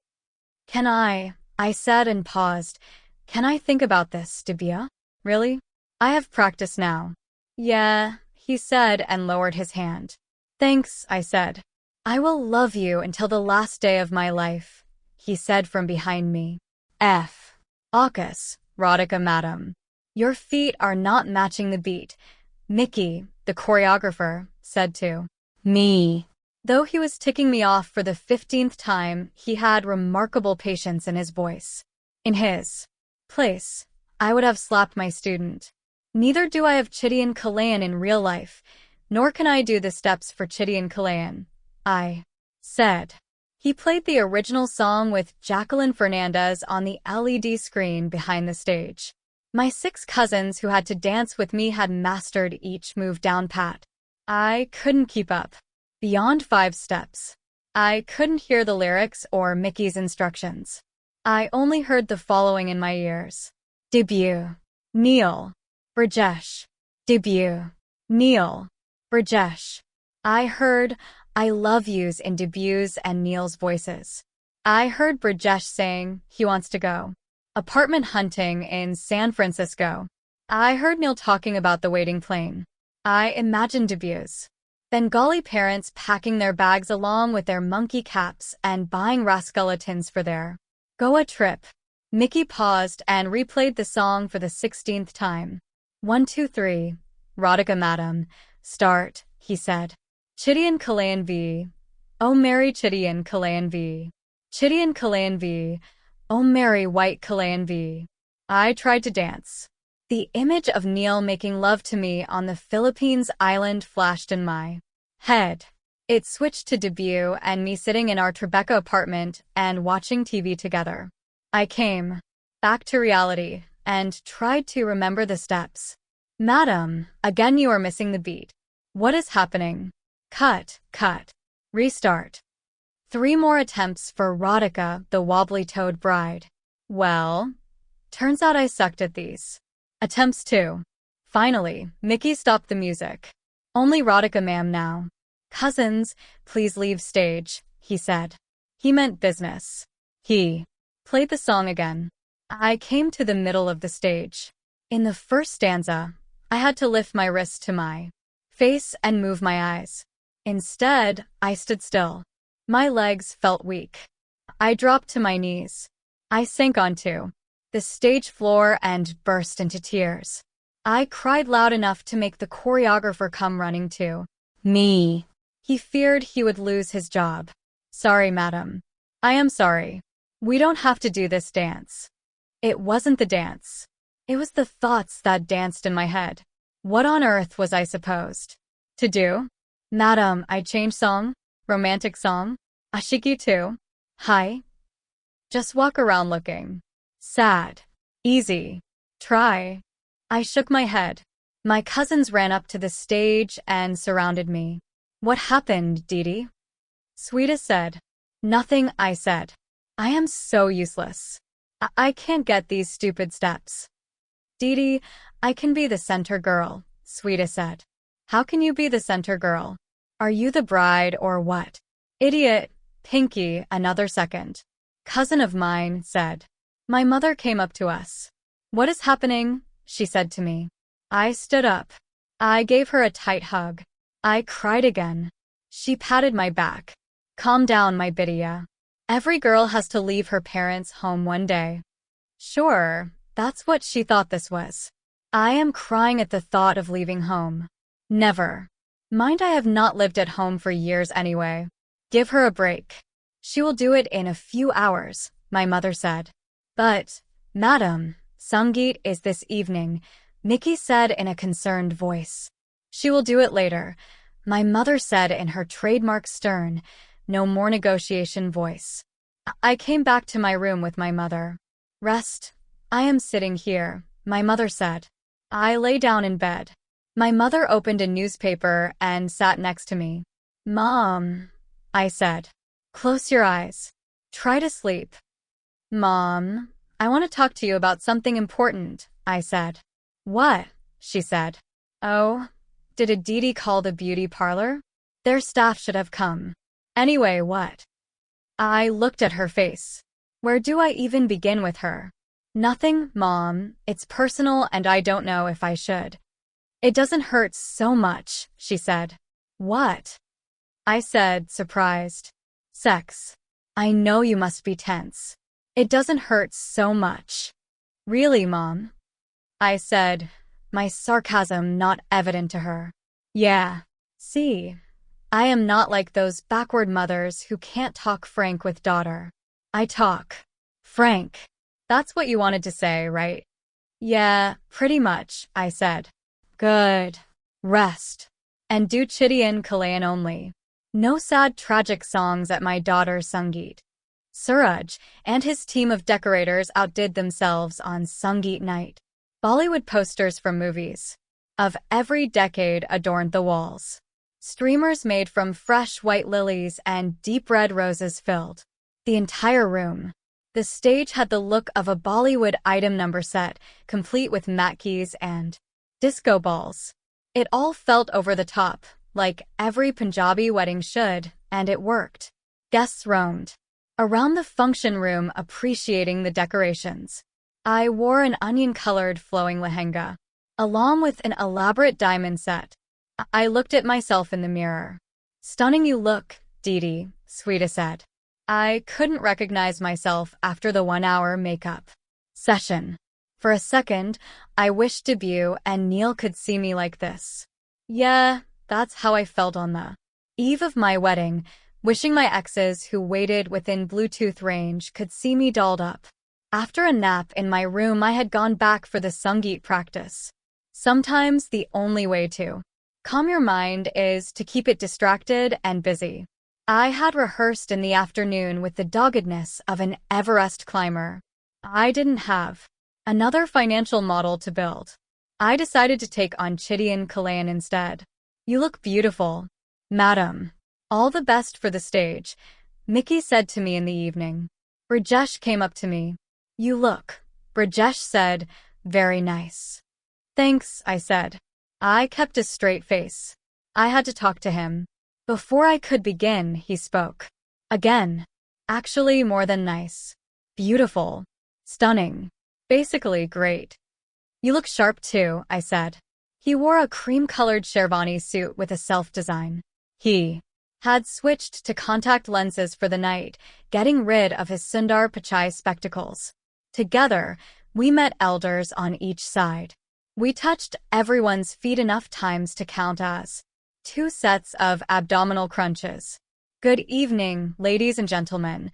S1: Can I said and paused. Can I think about this, Debia? Really? I have practice now. Yeah, he said and lowered his hand. Thanks, I said. I will love you until the last day of my life, he said from behind me. F. Aukus, Radhika madam. Your feet are not matching the beat, Mickey, the choreographer, said to me. Though he was ticking me off for the 15th time, he had remarkable patience in his voice. In his place, I would have slapped my student. Neither do I have Chitty and Kalayan in real life, nor can I do the steps for Chitty and Kalayan, I said. He played the original song with Jacqueline Fernandez on the LED screen behind the stage. My 6 cousins who had to dance with me had mastered each move down pat. I couldn't keep up. Beyond 5 steps. I couldn't hear the lyrics or Mickey's instructions. I only heard the following in my ears. Debut. Neil. Brajesh. Debut. Neil. Brajesh. I heard I love yous in Debut's and Neil's voices. I heard Brajesh saying he wants to go apartment hunting in San Francisco. I heard Neil talking about the waiting plane. I imagined Debut's Bengali parents packing their bags along with their monkey caps and buying rascalatins for their Goa trip. Mickey paused and replayed the song for the 16th time. 1, 2, 3. Radhika madam. Start, he said. Chitty and Kalayan V. Oh Mary Chitty and Kalayan V. Chitty and Kalayan V. Oh Mary White Kalayan V. I tried to dance. The image of Neil making love to me on the Philippines island flashed in my head. It switched to Debut and me sitting in our Tribeca apartment and watching TV together. I came back to reality and tried to remember the steps. Madam, again you are missing the beat. What is happening? Cut. Restart. 3 more attempts for Radhika, the wobbly-toed bride. Well, turns out I sucked at these attempts too. Finally, Mickey stopped the music. Only Radhika ma'am now. Cousins, please leave stage, he said. He meant business. He played the song again. I came to the middle of the stage. In the first stanza, I had to lift my wrist to my face and move my eyes. Instead, I stood still. My legs felt weak. I dropped to my knees. I sank onto the stage floor and burst into tears. I cried loud enough to make the choreographer come running to me. He feared he would lose his job. Sorry, madam. I am sorry. We don't have to do this dance. It wasn't the dance. It was the thoughts that danced in my head. What on earth was I supposed to do? Madam, I changed song. Romantic song. Ashiki too. Hi. Just walk around looking sad. Easy. Try. I shook my head. My cousins ran up to the stage and surrounded me. What happened, Didi? Sweeta said. Nothing, I said. I am so useless. I can't get these stupid steps. Didi, I can be the center girl, Sweeta said. How can you be the center girl? Are you the bride or what? Idiot, Pinky, another second. Cousin of mine said. My mother came up to us. What is happening? She said to me. I stood up. I gave her a tight hug. I cried again. She patted my back. Calm down, my Bidya. Every girl has to leave her parents' home one day. Sure, that's what she thought this was. I am crying at the thought of leaving home. Never. Mind, I have not lived at home for years anyway. Give her a break. She will do it in a few hours, my mother said. But, madam, Sangeet is this evening, Mickey said in a concerned voice. She will do it later, my mother said in her trademark stern, no more negotiation voice. I came back to my room with my mother. Rest. I am sitting here, my mother said. I lay down in bed. My mother opened a newspaper and sat next to me. Mom, I said. Close your eyes. Try to sleep. Mom, I want to talk to you about something important, I said. What? She said. Oh, did Aditi call the beauty parlor? Their staff should have come. Anyway, what? I looked at her face. Where do I even begin with her? Nothing, Mom. It's personal and I don't know if I should. It doesn't hurt so much, she said. What? I said, surprised. Sex. I know you must be tense. It doesn't hurt so much. Really, Mom? I said, my sarcasm not evident to her. Yeah. See, I am not like those backward mothers who can't talk frank with daughter. I talk frank. That's what you wanted to say, right? Yeah, pretty much, I said. Good. Rest. And do Chidian Kalayan only. No sad tragic songs at my daughter's Sangeet. Suraj and his team of decorators outdid themselves on Sangeet night. Bollywood posters from movies of every decade adorned the walls. Streamers made from fresh white lilies and deep red roses filled the entire room. The stage had the look of a Bollywood item number set, complete with matkeys and disco balls. It all felt over the top, like every Punjabi wedding should, and it worked. Guests roamed around the function room appreciating the decorations. I wore an onion-colored flowing lehenga, along with an elaborate diamond set. I looked at myself in the mirror. Stunning you look, Didi, Sweeta said. I couldn't recognize myself after the 1-hour makeup session. For a second, I wished Debut and Neil could see me like this. Yeah, that's how I felt on the eve of my wedding, wishing my exes who waited within Bluetooth range could see me dolled up. After a nap in my room, I had gone back for the Sangeet practice. Sometimes the only way to calm your mind is to keep it distracted and busy. I had rehearsed in the afternoon with the doggedness of an Everest climber. I didn't have another financial model to build. I decided to take on Chidian Kalayan instead. You look beautiful, madam. All the best for the stage, Mickey said to me in the evening. Brajesh came up to me. You look, Brajesh said, very nice. Thanks, I said. I kept a straight face. I had to talk to him. Before I could begin, he spoke. Again. Actually, more than nice. Beautiful. Stunning. Basically, great. You look sharp too, I said. He wore a cream-colored Sherwani suit with a self-design. He had switched to contact lenses for the night, getting rid of his Sundar Pichai spectacles. Together, we met elders on each side. We touched everyone's feet enough times to count as 2 sets of abdominal crunches. Good evening, ladies and gentlemen.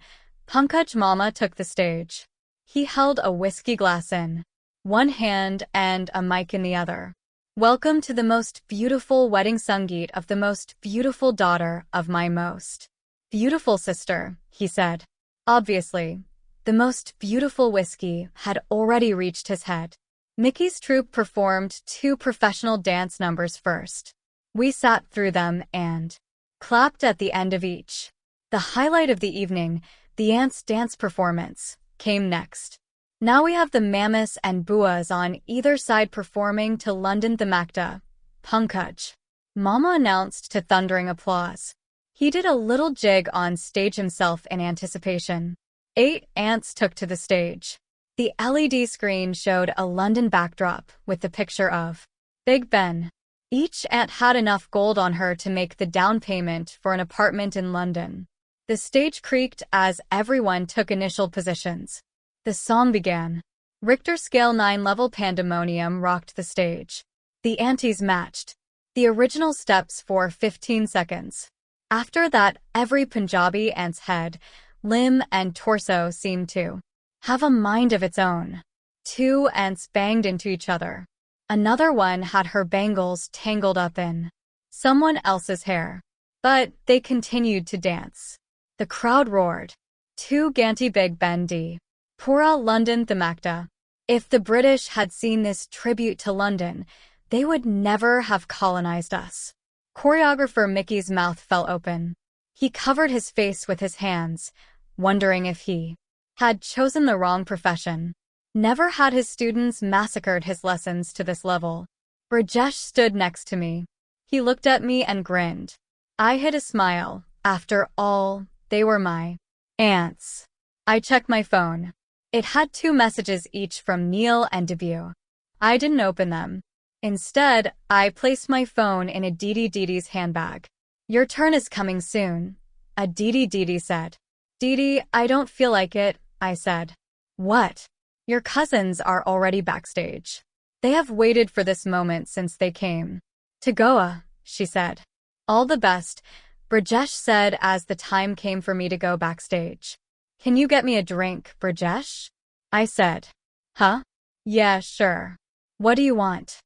S1: Pankaj Mama took the stage. He held a whiskey glass in one hand and a mic in the other. Welcome to the most beautiful wedding Sangeet of the most beautiful daughter of my most beautiful sister, he said. Obviously, the most beautiful whiskey had already reached his head. Mickey's troupe performed 2 professional dance numbers first. We sat through them and clapped at the end of each. The highlight of the evening, the ants' dance performance, came next. Now we have the Mammas and Buas on either side performing to London Thamakta, Pankaj," Mama announced to thundering applause. He did a little jig on stage himself in anticipation. 8 ants took to the stage. The LED screen showed a London backdrop with the picture of Big Ben. Each ant had enough gold on her to make the down payment for an apartment in London. The stage creaked as everyone took initial positions. The song began. Richter scale 9-level pandemonium rocked the stage. The antis matched the original steps for 15 seconds. After that, every Punjabi ant's head, limb, and torso seemed to have a mind of its own. 2 ants banged into each other. Another one had her bangles tangled up in someone else's hair. But they continued to dance. The crowd roared. "2 Ganti Big Ben D. Pura London Thamakta." If the British had seen this tribute to London, they would never have colonized us. Choreographer Mickey's mouth fell open. He covered his face with his hands, wondering if he had chosen the wrong profession. Never had his students massacred his lessons to this level. Rajesh stood next to me. He looked at me and grinned. I hid a smile. After all, they were my ants. I checked my phone. It had 2 messages each from Neil and Debut. I didn't open them. Instead, I placed my phone in a Didi's handbag. "Your turn is coming soon," a Didi said. "Didi, I don't feel like it," I said. "What?" "Your cousins are already backstage. They have waited for this moment since they came to Goa," she said. "All the best," Brajesh said as the time came for me to go backstage. "Can you get me a drink, Brajesh?" I said. "Huh? Yeah, sure. What do you want?"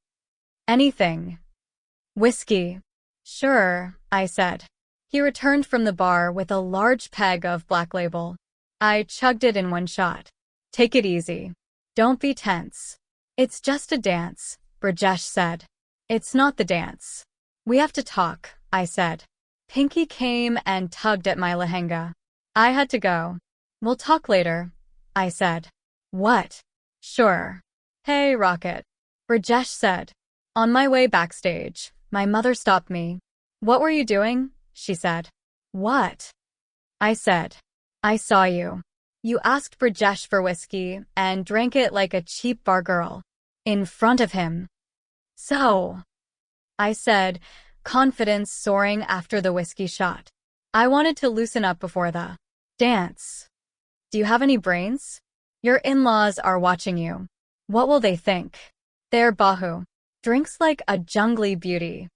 S1: "Anything." "Whiskey." "Sure," I said. He returned from the bar with a large peg of Black Label. I chugged it in one shot. "Take it easy. Don't be tense. It's just a dance," Brajesh said. "It's not the dance. We have to talk," I said. Pinky came and tugged at my lehenga. I had to go. "We'll talk later," I said. "What?" "Sure." "Hey, Rocket," Brajesh said. On my way backstage, my mother stopped me. "What were you doing?" she said. "What?" I said. "I saw you. You asked Brajesh for whiskey and drank it like a cheap bar girl. In front of him." "So," I said, confidence soaring after the whiskey shot. "I wanted to loosen up before the dance. Do you have any brains? Your in-laws are watching you. What will they think? They're Bahu. Drinks like a jungly beauty."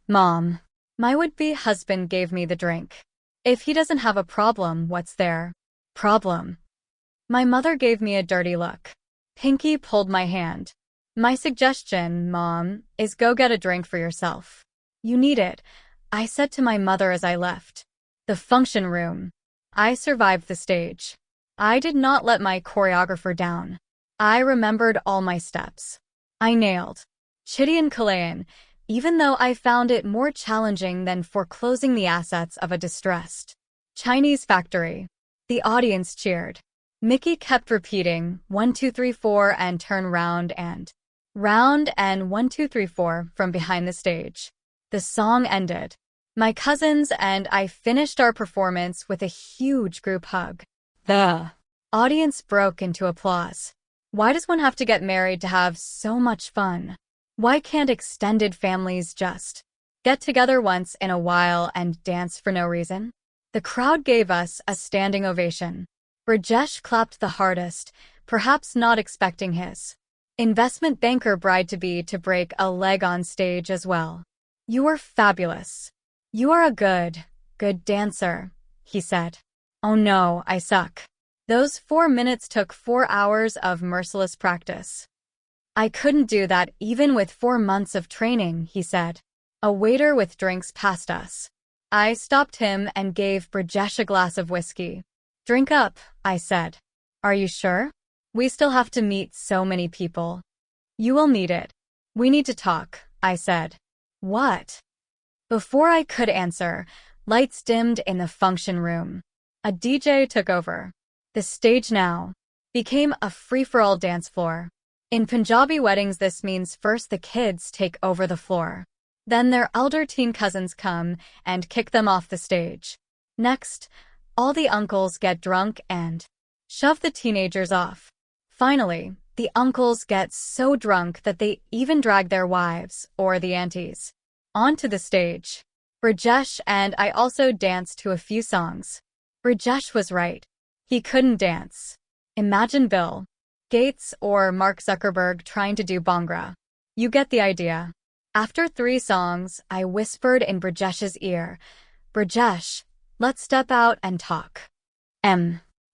S1: "Mom." My would-be husband gave me the drink. "If he doesn't have a problem, what's their problem?" My mother gave me a dirty look. Pinky pulled my hand. "My suggestion, Mom, is go get a drink for yourself. You need it," I said to my mother as I left the function room. I survived the stage. I did not let my choreographer down. I remembered all my steps. I nailed Chitty and Kalayan, even though I found it more challenging than foreclosing the assets of a distressed Chinese factory. The audience cheered. Mickey kept repeating 1, 2, 3, 4 and turn round and 1, 2, 3, 4 from behind the stage. The song ended. My cousins and I finished our performance with a huge group hug. The audience broke into applause. Why does one have to get married to have so much fun? Why can't extended families just get together once in a while and dance for no reason? The crowd gave us a standing ovation. Rajesh clapped the hardest, perhaps not expecting his investment banker bride-to-be to break a leg on stage as well. "You were fabulous. You are a good dancer," he said. "Oh no, I suck. Those 4 minutes took 4 hours of merciless practice." "I couldn't do that even with 4 months of training," he said. A waiter with drinks passed us. I stopped him and gave Brajesh a glass of whiskey. "Drink up," I said. "Are you sure? We still have to meet so many people." "You will need it. We need to talk," I said. "What?" Before I could answer, lights dimmed in the function room. A DJ took over. The stage now became a free-for-all dance floor. In Punjabi weddings, this means first the kids take over the floor. Then their elder teen cousins come and kick them off the stage. Next, all the uncles get drunk and shove the teenagers off. Finally, the uncles get so drunk that they even drag their wives, or the aunties, onto the stage. Brajesh and I also danced to a few songs. Brajesh was right. He couldn't dance. Imagine Bill Gates or Mark Zuckerberg trying to do Bhangra. You get the idea. After 3 songs, I whispered in Brajesh's ear, "Brajesh, let's step out and talk."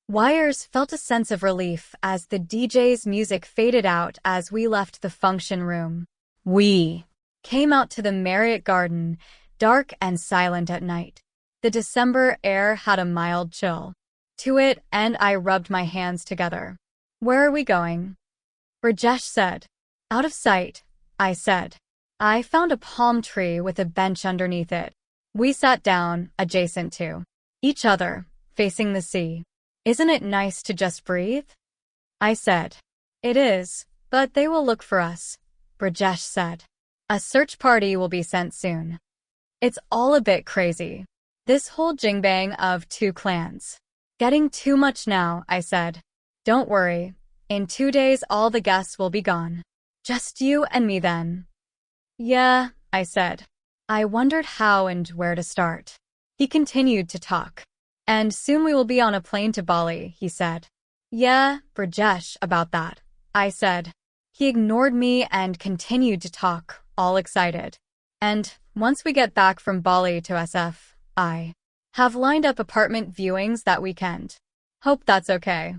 S1: Wires felt a sense of relief as the DJ's music faded out as we left the function room. We came out to the Marriott Garden, dark and silent at night. The December air had a mild chill to it, and I rubbed my hands together. "Where are we going?" Brajesh said. "Out of sight," I said. I found a palm tree with a bench underneath it. We sat down, adjacent to each other, facing the sea. "Isn't it nice to just breathe?" I said. "It is, but they will look for us," Brajesh said. "A search party will be sent soon." It's all a bit crazy. This whole jingbang of 2 clans. Getting too much now, I said. "Don't worry. In 2 days all the guests will be gone. Just you and me then." "Yeah," I said. I wondered how and where to start. He continued to talk. "And soon we will be on a plane to Bali," he said. "Yeah, Brajesh, about that," I said. He ignored me and continued to talk, all excited. "And once we get back from Bali to SF, I have lined up apartment viewings that weekend. Hope that's okay."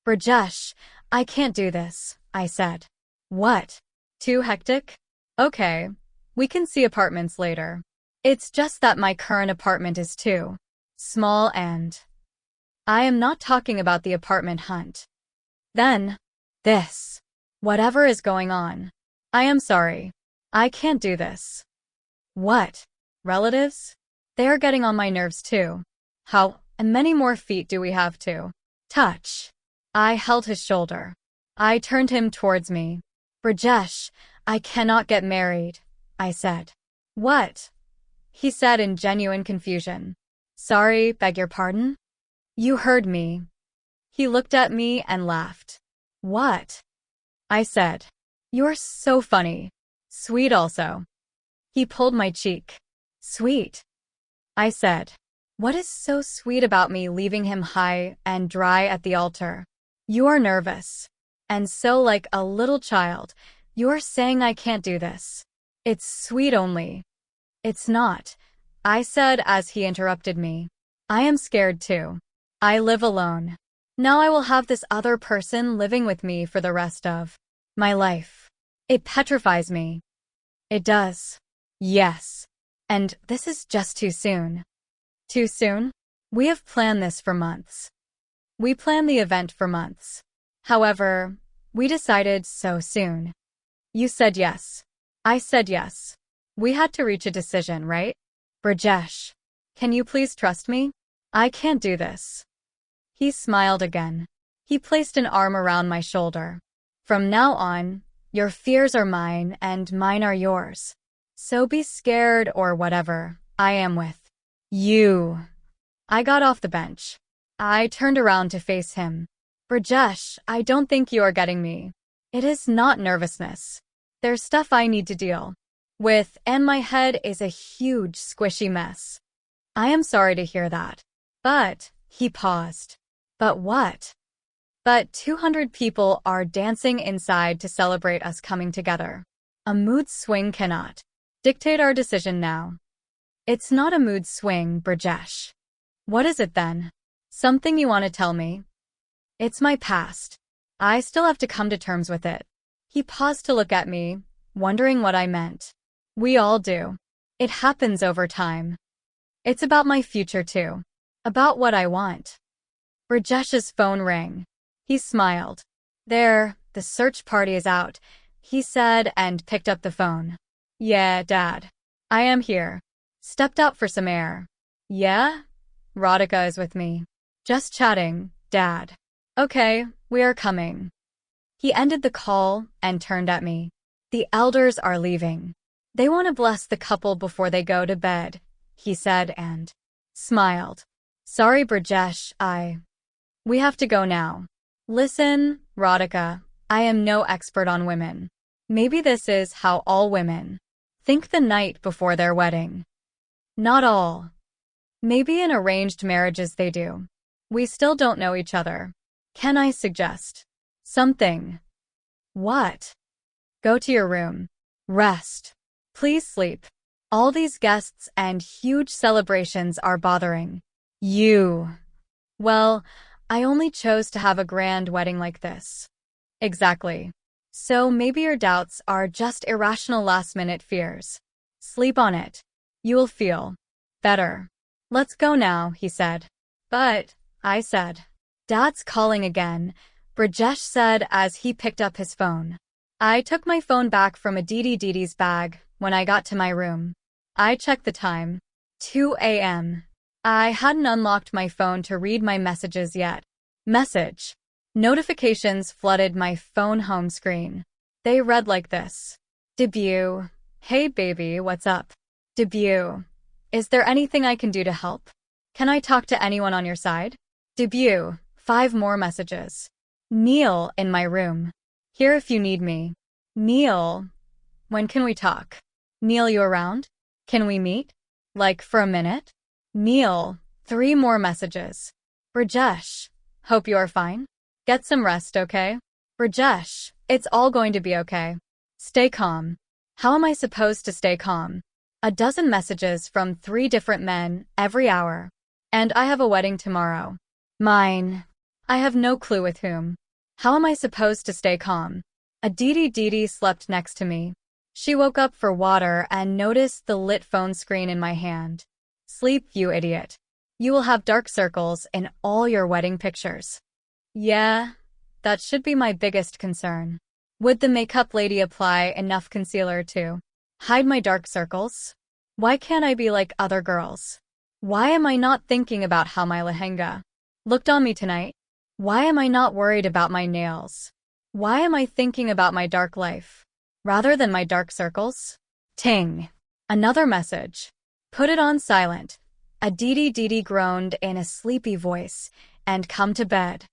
S1: "Brajesh, I can't do this," I said. "What? Too hectic?" "Okay, we can see apartments later. It's just that my current apartment is too small and I am not talking about the apartment hunt. Then, this. Whatever is going on. I am sorry. I can't do this." "What? Relatives? They are getting on my nerves too. How many more feet do we have to touch?" I held his shoulder. I turned him towards me. "Brajesh, I cannot get married," I said. "What?" he said in genuine confusion. "Sorry, beg your pardon?" "You heard me." He looked at me and laughed. "What?" I said. "You're so funny. Sweet also." He pulled my cheek. "Sweet?" I said. "What is so sweet about me leaving him high and dry at the altar?" "You are nervous. And so like a little child, you're saying I can't do this. It's sweet only." "It's not," I said as he interrupted me. "I am scared too. I live alone. Now I will have this other person living with me for the rest of my life. It petrifies me." "It does." "Yes. And this is just too soon." "Too soon?" "We have planned this for months. We planned the event for months. However, we decided so soon." "You said yes." I said yes. We had to reach a decision, right? "Brajesh, can you please trust me? I can't do this." He smiled again. He placed an arm around my shoulder. "From now on, your fears are mine and mine are yours. So be scared or whatever. I am with you." I got off the bench. I turned around to face him. "Brajesh, I don't think you are getting me. It is not nervousness. There's stuff I need to deal with, and my head is a huge squishy mess." "I am sorry to hear that. But," he paused. "But what?" "But 200 people are dancing inside to celebrate us coming together. A mood swing cannot dictate our decision now." "It's not a mood swing, Brajesh." "What is it then? Something you want to tell me?" "It's my past. I still have to come to terms with it." He paused to look at me, wondering what I meant. "We all do. It happens over time. It's about my future too. About what I want." Brajesh's phone rang. He smiled. "There, the search party is out," he said and picked up the phone. "Yeah, Dad. I am here. Stepped out for some air." "Yeah?" "Radhika is with me. Just chatting, Dad." "Okay, we are coming." He ended the call and turned at me. "The elders are leaving. They want to bless the couple before they go to bed, he said and smiled. Sorry, Brajesh, we have to go now. Listen, Radhika, I am no expert on women. Maybe this is how all women think the night before their wedding. Not all. Maybe in arranged marriages they do. We still don't know each other. Can I suggest something? What? Go to your room. Rest. Please sleep. All these guests and huge celebrations are bothering you. Well, I only chose to have a grand wedding like this. Exactly. So maybe your doubts are just irrational last-minute fears. Sleep on it. You will feel better. Let's go now, he said. But, I said. Dad's calling again, Brajesh said as he picked up his phone. I took my phone back from Aditi's bag when I got to my room. I checked the time. 2 a.m. I hadn't unlocked my phone to read my messages yet. Message. Notifications flooded my phone home screen. They read like this. Debut. Hey baby, what's up? Debut. Is there anything I can do to help? Can I talk to anyone on your side? Debut. 5 more messages. Neil, in my room. Here if you need me. Neil. When can we talk? Neil, you around? Can we meet? Like for a minute? Neil. 3 more messages. Brajesh. Hope you are fine. Get some rest, okay? Brajesh. It's all going to be okay. Stay calm. How am I supposed to stay calm? A dozen messages from 3 different men every hour. And I have a wedding tomorrow. Mine. I have no clue with whom. How am I supposed to stay calm? Aditi slept next to me. She woke up for water and noticed the lit phone screen in my hand. Sleep, you idiot. You will have dark circles in all your wedding pictures. Yeah, that should be my biggest concern. Would the makeup lady apply enough concealer to hide my dark circles? Why can't I be like other girls? Why am I not thinking about how my lehenga looked on me tonight? Why am I not worried about my nails? Why am I thinking about my dark life rather than my dark circles? Ting. Another message. Put it on silent. Aditi groaned in a sleepy voice and come to bed.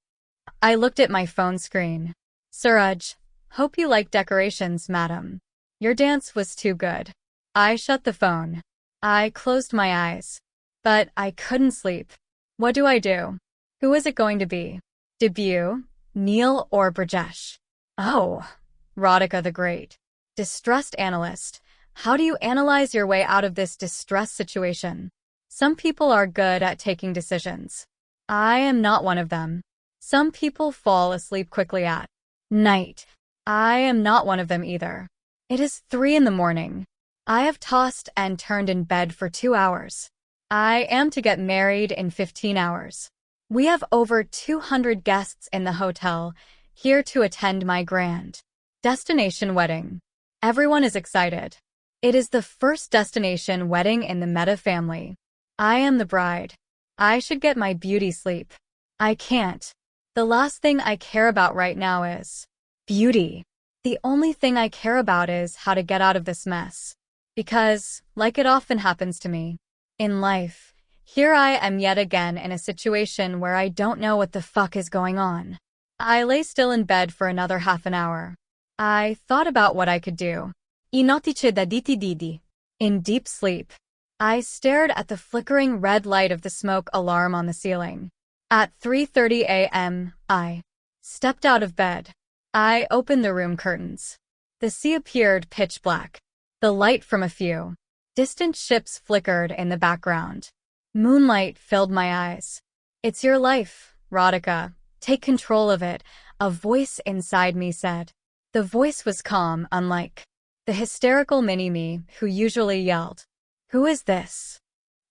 S1: I looked at my phone screen. Suraj, hope you like decorations, madam. Your dance was too good. I shut the phone. I closed my eyes. But I couldn't sleep. What do I do? Who is it going to be? Debut, Neil or Brajesh? Oh, Radhika the Great. Distressed analyst. How do you analyze your way out of this distress situation? Some people are good at taking decisions. I am not one of them. Some people fall asleep quickly at night. I am not one of them either. It is 3 in the morning. I have tossed and turned in bed for 2 hours. I am to get married in 15 hours. We have over 200 guests in the hotel here to attend my grand destination wedding. Everyone is excited. It is the first destination wedding in the Mehta family. I am the bride. I should get my beauty sleep. I can't. The last thing I care about right now is beauty. The only thing I care about is how to get out of this mess. Because, like it often happens to me in life, here I am yet again in a situation where I don't know what the fuck is going on. I lay still in bed for another half an hour. I thought about what I could do. Inotice da diti. In deep sleep, I stared at the flickering red light of the smoke alarm on the ceiling. At 3:30 a.m., I stepped out of bed. I opened the room curtains. The sea appeared pitch black. The light from a few distant ships flickered in the background. Moonlight filled my eyes. It's your life, Radhika. Take control of it, a voice inside me said. The voice was calm, unlike the hysterical mini-me who usually yelled. Who is this?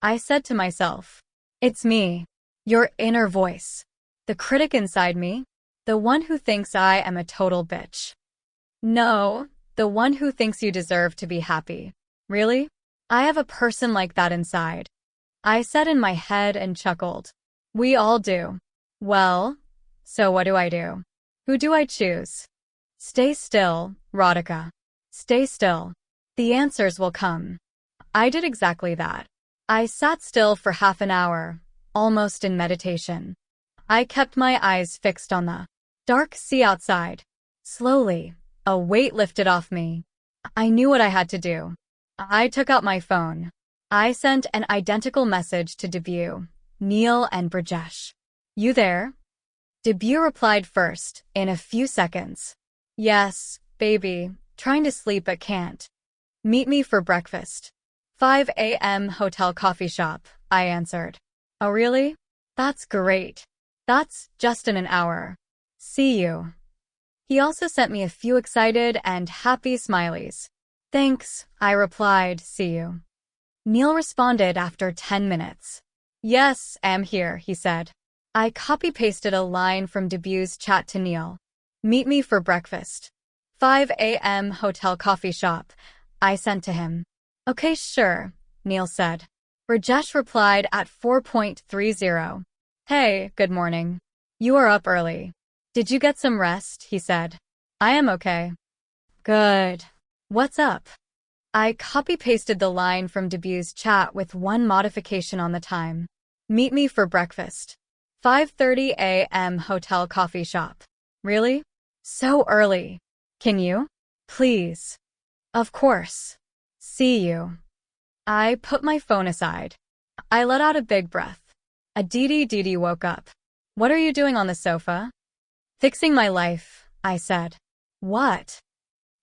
S1: I said to myself. It's me, your inner voice. The critic inside me, the one who thinks I am a total bitch. No, the one who thinks you deserve to be happy. Really? I have a person like that inside. I said in my head and chuckled. We all do. Well, so what do I do? Who do I choose? Stay still, Radhika. Stay still. The answers will come. I did exactly that. I sat still for half an hour, almost in meditation. I kept my eyes fixed on the dark sea outside. Slowly, a weight lifted off me. I knew what I had to do. I took out my phone. I sent an identical message to Debut, Neil, and Brajesh. You there? Debut replied first, in a few seconds. Yes, baby, trying to sleep but can't. Meet me for breakfast. 5 a.m. hotel coffee shop, I answered. Oh really? That's great. That's just in an hour. See you. He also sent me a few excited and happy smileys. Thanks, I replied, see you. Neil responded after 10 minutes. Yes, am here, he said. I copy-pasted a line from Debut's chat to Neil. Meet me for breakfast. 5 a.m. hotel coffee shop, I sent to him. Okay, sure, Neil said. Rajesh replied at 4:30. Hey, good morning. You are up early. Did you get some rest? He said. I am okay. Good. What's up? I copy-pasted the line from Debut's chat with one modification on the time. Meet me for breakfast. 5:30 a.m. hotel coffee shop. Really? So early. Can you? Please. Of course. See you. I put my phone aside. I let out a big breath. Aditi woke up. What are you doing on the sofa? Fixing my life, I said. What?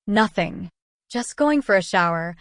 S1: Nothing. Just going for a shower,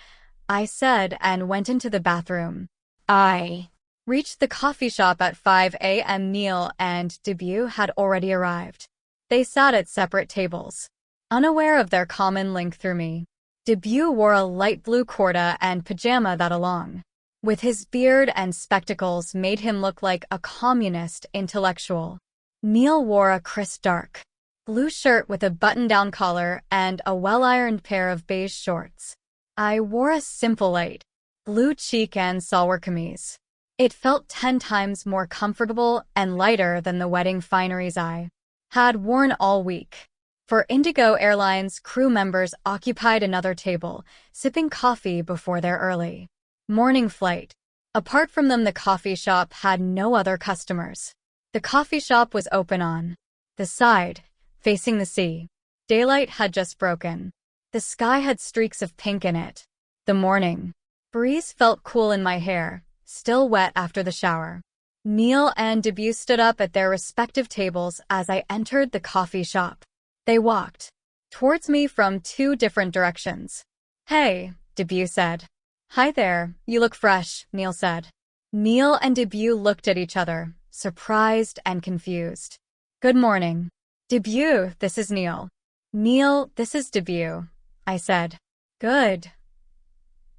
S1: I said and went into the bathroom. I reached the coffee shop at 5 a.m. Neil and Debut had already arrived. They sat at separate tables, unaware of their common link through me. Debut wore a light blue kurta and pajama that along with his beard and spectacles made him look like a communist intellectual. Neil wore a crisp dark blue shirt with a button-down collar and a well-ironed pair of beige shorts. I wore a simple light blue cheek and salwar kameez. It felt 10 times more comfortable and lighter than the wedding fineries I had worn all week. For Indigo Airlines, crew members occupied another table, sipping coffee before their early morning flight. Apart from them, the coffee shop had no other customers. The coffee shop was open on the side, facing the sea. Daylight had just broken. The sky had streaks of pink in it. The morning breeze felt cool in my hair, still wet after the shower. Neil and Debut stood up at their respective tables as I entered the coffee shop. They walked towards me from 2 different directions. Hey, Debut said. Hi there, you look fresh, Neil said. Neil and Debut looked at each other, surprised and confused. Good morning. Debut, this is Neil. Neil, this is Debut, I said. Good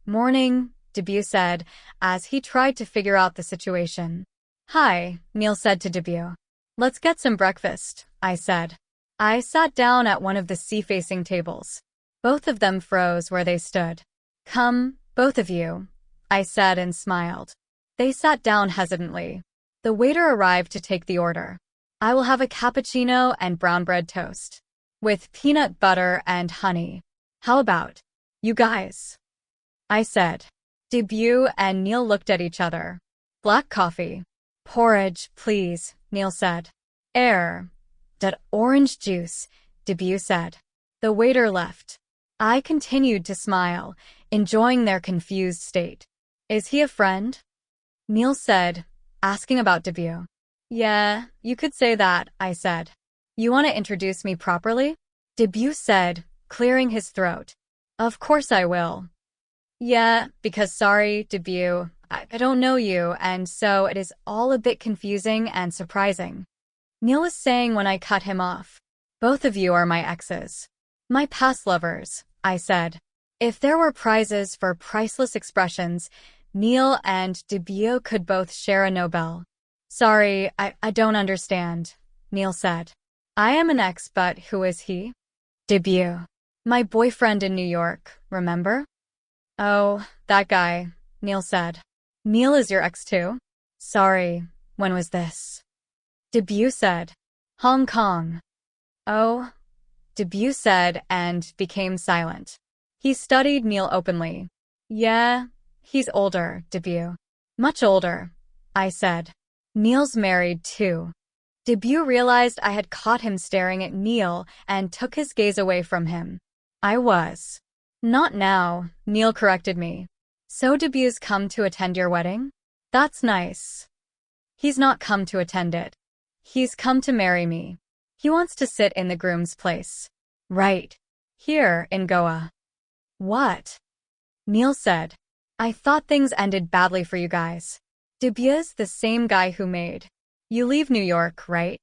S1: morning, Debut said, as he tried to figure out the situation. Hi, Neil said to Debut. Let's get some breakfast, I said. I sat down at one of the sea-facing tables. Both of them froze where they stood. Come, both of you, I said and smiled. They sat down hesitantly. The waiter arrived to take the order. I will have a cappuccino and brown bread toast, with peanut butter and honey. How about you guys? I said. Debut and Neil looked at each other. Black coffee. Porridge, please, Neil said. That orange juice, Debut said. The waiter left. I continued to smile, enjoying their confused state. Is he a friend? Neil said, asking about Debut. Yeah, you could say that, I said. You want to introduce me properly? Debut said, clearing his throat. Of course I will. Yeah, because sorry, Debut, I don't know you, and so it is all a bit confusing and surprising. Neil was saying when I cut him off. Both of you are my exes. My past lovers, I said. If there were prizes for priceless expressions, Neil and Debut could both share a Nobel. Sorry, I don't understand, Neil said. I am an ex, but who is he? Debut. My boyfriend in New York, remember? Oh, that guy, Neil said. Neil is your ex too? Sorry, when was this? Debut said. Hong Kong. Oh, Debut said and became silent. He studied Neil openly. Yeah, he's older, Debut. Much older, I said. Neil's married too. Debut realized I had caught him staring at Neil and took his gaze away from him. I was. Not now, Neil corrected me. So Debut's come to attend your wedding? That's nice. He's not come to attend it. He's come to marry me. He wants to sit in the groom's place. Right. Here, in Goa. What? Neil said. I thought things ended badly for you guys. Debut's the same guy who made. You leave New York, right?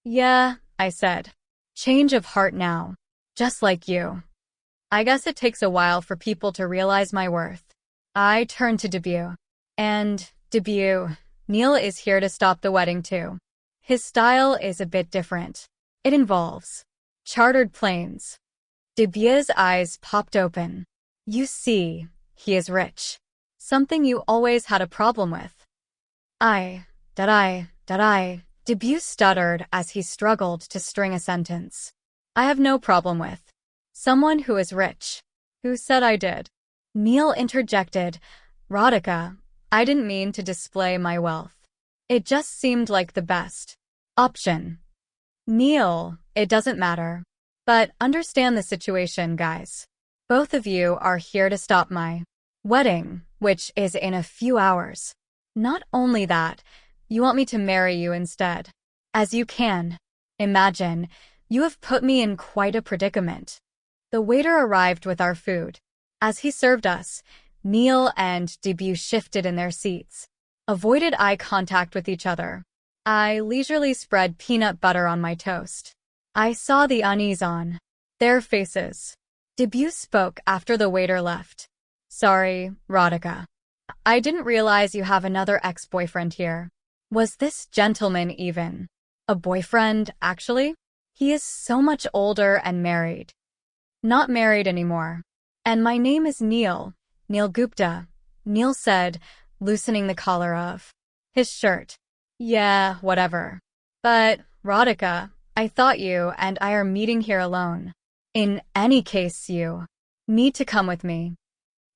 S1: Yeah, I said. Change of heart now. Just like you. I guess it takes a while for people to realize my worth. I turned to Debut. And, Debut, Neil is here to stop the wedding too. His style is a bit different. It involves chartered planes. Debut's eyes popped open. You see, he is rich. Something you always had a problem with. Debut stuttered as he struggled to string a sentence. I have no problem with. Someone who is rich. Who said I did? Neil interjected. Radhika, I didn't mean to display my wealth. It just seemed like the best option. Neil, it doesn't matter. But understand the situation, guys. Both of you are here to stop my wedding, which is in a few hours. Not only that, you want me to marry you instead. As you can imagine, you have put me in quite a predicament. The waiter arrived with our food. As he served us, Neil and Debut shifted in their seats, avoided eye contact with each other. I leisurely spread peanut butter on my toast. I saw the unease on their faces. Debut spoke after the waiter left. Sorry, Radhika. I didn't realize you have another ex-boyfriend here. Was this gentleman even a boyfriend, actually? He is so much older and married. Not married anymore. And my name is Neil Gupta, Neil said, loosening the collar of his shirt. Yeah, whatever. But, Radhika, I thought you and I are meeting here alone. In any case, you need to come with me.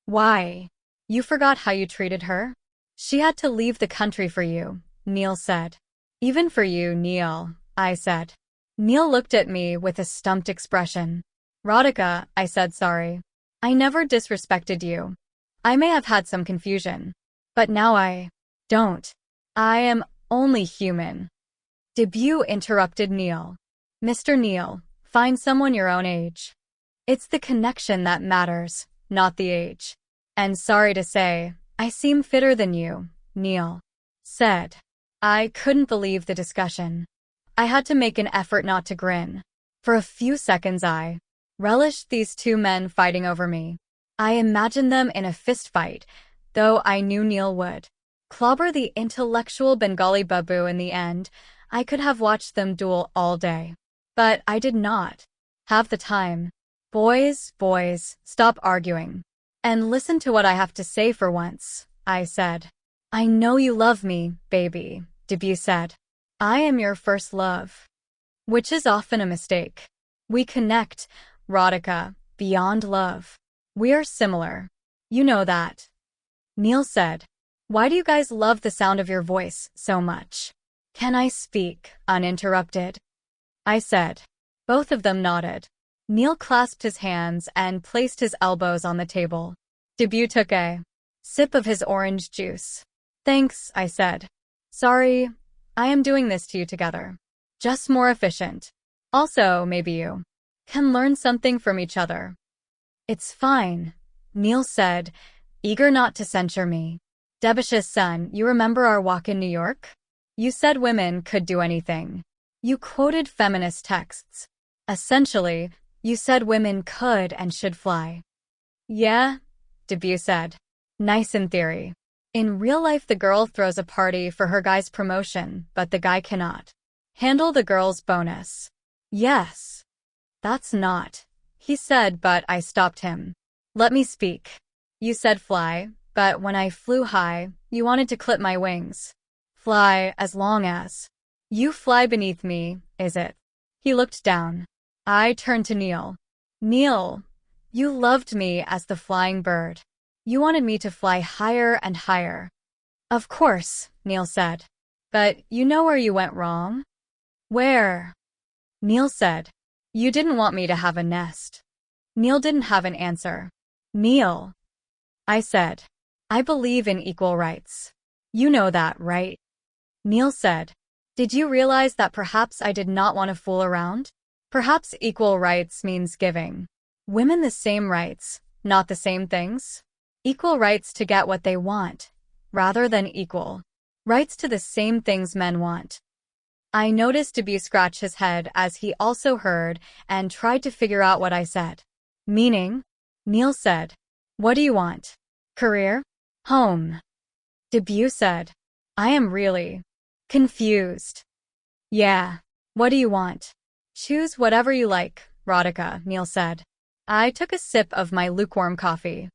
S1: Why? You forgot how you treated her? She had to leave the country for you, Neil said. Even for you, Neil, I said. Neil looked at me with a stumped expression. Radhika, I said sorry. I never disrespected you. I may have had some confusion. But now I don't. I am only human. Debut interrupted Neil. Mr. Neil, find someone your own age. It's the connection that matters, not the age. And sorry to say, I seem fitter than you, Neil said. I couldn't believe the discussion. I had to make an effort not to grin. For a few seconds I relished these two men fighting over me. I imagined them in a fist fight, though I knew Neil would clobber the intellectual Bengali babu in the end. I could have watched them duel all day. But I did not have the time. Boys, stop arguing. And listen to what I have to say for once, I said. I know you love me, baby, Debut said. I am your first love. Which is often a mistake. We connect, Radhika, beyond love. We are similar. You know that. Neil said. Why do you guys love the sound of your voice so much? Can I speak, uninterrupted? I said. Both of them nodded. Neil clasped his hands and placed his elbows on the table. Debut took a sip of his orange juice. Thanks, I said. Sorry, I am doing this to you together. Just more efficient. Also, maybe you can learn something from each other. It's fine, Neil said, eager not to censure me. Debish's son, you remember our walk in New York? You said women could do anything. You quoted feminist texts. Essentially, you said women could and should fly. Yeah, Debut said. Nice in theory. In real life, the girl throws a party for her guy's promotion, but the guy cannot handle the girl's bonus. Yes. That's not, he said, but I stopped him. Let me speak. You said fly, but when I flew high, you wanted to clip my wings. Fly as long as you fly beneath me, is it? He looked down. I turned to Neil. Neil, You loved me as the flying bird. You wanted me to fly higher and higher. Of course, Neil said. But you know where you went wrong? Where? Neil said. You didn't want me to have a nest. Neil didn't have an answer. Neil, I said. I believe in equal rights. You know that, right? Neil said. Did you realize that perhaps I did not want to fool around? Perhaps equal rights means giving women the same rights, not the same things. Equal rights to get what they want, rather than equal rights to the same things men want. I noticed Debut scratch his head as he also heard and tried to figure out what I said. Meaning? Neil said. What do you want? Career? Home? Debut said. I am really confused. Yeah. What do you want? Choose whatever you like, Radhika, Neil said. I took a sip of my lukewarm coffee.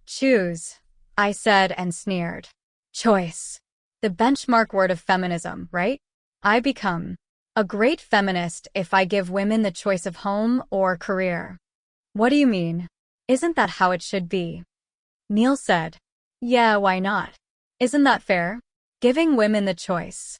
S1: Choose, I said and sneered. Choice. The benchmark word of feminism, right? I become a great feminist if I give women the choice of home or career. What do you mean? Isn't that how it should be? Neil said. Yeah, why not? Isn't that fair? Giving women the choice.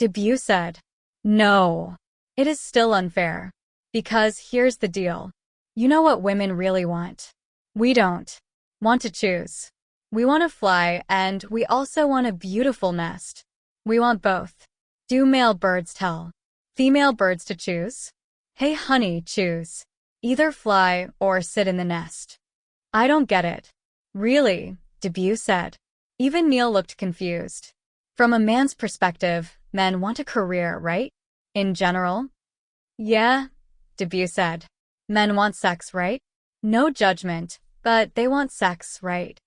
S1: Debut said. No. It is still unfair. Because here's the deal. You know what women really want? We don't want to choose. We want to fly, and we also want a beautiful nest. We want both. Do male birds tell female birds to choose? Hey honey, choose. Either fly or sit in the nest. I don't get it. Really, Debut said. Even Neil looked confused. From a man's perspective, men want a career, right? In general? Yeah, Debut said. Men want sex, right? No judgment, but they want sex, right?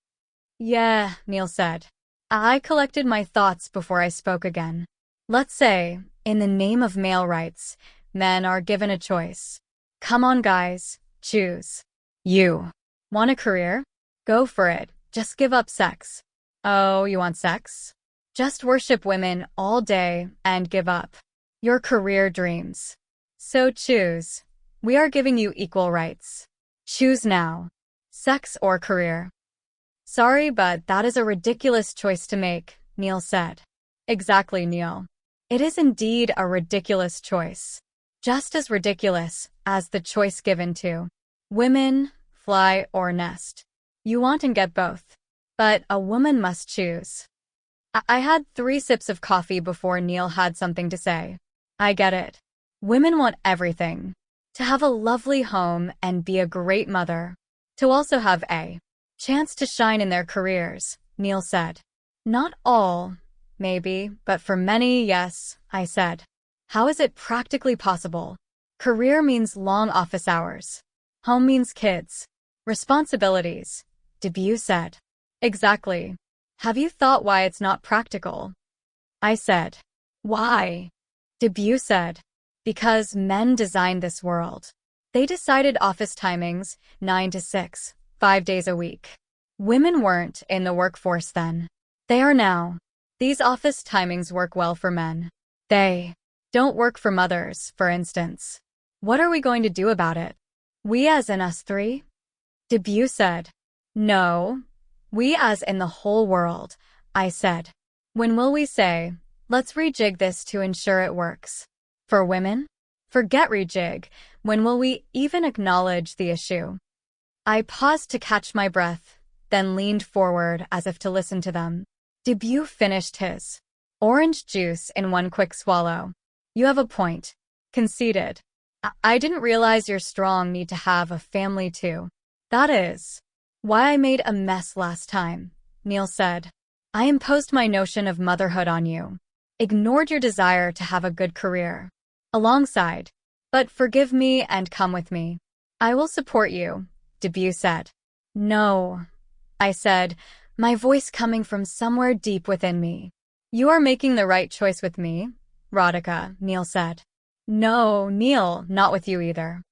S1: Yeah, Neil said. I collected my thoughts before I spoke again. Let's say, in the name of male rights, men are given a choice. Come on, guys, choose. You want a career? Go for it. Just give up sex. Oh, you want sex? Just worship women all day and give up your career dreams. So choose. We are giving you equal rights. Choose now. Sex or career. Sorry, but that is a ridiculous choice to make, Neil said. Exactly, Neil. It is indeed a ridiculous choice. Just as ridiculous as the choice given to women, fly or nest. You want and get both. But a woman must choose. I had 3 sips of coffee before Neil had something to say. I get it. Women want everything. To have a lovely home and be a great mother. To also have a chance to shine in their careers, Neil said. Not all, maybe, but for many, yes, I said. How is it practically possible? Career means long office hours. Home means kids. Responsibilities, Debut said. Exactly. Have you thought why it's not practical? I said. Why? Debut said. Because men designed this world. They decided office timings, 9 to 6, 5 days a week. Women weren't in the workforce then. They are now. These office timings work well for men. They don't work for mothers, for instance. What are we going to do about it? We as in us 3? Debut said. No. We as in the whole world, I said. When will we say, let's rejig this to ensure it works? For women? Forget rejig. When will we even acknowledge the issue? I paused to catch my breath, then leaned forward as if to listen to them. Debut finished his orange juice in one quick swallow. You have a point. Conceded. I didn't realize your strong need to have a family too. That is why I made a mess last time, Neil said. I imposed my notion of motherhood on you. Ignored your desire to have a good career. Alongside. But forgive me and come with me. I will support you, Debut said. No, I said, my voice coming from somewhere deep within me. You are making the right choice with me, Radhika, Neil said. No, Neil, not with you either.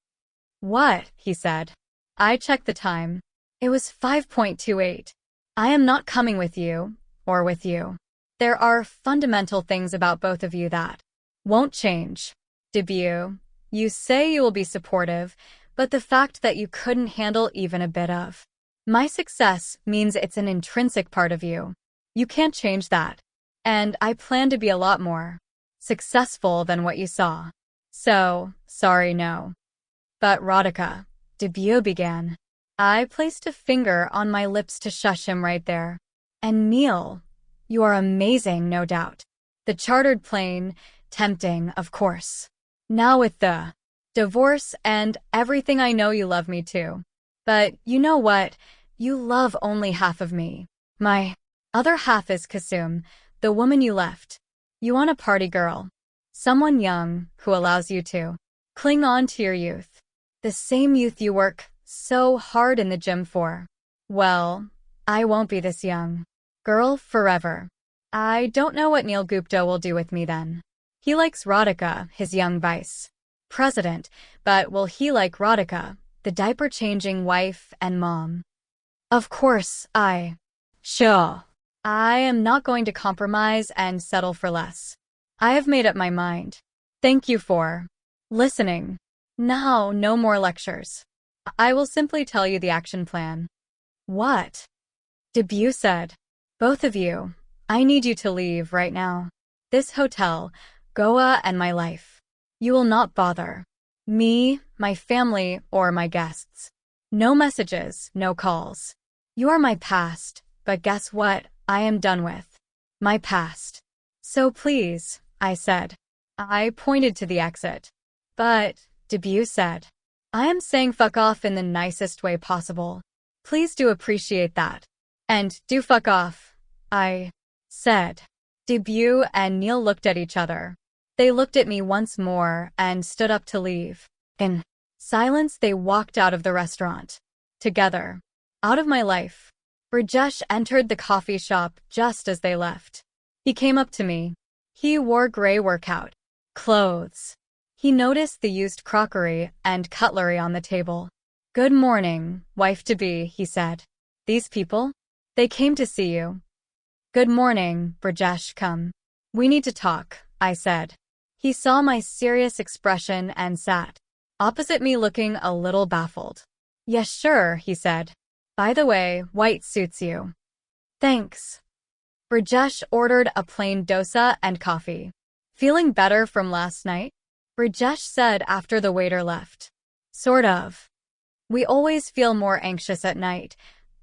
S1: What? He said. I checked the time. It was 5:28. I am not coming with you, or with you. There are fundamental things about both of you that won't change. Debut, you say you will be supportive, but the fact that you couldn't handle even a bit of my success means it's an intrinsic part of you. You can't change that. And I plan to be a lot more successful than what you saw. So, sorry, no. But Radhika, debut began. I placed a finger on my lips to shush him right there. And Neil, you are amazing, no doubt. The chartered plane, tempting, of course. Now with the divorce and everything, I know you love me too. But you know what? You love only half of me. My other half is Kasum, the woman you left. You want a party girl. Someone young who allows you to cling on to your youth. The same youth you work so hard in the gym for. Well, I won't be this young girl forever. I don't know what Neil Gupta will do with me then. He likes Radhika, his young vice president, but will he like Radhika, the diaper-changing wife and mom? Of course, sure. I am not going to compromise and settle for less. I have made up my mind. Thank you for listening. Now, no more lectures. I will simply tell you the action plan. What? Debut said. Both of you, I need you to leave right now. This hotel, Goa, and my life. You will not bother me, my family, or my guests. No messages, no calls. You are my past, but guess what? I am done with my past. So please, I said. I pointed to the exit. But, Debut said, I am saying fuck off in the nicest way possible. Please do appreciate that. And do fuck off, I said. Debut and Neil looked at each other. They looked at me once more and stood up to leave. In silence, they walked out of the restaurant. Together. Out of my life. Rajesh entered the coffee shop just as they left. He came up to me. He wore gray workout clothes. He noticed the used crockery and cutlery on the table. Good morning, wife-to-be, he said. These people? They came to see you. Good morning, Rajesh, come. We need to talk, I said. He saw my serious expression and sat opposite me looking a little baffled. Yes, sure, he said. By the way, white suits you. Thanks. Rajesh ordered a plain dosa and coffee. Feeling better from last night? Rajesh said after the waiter left. Sort of. We always feel more anxious at night,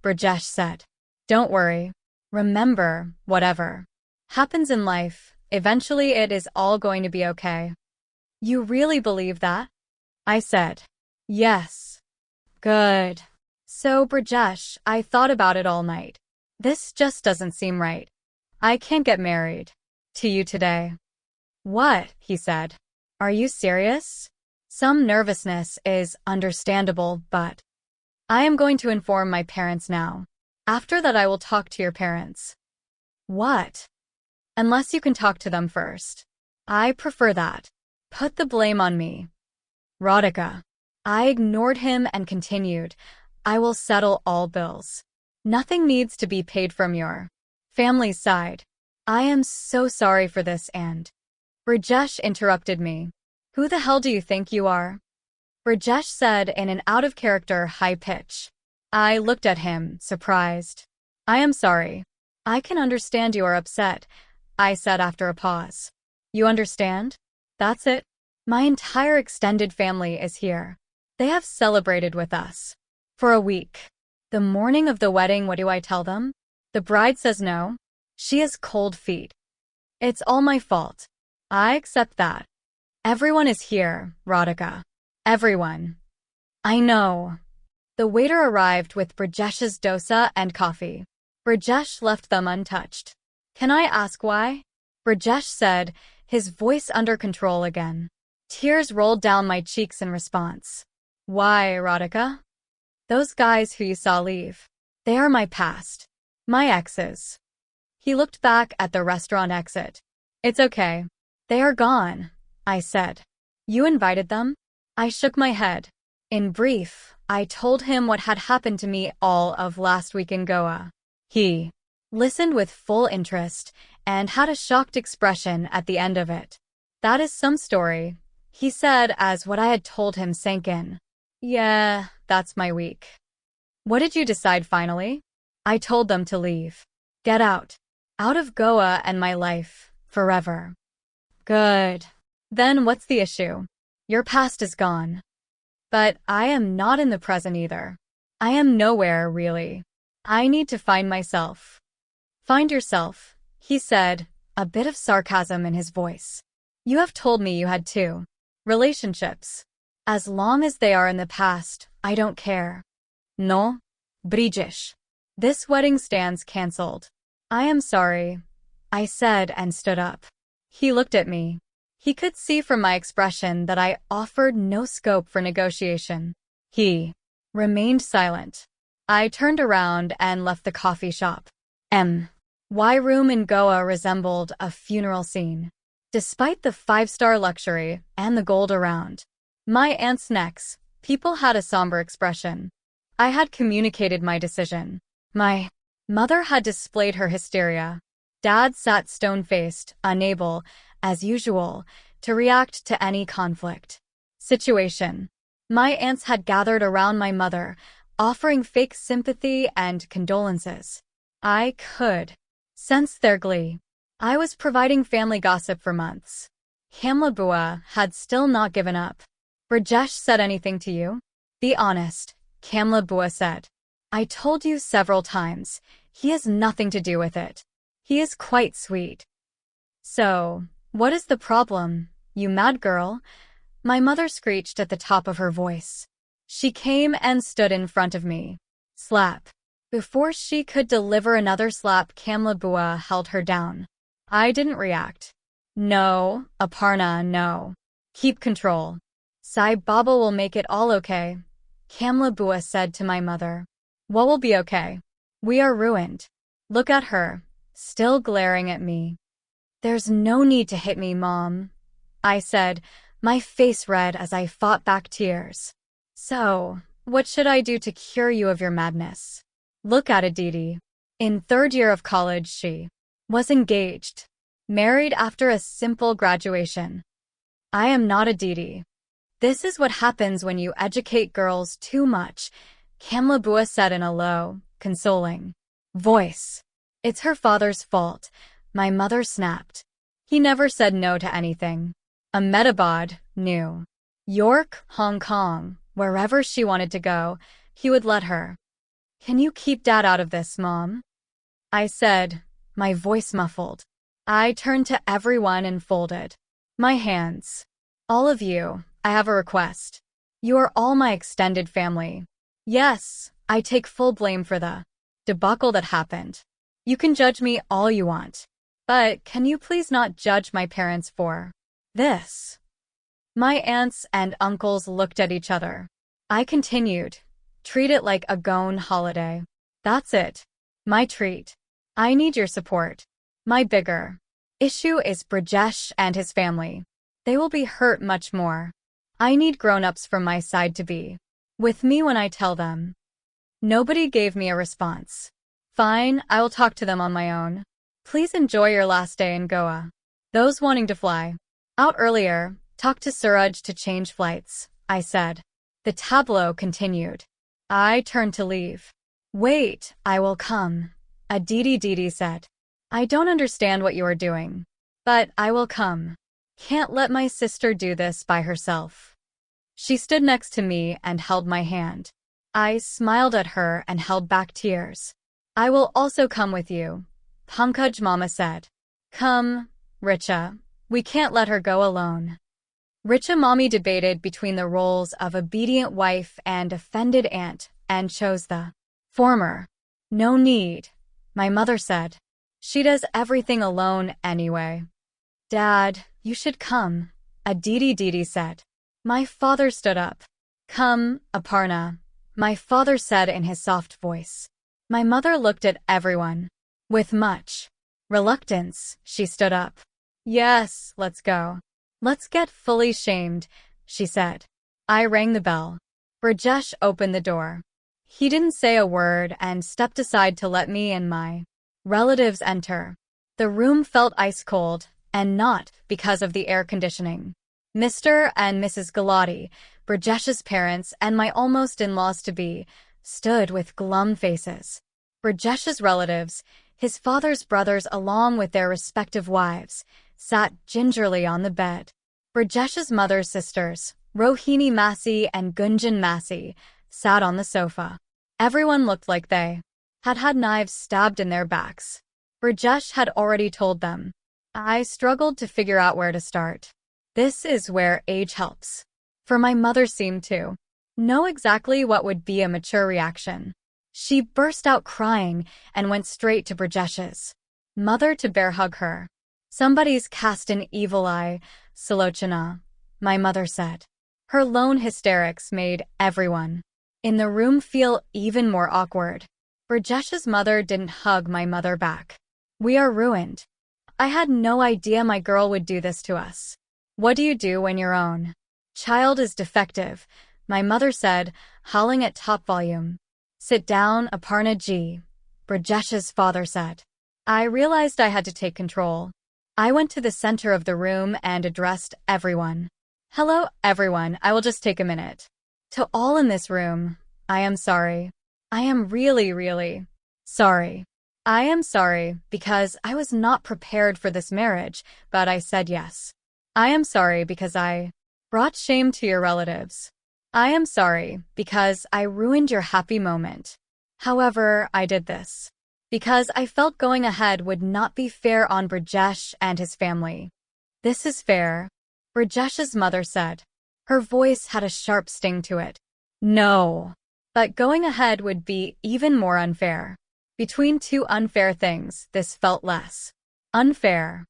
S1: Rajesh said. Don't worry. Remember, whatever happens in life, eventually it is all going to be okay. You really believe that? I said. Yes. Good. So, Rajesh, I thought about it all night. This just doesn't seem right. I can't get married to you today. What? He said. Are you serious? Some nervousness is understandable, but I am going to inform my parents now. After that, I will talk to your parents. What? Unless you can talk to them first. I prefer that. Put the blame on me. Radhika. I ignored him and continued. I will settle all bills. Nothing needs to be paid from your family's side. I am so sorry for this and... Rajesh interrupted me. Who the hell do you think you are? Rajesh said in an out-of-character high pitch. I looked at him, surprised. I am sorry. I can understand you are upset, I said after a pause. You understand? That's it. My entire extended family is here. They have celebrated with us for a week. The morning of the wedding, what do I tell them? The bride says no. She has cold feet. It's all my fault. I accept that. Everyone is here, Radhika. Everyone. I know. The waiter arrived with Brajesh's dosa and coffee. Brajesh left them untouched. Can I ask why? Brajesh said, his voice under control again. Tears rolled down my cheeks in response. Why, Radhika? Those guys who you saw leave. They are my past. My exes. He looked back at the restaurant exit. It's okay. They are gone, I said. You invited them? I shook my head. In brief, I told him what had happened to me all of last week in Goa. He listened with full interest and had a shocked expression at the end of it. That is some story, he said as what I had told him sank in. Yeah, that's my week. What did you decide finally? I told them to leave. Get out. Out of Goa and my life, forever. Good. Then what's the issue? Your past is gone. But I am not in the present either. I am nowhere, really. I need to find myself. Find yourself, he said, a bit of sarcasm in his voice. You have told me you had two relationships. As long as they are in the past, I don't care. No? Brijesh. This wedding stands cancelled. I am sorry, I said and stood up. He looked at me. He could see from my expression that I offered no scope for negotiation. He remained silent. I turned around and left the coffee shop. My room in Goa resembled a funeral scene. Despite the five-star luxury and the gold around my aunt's necks, people had a somber expression. I had communicated my decision. My mother had displayed her hysteria. Dad sat stone-faced, unable, as usual, to react to any conflict situation. My aunts had gathered around my mother, offering fake sympathy and condolences. I could sense their glee. I was providing family gossip for months. Kamla Bua had still not given up. Rajesh said anything to you? Be honest, Kamla Bua said. I told you several times, he has nothing to do with it. He is quite sweet. So, what is the problem, you mad girl? My mother screeched at the top of her voice. She came and stood in front of me. Slap. Before she could deliver another slap, Kamla Bua held her down. I didn't react. No, Aparna, no. Keep control. Sai Baba will make it all okay, Kamla Bua said to my mother. What will be okay? We are ruined. Look at her, still glaring at me. There's no need to hit me, Mom, I said, my face red as I fought back tears. So, what should I do to cure you of your madness? Look at Aditi. In third year of college, she was engaged, married after a simple graduation. I am not Aditi. This is what happens when you educate girls too much, Kamla Bua said in a low, consoling voice. It's her father's fault, my mother snapped. He never said no to anything. Ahmedabad, New York, Hong Kong, wherever she wanted to go, he would let her. Can you keep Dad out of this, Mom? I said, my voice muffled. I turned to everyone and folded my hands. All of you, I have a request. You are all my extended family. Yes, I take full blame for the debacle that happened. You can judge me all you want. But can you please not judge my parents for this? My aunts and uncles looked at each other. I continued. Treat it like a Goan holiday. That's it. My treat. I need your support. My bigger issue is Brajesh and his family. They will be hurt much more. I need grown-ups from my side to be with me when I tell them. Nobody gave me a response. Fine, I will talk to them on my own. Please enjoy your last day in Goa. Those wanting to fly out earlier, talk to Suraj to change flights, I said. The tableau continued. I turned to leave. Wait, I will come, Aditi said. I don't understand what you are doing, but I will come. Can't let my sister do this by herself. She stood next to me and held my hand. I smiled at her and held back tears. I will also come with you, Pankaj Mama said. Come, Richa. We can't let her go alone. Richa Mommy debated between the roles of obedient wife and offended aunt and chose the former. No need, my mother said. She does everything alone anyway. Dad, you should come, Aditi said. My father stood up. Come, Aparna, my father said in his soft voice. My mother looked at everyone. With much reluctance, she stood up. Yes, let's go. Let's get fully shamed, she said. I rang the bell. Rajesh opened the door. He didn't say a word and stepped aside to let me and my relatives enter. The room felt ice cold, and not because of the air conditioning. Mr. and Mrs. Galati, Brajesh's parents and my almost in-laws to be, stood with glum faces. Brajesh's relatives, his father's brothers along with their respective wives, sat gingerly on the bed. Brajesh's mother's sisters, Rohini Masi and Gunjan Masi, sat on the sofa. Everyone looked like they had had knives stabbed in their backs. Brajesh had already told them. I struggled to figure out where to start. This is where age helps. For my mother seemed to know exactly what would be a mature reaction. She burst out crying and went straight to Brajesh's mother to bear hug her. Somebody's cast an evil eye, Sulochana, my mother said. Her lone hysterics made everyone in the room feel even more awkward. Brajesh's mother didn't hug my mother back. We are ruined. I had no idea my girl would do this to us. What do you do when your own child is defective? My mother said, howling at top volume. Sit down, Aparna ji, Brajesh's father said. I realized I had to take control. I went to the center of the room and addressed everyone. Hello, everyone, I will just take a minute. To all in this room, I am sorry. I am really sorry. I am sorry because I was not prepared for this marriage, but I said yes. I am sorry because I brought shame to your relatives. I am sorry because I ruined your happy moment. However, I did this because I felt going ahead would not be fair on Brajesh and his family. This is fair, Brajesh's mother said. Her voice had a sharp sting to it. No. But going ahead would be even more unfair. Between two unfair things, this felt less unfair.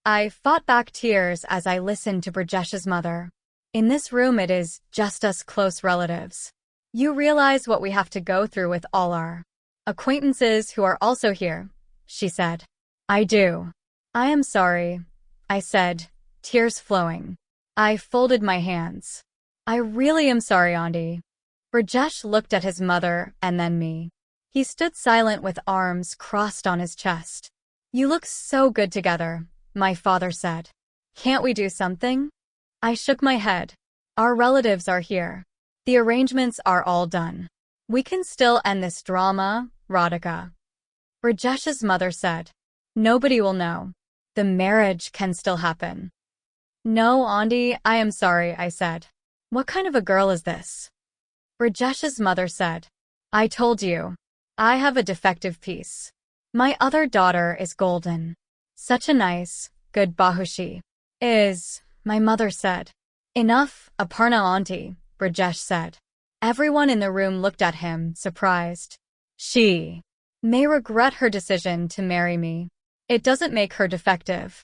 S1: I fought back tears as I listened to Brajesh's mother. In this room it is just us close relatives. You realize what we have to go through with all our acquaintances who are also here, she said. I do. I am sorry, I said, tears flowing. I folded my hands. I really am sorry, Auntie. Brajesh looked at his mother and then me. He stood silent with arms crossed on his chest. You look so good together, my father said. Can't we do something? I shook my head. Our relatives are here. The arrangements are all done. We can still end this drama, Radhika. Brajesh's mother said. Nobody will know. The marriage can still happen. No, Auntie, I am sorry, I said. What kind of a girl is this? Brajesh's mother said. I told you. I have a defective piece. My other daughter is golden. Such a nice, good Bahushi. Is, my mother said. Enough, Aparna Auntie, Brajesh said. Everyone in the room looked at him, surprised. She may regret her decision to marry me. It doesn't make her defective.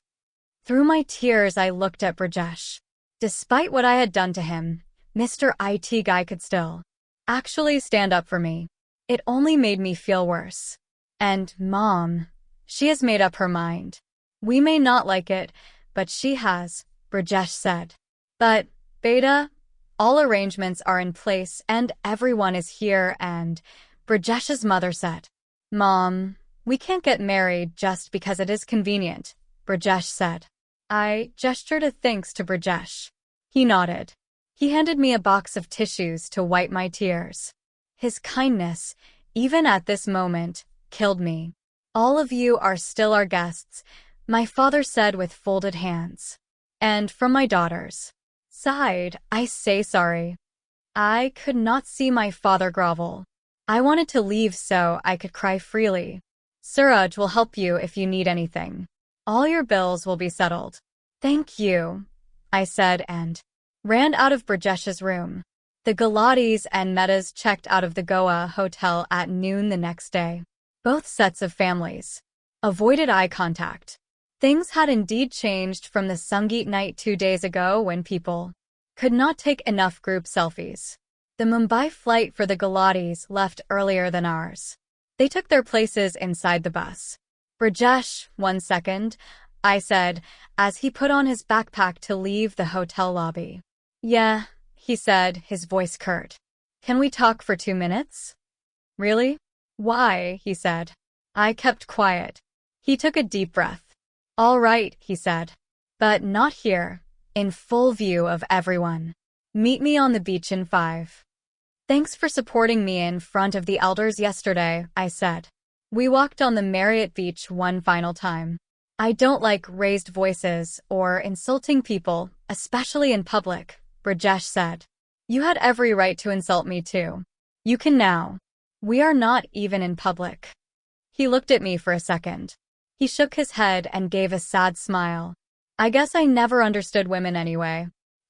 S1: Through my tears, I looked at Brajesh. Despite what I had done to him, Mr. IT guy could still actually stand up for me. It only made me feel worse. And, Mom, she has made up her mind. We may not like it, but she has, Brajesh said. But, Beta, all arrangements are in place and everyone is here and, Brajesh's mother said. Mom, we can't get married just because it is convenient, Brajesh said. I gestured a thanks to Brajesh. He nodded. He handed me a box of tissues to wipe my tears. His kindness, even at this moment, killed me. All of you are still our guests, my father said with folded hands. And from my daughters' side, I say sorry. I could not see my father grovel. I wanted to leave so I could cry freely. Suraj will help you if you need anything. All your bills will be settled. Thank you, I said and ran out of Brajesh's room. The Galatis and Mehtas checked out of the Goa hotel at noon the next day. Both sets of families avoided eye contact. Things had indeed changed from the Sangeet night 2 days ago when people could not take enough group selfies. The Mumbai flight for the Galatis left earlier than ours. They took their places inside the bus. Brajesh, 1 second, I said, as he put on his backpack to leave the hotel lobby. Yeah, he said, his voice curt. Can we talk for 2 minutes? Really? Why? He said. I kept quiet. He took a deep breath. All right, he said. But not here, in full view of everyone. Meet me on the beach in 5. Thanks for supporting me in front of the elders yesterday, I said. We walked on the Marriott beach one final time. I don't like raised voices or insulting people, especially in public, Rajesh said. You had every right to insult me too. You can now. We are not even in public. He looked at me for a second. He shook his head and gave a sad smile. I guess I never understood women anyway.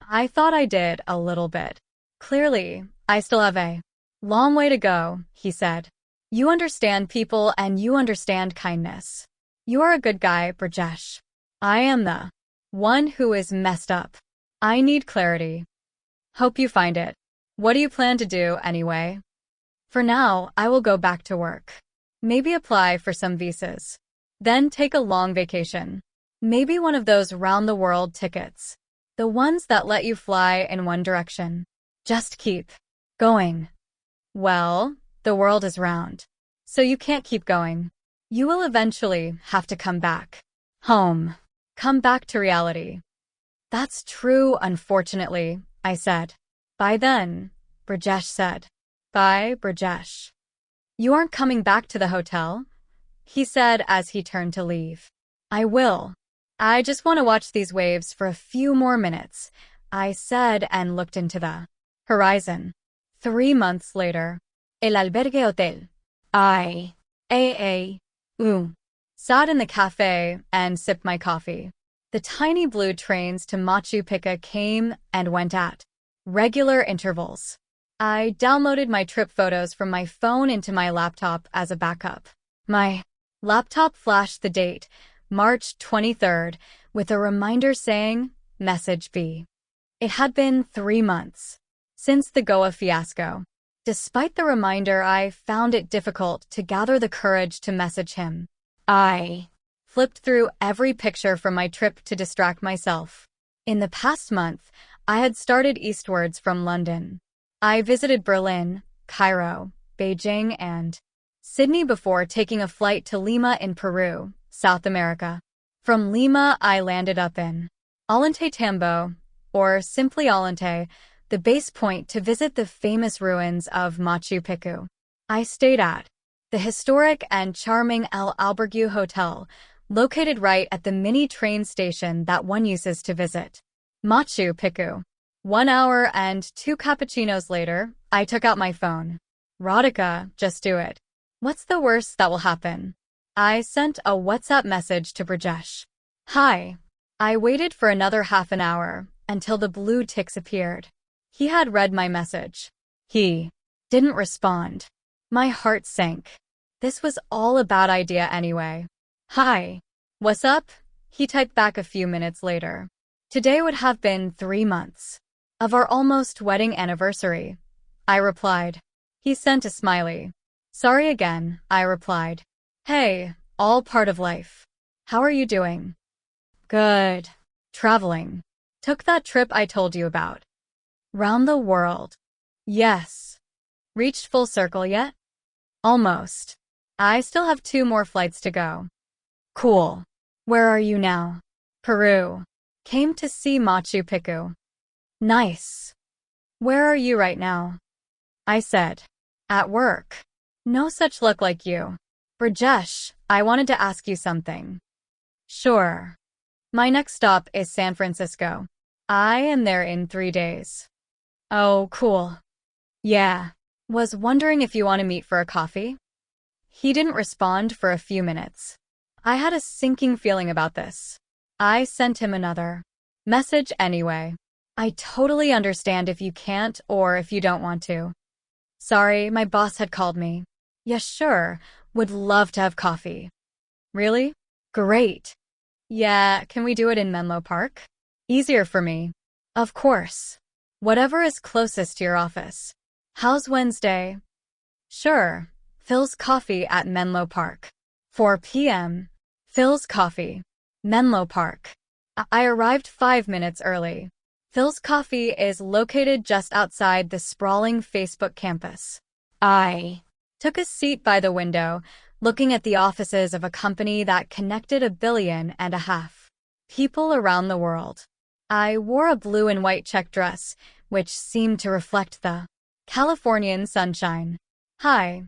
S1: I thought I did a little bit. Clearly, I still have a long way to go, he said. You understand people and you understand kindness. You are a good guy, Rajesh. I am the one who is messed up. I need clarity. Hope you find it. What do you plan to do anyway? For now, I will go back to work. Maybe apply for some visas. Then take a long vacation. Maybe one of those round-the-world tickets. The ones that let you fly in one direction. Just keep going. Well, the world is round. So you can't keep going. You will eventually have to come back home. Come back to reality. That's true, unfortunately, I said. Bye then, Rajesh said. Bye, Rajesh. You aren't coming back to the hotel? He said as he turned to leave. I will. I just want to watch these waves for a few more minutes, I said and looked into the horizon. 3 months later. El Albergue Hotel. Sat in the cafe and sipped my coffee. The tiny blue trains to Machu Picchu came and went at regular intervals. I downloaded my trip photos from my phone into my laptop as a backup. My laptop flashed the date, March 23rd, with a reminder saying, Message B. It had been 3 months since the Goa fiasco. Despite the reminder, I found it difficult to gather the courage to message him. I flipped through every picture from my trip to distract myself. In the past month, I had started eastwards from London. I visited Berlin, Cairo, Beijing, and Sydney before taking a flight to Lima in Peru, South America. From Lima, I landed up in Ollantay Tambo, or simply Ollantay, the base point to visit the famous ruins of Machu Picchu. I stayed at the historic and charming El Albergue Hotel, located right at the mini train station that one uses to visit Machu Picchu. 1 hour and 2 cappuccinos later, I took out my phone. Radhika, just do it. What's the worst that will happen? I sent a WhatsApp message to Rajesh. Hi. I waited for another half an hour until the blue ticks appeared. He had read my message. He didn't respond. My heart sank. This was all a bad idea anyway. Hi. What's up? He typed back a few minutes later. Today would have been 3 months of our almost wedding anniversary. I replied. He sent a smiley. Sorry again, I replied. Hey, all part of life. How are you doing? Good. Traveling. Took that trip I told you about. Round the world. Yes. Reached full circle yet? Almost. I still have 2 more flights to go. Cool. Where are you now? Peru. Came to see Machu Picchu. Nice. Where are you right now? I said. At work. No such luck like you. Rajesh, I wanted to ask you something. Sure. My next stop is San Francisco. I am there in 3 days. Oh, cool. Yeah. Was wondering if you want to meet for a coffee? He didn't respond for a few minutes. I had a sinking feeling about this. I sent him another message anyway. I totally understand if you can't or if you don't want to. Sorry, my boss had called me. Yeah, sure. Would love to have coffee. Really? Great. Yeah, can we do it in Menlo Park? Easier for me. Of course. Whatever is closest to your office. How's Wednesday? Sure. Phil's Coffee at Menlo Park. 4 p.m. Phil's Coffee. Menlo Park. I arrived 5 minutes early. Phil's Coffee is located just outside the sprawling Facebook campus. I took a seat by the window, looking at the offices of a company that connected 1.5 billion people around the world. I wore a blue and white check dress, which seemed to reflect the Californian sunshine. "Hi,"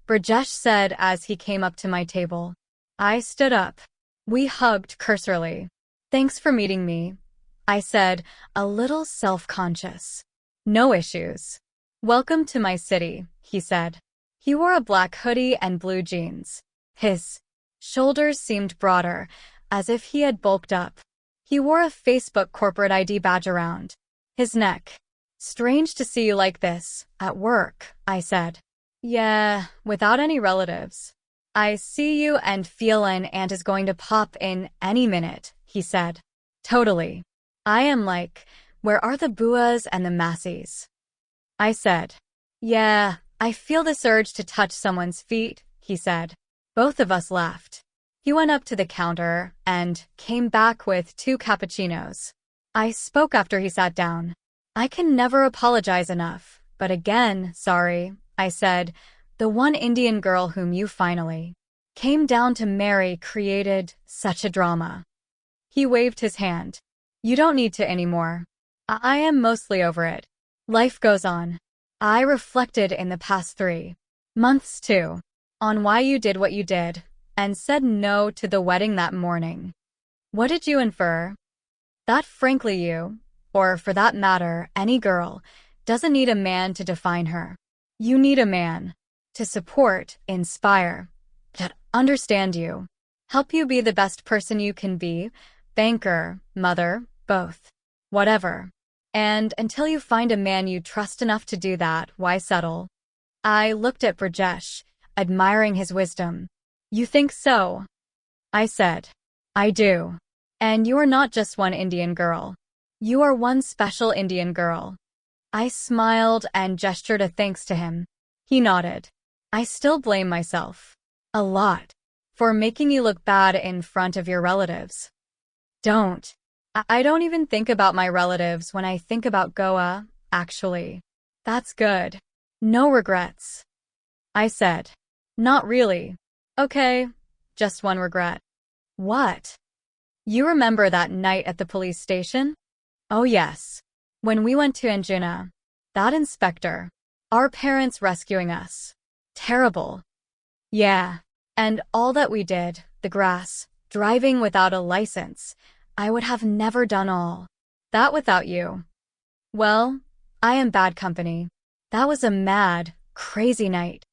S1: Brajesh said as he came up to my table. I stood up. We hugged cursorily. "Thanks for meeting me," I said, a little self-conscious. "No issues." "Welcome to my city," he said. He wore a black hoodie and blue jeans. His shoulders seemed broader, as if he had bulked up. He wore a Facebook corporate ID badge around his neck. "Strange to see you like this, at work," I said. "Yeah, without any relatives." "I see you and feel an aunt is going to pop in any minute," he said. "Totally. I am like, where are the Buas and the Massies?" I said. "Yeah, I feel this urge to touch someone's feet," he said. Both of us laughed. He went up to the counter and came back with 2 cappuccinos. I spoke after he sat down. "I can never apologize enough, but again, sorry," I said. "The one Indian girl whom you finally came down to marry created such a drama." He waved his hand. "You don't need to anymore. I am mostly over it. Life goes on." I reflected in the past 3 months too, on why you did what you did, and said no to the wedding that morning. "What did you infer?" "That frankly you, or for that matter, any girl, doesn't need a man to define her. You need a man to support, inspire, to understand you, help you be the best person you can be, banker, mother, both, whatever. And until you find a man you trust enough to do that, why settle?" I looked at Brajesh, admiring his wisdom. "You think so?" I said. "I do. And you are not just one Indian girl. You are one special Indian girl." I smiled and gestured a thanks to him. He nodded. "I still blame myself. A lot. For making you look bad in front of your relatives." "Don't. I don't even think about my relatives when I think about Goa, actually." "That's good. No regrets." I said. "Not really. Okay, just one regret." "What?" "You remember that night at the police station?" "Oh yes. When we went to Anjuna. That inspector. Our parents rescuing us. Terrible." "Yeah. And all that we did, the grass, driving without a license. I would have never done all that without you." "Well, I am bad company. That was a mad, crazy night."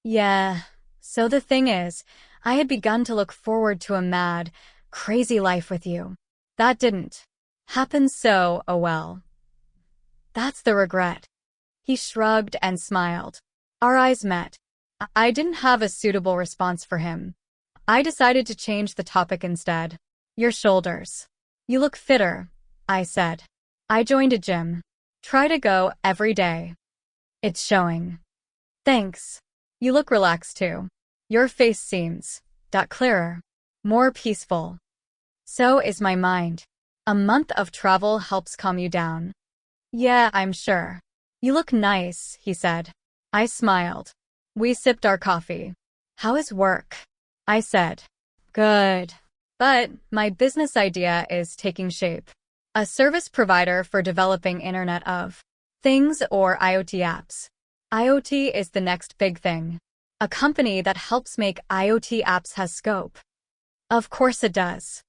S1: "Yeah. So the thing is, I had begun to look forward to a mad, crazy life with you. That didn't happen, so, oh well. That's the regret." He shrugged and smiled. Our eyes met. I didn't have a suitable response for him. I decided to change the topic instead. "Your shoulders. You look fitter," I said. "I joined a gym. Try to go every day. It's showing." "Thanks. You look relaxed too. Your face seems clearer, more peaceful." "So is my mind. A month of travel helps calm you down." "Yeah, I'm sure." "You look nice," he said. I smiled. We sipped our coffee. "How is work?" I said. "Good. But my business idea is taking shape. A service provider for developing Internet of Things or IoT apps. IoT is the next big thing. A company that helps make IoT apps has scope." "Of course it does.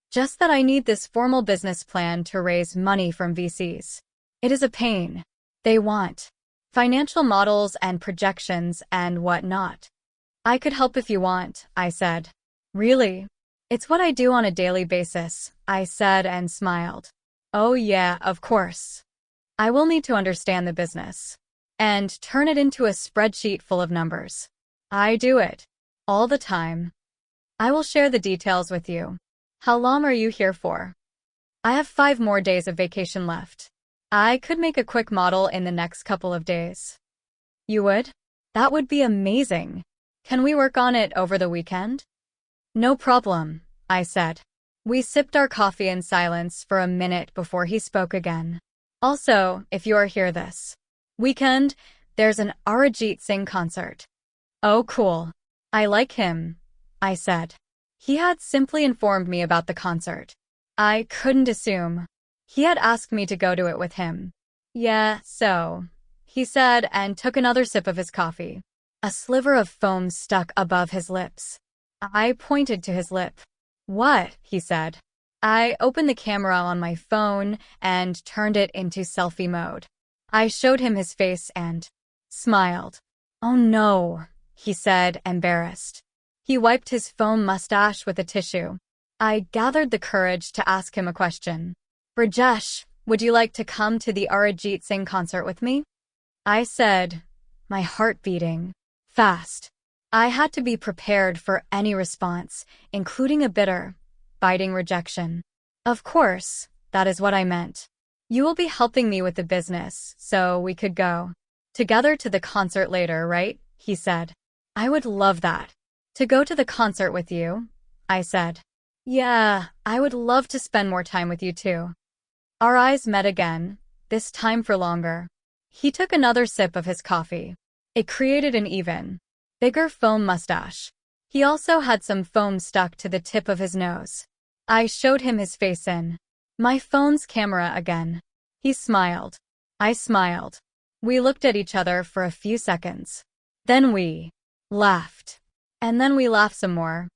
S1: Just that I need this formal business plan to raise money from VCs. It is a pain. They want financial models and projections and whatnot." "I could help if you want," I said. "Really? It's what I do on a daily basis," I said and smiled. "Oh yeah, of course. I will need to understand the business and turn it into a spreadsheet full of numbers. I do it all the time. I will share the details with you. How long are you here for?" "I have 5 more days of vacation left. I could make a quick model in the next couple of days." "You would? That would be amazing. Can we work on it over the weekend?" "No problem," I said. We sipped our coffee in silence for a minute before he spoke again. "Also, if you are here this weekend, there's an Arijit Singh concert." "Oh, cool. I like him," I said. He had simply informed me about the concert. I couldn't assume. He had asked me to go to it with him. Yeah, so, he said and took another sip of his coffee. A sliver of foam stuck above his lips. I pointed to his lip. What? He said. I opened the camera on my phone and turned it into selfie mode. I showed him his face and smiled. Oh no, he said, embarrassed. He wiped his foam mustache with a tissue. I gathered the courage to ask him a question. Rajesh, would you like to come to the Arijit Singh concert with me? I said, my heart beating fast. I had to be prepared for any response, including a bitter, biting rejection. Of course, that is what I meant. You will be helping me with the business, so we could go together to the concert later, right? He said. I would love that. To go to the concert with you? I said. Yeah, I would love to spend more time with you too. Our eyes met again, this time for longer. He took another sip of his coffee. It created an even bigger foam mustache. He also had some foam stuck to the tip of his nose. I showed him his face in my phone's camera again. He smiled. I smiled. We looked at each other for a few seconds. Then we laughed. And then we laughed some more.